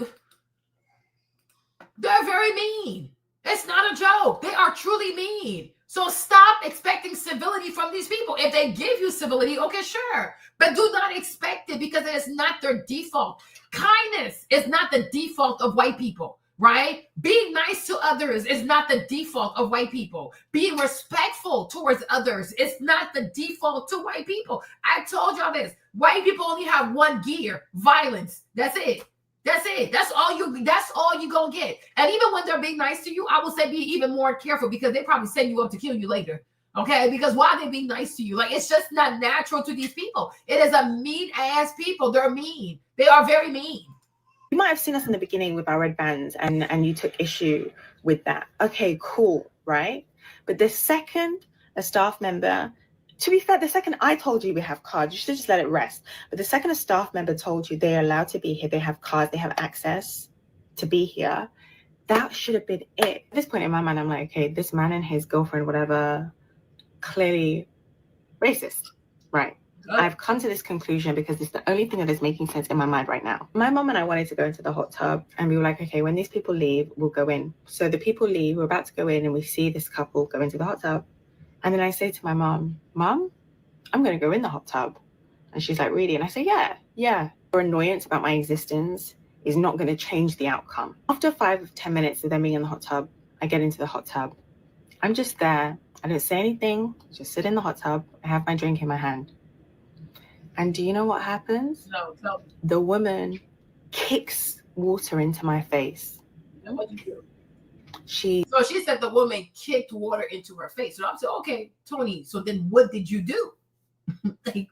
they're very mean. It's not a joke. They are truly mean. So stop expecting civility from these people. If they give you civility, okay, sure. But do not expect it because it is not their default. Kindness is not the default of white people, right? Being nice to others is not the default of white people. Being respectful towards others is not the default to white people. I told y'all this. White people only have one gear, violence. That's it. That's it. That's all you gonna get. And even when they're being nice to you, I will say be even more careful because they probably send you up to kill you later. Okay, because why are they being nice to you? Like, it's just not natural to these people. It is a mean ass people. They're mean. They are very mean. You might have seen us in the beginning with our red bands and you took issue with that. Okay, cool, right? But the second a staff member, to be fair, the second I told you we have cards, you should just let it rest. But the second a staff member told you they're allowed to be here, they have cards, they have access to be here, that should have been it. At this point in my mind, I'm like, okay, this man and his girlfriend, whatever, clearly racist, right? I've come to this conclusion because it's the only thing that is making sense in my mind right now. My mom and I wanted to go into the hot tub and we were like, okay, when these people leave, we'll go in. So the people leave, we're about to go in and we see this couple go into the hot tub. And then I say to my mom, Mom, I'm going to go in the hot tub. And she's like, really? And I say, yeah. Your annoyance about my existence is not going to change the outcome. After 5 or 10 minutes of them being in the hot tub, I get into the hot tub. I'm just there. I don't say anything. I just sit in the hot tub. I have my drink in my hand. And do you know what happens? No. The woman kicks water into my face. And what did you do? So she said the woman kicked water into her face. So I'm saying, okay, Toni, so then what did you do? Like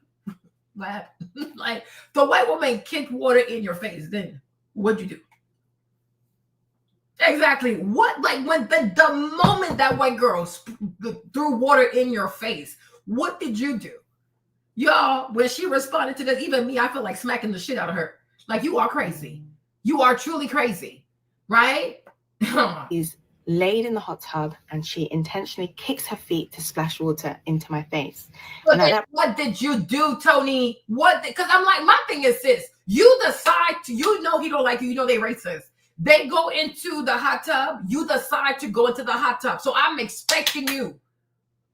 the white woman kicked water in your face. Then what'd you do? Exactly. What, like when the moment that white girl threw water in your face, what did you do? Y'all, when she responded to this, even me, I feel like smacking the shit out of her. Like, you are crazy. You are truly crazy. Right? He's laid in the hot tub, and she intentionally kicks her feet to splash water into my face. But And at that what did you do, Toni? What? Because I'm like, my thing is this: you decide to, you know, he don't like you. You know they racist. They go into the hot tub. You decide to go into the hot tub. So I'm expecting you.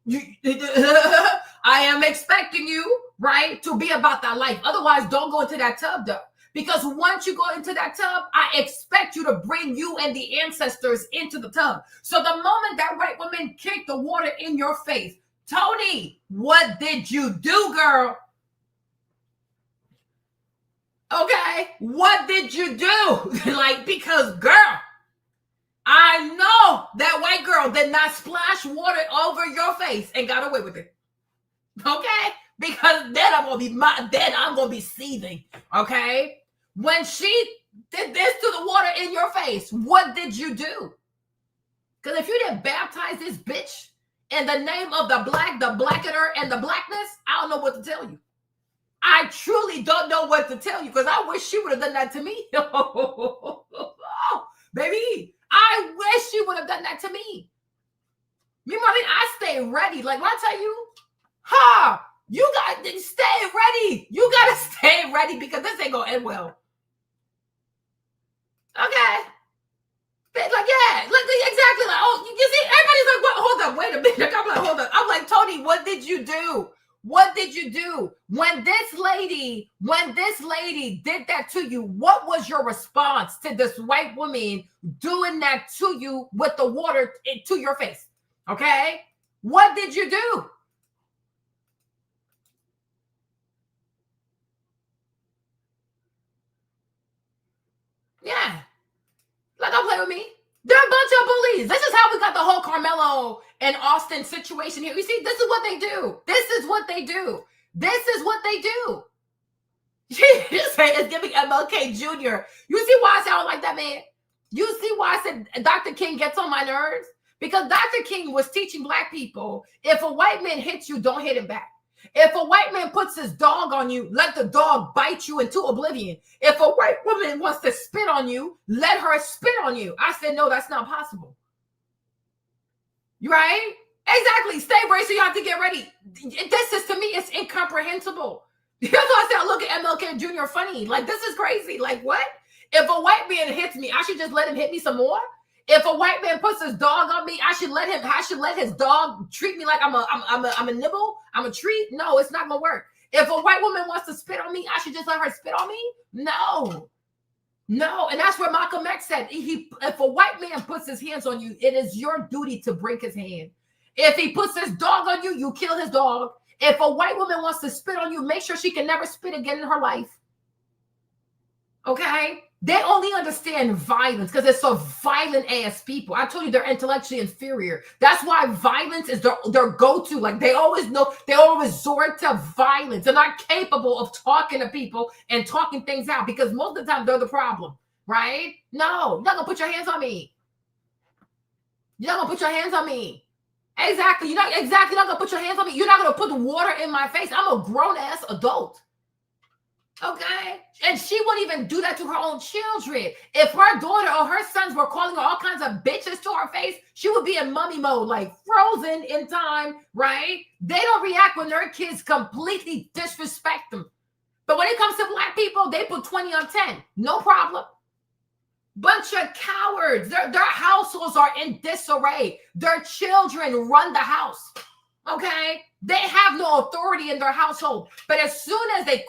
I am expecting you, right, to be about that life. Otherwise, don't go into that tub, though. Because once you go into that tub, I expect you to bring you and the ancestors into the tub. So the moment that white woman kicked the water in your face, Toni, what did you do, girl? Okay, what did you do? Like, because, girl, I know that white girl did not splash water over your face and got away with it. Okay? Because then I'm gonna be seething. Okay? When she did this to the water in your face, what did you do? Because if you didn't baptize this bitch in the name of the black, the blackener, and the blackness, I don't know what to tell you. I truly don't know what to tell you because I wish she would have done that to me. Oh, baby, I wish she would have done that to me. You know what I mean? I stay ready. Like when I tell you, you got to stay ready. You got to stay ready because this ain't going to end well. Okay. Like, yeah, like, exactly. Like, oh, you see, everybody's like, what? Hold up, wait a minute. I'm like, hold up. I'm like, Toni, what did you do? What did you do? When this lady did that to you, what was your response to this white woman doing that to you with the water to your face? Okay? What did you do? Yeah. Like, don't play with me. They're a bunch of bullies. This is how we got the whole Carmelo and Austin situation here. You see, this is what they do. This is what they do. This is what they do. You say it's giving MLK Jr. You see why I sound like that, man? You see why I said Dr. King gets on my nerves? Because Dr. King was teaching black people, if a white man hits you, don't hit him back. If a white man puts his dog on you, let the dog bite you into oblivion. If a white woman wants to spit on you, let her spit on you. I said, no, that's not possible. You right? Exactly. Stay brave so you have to get ready. This is, to me, it's incomprehensible. That's why I said I look at MLK Jr. funny. Like, this is crazy. Like, what? If a white man hits me, I should just let him hit me some more? If a white man puts his dog on me, I should let his dog treat me like I'm a nibble, I'm a treat. No, it's not gonna work. If a white woman wants to spit on me, I should just let her spit on me? No. And that's where Malcolm X said, if a white man puts his hands on you, it is your duty to break his hand. If he puts his dog on you, you kill his dog. If a white woman wants to spit on you, make sure she can never spit again in her life. Okay? They only understand violence because they're so violent ass people. I told you they're intellectually inferior. That's why violence is their go-to. Like they always know, they always resort to violence. They're not capable of talking to people and talking things out because most of the time they're the problem, right? No, you're not gonna put your hands on me. You're not gonna put your hands on me. Exactly. You're not gonna put your hands on me. You're not gonna put the water in my face. I'm a grown-ass adult. Okay, and she wouldn't even do that to her own children. If her daughter or her sons were calling her all kinds of bitches to her face, she would be in mummy mode, like frozen in time, right? They don't react when their kids completely disrespect them. But when it comes to black people, they put 20 on 10. No problem. Bunch of cowards. Their households are in disarray. Their children run the house. Okay, they have no authority in their household, but as soon as they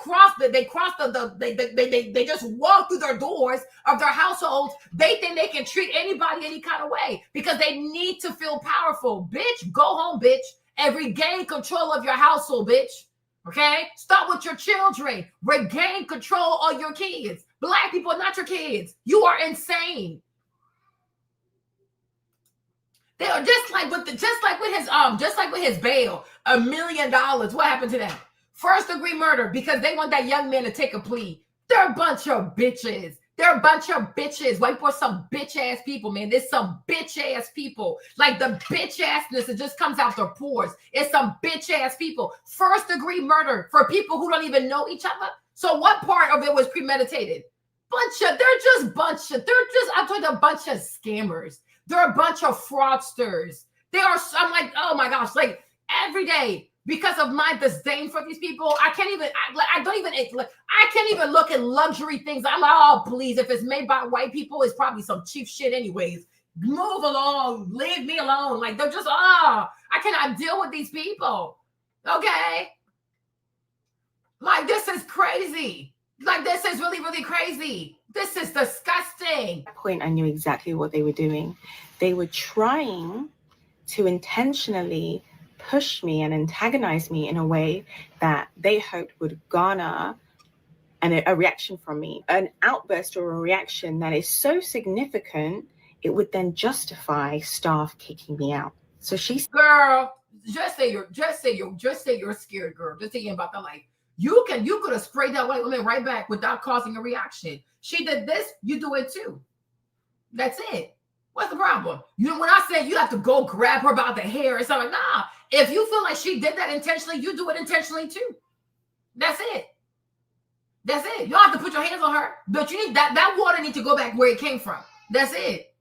just walk through their doors of their households, they think they can treat anybody any kind of way because they need to feel powerful. Bitch, go home, bitch, and regain control of your household, bitch. Okay, start with your children. Regain control of your kids. Black people are not your kids. You are insane. They are just like with his bail, $1 million. What happened to that? First degree murder because they want that young man to take a plea. They're a bunch of bitches. They're a bunch of bitches. White boys, some bitch ass people, man. There's some bitch ass people. Like the bitch assness, it just comes out their pores. It's some bitch ass people. First degree murder for people who don't even know each other. So what part of it was premeditated? I'm talking a bunch of scammers. They're a bunch of fraudsters. They are, I'm like, oh my gosh, like every day, because of my disdain for these people, I can't even, I don't even, I can't even look at luxury things. I'm like, oh, please, if it's made by white people, it's probably some cheap shit anyways. Move along, leave me alone. Like, they're just, I cannot deal with these people. Okay? Like, this is crazy. Like, this is really, really crazy. This is disgusting. At that point, I knew exactly what they were doing. They were trying to intentionally push me and antagonize me in a way that they hoped would garner a reaction from me, an outburst or a reaction that is so significant, it would then justify staff kicking me out. So she's, girl, just say you're scared, girl. Just thinking about the life. You could have sprayed that white woman right back without causing a reaction. She did this, you do it too. That's it. What's the problem? When I say you have to go grab her about the hair or something, nah. If you feel like she did that intentionally, you do it intentionally too. That's it. That's it. You don't have to put your hands on her, but you need that water needs to go back where it came from. That's it.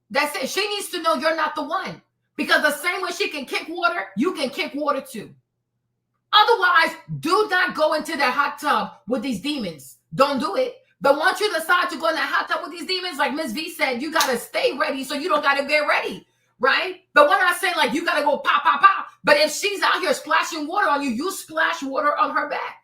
That's it. She needs to know you're not the one, because the same way she can kick water, you can kick water too. Otherwise, do not go into that hot tub with these demons. Don't do it. But once you decide to go in that hot tub with these demons, like Ms. V said, you got to stay ready so you don't got to get ready, right? But we're not saying like you got to go pop, pop, pop. But if she's out here splashing water on you, you splash water on her back.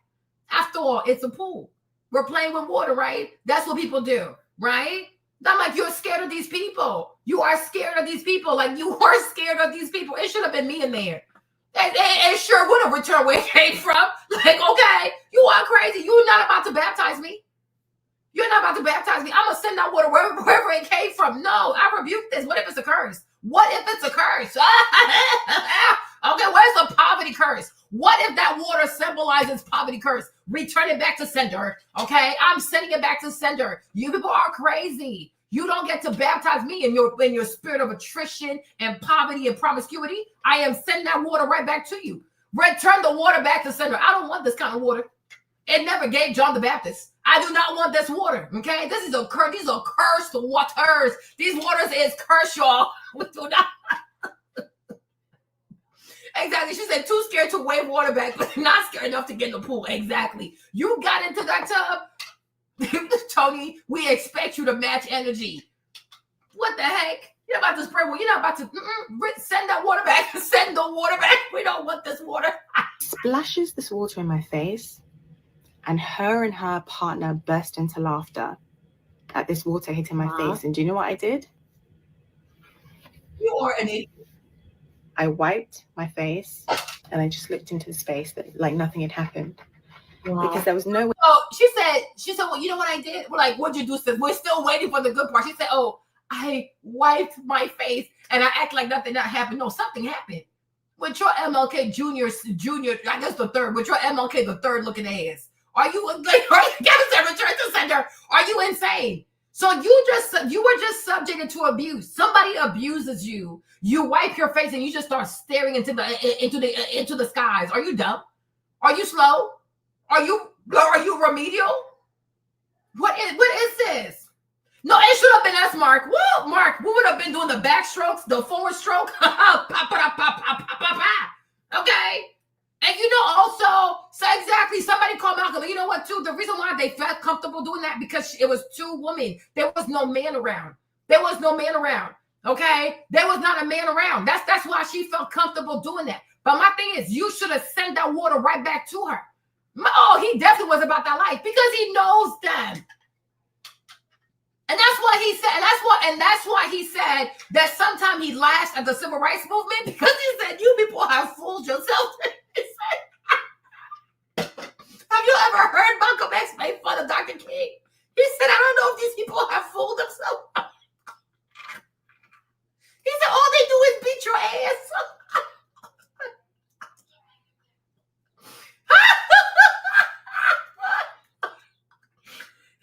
After all, it's a pool. We're playing with water, right? That's what people do, right? I'm like, you're scared of these people. You are scared of these people. Like, you were scared of these people. It should have been me in there. It sure would have returned where it came from. Like, okay, you are crazy. You're not about to baptize me. You're not about to baptize me. I'm going to send that water wherever it came from. No, I rebuke this. What if it's a curse? What if it's a curse? Okay, where's the poverty curse? What if that water symbolizes poverty curse? Return it back to sender. Okay, I'm sending it back to sender. You people are crazy. You don't get to baptize me in your spirit of attrition and poverty and promiscuity. I am sending that water right back to you. Return the water back to sender. I don't want this kind of water. It never gave John the Baptist. I do not want this water. Okay, this is a curse. These are cursed waters. These waters is cursed, y'all. We do not. Exactly. She said, too scared to wave water back, but not scared enough to get in the pool. Exactly. You got into that tub. Toni, we expect you to match energy. What the heck? You're about to spray water. You're not about to send that water back. Send the water back. We don't want this water. splashes this water in my face, and her partner burst into laughter at this water hitting my face. And do you know what I did? You are an idiot. I wiped my face and I just looked into his face that like nothing had happened. Because there was no way. Oh, she said, well, you know what I did? We're like, what'd you do? Says, we're still waiting for the good part. She said, oh, I wiped my face and I act like nothing that happened. No, something happened. With your MLK junior, I guess the third, with your MLK the third looking ass. Are you like, return to sender? Are you insane? So you were just subjected to abuse. Somebody abuses you. You wipe your face and you just start staring into the skies. Are you dumb? Are you slow? Are you remedial? What is this? No, it should have been us, Mark. Woo, Mark, we would have been doing the backstroke, the forward stroke. Okay. And also, so exactly, somebody called Malcolm. You know what, too? The reason why they felt comfortable doing that, because it was two women. There was no man around. Okay? There was not a man around. That's why she felt comfortable doing that. But my thing is, you should have sent that water right back to her. Oh, he definitely was about that life because he knows them. And that's why he said, that's why he said that sometimes he laughs at the civil rights movement, because he said, you people have fooled yourselves. Have you ever heard Malcolm X make fun of Dr. King? He said, I don't know if these people have fooled themselves. He said, all they do is beat your ass.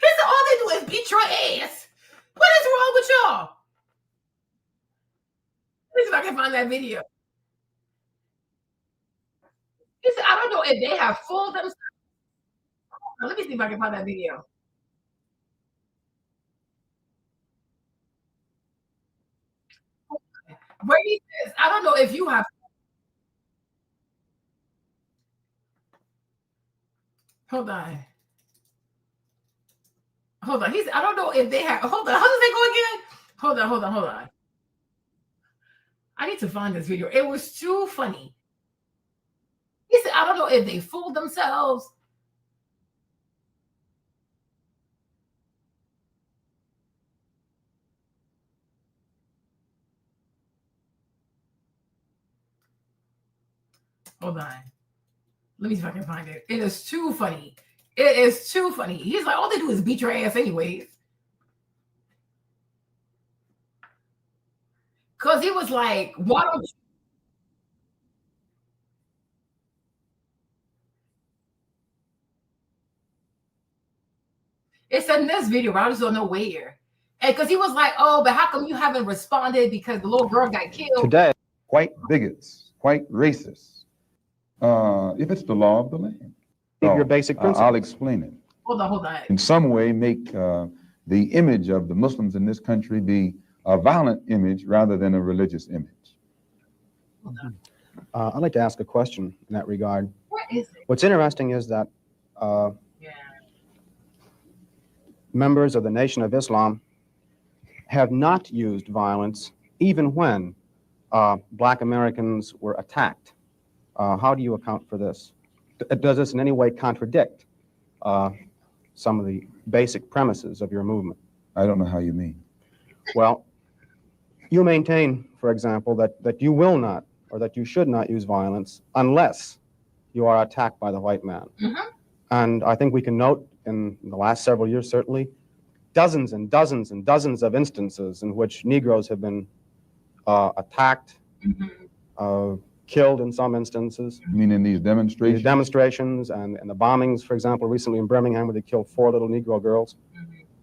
He said, all they do is beat your ass. What is wrong with y'all? Let me see if I can find that video. He said, I don't know if they have fooled themselves. Let me see if I can find that video. Where he says, I don't know if you have. Hold on. Hold on. I don't know if they have. Hold on. How does it go again? Hold on. I need to find this video. It was too funny. He said, I don't know if they fooled themselves. Hold on. Let me see if I can find it. It is too funny. It is too funny. He's like, all they do is beat your ass anyways. Because he was like, why don't you? It's in this video, but I just don't know where. And because he was like, oh, but how come you haven't responded because the little girl got killed? Today, white bigots, white racists. If it's the law of the land. Your basic principle. I'll explain it. Hold on. In some way, make the image of the Muslims in this country be a violent image rather than a religious image. I'd like to ask a question in that regard. What is it? What's interesting is that members of the Nation of Islam have not used violence even when Black Americans were attacked. How do you account for this? Does this in any way contradict some of the basic premises of your movement? I don't know how you mean. Well, you maintain, for example, that you will not or that you should not use violence unless you are attacked by the white man. Mm-hmm. And I think we can note in the last several years, certainly, dozens and dozens and dozens of instances in which Negroes have been attacked, killed in some instances. You mean in these demonstrations? These demonstrations and the bombings, for example, recently in Birmingham where they killed 4 little Negro girls.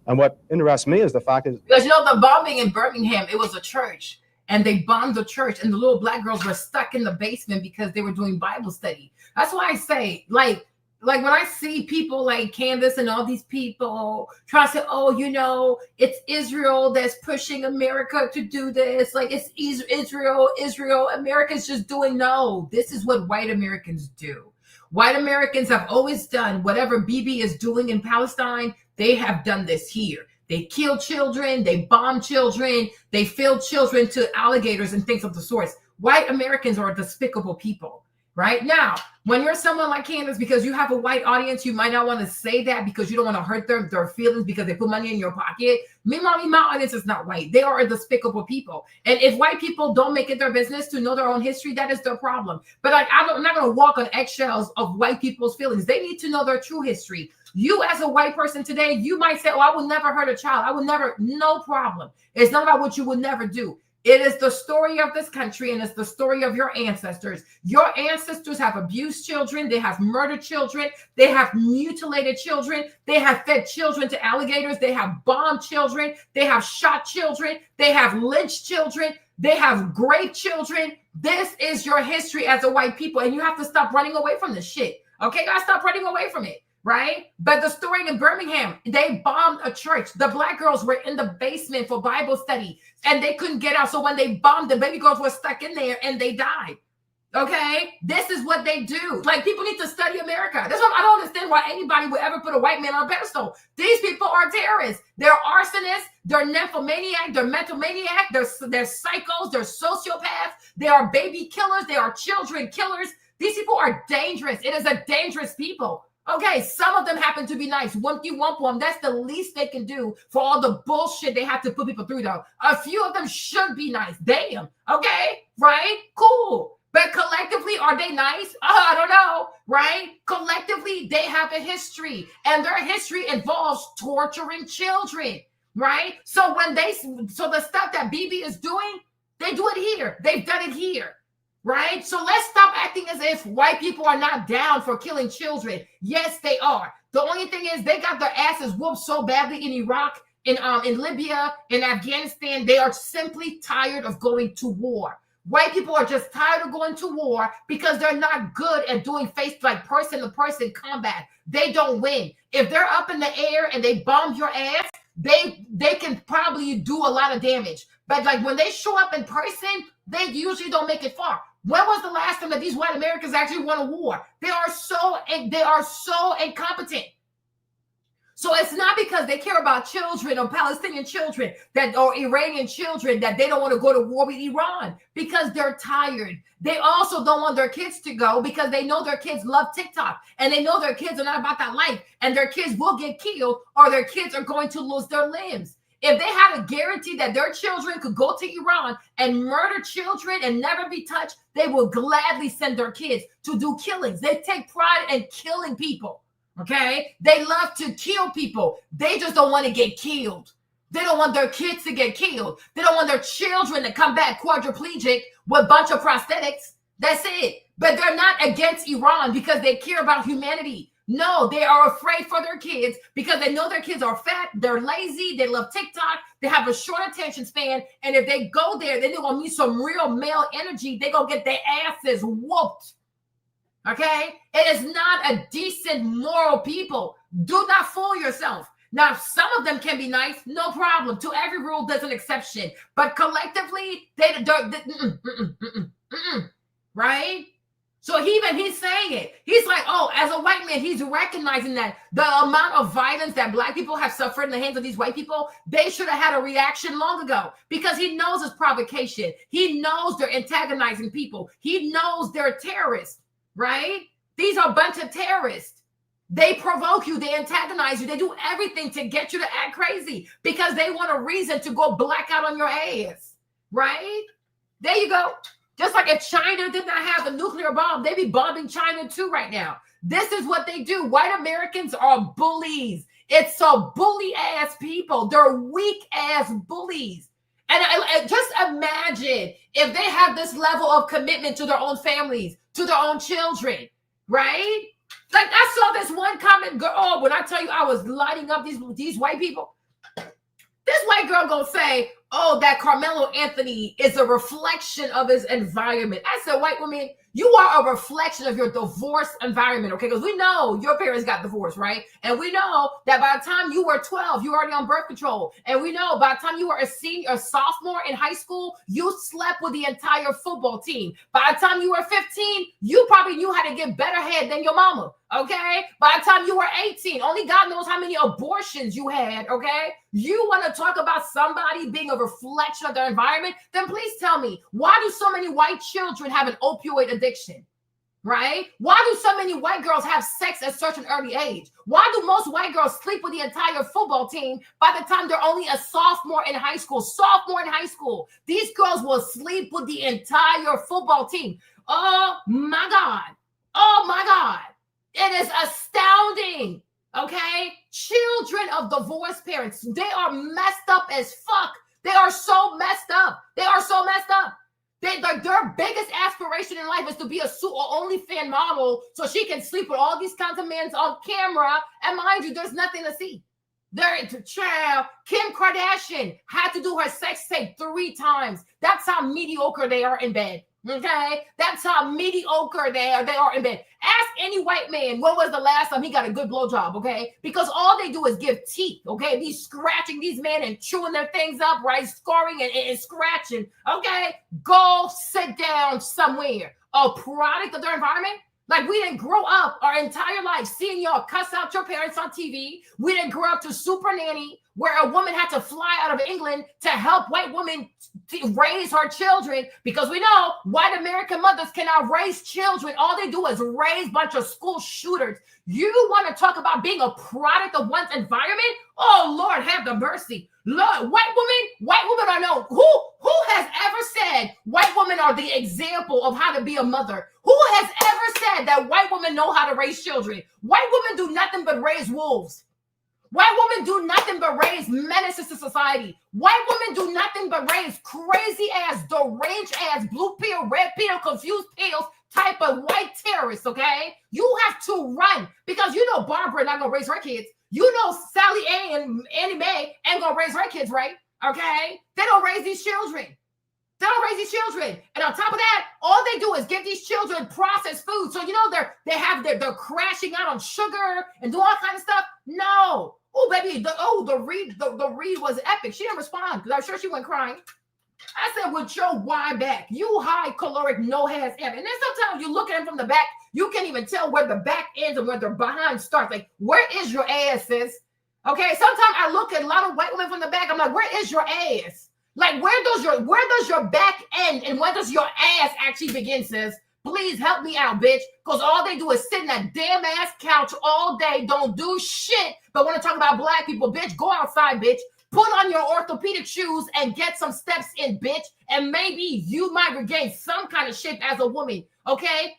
And what interests me is the fact is... Because, you know, the bombing in Birmingham, it was a church. And they bombed the church. And the little Black girls were stuck in the basement because they were doing Bible study. That's why I say, like when I see people like Candace and all these people try to say, oh, you know, it's Israel that's pushing America to do this. Like, it's Israel, America's just doing, no. This is what white Americans do. White Americans have always done whatever Bibi is doing in Palestine. They have done this here. They kill children. They bomb children. They fill children to alligators and things of the sort. White Americans are despicable people. Right now, when you're someone like Candace, because you have a white audience, you might not want to say that because you don't want to hurt their feelings because they put money in your pocket. Meanwhile, my audience is not white. They are despicable people. And if white people don't make it their business to know their own history, that is their problem. But I'm not going to walk on eggshells of white people's feelings. They need to know their true history. You as a white person today, you might say, oh, I will never hurt a child. I will never, no problem. It's not about what you would never do. It is the story of this country, and it's the story of your ancestors. Your ancestors have abused children. They have murdered children. They have mutilated children. They have fed children to alligators. They have bombed children. They have shot children. They have lynched children. They have raped children. This is your history as a white people, and you have to stop running away from this shit. Okay, guys, stop running away from it. Right? But the story in Birmingham, they bombed a church. The Black girls were in the basement for Bible study and they couldn't get out. So when they bombed, the baby girls were stuck in there and they died. Okay? This is what they do. Like, people need to study America. That's why I don't understand why anybody would ever put a white man on a pedestal. These people are terrorists. They're arsonists. They're nymphomaniac. They're mental maniac. They're psychos. They're sociopaths. They are baby killers. They are children killers. These people are dangerous. It is a dangerous people. Okay, some of them happen to be nice. Wumpy-wump-wump, that's the least they can do for all the bullshit they have to put people through, though. A few of them should be nice. Damn. Okay, right? Cool. But collectively, are they nice? Oh, I don't know, right? Collectively, they have a history, and their history involves torturing children, right? So the stuff that Bibi is doing, they do it here. They've done it here. Right? So let's stop acting as if white people are not down for killing children. Yes, they are. The only thing is they got their asses whooped so badly in Iraq, in Libya, in Afghanistan. They are simply tired of going to war. White people are just tired of going to war because they're not good at doing person-to-person combat. They don't win. If they're up in the air and they bomb your ass, they can probably do a lot of damage. But like when they show up in person, they usually don't make it far. When was the last time that these white Americans actually won a war? They are so incompetent. So it's not because they care about children or Palestinian children or Iranian children that they don't want to go to war with Iran, because they're tired. They also don't want their kids to go because they know their kids love TikTok and they know their kids are not about that life, and their kids will get killed or their kids are going to lose their limbs. If they had a guarantee that their children could go to Iran and murder children and never be touched, they will gladly send their kids to do killings. They take pride in killing people. Okay, they love to kill people. They just don't want to get killed. They don't want their kids to get killed. They don't want their children to come back quadriplegic with a bunch of prosthetics. That's it. But they're not against Iran because they care about humanity. No, they are afraid for their kids because they know their kids are fat, they're lazy, they love TikTok, they have a short attention span, and if they go there, then they're going to meet some real male energy. They're going to get their asses whooped. Okay? It is not a decent, moral people. Do not fool yourself. Now, some of them can be nice, no problem. To every rule, there's an exception. But collectively, right? So he's saying it. He's like, oh, as a white man, he's recognizing that the amount of violence that black people have suffered in the hands of these white people, they should have had a reaction long ago, because he knows it's provocation. He knows they're antagonizing people. He knows they're terrorists. Right? These are a bunch of terrorists. They provoke you. They antagonize you. They do everything to get you to act crazy because they want a reason to go black out on your ass. Right? There you go. Just like if China did not have a nuclear bomb, they'd be bombing China too right now. This is what they do. White Americans are bullies. It's a bully ass people. They're weak ass bullies. And just imagine if they have this level of commitment to their own families, to their own children, right? Like I saw this one comment girl. Oh, when I tell you I was lighting up these white people, this white girl gonna say, oh, that Carmelo Anthony is a reflection of his environment. I said, white woman, you are a reflection of your divorced environment, okay? Because we know your parents got divorced, right? And we know that by the time you were 12, you were already on birth control. And we know by the time you were a senior, a sophomore in high school, you slept with the entire football team. By the time you were 15, you probably knew how to get better head than your mama, okay? By the time you were 18, only God knows how many abortions you had, okay? You want to talk about somebody being a reflection of their environment? Then please tell me, why do so many white children have an opioid addiction? Right? Why do so many white girls have sex at such an early age? Why do most white girls sleep with the entire football team by the time they're only a sophomore in high school? Sophomore in high school. These girls will sleep with the entire football team. Oh my God. Oh my God. It is astounding. Okay? Children of divorced parents, they are messed up as fuck. They are so messed up. They are so messed up. Their biggest aspiration in life is to be a OnlyFans model so she can sleep with all these kinds of men on camera. And mind you, there's nothing to see. Kim Kardashian had to do her sex tape 3 times. That's how mediocre they are in bed. Okay? That's how mediocre they are in bed. Ask any white man when was the last time he got a good blowjob, okay? Because all they do is give teeth, okay? Be scratching these men and chewing their things up, right? Scoring and scratching, okay? Go sit down somewhere. A product of their environment? Like, we didn't grow up our entire life seeing y'all cuss out your parents on TV. We didn't grow up to Super Nanny, where a woman had to fly out of England to help white women raise her children, because we know white American mothers cannot raise children. All they do is raise a bunch of school shooters. You want to talk about being a product of one's environment? Oh, Lord, have the mercy. Lord, white women are known. Who has ever said white women are the example of how to be a mother? Who has ever said that white women know how to raise children? White women do nothing but raise wolves. White women do nothing but raise menaces to society. White women do nothing but raise crazy ass, deranged ass, blue pill, red pill, confused pills type of white terrorists, okay? You have to run, because you know Barbara not gonna raise her kids. You know Sally and Annie Mae ain't gonna raise her kids, right? Okay? They don't raise these children. They don't raise these children. And on top of that, all they do is give these children processed food. So, you know, they're crashing out on sugar and do all kinds of stuff. No. Oh, baby, the read was epic. She didn't respond because I'm sure she went crying. I said, with your wide back, you high caloric, no ass ever. And then sometimes you look at them from the back, you can't even tell where the back ends and where the behind starts. Like, where is your ass, sis? Okay, sometimes I look at a lot of white women from the back. I'm like, where is your ass? Like, where does your back end and where does your ass actually begin, sis? Please help me out, bitch. Because all they do is sit in that damn ass couch all day, don't do shit. But want to talk about black people, bitch, go outside, bitch. Put on your orthopedic shoes and get some steps in, bitch. And maybe you might regain some kind of shape as a woman, okay?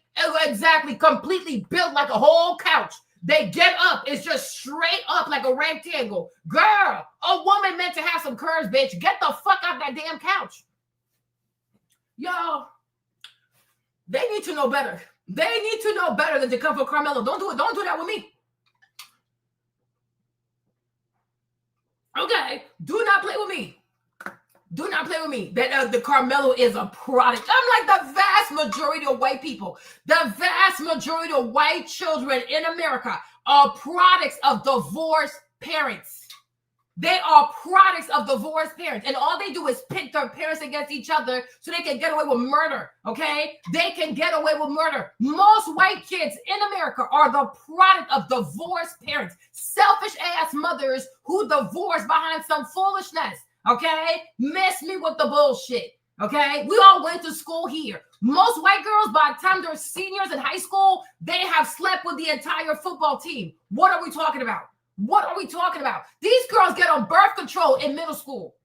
Exactly, completely built like a whole couch. They get up, it's just straight up like a rectangle. Girl, a woman meant to have some curves, bitch. Get the fuck out that damn couch. Y'all, they need to know better. They need to know better than to come for Carmelo. Don't do it. Don't do that with me. Okay, do not play with me. Do not play with me. That the Carmelo is a product. I'm like the vast majority of white people, the vast majority of white children in America are products of divorced parents. They are products of divorced parents. And all they do is pit their parents against each other so they can get away with murder, okay? They can get away with murder. Most white kids in America are the product of divorced parents, selfish-ass mothers who divorced behind some foolishness, okay? Miss me with the bullshit, okay? We all went to school here. Most white girls, by the time they're seniors in high school, they have slept with the entire football team. What are we talking about? What are we talking about? These girls get on birth control in middle school.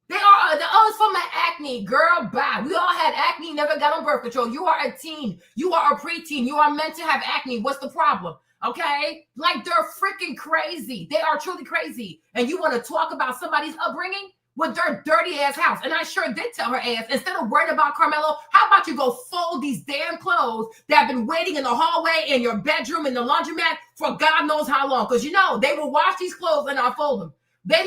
They are, it's from my acne. Girl, bye. We all had acne, never got on birth control. You are a teen. You are a preteen. You are meant to have acne. What's the problem? Okay? Like, they're freaking crazy. They are truly crazy. And you want to talk about somebody's upbringing? With their dirty ass house. And I sure did tell her ass, instead of worrying about Carmelo, how about you go fold these damn clothes that have been waiting in the hallway, in your bedroom, in the laundromat for God knows how long. Because you know, they will wash these clothes and I'll fold them. They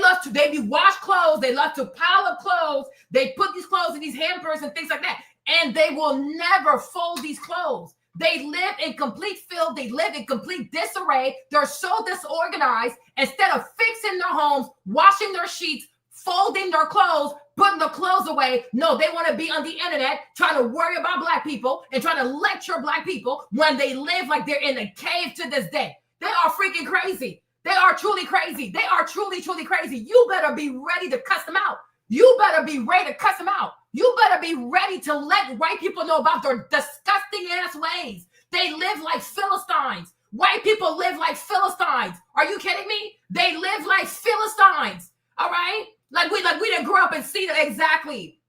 be washed clothes. They love to pile up clothes. They put these clothes in these hampers and things like that. And they will never fold these clothes. They live in complete filth. They live in complete disarray. They're so disorganized. Instead of fixing their homes, washing their sheets, folding their clothes, putting the clothes away. No, they want to be on the internet trying to worry about black people and trying to lecture black people when they live like they're in a cave to this day. They are freaking crazy. They are truly crazy. They are truly, truly crazy. You better be ready to cuss them out. You better be ready to cuss them out. You better be ready to let white people know about their disgusting ass ways. They live like Philistines. White people live like Philistines. Are you kidding me? They live like Philistines. All right? Like we didn't grow up and see that exactly.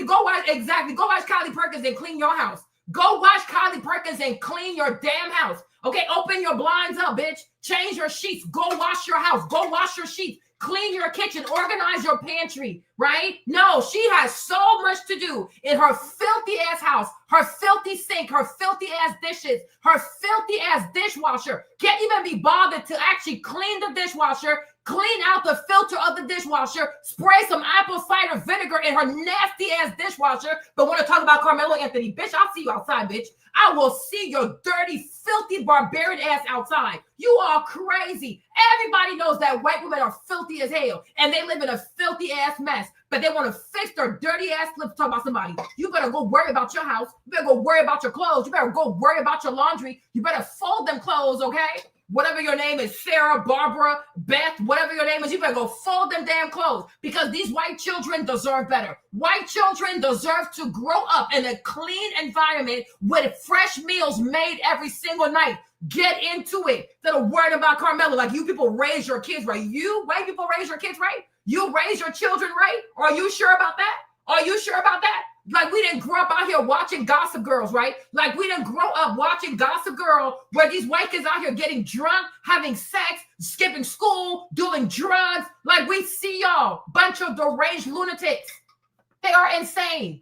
Go watch Kylie Perkins and clean your house. Go watch Kylie Perkins and clean your damn house. Okay, open your blinds up, bitch. Change your sheets. Go wash your house. Go wash your sheets. Clean your kitchen. Organize your pantry, right? No, she has so much to do in her filthy ass house, her filthy sink, her filthy ass dishes, her filthy ass dishwasher. Can't even be bothered to actually clean the dishwasher, clean out the filter of the dishwasher, spray some apple cider vinegar in her nasty ass dishwasher. But want to talk about Carmelo Anthony, bitch, I'll see you outside, bitch. I will see your dirty, filthy, barbarian ass outside. You are crazy. Everybody knows that white women are filthy as hell, and they live in a filthy ass mess. But they want to fix their dirty ass lips. Talk about somebody. You better go worry about your house. You better go worry about your clothes. You better go worry about your laundry. You better fold them clothes, okay? Whatever your name is, Sarah, Barbara, Beth, whatever your name is, you better go fold them damn clothes because these white children deserve better. White children deserve to grow up in a clean environment with fresh meals made every single night. Get into it. Instead of worrying about Carmelo, like you people raise your kids right. You white people raise your kids right? You raise your children right? Are you sure about that? Are you sure about that? Like we didn't grow up out here watching Gossip Girls, right? Like we didn't grow up watching Gossip Girl where these white kids out here getting drunk, having sex, skipping school, doing drugs. Like we see y'all, bunch of deranged lunatics. They are insane.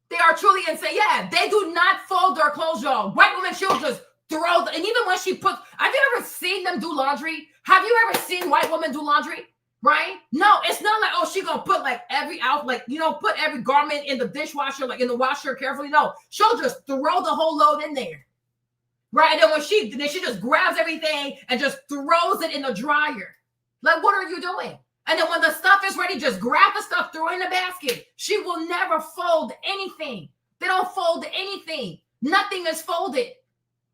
They are truly insane. Yeah, they do not fold their clothes, y'all. White women, she'll just throw, and even when she puts, have you ever seen them do laundry? Have you ever seen white women do laundry? Right? No, it's not like, oh, she gonna put like every out, like, you know, put every garment in the dishwasher, like in the washer carefully. No, she'll just throw the whole load in there. right? And then she just grabs everything and just throws it in the dryer. Like, what are you doing? And then when the stuff is ready, just grab the stuff, throw it in the basket. She will never fold anything. They don't fold anything. Nothing is folded.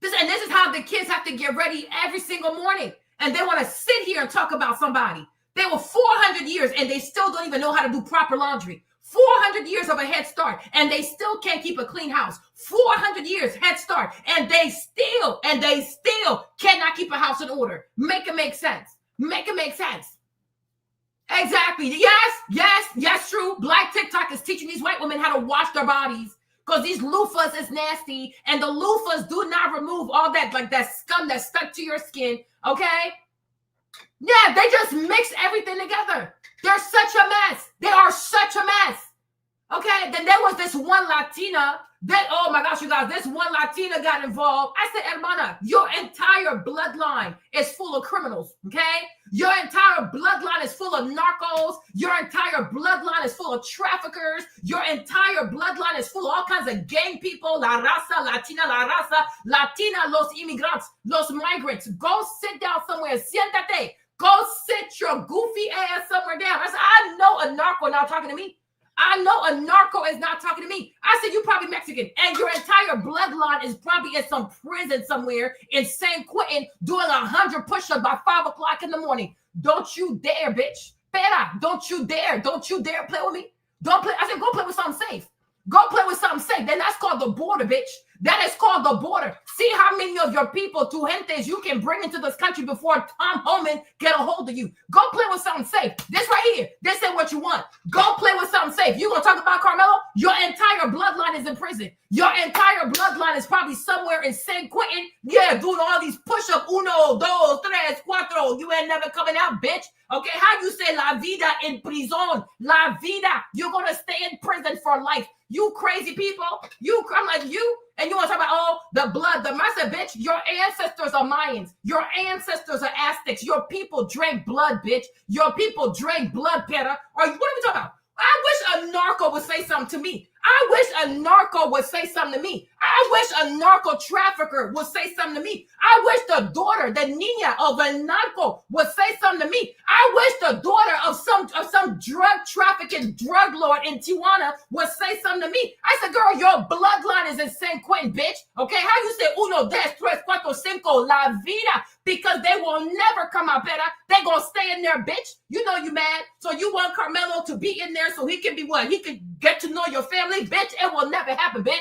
This is how the kids have to get ready every single morning. And they want to sit here and talk about somebody. They were 400 years and they still don't even know how to do proper laundry. 400 years of a head start and they still can't keep a clean house. 400 years head start and they still cannot keep a house in order. Make it make sense. Make it make sense. Exactly. Yes, true. Black TikTok is teaching these white women how to wash their bodies because these loofahs is nasty and the loofahs do not remove all that, like that scum that's stuck to your skin. Okay. Yeah, they just mix everything together. They're such a mess. They are such a mess. Okay, then there was this one Latina that, oh my gosh, you guys, this one Latina got involved. I said, hermana, your entire bloodline is full of criminals, okay? Your entire bloodline is full of narcos. Your entire bloodline is full of traffickers. Your entire bloodline is full of all kinds of gang people. La raza, Latina, los inmigrantes, los migrants. Go sit down somewhere. Siéntate. Go sit your goofy ass somewhere down. I said, I know a narco not talking to me. I know a narco is not talking to me. I said, you probably Mexican. And your entire bloodline is probably in some prison somewhere in San Quentin doing 100 push-ups by 5 o'clock in the morning. Don't you dare, bitch. Pera, don't you dare. Don't you dare play with me. Don't play. I said, go play with something safe. Go play with something safe. Then that's called the border, bitch. That is called the border. See how many of your people, tu gentes, you can bring into this country before Tom Homan get a hold of you. Go play with something safe. This right here. This ain't what you want. Go play with something safe. You gonna talk about Carmelo? Your entire bloodline is in prison. Your entire bloodline is probably somewhere in San Quentin. Yeah, doing all these push-ups. 1, 2, 3, 4. You ain't never coming out, bitch. Okay, how you say la vida en prison? La vida. You're gonna stay in prison for life. You crazy people. I'm like you. And you want to talk about, oh, the blood. I said, bitch, your ancestors are Mayans. Your ancestors are Aztecs. Your people drank blood, bitch. Your people drank blood, Pera. What are we talking about? I wish a narco would say something to me. I wish a narco would say something to me. I wish a narco trafficker would say something to me. I wish the daughter, the niña of a narco would say something to me. I wish the daughter of some drug trafficking drug lord in Tijuana would say something to me. I said, girl, your bloodline is in San Quentin, bitch. Okay, how you say 1, 2, 3, 4, 5, la vida? Because they will never come out better. They gonna stay in there, bitch. You know you mad. So you want Carmelo to be in there so he can be what? He can get to know your family, bitch. It will never happen, bitch.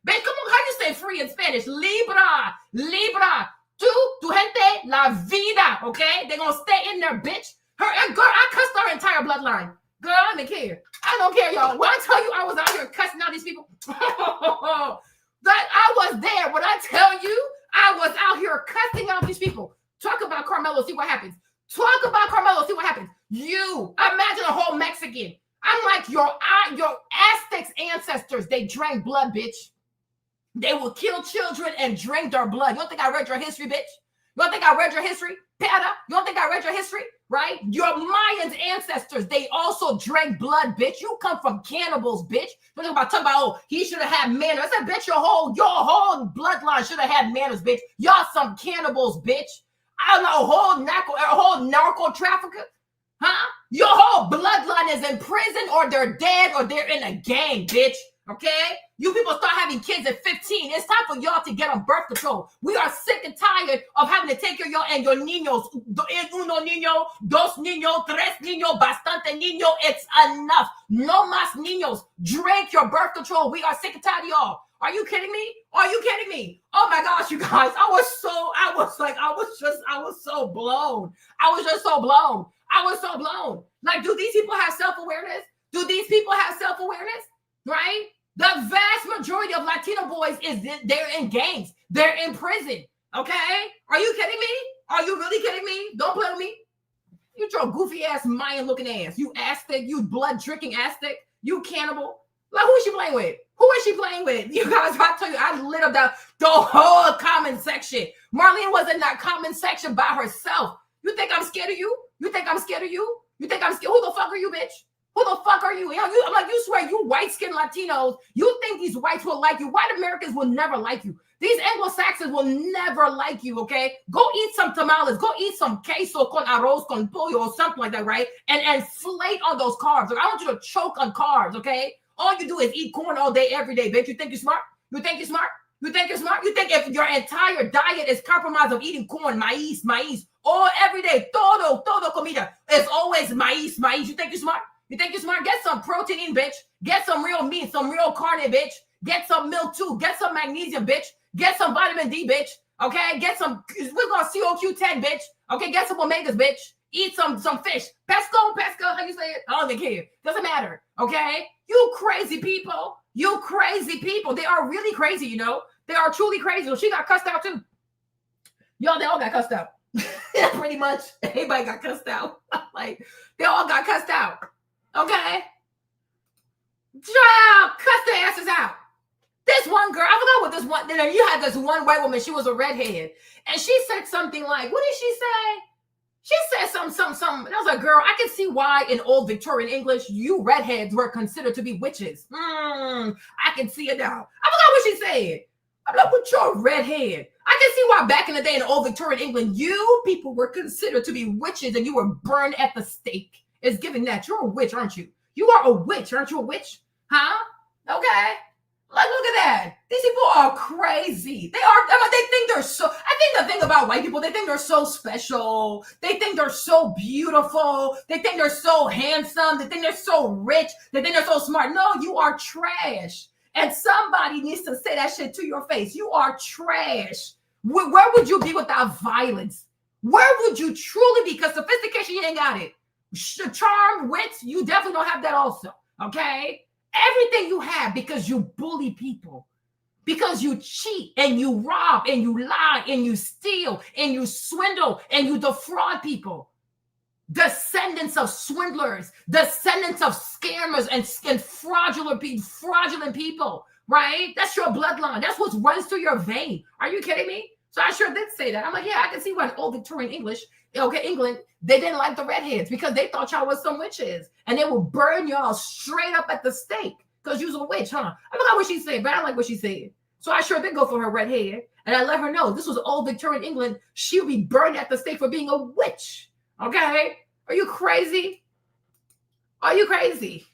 Bitch, come on. How you say free in Spanish? Libra. Tu gente, la vida. Okay? They gonna stay in there, bitch. Girl, I cussed our entire bloodline. Girl, I don't care. I don't care, y'all. When I tell you I was out here cussing out these people, that I was there. When I tell you I was out here cussing out these people. Talk about Carmelo, see what happens. Talk about Carmelo, see what happens. You imagine a whole Mexican. I'm like your Aztecs ancestors. They drank blood, bitch. They will kill children and drink their blood. You don't think I read your history, bitch? You don't think I read your history? Pata, you don't think I read your history? Right? Your Mayans ancestors, they also drank blood, bitch. You come from cannibals, bitch. Talking about, oh, he should have had manners. I said, bitch, your whole bloodline should have had manners, bitch. Y'all some cannibals, bitch. I don't know, a whole narco trafficker. Huh? Your whole bloodline is in prison or they're dead or they're in a gang, bitch. Okay? You people start having kids at 15. It's time for y'all to get on birth control. We are sick and tired of having to take care of y'all and your niños. Uno niño, dos niños, tres niños, bastante niño. It's enough. No más niños. Drink your birth control. We are sick and tired of y'all. Are you kidding me? Are you kidding me? Oh my gosh, you guys. I was so blown. I was just so blown. I was so blown. Like, do these people have self-awareness? Do these people have self-awareness? Right? The vast majority of Latino boys they're in gangs. They're in prison. Okay? Are you kidding me? Are you really kidding me? Don't play with me. You your goofy ass Mayan looking ass. You Aztec, you blood drinking Aztec, you cannibal. Like, who is she playing with? Who is she playing with? You guys, I tell you, I lit up the whole comment section. Marlene was in that comment section by herself. You think I'm scared of you? You think I'm scared of you? You think I'm scared? Who the fuck are you, bitch? Who the fuck are you? I'm like, you swear, you white-skinned Latinos, you think these whites will like you. White Americans will never like you. These Anglo-Saxons will never like you, okay? Go eat some tamales. Go eat some queso con arroz con pollo or something like that, right? And inflate on those carbs. Like, I want you to choke on carbs, okay? All you do is eat corn all day, every day, bitch. You think you're smart? You think you're smart? You think you're smart? You think if your entire diet is compromised of eating corn, maíz, all every day, todo comida, it's always maíz. You think you're smart? You think you're smart? Get some protein in, bitch. Get some real meat, some real carne, bitch. Get some milk too. Get some magnesium, bitch. Get some vitamin D, bitch. Okay? Get some, we're going to CoQ10, bitch. Okay? Get some omegas, bitch. Eat some fish. Pesca, how you say it? I don't even care. Doesn't matter. Okay? You crazy people. You crazy people. They are really crazy, you know? They are truly crazy. So she got cussed out too. Y'all, they all got cussed out. Pretty much. Everybody got cussed out. Like, they all got cussed out. Okay? Child, cuss their asses out. This one girl, I forgot what this one, then you had this one white woman, she was a redhead. And she said something like, what did she say? She said something. And I was like, girl, I can see why in old Victorian English, you redheads were considered to be witches. I can see it now. I forgot what she said. I'm like, with your redhead. I can see why back in the day in old Victorian England, you people were considered to be witches and you were burned at the stake. It's giving that. You're a witch, aren't you? You are a witch. Aren't you a witch? Huh? Okay. Like, look at that. These people are crazy. They are, they think they're so, I think the thing about white people, they think they're so special. They think they're so beautiful. They think they're so handsome. They think they're so rich. They think they're so smart. No, you are trash. And somebody needs to say that shit to your face. You are trash. Where would you be without violence? Where would you truly be? Because sophistication, you ain't got it. Charm, wits, you definitely don't have that also. Okay? Everything you have because you bully people, because you cheat and you rob and you lie and you steal and you swindle and you defraud people. Descendants of swindlers, descendants of scammers and fraudulent people, right? That's your bloodline. That's what runs through your vein. Are you kidding me? So I sure did say that. I'm like, yeah, I can see why in old Victorian English, England, they didn't like the redheads because they thought y'all was some witches and they would burn y'all straight up at the stake because you was a witch, huh? I forgot what she said, but I like what she said. So I sure did go for her redhead and I let her know this was old Victorian England. She'll be burned at the stake for being a witch. Okay? Are you crazy? Are you crazy?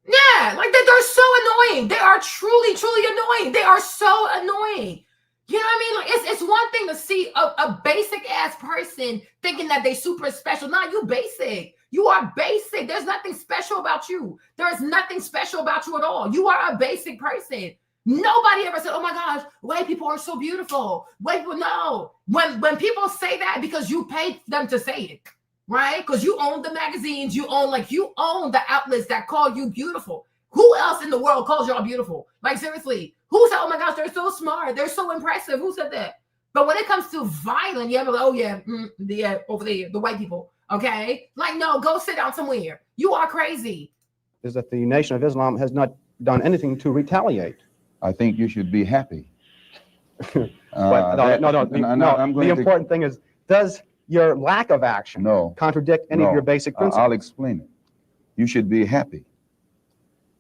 Yeah, like they're so annoying. They are truly, truly annoying. They are so annoying. You know what I mean? Like it's one thing to see a basic ass person thinking that they super special. Nah, you basic. You are basic. There's nothing special about you. There's nothing special about you at all. You are a basic person. Nobody ever said, oh my gosh, white people are so beautiful. White people, no. When people say that because you paid them to say it, right? Because you own the magazines, you own the outlets that call you beautiful. Who else in the world calls y'all beautiful? Like seriously, who said, oh my gosh, they're so smart, they're so impressive? Who said that? But when it comes to violence, you have like, oh yeah, over there, the white people, okay? Like, no, go sit down somewhere. You are crazy. Is that the Nation of Islam has not done anything to retaliate. I think you should be happy. The important thing is, does your lack of action contradict any of your basic principles? I'll explain it. You should be happy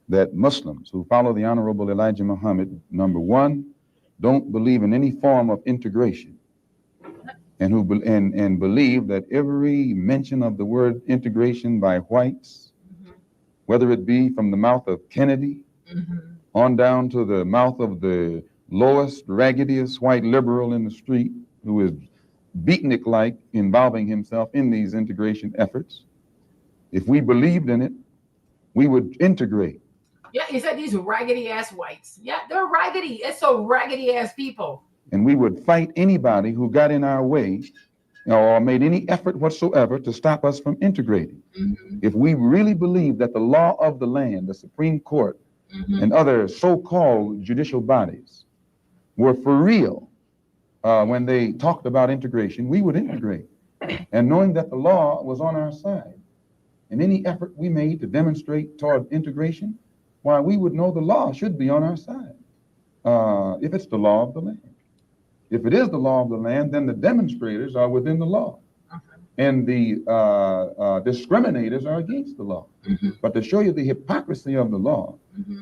that Muslims who follow the Honorable Elijah Muhammad, number one, don't believe in any form of integration, and who believe that every mention of the word integration by whites, whether it be from the mouth of Kennedy on down to the mouth of the lowest, raggediest white liberal in the street who is beatnik-like involving himself in these integration efforts, if we believed in it, we would integrate. Yeah, he said these raggedy ass whites. Yeah, they're raggedy. It's so raggedy ass people. And we would fight anybody who got in our way or made any effort whatsoever to stop us from integrating. If we really believed that the law of the land, the Supreme Court, and other so-called judicial bodies were for real when they talked about integration, we would integrate. And knowing that the law was on our side, and any effort we made to demonstrate toward integration, why, we would know the law should be on our side, if it's the law of the land. If it is the law of the land, then the demonstrators are within the law. And the discriminators are against the law. But to show you the hypocrisy of the law,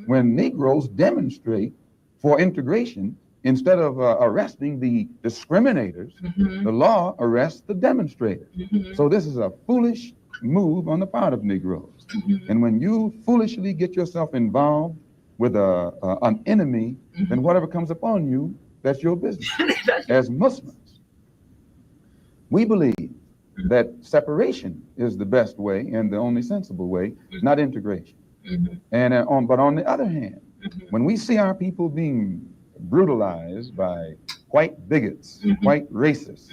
when Negroes demonstrate for integration, instead of arresting the discriminators, the law arrests the demonstrators. So this is a foolish move on the part of Negroes. And when you foolishly get yourself involved with an enemy, then whatever comes upon you, that's your business. As Muslims, we believe that separation is the best way and the only sensible way, not integration. And but on the other hand, when we see our people being brutalized by white bigots, white racists,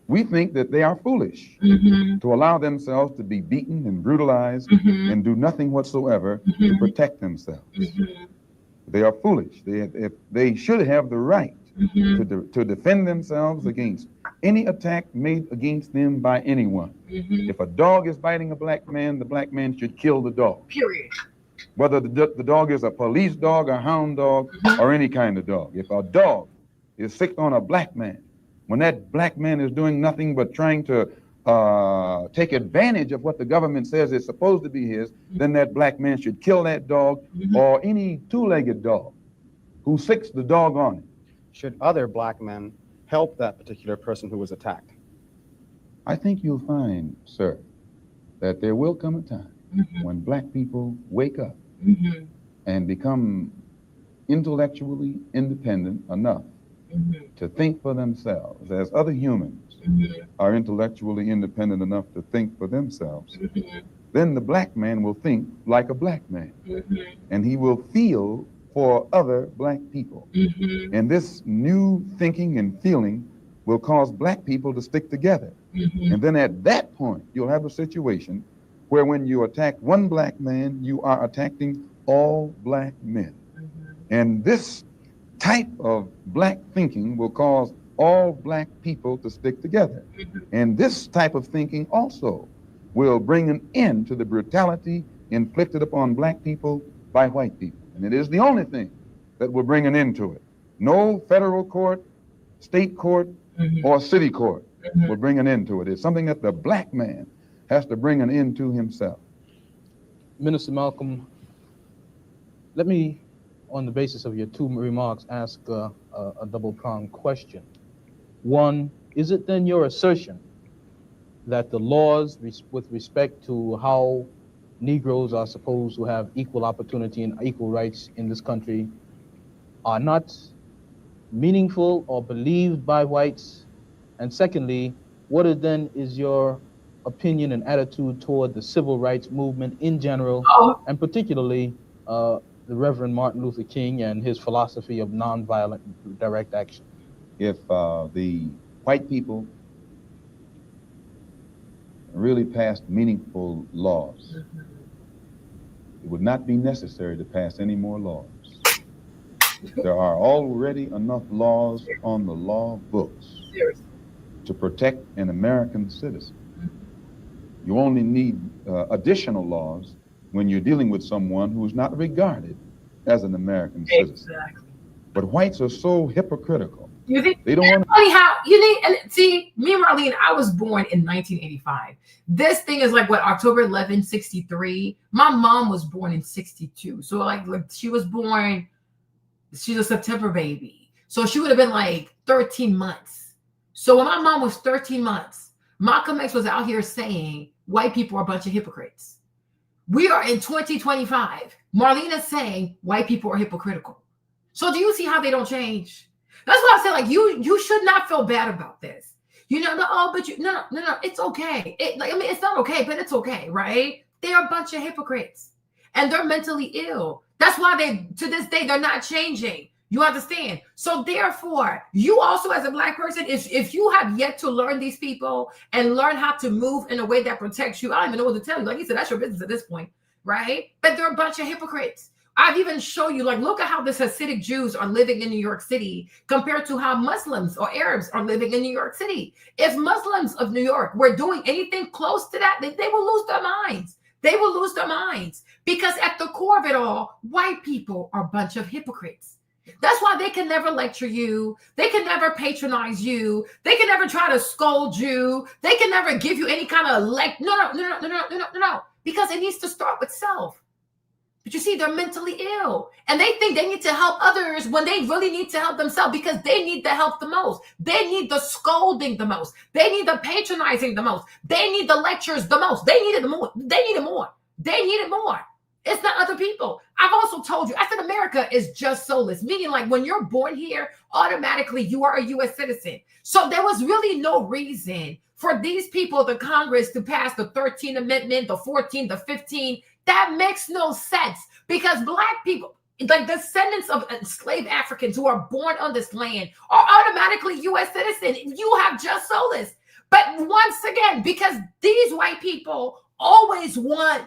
we think that they are foolish to allow themselves to be beaten and brutalized and do nothing whatsoever to protect themselves. They are foolish. They should have the right to defend themselves against any attack made against them by anyone. If a dog is biting a black man, the black man should kill the dog. Period. Whether the dog is a police dog, a hound dog, or any kind of dog. If a dog is sick on a black man, when that black man is doing nothing but trying to take advantage of what the government says is supposed to be his, then that black man should kill that dog or any two-legged dog who sicks the dog on him. Should other black men help that particular person who was attacked? I think you'll find, sir, that there will come a time when black people wake up and become intellectually independent enough to think for themselves, as other humans are intellectually independent enough to think for themselves. Then the black man will think like a black man, and he will feel for other black people. And this new thinking and feeling will cause black people to stick together. And then at that point, you'll have a situation where when you attack one black man, you are attacking all black men. And this type of black thinking will cause all black people to stick together. And this type of thinking also will bring an end to the brutality inflicted upon black people by white people. And it is the only thing that will bring an end to it. No federal court, state court, or city court will bring an end to it. It's something that the black man has to bring an end to himself. Minister Malcolm, let me, on the basis of your two remarks, ask a double-pronged question. One, is it then your assertion that the laws with respect to how Negroes are supposed to have equal opportunity and equal rights in this country are not meaningful or believed by whites? And secondly, what is your opinion and attitude toward the civil rights movement in general, and particularly the Reverend Martin Luther King and his philosophy of nonviolent direct action? If the white people really passed meaningful laws, it would not be necessary to pass any more laws. There are already enough laws on the law books to protect an American citizen. You only need additional laws when you're dealing with someone who is not regarded as an American citizen. Exactly. But whites are so hypocritical. You think they don't want funny how you think? And see, me and Marlene, I was born in 1985. This thing is like what, October 11, 63. My mom was born in 62. So like she was born, she's a September baby. So she would have been like 13 months. So when my mom was 13 months, Malcolm X was out here saying white people are a bunch of hypocrites. We are in 2025. Marlene is saying white people are hypocritical. So do you see how they don't change? That's why I say, like, you should not feel bad about this. You know, no, it's okay. It's not okay, but it's okay, right? They are a bunch of hypocrites, and they're mentally ill. That's why to this day, they're not changing. You understand? So therefore, you also as a black person, if you have yet to learn these people and learn how to move in a way that protects you, I don't even know what to tell you. Like he said, that's your business at this point, right? But they're a bunch of hypocrites. I've even shown you, like, look at how the Hasidic Jews are living in New York City compared to how Muslims or Arabs are living in New York City. If Muslims of New York were doing anything close to that, they will lose their minds. They will lose their minds because at the core of it all, white people are a bunch of hypocrites. That's why they can never lecture you. They can never patronize you. They can never try to scold you. They can never give you any kind of no. Because it needs to start with self. But you see, they're mentally ill. And they think they need to help others when they really need to help themselves because they need the help the most. They need the scolding the most. They need the patronizing the most. They need the lectures the most. They need it more. They need it more. They need it more. It's not other people. I've also told you, I said America is just soulless, meaning like when you're born here, automatically you are a U.S. citizen. So there was really no reason for these people, the Congress, to pass the 13th Amendment, the 14th, the 15th. That makes no sense because Black people, like descendants of enslaved Africans who are born on this land, are automatically U.S. citizens. You have just soulless. But once again, because these white people always want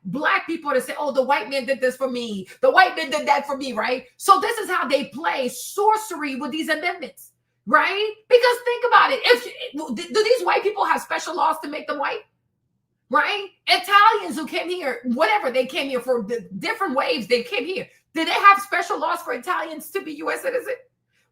Black people to say, oh, the white man did this for me. The white man did that for me, right? So this is how they play sorcery with these amendments, right? Because think about it. Do these white people have special laws to make them white? Right? Italians who came here, whatever, they came here for the different waves, they came here. Did they have special laws for Italians to be U.S. citizens?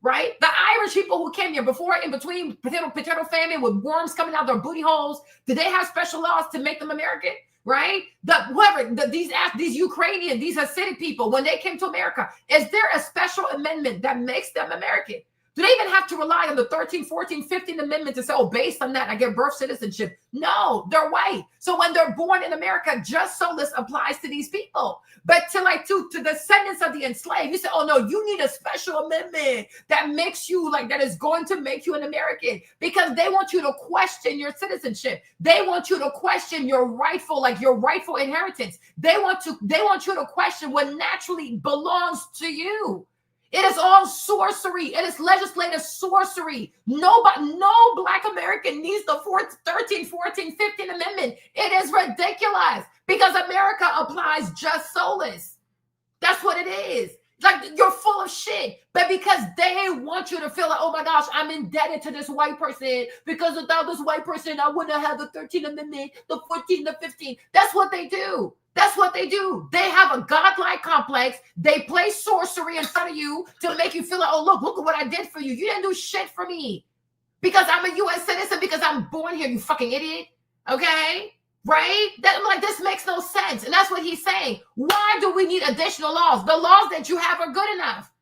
Right? The Irish people who came here before, in between potato famine with worms coming out their booty holes, did they have special laws to make them American? Right? These Ukrainian, these Hasidic people, when they came to America, is there a special amendment that makes them American? Do they even have to rely on the 13th, 14th, 15th Amendment to say, oh, based on that, I get birth citizenship? No, they're white. So when they're born in America, just so this applies to these people. But to descendants of the enslaved, you say, oh, no, you need a special amendment that makes you that is going to make you an American because they want you to question your citizenship. They want you to question your rightful inheritance. They want you to question what naturally belongs to you. It is all sorcery. It is legislative sorcery. No Black American needs the 13th, 14th, 15th Amendment. It is ridiculous because America applies just soulless. That's what it is. Like, you're full of shit. But because they want you to feel like, oh my gosh, I'm indebted to this white person because without this white person, I wouldn't have the 13th Amendment, the 14th, the 15th. That's what they do. That's what they do. They have a godlike complex. They play sorcery in front of you to make you feel like, oh, look at what I did for you. You didn't do shit for me because I'm a U.S. citizen, because I'm born here, you fucking idiot. Okay? Right? I'm like, this makes no sense. And that's what he's saying. Why do we need additional laws? The laws that you have are good enough.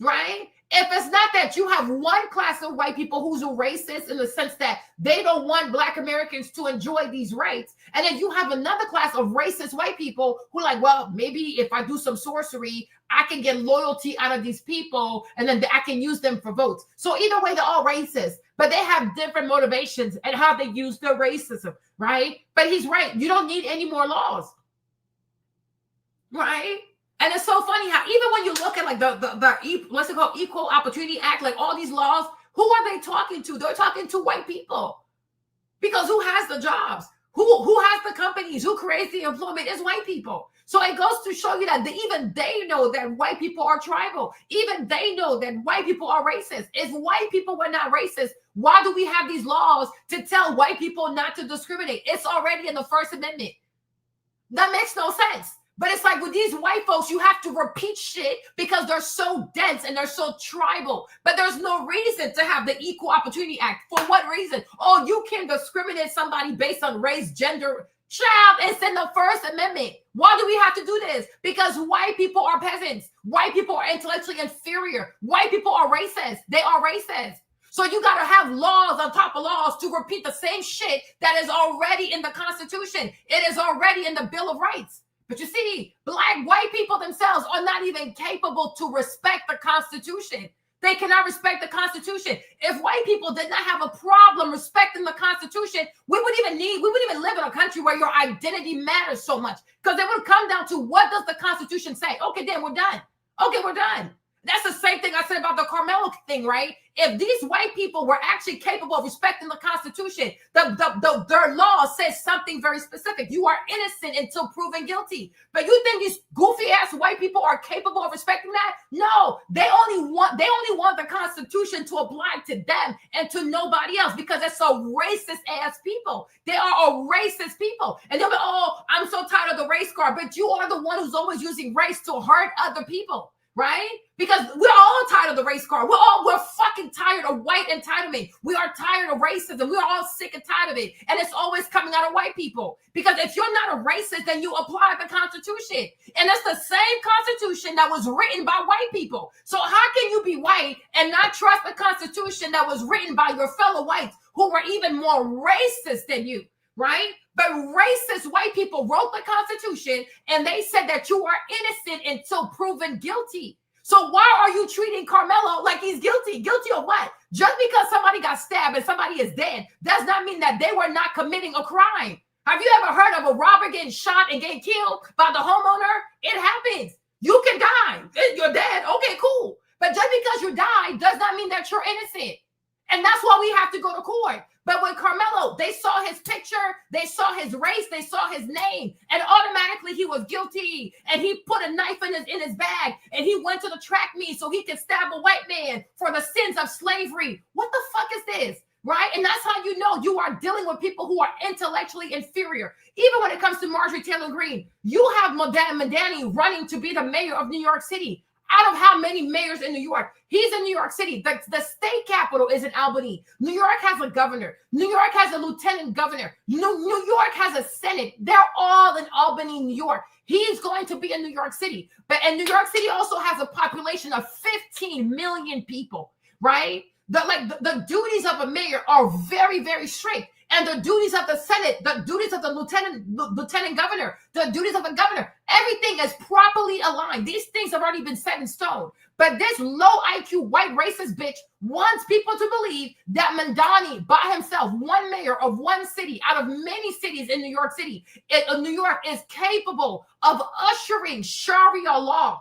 Right? If it's not that you have one class of white people who's a racist in the sense that they don't want Black Americans to enjoy these rights, and then you have another class of racist white people who are like, well, maybe if I do some sorcery, I can get loyalty out of these people, and then I can use them for votes. So either way, they're all racist, but they have different motivations and how they use their racism, right? But he's right. You don't need any more laws, right? And it's so funny how even when you look at what's it called, Equal Opportunity Act, like all these laws, who are they talking to? They're talking to white people. Because who has the jobs? Who has the companies? Who creates the employment? Is white people. So it goes to show you that even they know that white people are tribal. Even they know that white people are racist. If white people were not racist, why do we have these laws to tell white people not to discriminate? It's already in the First Amendment. That makes no sense. But it's like with these white folks, you have to repeat shit because they're so dense and they're so tribal. But there's no reason to have the Equal Opportunity Act. For what reason? Oh, you can discriminate somebody based on race, gender. Child, it's in the First Amendment. Why do we have to do this? Because white people are peasants. White people are intellectually inferior. White people are racist. They are racist. So you got to have laws on top of laws to repeat the same shit that is already in the Constitution. It is already in the Bill of Rights. But you see, white people themselves are not even capable to respect the Constitution. They cannot respect the Constitution. If white people did not have a problem respecting the Constitution, we wouldn't even live in a country where your identity matters so much. Because it would come down to, what does the Constitution say? Okay, then we're done. Okay, we're done. That's the same thing I said about the Carmelo thing, right? If these white people were actually capable of respecting the Constitution, their law says something very specific. You are innocent until proven guilty. But you think these goofy ass white people are capable of respecting that? No, they only want the Constitution to apply to them and to nobody else because they're so racist ass people. They are a racist people. And they'll be, oh, I'm so tired of the race card. But you are the one who's always using race to hurt other people. right? Because we're all tired of the race card. We're fucking tired of white entitlement. We are tired of racism. We're all sick and tired of it. And it's always coming out of white people. Because if you're not a racist, then you apply the Constitution. And it's the same Constitution that was written by white people. So how can you be white and not trust the Constitution that was written by your fellow whites who were even more racist than you, right? But racist white people wrote the Constitution and they said that you are innocent until proven guilty. So why are you treating Carmelo like he's guilty? Guilty of what? Just because somebody got stabbed and somebody is dead does not mean that they were not committing a crime. Have you ever heard of a robber getting shot and getting killed by the homeowner? It happens. You can die. You're dead. Okay, cool. But just because you died does not mean that you're innocent. And that's why we have to go to court. But with Carmelo, they saw his picture, they saw his race, they saw his name, and automatically he was guilty. And he put a knife in his bag, and he went to the track meet so he could stab a white man for the sins of slavery. What the fuck is this? Right? And that's how you know you are dealing with people who are intellectually inferior. Even when it comes to Marjorie Taylor Greene, you have Mandani running to be the mayor of New York City. Out of how many mayors in New York? He's in New York City. The state capital is in Albany. New York has a governor. New York has a lieutenant governor. New York has a Senate. They're all in Albany, New York. He's going to be in New York City. And New York City also has a population of 15 million people, right? The duties of a mayor are very, very strict. And the duties of the Senate, the duties of the lieutenant governor, the duties of the governor, everything is properly aligned. These things have already been set in stone. But this low IQ white racist bitch wants people to believe that Mandani by himself, one mayor of one city out of many cities in New York City, New York is capable of ushering Sharia law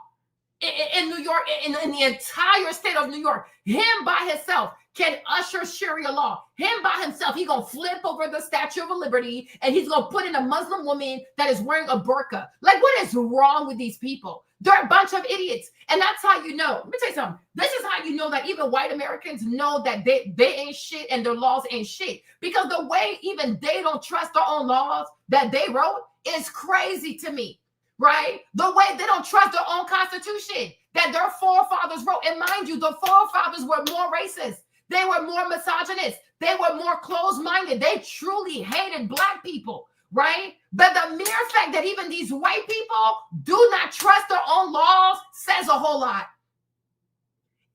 in New York, in the entire state of New York. Him by himself can usher Sharia law. Him by himself, he's going to flip over the Statue of Liberty and he's going to put in a Muslim woman that is wearing a burqa. Like, what is wrong with these people? They're a bunch of idiots. And that's how you know. Let me tell you something. This is how you know that even white Americans know that they ain't shit and their laws ain't shit. Because the way even they don't trust their own laws that they wrote is crazy to me. Right? The way they don't trust their own constitution that their forefathers wrote. And mind you, the forefathers were more racist. They were more misogynist. They were more closed-minded. They truly hated black people, right? But the mere fact that even these white people do not trust their own laws says a whole lot.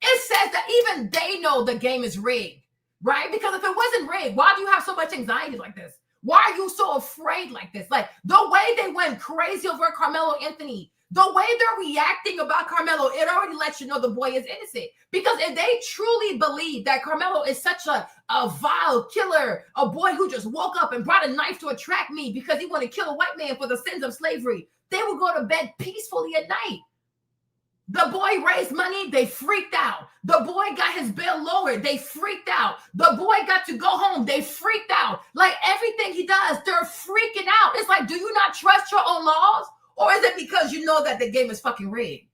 It says that even they know the game is rigged, right? Because if it wasn't rigged, why do you have so much anxiety like this? Why are you so afraid like this? Like the way they went crazy over Carmelo Anthony, the way they're reacting about Carmelo, it already lets you know the boy is innocent. Because if they truly believe that Carmelo is such a vile killer, a boy who just woke up and brought a knife to a track meet because he wanted to kill a white man for the sins of slavery, they would go to bed peacefully at night. The boy raised money, they freaked out. The boy got his bail lowered, they freaked out. The boy got to go home, they freaked out. Like everything he does, they're freaking out. It's like, do you not trust your own laws? Or is it because you know that the game is fucking rigged?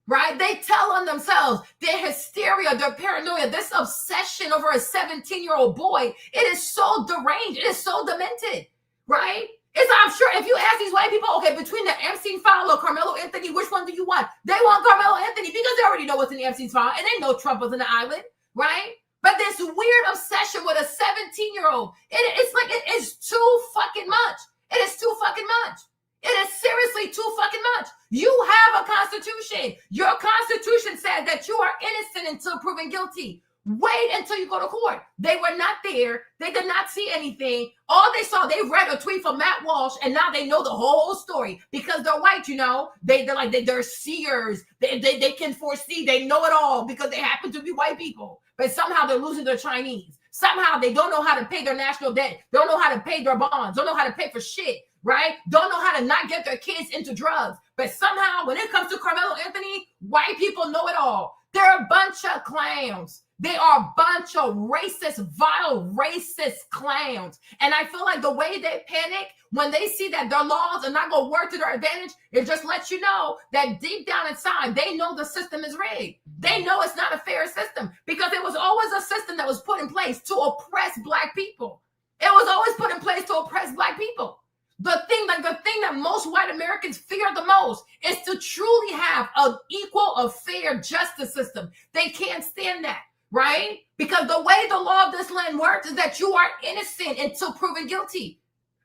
Right? They tell on themselves, their hysteria, their paranoia, this obsession over a 17-year-old boy, it is so deranged, it is so demented, right? I'm sure if you ask these white people, okay, between the Epstein file or Carmelo Anthony, which one do you want? They want Carmelo Anthony because they already know what's in the Epstein file and they know Trump was in the island, right? But this weird obsession with a 17-year-old, it's like it is too fucking much. It is too fucking much. It is seriously too fucking much. You have a constitution. Your constitution says that you are innocent until proven guilty. Wait until you go to court. They were not there. They did not see anything. All they saw, they read a tweet from Matt Walsh, and now they know the whole story because they're white, you know. They're seers. They can foresee. They know it all because they happen to be white people. But somehow they're losing their Chinese. Somehow they don't know how to pay their national debt. Don't know how to pay their bonds. Don't know how to pay for shit. Right? Don't know how to not get their kids into drugs. But somehow, when it comes to Carmelo Anthony, white people know it all. They're a bunch of clowns. They are a bunch of racist, vile, racist clowns. And I feel like the way they panic when they see that their laws are not going to work to their advantage, it just lets you know that deep down inside, they know the system is rigged. They know it's not a fair system because it was always a system that was put in place to oppress black people. It was always put in place to oppress black people. The thing that most white Americans fear the most is to truly have an equal, a fair justice system. They can't stand that, right? Because the way the law of this land works is that you are innocent until proven guilty.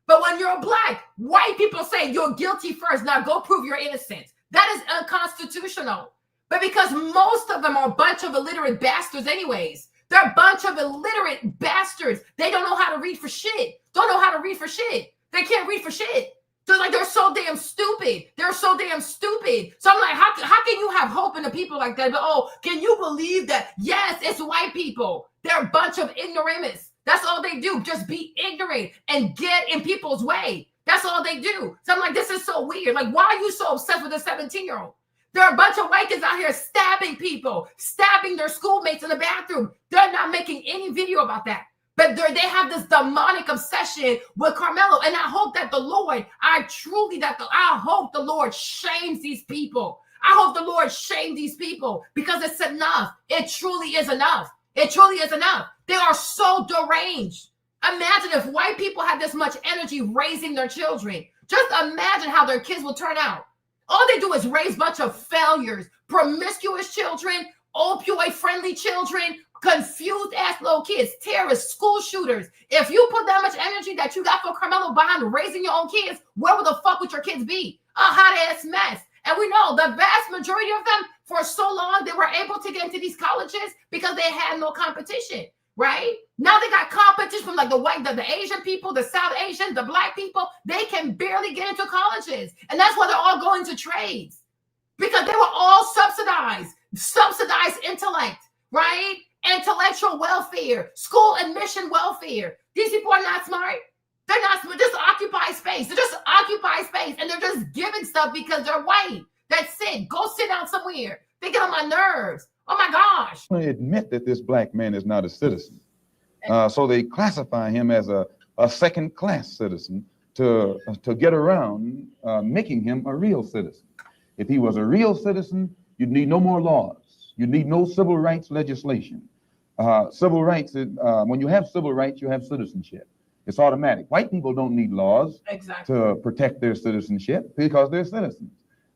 But when you're black, white people say you're guilty first. Now go prove you're innocent. That is unconstitutional. But because most of them are a bunch of illiterate bastards anyways. They're a bunch of illiterate bastards. They don't know how to read for shit. Don't know how to read for shit. They can't read for shit. So like they're so damn stupid. They're so damn stupid. So I'm like, how can you have hope in the people like that? But oh, can you believe that? Yes, it's white people. They're a bunch of ignoramus. That's all they do. Just be ignorant and get in people's way. That's all they do. So I'm like, this is so weird. Like, why are you so obsessed with a 17-year-old? There are a bunch of white kids out here stabbing people, stabbing their schoolmates in the bathroom. They're not making any video about that. But they have this demonic obsession with Carmelo. And I hope that the Lord, I hope the Lord shames these people. I hope the Lord shames these people because it's enough. It truly is enough. It truly is enough. They are so deranged. Imagine if white people had this much energy raising their children. Just imagine how their kids will turn out. All they do is raise a bunch of failures, promiscuous children, opioid-friendly children, confused ass little kids, terrorists, school shooters. If you put that much energy that you got for Carmelo behind raising your own kids, where would the fuck would your kids be? A hot ass mess. And we know the vast majority of them, for so long, they were able to get into these colleges because they had no competition, right? Now they got competition from like the Asian people, the South Asian, the black people. They can barely get into colleges. And that's why they're all going to trades because they were all subsidized intellect, right? Intellectual welfare, school admission welfare. These people are not smart. They're not smart. Just occupy space. They just occupy space and they're just giving stuff because they're white. That's it. Go sit down somewhere. They get on my nerves. Oh my gosh. I admit that this black man is not a citizen. So they classify him as a second-class citizen to get around making him a real citizen. If he was a real citizen, you'd need no more laws. You'd need no civil rights legislation. Civil rights, when you have civil rights, you have citizenship. It's automatic. White people don't need laws to protect their citizenship because they're citizens.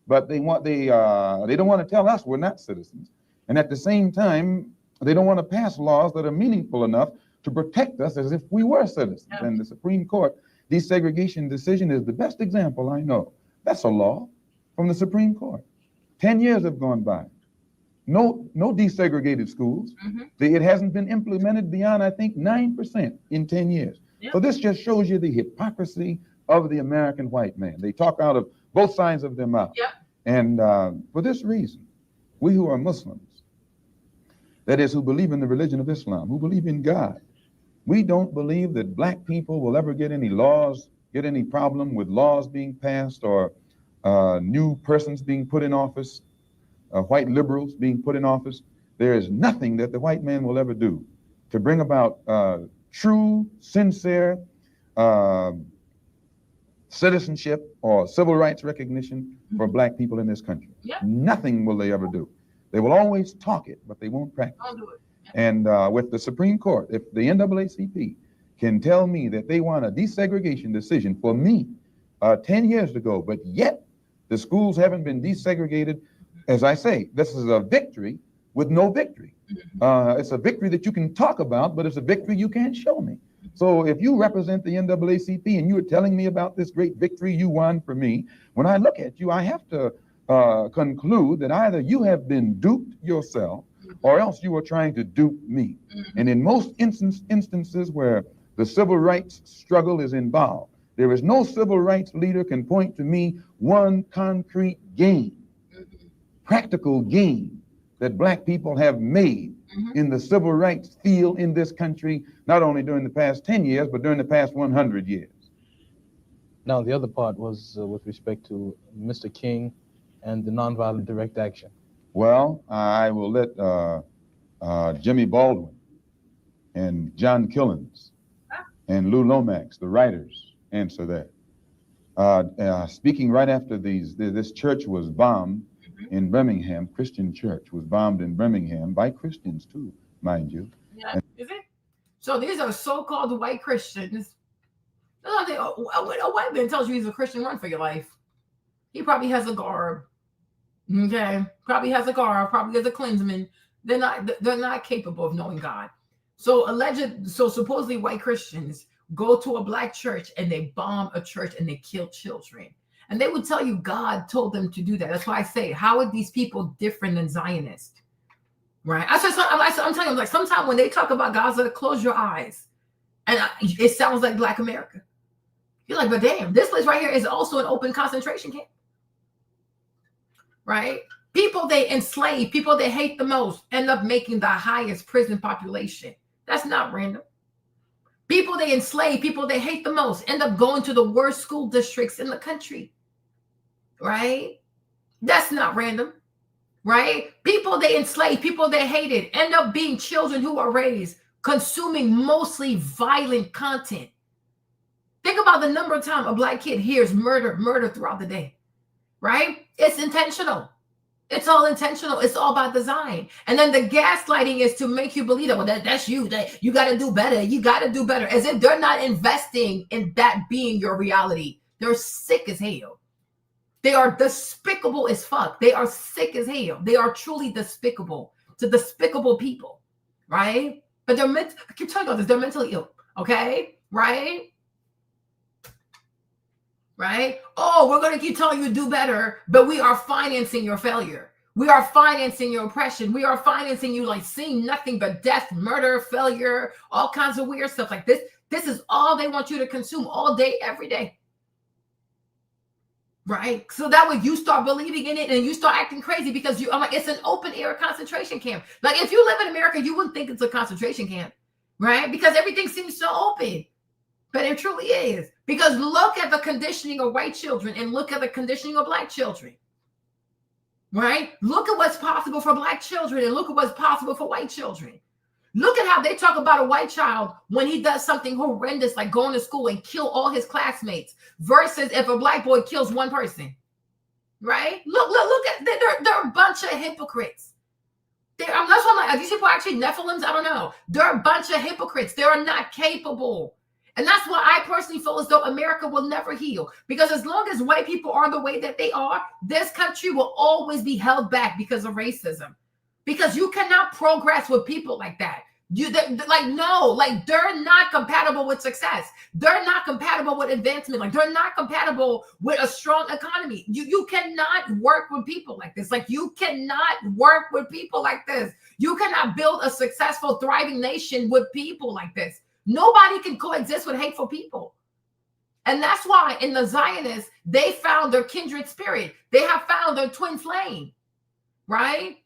But they don't want to tell us we're not citizens. And at the same time, they don't want to pass laws that are meaningful enough to protect us as if we were citizens. Yeah. And the Supreme Court desegregation decision is the best example I know. That's a law from the Supreme Court. 10 years have gone by. No desegregated schools. Mm-hmm. It hasn't been implemented beyond, I think, 9% in 10 years. Yep. So this just shows you the hypocrisy of the American white man. They talk out of both sides of their mouth. Yep. And for this reason, we who are Muslims, that is, who believe in the religion of Islam, who believe in God, we don't believe that black people will ever get any problem with laws being passed or new persons being put in office, white liberals being put in office. There is nothing that the white man will ever do to bring about true, sincere citizenship or civil rights recognition for black people in this country. Yep. Nothing will they ever do. They will always talk it, but they won't practice. I'll do it. Yep. And with the Supreme Court, if the NAACP can tell me that they want a desegregation decision for me 10 years ago, but yet the schools haven't been desegregated, as I say, this is a victory with no victory. It's a victory that you can talk about, but it's a victory you can't show me. So if you represent the NAACP and you are telling me about this great victory you won for me, when I look at you, I have to conclude that either you have been duped yourself or else you are trying to dupe me. And in most instances where the civil rights struggle is involved, there is no civil rights leader can point to me one concrete gain, practical gain that black people have made in the civil rights field in this country, not only during the past 10 years, but during the past 100 years. Now, the other part was with respect to Mr. King and the nonviolent direct action. Well, I will let Jimmy Baldwin and John Killens and Lou Lomax, the writers, answer that. Speaking right after this church was bombed in Birmingham, Christian church was bombed in Birmingham by Christians too, mind you. Yeah, is it? So these are so-called white Christians A white man tells you he's a Christian, run for your life. He probably has a garb. Okay, probably has a garb. Probably has a cleansman. They're not capable of knowing God. So supposedly white Christians go to a black church and they bomb a church and they kill children. And they would tell you God told them to do that. That's why I say, how are these people different than Zionists? Right? I'm telling you, like, sometimes when they talk about Gaza, close your eyes. And it sounds like Black America. You're like, but damn, this place right here is also an open concentration camp. Right? People they enslave, people they hate the most, end up making the highest prison population. That's not random. People they enslave, people they hate the most, end up going to the worst school districts in the country. Right? That's not random. Right? People they enslave, people they hated, end up being children who are raised consuming mostly violent content. Think about the number of times a Black kid hears murder throughout the day. Right? It's intentional. It's all intentional. It's all by design. And then the gaslighting is to make you believe that, well, that's you. That you got to do better. You got to do better. As if they're not investing in that being your reality. They're sick as hell. They are despicable as fuck. They are sick as hell. They are truly despicable to despicable people. Right? But I keep telling you this, they're mentally ill. Okay? Right? Right? Oh, we're going to keep telling you to do better, but we are financing your failure. We are financing your oppression. We are financing you like seeing nothing but death, murder, failure, all kinds of weird stuff like this. This is all they want you to consume all day, every day. Right? So that way you start believing in it and you start acting crazy because I'm like, it's an open air concentration camp. Like if you live in America, you wouldn't think it's a concentration camp, right? Because everything seems so open. But it truly is. Because look at the conditioning of white children and look at the conditioning of Black children. Right? Look at what's possible for Black children and look at what's possible for white children. Look at how they talk about a white child when he does something horrendous like going to school and kill all his classmates versus if a Black boy kills one person. Right? Look at they're a bunch of hypocrites. That's why I'm like, are these people actually Nephilims? I don't know. They're a bunch of hypocrites. They are not capable. And that's why I personally feel as though America will never heal. Because as long as white people are the way that they are, this country will always be held back because of racism. Because you cannot progress with people like that. They're not compatible with success. They're not compatible with advancement. Like they're not compatible with a strong economy. You cannot work with people like this. Like you cannot work with people like this. You cannot build a successful, thriving nation with people like this. Nobody can coexist with hateful people. And that's why in the Zionists, they found their kindred spirit. They have found their twin flame, right?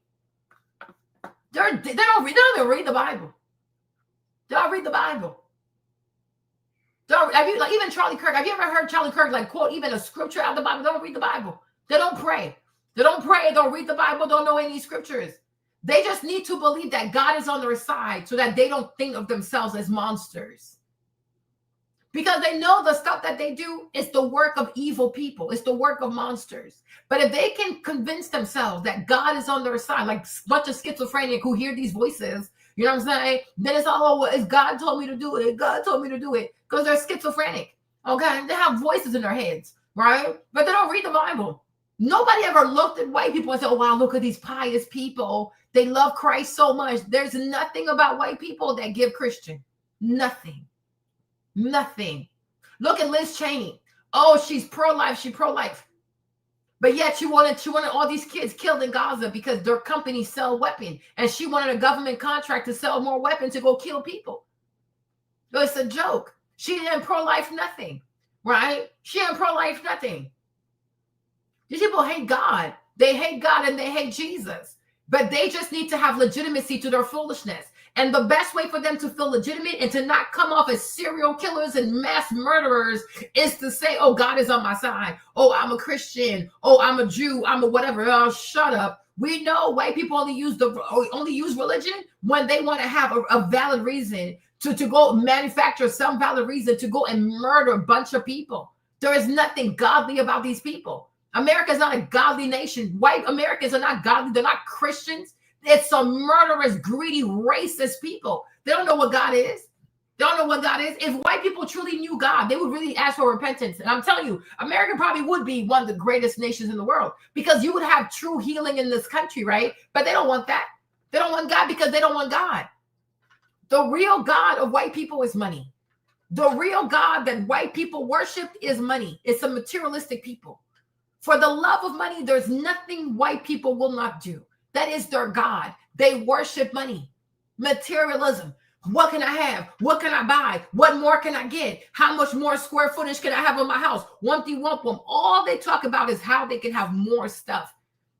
They don't even read the Bible. They don't read the Bible. Even Charlie Kirk, have you ever heard Charlie Kirk like quote even a scripture out of the Bible? They don't read the Bible. They don't pray. They don't pray. They don't read the Bible. Don't know any scriptures. They just need to believe that God is on their side so that they don't think of themselves as monsters. Because they know the stuff that they do is the work of evil people. It's the work of monsters. But if they can convince themselves that God is on their side, like a bunch of schizophrenic who hear these voices, you know what I'm saying? Then it's all, well, it's God told me to do it. God told me to do it. Because they're schizophrenic. Okay? They have voices in their heads, right? But they don't read the Bible. Nobody ever looked at white people and said, oh, wow, look at these pious people. They love Christ so much. There's nothing about white people that give Christian. Nothing. Nothing. Look at Liz Cheney. Oh, she's pro-life. She's pro-life. But yet she wanted all these kids killed in Gaza because their companies sell weapons. And she wanted a government contract to sell more weapons to go kill people. So it's a joke. She didn't pro-life nothing. Right? She didn't pro-life nothing. These people hate God. They hate God and they hate Jesus. But they just need to have legitimacy to their foolishness. And the best way for them to feel legitimate and to not come off as serial killers and mass murderers is to say, oh, God is on my side. Oh, I'm a Christian. Oh, I'm a Jew. I'm a whatever. Oh, shut up. We know white people only use religion when they want to have a valid reason to go manufacture some valid reason to go and murder a bunch of people. There is nothing godly about these people. America is not a godly nation. White Americans are not godly. They're not Christians. It's some murderous, greedy, racist people. They don't know what God is. They don't know what God is. If white people truly knew God, they would really ask for repentance. And I'm telling you, America probably would be one of the greatest nations in the world because you would have true healing in this country, right? But they don't want that. They don't want God because they don't want God. The real God of white people is money. The real God that white people worship is money. It's a materialistic people. For the love of money, there's nothing white people will not do. That is their God. They worship money, materialism. What can I have? What can I buy? What more can I get? How much more square footage can I have in my house? Wumpty wumpum. All they talk about is how they can have more stuff.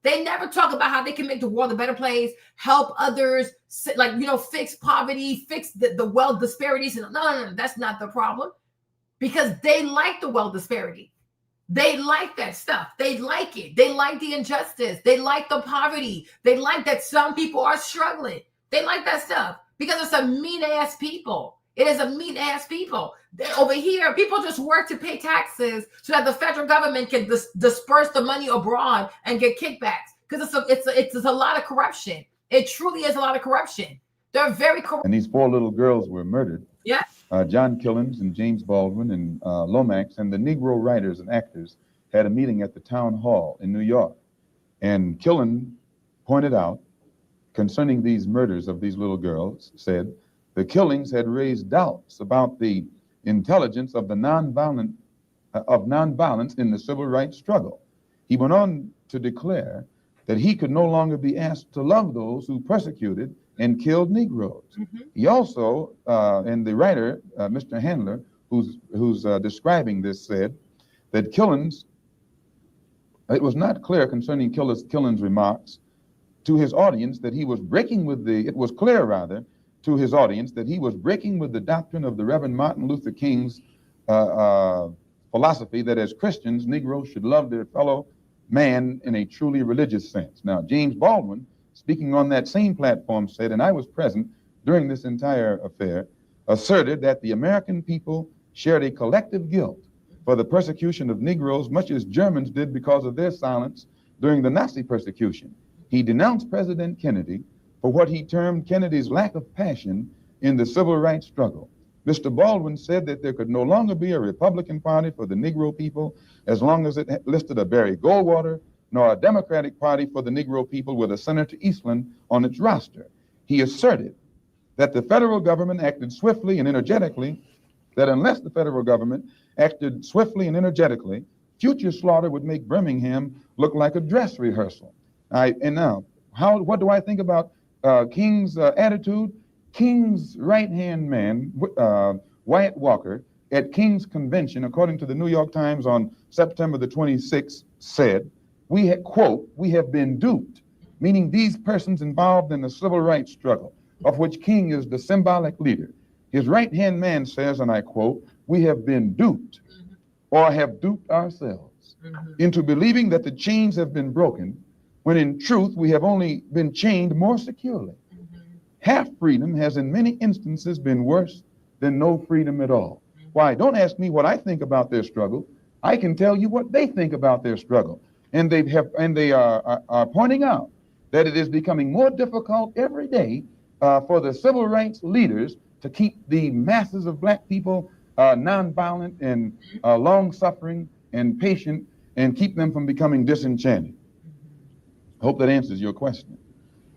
They never talk about how they can make the world a better place, help others, like, fix poverty, fix the wealth disparities. No, that's not the problem because they like the wealth disparity. They like that stuff. They like it. They like the injustice. They like the poverty. They like that some people are struggling. They like that stuff. Because it's a mean-ass people. It is a mean-ass people. Over here, people just work to pay taxes so that the federal government can disperse the money abroad and get kickbacks. Because it's a lot of corruption. It truly is a lot of corruption. They're very corrupt. And these 4 little girls were murdered. Yeah. John Killens and James Baldwin and Lomax and the Negro writers and actors had a meeting at the town hall in New York. And Killen pointed out concerning these murders of these little girls, said the killings had raised doubts about the intelligence of the nonviolence in the civil rights struggle. He went on to declare that he could no longer be asked to love those who persecuted and killed Negroes. He also, and the writer, Mr. Handler, who's describing this, said that Killens, it was not clear concerning Killens' remarks to his audience that he was breaking with it was clear rather to his audience that he was breaking with the doctrine of the Reverend Martin Luther King's philosophy that as Christians, Negroes should love their fellow man in a truly religious sense. Now, James Baldwin, speaking on that same platform, said, and I was present during this entire affair, asserted that the American people shared a collective guilt for the persecution of Negroes, much as Germans did because of their silence during the Nazi persecution. He denounced President Kennedy for what he termed Kennedy's lack of passion in the civil rights struggle. Mr. Baldwin said that there could no longer be a Republican Party for the Negro people as long as it listed a Barry Goldwater, nor a Democratic Party for the Negro people with a Senator Eastland on its roster. He asserted that the federal government acted swiftly and energetically, that unless the federal government acted swiftly and energetically, future slaughter would make Birmingham look like a dress rehearsal. And now, what do I think about King's attitude? King's right-hand man, Wyatt Walker, at King's convention, according to the New York Times on September the 26th, said, quote, we have been duped, meaning these persons involved in the civil rights struggle, of which King is the symbolic leader. His right-hand man says, and I quote, we have been duped or have duped ourselves into believing that the chains have been broken, when in truth we have only been chained more securely. Half freedom has in many instances been worse than no freedom at all. Why? Don't ask me what I think about their struggle. I can tell you what they think about their struggle. And they are pointing out that it is becoming more difficult every day for the civil rights leaders to keep the masses of black people nonviolent and long-suffering and patient and keep them from becoming disenchanted. I hope that answers your question.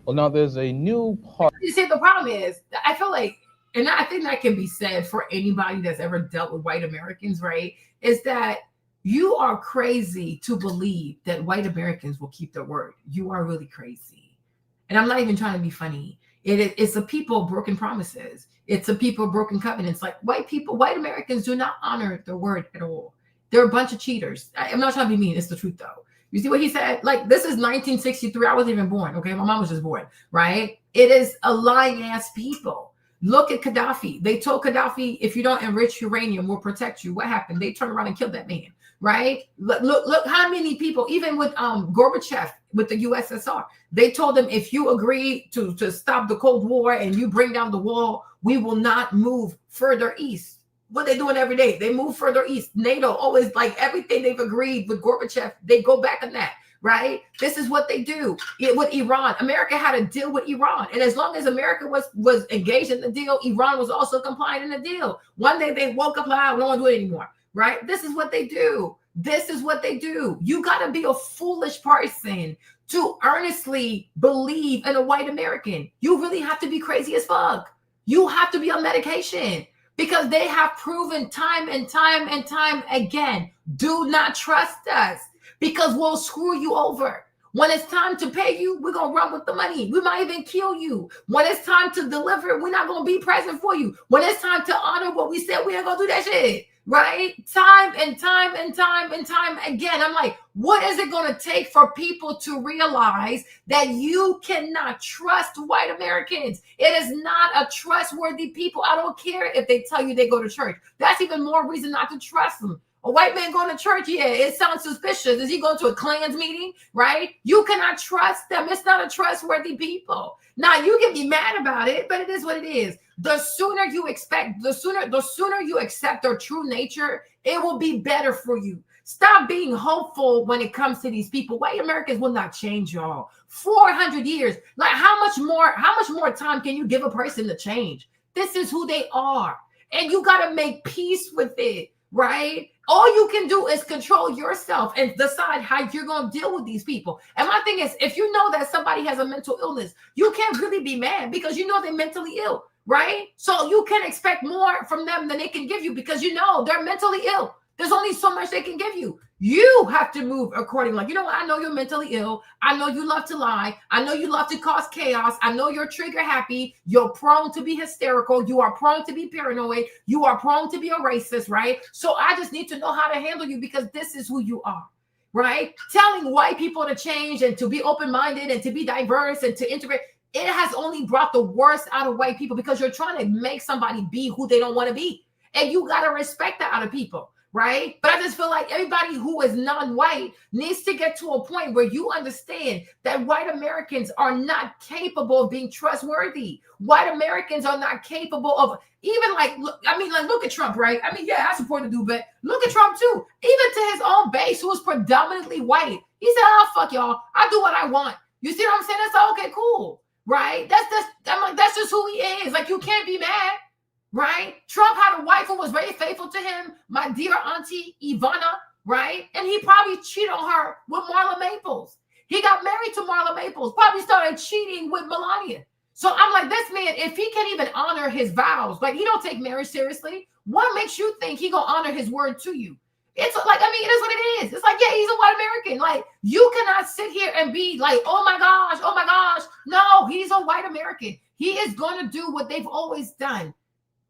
Well, now there's a new part. You see, the problem is, I feel like, and I think that can be said for anybody that's ever dealt with white Americans, right? Is that you are crazy to believe that white Americans will keep their word. You are really crazy. And I'm not even trying to be funny. It's a people of broken promises. It's a people of broken covenants. Like white Americans do not honor their word at all. They're a bunch of cheaters. I'm not trying to be mean. It's the truth, though. You see what he said? Like, this is 1963. I wasn't even born, okay? My mom was just born, right? It is a lying-ass people. Look at Gaddafi. They told Gaddafi, if you don't enrich uranium, we'll protect you. What happened? They turned around and killed that man, right? Look how many people, even with Gorbachev, with the USSR, they told him, if you agree to stop the Cold War and you bring down the wall, we will not move further east. What they doing every day? They move further east. NATO always, like, everything they've agreed with Gorbachev, they go back on that, right? This is what they do. With Iran, America had a deal with Iran. And as long as America was engaged in the deal, Iran was also complying in the deal. One day they woke up like, I don't want to do it anymore, right? This is what they do. This is what they do. You got to be a foolish person to earnestly believe in a white American. You really have to be crazy as fuck. You have to be on medication, because they have proven time and time and time again, do not trust us, because we'll screw you over. When it's time to pay you, we're going to run with the money. We might even kill you. When it's time to deliver, we're not going to be present for you. When it's time to honor what we said, we ain't going to do that shit. Right? Time and time and time and time again. I'm like, what is it going to take for people to realize that you cannot trust white Americans? It is not a trustworthy people. I don't care if they tell you they go to church. That's even more reason not to trust them. A white man going to church, yeah, it sounds suspicious. Is he going to a Klans meeting, right? You cannot trust them. It's not a trustworthy people. Now, you can be mad about it, but it is what it is. The sooner you expect, the sooner you accept their true nature, it will be better for you. Stop being hopeful when it comes to these people. White Americans will not change, y'all. 400 years. Like, how much more time can you give a person to change? This is who they are. And you got to make peace with it, right? All you can do is control yourself and decide how you're going to deal with these people. And my thing is, if you know that somebody has a mental illness, you can't really be mad because you know they're mentally ill, right? So you can expect more from them than they can give you because you know they're mentally ill. There's only so much they can give you. You have to move accordingly. Like, you know what? I know you're mentally ill. I know you love to lie. I know you love to cause chaos. I know you're trigger happy. You're prone to be hysterical. You are prone to be paranoid. You are prone to be a racist, right? So I just need to know how to handle you because this is who you are, right? Telling white people to change and to be open-minded and to be diverse and to integrate, it has only brought the worst out of white people because you're trying to make somebody be who they don't want to be. And you got to respect that out of people. Right? But I just feel like everybody who is non-white needs to get to a point where you understand that white Americans are not capable of being trustworthy. White Americans are not capable of even look at Trump, right? I mean, yeah, I support the dude, but look at Trump too. Even to his own base, who is predominantly white, he said, "Oh, fuck y'all. I do what I want." You see what I'm saying? That's all okay, cool, right? That's just who he is. Like, you can't be mad. Right? Trump had a wife who was very faithful to him, my dear auntie Ivana, right? And he probably cheated on her with Marla Maples. He got married to Marla Maples, probably started cheating with Melania. So I'm like, this man, if he can't even honor his vows, like he don't take marriage seriously, what makes you think he gonna honor his word to you? It's like, I mean, it is what it is. It's like, yeah, he's a white American. Like, you cannot sit here and be like, oh my gosh. No, he's a white American. He is gonna do what they've always done.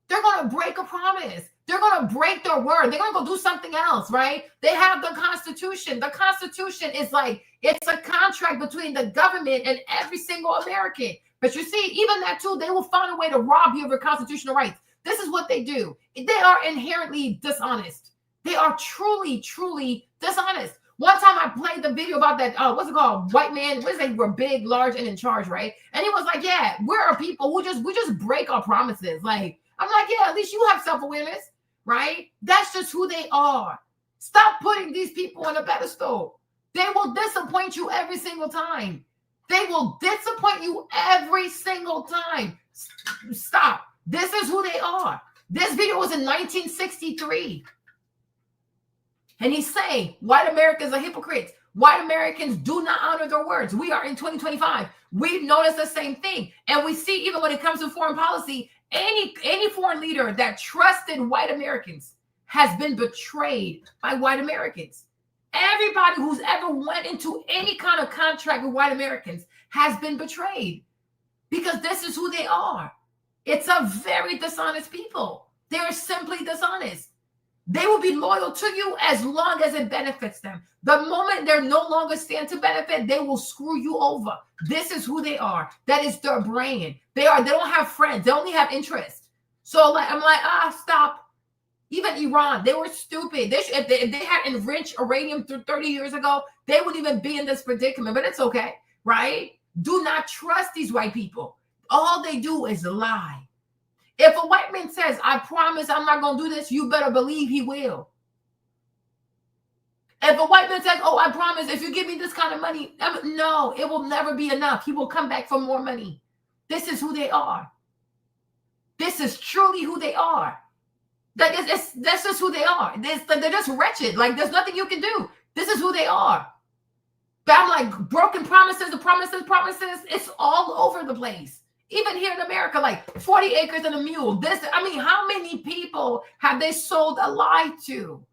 They're going to break a promise. They're going to break their word. They're going to go do something else, right? They have the Constitution. The Constitution is like, it's a contract between the government and every single American. But you see, even that too, they will find a way to rob you of your constitutional rights. This is what they do. They are inherently dishonest. They are truly, truly dishonest. One time I played the video about that, what's it called? White man, what is it? We're big, large, and in charge, right? And he was like, yeah, we're a people who we just break our promises. Like, I'm like, yeah, at least you have self-awareness, right? That's just who they are. Stop putting these people on a pedestal. They will disappoint you every single time. They will disappoint you every single time. Stop. This is who they are. This video was in 1963. And he's saying white Americans are hypocrites. White Americans do not honor their words. We are in 2025. We've noticed the same thing. And we see even when it comes to foreign policy, any foreign leader that trusted white Americans has been betrayed by white Americans. Everybody who's ever went into any kind of contract with white Americans has been betrayed because this is who they are. It's a very dishonest people. They're simply dishonest. They will be loyal to you as long as it benefits them. The moment they're no longer stand to benefit, they will screw you over. This is who they are. That is their brand. They don't have friends. They only have interest. So I'm like, stop. Even Iran, they were stupid. If they had enriched uranium 30 years ago, they wouldn't even be in this predicament, but it's okay, right? Do not trust these white people. All they do is lie. If a white man says, I promise I'm not going to do this, you better believe he will. If a white man says, oh, I promise, if you give me this kind of money, no, it will never be enough. He will come back for more money. This is who they are. This is truly who they are. This is who they are. They're just wretched. Like, there's nothing you can do. This is who they are. But I'm like, broken promises, promises. It's all over the place. Even here in America, like 40 acres and a mule. How many people have they sold a lie to?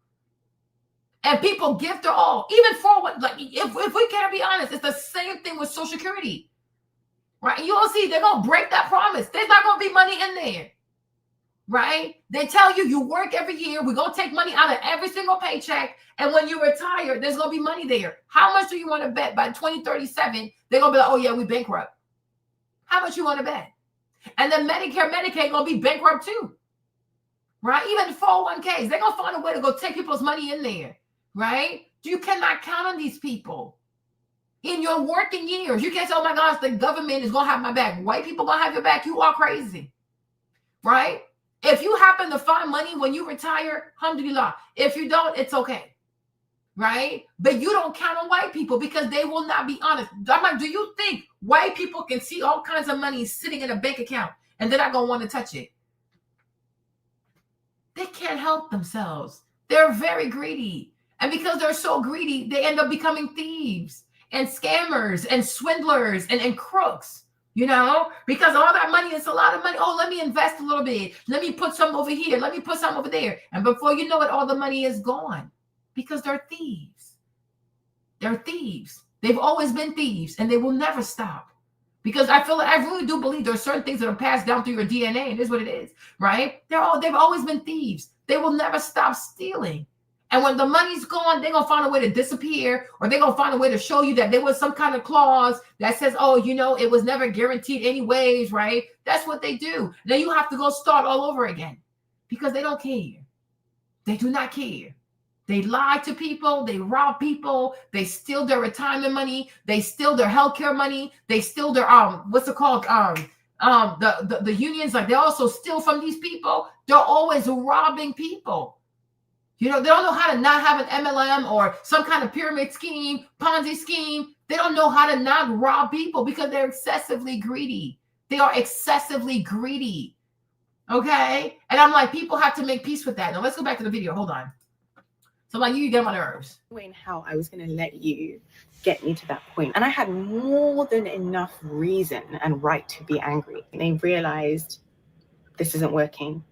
And people give their all. Even for what, like, if we can't be honest, it's the same thing with Social Security. Right? You'll see they're going to break that promise. There's not going to be money in there. Right? They tell you work every year. We're going to take money out of every single paycheck. And when you retire, there's going to be money there. How much do you want to bet by 2037, they're going to be like, oh, yeah, we bankrupt. How much you want to bet? And then Medicare, Medicaid going to be bankrupt too. Right? Even 401ks, they're going to find a way to go take people's money in there. Right? You cannot count on these people. In your working years, you can't say, oh my gosh, the government is going to have my back. White people going to have your back. You are crazy. Right? If you happen to find money when you retire, alhamdulillah. If you don't, it's okay. Right? But you don't count on white people because they will not be honest. I'm like, do you think white people can see all kinds of money sitting in a bank account and they're not going to want to touch it? They can't help themselves. They're very greedy. And because they're so greedy, they end up becoming thieves and scammers and swindlers and crooks, because all that money is a lot of money. Oh, let me invest a little bit. Let me put some over here. Let me put some over there. And before you know it, all the money is gone because they're thieves. They're thieves. They've always been thieves and they will never stop. Because I really do believe there are certain things that are passed down through your DNA, and it is what it is, right? They've always been thieves. They will never stop stealing. And when the money's gone, they're going to find a way to disappear, or they're going to find a way to show you that there was some kind of clause that says, oh, it was never guaranteed anyways, right? That's what they do. Then you have to go start all over again because they don't care. They do not care. They lie to people. They rob people. They steal their retirement money. They steal their healthcare money. They steal their, what's it called? The unions, like they also steal from these people. They're always robbing people. They don't know how to not have an MLM or some kind of pyramid scheme, Ponzi scheme. They don't know how to not rob people because they're excessively greedy. They are excessively greedy. Okay? And I'm like, people have to make peace with that. Now let's go back to the video. Hold on. So I'm like, you get on my nerves. Knowing how I was going to let you get me to that point. And I had more than enough reason and right to be angry. They realized this isn't working.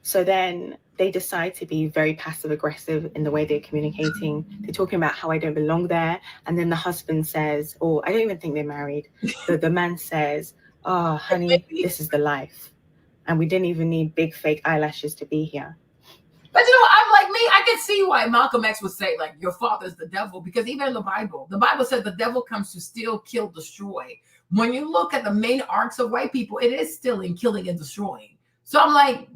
So then they decide to be very passive aggressive in the way they're communicating. They're talking about how I don't belong there. And then the husband says, I don't even think they're married. The man says, oh, honey, this is the life. And we didn't even need big fake eyelashes to be here. But I'm like me, I can see why Malcolm X would say, like, your father's the devil, because even in the Bible says the devil comes to steal, kill, destroy. When you look at the main arcs of white people, it is stealing, killing, and destroying. So I'm like,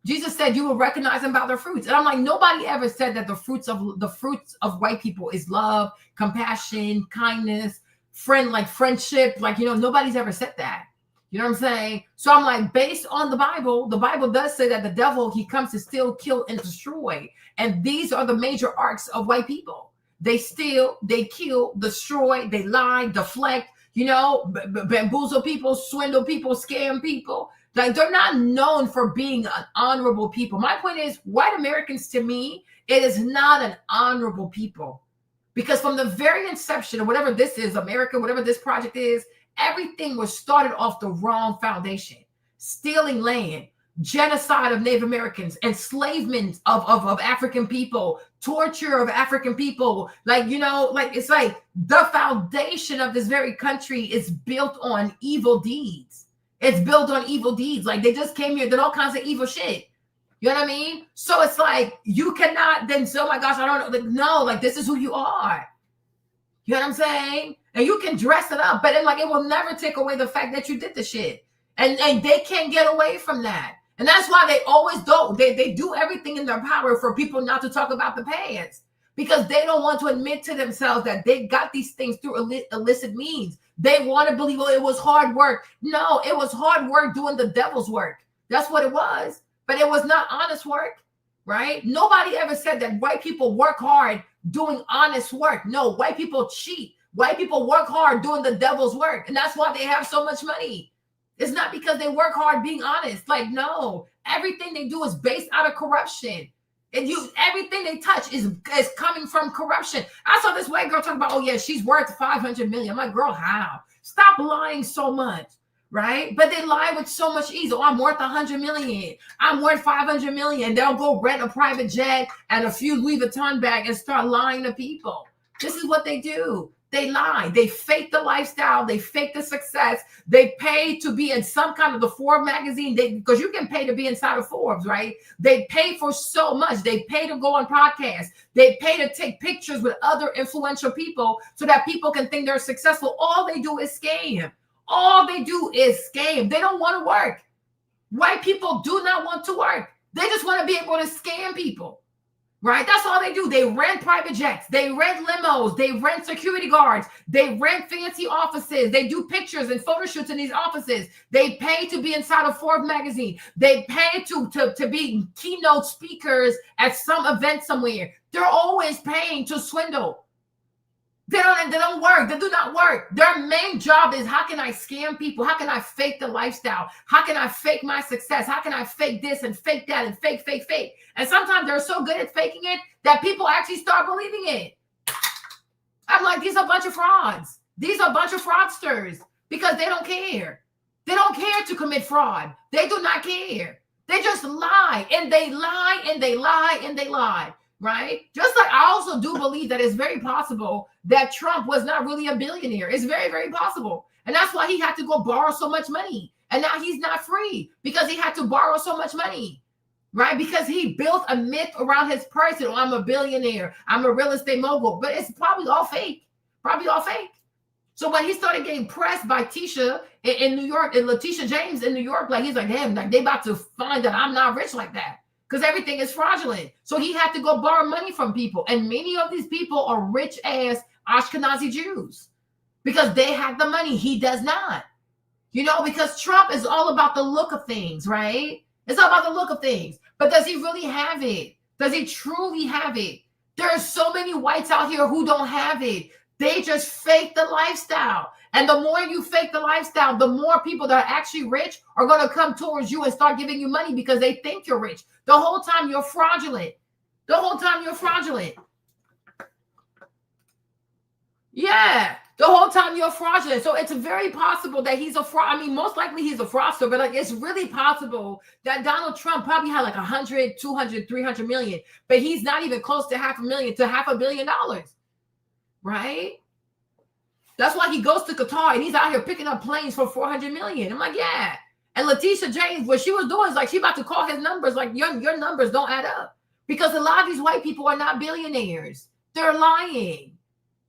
Jesus said you will recognize them by their fruits. And I'm like, nobody ever said that the fruits of white people is love, compassion, kindness, friendship. Nobody's ever said that. You know what I'm saying? So I'm like, based on the Bible does say that the devil, he comes to steal, kill, and destroy. And these are the major arcs of white people. They steal, they kill, destroy, they lie, deflect, bamboozle people, swindle people, scam people. Like, they're not known for being an honorable people. My point is, white Americans, to me, it is not an honorable people. Because from the very inception of whatever this is, America, whatever this project is, everything was started off the wrong foundation. Stealing land, genocide of Native Americans, enslavement of African people, torture of African people. It's like the foundation of this very country is built on evil deeds. It's built on evil deeds. Like, they just came here, did all kinds of evil shit. You know what I mean? So it's like, you cannot then say, oh my gosh, I don't know. Like, no, like, this is who you are. You know what I'm saying? And you can dress it up, but then, like, it will never take away the fact that you did the shit. And they can't get away from that. And that's why they always don't. They do everything in their power for people not to talk about the past, because they don't want to admit to themselves that they got these things through illicit means. They want to believe, it was hard work. No, it was hard work doing the devil's work. That's what it was. But it was not honest work. right? Nobody ever said that white people work hard doing honest work. No, white people cheat. White people work hard doing the devil's work. And that's why they have so much money. It's not because they work hard being honest. Like, no, everything they do is based out of corruption. And everything they touch is coming from corruption. I saw this white girl talking about, oh yeah, she's worth 500 million. I'm like, girl, how? Stop lying so much, right? But they lie with so much ease. Oh, I'm worth 100 million. I'm worth 500 million. They'll go rent a private jet and a few Louis Vuitton bag and start lying to people. This is what they do. They lie. They fake the lifestyle. They fake the success. They pay to be in some kind of the Forbes magazine. Because you can pay to be inside of Forbes, right? They pay for so much. They pay to go on podcasts. They pay to take pictures with other influential people so that people can think they're successful. All they do is scam. All they do is scam. They don't want to work. White people do not want to work. They just want to be able to scam people. Right? That's all they do. They rent private jets. They rent limos. They rent security guards. They rent fancy offices. They do pictures and photo shoots in these offices. They pay to be inside of Forbes magazine. They pay to be keynote speakers at some event somewhere. They're always paying to swindle. They don't work. They do not work. Their main job is, how can I scam people? How can I fake the lifestyle? How can I fake my success? How can I fake this and fake that and fake? And sometimes they're so good at faking it that people actually start believing it. I'm like, these are a bunch of frauds. These are a bunch of fraudsters because they don't care. They don't care to commit fraud. They do not care. They just lie and they lie and they lie and they lie. Right? Just like I also do believe that it's very possible that Trump was not really a billionaire. It's very, very possible. And that's why he had to go borrow so much money. And now he's not free because he had to borrow so much money. Right? Because he built a myth around his person. Oh, I'm a billionaire. I'm a real estate mogul. But it's probably all fake. Probably all fake. So when he started getting pressed by Tisha in New York, and Letitia James in New York, like he's like, damn, like they about to find that I'm not rich like that. Because everything is fraudulent. So he had to go borrow money from people. And many of these people are rich ass Ashkenazi Jews. Because they have the money. He does not. You know, because Trump is all about the look of things, right? It's all about the look of things. But does he really have it? Does he truly have it? There are so many whites out here who don't have it. They just fake the lifestyle. And the more you fake the lifestyle, the more people that are actually rich are going to come towards you and start giving you money because they think you're rich. The whole time you're fraudulent. The whole time you're fraudulent. Yeah. The whole time you're fraudulent. So it's very possible that he's a fraud. I mean, most likely he's a fraudster, but like it's really possible that Donald Trump probably had like 100, 200, 300 million, but he's not even close to $500,000 to $500 million. Right? That's why he goes to Qatar and he's out here picking up planes for 400 million. I'm like, yeah. And Letitia James, what she was doing is like she about to call his numbers, like your numbers don't add up. Because a lot of these white people are not billionaires. They're lying.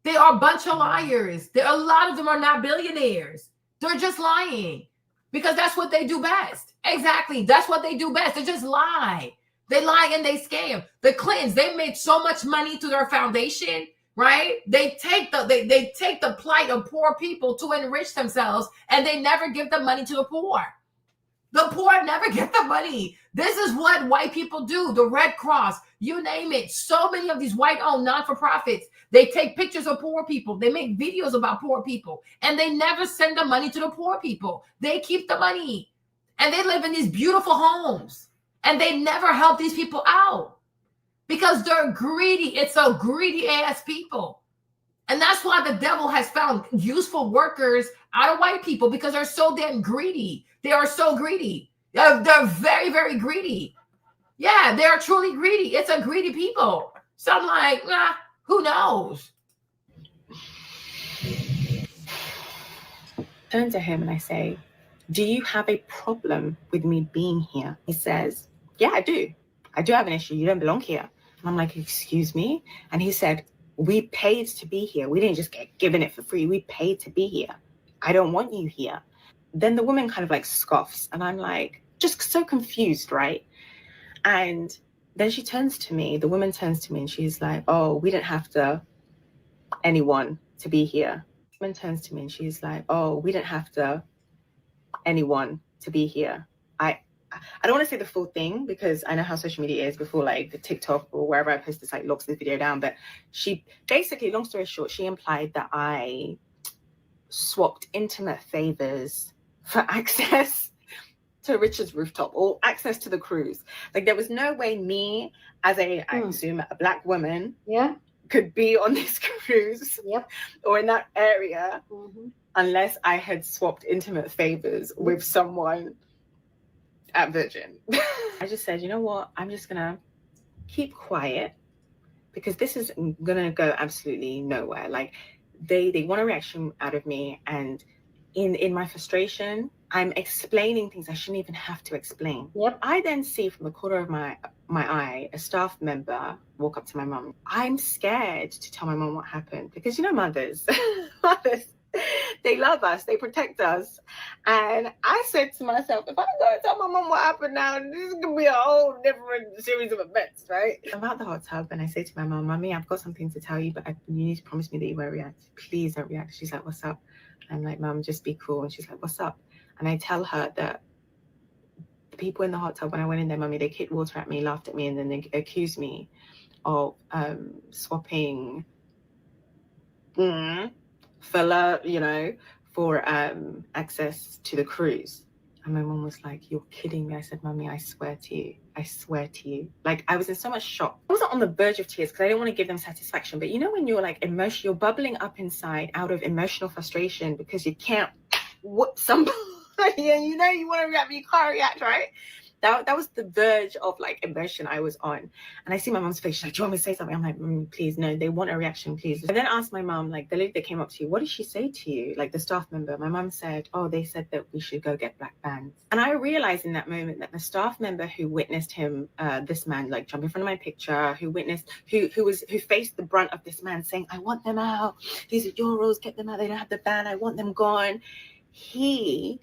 They are a bunch of liars. A lot of them are not billionaires. They're just lying. Because that's what they do best. Exactly. That's what they do best. They just lie. They lie and they scam. The Clintons, they made so much money through their foundation. Right? They take the plight of poor people to enrich themselves, and they never give the money to the poor. The poor never get the money. This is what white people do. The Red Cross, you name it. So many of these white-owned non-for-profits, they take pictures of poor people. They make videos about poor people, and they never send the money to the poor people. They keep the money, and they live in these beautiful homes, and they never help these people out. Because they're greedy. It's a greedy ass people. And that's why the devil has found useful workers out of white people because they're so damn greedy. They are so greedy. They're very, very greedy. Yeah, they're truly greedy. It's a greedy people. So I'm like, who knows? Turn to him and I say, do you have a problem with me being here? He says, yeah, I do. I do have an issue. You don't belong here. And I'm like, excuse me? And he said, we paid to be here. We didn't just get given it for free. We paid to be here. I don't want you here. Then the woman kind of like scoffs. And I'm like, just so confused, right? And then she turns to me. The woman turns to me and she's like, oh, we didn't have anyone to be here. The woman turns to me and she's like, oh, we didn't have anyone to be here. I I don't want to say the full thing because I know how social media is before, like the TikTok or wherever I post this, like locks the video down. But she basically, long story short, she implied that I swapped intimate favors for access to Richard's rooftop or access to the cruise. Like there was no way me as I assume a Black woman could be on this cruise or in that area unless I had swapped intimate favors with someone at Virgin. I just said, you know what? I'm just gonna keep quiet because this is gonna go absolutely nowhere. Like they want a reaction out of me, and in my frustration, I'm explaining things I shouldn't even have to explain. I then see from the corner of my eye a staff member walk up to my mum. I'm scared to tell my mum what happened because you know mothers, they love us, they protect us. And I said to myself, if I go and tell my mom what happened now, this is gonna be a whole different series of events, right? I'm at the hot tub and I say to my mom, Mommy, I've got something to tell you, but you need to promise me that you won't react. Please don't react. She's like, what's up? I'm like, Mom, just be cool. And she's like, what's up? And I tell her that the people in the hot tub, when I went in there, Mommy, they kicked water at me, laughed at me, and then they accused me of swapping fella, you know, for access to the cruise. And my mom was like, you're kidding me. I said, Mommy, I swear to you. I swear to you. Like, I was in so much shock. I wasn't on the verge of tears because I didn't want to give them satisfaction. But you know when you're like you're bubbling up inside out of emotional frustration because you can't whoop somebody and you know you want to react, but you can't react, right? That was the verge of like emotion I was on. And I see my mom's face. She's like, do you want me to say something? I'm like, please, no, they want a reaction, please. And then I asked my mom, like the lady that came up to you, what did she say to you? Like the staff member. My mom said, oh, they said that we should go get black bands. And I realized in that moment that the staff member who witnessed him, this man, like jump in front of my picture, who faced the brunt of this man saying, I want them out. These are your rules, get them out. They don't have the band. I want them gone. He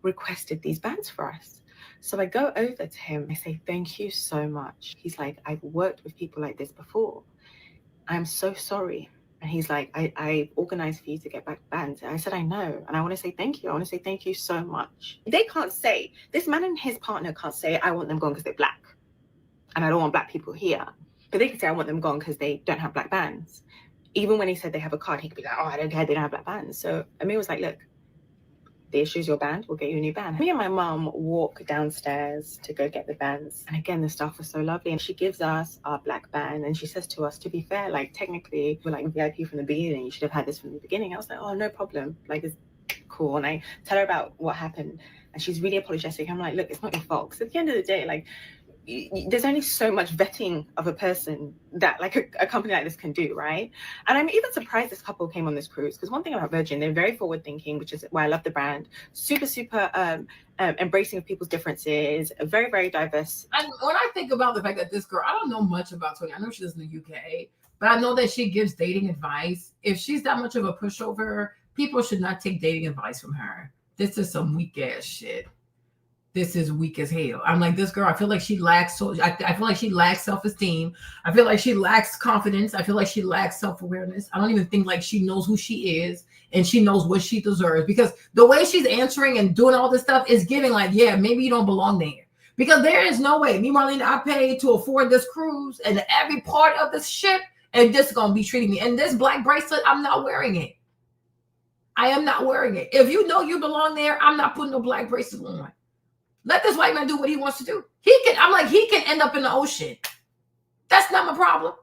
requested these bands for us. So I go over to him. I say, thank you so much. He's like, I've worked with people like this before. I'm so sorry. And he's like, I organized for you to get back bands. I said, I know. And I want to say thank you. I want to say thank you so much. They can't say, this man and his partner can't say, I want them gone because they're Black. And I don't want Black people here. But they can say, I want them gone because they don't have Black bands. Even when he said they have a card, he could be like, oh, I don't care. They don't have Black bands. So Amir was like, look, the issue's your band, we'll get you a new band. Me and my mom walk downstairs to go get the bands. And again, the staff was so lovely. And she gives us our Black band. And she says to us, to be fair, like technically we're like VIP from the beginning. You should have had this from the beginning. I was like, oh, no problem. Like, it's cool. And I tell her about what happened. And she's really apologetic. I'm like, look, it's not your fault. Because at the end of the day, like, there's only so much vetting of a person that like a company like this can do, right? And I'm even surprised this couple came on this cruise because one thing about Virgin, they're very forward thinking, which is why I love the brand. Super embracing of people's differences, very, very diverse. And when I think about the fact that this girl, I don't know much about Toni. I know she lives in the UK, but I know that she gives dating advice. If she's that much of a pushover, people should not take dating advice from her. This is some weak ass shit. This is weak as hell. I'm like, this girl, I feel like she lacks, I feel like she lacks self-esteem. I feel like she lacks confidence. I feel like she lacks self-awareness. I don't even think like she knows who she is and she knows what she deserves, because the way she's answering and doing all this stuff is giving like, yeah, maybe you don't belong there. Because there is no way. Me, Marlene, I paid to afford this cruise and every part of this ship, and this is going to be treating me. And this black bracelet, I'm not wearing it. I am not wearing it. If you know you belong there, I'm not putting no black bracelet on. Let this white man do what he wants to do. He can end up in the ocean. That's not my problem.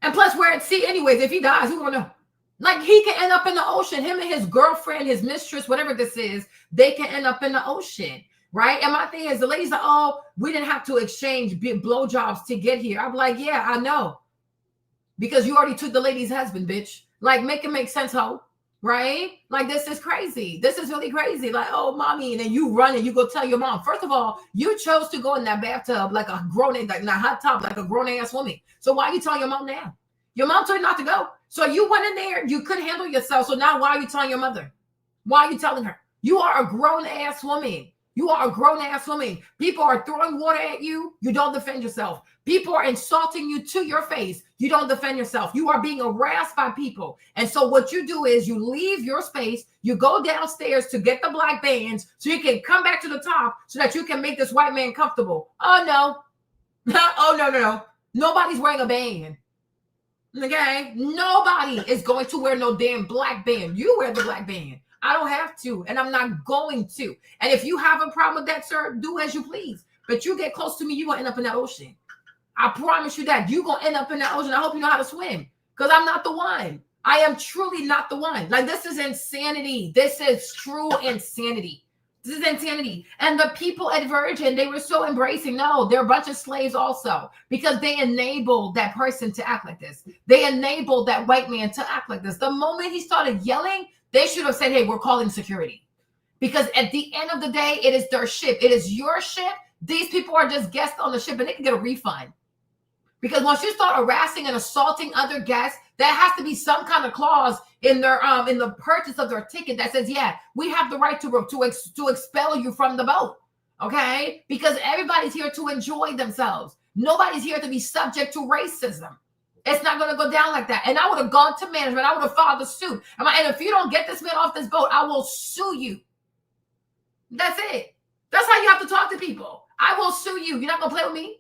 And plus, we're at sea anyways. If he dies, who gonna know? Like, he can end up in the ocean. Him and his girlfriend, his mistress, whatever this is, they can end up in the ocean, right? And my thing is, the ladies are, oh, we didn't have to exchange blowjobs to get here. I'm like, yeah, I know. Because you already took the lady's husband, bitch. Like, make it make sense, ho. Right? Like, this is crazy. This is really crazy. Like, oh, mommy, and then you run and you go tell your mom. First of all, you chose to go in that bathtub like a grown, like not hot tub, like a grown ass woman. So why are you telling your mom now? Your mom told you not to go. So you went in there, you couldn't handle yourself. So now why are you telling your mother? Why are you telling her? You are a grown ass woman. You are a grown-ass woman. People are throwing water at you. You don't defend yourself. People are insulting you to your face. You don't defend yourself. You are being harassed by people. And so what you do is you leave your space. You go downstairs to get the black bands so you can come back to the top so that you can make this white man comfortable. Oh, no. Oh, no. Nobody's wearing a band. Okay? Nobody is going to wear no damn black band. You wear the black band. I don't have to, and I'm not going to. And if you have a problem with that, sir, do as you please. But you get close to me, you're going to end up in that ocean. I promise you that. You're going to end up in that ocean. I hope you know how to swim, because I'm not the one. I am truly not the one. Like, this is insanity. This is true insanity. This is insanity. And the people at Virgin, they were so embracing. No, they're a bunch of slaves also, because they enabled that person to act like this. They enabled that white man to act like this. The moment he started yelling, they should have said, hey, we're calling security. Because at the end of the day, it is their ship. It is your ship. These people are just guests on the ship, and they can get a refund. Because once you start harassing and assaulting other guests, there has to be some kind of clause in their in the purchase of their ticket that says, yeah, we have the right to expel you from the boat. Okay? Because everybody's here to enjoy themselves. Nobody's here to be subject to racism. It's not going to go down like that. And I would have gone to management. I would have filed a suit. And if you don't get this man off this boat, I will sue you. That's it. That's how you have to talk to people. I will sue you. You're not going to play with me?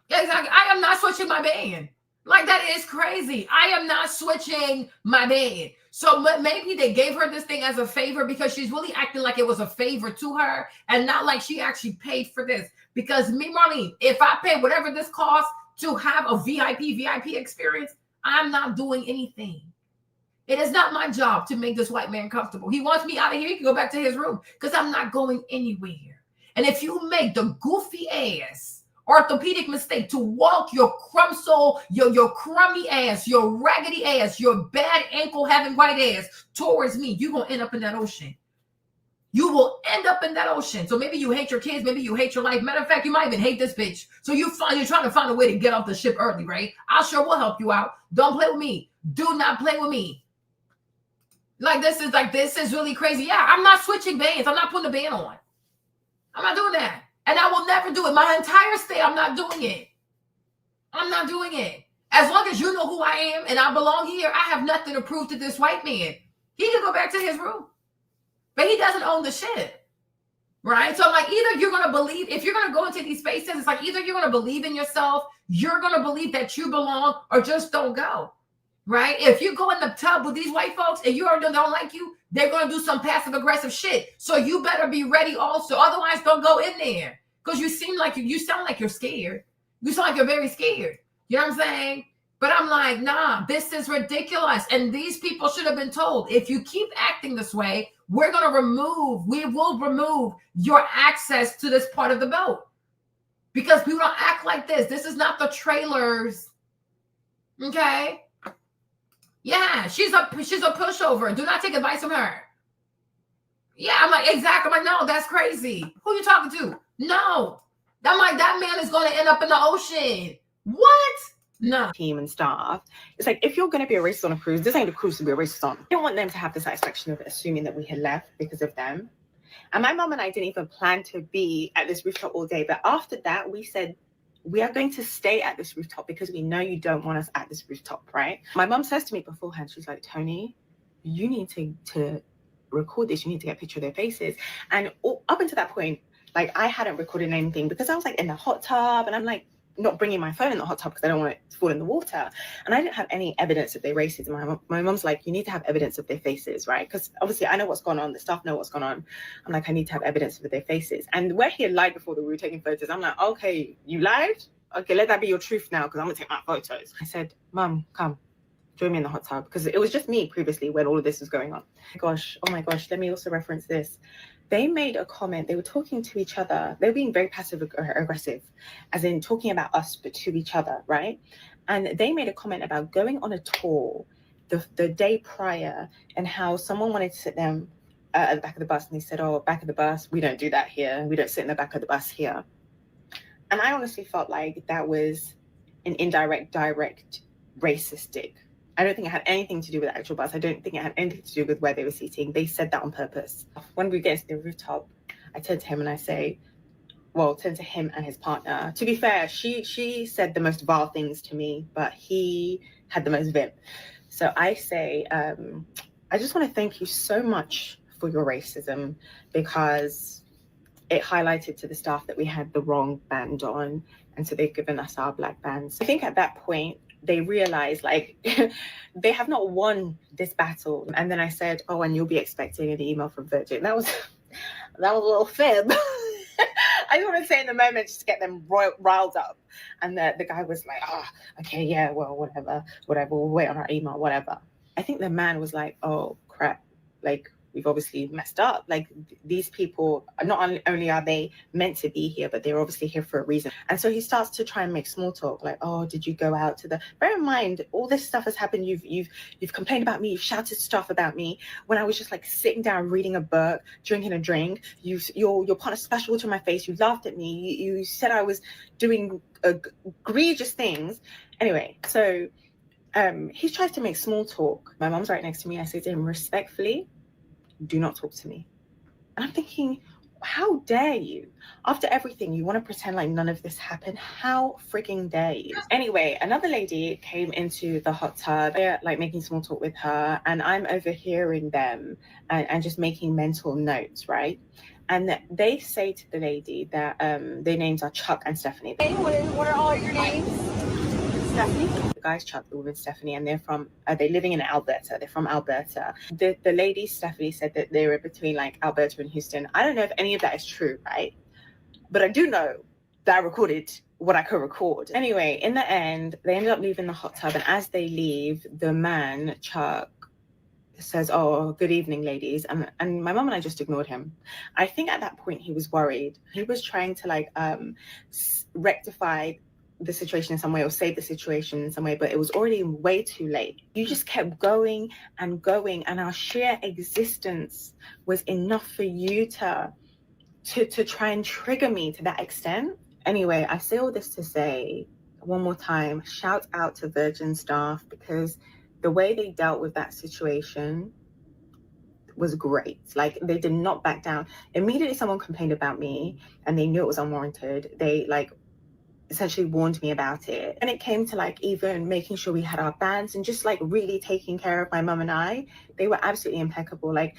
Yeah, exactly. I am not switching my band. Like, that is crazy. I am not switching my band. So maybe they gave her this thing as a favor because she's really acting like it was a favor to her and not like she actually paid for this. Because me, Marlene, if I pay whatever this costs to have a VIP experience, I'm not doing anything. It is not my job to make this white man comfortable. He wants me out of here. He can go back to his room because I'm not going anywhere. And if you make the goofy ass orthopedic mistake to walk your your crummy ass, your raggedy ass, your bad ankle having white ass towards me, you're going to end up in that ocean. You will end up in that ocean. So maybe you hate your kids. Maybe you hate your life. Matter of fact, you might even hate this bitch. So you're trying to find a way to get off the ship early, right? I sure will help you out. Don't play with me. Do not play with me. This is really crazy. Yeah, I'm not switching bands. I'm not putting a band on. I'm not doing that. And I will never do it. My entire stay, I'm not doing it. I'm not doing it. As long as you know who I am and I belong here, I have nothing to prove to this white man. He can go back to his room. But he doesn't own the ship, right? So I'm like, either you're going to believe, if you're going to go into these spaces, it's like either you're going to believe in yourself, you're going to believe that you belong, or just don't go, right? If you go in the tub with these white folks and you already don't like you, they're going to do some passive aggressive shit. So you better be ready also. Otherwise, don't go in there because you sound like you're scared. You sound like you're very scared. You know what I'm saying? But I'm like, nah, this is ridiculous. And these people should have been told, if you keep acting this way, we will remove your access to this part of the boat. Because people don't act like this. This is not the trailers. Okay? Yeah, she's a pushover. Do not take advice from her. Yeah, I'm like, exactly. I'm like, no, that's crazy. Who are you talking to? No. I'm like, that man is going to end up in the ocean. What? No. Team and staff. It's like, if you're going to be a racist on a cruise, this ain't the cruise to be a racist on. I don't want them to have the satisfaction of assuming that we had left because of them. And my mom and I didn't even plan to be at this rooftop all day. But after that, we said, we are going to stay at this rooftop because we know you don't want us at this rooftop, right? My mom says to me beforehand, she's like, Toni, you need to record this. You need to get a picture of their faces. And up until that point, like, I hadn't recorded anything because I was like in the hot tub and I'm like, not bringing my phone in the hot tub because I don't want it to fall in the water. And I didn't have any evidence of their racism. My mom's like, you need to have evidence of their faces, right? Because obviously I know what's going on. The staff know what's going on. I'm like, I need to have evidence of their faces. And where he had lied before that we were taking photos, I'm like, okay, you lied? Okay, let that be your truth now because I'm going to take my photos. I said, Mom, come. Join me in the hot tub. Because it was just me previously when all of this was going on. Oh my gosh, let me also reference this. They made a comment. They were talking to each other. They were being very passive aggressive, as in talking about us, but to each other, right? And they made a comment about going on a tour the day prior and how someone wanted to sit them at the back of the bus. And they said, oh, back of the bus, we don't do that here. We don't sit in the back of the bus here. And I honestly felt like that was an indirect, direct, racistic I don't think it had anything to do with the actual bus. I don't think it had anything to do with where they were sitting. They said that on purpose. When we get to the rooftop, I turn to him and I say, well, turn to him and his partner. To be fair, she said the most vile things to me, but he had the most vim. So I say, I just want to thank you so much for your racism, because it highlighted to the staff that we had the wrong band on, and so they've given us our black bands. I think at that point, they realized, like, they have not won this battle. And then I said, oh, and you'll be expecting an email from Virgin. That was a little fib. I didn't want to say in the moment just to get them riled up. And the guy was like, okay, yeah, well, whatever, we'll wait on our email, whatever. I think the man was like, oh, crap, like, we've obviously messed up. Like, these people, not only are they meant to be here, but they're obviously here for a reason. And so he starts to try and make small talk, like, oh, did you go out to the... Bear in mind, all this stuff has happened. You've complained about me. You've shouted stuff about me when I was just like sitting down, reading a book, drinking a drink. Your partner splashed water in my face. You laughed at me. You said I was doing egregious things. Anyway, so he tries to make small talk. My mom's right next to me. I say to him, respectfully, do not talk to me. And I'm thinking, how dare you? After everything, you want to pretend like none of this happened? How freaking dare you? Anyway, another lady came into the hot tub. They're like making small talk with her, and I'm overhearing them and just making mental notes, right? And they say to the lady that their names are Chuck and Stephanie. Hey, what are all your names? Stephanie. The guy's Chuck, the woman's Stephanie, and they're living in Alberta. They're from Alberta. The lady, Stephanie, said that they were between like Alberta and Houston. I don't know if any of that is true, right? But I do know that I recorded what I could record. Anyway, in the end, they ended up leaving the hot tub, and as they leave, the man, Chuck, says, oh, good evening, ladies. And my mom and I just ignored him. I think at that point he was worried. He was trying to like rectify the situation in some way or save the situation in some way, but it was already way too late. You just kept going and going, and our sheer existence was enough for you to try and trigger me to that extent. Anyway, I say all this to say, one more time, shout out to Virgin staff, because the way they dealt with that situation was great. Like, they did not back down. Immediately someone complained about me and they knew it was unwarranted. They like essentially warned me about it. And it came to like even making sure we had our bands and just like really taking care of my mum and I. They were absolutely impeccable. Like,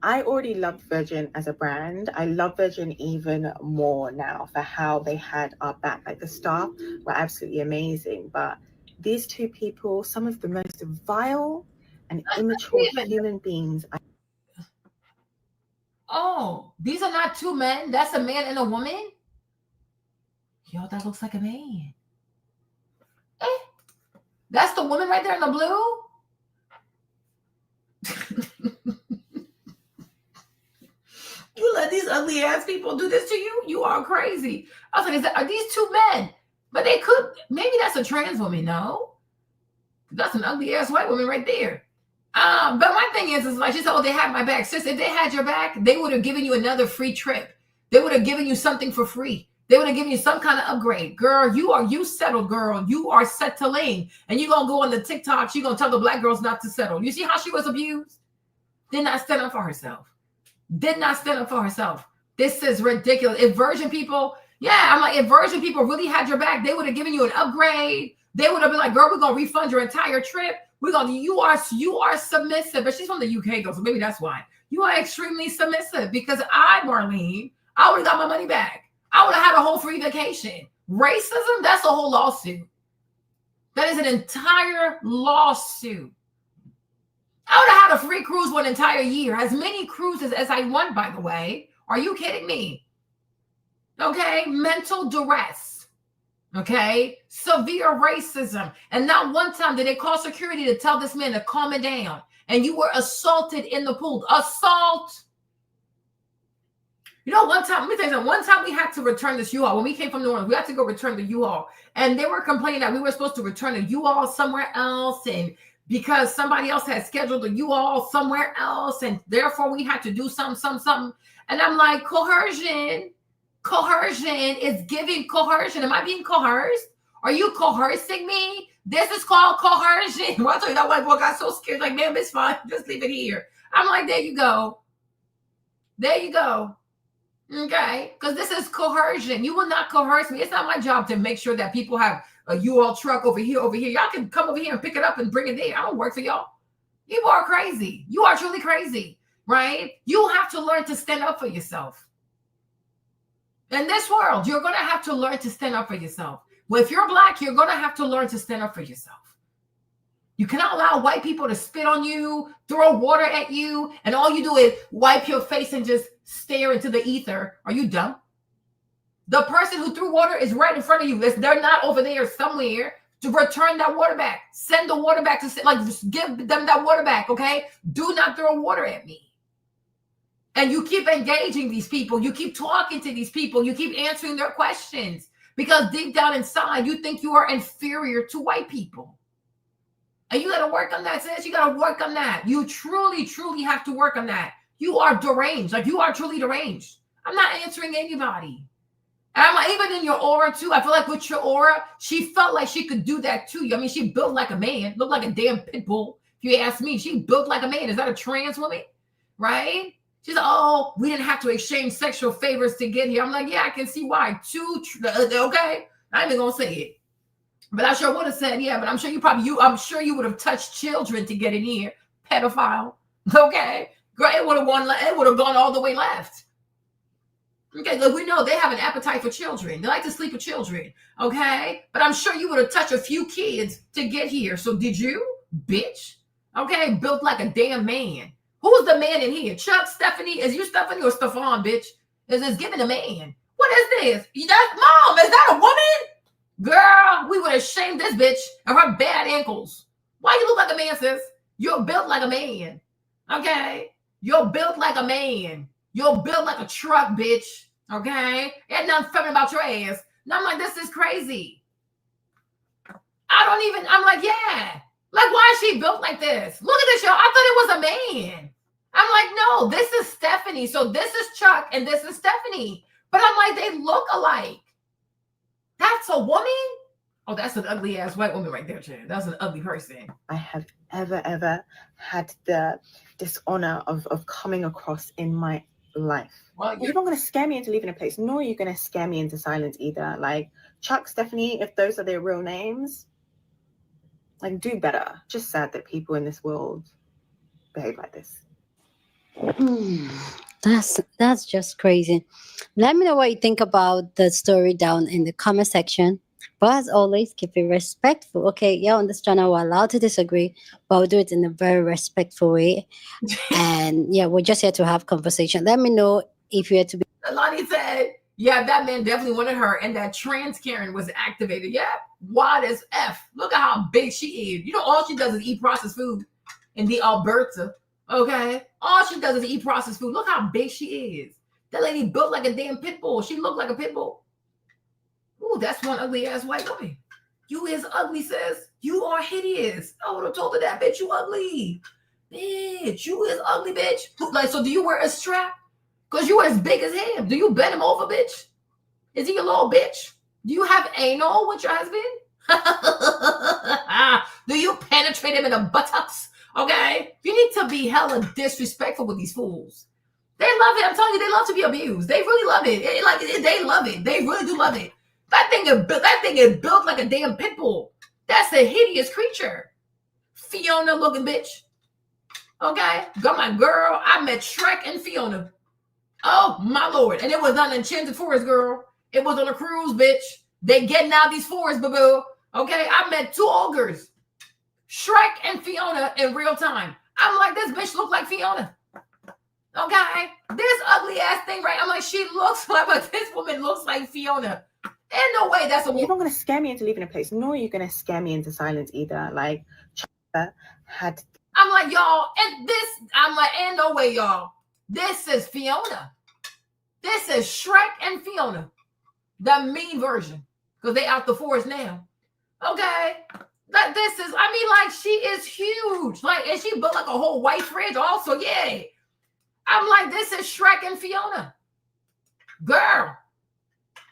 I already loved Virgin as a brand. I love Virgin even more now for how they had our back. Like, the staff were absolutely amazing, but these two people, some of the most vile and immature human beings. Oh, these are not two men. That's a man and a woman. Yo, that looks like a man. That's the woman right there in the blue. You let these ugly ass people do this to you? You are crazy. I was like, are these two men? But they could, maybe that's a trans woman, no? That's an ugly ass white woman right there. But my thing is like, she said, oh, they had my back. Sis, if they had your back, they would have given you another free trip. They would have given you something for free. They would have given you some kind of upgrade. Girl, you settled, girl. You are settling. And you're going to go on the TikToks. You're going to tell the black girls not to settle. You see how she was abused? Did not stand up for herself. Did not stand up for herself. This is ridiculous. If Virgin people, I'm like, if Virgin people really had your back, they would have given you an upgrade. They would have been like, girl, we're going to refund your entire trip. You are submissive. But she's from the UK, though, so maybe that's why. You are extremely submissive, because Marlene, I would have got my money back. I would have had a whole free vacation. Racism, that's a whole lawsuit. That is an entire lawsuit. I would have had a free cruise for an entire year. As many cruises as I want, by the way. Are you kidding me? Okay, mental duress. Okay, severe racism. And not one time did they call security to tell this man to calm it down. And you were assaulted in the pool. Assault. You know, one time, let me tell you something. One time we had to return this U-Haul. When we came from New Orleans, we had to go return the U-Haul. And they were complaining that we were supposed to return the U-Haul somewhere else. And because somebody else had scheduled the U-Haul somewhere else. And therefore we had to do something. And I'm like, coercion. Coercion is giving coercion. Am I being coerced? Are you coercing me This is called coercion. Well, I told you that white boy got so scared, like, man, it's fine. Just leave it here. I'm like, there you go. There you go. Okay, because this is coercion. You will not coerce me. It's not my job to make sure that people have a U-Haul truck over here. Y'all can come over here and pick it up and bring it there. I don't work for y'all. You are crazy. You are truly crazy, right? You have to learn to stand up for yourself. In this world, you're going to have to learn to stand up for yourself. Well, if you're Black, you're going to have to learn to stand up for yourself. You cannot allow white people to spit on you, throw water at you, and all you do is wipe your face and just stare into the ether. Are you dumb? The person who threw water is right in front of you. They're not over there somewhere to return that water back. Send the water back to, like, just give them that water back, okay? Do not throw water at me. And you keep engaging these people. You keep talking to these people. You keep answering their questions because deep down inside, you think you are inferior to white people. And you got to work on that, sis. You got to work on that. You truly, truly have to work on that. You are deranged. Like, you are truly deranged. I'm not answering anybody. And I'm like, even in your aura, too. I feel like with your aura, she felt like she could do that, too. I mean, she built like a man. Looked like a damn pit bull. If you ask me, she built like a man. Is that a trans woman? Right? She's like, oh, we didn't have to exchange sexual favors to get here. I'm like, yeah, I can see why. Okay? I ain't even going to say it. But I sure would have said, yeah, but I'm sure you would have touched children to get in here. Pedophile. Okay. Girl, it would have gone all the way left. Okay, look, we know they have an appetite for children. They like to sleep with children. Okay? But I'm sure you would have touched a few kids to get here. So did you, bitch? Okay, built like a damn man. Who's the man in here? Chuck, Stephanie? Is you Stephanie or Stefan, bitch? Is this giving a man? What is this? That's mom. Is that a woman? Girl, we would have shamed this bitch of her bad ankles. Why you look like a man, sis? You're built like a man. Okay? You're built like a man. You're built like a truck, bitch. Okay? Ain't nothing feminine about your ass. And I'm like, this is crazy. I'm like, yeah. Like, why is she built like this? Look at this, y'all. I thought it was a man. I'm like, no, this is Stephanie. So this is Chuck and this is Stephanie. But I'm like, they look alike. That's a woman? Oh, that's an ugly ass white woman right there, Chad. That's an ugly person. I have ever had the dishonor of coming across in my life. Well, you're not going to scare me into leaving a place, nor are you going to scare me into silence either. Like, Chuck, Stephanie, if those are their real names, like, do better. Just sad that people in this world behave like this. That's just crazy. Let me know what you think about the story down in the comment section. But as always, keep it respectful. Okay, yeah, on this channel we're allowed to disagree, but we'll do it in a very respectful way. And yeah, we're just here to have conversation. Let me know if you had to be. Lonnie said, yeah, that man definitely wanted her, and that trans Karen was activated. Yeah, wide as F. Look at how big she is. You know, all she does is eat processed food in the Alberta. Okay, all she does is eat processed food. Look how big she is. That lady built like a damn pit bull. She looked like a pit bull. Ooh, that's one ugly ass white woman. You is ugly, sis. You are hideous. I would have told her that, bitch. You ugly, bitch. You is ugly, bitch. Like, so do you wear a strap? Cause you as big as him. Do you bend him over, bitch? Is he a little bitch? Do you have anal with your husband? Do you penetrate him in the buttocks? Okay, you need to be hella disrespectful with these fools. They love it. I'm telling you, they love to be abused. They really love it. They love it. They really do love it. That thing is built like a damn pit bull. That's a hideous creature. Fiona looking bitch. Okay, got my girl. I met Shrek and Fiona. Oh my lord! And it was on Enchanted Forest, girl. It was on a cruise, bitch. They getting out these forests, boo-boo. Okay, I met two ogres. Shrek and Fiona in real time. I'm like, this bitch look like Fiona. Okay, this ugly ass thing, right? I'm like, she looks like, but this woman looks like Fiona. Ain't no way that's a woman. You're not going to scare me into leaving a place, nor are you going to scare me into silence either. Like, had. I'm like, y'all, and this, I'm like, ain't no way, y'all. This is Fiona. This is Shrek and Fiona, the mean version, because they out the forest now. Okay. Like, this is, I mean, like, she is huge. Like, and she built like a whole white fridge also. Yeah. I'm like, this is Shrek and Fiona. Girl.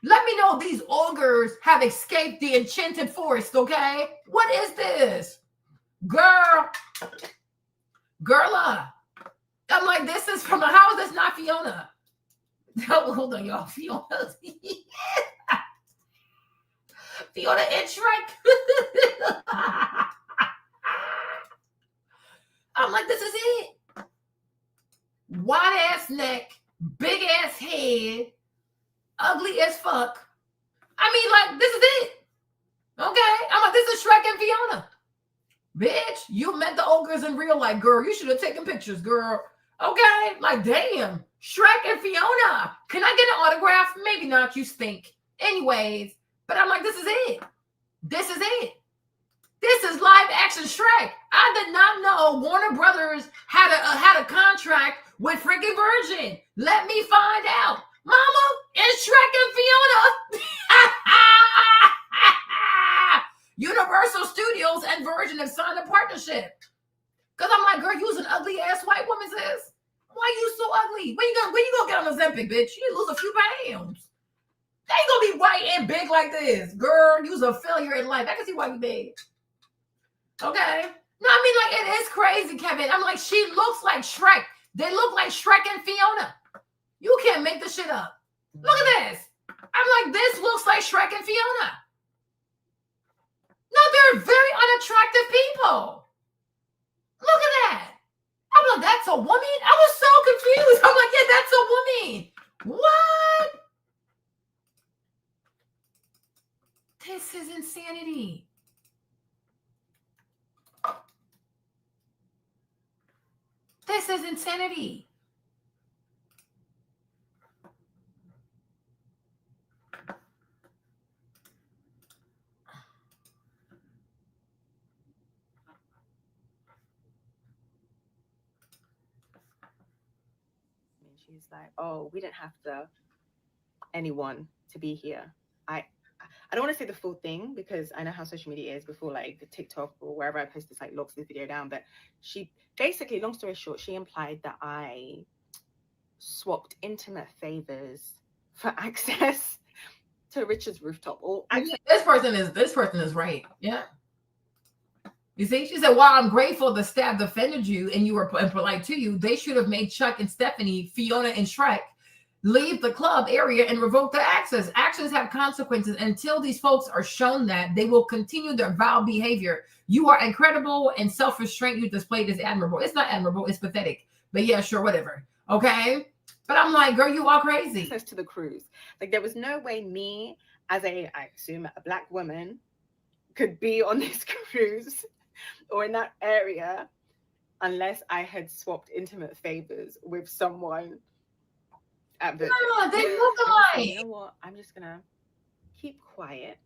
Let me know these ogres have escaped the enchanted forest, okay? What is this? Girla. I'm like, this is from, how is this not Fiona? Hold on, y'all. Fiona. Fiona and Shrek. I'm like, this is it. Wide ass neck, big ass head, ugly as fuck. I mean, like, this is it. Okay? I'm like, this is Shrek and Fiona. Bitch, you met the ogres in real life, girl. You should have taken pictures, girl. Okay? Like, damn. Shrek and Fiona. Can I get an autograph? Maybe not. You stink. Anyways, but I'm like, this is it. This is it. This is live action Shrek. I did not know Warner Brothers had a contract with freaking Virgin. Let me find out. Mama, it's Shrek and Fiona. Universal Studios and Virgin have signed a partnership. Because I'm like, girl, you's an ugly ass white woman, sis. Why you so ugly? When you gonna get on Ozempic, bitch? You need to lose a few pounds. They ain't gonna be white and big like this. Girl, you's a failure in life. I can see why you big. Okay? No, I mean, like, it is crazy, Kevin. I'm like, she looks like Shrek. They look like Shrek and Fiona. You can't make this shit up. Look at this. I'm like, this looks like Shrek and Fiona. No, they're very unattractive people. Look at that. I'm like, that's a woman? I was so confused. I'm like, yeah, that's a woman. What? This is insanity. This is insanity. She's like, oh, we didn't have anyone to be here. I don't want to say the full thing because I know how social media is before, like the TikTok or wherever I post this, like locks this video down. But she basically, long story short, she implied that I swapped intimate favors for access to Richard's rooftop. Or This person is right. Yeah. You see, she said, while I'm grateful the staff defended you and you were polite to you, they should have made Chuck and Stephanie, Fiona and Shrek leave the club area and revoke the access. Actions have consequences. Until these folks are shown that, they will continue their vile behavior. You are incredible, and self-restraint you displayed is admirable. It's not admirable, it's pathetic. But yeah, sure, whatever. Okay? But I'm like, girl, you are crazy. Access to the cruise. Like, there was no way me, as I assume, a Black woman, could be on this cruise or in that area unless I had swapped intimate favors with someone at Virgin. No, they look alike. You know what? I'm just gonna keep quiet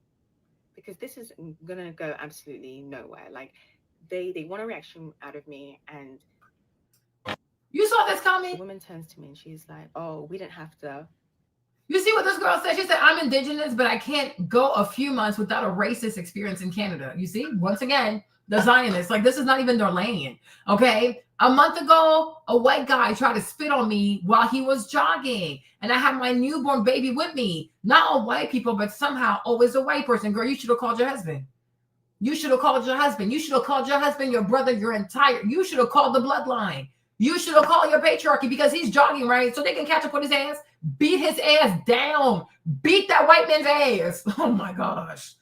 because this is gonna go absolutely nowhere. Like, they want a reaction out of me, and you saw this coming. The woman turns to me and she's like, "Oh, we didn't have to." You see what this girl said? She said, I'm indigenous, but I can't go a few months without a racist experience in Canada. You see, once again, the Zionists, like, this is not even their land. Okay. A month ago, a white guy tried to spit on me while he was jogging, and I had my newborn baby with me. Not all white people, but somehow always a white person. Girl, you should have called your husband. You should have called your husband. You should have called your husband, your brother, you should have called the bloodline. You should have called your patriarchy because he's jogging, right? So they can catch up with his ass, beat his ass down, beat that white man's ass. Oh my gosh.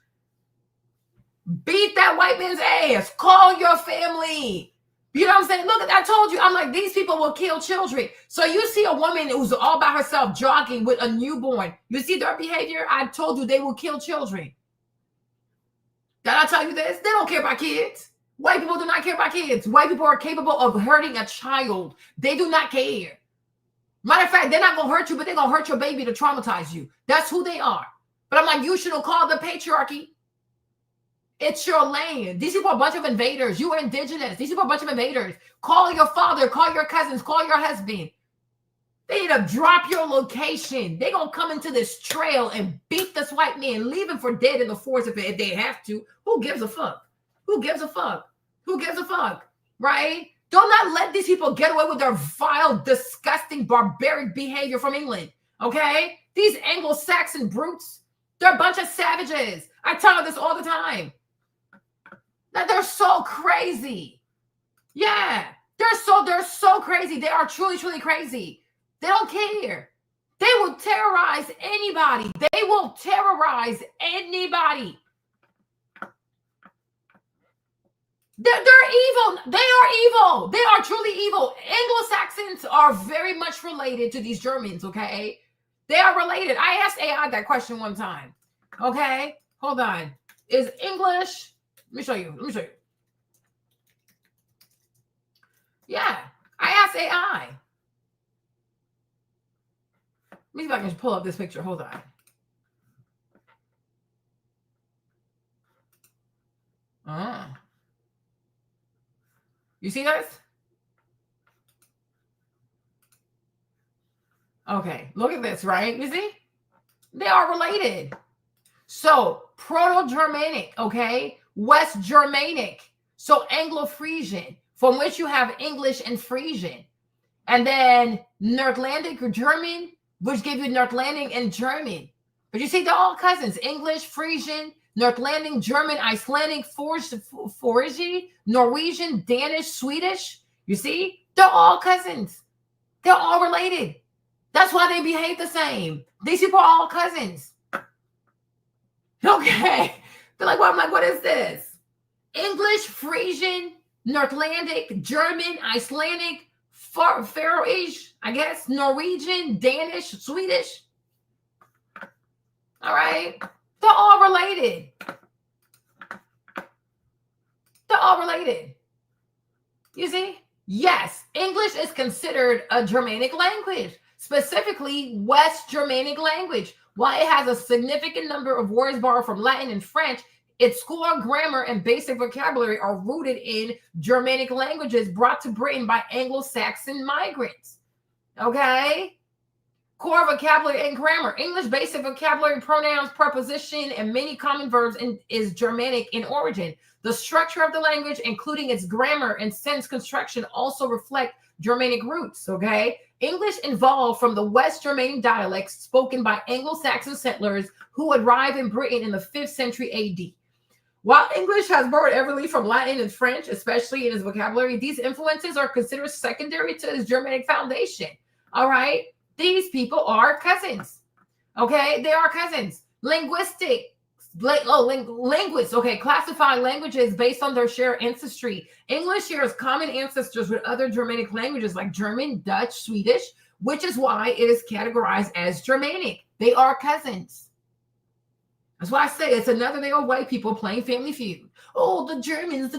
Beat that white man's ass. Call your family. You know what I'm saying? Look, I told you, I'm like, these people will kill children. So you see a woman who's all by herself jogging with a newborn. You see their behavior? I told you they will kill children. Did I tell you this? They don't care about kids. White people do not care about kids. White people are capable of hurting a child. They do not care. Matter of fact, they're not going to hurt you, but they're going to hurt your baby to traumatize you. That's who they are. But I'm like, you should have called the patriarchy. It's your land. These people are a bunch of invaders. You are indigenous. These people are a bunch of invaders. Call your father, call your cousins, call your husband. They need to drop your location. They're going to come into this trail and beat this white man, leave him for dead in the forest if they have to. Who gives a fuck? Who gives a fuck? Who gives a fuck? Right? Do not let these people get away with their vile, disgusting, barbaric behavior from England. Okay? These Anglo-Saxon brutes, they're a bunch of savages. I tell her this all the time. That they're so crazy. Yeah. They're so crazy. They are truly, truly crazy. They don't care. They will terrorize anybody. They will terrorize anybody. They're evil. They are evil. They are truly evil. Anglo-Saxons are very much related to these Germans, okay? They are related. I asked AI that question one time. Okay? Hold on. Is English... Let me show you. Yeah. I asked AI. Let me see if I can pull up this picture. Hold on. You see this? Okay, look at this, right? You see? They are related. So, Proto-Germanic, okay? West Germanic. So, Anglo-Frisian, from which you have English and Frisian. And then Nordlandic German, which give you Nordlandic and German. But you see, they're all cousins. English, Frisian, Nordlandic, German, Icelandic, Forigi, Norwegian, Danish, Swedish. You see? They're all cousins. They're all related. That's why they behave the same. These people are all cousins. Okay. They're like, well, I'm like, what is this? English, Frisian, Nordlandic, German, Icelandic, Faroese, I guess, Norwegian, Danish, Swedish. All right. They're all related. They're all related. You see? Yes, English is considered a Germanic language, specifically West Germanic language. While it has a significant number of words borrowed from Latin and French, its core grammar and basic vocabulary are rooted in Germanic languages brought to Britain by Anglo-Saxon migrants. Okay? Core vocabulary and grammar. English basic vocabulary, pronouns, preposition, and many common verbs is Germanic in origin. The structure of the language, including its grammar and sentence construction, also reflect Germanic roots, okay? English evolved from the West Germanic dialects spoken by Anglo-Saxon settlers who arrived in Britain in the 5th century AD. While English has borrowed heavily from Latin and French, especially in its vocabulary, these influences are considered secondary to its Germanic foundation, all right? These people are cousins, okay? They are cousins. Linguists, okay, classify languages based on their shared ancestry. English shares common ancestors with other Germanic languages like German, Dutch, Swedish, which is why it is categorized as Germanic. They are cousins. That's why I say it's another day of white people playing Family Feud. Oh, the Germans,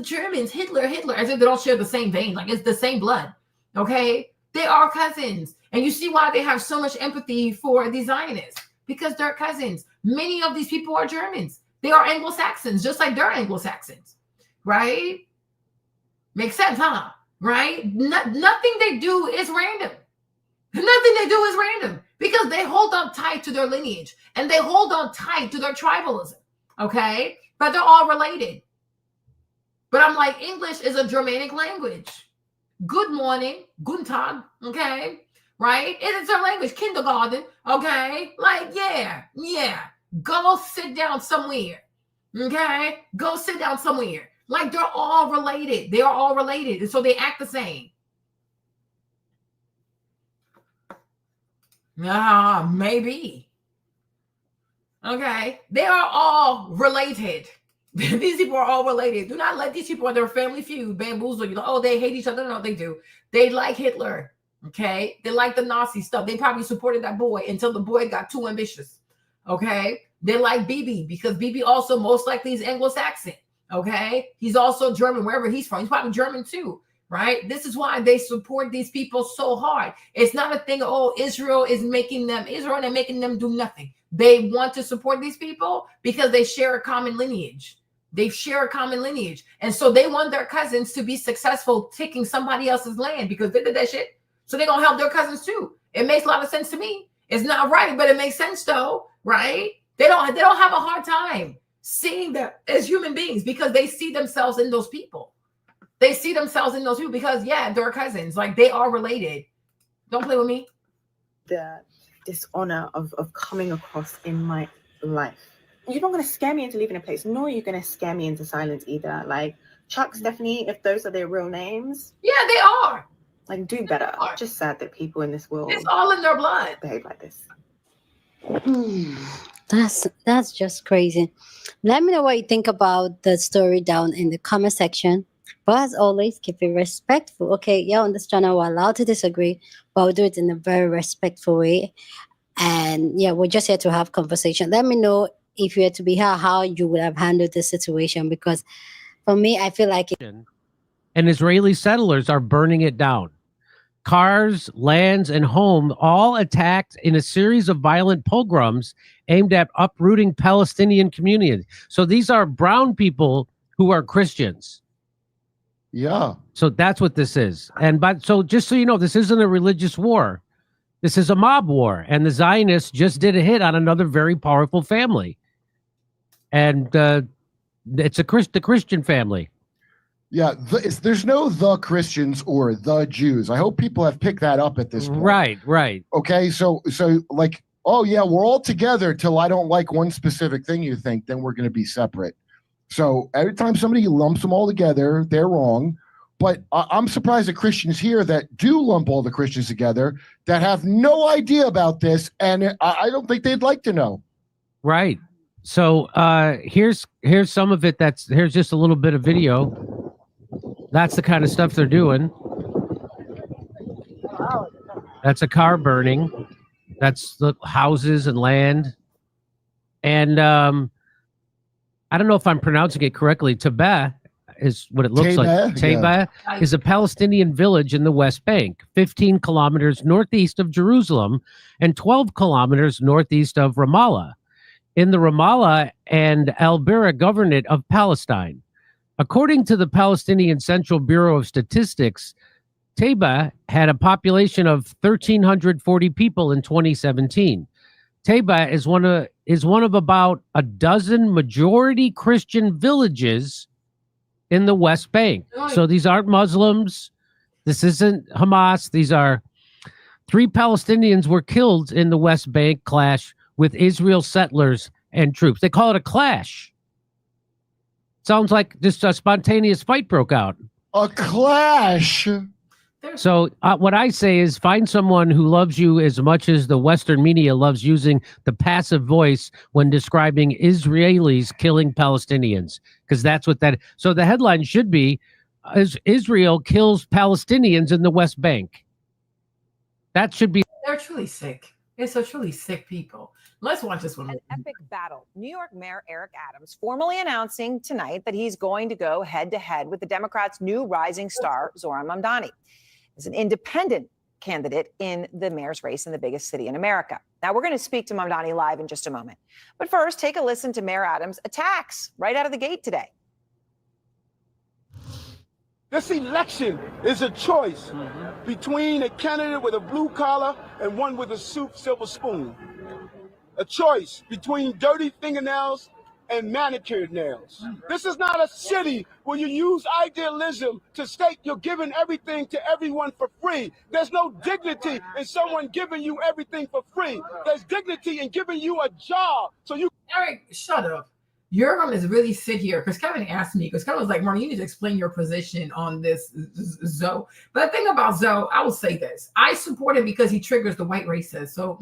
Hitler, as if they don't share the same vein, like it's the same blood, okay? They are cousins. And you see why they have so much empathy for the Zionists, because they're cousins. Many of these people are Germans. They are Anglo-Saxons, just like they're Anglo-Saxons, right? Makes sense, huh? Right? Nothing they do is random. Nothing they do is random because they hold on tight to their lineage and they hold on tight to their tribalism, okay? But they're all related. But I'm like, English is a Germanic language. Good morning, guten Tag, okay? Right? It is their language, kindergarten, okay? Like, yeah. Go sit down somewhere, okay? Go sit down somewhere. Like, they're all related. They are all related, and so they act the same. Maybe. Okay? They are all related. These people are all related. Do not let these people in their Family Feud bamboozle you. Oh, they hate each other. No, they do. They like Hitler. Okay? They like the Nazi stuff. They probably supported that boy until the boy got too ambitious. Okay? They like Bibi because Bibi also most likely is Anglo-Saxon. Okay? He's also German, wherever he's from. He's probably German too. Right? This is why they support these people so hard. It's not a thing, oh, Israel and they're making them do nothing. They want to support these people because they share a common lineage. They share a common lineage. And so they want their cousins to be successful taking somebody else's land because they did that shit. So they're going to help their cousins too. It makes a lot of sense to me. It's not right, but it makes sense though, right? They don't have a hard time seeing them as human beings because they see themselves in those people. They see themselves in those people because, yeah, they're cousins. Like, they are related. Don't play with me. That dishonor of coming across in my life. You're not going to scare me into leaving a place, nor are you going to scare me into silence either. Like Chuck, Stephanie, if those are their real names. Yeah, they are. Like, do better. Just sad that people in this world. It's all in their blood. Behave like this. That's just crazy. Let me know what you think about the story down in the comment section. But as always, keep it respectful. Okay, yeah, on this channel, we're allowed to disagree, but we'll do it in a very respectful way. And yeah, we're just here to have conversation. Let me know if you had to be here, how you would have handled this situation. Because for me, I feel like and Israeli settlers are burning it down. Cars, lands, and home all attacked in a series of violent pogroms aimed at uprooting Palestinian communities. So these are brown people who are Christians. Yeah. So that's what this is. So just so you know, this isn't a religious war. This is a mob war. And the Zionists just did a hit on another very powerful family. And it's the Christian family. Yeah, there's no the Christians or the Jews. I hope people have picked that up at this point. Right. Okay, so like, oh yeah, we're all together till I don't like one specific thing you think, then we're going to be separate. So every time somebody lumps them all together, they're wrong. But I'm surprised at Christians here that do lump all the Christians together that have no idea about this, and I don't think they'd like to know. Right. So here's some of it. Here's just a little bit of video. That's the kind of stuff they're doing. That's a car burning. That's the houses and land. And I don't know if I'm pronouncing it correctly. Tebeh is what it looks like. Tebeh is a Palestinian village in the West Bank, 15 kilometers northeast of Jerusalem and 12 kilometers northeast of Ramallah, in the Ramallah and Al-Bira Governorate of Palestine. According to the Palestinian Central Bureau of Statistics, Tebeh had a population of 1,340 people in 2017. Tebeh is one of about a dozen majority Christian villages in the West Bank. So these aren't Muslims. This isn't Hamas. These are 3 Palestinians were killed in the West Bank clash with Israel settlers and troops. They call it a clash. Sounds like just a spontaneous fight broke out. A clash. So what I say is find someone who loves you as much as the Western media loves using the passive voice when describing Israelis killing Palestinians, because that's what that. So the headline should be, Israel kills Palestinians in the West Bank. That should be. They're truly sick. They're so truly sick people. Let's watch this one. An epic battle. New York Mayor Eric Adams formally announcing tonight that he's going to go head-to-head with the Democrats' new rising star, Zohran Mamdani, as an independent candidate in the mayor's race in the biggest city in America. Now, we're going to speak to Mamdani live in just a moment. But first, take a listen to Mayor Adams' attacks right out of the gate today. This election is a choice between a candidate with a blue collar and one with a silver spoon. A choice between dirty fingernails and manicured nails. This is not a city where you use idealism to state you're giving everything to everyone for free. There's no dignity in someone giving you everything for free. There's dignity in giving you a job. So you... Eric, shut up. You're going to really sit here, because Kevin asked me, because Kevin was like, Marty, you need to explain your position on this Zoe. But the thing about Zoe, I will say this. I support him because he triggers the white racist. So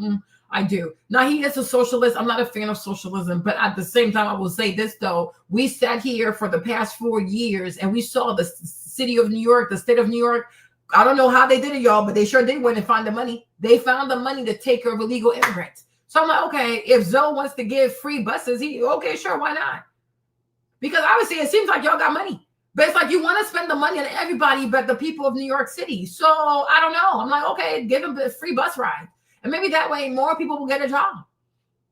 I do. Now, he is a socialist. I'm not a fan of socialism. But at the same time, I will say this, though. We sat here for the past 4 years, and we saw the city of New York, the state of New York. I don't know how they did it, y'all, but they sure did went and find the money. They found the money to take care of illegal immigrants. So I'm like, okay, if Zoe wants to give free buses, okay, sure, why not? Because obviously it seems like y'all got money. But it's like you want to spend the money on everybody but the people of New York City. So I don't know. I'm like, okay, give them a free bus ride. And maybe that way more people will get a job.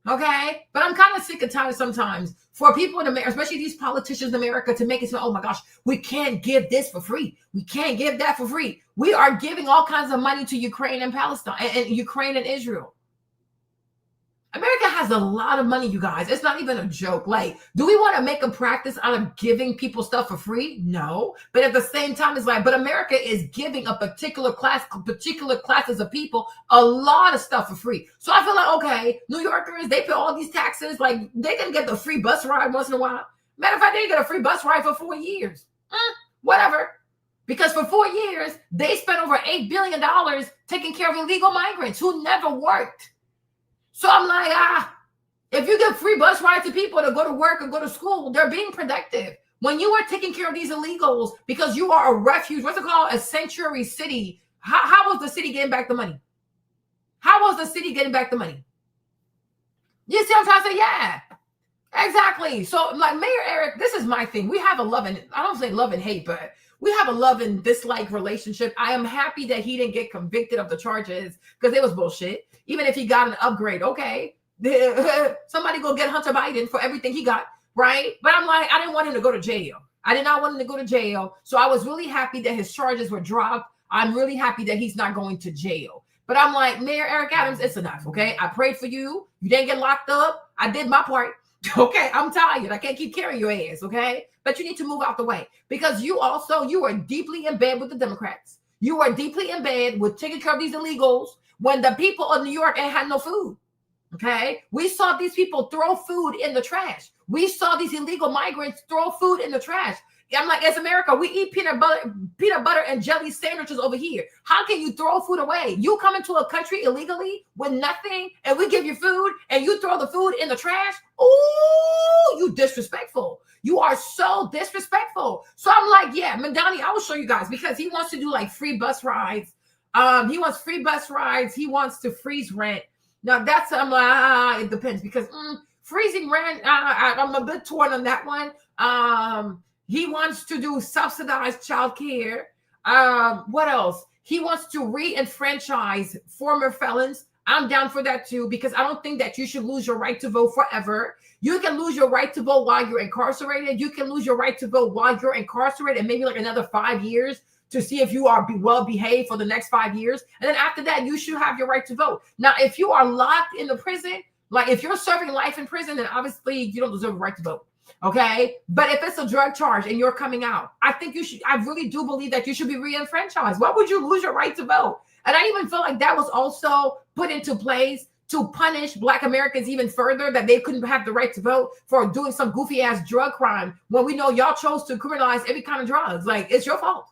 Okay? But I'm kind of sick and tired sometimes for people in America, especially these politicians in America, to make it so, oh my gosh, we can't give this for free. We can't give that for free. We are giving all kinds of money to Ukraine and Palestine and Ukraine and Israel. America has a lot of money, you guys. It's not even a joke. Like, do we want to make a practice out of giving people stuff for free? No. But at the same time, it's like, but America is giving a particular classes of people a lot of stuff for free. So I feel like, okay, New Yorkers, they pay all these taxes. Like, they can get the free bus ride once in a while. Matter of fact, they get a free bus ride for 4 years. Whatever. Because for 4 years, they spent over $8 billion taking care of illegal migrants who never worked. So I'm like, if you give free bus rides to people to go to work and go to school, they're being productive. When you are taking care of these illegals because you are a refuge, what's it called? A sanctuary city. How was the city getting back the money? How was the city getting back the money? You see what I'm trying to say? Yeah, exactly. So like Mayor Eric, this is my thing. We have a love and, I don't say love and hate, but we have a love and dislike relationship. I am happy that he didn't get convicted of the charges because it was bullshit. Even if he got an upgrade, okay. Somebody go get Hunter Biden for everything he got, right? But I'm like, I didn't want him to go to jail. I did not want him to go to jail. So I was really happy that his charges were dropped. I'm really happy that he's not going to jail. But I'm like, Mayor Eric Adams, it's enough, okay? I prayed for you. You didn't get locked up. I did my part. Okay, I'm tired. I can't keep carrying your ass, okay? But you need to move out the way because you are deeply in bed with the Democrats. You are deeply in bed with taking care of these illegals when the people of New York ain't had no food, okay? We saw these people throw food in the trash. We saw these illegal migrants throw food in the trash. I'm like, as America, we eat peanut butter and jelly sandwiches over here. How can you throw food away? You come into a country illegally with nothing, and we give you food, and you throw the food in the trash? Ooh, you disrespectful. You are so disrespectful. So I'm like, yeah, Mandani, I will show you guys because he wants to do like free bus rides. He wants free bus rides. He wants to freeze rent. Now that's, I'm like, it depends because freezing rent, I'm a bit torn on that one. He wants to do subsidized childcare. What else? He wants to re-enfranchise former felons. I'm down for that too, because I don't think that you should lose your right to vote forever. You can lose your right to vote while you're incarcerated. You can lose your right to vote while you're incarcerated and maybe like another 5 years to see if you are well behaved for the next 5 years. And then after that, you should have your right to vote. Now, if you are locked in the prison, like if you're serving life in prison, then obviously you don't deserve a right to vote. Okay. But if it's a drug charge and you're coming out, I think you should, I really do believe that you should be re-enfranchised. Why would you lose your right to vote? And I even feel like that was also put into place to punish Black Americans even further, that they couldn't have the right to vote for doing some goofy ass drug crime when we know y'all chose to criminalize every kind of drugs. Like, it's your fault.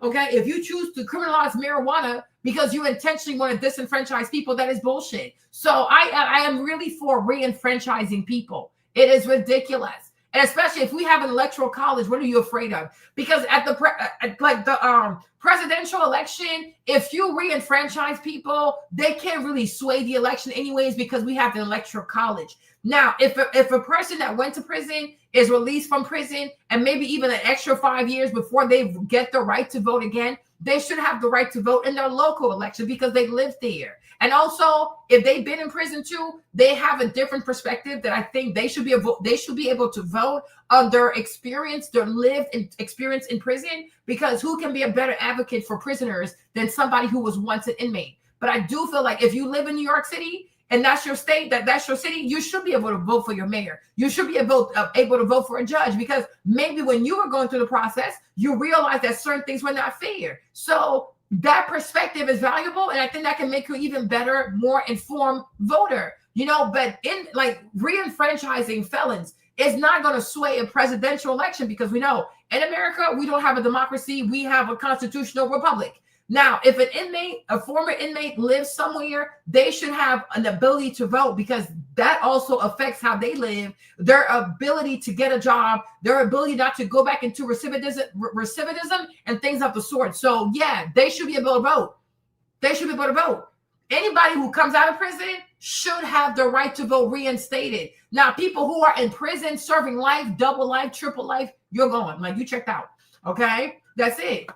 Okay. If you choose to criminalize marijuana because you intentionally want to disenfranchise people, that is bullshit. So I am really for re-enfranchising people. It is ridiculous. And especially if we have an electoral college, what are you afraid of? Because at the presidential election, if you re-enfranchise people, they can't really sway the election anyways because we have an electoral college. Now, if a person that went to prison is released from prison and maybe even an extra 5 years before they get the right to vote again, they should have the right to vote in their local election because they live there. And also, if they've been in prison too, they have a different perspective that I think they should be able to vote on their experience, their lived experience in prison, because who can be a better advocate for prisoners than somebody who was once an inmate? But I do feel like if you live in New York City and that's your state, that's your city, you should be able to vote for your mayor. You should be able to vote for a judge, because maybe when you were going through the process, you realized that certain things were not fair. So that perspective is valuable, and I think that can make you even better, more informed voter. But in like re-enfranchising felons is not going to sway a presidential election, because we know in America we don't have a democracy, we have a constitutional republic. Now, if an inmate, a former inmate, lives somewhere, they should have an ability to vote, because that also affects how they live, their ability to get a job, their ability not to go back into recidivism and things of the sort. So, yeah, they should be able to vote. They should be able to vote. Anybody who comes out of prison should have the right to vote reinstated. Now, people who are in prison serving life, double life, triple life, you're going. Like, you checked out. Okay? That's it.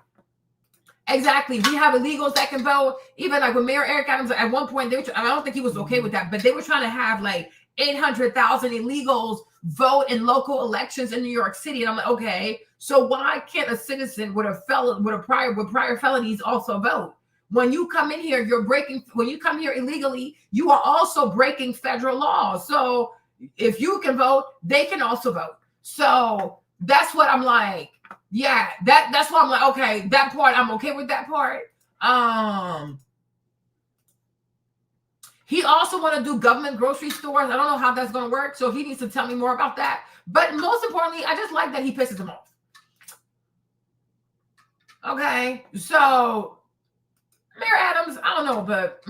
Exactly. We have illegals that can vote. Even like with Mayor Eric Adams, at one point, I don't think he was okay with that, but they were trying to have like 800,000 illegals vote in local elections in New York City. And I'm like, okay, so why can't a citizen with prior felonies also vote? when you come in here, when you come here illegally, you are also breaking federal law. So if you can vote, they can also vote. So that's what I'm like. Yeah, that's why I'm like, okay, that part, I'm okay with that part. He also want to do government grocery stores. I don't know how that's going to work, so he needs to tell me more about that. But most importantly, I just like that he pisses them off. Okay, so Mayor Adams, I don't know, but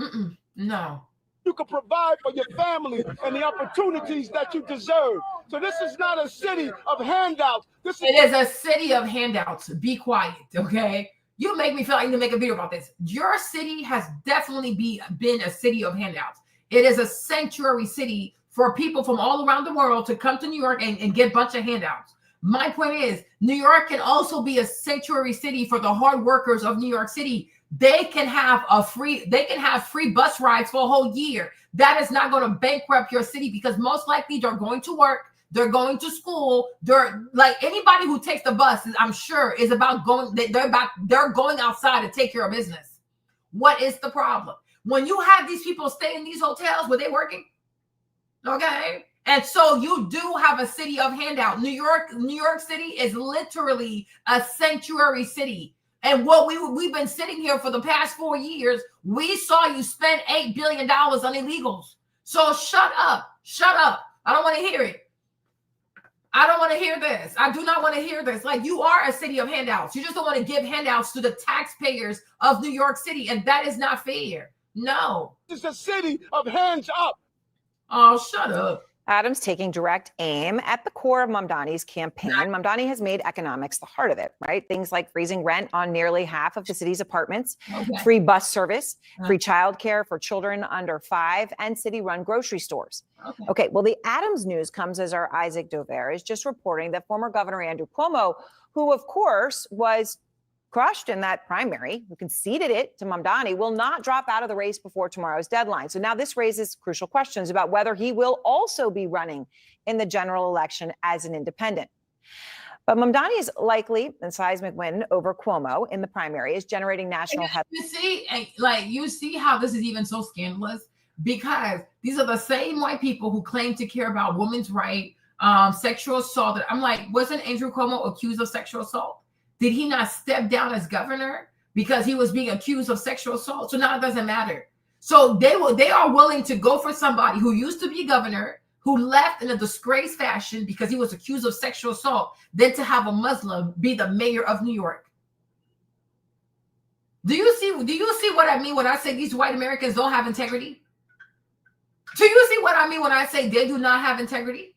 no. You can provide for your family and the opportunities that you deserve. So this is not a city of handouts. It is a city of handouts. Be quiet, okay? You make me feel like I need to make a video about this. Your city has definitely been a city of handouts. It is a sanctuary city for people from all around the world to come to New York and get a bunch of handouts. My point is, New York can also be a sanctuary city for the hard workers of New York City. They can have free bus rides for a whole year. That is not going to bankrupt your city because most likely they're going to work, they're going to school. They're like anybody who takes the bus, I'm sure, is about going. They're going outside to take care of business. What is the problem? When you have these people stay in these hotels, were they working? Okay. And so you do have a city of handout. New York City is literally a sanctuary city. And what we've been sitting here for the past 4 years, we saw you spend $8 billion on illegals. So shut up. Shut up. I don't want to hear it. I don't want to hear this. I do not want to hear this. Like, you are a city of handouts. You just don't want to give handouts to the taxpayers of New York City. And that is not fair. No. It's a city of hands up. Oh, shut up. Adams taking direct aim at the core of Mamdani's campaign. Mamdani has made economics the heart of it, right? Things like freezing rent on nearly half of the city's apartments, free bus service, free childcare for children under 5, and city-run grocery stores. Okay, well, the Adams news comes as our Isaac Dover is just reporting that former Governor Andrew Cuomo, who, of course, was crushed in that primary, who conceded it to Mandani, will not drop out of the race before tomorrow's deadline. So now this raises crucial questions about whether he will also be running in the general election as an independent. But Mandani is likely a seismic win over Cuomo in the primary is generating national headlines. You see how this is even so scandalous? Because these are the same white people who claim to care about women's rights, sexual assault. I'm like, wasn't Andrew Cuomo accused of sexual assault? Did he not step down as governor because he was being accused of sexual assault? So now it doesn't matter. So they are willing to go for somebody who used to be governor, who left in a disgraced fashion because he was accused of sexual assault, than to have a Muslim be the mayor of New York. Do you see what I mean when I say these white Americans don't have integrity? Do you see what I mean when I say they do not have integrity?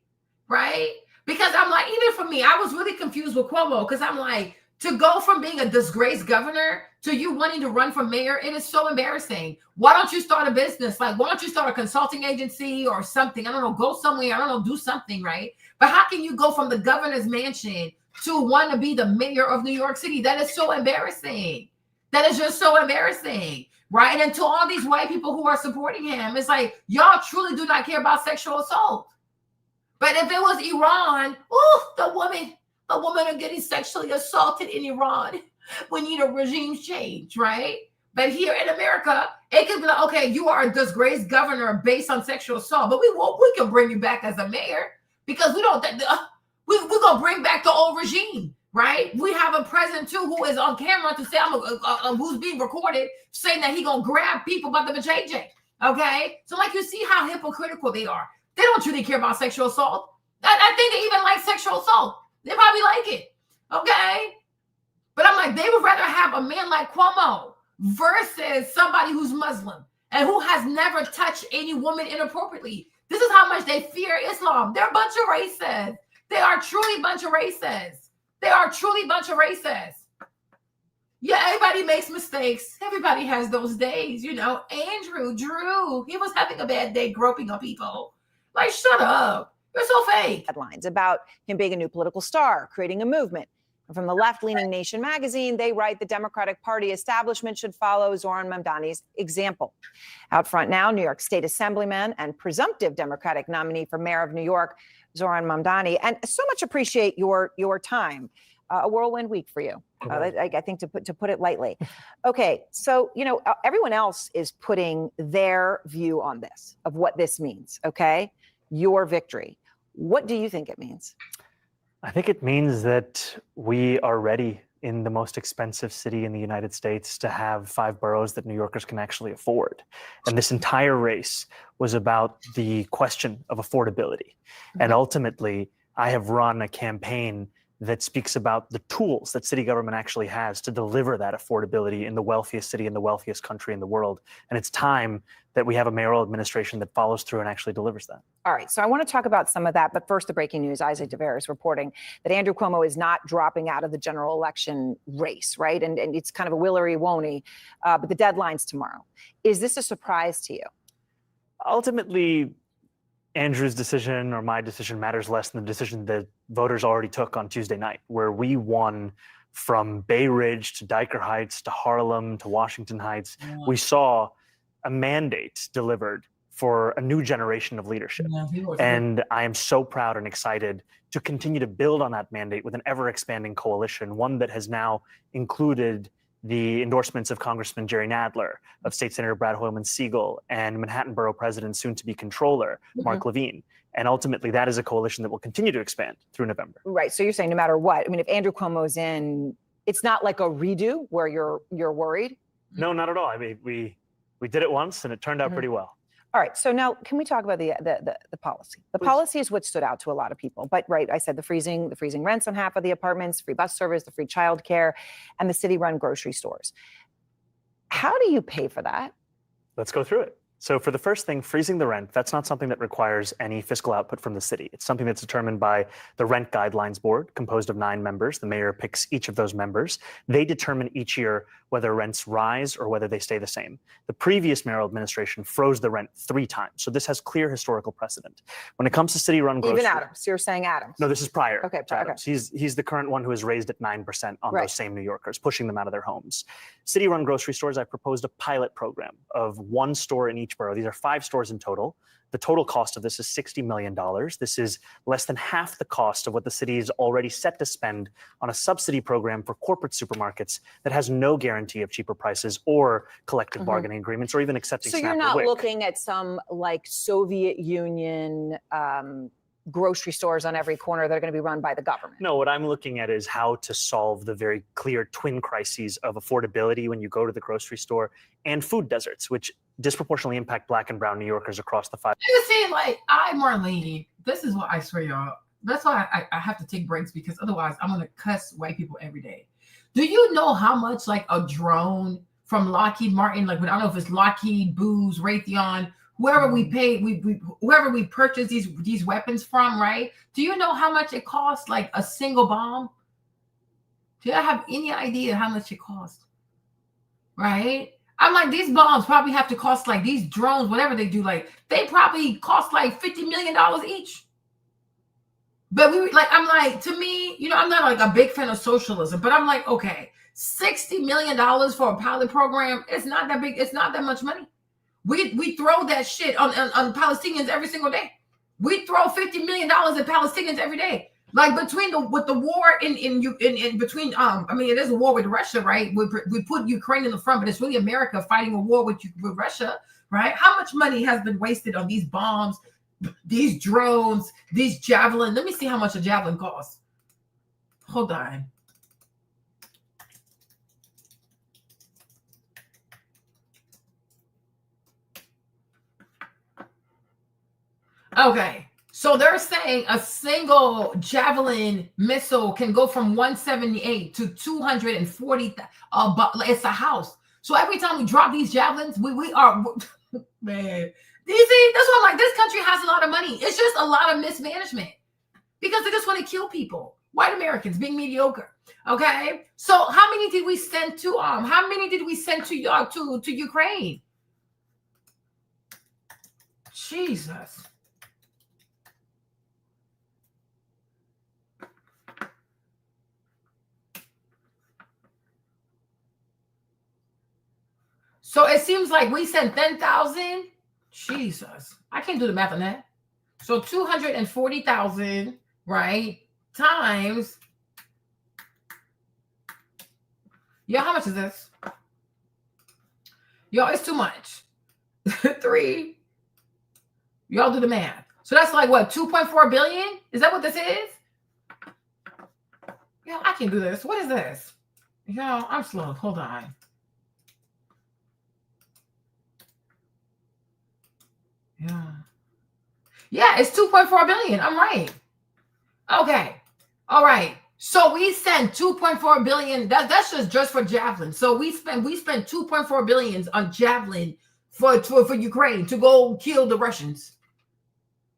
Right? Because I'm like, even for me, I was really confused with Cuomo because I'm like, to go from being a disgraced governor to you wanting to run for mayor, it is so embarrassing. Why don't you start a business? Like, why don't you start a consulting agency or something? I don't know, go somewhere. I don't know, do something, right? But how can you go from the governor's mansion to want to be the mayor of New York City? That is so embarrassing. That is just so embarrassing, right? And to all these white people who are supporting him, it's like, y'all truly do not care about sexual assault. But if it was Iran, the women are getting sexually assaulted in Iran. We need a regime change, right? But here in America, it could be like, okay, you are a disgraced governor based on sexual assault, but we can bring you back as a mayor because we're gonna bring back the old regime, right? We have a president too who is on camera to say who's being recorded saying that he gonna grab people by the vajayjay. Okay, so like you see how hypocritical they are. They don't truly care about sexual assault. I think they even like sexual assault. They probably like it. Okay. But I'm like, they would rather have a man like Cuomo versus somebody who's Muslim and who has never touched any woman inappropriately. This is how much they fear Islam. They're a bunch of racists. They are truly a bunch of racists. They are truly a bunch of racists. Yeah, everybody makes mistakes. Everybody has those days. You know, Drew, he was having a bad day groping on people. Like, shut up. You're so fake. Headlines about him being a new political star, creating a movement. And from the left-leaning Nation magazine, they write the Democratic Party establishment should follow Zoran Mamdani's example. Out front now, New York State Assemblyman and presumptive Democratic nominee for mayor of New York, Zoran Mamdani. And so much appreciate your time. a whirlwind week for you. I think to put it lightly. Okay, so everyone else is putting their view on this, of what this means. Okay, your victory. What do you think it means? I think it means that we are ready in the most expensive city in the United States to have 5 boroughs that New Yorkers can actually afford. And this entire race was about the question of affordability. And ultimately, I have run a campaign that speaks about the tools that city government actually has to deliver that affordability in the wealthiest city in the wealthiest country in the world. And it's time that we have a mayoral administration that follows through and actually delivers that. All right, so I want to talk about some of that, but first the breaking news. Isaac DeVere is reporting that Andrew Cuomo is not dropping out of the general election race, right? And it's kind of a willy-wonny, but the deadline's tomorrow. Is this a surprise to you? Ultimately, Andrew's decision or my decision matters less than the decision that voters already took on Tuesday night, where we won from Bay Ridge to Dyker Heights to Harlem to Washington Heights. Yeah. We saw a mandate delivered for a new generation of leadership. Yeah, and I am so proud and excited to continue to build on that mandate with an ever-expanding coalition, one that has now included the endorsements of Congressman Jerry Nadler, of State Senator Brad Hoylman-Siegel, and Manhattan Borough President, soon-to-be Controller, Mark Levine. And ultimately, that is a coalition that will continue to expand through November. Right. So you're saying no matter what, I mean, if Andrew Cuomo's in, it's not like a redo where you're worried? No, not at all. I mean, we did it once, and it turned out pretty well. All right. So now, can we talk about the policy? The policy is what stood out to a lot of people. But right, I said the freezing rents on half of the apartments, free bus service, the free childcare, and the city-run grocery stores. How do you pay for that? Let's go through it. So for the first thing, freezing the rent, that's not something that requires any fiscal output from the city. It's something that's determined by the Rent Guidelines Board, composed of 9 members. The mayor picks each of those members. They determine each year whether rents rise or whether they stay the same. The previous mayoral administration froze the rent 3 times. So this has clear historical precedent. When it comes to city-run grocery... Even Adams. You're saying Adams. No, this is prior. Okay, Adams. He's the current one who has raised it 9% on those same New Yorkers, pushing them out of their homes. City-run grocery stores, I proposed a pilot program of 1 store in each borough. These are 5 stores in total. The total cost of this is $60 million. This is less than half the cost of what the city is already set to spend on a subsidy program for corporate supermarkets that has no guarantee of cheaper prices or collective bargaining agreements or even accepting So SNAP you're not or WIC. looking at some like Soviet Union grocery stores on every corner that are going to be run by the government. No, what I'm looking at is how to solve the very clear twin crises of affordability when you go to the grocery store and food deserts, which disproportionately impact Black and brown New Yorkers across the 5. You see, like, Marlene, this is what I swear, y'all. That's why I have to take breaks, because otherwise I'm going to cuss white people every day. Do you know how much, like, a drone from Lockheed Martin, like, I don't know if it's Lockheed, Booz, Raytheon, whoever we pay, whoever we purchase these weapons from, right? Do you know how much it costs, like a single bomb? Do you have any idea how much it costs? Right? I'm like, these bombs probably have to cost, like, these drones, whatever they do, like, they probably cost like $50 million each. But I'm like, to me, I'm not like a big fan of socialism, but I'm like, okay, $60 million for a pilot program, it's not that big, it's not that much money. We throw that shit on Palestinians every single day. We throw $50 million at Palestinians every day. Like with the war in between, I mean, it is a war with Russia, right? We put Ukraine in the front, but it's really America fighting a war with Russia, right? How much money has been wasted on these bombs, these drones, these javelin? Let me see how much a javelin costs. Hold on. Okay, so they're saying a single javelin missile can go from 178 to 240. It's a house. So every time we drop these javelins, we are, man. You see, that's why I'm like, this country has a lot of money. It's just a lot of mismanagement because they just want to kill people. White Americans being mediocre. Okay, so how many did we send to to Ukraine? Jesus. So it seems like we sent 10,000. Jesus, I can't do the math on that. So 240,000, right? Times Yo, how much is this? Yo, it's too much. 3. Y'all do the math. So that's like what, 2.4 billion? Is that what this is? Yo, I can do this. What is this? Yo, I'm slow. Hold on. Yeah, it's 2.4 billion. I'm right. Okay. All right. So we sent 2.4 billion. That's just for Javelin. So we spent 2.4 billion on Javelin for Ukraine to go kill the Russians.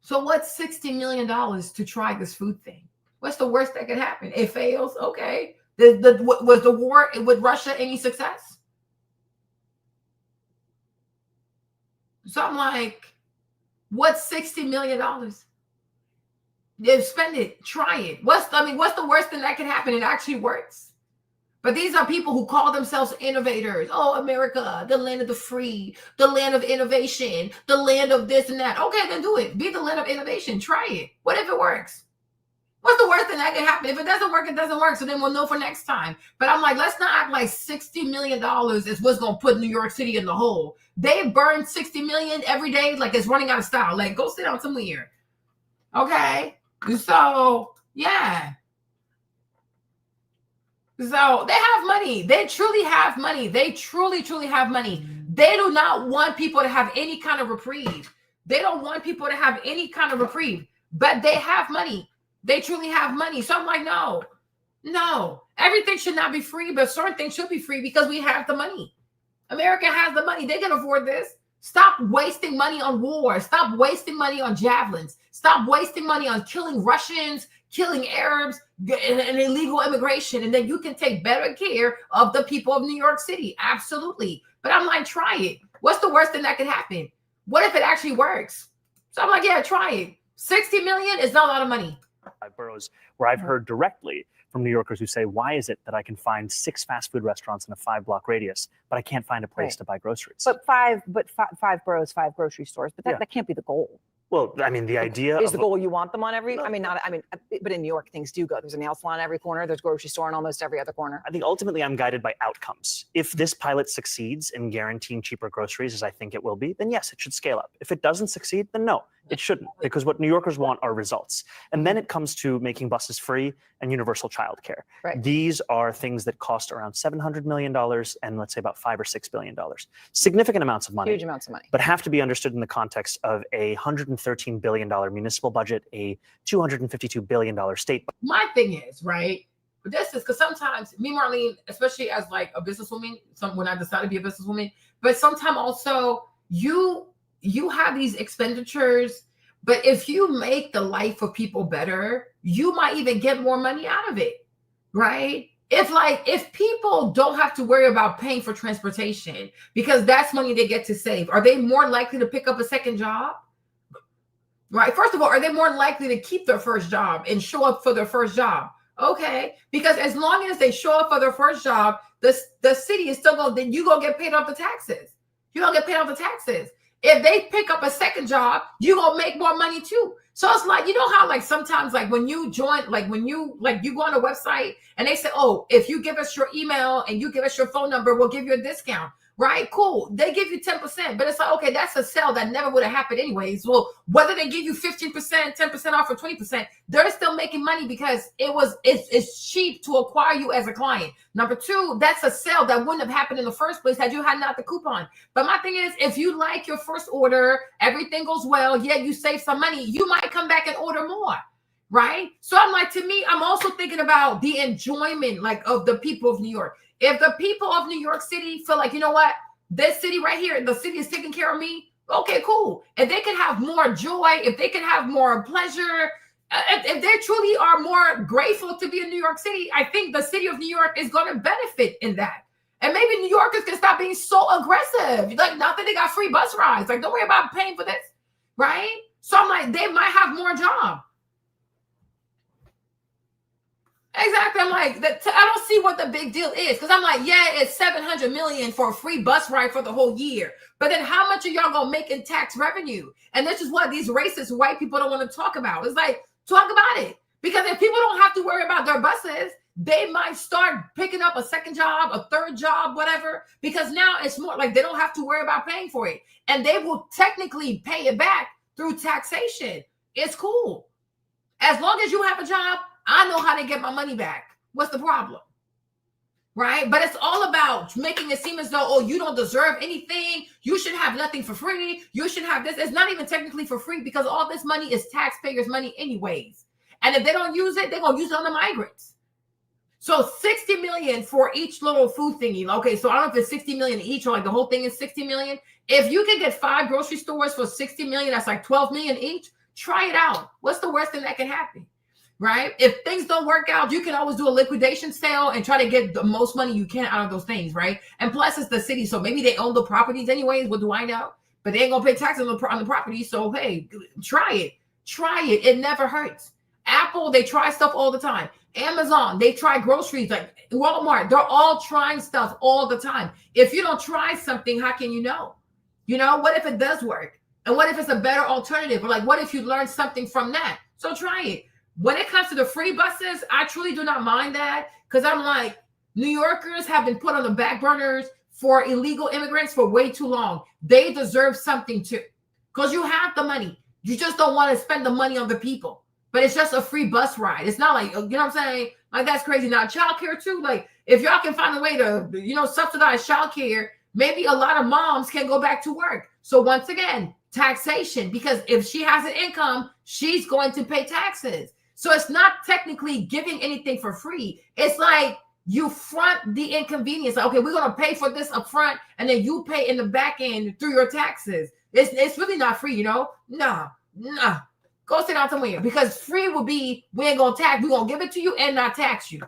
So what's $60 million to try this food thing? What's the worst that could happen? It fails. Okay. Was the war with Russia any success? So I'm like, what's $60 million? Yeah, spend it, try it. What's the worst thing that can happen? It actually works. But these are people who call themselves innovators. Oh, America, the land of the free, the land of innovation, the land of this and that. Okay, then do it. Be the land of innovation. Try it. What if it works? What's the worst thing that can happen? If it doesn't work, it doesn't work. So then we'll know for next time. But I'm like, let's not act like $60 million is what's going to put New York City in the hole. They burn 60 million every day like it's running out of style. Like, go sit down somewhere. Okay? So, yeah. So they have money. They truly have money. They truly have money. They do not want people to have any kind of reprieve. They don't want people to have any kind of reprieve. But they have money. They truly have money. So I'm like, no. Everything should not be free, but certain things should be free because we have the money. America has the money. They can afford this. Stop wasting money on war. Stop wasting money on javelins. Stop wasting money on killing Russians, killing Arabs, and illegal immigration. And then you can take better care of the people of New York City. Absolutely. But I'm like, try it. What's the worst thing that could happen? What if it actually works? So I'm like, yeah, try it. 60 million is not a lot of money. Boroughs where I've heard directly from New Yorkers who say, why is it that I can find 6 fast food restaurants in a 5-block radius, but I can't find a place to buy groceries? But five boroughs, 5 grocery stores. But that can't be the goal. Well, I mean, the idea is the goal you want them on every. But in New York, things do go. There's a nail salon every corner. There's a grocery store on almost every other corner. I think ultimately I'm guided by outcomes. If this pilot succeeds in guaranteeing cheaper groceries, as I think it will be, then yes, it should scale up. If it doesn't succeed, then no, it shouldn't, because what New Yorkers want are results. And then it comes to making buses free and universal childcare. Right. These are things that cost around $700 million and let's say about $5 or $6 billion. Significant amounts of money. Huge amounts of money. But have to be understood in the context of a $113 billion municipal budget, a $252 billion state budget. My thing is, right, but this is because sometimes me, Marlene, especially as like a businesswoman, when I decided to be a businesswoman, but sometimes also you have these expenditures, but if you make the life of people better, you might even get more money out of it, right? If people don't have to worry about paying for transportation because that's money they get to save, are they more likely to pick up a second job? Right. First of all, are they more likely to keep their first job and show up for their first job? Okay. Because as long as they show up for their first job, the city is still then you're going to get paid off the taxes. You're going to get paid off the taxes. If they pick up a second job, you're going to make more money too. So it's like, you know how like sometimes like when you join, like when you go on a website and they say, oh, if you give us your email and you give us your phone number, we'll give you a discount. Right? Cool. They give you 10%, but it's like, okay, that's a sale that never would have happened anyways. Well, whether they give you 15%, 10% off or 20%, they're still making money because it's cheap to acquire you as a client. Number 2, that's a sale that wouldn't have happened in the first place had you had not the coupon. But my thing is, if you like your first order, everything goes well, you save some money, you might come back and order more. Right? So I'm like, to me, I'm also thinking about the enjoyment like of the people of New York. If the people of New York City feel like, you know what, this city right here, the city is taking care of me. Okay, cool. If they can have more joy, if they can have more pleasure, if they truly are more grateful to be in New York City, I think the city of New York is going to benefit in that. And maybe New Yorkers can stop being so aggressive. Like, not that they got free bus rides. Like, don't worry about paying for this, right? So I'm like, they might have more job. Exactly. I'm like, I don't see what the big deal is. Because I'm like, yeah, it's $700 million for a free bus ride for the whole year. But then how much are y'all going to make in tax revenue? And this is what these racist white people don't want to talk about. It's like, talk about it. Because if people don't have to worry about their buses, they might start picking up a second job, a third job, whatever, because now it's more like they don't have to worry about paying for it. And they will technically pay it back through taxation. It's cool. As long as you have a job, I know how to get my money back. What's the problem? Right? But it's all about making it seem as though, oh, you don't deserve anything. You should have nothing for free. You should have this. It's not even technically for free because all this money is taxpayers' money anyways. And if they don't use it, they're going to use it on the migrants. So 60 million for each little food thingy. Okay, so I don't know if it's 60 million each or like the whole thing is 60 million. If you can get 5 grocery stores for 60 million, that's like 12 million each. Try it out. What's the worst thing that can happen? Right? If things don't work out, you can always do a liquidation sale and try to get the most money you can out of those things, right? And plus, it's the city, so maybe they own the properties anyways. What do I know? But they ain't gonna pay taxes on the property. So hey, try it. Try it. It never hurts. Apple, they try stuff all the time. Amazon, they try groceries. Like Walmart, they're all trying stuff all the time. If you don't try something, how can you know? You know, what if it does work? And what if it's a better alternative? Or like, what if you learn something from that? So try it. When it comes to the free buses, I truly do not mind that because I'm like, New Yorkers have been put on the back burners for illegal immigrants for way too long. They deserve something too because you have the money. You just don't want to spend the money on the people. But it's just a free bus ride. It's not like, you know what I'm saying? Like, that's crazy. Now, childcare too. Like, if y'all can find a way to, you know, subsidize childcare, maybe a lot of moms can go back to work. So once again, taxation, because if she has an income, she's going to pay taxes. So it's not technically giving anything for free. It's like you front the inconvenience. Like, okay, we're going to pay for this up front, and then you pay in the back end through your taxes. It's really not free, you know? No. Go sit down somewhere because free will be, we ain't going to tax. We're going to give it to you and not tax you.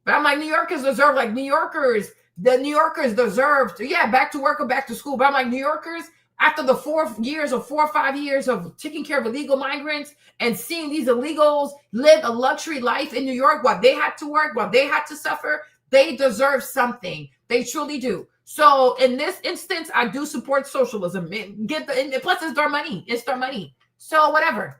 But I'm like, New Yorkers deserve, like the New Yorkers deserve to, yeah, back to work or back to school. But I'm like, New Yorkers, after the 4 or 5 years of taking care of illegal migrants and seeing these illegals live a luxury life in New York while they had to work, while they had to suffer, they deserve something. They truly do. So in this instance, I do support socialism. Plus, it's their money. It's their money. So whatever.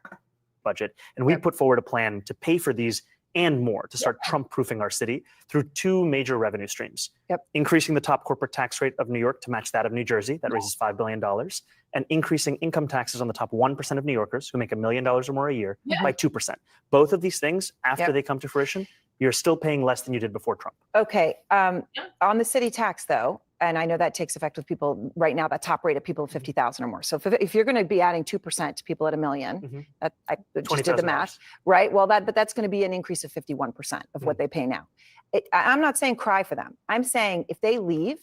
Budget. And we put forward a plan to pay for these and more to start Trump-proofing our city through 2 major revenue streams. Increasing the top corporate tax rate of New York to match that of New Jersey, that raises $5 billion, and increasing income taxes on the top 1% of New Yorkers who make $1 million or more a year by 2%. Both of these things, after they come to fruition, you're still paying less than you did before Trump. Okay. On the city tax, though, and I know that takes effect with people right now, that top rate of people of 50,000 or more. So if you're going to be adding 2% to people at $1 million, I just did the math, right? Well, but that's going to be an increase of 51% of what they pay now. I'm not saying cry for them. I'm saying if they leave,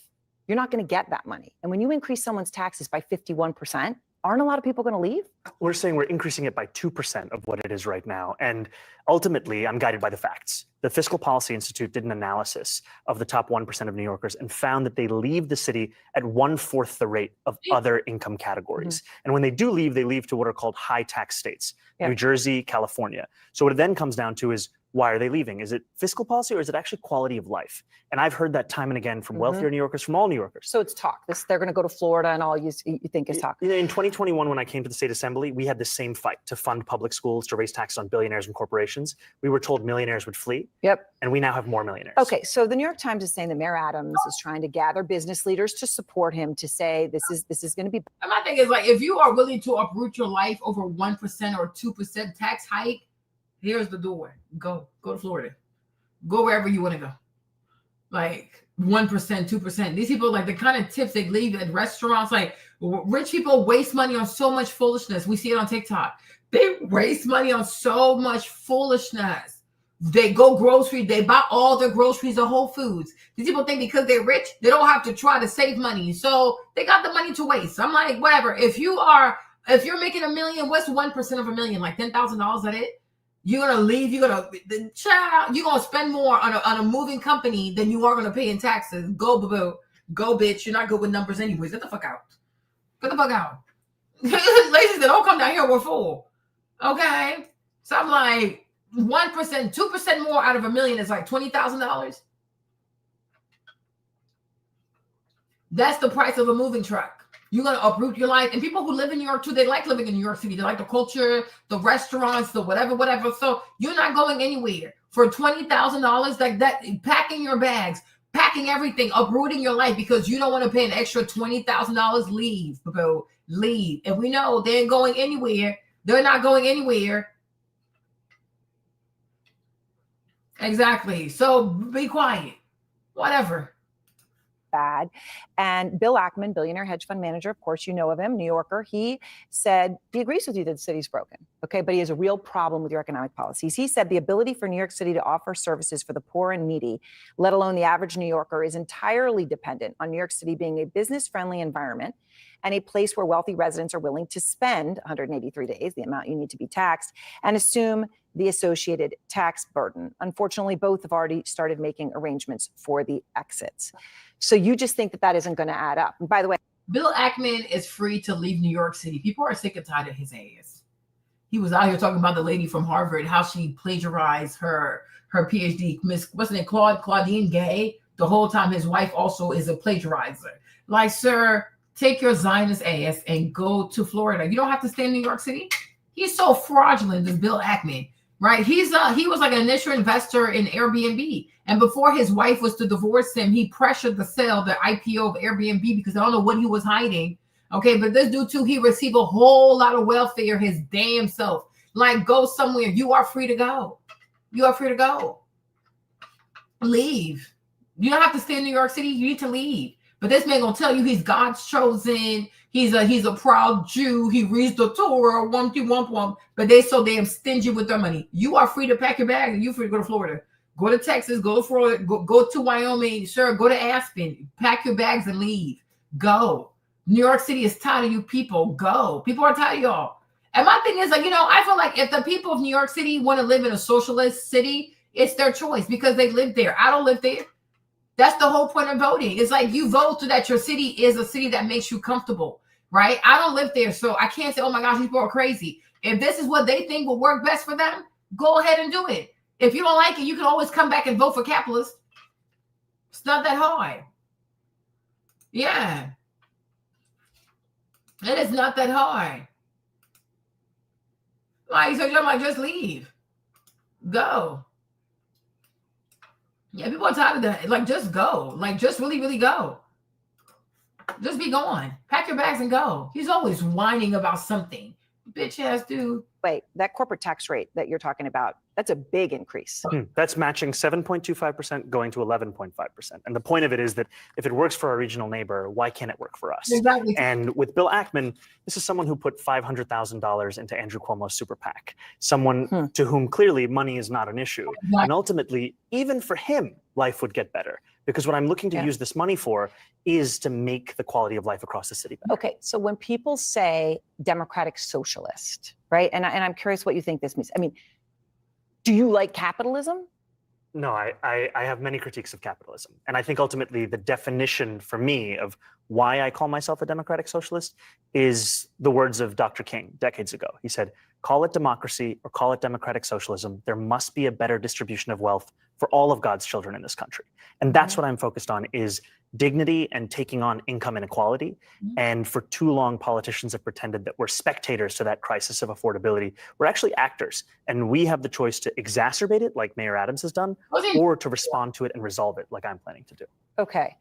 you're not going to get that money. And when you increase someone's taxes by 51%, aren't a lot of people going to leave? We're saying we're increasing it by 2% of what it is right now. And ultimately, I'm guided by the facts. The Fiscal Policy Institute did an analysis of the top 1% of New Yorkers and found that they leave the city at 1/4 the rate of other income categories. And when they do leave, they leave to what are called high tax states, New Jersey, California. So what it then comes down to is, why are they leaving? Is it fiscal policy or is it actually quality of life? And I've heard that time and again from wealthier New Yorkers, from all New Yorkers. So it's talk. They're going to go to Florida and all you think is talk. In 2021, when I came to the state assembly, we had the same fight to fund public schools, to raise taxes on billionaires and corporations. We were told millionaires would flee. And we now have more millionaires. Okay, so the New York Times is saying that Mayor Adams is trying to gather business leaders to support him to say this is going to be. And my thing is, like, if you are willing to uproot your life over 1% or 2% tax hike, here's the door. Go to Florida. Go wherever you want to go. Like 1%, 2%. These people, like the kind of tips they leave at restaurants, like rich people waste money on so much foolishness. We see it on TikTok. They waste money on so much foolishness. They go grocery, they buy all their groceries at Whole Foods. These people think because they're rich, they don't have to try to save money. So they got the money to waste. I'm like, whatever. If you're making $1 million, what's 1% of $1 million? Like $10,000 at it? You're gonna leave. You're gonna spend more on a moving company than you are gonna pay in taxes. Go, boo, go, bitch. You're not good with numbers, anyways. Get the fuck out. Get the fuck out. Ladies, they don't come down here. We're full. Okay. So I'm like 1%, 2% more out of $1 million is like $20,000. That's the price of a moving truck. You're going to uproot your life. And people who live in New York too, they like living in New York City. They like the culture, the restaurants, the whatever. So you're not going anywhere for $20,000 like that, packing your bags, packing everything, uprooting your life because you don't want to pay an extra $20,000. Leave, bro. Leave. And we know they ain't going anywhere. They're not going anywhere. Exactly. So be quiet. Whatever. Bad. And Bill Ackman, billionaire hedge fund manager, of course, you know of him, New Yorker, he said he agrees with you that the city's broken, okay, but he has a real problem with your economic policies. He said the ability for New York City to offer services for the poor and needy, let alone the average New Yorker, is entirely dependent on New York City being a business-friendly environment and a place where wealthy residents are willing to spend 183 days, the amount you need to be taxed, and assume the associated tax burden. Unfortunately, both have already started making arrangements for the exits. So you just think that that isn't going to add up. And by the way, Bill Ackman is free to leave New York City. People are sick and tired of his ass. He was out here talking about the lady from Harvard, how she plagiarized her PhD, what's her name, Claudine Gay, the whole time his wife also is a plagiarizer. Like, sir, take your Zionist ass and go to Florida. You don't have to stay in New York City. He's so fraudulent, this Bill Ackman, right? He was like an initial investor in Airbnb. And before his wife was to divorce him, he pressured the sale, the IPO of Airbnb, because I don't know what he was hiding. Okay, but this dude too, he received a whole lot of welfare his damn self. Like, go somewhere. You are free to go. You are free to go. Leave. You don't have to stay in New York City. You need to leave. But this man gonna tell you he's God's chosen. He's a proud Jew. He reads the Torah, but they so damn stingy with their money. You are free to pack your bag and you free to go to Florida. Go to Texas, go to Florida, go to Wyoming, sure, go to Aspen, pack your bags and leave. Go. New York City is tired of you people. Go. People are tired of y'all. And my thing is, like, I feel like if the people of New York City want to live in a socialist city, it's their choice because they live there. I don't live there. That's the whole point of voting. It's like you vote so that your city is a city that makes you comfortable, right? I don't live there, so I can't say, oh my gosh, these people are crazy. If this is what they think will work best for them, go ahead and do it. If you don't like it, you can always come back and vote for capitalists. It's not that hard. Yeah. It is not that hard. Like, so you're like, just leave. Go. Yeah, people are tired of that. Like, just go. Like, just really, really go. Just be gone. Pack your bags and go. He's always whining about something. Bitch ass dude. Wait, that corporate tax rate that you're talking about, that's a big increase. That's matching 7.25% going to 11.5%. And the point of it is that if it works for our regional neighbor, why can't it work for us? Exactly. And with Bill Ackman, this is someone who put $500,000 into Andrew Cuomo's super PAC, someone to whom clearly money is not an issue. Exactly. And ultimately, even for him, life would get better. Because what I'm looking to use this money for is to make the quality of life across the city better. Okay, so when people say democratic socialist, right? And I'm curious what you think this means. I mean, do you like capitalism? No, I have many critiques of capitalism. And I think ultimately the definition for me of why I call myself a democratic socialist is the words of Dr. King decades ago. He said, call it democracy or call it democratic socialism. There must be a better distribution of wealth for all of God's children in this country. And that's what I'm focused on is dignity and taking on income inequality. And for too long, politicians have pretended that we're spectators to that crisis of affordability. We're actually actors. And we have the choice to exacerbate it, like Mayor Adams has done, or to respond to it and resolve it, like I'm planning to do. Okay.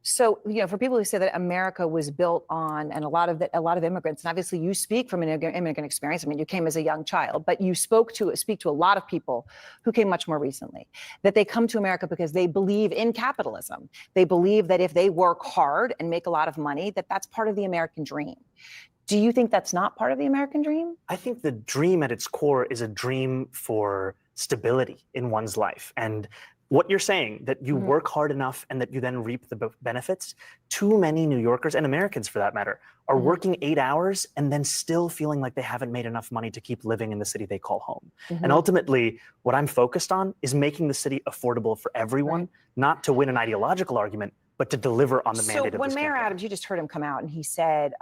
So, for people who say that America was built on, and a lot of immigrants, and obviously you speak from an immigrant experience. I mean, you came as a young child, but you speak to a lot of people who came much more recently, that they come to America because they believe in capitalism. They believe that if they work hard and make a lot of money, that's part of the American dream. Do you think that's not part of the American dream? I think the dream at its core is a dream for stability in one's life. And what you're saying, that you work hard enough and that you then reap the benefits, too many New Yorkers and Americans for that matter are working 8 hours and then still feeling like they haven't made enough money to keep living in the city they call home. And ultimately, what I'm focused on is making the city affordable for everyone, not to win an ideological argument, but to deliver on the mandate of So when Mayor Adams, you just heard him come out and he said,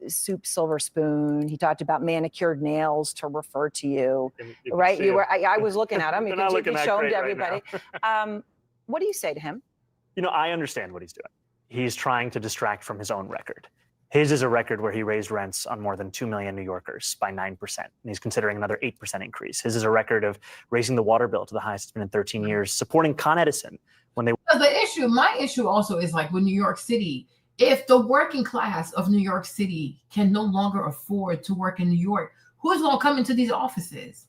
soup, silver spoon. He talked about manicured nails to refer to you, right? I was looking at him. You can show him to everybody. What do you say to him? I understand what he's doing. He's trying to distract from his own record. His is a record where he raised rents on more than 2 million New Yorkers by 9%. And he's considering another 8% increase. His is a record of raising the water bill to the highest it's been in 13 years, supporting Con Edison when they... My issue also is like with New York City, if the working class of New York City can no longer afford to work in New York, who's going to come into these offices?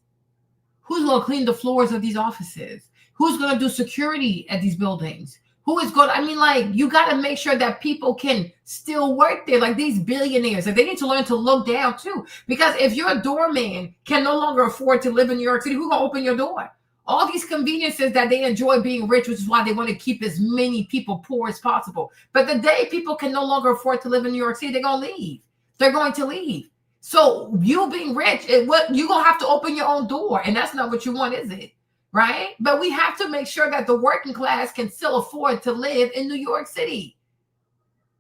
Who's going to clean the floors of these offices? Who's going to do security at these buildings? Who is going to, I mean, like, you got to make sure that people can still work there, like these billionaires. Like, they need to learn to look down too. Because if your doorman can no longer afford to live in New York City, who's going to open your door? All these conveniences that they enjoy being rich, which is why they want to keep as many people poor as possible. But the day people can no longer afford to live in New York City, they're going to leave. They're going to leave. So you being rich, you're going to have to open your own door. And that's not what you want, is it? Right? But we have to make sure that the working class can still afford to live in New York City.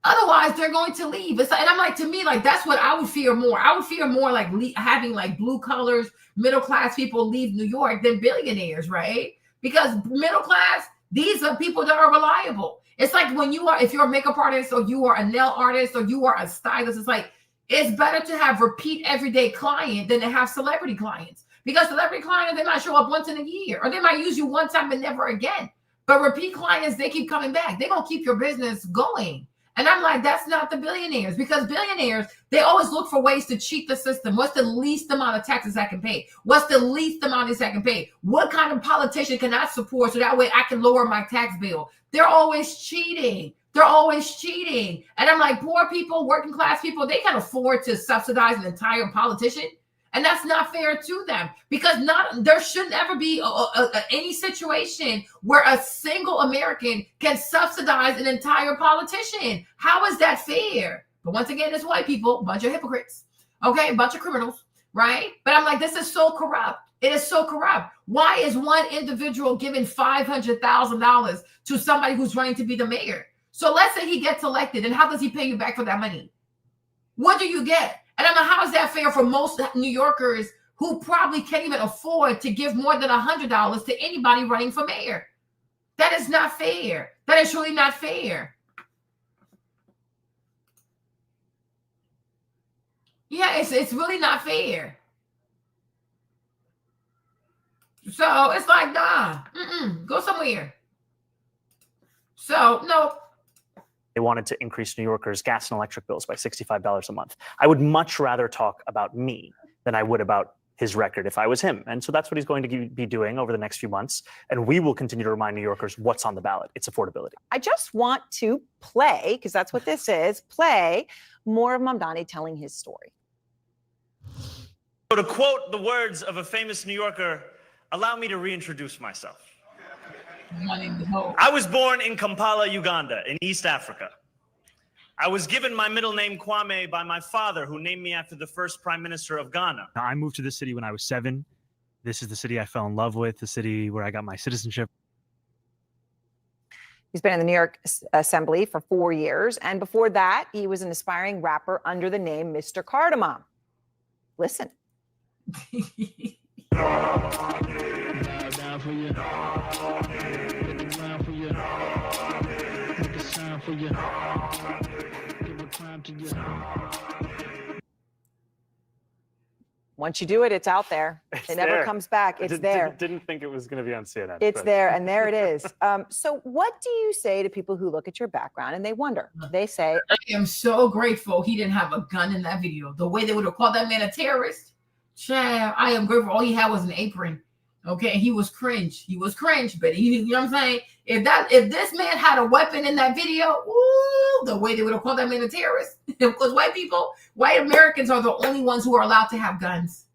Otherwise, they're going to leave. And I'm like, to me, like, that's what I would fear more. I would fear more like having like blue collars, middle class people leave New York than billionaires, right? Because middle class, these are people that are reliable. It's like when if you're a makeup artist or you are a nail artist or you are a stylist, it's like, it's better to have repeat everyday client than to have celebrity clients. Because celebrity clients, they might show up once in a year, or they might use you one time and never again. But repeat clients, they keep coming back. They're going to keep your business going. And I'm like, that's not the billionaires, because billionaires, they always look for ways to cheat the system. What's the least amount of taxes I can pay? What's the least amount of I can pay? What kind of politician can I support so that way I can lower my tax bill? They're always cheating. They're always cheating. And I'm like, poor people, working class people, they can afford to subsidize an entire politician. And that's not fair to them, because there should never be any situation where a single American can subsidize an entire politician. How is that fair? But once again, it's white people, a bunch of hypocrites, okay, a bunch of criminals, right? But I'm like, this is so corrupt. It is so corrupt. Why is one individual giving $500,000 to somebody who's running to be the mayor? So let's say he gets elected, and how does he pay you back for that money? What do you get? And I'm like, how is that fair for most New Yorkers who probably can't even afford to give more than $100 to anybody running for mayor? That is not fair. That is truly not fair. Yeah, it's really not fair. So it's like, nah, go somewhere. So, no. They wanted to increase New Yorkers' gas and electric bills by $65 a month. I would much rather talk about me than I would about his record if I was him. And so that's what he's going to be doing over the next few months. And we will continue to remind New Yorkers what's on the ballot. It's affordability. I just want to play, because that's what this is, play more of Mandani telling his story. So to quote the words of a famous New Yorker, allow me to reintroduce myself. I was born in Kampala, Uganda, in East Africa. I was given my middle name Kwame by my father, who named me after the first prime minister of Ghana. I moved to this city when I was 7. This is the city I fell in love with, the city where I got my citizenship. He's been in the New York Assembly for 4 years. And before that, he was an aspiring rapper under the name Mr. Cardamom. Listen. Once you do it, it's out there. It never comes back. It's there. Didn't think it was going to be on CNN. It's there, and there it is. So what do you say to people who look at your background and they wonder? They say, I am so grateful he didn't have a gun in that video. The way they would have called that man a terrorist. Child, I am grateful. All he had was an apron. Okay, he was cringe. He was cringe, but you know what I'm saying? If this man had a weapon in that video, ooh, the way they would have called that man a terrorist. Because white Americans are the only ones who are allowed to have guns.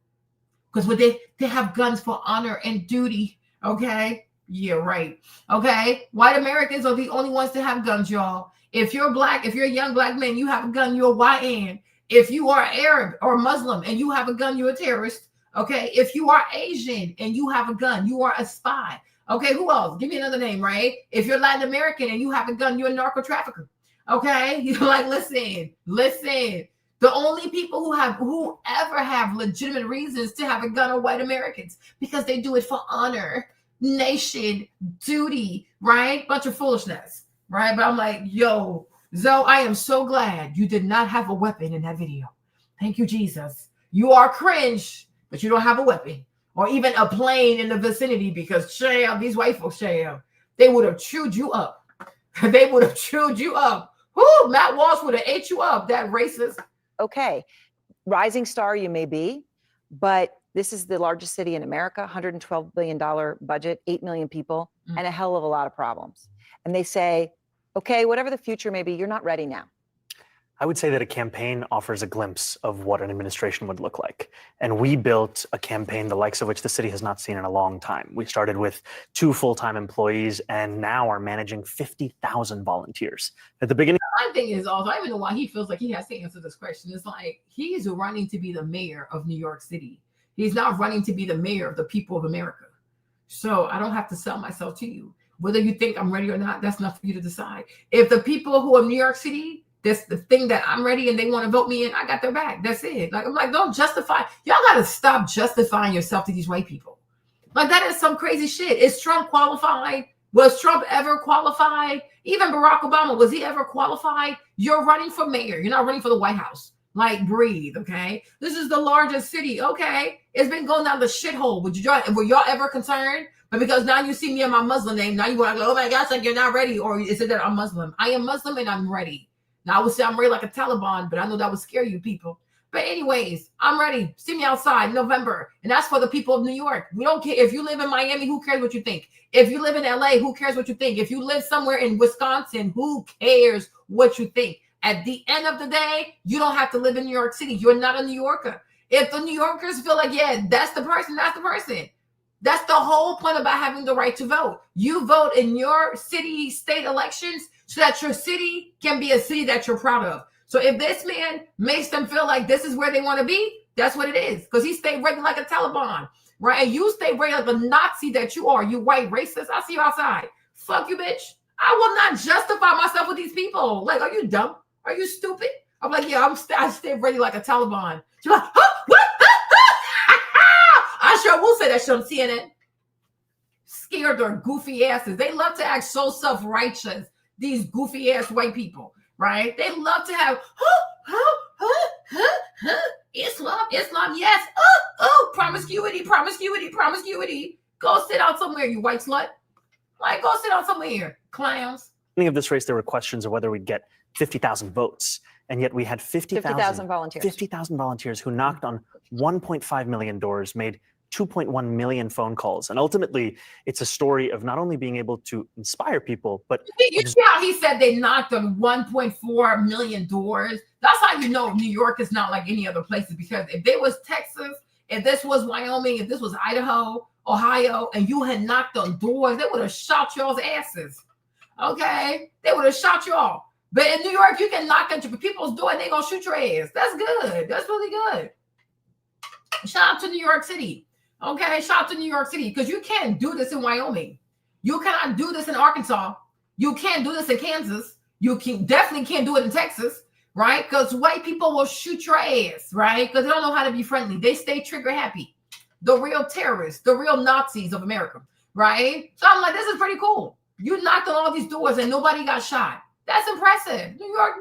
Because they have guns for honor and duty. Okay? Yeah, right. Okay? White Americans are the only ones to have guns, y'all. If you're black, if you're a young black man, you have a gun, you're a YN. If you are Arab or Muslim and you have a gun, you're a terrorist. Okay, if you are Asian and you have a gun, you are a spy. Okay, who else? Give me another name, right? If you're Latin American and you have a gun, you're a narco-trafficker. Okay, you're like, listen. The only people who ever have legitimate reasons to have a gun are white Americans, because they do it for honor, nation, duty, right? Bunch of foolishness, right? But I'm like, yo, Zoe, I am so glad you did not have a weapon in that video. Thank you, Jesus. You are cringe, but you don't have a weapon or even a plane in the vicinity because, sham, these white folks, sham, they would have chewed you up. They would have chewed you up. Whoo, Matt Walsh would have ate you up, that racist. Okay, rising star you may be, but this is the largest city in America, $112 billion budget, 8 million people, and a hell of a lot of problems. And they say, okay, whatever the future may be, you're not ready now. I would say that a campaign offers a glimpse of what an administration would look like. And we built a campaign the likes of which the city has not seen in a long time. We started with 2 full-time employees and now are managing 50,000 volunteers. At the beginning, My thing is also, I don't even know why he feels like he has to answer this question. It's like he's running to be the mayor of New York City. He's not running to be the mayor of the people of America. So I don't have to sell myself to you. Whether you think I'm ready or not, that's not for you to decide. If the people who are in New York City, that's the thing that I'm ready and they want to vote me in, I got their back. That's it. Like, I'm like, don't justify. Y'all got to stop justifying yourself to these white people. Like, that is some crazy shit. Is Trump qualified? Was Trump ever qualified? Even Barack Obama, was he ever qualified? You're running for mayor. You're not running for the White House. Like, breathe, okay? This is the largest city, okay? It's been going down the shithole. Were y'all ever concerned? But because now you see me in my Muslim name, now you want to go, oh my gosh, like you're not ready. Or is it that I'm Muslim? I am Muslim and I'm ready. Now I would say I'm ready like a Taliban, but I know that would scare you people. But anyways, I'm ready. See me outside in November. And that's for the people of New York. We don't care. If you live in Miami, who cares what you think? If you live in LA, who cares what you think? If you live somewhere in Wisconsin, who cares what you think? At the end of the day, you don't have to live in New York City. You're not a New Yorker. If the New Yorkers feel like, yeah, that's the person, that's the person. That's the whole point about having the right to vote. You vote in your city, state elections so that your city can be a city that you're proud of. So if this man makes them feel like this is where they want to be, that's what it is. Because he stayed ready like a Taliban, right? And you stay ready like the Nazi that you are, you white racist. I'll see you outside. Fuck you, bitch. I will not justify myself with these people. Like, are you dumb? Are you stupid? I'm like, yeah, I stay ready like a Taliban. She's like, huh? What? I sure will say that shit on CNN. Scared their goofy asses. They love to act so self-righteous, these goofy ass white people, right? They love to have, Islam, yes. Promiscuity. Go sit out somewhere, you white slut. Like, go sit out somewhere, clowns. beginning of this race, there were questions of whether we'd get 50,000 votes. And yet we had 50,000 volunteers. 50,000 volunteers who knocked on 1.5 million doors, made 2.1 million phone calls. And ultimately, it's a story of not only being able to inspire people, but You see how he said they knocked on 1.4 million doors? That's how you know New York is not like any other places. Because if it was Texas, if this was Wyoming, if this was Idaho, Ohio, and you had knocked on doors, they would have shot y'all's asses. Okay? They would have shot y'all. But in New York, you can knock on people's door and they're going to shoot your ass. That's good. That's really good. Shout out to New York City. Okay? Shout out to New York City. Because you can't do this in Wyoming. You cannot do this in Arkansas. You can't do this in Kansas. You definitely can't do it in Texas. Right? Because white people will shoot your ass. Right? Because they don't know how to be friendly. They stay trigger happy. The real terrorists. The real Nazis of America. Right? So I'm like, this is pretty cool. You knocked on all these doors and nobody got shot. That's impressive. New York,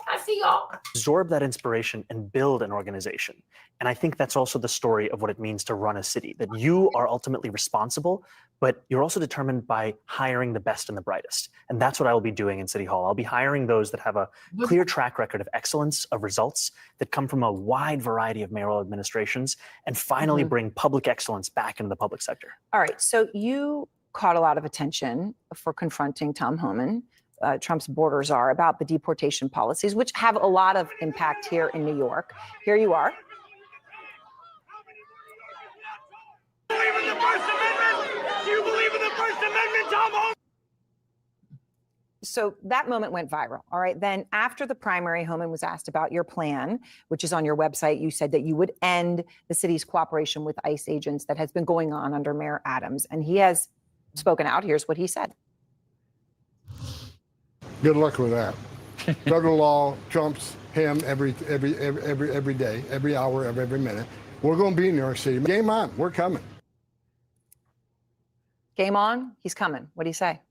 I see y'all. Absorb that inspiration and build an organization. And I think that's also the story of what it means to run a city, that you are ultimately responsible, but you're also determined by hiring the best and the brightest. And that's what I will be doing in City Hall. I'll be hiring those that have a clear track record of excellence, of results that come from a wide variety of mayoral administrations, and finally bring public excellence back into the public sector. All right, so you caught a lot of attention for confronting Tom Homan, Trump's border czar, about the deportation policies, which have a lot of impact here in New York. Here you are. Do you believe in the First Amendment? Do you believe in the First Amendment, Tom Homan? So that moment went viral. All right. Then after the primary, Homan was asked about your plan, which is on your website. You said that you would end the city's cooperation with ICE agents that has been going on under Mayor Adams. And he has spoken out. Here's what he said. Good luck with that. Federal law trumps him every day, every hour, every minute. We're going to be in New York City. Game on. We're coming. Game on. He's coming. What do you say?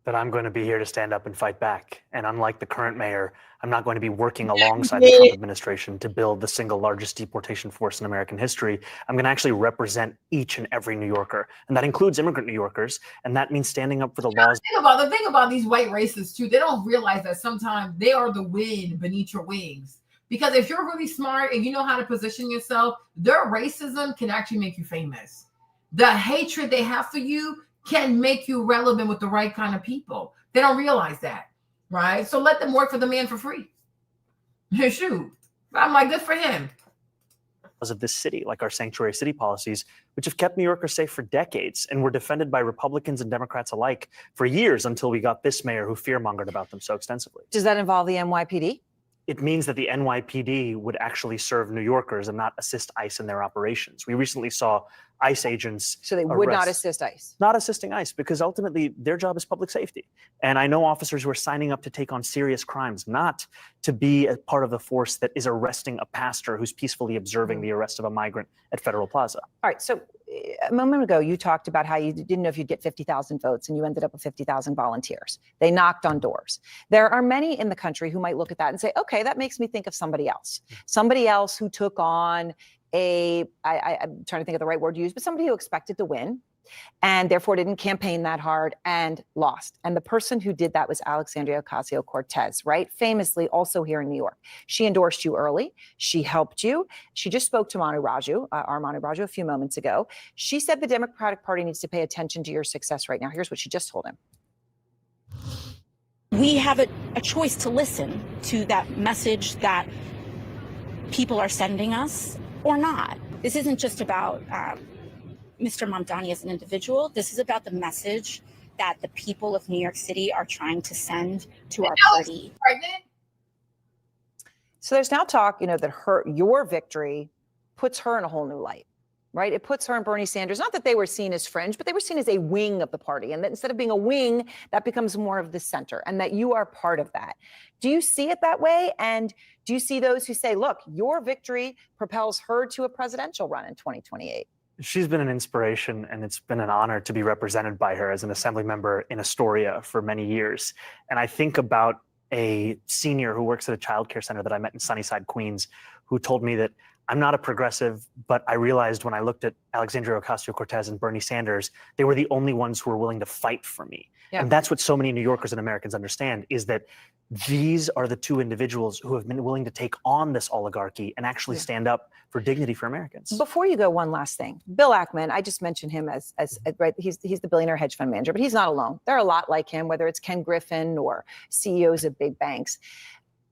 That I'm going to be here to stand up and fight back. And unlike the current mayor, I'm not going to be working alongside the Trump administration to build the single largest deportation force in American history. I'm going to actually represent each and every New Yorker. And that includes immigrant New Yorkers. And that means standing up for the laws. The thing about these white racists too, they don't realize that sometimes they are the wind beneath your wings. Because if you're really smart and you know how to position yourself, their racism can actually make you famous. The hatred they have for you can make you relevant with the right kind of people. They don't realize that, right? So let them work for the man for free. Shoot. I'm like, good for him. Of this city, like our sanctuary city policies, which have kept New Yorkers safe for decades and were defended by Republicans and Democrats alike for years until we got this mayor who fear-mongered about them so extensively. Does that involve the NYPD? It means that the NYPD would actually serve New Yorkers and not assist ICE in their operations. We recently saw ICE agents. So they would not assist ICE? Not assisting ICE, because ultimately their job is public safety. And I know officers who are signing up to take on serious crimes, not to be a part of the force that is arresting a pastor who's peacefully observing the arrest of a migrant at Federal Plaza. All right. So a moment ago, you talked about how you didn't know if you'd get 50,000 votes and you ended up with 50,000 volunteers. They knocked on doors. There are many in the country who might look at that and say, okay, that makes me think of somebody else who took on I'm trying to think of the right word to use, but somebody who expected to win and therefore didn't campaign that hard and lost. And the person who did that was Alexandria Ocasio-Cortez, right? Famously also here in New York. She endorsed you early. She helped you. She just spoke to Manu Raju, a few moments ago. She said the Democratic Party needs to pay attention to your success right now. Here's what she just told him. We have a choice to listen to that message that people are sending us or not. This isn't just about Mr. Mandani as an individual. This is about the message that the people of New York City are trying to send to our party. So there's now talk, that your victory puts her in a whole new light, right? It puts her and Bernie Sanders, not that they were seen as fringe, but they were seen as a wing of the party. And that instead of being a wing, that becomes more of the center and that you are part of that. Do you see it that way? And do you see those who say, look, your victory propels her to a presidential run in 2028? She's been an inspiration, and it's been an honor to be represented by her as an assembly member in Astoria for many years. And I think about a senior who works at a child care center that I met in Sunnyside, Queens, who told me that I'm not a progressive, but I realized when I looked at Alexandria Ocasio-Cortez and Bernie Sanders, they were the only ones who were willing to fight for me. Yeah. And that's what so many New Yorkers and Americans understand, is that these are the two individuals who have been willing to take on this oligarchy and actually stand up for dignity for Americans. Before you go, one last thing. Bill Ackman, I just mentioned him as right, he's the billionaire hedge fund manager, but he's not alone. There are a lot like him, whether it's Ken Griffin or CEOs of big banks.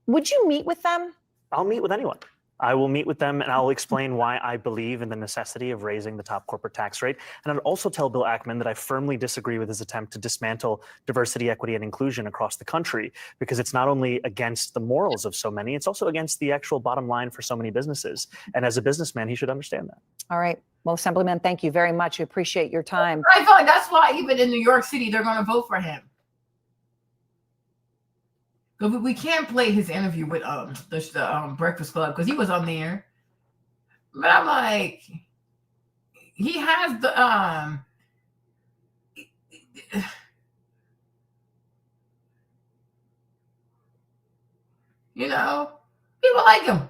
Would you meet with them? I'll meet with anyone. I will meet with them and I'll explain why I believe in the necessity of raising the top corporate tax rate. And I'd also tell Bill Ackman that I firmly disagree with his attempt to dismantle diversity, equity, and inclusion across the country, because it's not only against the morals of so many, it's also against the actual bottom line for so many businesses. And as a businessman, he should understand that. All right. Well, Assemblyman, thank you very much. We appreciate your time. I feel like that's why even in New York City, they're going to vote for him. We can't play his interview with the Breakfast Club because he was on there. But I'm like, he has the people like him.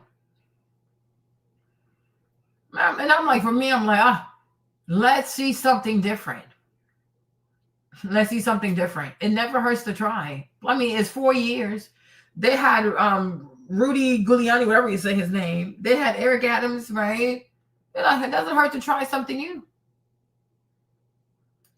And I'm like, for me, I'm like, let's see something different. Let's see something different. It never hurts to try. I mean, it's 4 years. They had Rudy Giuliani, whatever you say his name. They had Eric Adams, right? It doesn't hurt to try something new.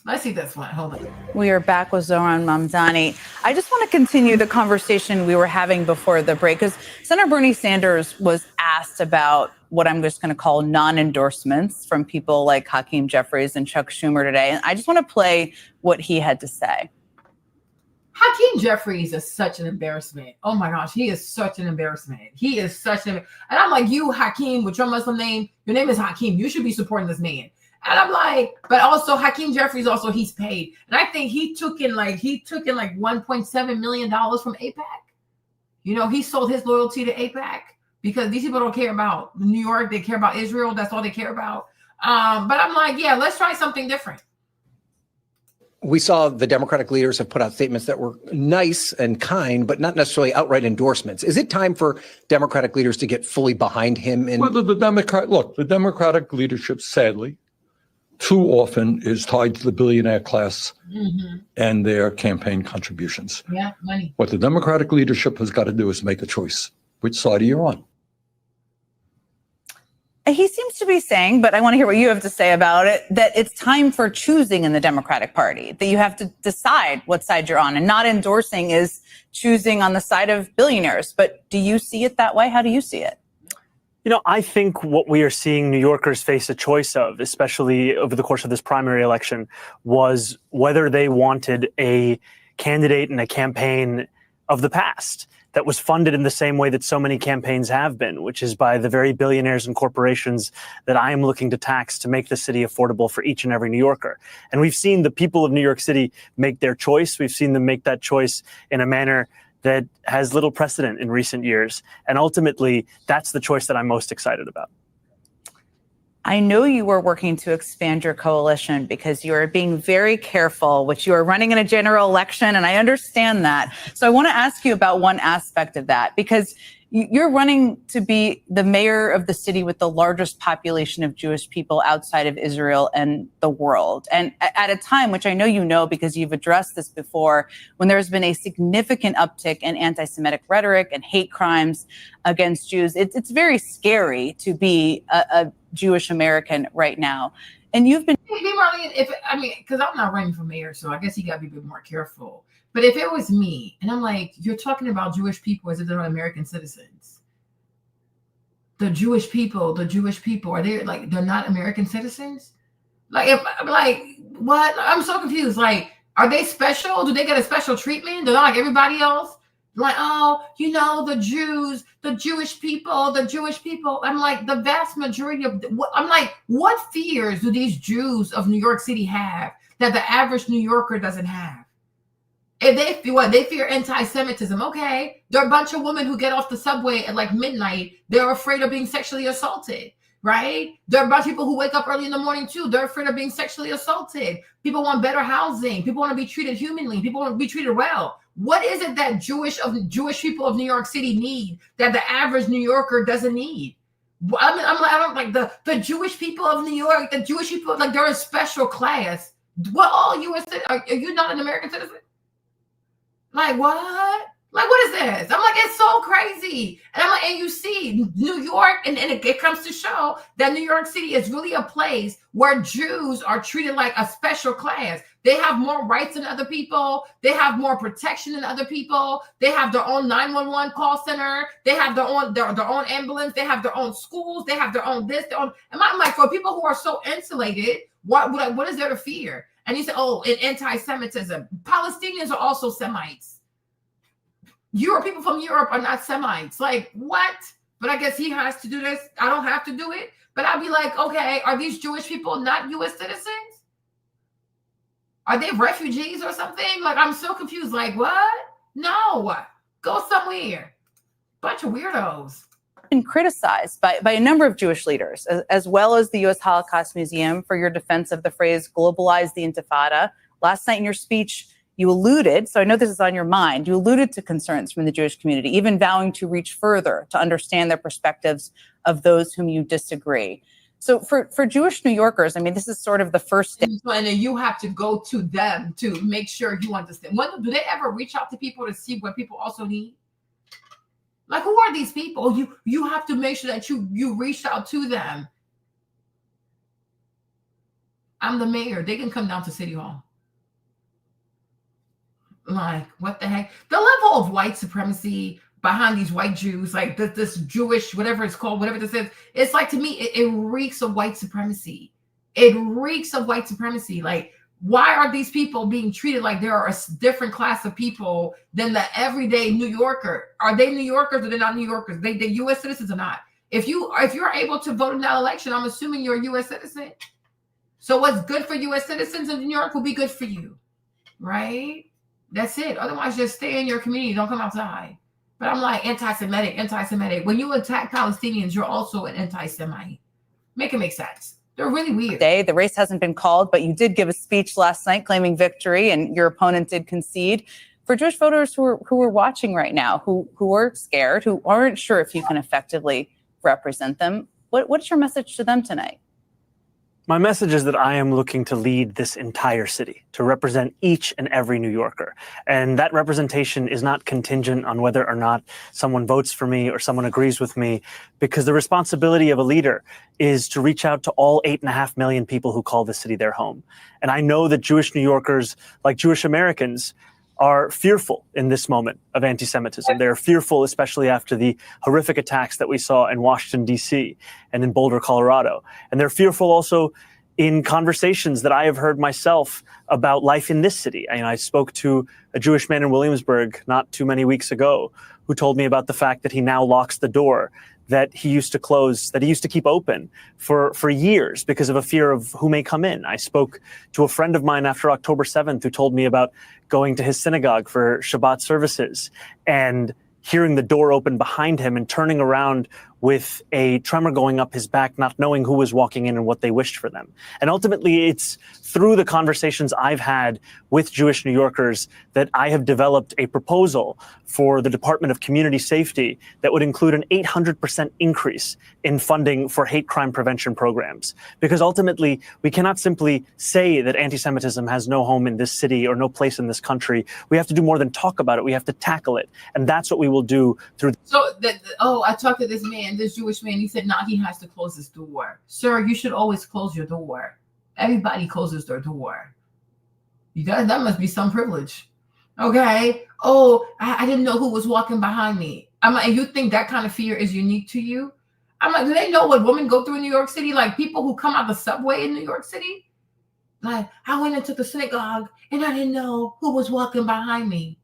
Let's see this one. Hold on. We are back with Zoran Mamdani. I just want to continue the conversation we were having before the break, because Senator Bernie Sanders was asked about what I'm just going to call non-endorsements from people like Hakeem Jeffries and Chuck Schumer today. And I just want to play what he had to say. Hakeem Jeffries is such an embarrassment. Oh my gosh, he is such an embarrassment. He is such an, and I'm like, you, Hakeem, with your Muslim name, your name is Hakeem. You should be supporting this man. And I'm like, but also Hakeem Jeffries, also he's paid. And I think he took in like $1.7 million from AIPAC. He sold his loyalty to AIPAC because these people don't care about New York. They care about Israel. That's all they care about. But I'm like, yeah, let's try something different. we saw the Democratic leaders have put out statements that were nice and kind, but not necessarily outright endorsements. Is it time for Democratic leaders to get fully behind him? Well, the Democratic leadership, sadly, too often is tied to the billionaire class and their campaign contributions. Yeah, money. What the Democratic leadership has got to do is make a choice. Which side are you on? He seems to be saying, but I want to hear what you have to say about it, that it's time for choosing in the Democratic Party, that you have to decide what side you're on, and not endorsing is choosing on the side of billionaires. But do you see it that way? How do you see it? You know, I think what we are seeing New Yorkers face a choice of, especially over the course of this primary election, was whether they wanted a candidate and a campaign of the past that was funded in the same way that so many campaigns have been, which is by the very billionaires and corporations that I am looking to tax to make the city affordable for each and every New Yorker. And we've seen the people of New York City make their choice. We've seen them make that choice in a manner that has little precedent in recent years. And ultimately, that's the choice that I'm most excited about. I know you were working to expand your coalition because you are being very careful, which you are running in a general election, and I understand that. So I want to ask you about one aspect of that, because you're running to be the mayor of the city with the largest population of Jewish people outside of Israel and the world. And at a time, which I know you know because you've addressed this before, when there's been a significant uptick in anti-Semitic rhetoric and hate crimes against Jews, it's very scary to be a Jewish American right now. And you've been... Because I'm not running for mayor, so I guess you got to be a bit more careful. But if it was me, and I'm like, you're talking about Jewish people as if they're American citizens. The Jewish people, are they like, they're not American citizens? Like, if I'm like, what? I'm so confused. Like, are they special? Do they get a special treatment? They're not like everybody else? Like, oh, you know, the Jews, the Jewish people. I'm like, the vast majority of, I'm like, what fears do these Jews of New York City have that the average New Yorker doesn't have? If they fear anti-Semitism, okay. There are a bunch of women who get off the subway at like midnight. They're afraid of being sexually assaulted, right? There are a bunch of people who wake up early in the morning too. They're afraid of being sexually assaulted. People want better housing. People want to be treated humanly. People want to be treated well. What is it that Jewish people of New York City need that the average New Yorker doesn't need? I don't like the Jewish people of New York. The Jewish people, like, they're a special class. What, all U.S. Are you not an American citizen? Like, what? Like, what is this? I'm like, it's so crazy. And I'm like, and you see New York, and it comes to show that New York City is really a place where Jews are treated like a special class. They have more rights than other people. They have more protection than other people. They have their own 911 call center. They have their own ambulance. They have their own schools. They have their own this, their own. And I'm like, for people who are so insulated, what is there to fear? And he said, oh, and anti-Semitism. Palestinians are also Semites. People from Europe are not Semites. Like, what? But I guess he has to do this. I don't have to do it. But I'd be like, okay, are these Jewish people not U.S. citizens? Are they refugees or something? Like, I'm so confused. Like, what? No. Go somewhere. Bunch of weirdos. Been criticized by a number of Jewish leaders, as well as the U.S. Holocaust Museum, for your defense of the phrase globalize the Intifada. Last night in your speech, you alluded, so I know this is on your mind, you alluded to concerns from the Jewish community, even vowing to reach further to understand the perspectives of those whom you disagree. So for Jewish New Yorkers, I mean, this is sort of the first step. And then you have to go to them to make sure you understand. Do they ever reach out to people to see what people also need? Like, who are these people? You have to make sure that you reach out to them. I'm the mayor. They can come down to City Hall. Like, what the heck? The level of white supremacy behind these white Jews, like this Jewish, whatever it's called, whatever this is, it's like, to me, it reeks of white supremacy. It reeks of white supremacy. Like, why are these people being treated like they are a different class of people than the everyday New Yorker? Are they New Yorkers or they're not New Yorkers? They U.S. citizens or not? If you're able to vote in that election, I'm assuming you're a U.S. citizen. So what's good for U.S. citizens in New York will be good for you, right? That's it. Otherwise, just stay in your community. Don't come outside. But I'm like, anti-Semitic. When you attack Palestinians, you're also an anti-Semite. Make it make sense. They're really weird. The race hasn't been called, but you did give a speech last night claiming victory, and your opponent did concede. For Jewish voters who are watching right now, who are scared, who aren't sure if you can effectively represent them, what's your message to them tonight? My message is that I am looking to lead this entire city, to represent each and every New Yorker. And that representation is not contingent on whether or not someone votes for me or someone agrees with me, because the responsibility of a leader is to reach out to all 8.5 million people who call this city their home. And I know that Jewish New Yorkers, like Jewish Americans, are fearful in this moment of anti-Semitism. They're fearful, especially after the horrific attacks that we saw in Washington, D.C. and in Boulder, Colorado. And they're fearful also in conversations that I have heard myself about life in this city. I spoke to a Jewish man in Williamsburg not too many weeks ago who told me about the fact that he now locks the door that he used to close, that he used to keep open for years because of a fear of who may come in. I spoke to a friend of mine after October 7th who told me about going to his synagogue for Shabbat services and hearing the door open behind him and turning around with a tremor going up his back, not knowing who was walking in and what they wished for them. And ultimately, it's through the conversations I've had with Jewish New Yorkers that I have developed a proposal for the Department of Community Safety that would include an 800% increase in funding for hate crime prevention programs. Because ultimately, we cannot simply say that anti-Semitism has no home in this city or no place in this country. We have to do more than talk about it. We have to tackle it. And that's what we will do through. So, I talked to this man, this Jewish man. He said, he has to close his door. Sir, you should always close your door. Everybody closes their door. That must be some privilege. Okay. Oh, I didn't know who was walking behind me. I'm like, you think that kind of fear is unique to you? I'm like, do they know what women go through in New York City? Like people who come out of the subway in New York City? Like, I went into the synagogue and I didn't know who was walking behind me.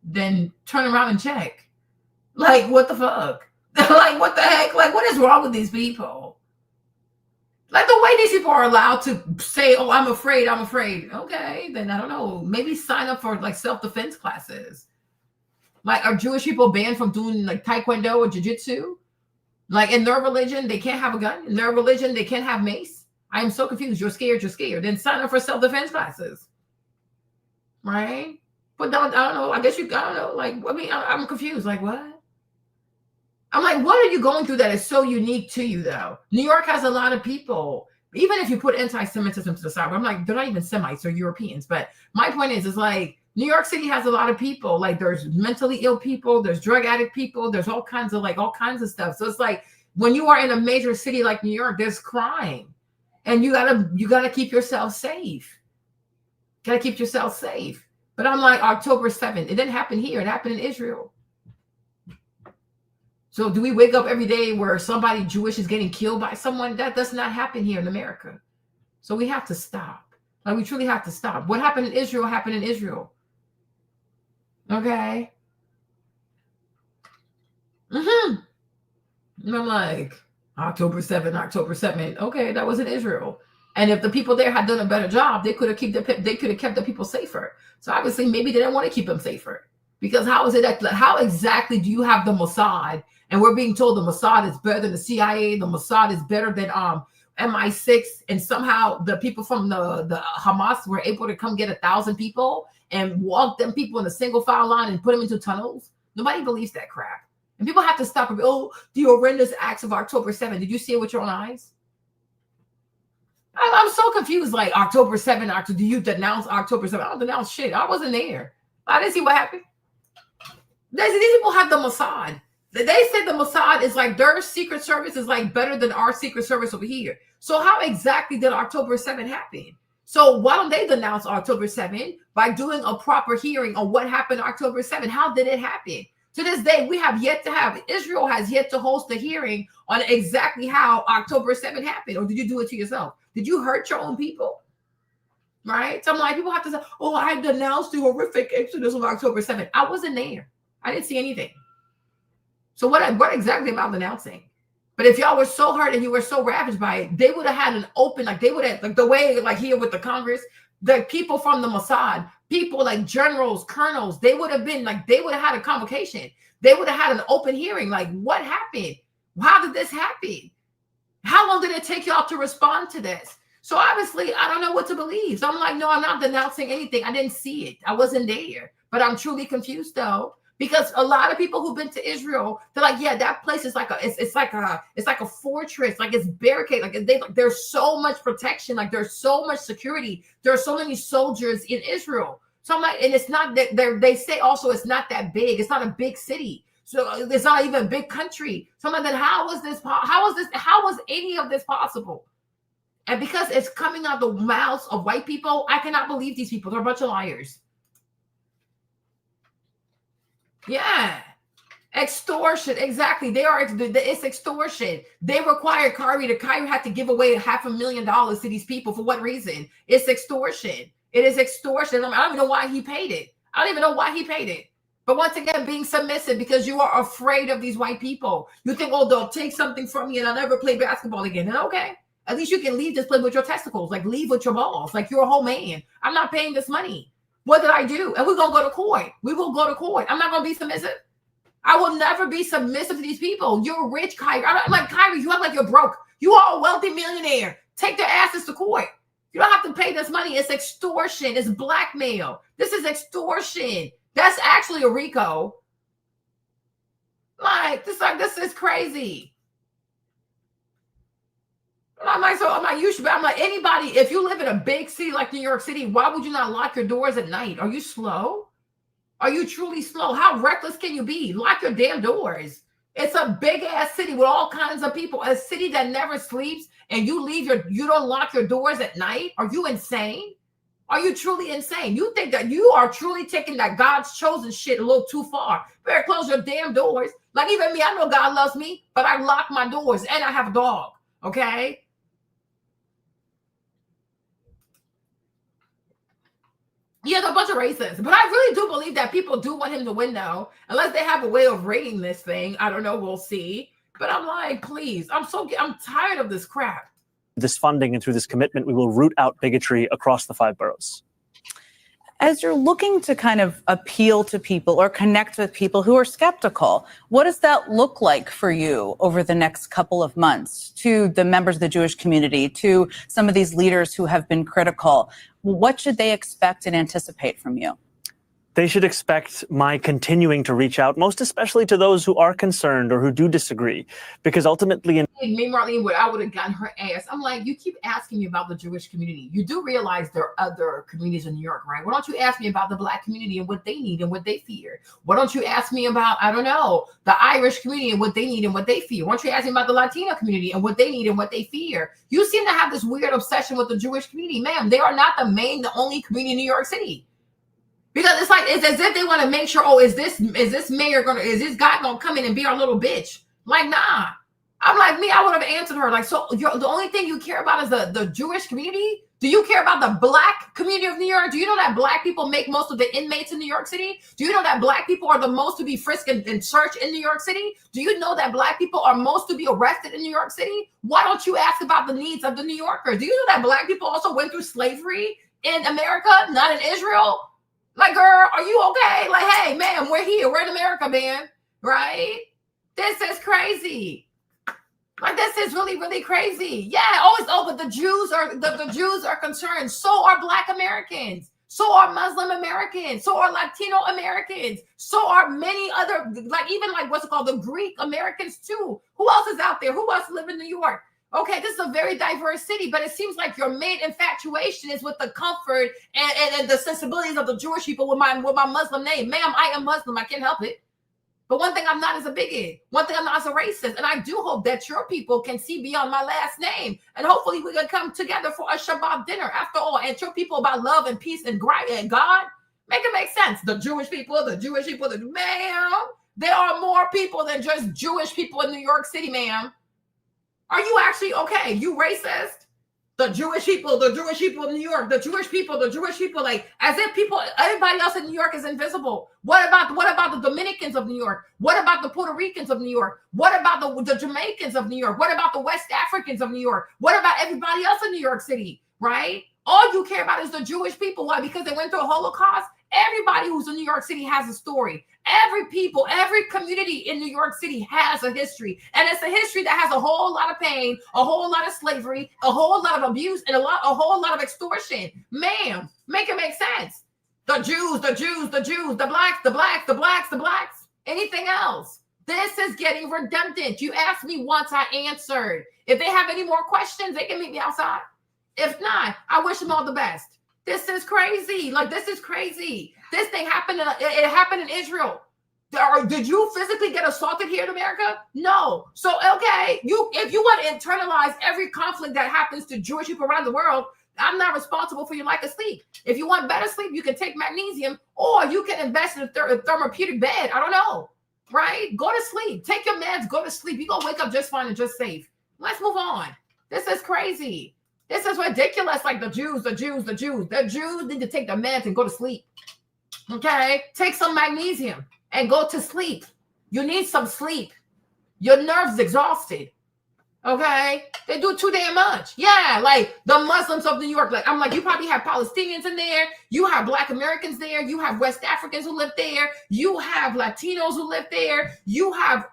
Then turn around and check. Like, what the fuck? Like, what the heck? Like, what is wrong with these people? Like, the way these people are allowed to say, oh, I'm afraid. Okay, then I don't know. Maybe sign up for, like, self-defense classes. Like, are Jewish people banned from doing, like, taekwondo or jiu-jitsu? Like, in their religion, they can't have a gun. In their religion, they can't have mace. I am so confused. You're scared. Then sign up for self-defense classes. Right? But I don't know. I don't know. Like, I mean, I'm confused. Like, what? I'm like, what are you going through that is so unique to you, though? New York has a lot of people. Even if you put anti-Semitism to the side, I'm like, they're not even Semites or Europeans. But my point is like, New York City has a lot of people. Like, there's mentally ill people, there's drug addict people, there's all kinds of stuff. So it's like, when you are in a major city like New York, there's crime, and you gotta keep yourself safe. But I'm like, October 7th, it didn't happen here. It happened in Israel. So do we wake up every day where somebody Jewish is getting killed by someone? That does not happen here in America. So we have to stop. Like, we truly have to stop. What happened in Israel happened in Israel. Okay. And I'm like, October 7th. Okay, that was in Israel. And if the people there had done a better job, they could have kept the people safer. So obviously, maybe they didn't want to keep them safer. Because how exactly do you have the Mossad, and we're being told the Mossad is better than the CIA, the Mossad is better than MI6, and somehow the people from the Hamas were able to come get 1,000 people and walk them people in a single file line and put them into tunnels? Nobody believes that crap. And people have to stop. Oh, the horrendous acts of October 7th. Did you see it with your own eyes? I'm so confused. Like, October 7th, do you denounce October 7th? I don't denounce shit. I wasn't there. I didn't see what happened. These people have the Mossad. They said the Mossad is like, their secret service is like better than our secret service over here. So how exactly did October 7th happen? So why don't they denounce October 7th by doing a proper hearing on what happened October 7th? How did it happen? To this day, Israel has yet to host a hearing on exactly how October 7th happened. Or did you do it to yourself? Did you hurt your own people? Right? So I'm like, people have to say, oh, I denounced the horrific exodus of October 7th. I wasn't there. I didn't see anything. So what exactly am I denouncing? But if y'all were so hurt and you were so ravaged by it, they would have had an open, like they would have, like the way, like here with the Congress, the people from the Mossad, people like generals, colonels, they would have been like, they would have had a convocation. They would have had an open hearing. Like, what happened? How did this happen? How long did it take y'all to respond to this? So obviously, I don't know what to believe. So I'm like, no, I'm not denouncing anything. I didn't see it. I wasn't there. But I'm truly confused though, because a lot of people who've been to Israel, they're like, yeah, that place is like it's like a fortress, like it's barricaded, like there's so much protection, like there's so much security, there are so many soldiers in Israel. So I'm like, and it's not that they say also it's not that big. It's not a big city. So it's not even a big country. So I'm like, then how was any of this possible? And because it's coming out the mouths of white people, I cannot believe these people. They're a bunch of liars. Yeah. Extortion. Exactly. It's extortion. They require Kyrie had to give away $500,000 to these people. For what reason? It's extortion. It is extortion. I don't even know why he paid it. I don't even know why he paid it. But once again, being submissive because you are afraid of these white people. You think, oh, they'll take something from me and I'll never play basketball again. And okay. At least you can leave this place with your testicles, like leave with your balls, like you're a whole man. I'm not paying this money. What did I do? And we're going to go to court. We will go to court. I'm not going to be submissive. I will never be submissive to these people. You're rich, Kyrie. I'm like, Kyrie, you act like you're broke. You are a wealthy millionaire. Take their asses to court. You don't have to pay this money. It's extortion. It's blackmail. This is extortion. That's actually a RICO. This is crazy. I'm like, anybody, if you live in a big city like New York City, why would you not lock your doors at night? Are you slow? Are you truly slow? How reckless can you be? Lock your damn doors. It's a big ass city with all kinds of people, a city that never sleeps, and you don't lock your doors at night? Are you insane? Are you truly insane? You think that you are truly taking that God's chosen shit a little too far. Better close your damn doors. Like even me, I know God loves me, but I lock my doors and I have a dog. Okay? Yeah, they're a bunch of racists. But I really do believe that people do want him to win, though. Unless they have a way of rigging this thing. I don't know. We'll see. But I'm like, please. I'm tired of this crap. This funding and through this commitment, we will root out bigotry across the 5 boroughs. As you're looking to kind of appeal to people or connect with people who are skeptical, what does that look like for you over the next couple of months to the members of the Jewish community, to some of these leaders who have been critical? What should they expect and anticipate from you? They should expect my continuing to reach out, most especially to those who are concerned or who do disagree, because ultimately... Me, Marlene, I would have gotten her ass. I'm like, you keep asking me about the Jewish community. You do realize there are other communities in New York, right? Why don't you ask me about the Black community and what they need and what they fear? Why don't you ask me about, I don't know, the Irish community and what they need and what they fear? Why don't you ask me about the Latino community and what they need and what they fear? You seem to have this weird obsession with the Jewish community. Ma'am, they are not the only community in New York City. Because it's as if they want to make sure, is this guy gonna come in and be our little bitch? Like, nah. I'm like, me, I would have answered her. Like, so the only thing you care about is the Jewish community? Do you care about the Black community of New York? Do you know that Black people make most of the inmates in New York City? Do you know that Black people are the most to be frisked and searched in New York City? Do you know that Black people are most to be arrested in New York City? Why don't you ask about the needs of the New Yorkers? Do you know that Black people also went through slavery in America, not in Israel? Like, girl, are you okay? Like, hey, man, we're here. We're in America, man. Right? This is crazy. Like, this is really, really crazy. Yeah. But the Jews are concerned. So are Black Americans. So are Muslim Americans. So are Latino Americans. So are many other, what's it called? The Greek Americans too. Who else is out there? Who else live in New York? Okay, this is a very diverse city, but it seems like your main infatuation is with the comfort and the sensibilities of the Jewish people with my Muslim name. Ma'am, I am Muslim. I can't help it. But one thing I'm not is a bigot. One thing I'm not is a racist. And I do hope that your people can see beyond my last name. And hopefully we can come together for a Shabbat dinner. After all, and your people about love and peace and God, make it make sense. The Jewish people, ma'am, there are more people than just Jewish people in New York City, ma'am. Are you actually okay? You racist? The Jewish people of New York, the Jewish people, like as if everybody else in New York is invisible. What about the Dominicans of New York? What about the Puerto Ricans of New York? What about the Jamaicans of New York? What about the West Africans of New York? What about everybody else in New York City, right? All you care about is the Jewish people. Why? Because they went through a Holocaust Everybody who's in New York City has a story. Every community in New York City has a history. And it's a history that has a whole lot of pain, a whole lot of slavery, a whole lot of abuse, and a whole lot of extortion. Ma'am, make it make sense. The Jews, the blacks. Anything else? This is getting redundant. You asked me once, I answered. If they have any more questions, they can meet me outside. If not, I wish them all the best. This is crazy. Like, this is crazy. This thing happened. It happened in Israel. Did you physically get assaulted here in America? No. So, okay, if you want to internalize every conflict that happens to Jewish people around the world, I'm not responsible for your lack of sleep. If you want better sleep, you can take magnesium, or you can invest in a therapeutic bed. I don't know, right? Go to sleep. Take your meds. Go to sleep. You're going to wake up just fine and just safe. Let's move on. This is crazy. This is ridiculous. Like the Jews. The Jews need to take the meds and go to sleep. Okay? Take some magnesium and go to sleep. You need some sleep. Your nerves exhausted. Okay? They do too damn much. Yeah, like the Muslims of New York. Like, I'm like, you probably have Palestinians in there. You have Black Americans there. You have West Africans who live there. You have Latinos who live there. You have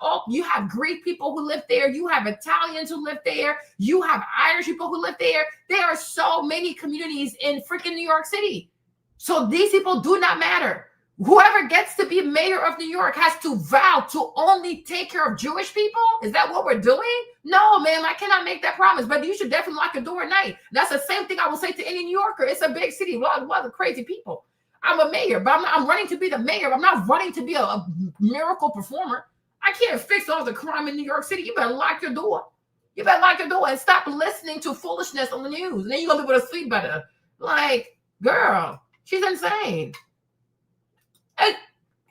Greek people who live there. You have Italians who live there. You have Irish people who live there. There are so many communities in freaking New York City. So these people do not matter. Whoever gets to be mayor of New York has to vow to only take care of Jewish people? Is that what we're doing? No, ma'am, I cannot make that promise, but you should definitely lock your door at night. That's the same thing I will say to any New Yorker. It's a big city, a lot of crazy people. I'm a mayor, but I'm running to be the mayor. I'm not running to be a miracle performer. I can't fix all the crime in New York City. You better lock your door. You better lock your door and stop listening to foolishness on the news. And then you're going to be able to sleep better. Like, girl, she's insane.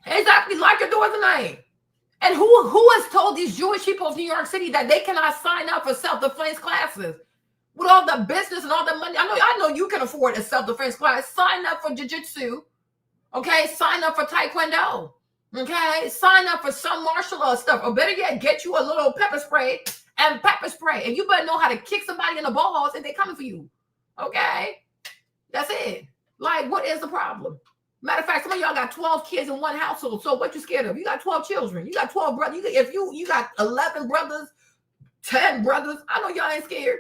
Exactly, lock your door tonight. And who has told these Jewish people of New York City that they cannot sign up for self-defense classes? With all the business and all the money, I know you can afford a self-defense class. Sign up for jiu-jitsu, okay? Sign up for taekwondo, okay? Sign up for some martial arts stuff. Or better yet, get you a little pepper spray. And you better know how to kick somebody in the balls if they're coming for you, okay? That's it. Like, what is the problem? Matter of fact, some of y'all got 12 kids in one household. So what you scared of? You got 12 children. You got 12 brothers. If you got 11 brothers, 10 brothers, I know y'all ain't scared.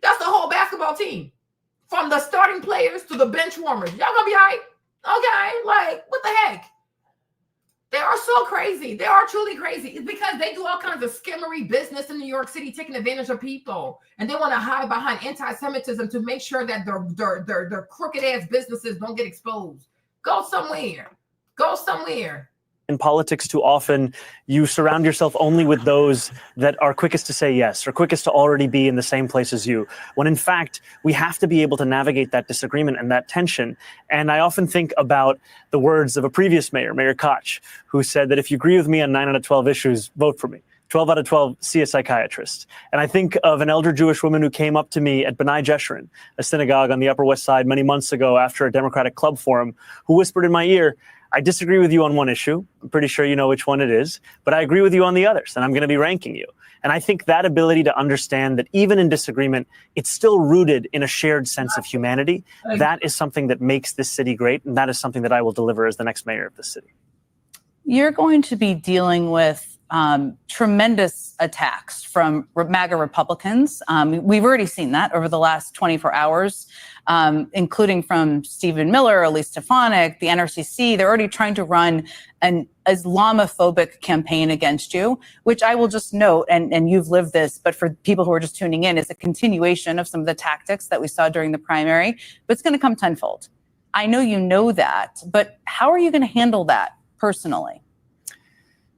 That's the whole basketball team. From the starting players to the bench warmers. Y'all gonna be all right? Okay, like, what the heck? They are so crazy. They are truly crazy. It's because they do all kinds of skimmery business in New York City, taking advantage of people. And they want to hide behind anti-Semitism to make sure that their crooked-ass businesses don't get exposed. Go somewhere. Go somewhere. In politics, too often you surround yourself only with those that are quickest to say yes or quickest to already be in the same place as you, when in fact we have to be able to navigate that disagreement and that tension. And I often think about the words of a previous mayor, Mayor Koch, who said that if you agree with me on 9 out of 12 issues, vote for me. 12 out of 12, see a psychiatrist. And I think of an elder Jewish woman who came up to me at B'nai Jeshurun, a synagogue on the Upper West Side many months ago after a Democratic club forum, who whispered in my ear, I disagree with you on one issue. I'm pretty sure you know which one it is, but I agree with you on the others, and I'm going to be ranking you. And I think that ability to understand that even in disagreement, it's still rooted in a shared sense of humanity. That is something that makes this city great, and that is something that I will deliver as the next mayor of this city. You're going to be dealing with tremendous attacks from MAGA Republicans. We've already seen that over the last 24 hours, including from Stephen Miller, Elise Stefanik, the NRCC. They're already trying to run an Islamophobic campaign against you, which I will just note, and you've lived this, but for people who are just tuning in, is a continuation of some of the tactics that we saw during the primary, but it's going to come tenfold. I know you know that, but how are you going to handle that personally?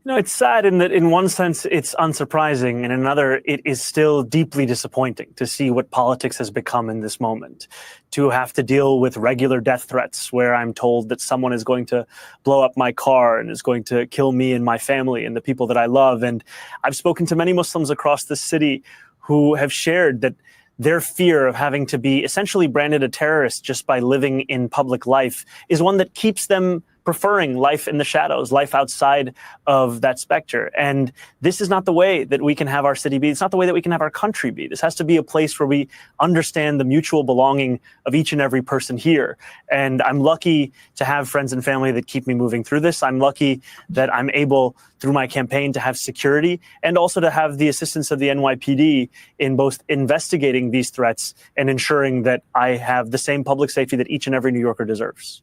No, it's sad in that in one sense it's unsurprising, and in another it is still deeply disappointing to see what politics has become in this moment. To have to deal with regular death threats where I'm told that someone is going to blow up my car and is going to kill me and my family and the people that I love. And I've spoken to many Muslims across the city who have shared that their fear of having to be essentially branded a terrorist just by living in public life is one that keeps them preferring life in the shadows, life outside of that specter. And this is not the way that we can have our city be. It's not the way that we can have our country be. This has to be a place where we understand the mutual belonging of each and every person here. And I'm lucky to have friends and family that keep me moving through this. I'm lucky that I'm able, through my campaign, to have security and also to have the assistance of the NYPD in both investigating these threats and ensuring that I have the same public safety that each and every New Yorker deserves.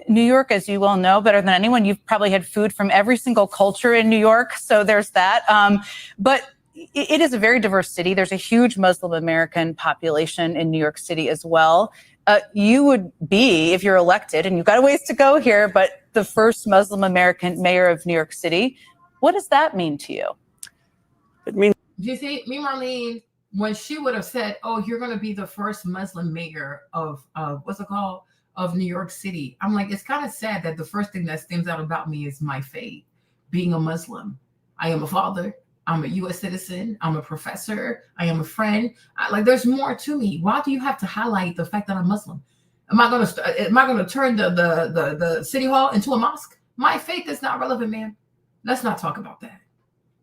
New York, as you well know better than anyone, you've probably had food from every single culture in New York. So there's that. But it is a very diverse city. There's a huge Muslim American population in New York City as well. You would be, if you're elected, and you've got a ways to go here, but the first Muslim American mayor of New York City. What does that mean to you? It means. Do you see me, Marlene, when she would have said, "Oh, you're going to be the first Muslim mayor of what's it called? Of New York City." I'm like, it's kind of sad that the first thing that stands out about me is my faith, being a Muslim. I am a father. I'm a U.S. citizen. I'm a professor. I am a friend. Like, there's more to me. Why do you have to highlight the fact that I'm Muslim? Am I going to turn the city hall into a mosque? My faith is not relevant, man. Let's not talk about that.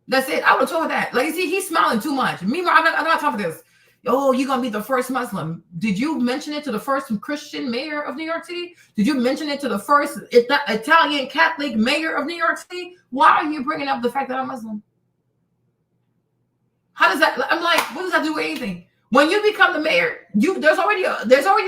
That's it. I would have told her that. Like, see, he's smiling too much. Meanwhile, I'm not talking this. Oh, you're going to be the first Muslim. Did you mention it to the first Christian mayor of New York City? Did you mention it to the first Italian Catholic mayor of New York City? Why are you bringing up the fact that I'm Muslim? How does that, I'm like, what does that do with anything? When you become the mayor, there's already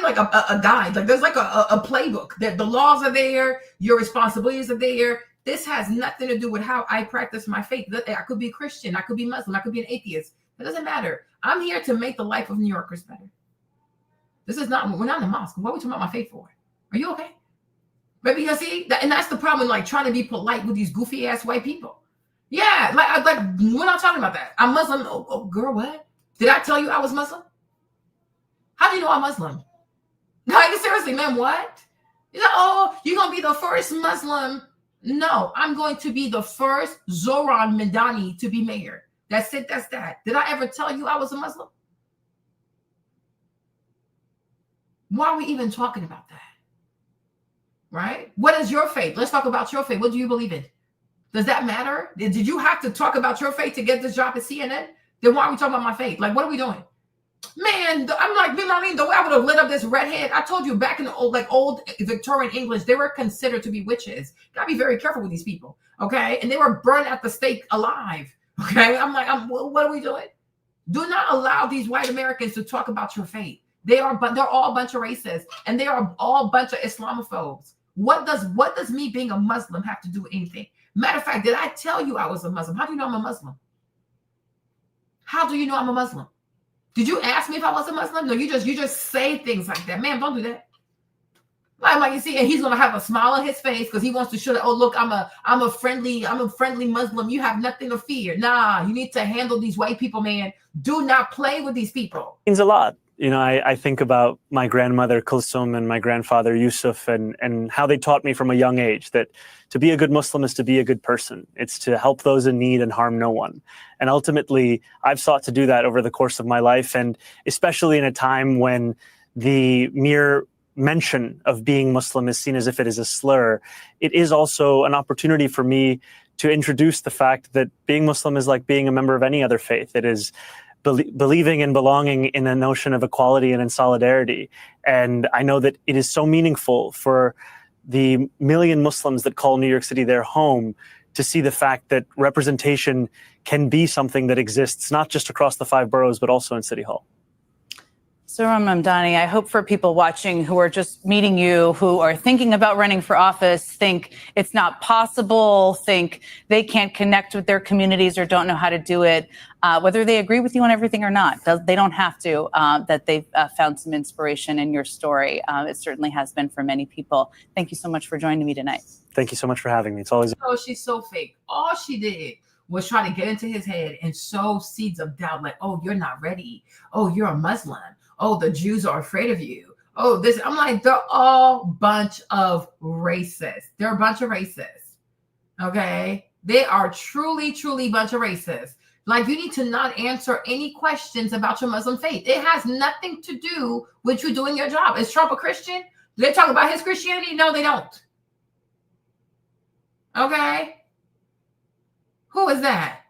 like a guide. Like, there's like a playbook that the laws are there, your responsibilities are there. This has nothing to do with how I practice my faith. I could be Christian, I could be Muslim, I could be an atheist. It doesn't matter. I'm here to make the life of New Yorkers better. We're not in a mosque. What are we talking about my faith for? Are you okay? But because see, and that's the problem, like trying to be polite with these goofy ass white people. Yeah, like we're not talking about that. I'm Muslim. Oh, girl, what? Did I tell you I was Muslim? How do you know I'm Muslim? Like, seriously, man, what? You know, oh, you're gonna be the first Muslim. No, I'm going to be the first Zoran Mandani to be mayor. That's it. That's that. Did I ever tell you I was a Muslim? Why are we even talking about that? Right? What is your faith? Let's talk about your faith. What do you believe in? Does that matter? Did you have to talk about your faith to get this job at CNN? Then why are we talking about my faith? Like, what are we doing? Man, I'm like, Marlene, the way I would have lit up this redhead, I told you back in the old Victorian English, they were considered to be witches. Gotta be very careful with these people, okay? And they were burned at the stake alive, okay? I'm like, what are we doing? Do not allow these white Americans to talk about your faith. They're all a bunch of racists, and they are all a bunch of Islamophobes. What does me being a Muslim have to do with anything? Matter of fact, did I tell you I was a Muslim? How do you know I'm a Muslim? How do you know I'm a Muslim? Did you ask me if I was a Muslim? No, you just say things like that. Man, don't do that. Like you see, and he's gonna have a smile on his face because he wants to show that, oh, look, I'm a friendly Muslim. You have nothing to fear. Nah, you need to handle these white people, man. Do not play with these people. It means a lot. You know, I think about my grandmother Kulsum and my grandfather Yusuf and how they taught me from a young age that to be a good Muslim is to be a good person. It's to help those in need and harm no one. And ultimately, I've sought to do that over the course of my life, and especially in a time when the mere mention of being Muslim is seen as if it is a slur. It is also an opportunity for me to introduce the fact that being Muslim is like being a member of any other faith. It is believing and belonging in a notion of equality and in solidarity. And I know that it is so meaningful for the million Muslims that call New York City their home to see the fact that representation can be something that exists not just across the 5 boroughs, but also in City Hall. Zoran Mamdani, I hope for people watching who are just meeting you, who are thinking about running for office, think it's not possible, think they can't connect with their communities or don't know how to do it, whether they agree with you on everything or not. They don't have to, that they've found some inspiration in your story. It certainly has been for many people. Thank you so much for joining me tonight. Thank you so much for having me. It's always. Oh, she's so fake. All she did was try to get into his head and sow seeds of doubt, like, oh, you're not ready. Oh, you're a Muslim. Oh, the Jews are afraid of you. Oh, this. I'm like, they're all a bunch of racists. They're a bunch of racists. Okay? They are truly, truly a bunch of racists. Like, you need to not answer any questions about your Muslim faith. It has nothing to do with you doing your job. Is Trump a Christian? Do they talk about his Christianity? No, they don't. Okay. Who is that?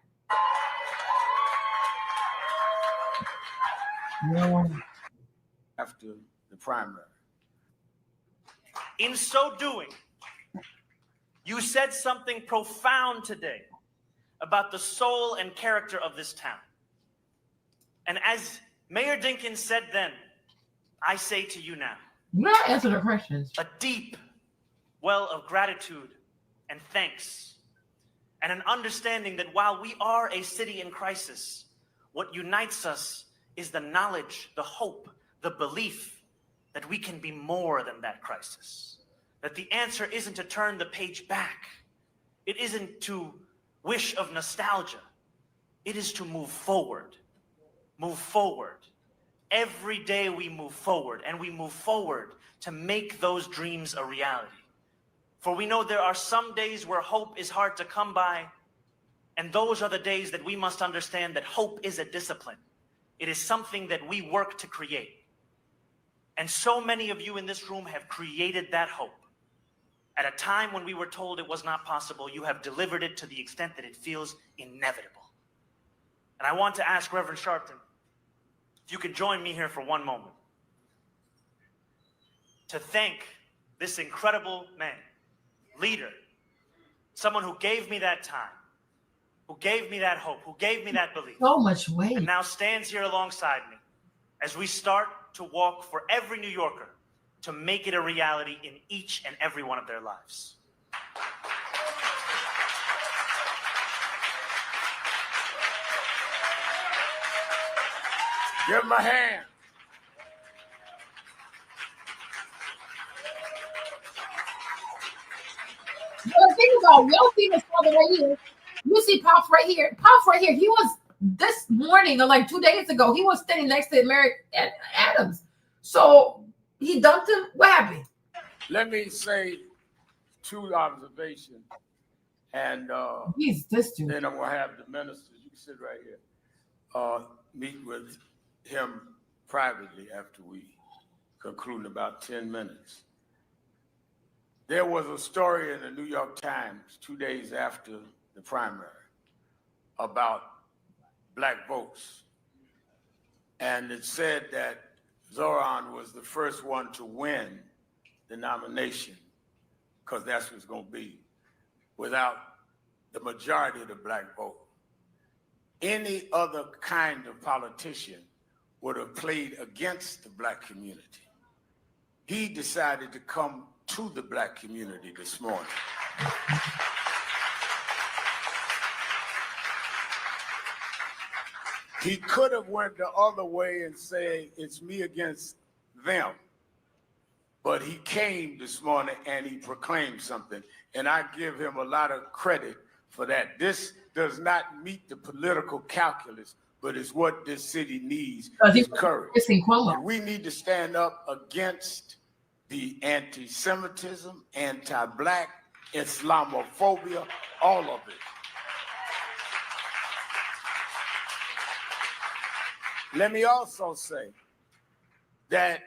No. After the primary. In so doing, you said something profound today about the soul and character of this town. And as Mayor Dinkins said then, I say to you now, Not answer the questions. a deep well of gratitude and thanks, and an understanding that while we are a city in crisis, what unites us is the knowledge, the hope, the belief that we can be more than that crisis. That the answer isn't to turn the page back. It isn't to wish of nostalgia. It is to move forward. Move forward. Every day we move forward, and we move forward to make those dreams a reality. For we know there are some days where hope is hard to come by, and those are the days that we must understand that hope is a discipline. It is something that we work to create. And so many of you in this room have created that hope. At a time when we were told it was not possible, you have delivered it to the extent that it feels inevitable. And I want to ask Reverend Sharpton, if you could join me here for one moment, to thank this incredible man, leader, someone who gave me that time, who gave me that hope, who gave me that belief. So much weight. And now stands here alongside me as we start to walk for every New Yorker to make it a reality in each and every one of their lives. Give him a hand. Well, think about your famous father right here. You see Pops right here. Pops right here. He was this morning or like 2 days ago. He was standing next to Mary Adams. So he dumped him. What happened? Let me say two observations, and He's this dude. then I'm gonna have the ministers. You can sit right here. Meet with him privately after we conclude in about 10 minutes. There was a story in the New York Times 2 days after the primary about black votes. And it said that Zoran was the first one to win the nomination, because that's what it's going to be, without the majority of the black vote. Any other kind of politician would have played against the black community. He decided to come to the black community this morning. He could have went the other way and say, it's me against them. But he came this morning and he proclaimed something. And I give him a lot of credit for that. This does not meet the political calculus, but it's what this city needs, is courage. And we need to stand up against the anti-Semitism, anti-black, Islamophobia, all of it. Let me also say that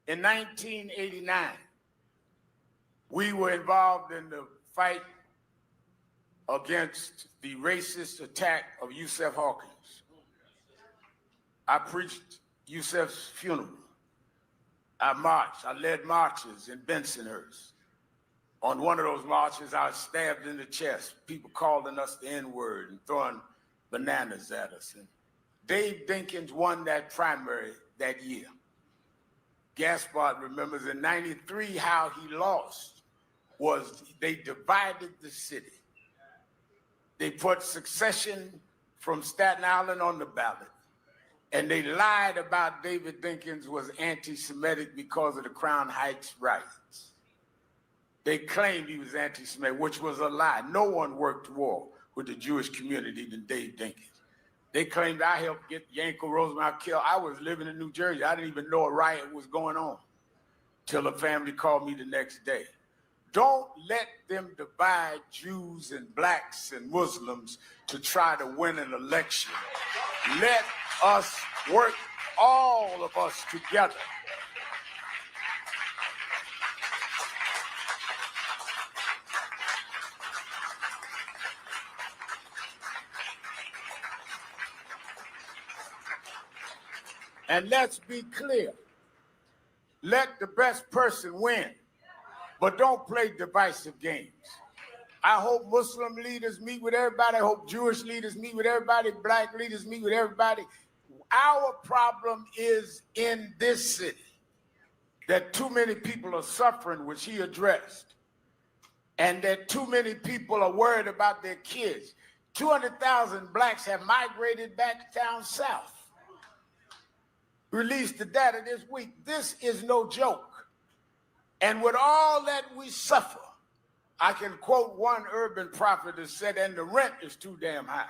in 1989, we were involved in the fight against the racist attack of Yusef Hawkins. I preached Yusef's funeral. I marched, I led marches in Bensonhurst. On one of those marches, I was stabbed in the chest, people calling us the N-word and throwing bananas at us. And Dave Dinkins won that primary that year. Gaspard remembers in '93 how he lost was they divided the city. They put secession from Staten Island on the ballot. And they lied about David Dinkins was anti-Semitic because of the Crown Heights riots. They claimed he was anti-Semitic, which was a lie. No one worked more with the Jewish community than Dave Dinkins. They claimed I helped get Yanko Rosenberg killed. I was living in New Jersey. I didn't even know a riot was going on till a family called me the next day. Don't let them divide Jews and blacks and Muslims to try to win an election. Let us work, all of us together. And let's be clear. Let the best person win, but don't play divisive games. I hope Muslim leaders meet with everybody. I hope Jewish leaders meet with everybody. Black leaders meet with everybody. Our problem is in this city that too many people are suffering, which he addressed, and that too many people are worried about their kids. 200,000 blacks have migrated back down south. Released the data this week. This is no joke. And with all that we suffer, I can quote one urban prophet that said, and the rent is too damn high.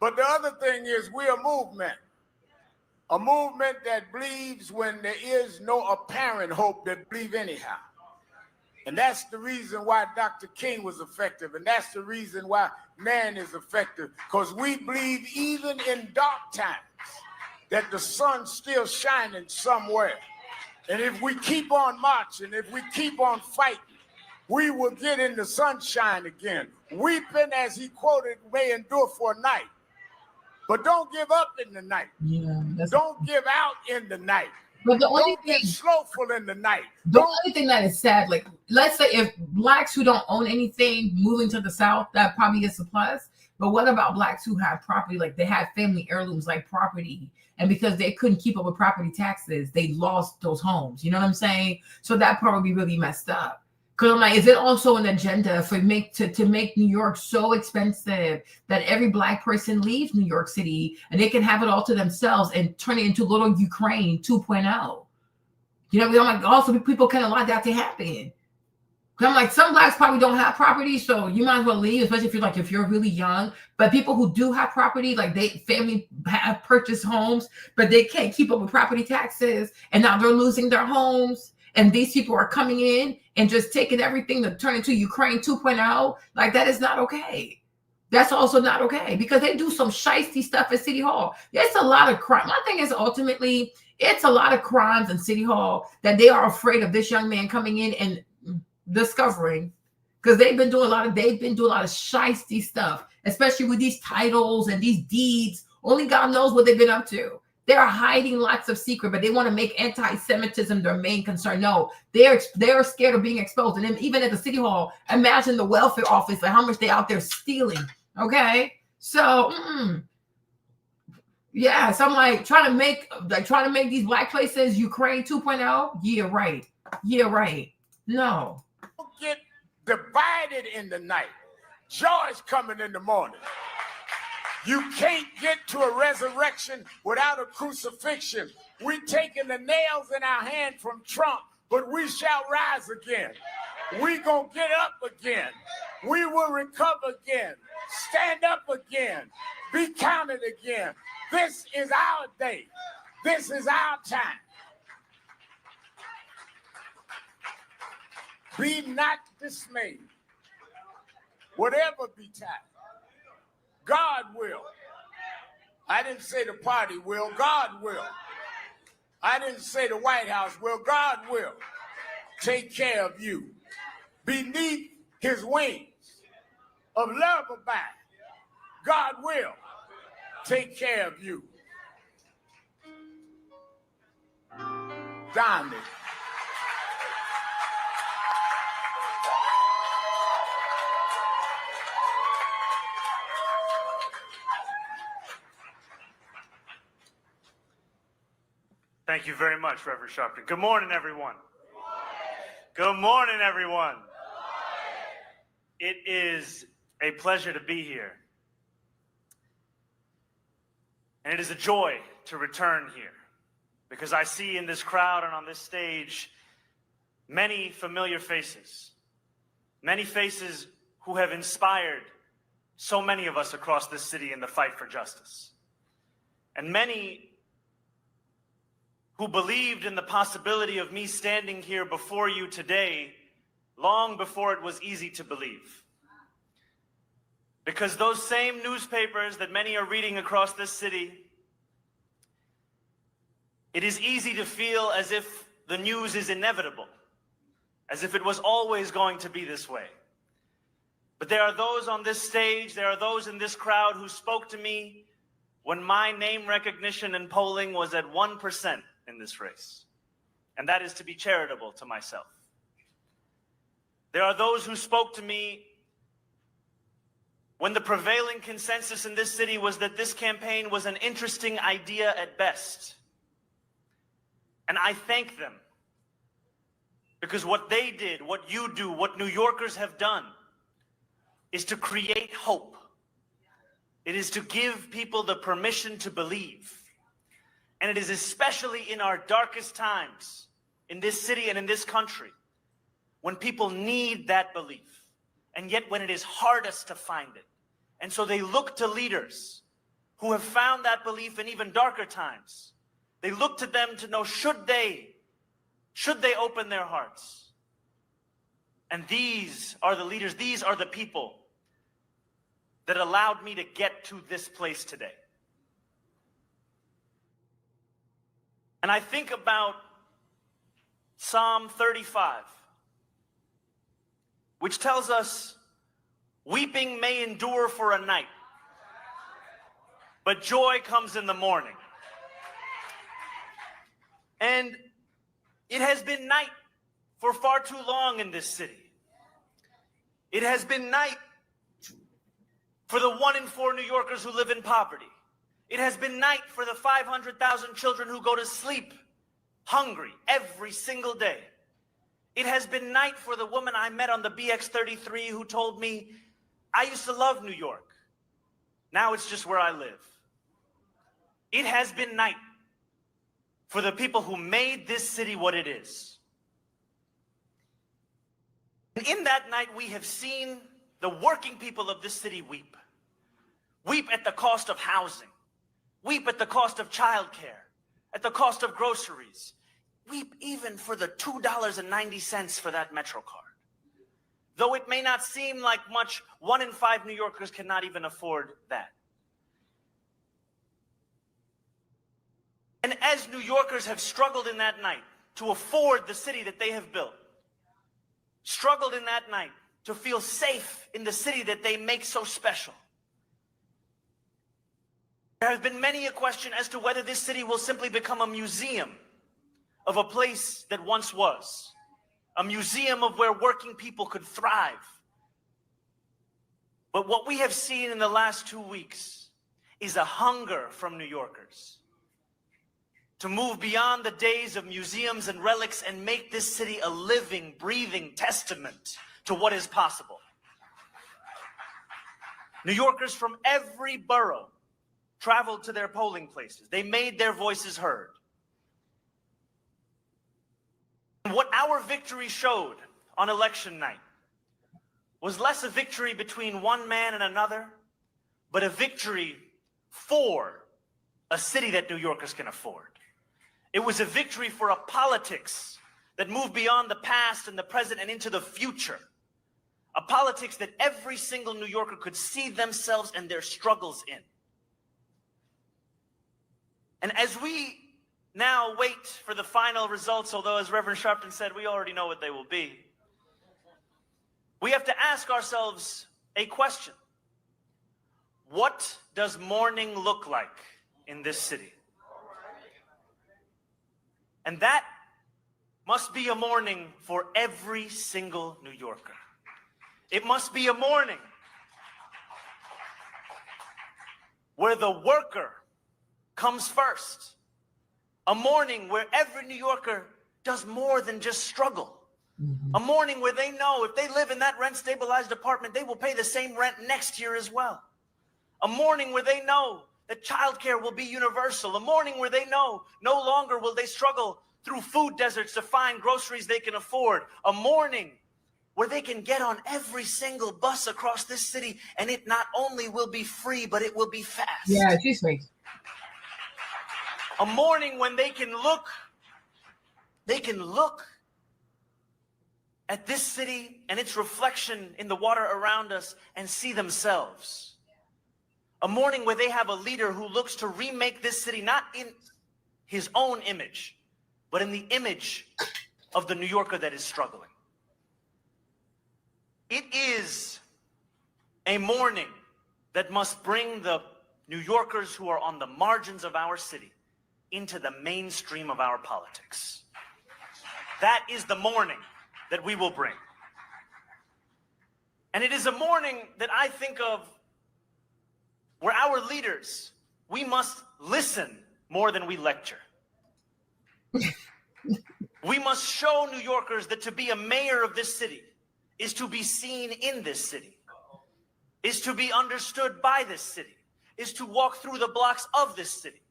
But the other thing is we're a movement that believes when there is no apparent hope, that believe anyhow. And that's the reason why Dr. King was effective, and that's the reason why man is effective, because we believe even in dark times that the sun's still shining somewhere. And if we keep on marching, if we keep on fighting, we will get in the sunshine again. Weeping, as he quoted, may endure for a night, but don't give up in the night. Yeah, don't give out in the night. But the only don't get slowful in the night. The only thing that is sad, like, let's say if blacks who don't own anything moving to the South, that probably is a plus. But what about blacks who have property, like they have family heirlooms, like property, and because they couldn't keep up with property taxes, they lost those homes. You know what I'm saying? So that probably really messed up. Because I'm like, is it also an agenda for to make New York so expensive that every black person leaves New York City and they can have it all to themselves and turn it into little Ukraine 2.0? You know, I'm like, also people can allow that to happen. Because I'm like, some blacks probably don't have property, so you might as well leave, especially if you're really young. But people who do have property, like family have purchased homes, but they can't keep up with property taxes, and now they're losing their homes. And these people are coming in and just taking everything to turn into Ukraine 2.0. Like, that is not okay. That's also not okay, because they do some shiesty stuff at City Hall. It's a lot of crime. My thing is, ultimately, it's a lot of crimes in City Hall that they are afraid of this young man coming in and discovering, because they've been doing a lot of shiesty stuff, especially with these titles and these deeds. Only God knows what they've been up to. They're hiding lots of secret, but they want to make anti-Semitism their main concern. No, they're scared of being exposed. And then even at the City Hall, imagine the welfare office and how much they're out there stealing. Okay, so yeah, so I'm like trying to make these black places Ukraine 2.0. Yeah, right. Yeah, right. No. Don't get divided in the night. Joy is coming in the morning. You can't get to a resurrection without a crucifixion. We're taking the nails in our hand from Trump, but we shall rise again. We're going to get up again. We will recover again. Stand up again. Be counted again. This is our day. This is our time. Be not dismayed. Whatever betide, God will. I didn't say the party will. God will. I didn't say the White House will. God will take care of you. Beneath his wings of love abide. God will take care of you. Donnie. Thank you very much, Reverend Sharpton. Good morning, everyone. Good morning, everyone. It is a pleasure to be here. And it is a joy to return here, because I see in this crowd and on this stage many familiar faces who have inspired so many of us across this city in the fight for justice, and many who believed in the possibility of me standing here before you today long before it was easy to believe. Because those same newspapers that many are reading across this city, it is easy to feel as if the news is inevitable, as if it was always going to be this way. But there are those on this stage, there are those in this crowd who spoke to me when my name recognition and polling was at 1% in this race. And that is to be charitable to myself. There are those who spoke to me when the prevailing consensus in this city was that this campaign was an interesting idea at best. And I thank them, because what they did, what you do, what New Yorkers have done is to create hope. It is to give people the permission to believe. And it is especially in our darkest times in this city and in this country when people need that belief, and yet when it is hardest to find it. And so they look to leaders who have found that belief in even darker times. They look to them to know, should they open their hearts? And these are the leaders, these are the people that allowed me to get to this place today. And I think about Psalm 35, which tells us, weeping may endure for a night, but joy comes in the morning. And it has been night for far too long in this city. It has been night for the 1 in 4 New Yorkers who live in poverty. It has been night for the 500,000 children who go to sleep hungry every single day. It has been night for the woman I met on the BX33 who told me, I used to love New York. Now it's just where I live. It has been night for the people who made this city what it is. And in that night, we have seen the working people of this city weep. Weep at the cost of housing. Weep at the cost of childcare, at the cost of groceries. Weep even for the $2.90 for that Metro card. Though it may not seem like much, 1 in 5 New Yorkers cannot even afford that. And as New Yorkers have struggled in that night to afford the city that they have built, struggled in that night to feel safe in the city that they make so special, there has been many a question as to whether this city will simply become a museum of a place that once was, a museum of where working people could thrive. But what we have seen in the last 2 weeks is a hunger from New Yorkers to move beyond the days of museums and relics and make this city a living, breathing testament to what is possible. New Yorkers from every borough traveled to their polling places. They made their voices heard. And what our victory showed on election night was less a victory between one man and another, but a victory for a city that New Yorkers can afford. It was a victory for a politics that moved beyond the past and the present and into the future. A politics that every single New Yorker could see themselves and their struggles in. And as we now wait for the final results, although as Reverend Sharpton said, we already know what they will be, we have to ask ourselves a question. What does morning look like in this city? And that must be a morning for every single New Yorker. It must be a morning where the worker comes first. A morning where every New Yorker does more than just struggle. A morning where they know if they live in that rent-stabilized apartment, they will pay the same rent next year as well. A morning where they know that childcare will be universal. A morning where they know no longer will they struggle through food deserts to find groceries they can afford. A morning where they can get on every single bus across this city and it not only will be free, but it will be fast. Yeah, excuse me. A morning when they can look at this city and its reflection in the water around us and see themselves. A morning where they have a leader who looks to remake this city, not in his own image, but in the image of the New Yorker that is struggling. It is A mourning that must bring the New Yorkers who are on the margins of our city into the mainstream of our politics. That is the mourning that we will bring. And it is a mourning that I think of where our leaders, we must listen more than we lecture. We must show New Yorkers that to be a mayor of this city is to be seen in this city, is to be understood by this city, is to walk through the blocks of this city.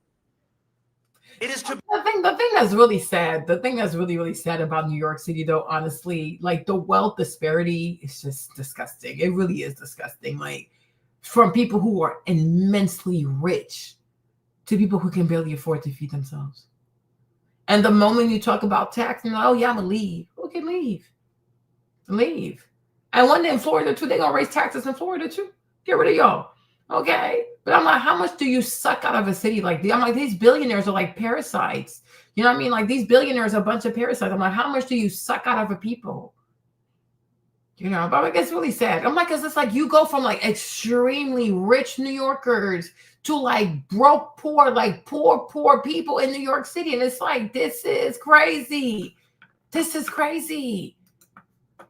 It is to the thing that's really sad, the thing that's really, really sad about New York City, though, honestly, like the wealth disparity is just disgusting. It really is disgusting. Like from people who are immensely rich to people who can barely afford to feed themselves. And the moment you talk about tax, and oh yeah, I'm gonna leave. Okay, leave. Leave. And one day in Florida too, they're gonna raise taxes in Florida too. Get rid of y'all. Okay. But I'm like, how much do you suck out of a city like this? I'm like, these billionaires are like parasites. You know what I mean? Like these billionaires are a bunch of parasites. I'm like, how much do you suck out of a people? You know, but like, it's really sad. I'm like, cause it's like you go from like extremely rich New Yorkers to like broke, poor, like poor people in New York City. And it's like, this is crazy. This is crazy.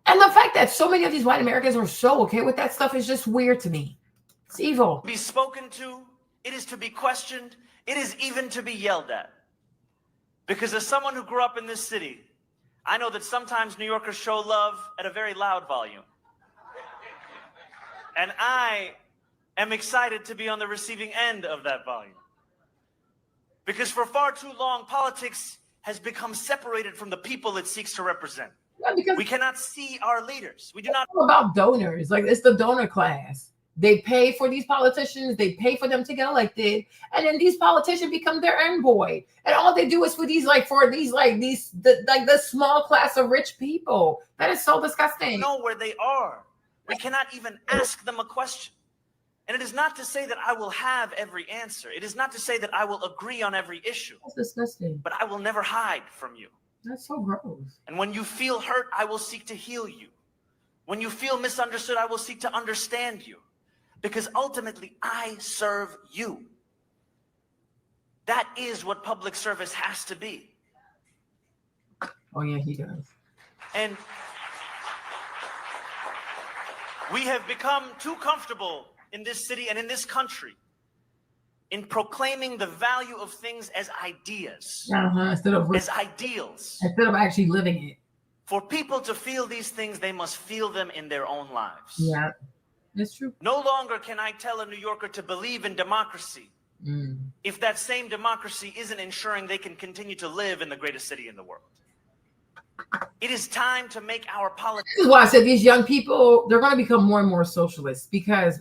And the fact that so many of these white Americans are so okay with that stuff is just weird to me. It's evil. be spoken to, it is to be questioned, it is even to be yelled at. Because as someone who grew up in this city, I know that sometimes New Yorkers show love at a very loud volume. And I am excited to be on the receiving end of that volume. Because for far too long, politics has become separated from the people it seeks to represent. Yeah, we cannot see our leaders. We do not. It's all about donors. Like it's the donor class. They pay for these politicians. They pay for them to get elected, and then these politicians become their envoy. And all they do is for these the small class of rich people. That is so disgusting. Know where they are. We cannot even ask them a question. And it is not to say that I will have every answer. It is not to say that I will agree on every issue. That's disgusting. But I will never hide from you. That's so gross. And when you feel hurt, I will seek to heal you. When you feel misunderstood, I will seek to understand you. Because ultimately, I serve you. That is what public service has to be. Oh, yeah, he does. And we have become too comfortable in this city and in this country in proclaiming the value of things as ideas, instead of as ideals. Instead of actually living it. For people to feel these things, they must feel them in their own lives. Yeah, that's true. No longer can I tell a New Yorker to believe in democracy if that same democracy isn't ensuring they can continue to live in the greatest city in the world. It is time to make our politics. This is why I said these young people, they're going to become more and more socialists because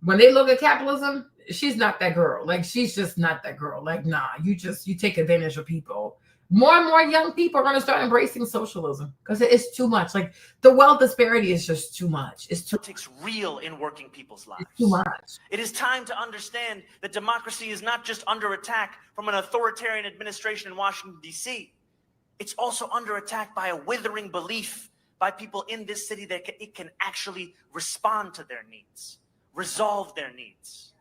when they look at capitalism, she's not that girl. Like, she's just not that girl. Like, nah, you take advantage of people. More and more young people are going to start embracing socialism because it's too much. Like, the wealth disparity is just too much. It's too real in working people's lives. It's too much. It is time to understand that democracy is not just under attack from an authoritarian administration in Washington, D.C. It's also under attack by a withering belief by people in this city that it can actually respond to their needs, resolve their needs.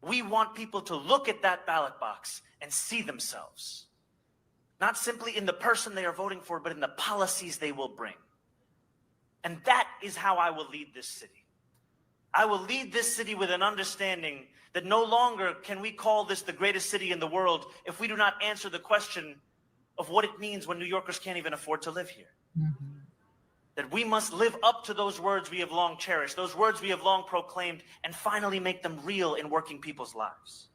We want people to look at that ballot box and see themselves, not simply in the person they are voting for, but in the policies they will bring. And that is how I will lead this city. I will lead this city with an understanding that no longer can we call this the greatest city in the world if we do not answer the question of what it means when New Yorkers can't even afford to live here. That we must live up to those words we have long cherished, those words we have long proclaimed, and finally make them real in working people's lives.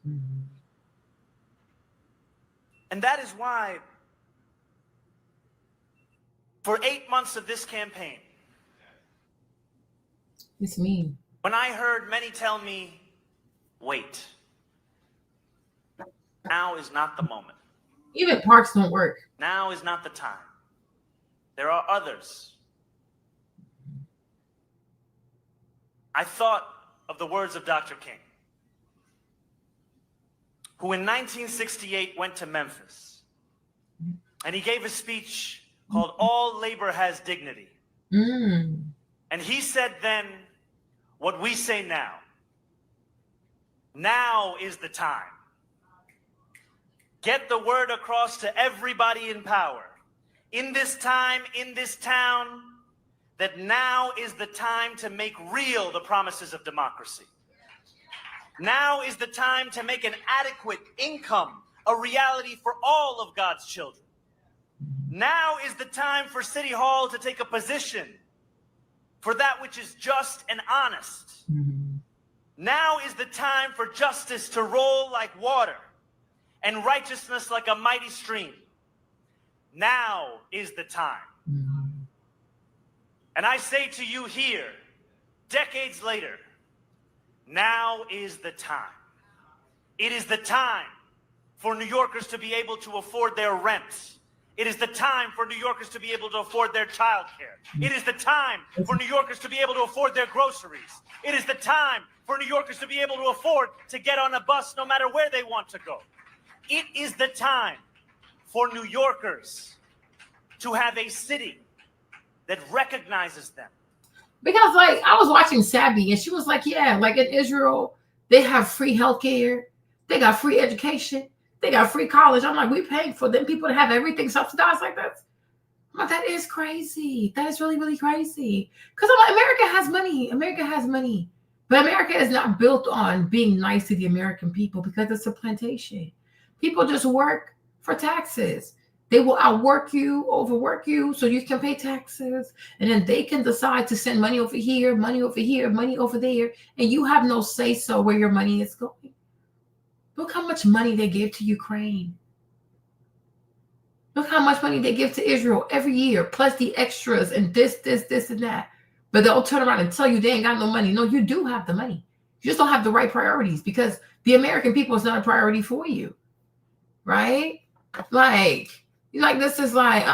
And that is why, for 8 months of this campaign, it's me. When I heard many tell me, wait, now is not the moment. Even parks don't work. Now is not the time. There are others. I thought of the words of Dr. King, who in 1968 went to Memphis, and he gave a speech called All Labor Has Dignity. And he said then what we say now. Now is the time. Get the word across to everybody in power, in this time, in this town, that now is the time to make real the promises of democracy. Now is the time to make an adequate income a reality for all of God's children. Now is the time for City Hall to take a position for that which is just and honest. Now is the time for justice to roll like water and righteousness like a mighty stream. Now is the time. And I say to you here, decades later, now is the time. It is the time for New Yorkers to be able to afford their rents. It is the time for New Yorkers to be able to afford their child care. It is the time for New Yorkers to be able to afford their groceries. It is the time for New Yorkers to be able to afford to get on a bus no matter where they want to go. It is the time for New Yorkers to have a city that recognizes them. Because like I was watching Sabby and she was like, yeah, like in Israel, they have free healthcare, they got free education, they got free college. I'm like, we paying for them people to have everything subsidized like this. I'm like, that is crazy. That is really, really crazy. Because I'm like, America has money. America has money. But America is not built on being nice to the American people because it's a plantation. People just work for taxes. They will outwork you, overwork you, so you can pay taxes. And then they can decide to send money over here, money over here, money over there. And you have no say-so where your money is going. Look how much money they give to Ukraine. Look how much money they give to Israel every year, plus the extras and this, and that. But they'll turn around and tell you they ain't got no money. No, you do have the money. You just don't have the right priorities because the American people is not a priority for you. Right? Like this is like,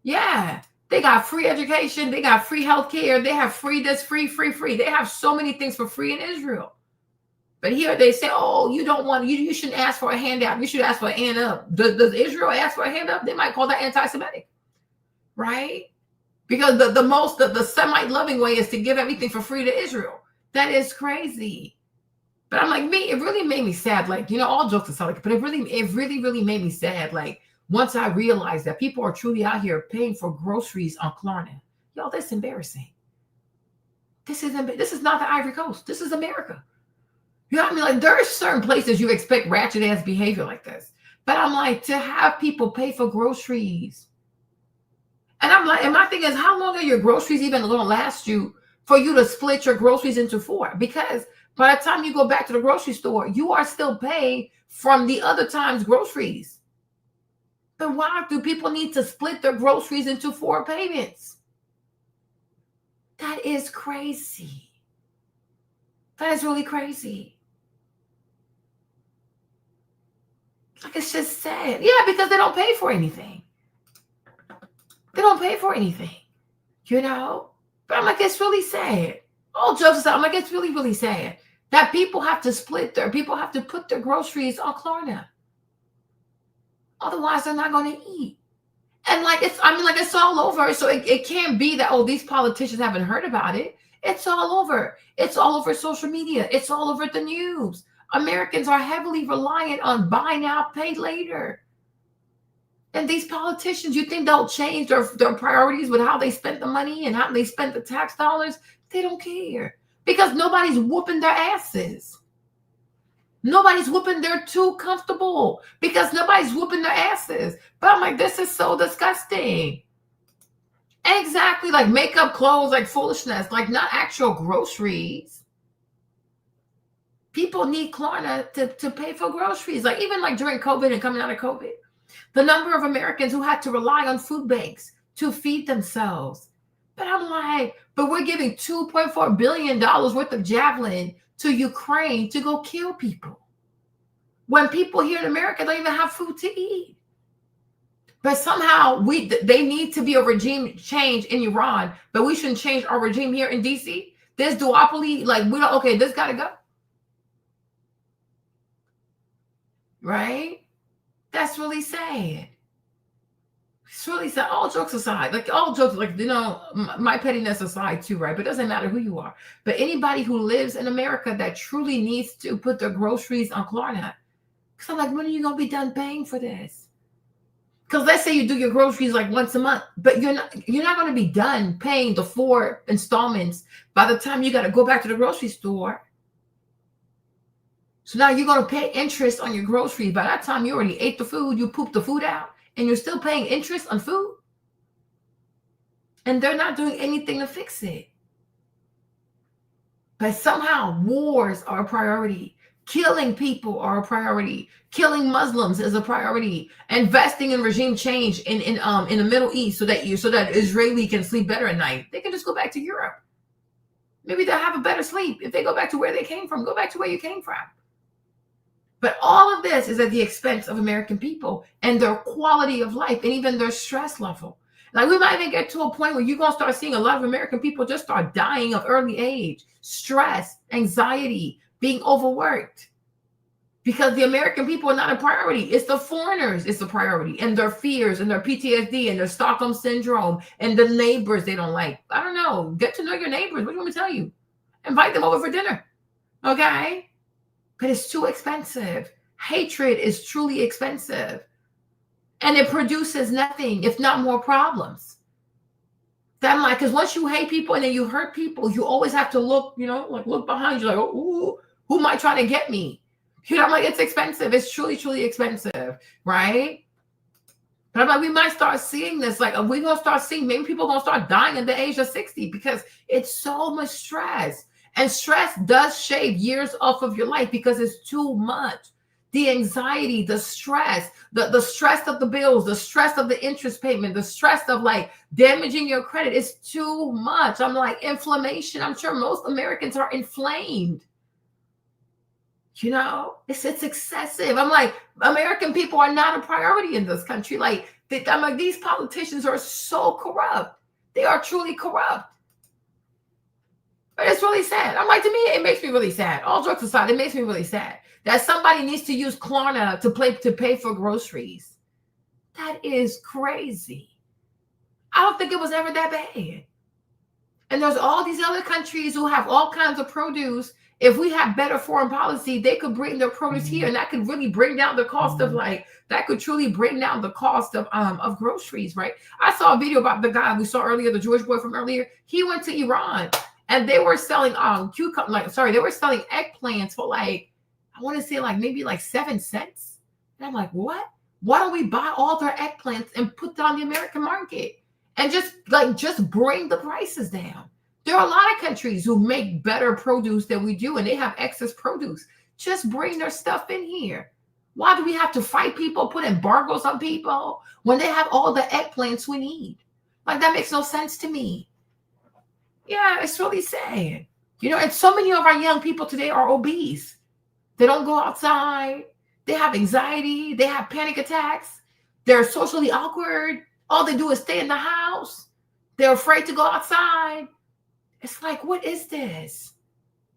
yeah, they got free education, they got free healthcare, they have free this, free. They have so many things for free in Israel. But here they say, oh, you don't want, you shouldn't ask for a handout. You should ask for a hand up. Does Israel ask for a hand up? They might call that anti-Semitic, right? Because the Semite loving way is to give everything for free to Israel. That is crazy. But I'm like, it really made me sad. Like, all jokes aside, but it really made me sad. Like, once I realized that people are truly out here paying for groceries on Klarna. Yo, that's embarrassing. This is not the Ivory Coast. This is America. You know what I mean? Like, there are certain places you expect ratchet ass behavior like this. But I'm like, to have people pay for groceries. And I'm like, and my thing is, how long are your groceries even going to last you for you to split your groceries into 4? Because by the time you go back to the grocery store, you are still paying from the other time's groceries. But why do people need to split their groceries into 4 payments? That is crazy. That is really crazy. Like, it's just sad. Yeah, because they don't pay for anything. They don't pay for anything, But I'm like, it's really sad. All jokes aside, I'm like, it's really, really sad that people have to people have to put their groceries on Klarna. Otherwise, they're not going to eat. And like, it's all over. So it can't be that, these politicians haven't heard about it. It's all over. It's all over social media. It's all over the news. Americans are heavily reliant on buy now, pay later. And these politicians, you think they'll change their priorities with how they spend the money and how they spend the tax dollars? They don't care because nobody's whooping their asses. Nobody's whooping. They're too comfortable because nobody's whooping their asses. But I'm like, this is so disgusting. Exactly, like makeup, clothes, like foolishness, like not actual groceries. People need Klarna to pay for groceries. Like even like during COVID and coming out of COVID, the number of Americans who had to rely on food banks to feed themselves. But I'm like, but we're giving $2.4 billion worth of javelin to Ukraine to go kill people. When people here in America don't even have food to eat. But somehow they need to be a regime change in Iran, but we shouldn't change our regime here in DC. This duopoly, like this gotta go. Right? That's really sad. It's really sad. All jokes aside, like all jokes, like, you know, my pettiness aside too, right? But it doesn't matter who you are. But anybody who lives in America that truly needs to put their groceries on Klarna, because I'm like, when are you gonna be done paying for this? Because let's say you do your groceries like once a month, but you're not going to be done paying the 4 installments by the time you got to go back to the grocery store. So now you're going to pay interest on your groceries. By that time, you already ate the food, you pooped the food out, and you're still paying interest on food. And they're not doing anything to fix it. But somehow wars are a priority. Killing people are a priority. Killing Muslims is a priority. Investing in regime change in the Middle East so that Israeli can sleep better at night. They can just go back to Europe. Maybe they'll have a better sleep if they go back to where they came from. Go back to where you came from. But all of this is at the expense of American people and their quality of life and even their stress level. Like, we might even get to a point where you're going to start seeing a lot of American people just start dying of early age, stress, anxiety, being overworked. Because the American people are not a priority. It's the foreigners it's the priority, and their fears and their PTSD and their Stockholm syndrome and the neighbors they don't like. I don't know. Get to know your neighbors. What do you want me to tell you? Invite them over for dinner. Okay? But it's too expensive. Hatred is truly expensive. And it produces nothing, if not more problems. That like, because once you hate people and then you hurt people, you always have to look, you know, like look behind you, like, oh, who am I trying to get me? You know, I'm like, it's expensive. It's truly, truly expensive, right? But I'm like, we might start seeing this. Like, we're going to start seeing, maybe people are going to start dying at the age of 60 because it's so much stress. And stress does shave years off of your life because it's too much. The anxiety, the stress, the stress of the bills, the stress of the interest payment, the stress of like damaging your credit is too much. I'm like, inflammation. I'm sure most Americans are inflamed. You know, it's excessive. I'm like, American people are not a priority in this country. Like, I'm like, these politicians are so corrupt. They are truly corrupt. But it's really sad. I'm like, to me, it makes me really sad. All jokes aside, it makes me really sad that somebody needs to use Klarna to pay for groceries. That is crazy. I don't think it was ever that bad. And there's all these other countries who have all kinds of produce. If we have better foreign policy, they could bring their produce here, and that could really bring down the cost of that could truly bring down the cost of groceries, right? I saw a video about the guy we saw earlier, the Jewish boy from earlier. He went to Iran, and they were selling they were selling eggplants for like, I want to say like maybe like 7 cents. And I'm like, what? Why don't we buy all their eggplants and put them on the American market and just bring the prices down? There are a lot of countries who make better produce than we do, and they have excess produce. Just bring their stuff in here. Why do we have to fight people, put embargoes on people when they have all the eggplants we need? Like, that makes no sense to me. Yeah, it's really sad. You know, and so many of our young people today are obese. They don't go outside. They have anxiety. They have panic attacks. They're socially awkward. All they do is stay in the house. They're afraid to go outside. It's like, what is this?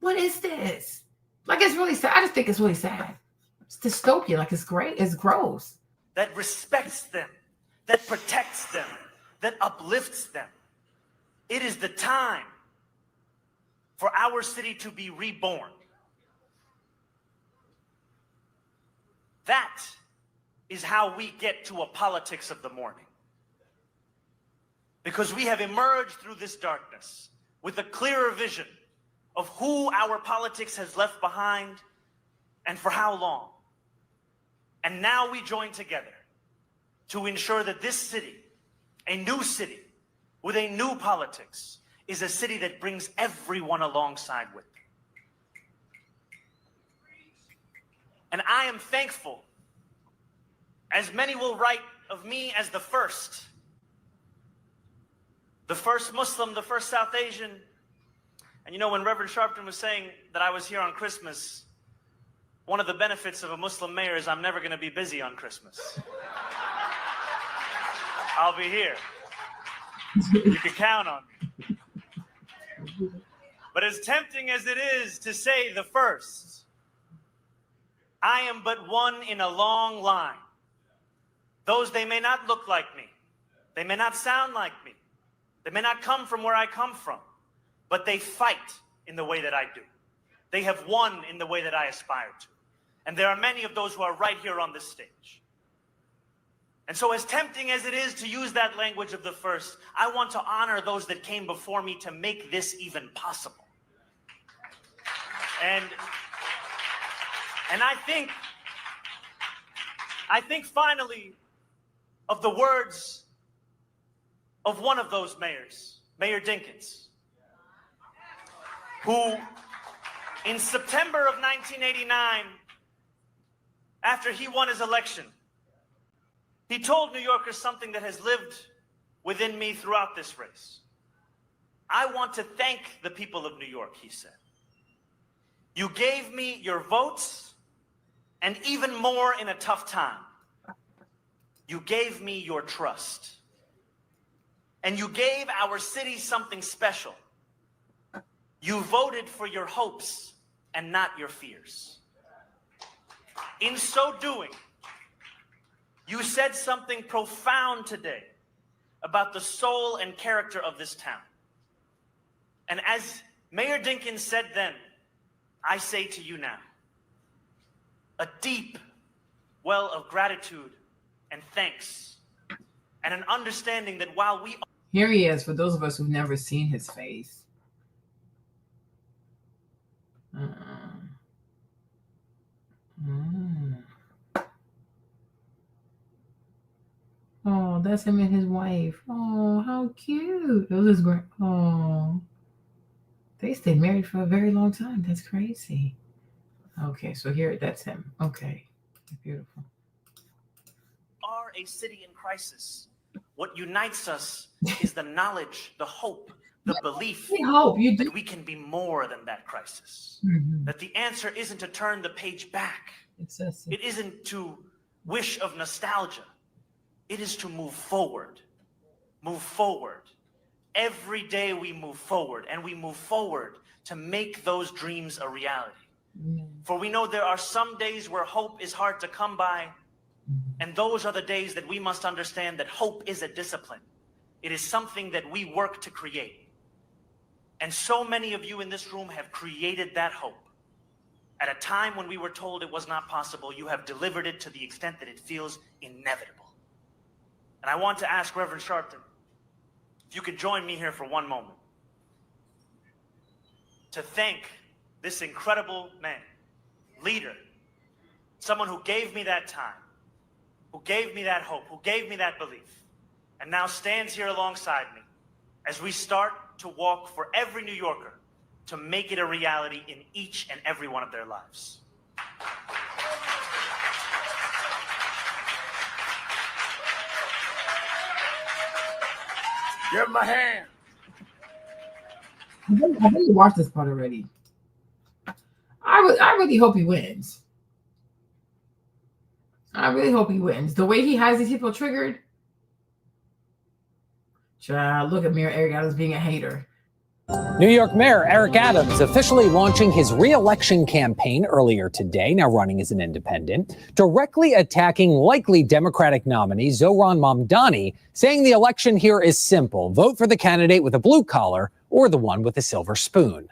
What is this? Like, it's really sad. I just think it's really sad. It's dystopia. Like, it's great. It's gross. That respects them, that protects them, that uplifts them. It is the time for our city to be reborn. That is how we get to a politics of the morning. Because we have emerged through this darkness with a clearer vision of who our politics has left behind and for how long. And now we join together to ensure that this city, a new city with a new politics, is a city that brings everyone alongside with it. And I am thankful, as many will write of me as the first Muslim, the first South Asian. And you know, when Reverend Sharpton was saying that I was here on Christmas, one of the benefits of a Muslim mayor is I'm never going to be busy on Christmas. I'll be here. You can count on me. But as tempting as it is to say the first, I am but one in a long line. Those, they may not look like me. They may not sound like me. They may not come from where I come from, but they fight in the way that I do. They have won in the way that I aspire to. And there are many of those who are right here on this stage. And so as tempting as it is to use that language of the first, I want to honor those that came before me to make this even possible. And I think finally of the words of one of those mayors, Mayor Dinkins, who in September of 1989, after he won his election, he told New Yorkers something that has lived within me throughout this race. I want to thank the people of New York, he said. You gave me your votes, and even more in a tough time, you gave me your trust. And you gave our city something special. You voted for your hopes and not your fears. In so doing, you said something profound today about the soul and character of this town. And as Mayor Dinkins said then, I say to you now, a deep well of gratitude and thanks, and an understanding that while we... Here he is, for those of us who've never seen his face. Oh, that's him and his wife. Oh, how cute. Those is great. Oh, they stayed married for a very long time. That's crazy. Okay, so here, that's him. Okay, beautiful. Are a city in crisis. What unites us is the knowledge, the hope, the belief that we can be more than that crisis. That the answer isn't to turn the page back. It isn't to wish of nostalgia. It is to move forward. Move forward. Every day we move forward, and we move forward to make those dreams a reality. For we know there are some days where hope is hard to come by, and those are the days that we must understand that hope is a discipline. It is something that we work to create. And so many of you in this room have created that hope. At a time when we were told it was not possible, you have delivered it to the extent that it feels inevitable. And I want to ask Reverend Sharpton, if you could join me here for one moment, to thank this incredible man, leader, someone who gave me that time, who gave me that hope, who gave me that belief, and now stands here alongside me as we start to walk for every New Yorker to make it a reality in each and every one of their lives. Give him a hand. I really watched this part already. I really hope he wins. I really hope he wins. The way he has these people triggered. Child, look at Mayor Eric Adams being a hater. New York Mayor Eric Adams officially launching his re-election campaign earlier today, now running as an independent, directly attacking likely Democratic nominee Zohran Mamdani, saying the election here is simple. Vote for the candidate with a blue collar or the one with a silver spoon.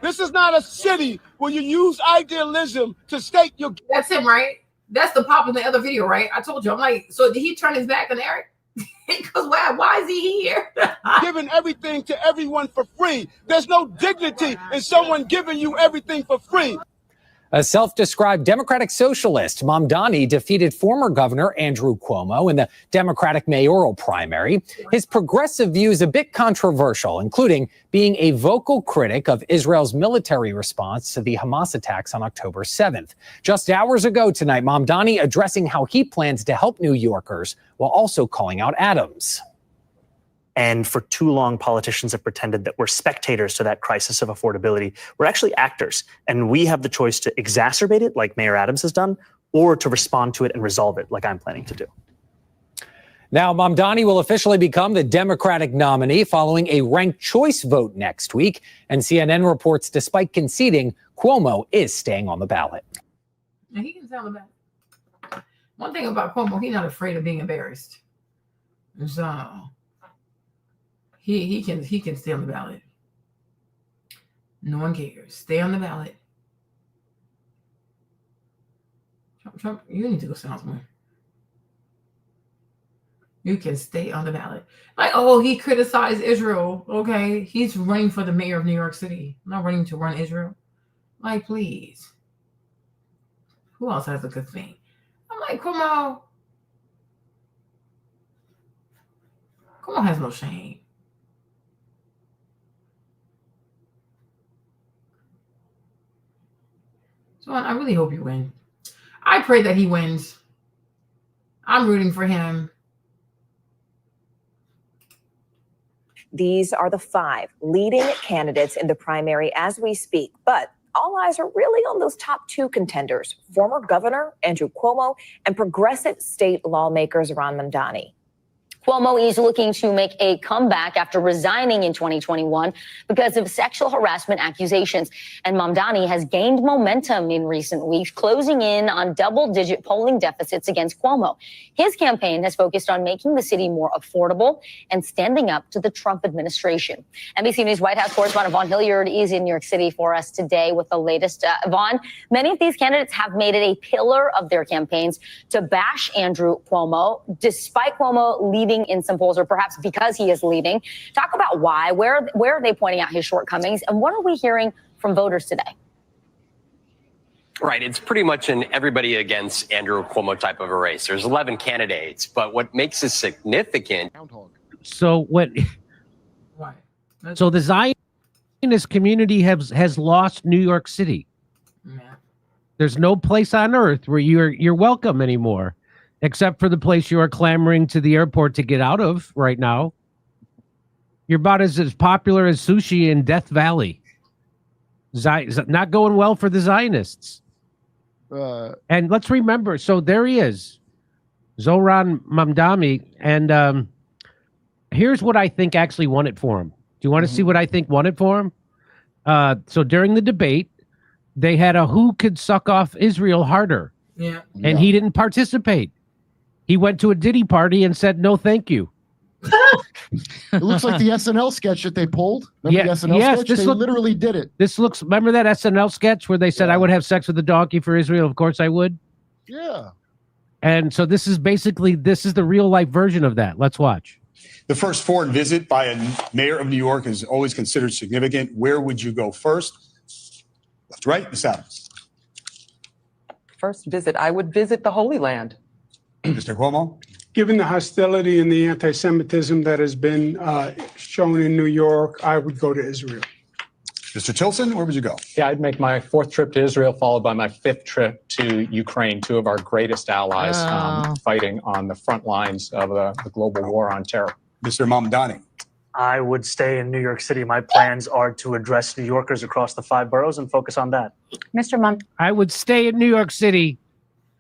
This is not a city where you use idealism to stake your... That's him, right? That's the pop in the other video, right? I told you. I'm like, so did he turn his back on Eric? Because why is he here? Giving everything to everyone for free. There's no dignity in someone giving you everything for free. A self-described Democratic socialist, Mamdani defeated former Governor Andrew Cuomo in the Democratic mayoral primary. His progressive views a bit controversial, including being a vocal critic of Israel's military response to the Hamas attacks on October 7th. Just hours ago tonight, Mamdani addressing how he plans to help New Yorkers while also calling out Adams. And for too long, politicians have pretended that we're spectators to that crisis of affordability. We're actually actors, and we have the choice to exacerbate it, like Mayor Adams has done, or to respond to it and resolve it, like I'm planning to do. Now, Mamdani will officially become the Democratic nominee following a ranked choice vote next week. And CNN reports, despite conceding, Cuomo is staying on the ballot. And he can tell about it. One thing about Cuomo, he's not afraid of being embarrassed. So he can stay on the ballot. No one cares. Stay on the ballot. Trump, you need to go sit down somewhere. You can stay on the ballot. Like, oh, he criticized Israel. Okay, he's running for the mayor of New York City. Not running to run Israel. Like, please. Who else has a good thing? I'm like, Cuomo has no shame. So I really hope you win. I pray that he wins. I'm rooting for him. These are the 5 leading candidates in the primary as we speak, but all eyes are really on those top 2 contenders, former Governor Andrew Cuomo and progressive state lawmaker Zohran Mamdani. Cuomo is looking to make a comeback after resigning in 2021 because of sexual harassment accusations. And Mandani has gained momentum in recent weeks, closing in on double-digit polling deficits against Cuomo. His campaign has focused on making the city more affordable and standing up to the Trump administration. NBC News White House correspondent Vaughn Hilliard is in New York City for us today with the latest. Vaughn, many of these candidates have made it a pillar of their campaigns to bash Andrew Cuomo, despite Cuomo leaving in some polls, or perhaps because he is leaving. Talk about why. Where are they pointing out his shortcomings, and what are we hearing from voters today? Right. It's pretty much an everybody against Andrew Cuomo type of a race. There's 11 candidates, but what makes this significant. So So the Zionist community has lost New York City. Yeah. There's no place on earth where you're welcome anymore, except for the place you are clamoring to the airport to get out of right now. You're about as popular as sushi in Death Valley. Not going well for the Zionists. And let's remember, so there he is, Zohran Mamdani, and here's what I think actually won it for him. Do you want to see what I think won it for him? So during the debate, they had a who could suck off Israel harder. Yeah. And he didn't participate. He went to a Diddy party and said, no, thank you. It looks like the SNL sketch that they pulled. Remember the SNL sketch? They literally did it. Remember that SNL sketch where they said I would have sex with a donkey for Israel? Of course I would. Yeah. And so this is the real life version of that. Let's watch. The first foreign visit by a mayor of New York is always considered significant. Where would you go first? Left, right, Ms. Adams. First visit, I would visit the Holy Land. Mr. Cuomo? Given the hostility and the anti-Semitism that has been shown in New York, I would go to Israel. Mr. Tilson, where would you go? Yeah, I'd make my 4th trip to Israel, followed by my 5th trip to Ukraine, 2 of our greatest allies fighting on the front lines of the global war on terror. Mr. Mamdani? I would stay in New York City. My plans are to address New Yorkers across the 5 boroughs and focus on that. Mr. Mom, I would stay in New York City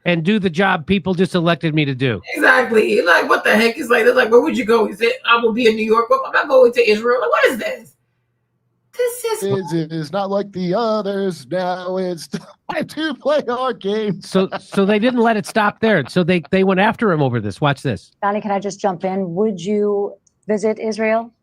and do the job people just elected me to do. Exactly. Like, what the heck? It's like, where would you go? He said, I will be in New York. I'm not going to Israel. Like, what is this? It is not like the others. Now it's time to play our game. So they didn't let it stop there. So they went after him over this. Watch this. Donnie, can I just jump in? Would you visit Israel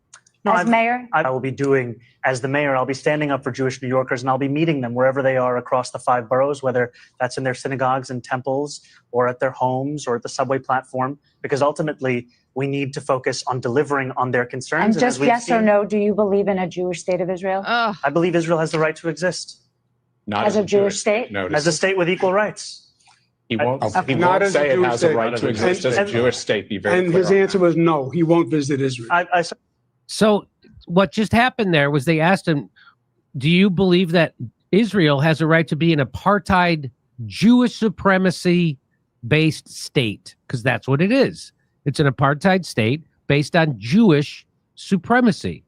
as mayor? I will be doing, as the mayor, I'll be standing up for Jewish New Yorkers, and I'll be meeting them wherever they are across the 5 boroughs, whether that's in their synagogues and temples or at their homes or at the subway platform, because ultimately we need to focus on delivering on their concerns. And just yes or no, do you believe in a Jewish state of Israel? I believe Israel has the right to exist. Not as a Jewish state? As a state with equal rights. He won't Not as a say it Jewish has a state. right to exist as a Jewish state. Be very And clear his on that. answer was no, he won't visit Israel. So what just happened there was they asked him, do you believe that Israel has a right to be an apartheid Jewish supremacy based state? Because that's what it is. It's an apartheid state based on Jewish supremacy.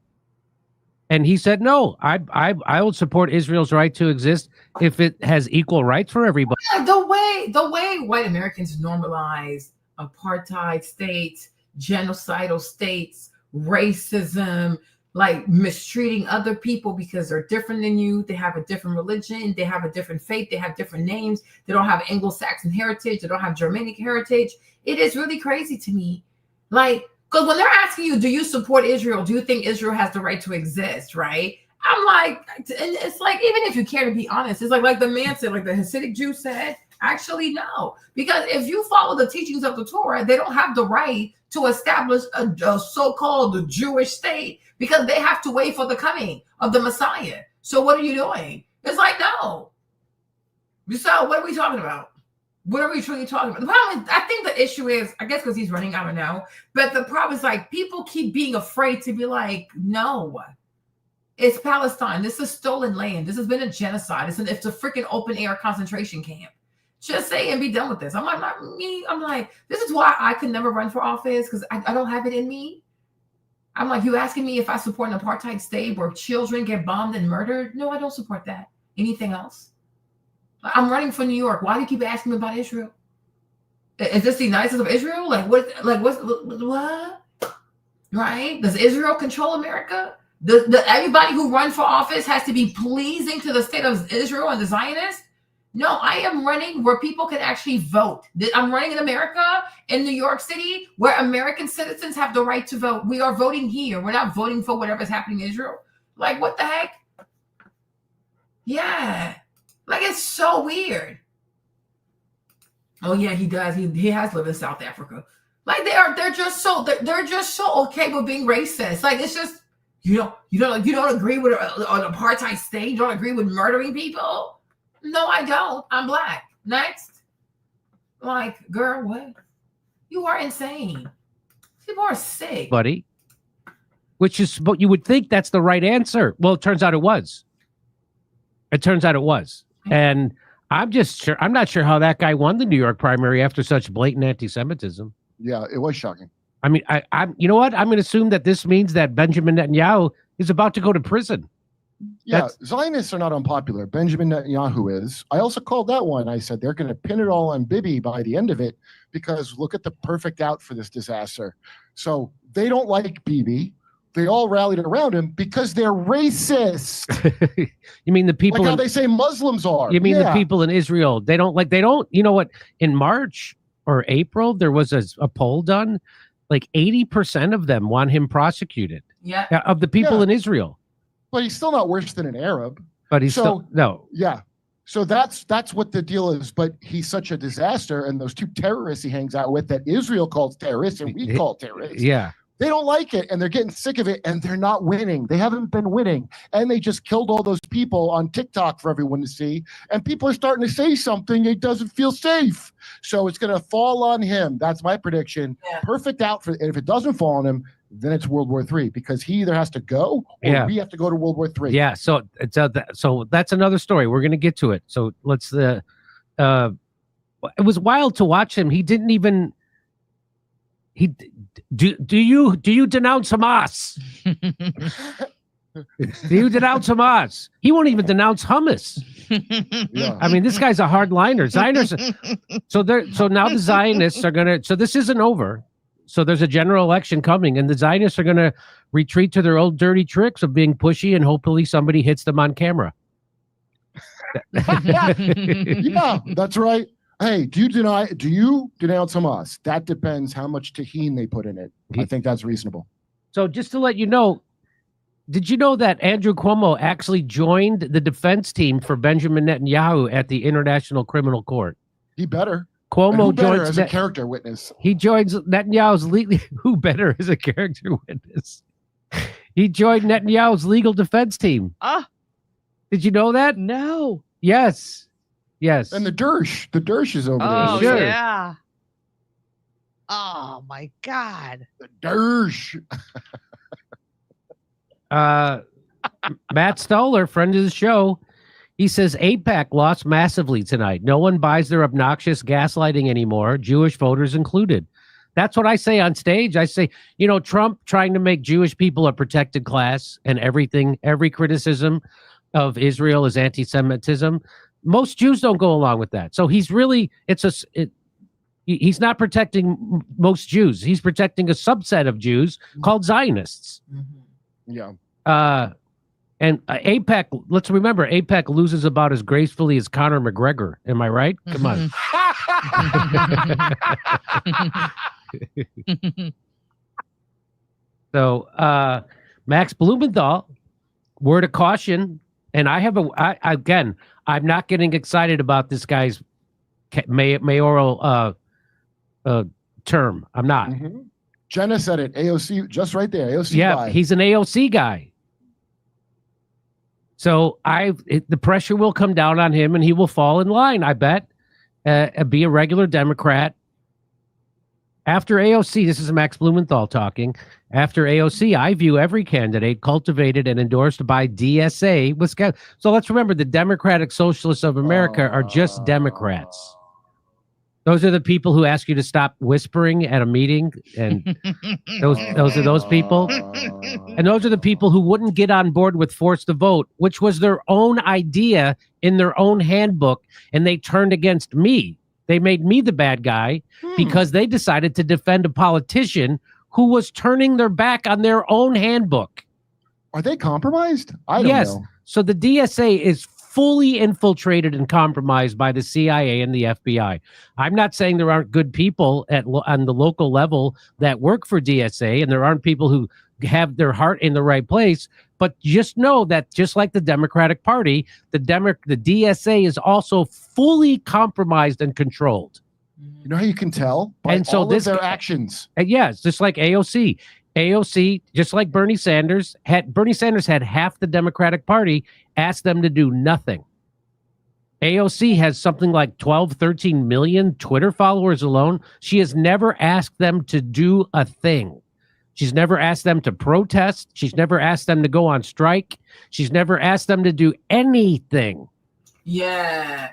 And he said, no, I will support Israel's right to exist if it has equal rights for everybody. Yeah, the way white Americans normalize apartheid states, genocidal states, racism, like mistreating other people because they're different than you. They have a different religion. They have a different faith. They have different names. They don't have Anglo-Saxon heritage. They don't have Germanic heritage. It is really crazy to me. Like, Because when they're asking you, do you support Israel? Do you think Israel has the right to exist? Right? I'm like, and it's like, even if you care to be honest, it's like the man said, like the Hasidic Jew said, actually, no. Because if you follow the teachings of the Torah, they don't have the right to establish a so-called Jewish state because they have to wait for the coming of the Messiah. So what are you doing? It's like, no. So what are we talking about? What are we truly talking about? The problem is, I think the issue is, I guess because he's running, I don't know. But the problem is like people keep being afraid to be like, no. It's Palestine. This is stolen land. This has been a genocide. It's a freaking open air concentration camp. Just say and be done with this. I'm like, not me. I'm like, this is why I could never run for office because I don't have it in me. I'm like, you asking me if I support an apartheid state where children get bombed and murdered? No, I don't support that. Anything else? I'm running for New York. Why do you keep asking me about Israel? Is this the United States of Israel? Like what? Right? Does Israel control America? Everybody who runs for office has to be pleasing to the state of Israel and the Zionists? No, I am running where people can actually vote. I'm running in America, in New York City, where American citizens have the right to vote. We are voting here. We're not voting for whatever's happening in Israel. Like, what the heck? Yeah. Like, it's so weird. Oh, yeah, he does. He has lived in South Africa. Like, they're just so okay with being racist. Like, it's just, you don't agree with an apartheid state. You don't agree with murdering people. No, I don't. I'm black. Next. Like, girl, what? You are insane. People are sick. Buddy. Which is, but you would think that's the right answer. Well, it turns out it was. And I'm not sure how that guy won the New York primary after such blatant anti-Semitism. Yeah, it was shocking. I mean, I'm you know what? I'm going to assume that this means that Benjamin Netanyahu is about to go to prison. Yeah, Zionists are not unpopular. Benjamin Netanyahu is. I also called that one. I said they're going to pin it all on Bibi by the end of it because look at the perfect out for this disaster. So they don't like Bibi. They all rallied around him because they're racist. You mean the people? Like how they say Muslims are. You mean the people in Israel? They don't. You know what? In March or April, there was a poll done. Like 80% of them want him prosecuted. Yeah. Of the people in Israel. But he's still not worse than an Arab. But he's still no. Yeah. So that's what the deal is. But he's such a disaster, and those two terrorists he hangs out with that Israel calls terrorists and we call terrorists. Yeah. They don't like it, and they're getting sick of it, and they're not winning. They haven't been winning, and they just killed all those people on TikTok for everyone to see, and people are starting to say something. It doesn't feel safe, so it's going to fall on him. That's my prediction. Yeah. Perfect out for. And if it doesn't fall on him, then it's World War III because he either has to go or we have to go to World War III. Yeah, so so that's another story. We're going to get to it. So let's it was wild to watch him. He didn't even. Do you denounce Hamas? Do you denounce Hamas? He won't even denounce hummus. Yeah. I mean, this guy's a hardliner. Zionists. So now the Zionists are gonna. So this isn't over. So there's a general election coming, and the Zionists are gonna retreat to their old dirty tricks of being pushy, and hopefully somebody hits them on camera. Yeah, that's right. Hey, do you denounce Hamas? That depends how much tahini they put in it. I think that's reasonable. So just to let you know, did you know that Andrew Cuomo actually joined the defense team for Benjamin Netanyahu at the International Criminal Court? He better. Cuomo joins as a character witness. He joins Netanyahu's who better as a character witness? He joined Netanyahu's legal defense team. Did you know that? No. Yes. Yes. And the Dersh is over there. Oh, Sure. yeah. Oh, my God. The Dersh. Matt Stoller, friend of the show, he says AIPAC lost massively tonight. No one buys their obnoxious gaslighting anymore, Jewish voters included. That's what I say on stage. I say, Trump trying to make Jewish people a protected class and every criticism of Israel is anti-Semitism. Most Jews don't go along with that. So he's really, he's not protecting most Jews. He's protecting a subset of Jews called Zionists. Yeah. And AIPAC, let's remember, AIPAC loses about as gracefully as Conor McGregor. Am I right? Come on. So Max Blumenthal, word of caution, and again, I'm not getting excited about this guy's mayoral term. I'm not. Mm-hmm. Jenna said it. AOC, just right there. AOC. Yeah, vibe. he's an AOC guy. So the pressure will come down on him, and he will fall in line. I bet, be a regular Democrat. After AOC, this is Max Blumenthal talking. After AOC, I view every candidate cultivated and endorsed by DSA. So let's remember, the Democratic Socialists of America are just Democrats. Those are the people who ask you to stop whispering at a meeting, and those are those people. And those are the people who wouldn't get on board with force the vote, which was their own idea in their own handbook, and they turned against me. They made me the bad guy because they decided to defend a politician who was turning their back on their own handbook. Are they compromised? I don't know. So the DSA is fully infiltrated and compromised by the CIA and the FBI. I'm not saying there aren't good people on the local level that work for DSA, and there aren't people who have their heart in the right place. But just know that just like the Democratic Party, the DSA is also fully compromised and controlled. You know how you can tell? By all of their actions. It's just like AOC. AOC, just like Bernie Sanders had half the Democratic Party ask them to do nothing. AOC has something like 12, 13 million Twitter followers alone. She has never asked them to do a thing. She's never asked them to protest. She's never asked them to go on strike. She's never asked them to do anything. Yeah.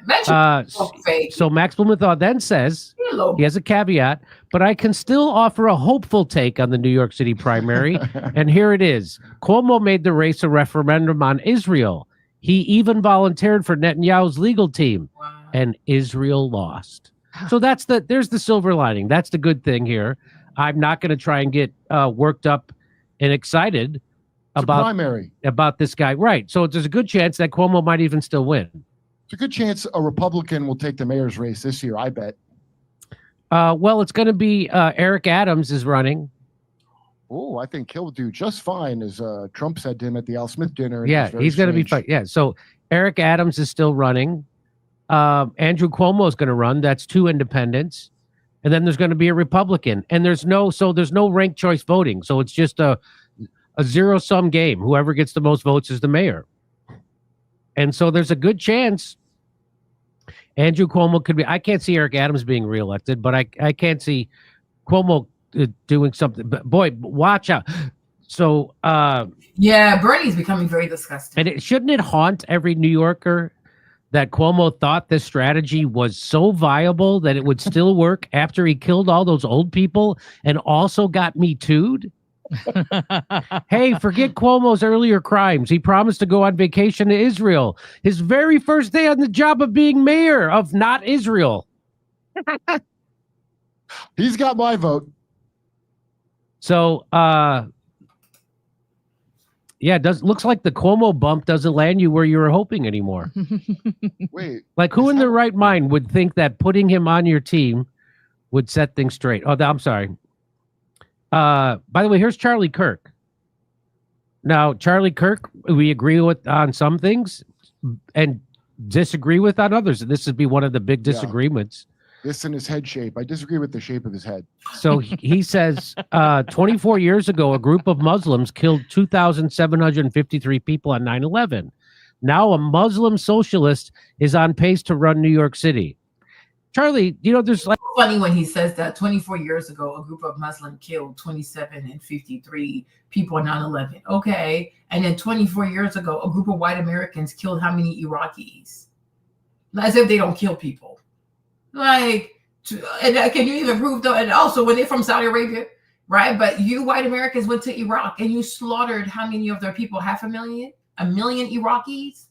So Max Blumenthal then says, he has a caveat, but I can still offer a hopeful take on the New York City primary. And here it is. Cuomo made the race a referendum on Israel. He even volunteered for Netanyahu's legal team, and Israel lost. So there's the silver lining. That's the good thing here. I'm not going to try and get worked up and excited about this guy. Right. So there's a good chance that Cuomo might even still win. It's a good chance a Republican will take the mayor's race this year, I bet. Well, it's going to be Eric Adams is running. Oh, I think he'll do just fine, as Trump said to him at the Al Smith dinner. Yeah, he's going to be fine. Yeah, so Eric Adams is still running. Andrew Cuomo is going to run. That's 2 independents. And then there's going to be a Republican. And there's no ranked choice voting. So it's just a zero-sum game. Whoever gets the most votes is the mayor. And so there's a good chance Andrew Cuomo could be. I can't see Eric Adams being reelected, but I can't see Cuomo doing something. But boy, watch out. So Bernie's becoming very disgusting. And shouldn't it haunt every New Yorker that Cuomo thought this strategy was so viable that it would still work after he killed all those old people and also got Me Too'd? Hey, forget Cuomo's earlier crimes. He promised to go on vacation to Israel. His very first day on the job of being mayor of not Israel. He's got my vote. So, looks like the Cuomo bump doesn't land you where you were hoping anymore. Wait. Like, who in their right mind would think that putting him on your team would set things straight? Oh, I'm sorry. By the way, here's Charlie Kirk. Now, Charlie Kirk, we agree with on some things and disagree with on others. And this would be one of the big disagreements. This and his head shape. I disagree with the shape of his head. So he says 24 years ago, a group of Muslims killed 2,753 people on 9/11. Now a Muslim socialist is on pace to run New York City. Charlie, there's like funny when he says that 24 years ago, a group of Muslims killed 2,753 people on 9/11. Okay. And then 24 years ago, a group of white Americans killed how many Iraqis? As if they don't kill people. Like, and can you even prove that? And also, when they're from Saudi Arabia, right? But you white Americans went to Iraq and you slaughtered how many of their people? 500,000? 1 million Iraqis?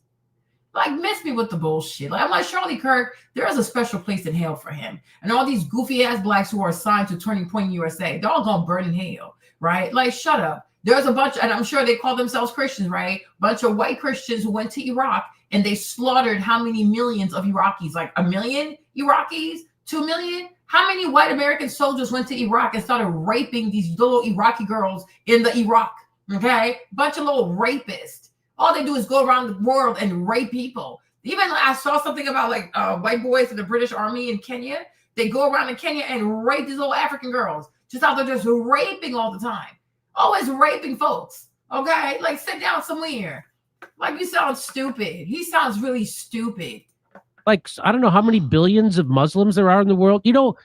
Like, miss me with the bullshit. Like, I'm like, Charlie Kirk, there is a special place in hell for him. And all these goofy ass blacks who are assigned to Turning Point USA, they're all gonna burn in hell, right? Like, shut up. There's a bunch, and I'm sure they call themselves Christians, right? Bunch of white Christians who went to Iraq and they slaughtered how many millions of Iraqis? Like 1 million Iraqis? 2 million? How many white American soldiers went to Iraq and started raping these little Iraqi girls in the Iraq? Okay, bunch of little rapists. All they do is go around the world and rape people. Even I saw something about like white boys in the British Army in Kenya. They go around in Kenya and rape these little African girls. Just out there just raping all the time. Always raping folks. Okay, like sit down somewhere. Like you sound stupid. He sounds really stupid. Like, I don't know how many billions of Muslims there are in the world. You know,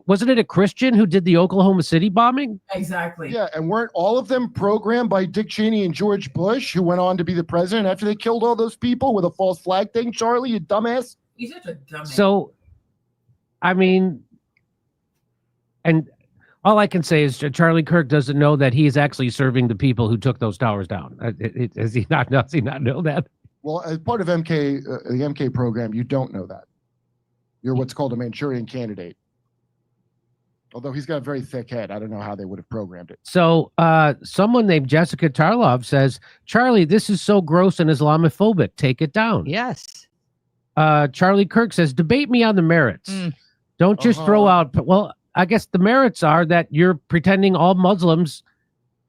wasn't it a Christian who did the Oklahoma City bombing? Exactly. Yeah, and weren't all of them programmed by Dick Cheney and George Bush, who went on to be the president after they killed all those people with a false flag thing? Charlie, you dumbass. He's such a dumbass. So, I mean, and all I can say is Charlie Kirk doesn't know that he is actually serving the people who took those towers down. Does he not know that? Well, as part of the MK program, you don't know that. You're what's called a Manchurian candidate. Although he's got a very thick head. I don't know how they would have programmed it. So someone named Jessica Tarlov says, Charlie, this is so gross and Islamophobic. Take it down. Yes. Charlie Kirk says, debate me on the merits. Don't just throw out. Well, I guess the merits are that you're pretending all Muslims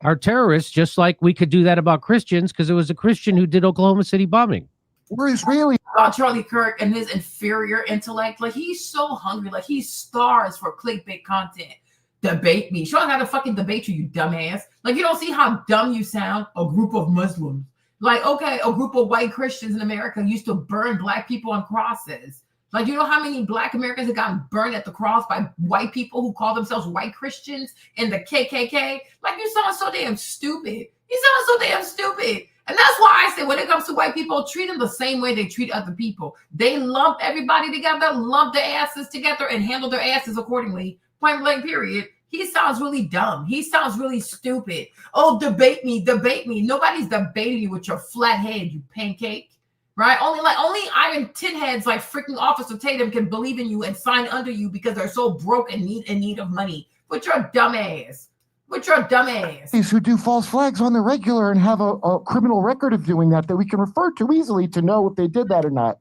are terrorists, just like we could do that about Christians because it was a Christian who did Oklahoma City bombing. We're Israeli. About Charlie Kirk and his inferior intellect, like he's so hungry, like he starves for clickbait content. Debate me. Show me how to fucking debate you, you dumbass. Like you don't see how dumb you sound. A group of Muslims, like okay, a group of white Christians in America used to burn black people on crosses. Like, you know how many black Americans have gotten burned at the cross by white people who call themselves white Christians in the KKK? Like, you sound so damn stupid. You sound so damn stupid. And that's why I say when it comes to white people, treat them the same way they treat other people. They lump everybody together, lump their asses together, and handle their asses accordingly. Point blank, period. He sounds really dumb. He sounds really stupid. Oh, debate me, debate me. Nobody's debating you with your flat head, you pancake. Right? Only iron tin heads like freaking Officer Tatum can believe in you and sign under you because they're so broke and in need of money. With your dumb ass. With your dumb ass. These who do false flags on the regular and have a criminal record of doing that we can refer to easily to know if they did that or not.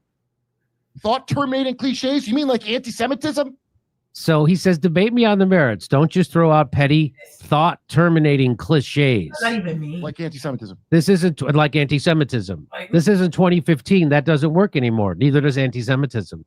Thought terminating cliches? You mean like anti-Semitism? So he says, debate me on the merits. Don't just throw out petty, thought-terminating cliches. What does that even mean? Like anti-Semitism. This isn't like anti-Semitism. This isn't 2015. That doesn't work anymore. Neither does anti-Semitism.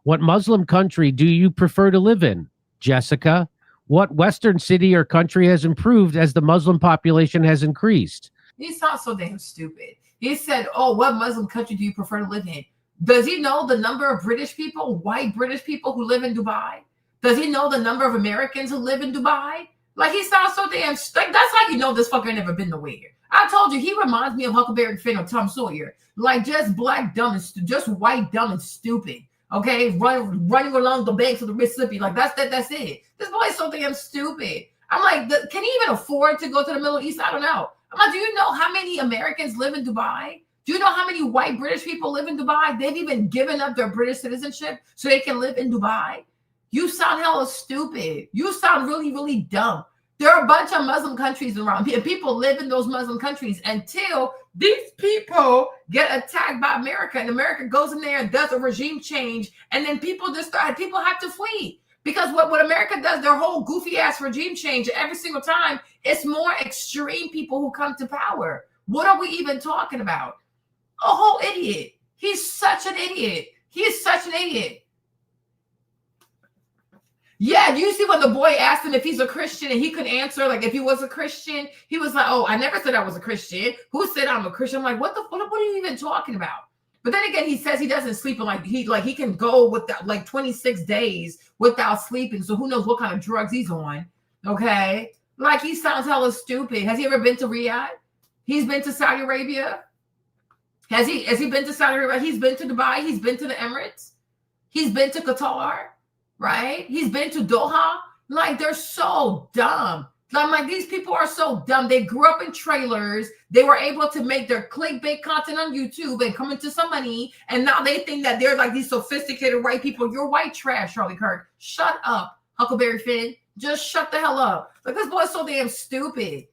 What Muslim country do you prefer to live in, Jessica? What Western city or country has improved as the Muslim population has increased? He sounds so damn stupid. He said, oh, what Muslim country do you prefer to live in? Does he know the number of British people, white British people who live in Dubai? Does he know the number of Americans who live in Dubai? Like, he sounds so damn like that's how you know this fucker never been nowhere. I told you, he reminds me of Huckleberry Finn or Tom Sawyer. Like, just black, dumb, and just white, dumb, and stupid. Okay? Running along the banks of the Mississippi. Like, that's it. This boy is so damn stupid. I'm like, can he even afford to go to the Middle East? I don't know. I'm like, do you know how many Americans live in Dubai? Do you know how many white British people live in Dubai? They've even given up their British citizenship so they can live in Dubai. You sound hella stupid. You sound really, really dumb. There are a bunch of Muslim countries around here. People live in those Muslim countries until these people get attacked by America and America goes in there and does a regime change. And then people have to flee. Because what America does, their whole goofy ass regime change every single time, it's more extreme people who come to power. What are we even talking about? A whole idiot. He's such an idiot. He is such an idiot. Yeah, you see when the boy asked him if he's a Christian and he could answer, like if he was a Christian, he was like, oh, I never said I was a Christian. Who said I'm a Christian? I'm like, what are you even talking about? But then again, he says he doesn't sleep and he can go without like 26 days without sleeping. So who knows what kind of drugs he's on. Okay. Like he sounds hella stupid. Has he ever been to Riyadh? He's been to Saudi Arabia. Has he been to Saudi Arabia? He's been to Dubai. He's been to the Emirates. He's been to Qatar, right? He's been to Doha. Like, they're so dumb. I'm like, these people are so dumb. They grew up in trailers. They were able to make their clickbait content on YouTube and come into some money. And now they think that they're like these sophisticated white people. You're white trash, Charlie Kirk. Shut up, Huckleberry Finn. Just shut the hell up. Like, this boy's so damn stupid.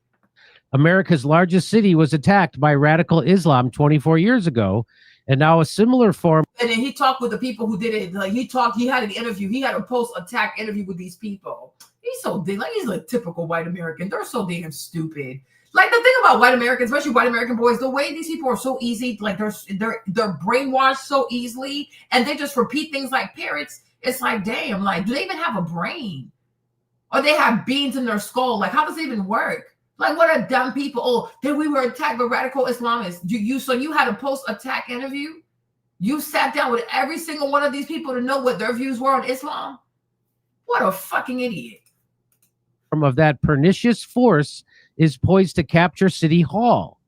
America's largest city was attacked by radical Islam 24 years ago, And now a similar form. And then he talked with the people who did it. Like he had an interview. He had a post-attack interview with these people. He's a typical white American. They're so damn stupid. Like the thing about white Americans, especially white American boys, the way these people are so easy, like they're brainwashed so easily, and they just repeat things like parrots. It's like, damn, like, do they even have a brain? Or they have beans in their skull? Like, how does it even work? Like, what are dumb people? Oh, then we were attacked by radical Islamists. So you had a post-attack interview? You sat down with every single one of these people to know what their views were on Islam? What a fucking idiot. Of that pernicious force is poised to capture City Hall.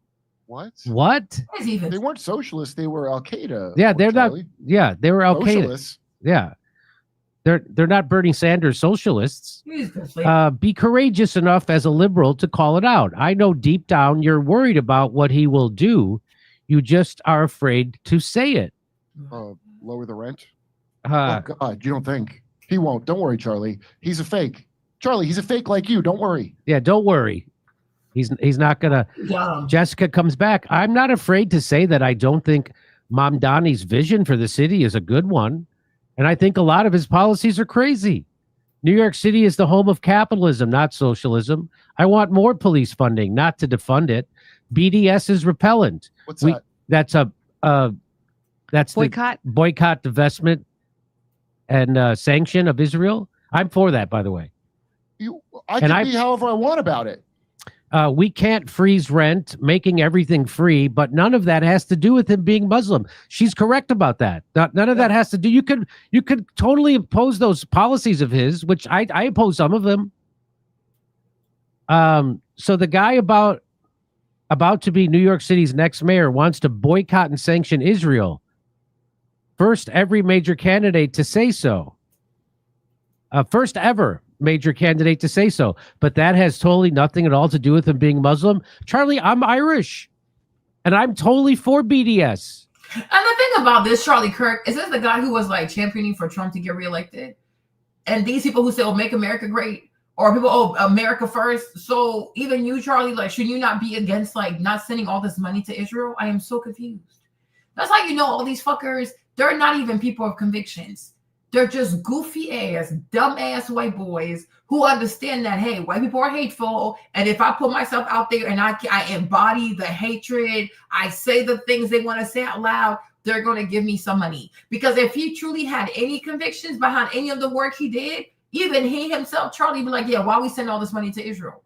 What? They weren't socialists. They were Al Qaeda. Yeah, they're Charlie. not. Yeah, they were Al Qaeda. Socialists. Yeah, they're not Bernie Sanders socialists. Be courageous enough as a liberal to call it out. I know deep down you're worried about what he will do. You just are afraid to say it. Lower the rent. Oh God, you don't think he won't? Don't worry, Charlie. He's a fake. Charlie, he's a fake like you. Don't worry. Yeah, don't worry. He's not gonna. Yeah. Jessica comes back. I'm not afraid to say that I don't think Mamdani's vision for the city is a good one, and I think a lot of his policies are crazy. New York City is the home of capitalism, not socialism. I want more police funding, not to defund it. BDS is repellent. What's that? That's boycott. The boycott, divestment, and sanction of Israel. I'm for that, by the way. I can be however I want about it. We can't freeze rent, making everything free, but none of that has to do with him being Muslim. She's correct about that. None of that has to do. You could totally oppose those policies of his, which I oppose some of them. So the guy about to be New York City's next mayor wants to boycott and sanction Israel. First, every major candidate to say so. First ever major candidate to say so, but that has totally nothing at all to do with him being Muslim. Charlie, I'm Irish, and I'm totally for BDS. And the thing about this Charlie Kirk is this the guy who was like championing for Trump to get reelected, and these people who say, "Oh, make America great," or people, "Oh, America first." So even you, Charlie, like, should you not be against like not sending all this money to Israel? I am so confused. That's how you know all these fuckers. They're not even people of convictions. They're just goofy ass, dumb ass white boys who understand that, hey, white people are hateful. And if I put myself out there and I embody the hatred, I say the things they want to say out loud, they're going to give me some money. Because if he truly had any convictions behind any of the work he did, even he himself, Charlie, be like, yeah, why we send all this money to Israel?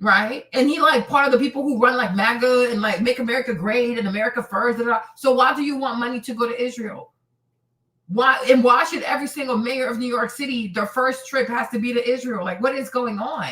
Right? And he like part of the people who run like MAGA and like make America great and America first. So why do you want money to go to Israel? Why should every single mayor of New York City, their first trip has to be to Israel? Like, what is going on?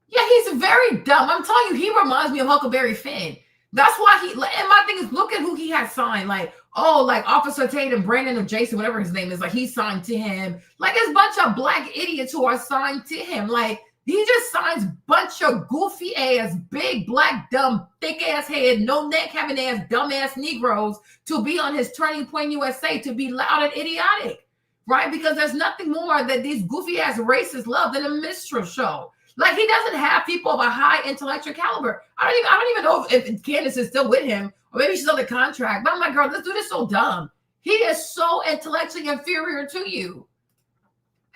Yeah, he's very dumb. I'm telling you, he reminds me of Huckleberry Finn. That's why and my thing is, look at who he has signed. Like, oh, like Officer Tate and Brandon or Jason, whatever his name is, like he's signed to him. Like, there's a bunch of black idiots who are signed to him. Like, he just signs bunch of goofy ass, big, black, dumb, thick ass head, no neck having ass, dumb ass Negroes to be on his Turning Point USA, to be loud and idiotic, right? Because there's nothing more that these goofy ass racists love than a minstrel show. Like, he doesn't have people of a high intellectual caliber. I don't even know if Candace is still with him, or maybe she's on the contract. But I'm like, girl, this dude is so dumb. He is so intellectually inferior to you.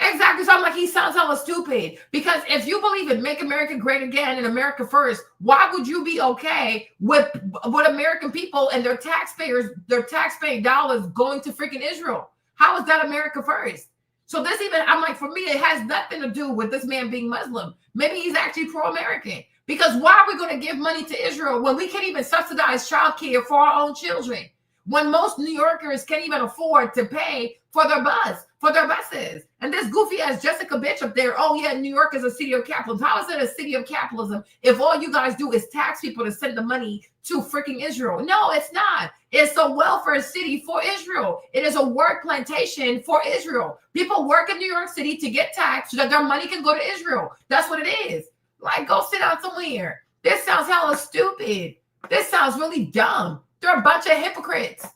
Exactly. So I'm like, he sounds hella stupid. Because if you believe in Make America Great Again and America First, why would you be okay with American people and their taxpaying dollars going to freaking Israel? How is that America First? So this I'm like, for me, it has nothing to do with this man being Muslim. Maybe he's actually pro-American. Because why are we going to give money to Israel when we can't even subsidize childcare for our own children? When most New Yorkers can't even afford to pay for their buses. And this goofy ass Jessica bitch up there, oh yeah, New York is a city of capitalism. How is it a city of capitalism if all you guys do is tax people to send the money to freaking Israel? No, it's not. It's a welfare city for Israel. It is a work plantation for Israel. People work in New York City to get taxed so that their money can go to Israel. That's what it is. Like, go sit down somewhere. This sounds hella stupid. This sounds really dumb. They're a bunch of hypocrites.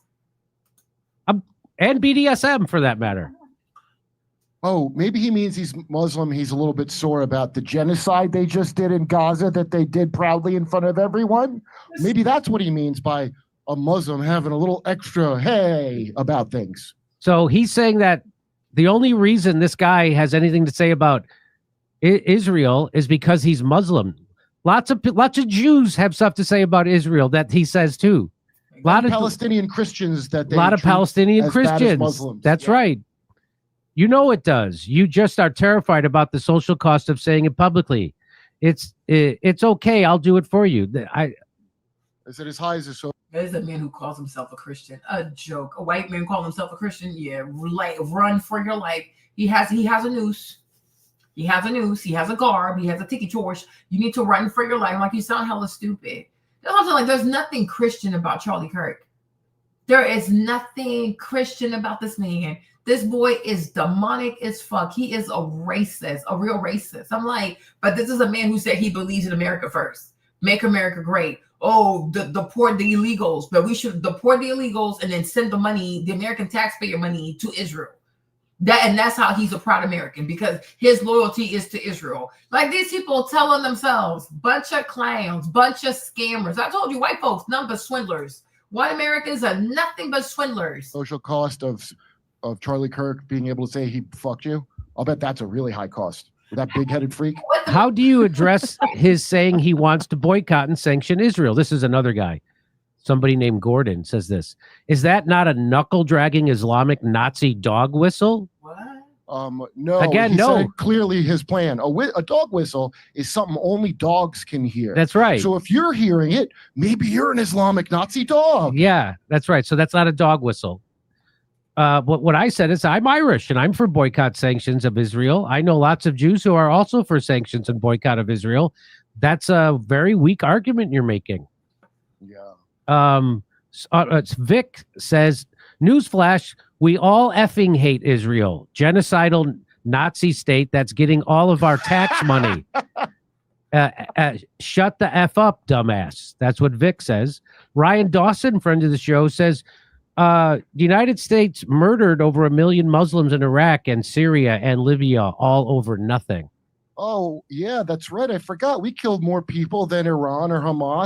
And BDSM, for that matter. Oh, maybe he means he's Muslim. He's a little bit sore about the genocide they just did in Gaza that they did proudly in front of everyone. Maybe that's what he means by a Muslim having a little extra hey about things. So he's saying that the only reason this guy has anything to say about Israel is because he's Muslim. Lots of Jews have stuff to say about Israel that he says too. A lot of Palestinian Christians that they a lot of treat Palestinian as bad as Christians. Muslims. That's right. You know it does. You just are terrified about the social cost of saying it publicly. It's okay. I'll do it for you. Is it as high as a so? There's a man who calls himself a Christian. A joke. A white man calling himself a Christian. Yeah, like run for your life. He has a noose. He has a noose. He has a garb. He has a tiki torch. You need to run for your life. Like, you sound hella stupid. There's nothing Christian about Charlie Kirk. There is nothing Christian about this man. This boy is demonic as fuck. He is a racist, a real racist. I'm like, but this is a man who said he believes in America first. Make America great. Oh, deport the illegals, but we should deport the illegals and then send the money, the American taxpayer money, to Israel. That's how he's a proud American, because his loyalty is to Israel. Like, these people telling themselves, bunch of clowns, bunch of scammers. I told you, white folks, none but swindlers. White Americans are nothing but swindlers. Social cost of Charlie Kirk being able to say he fucked you. I'll bet that's a really high cost. With that big-headed freak. How do you address his saying he wants to boycott and sanction Israel? This is another guy. Somebody named Gordon says this. Is that not a knuckle-dragging Islamic Nazi dog whistle? No. Again, he no. said clearly his plan. A dog whistle is something only dogs can hear. That's right. So if you're hearing it, maybe you're an Islamic Nazi dog. Yeah, that's right. So that's not a dog whistle. What I said is I'm Irish and I'm for boycott sanctions of Israel. I know lots of Jews who are also for sanctions and boycott of Israel. That's a very weak argument you're making. Yeah. Vic says, newsflash, we all effing hate Israel. Genocidal Nazi state that's getting all of our tax money. Shut the F up, dumbass. That's what Vic says. Ryan Dawson, friend of the show, says, the United States murdered over 1 million Muslims in Iraq and Syria and Libya, all over nothing. Oh, yeah, that's right. I forgot. We killed more people than Iran or Hamas.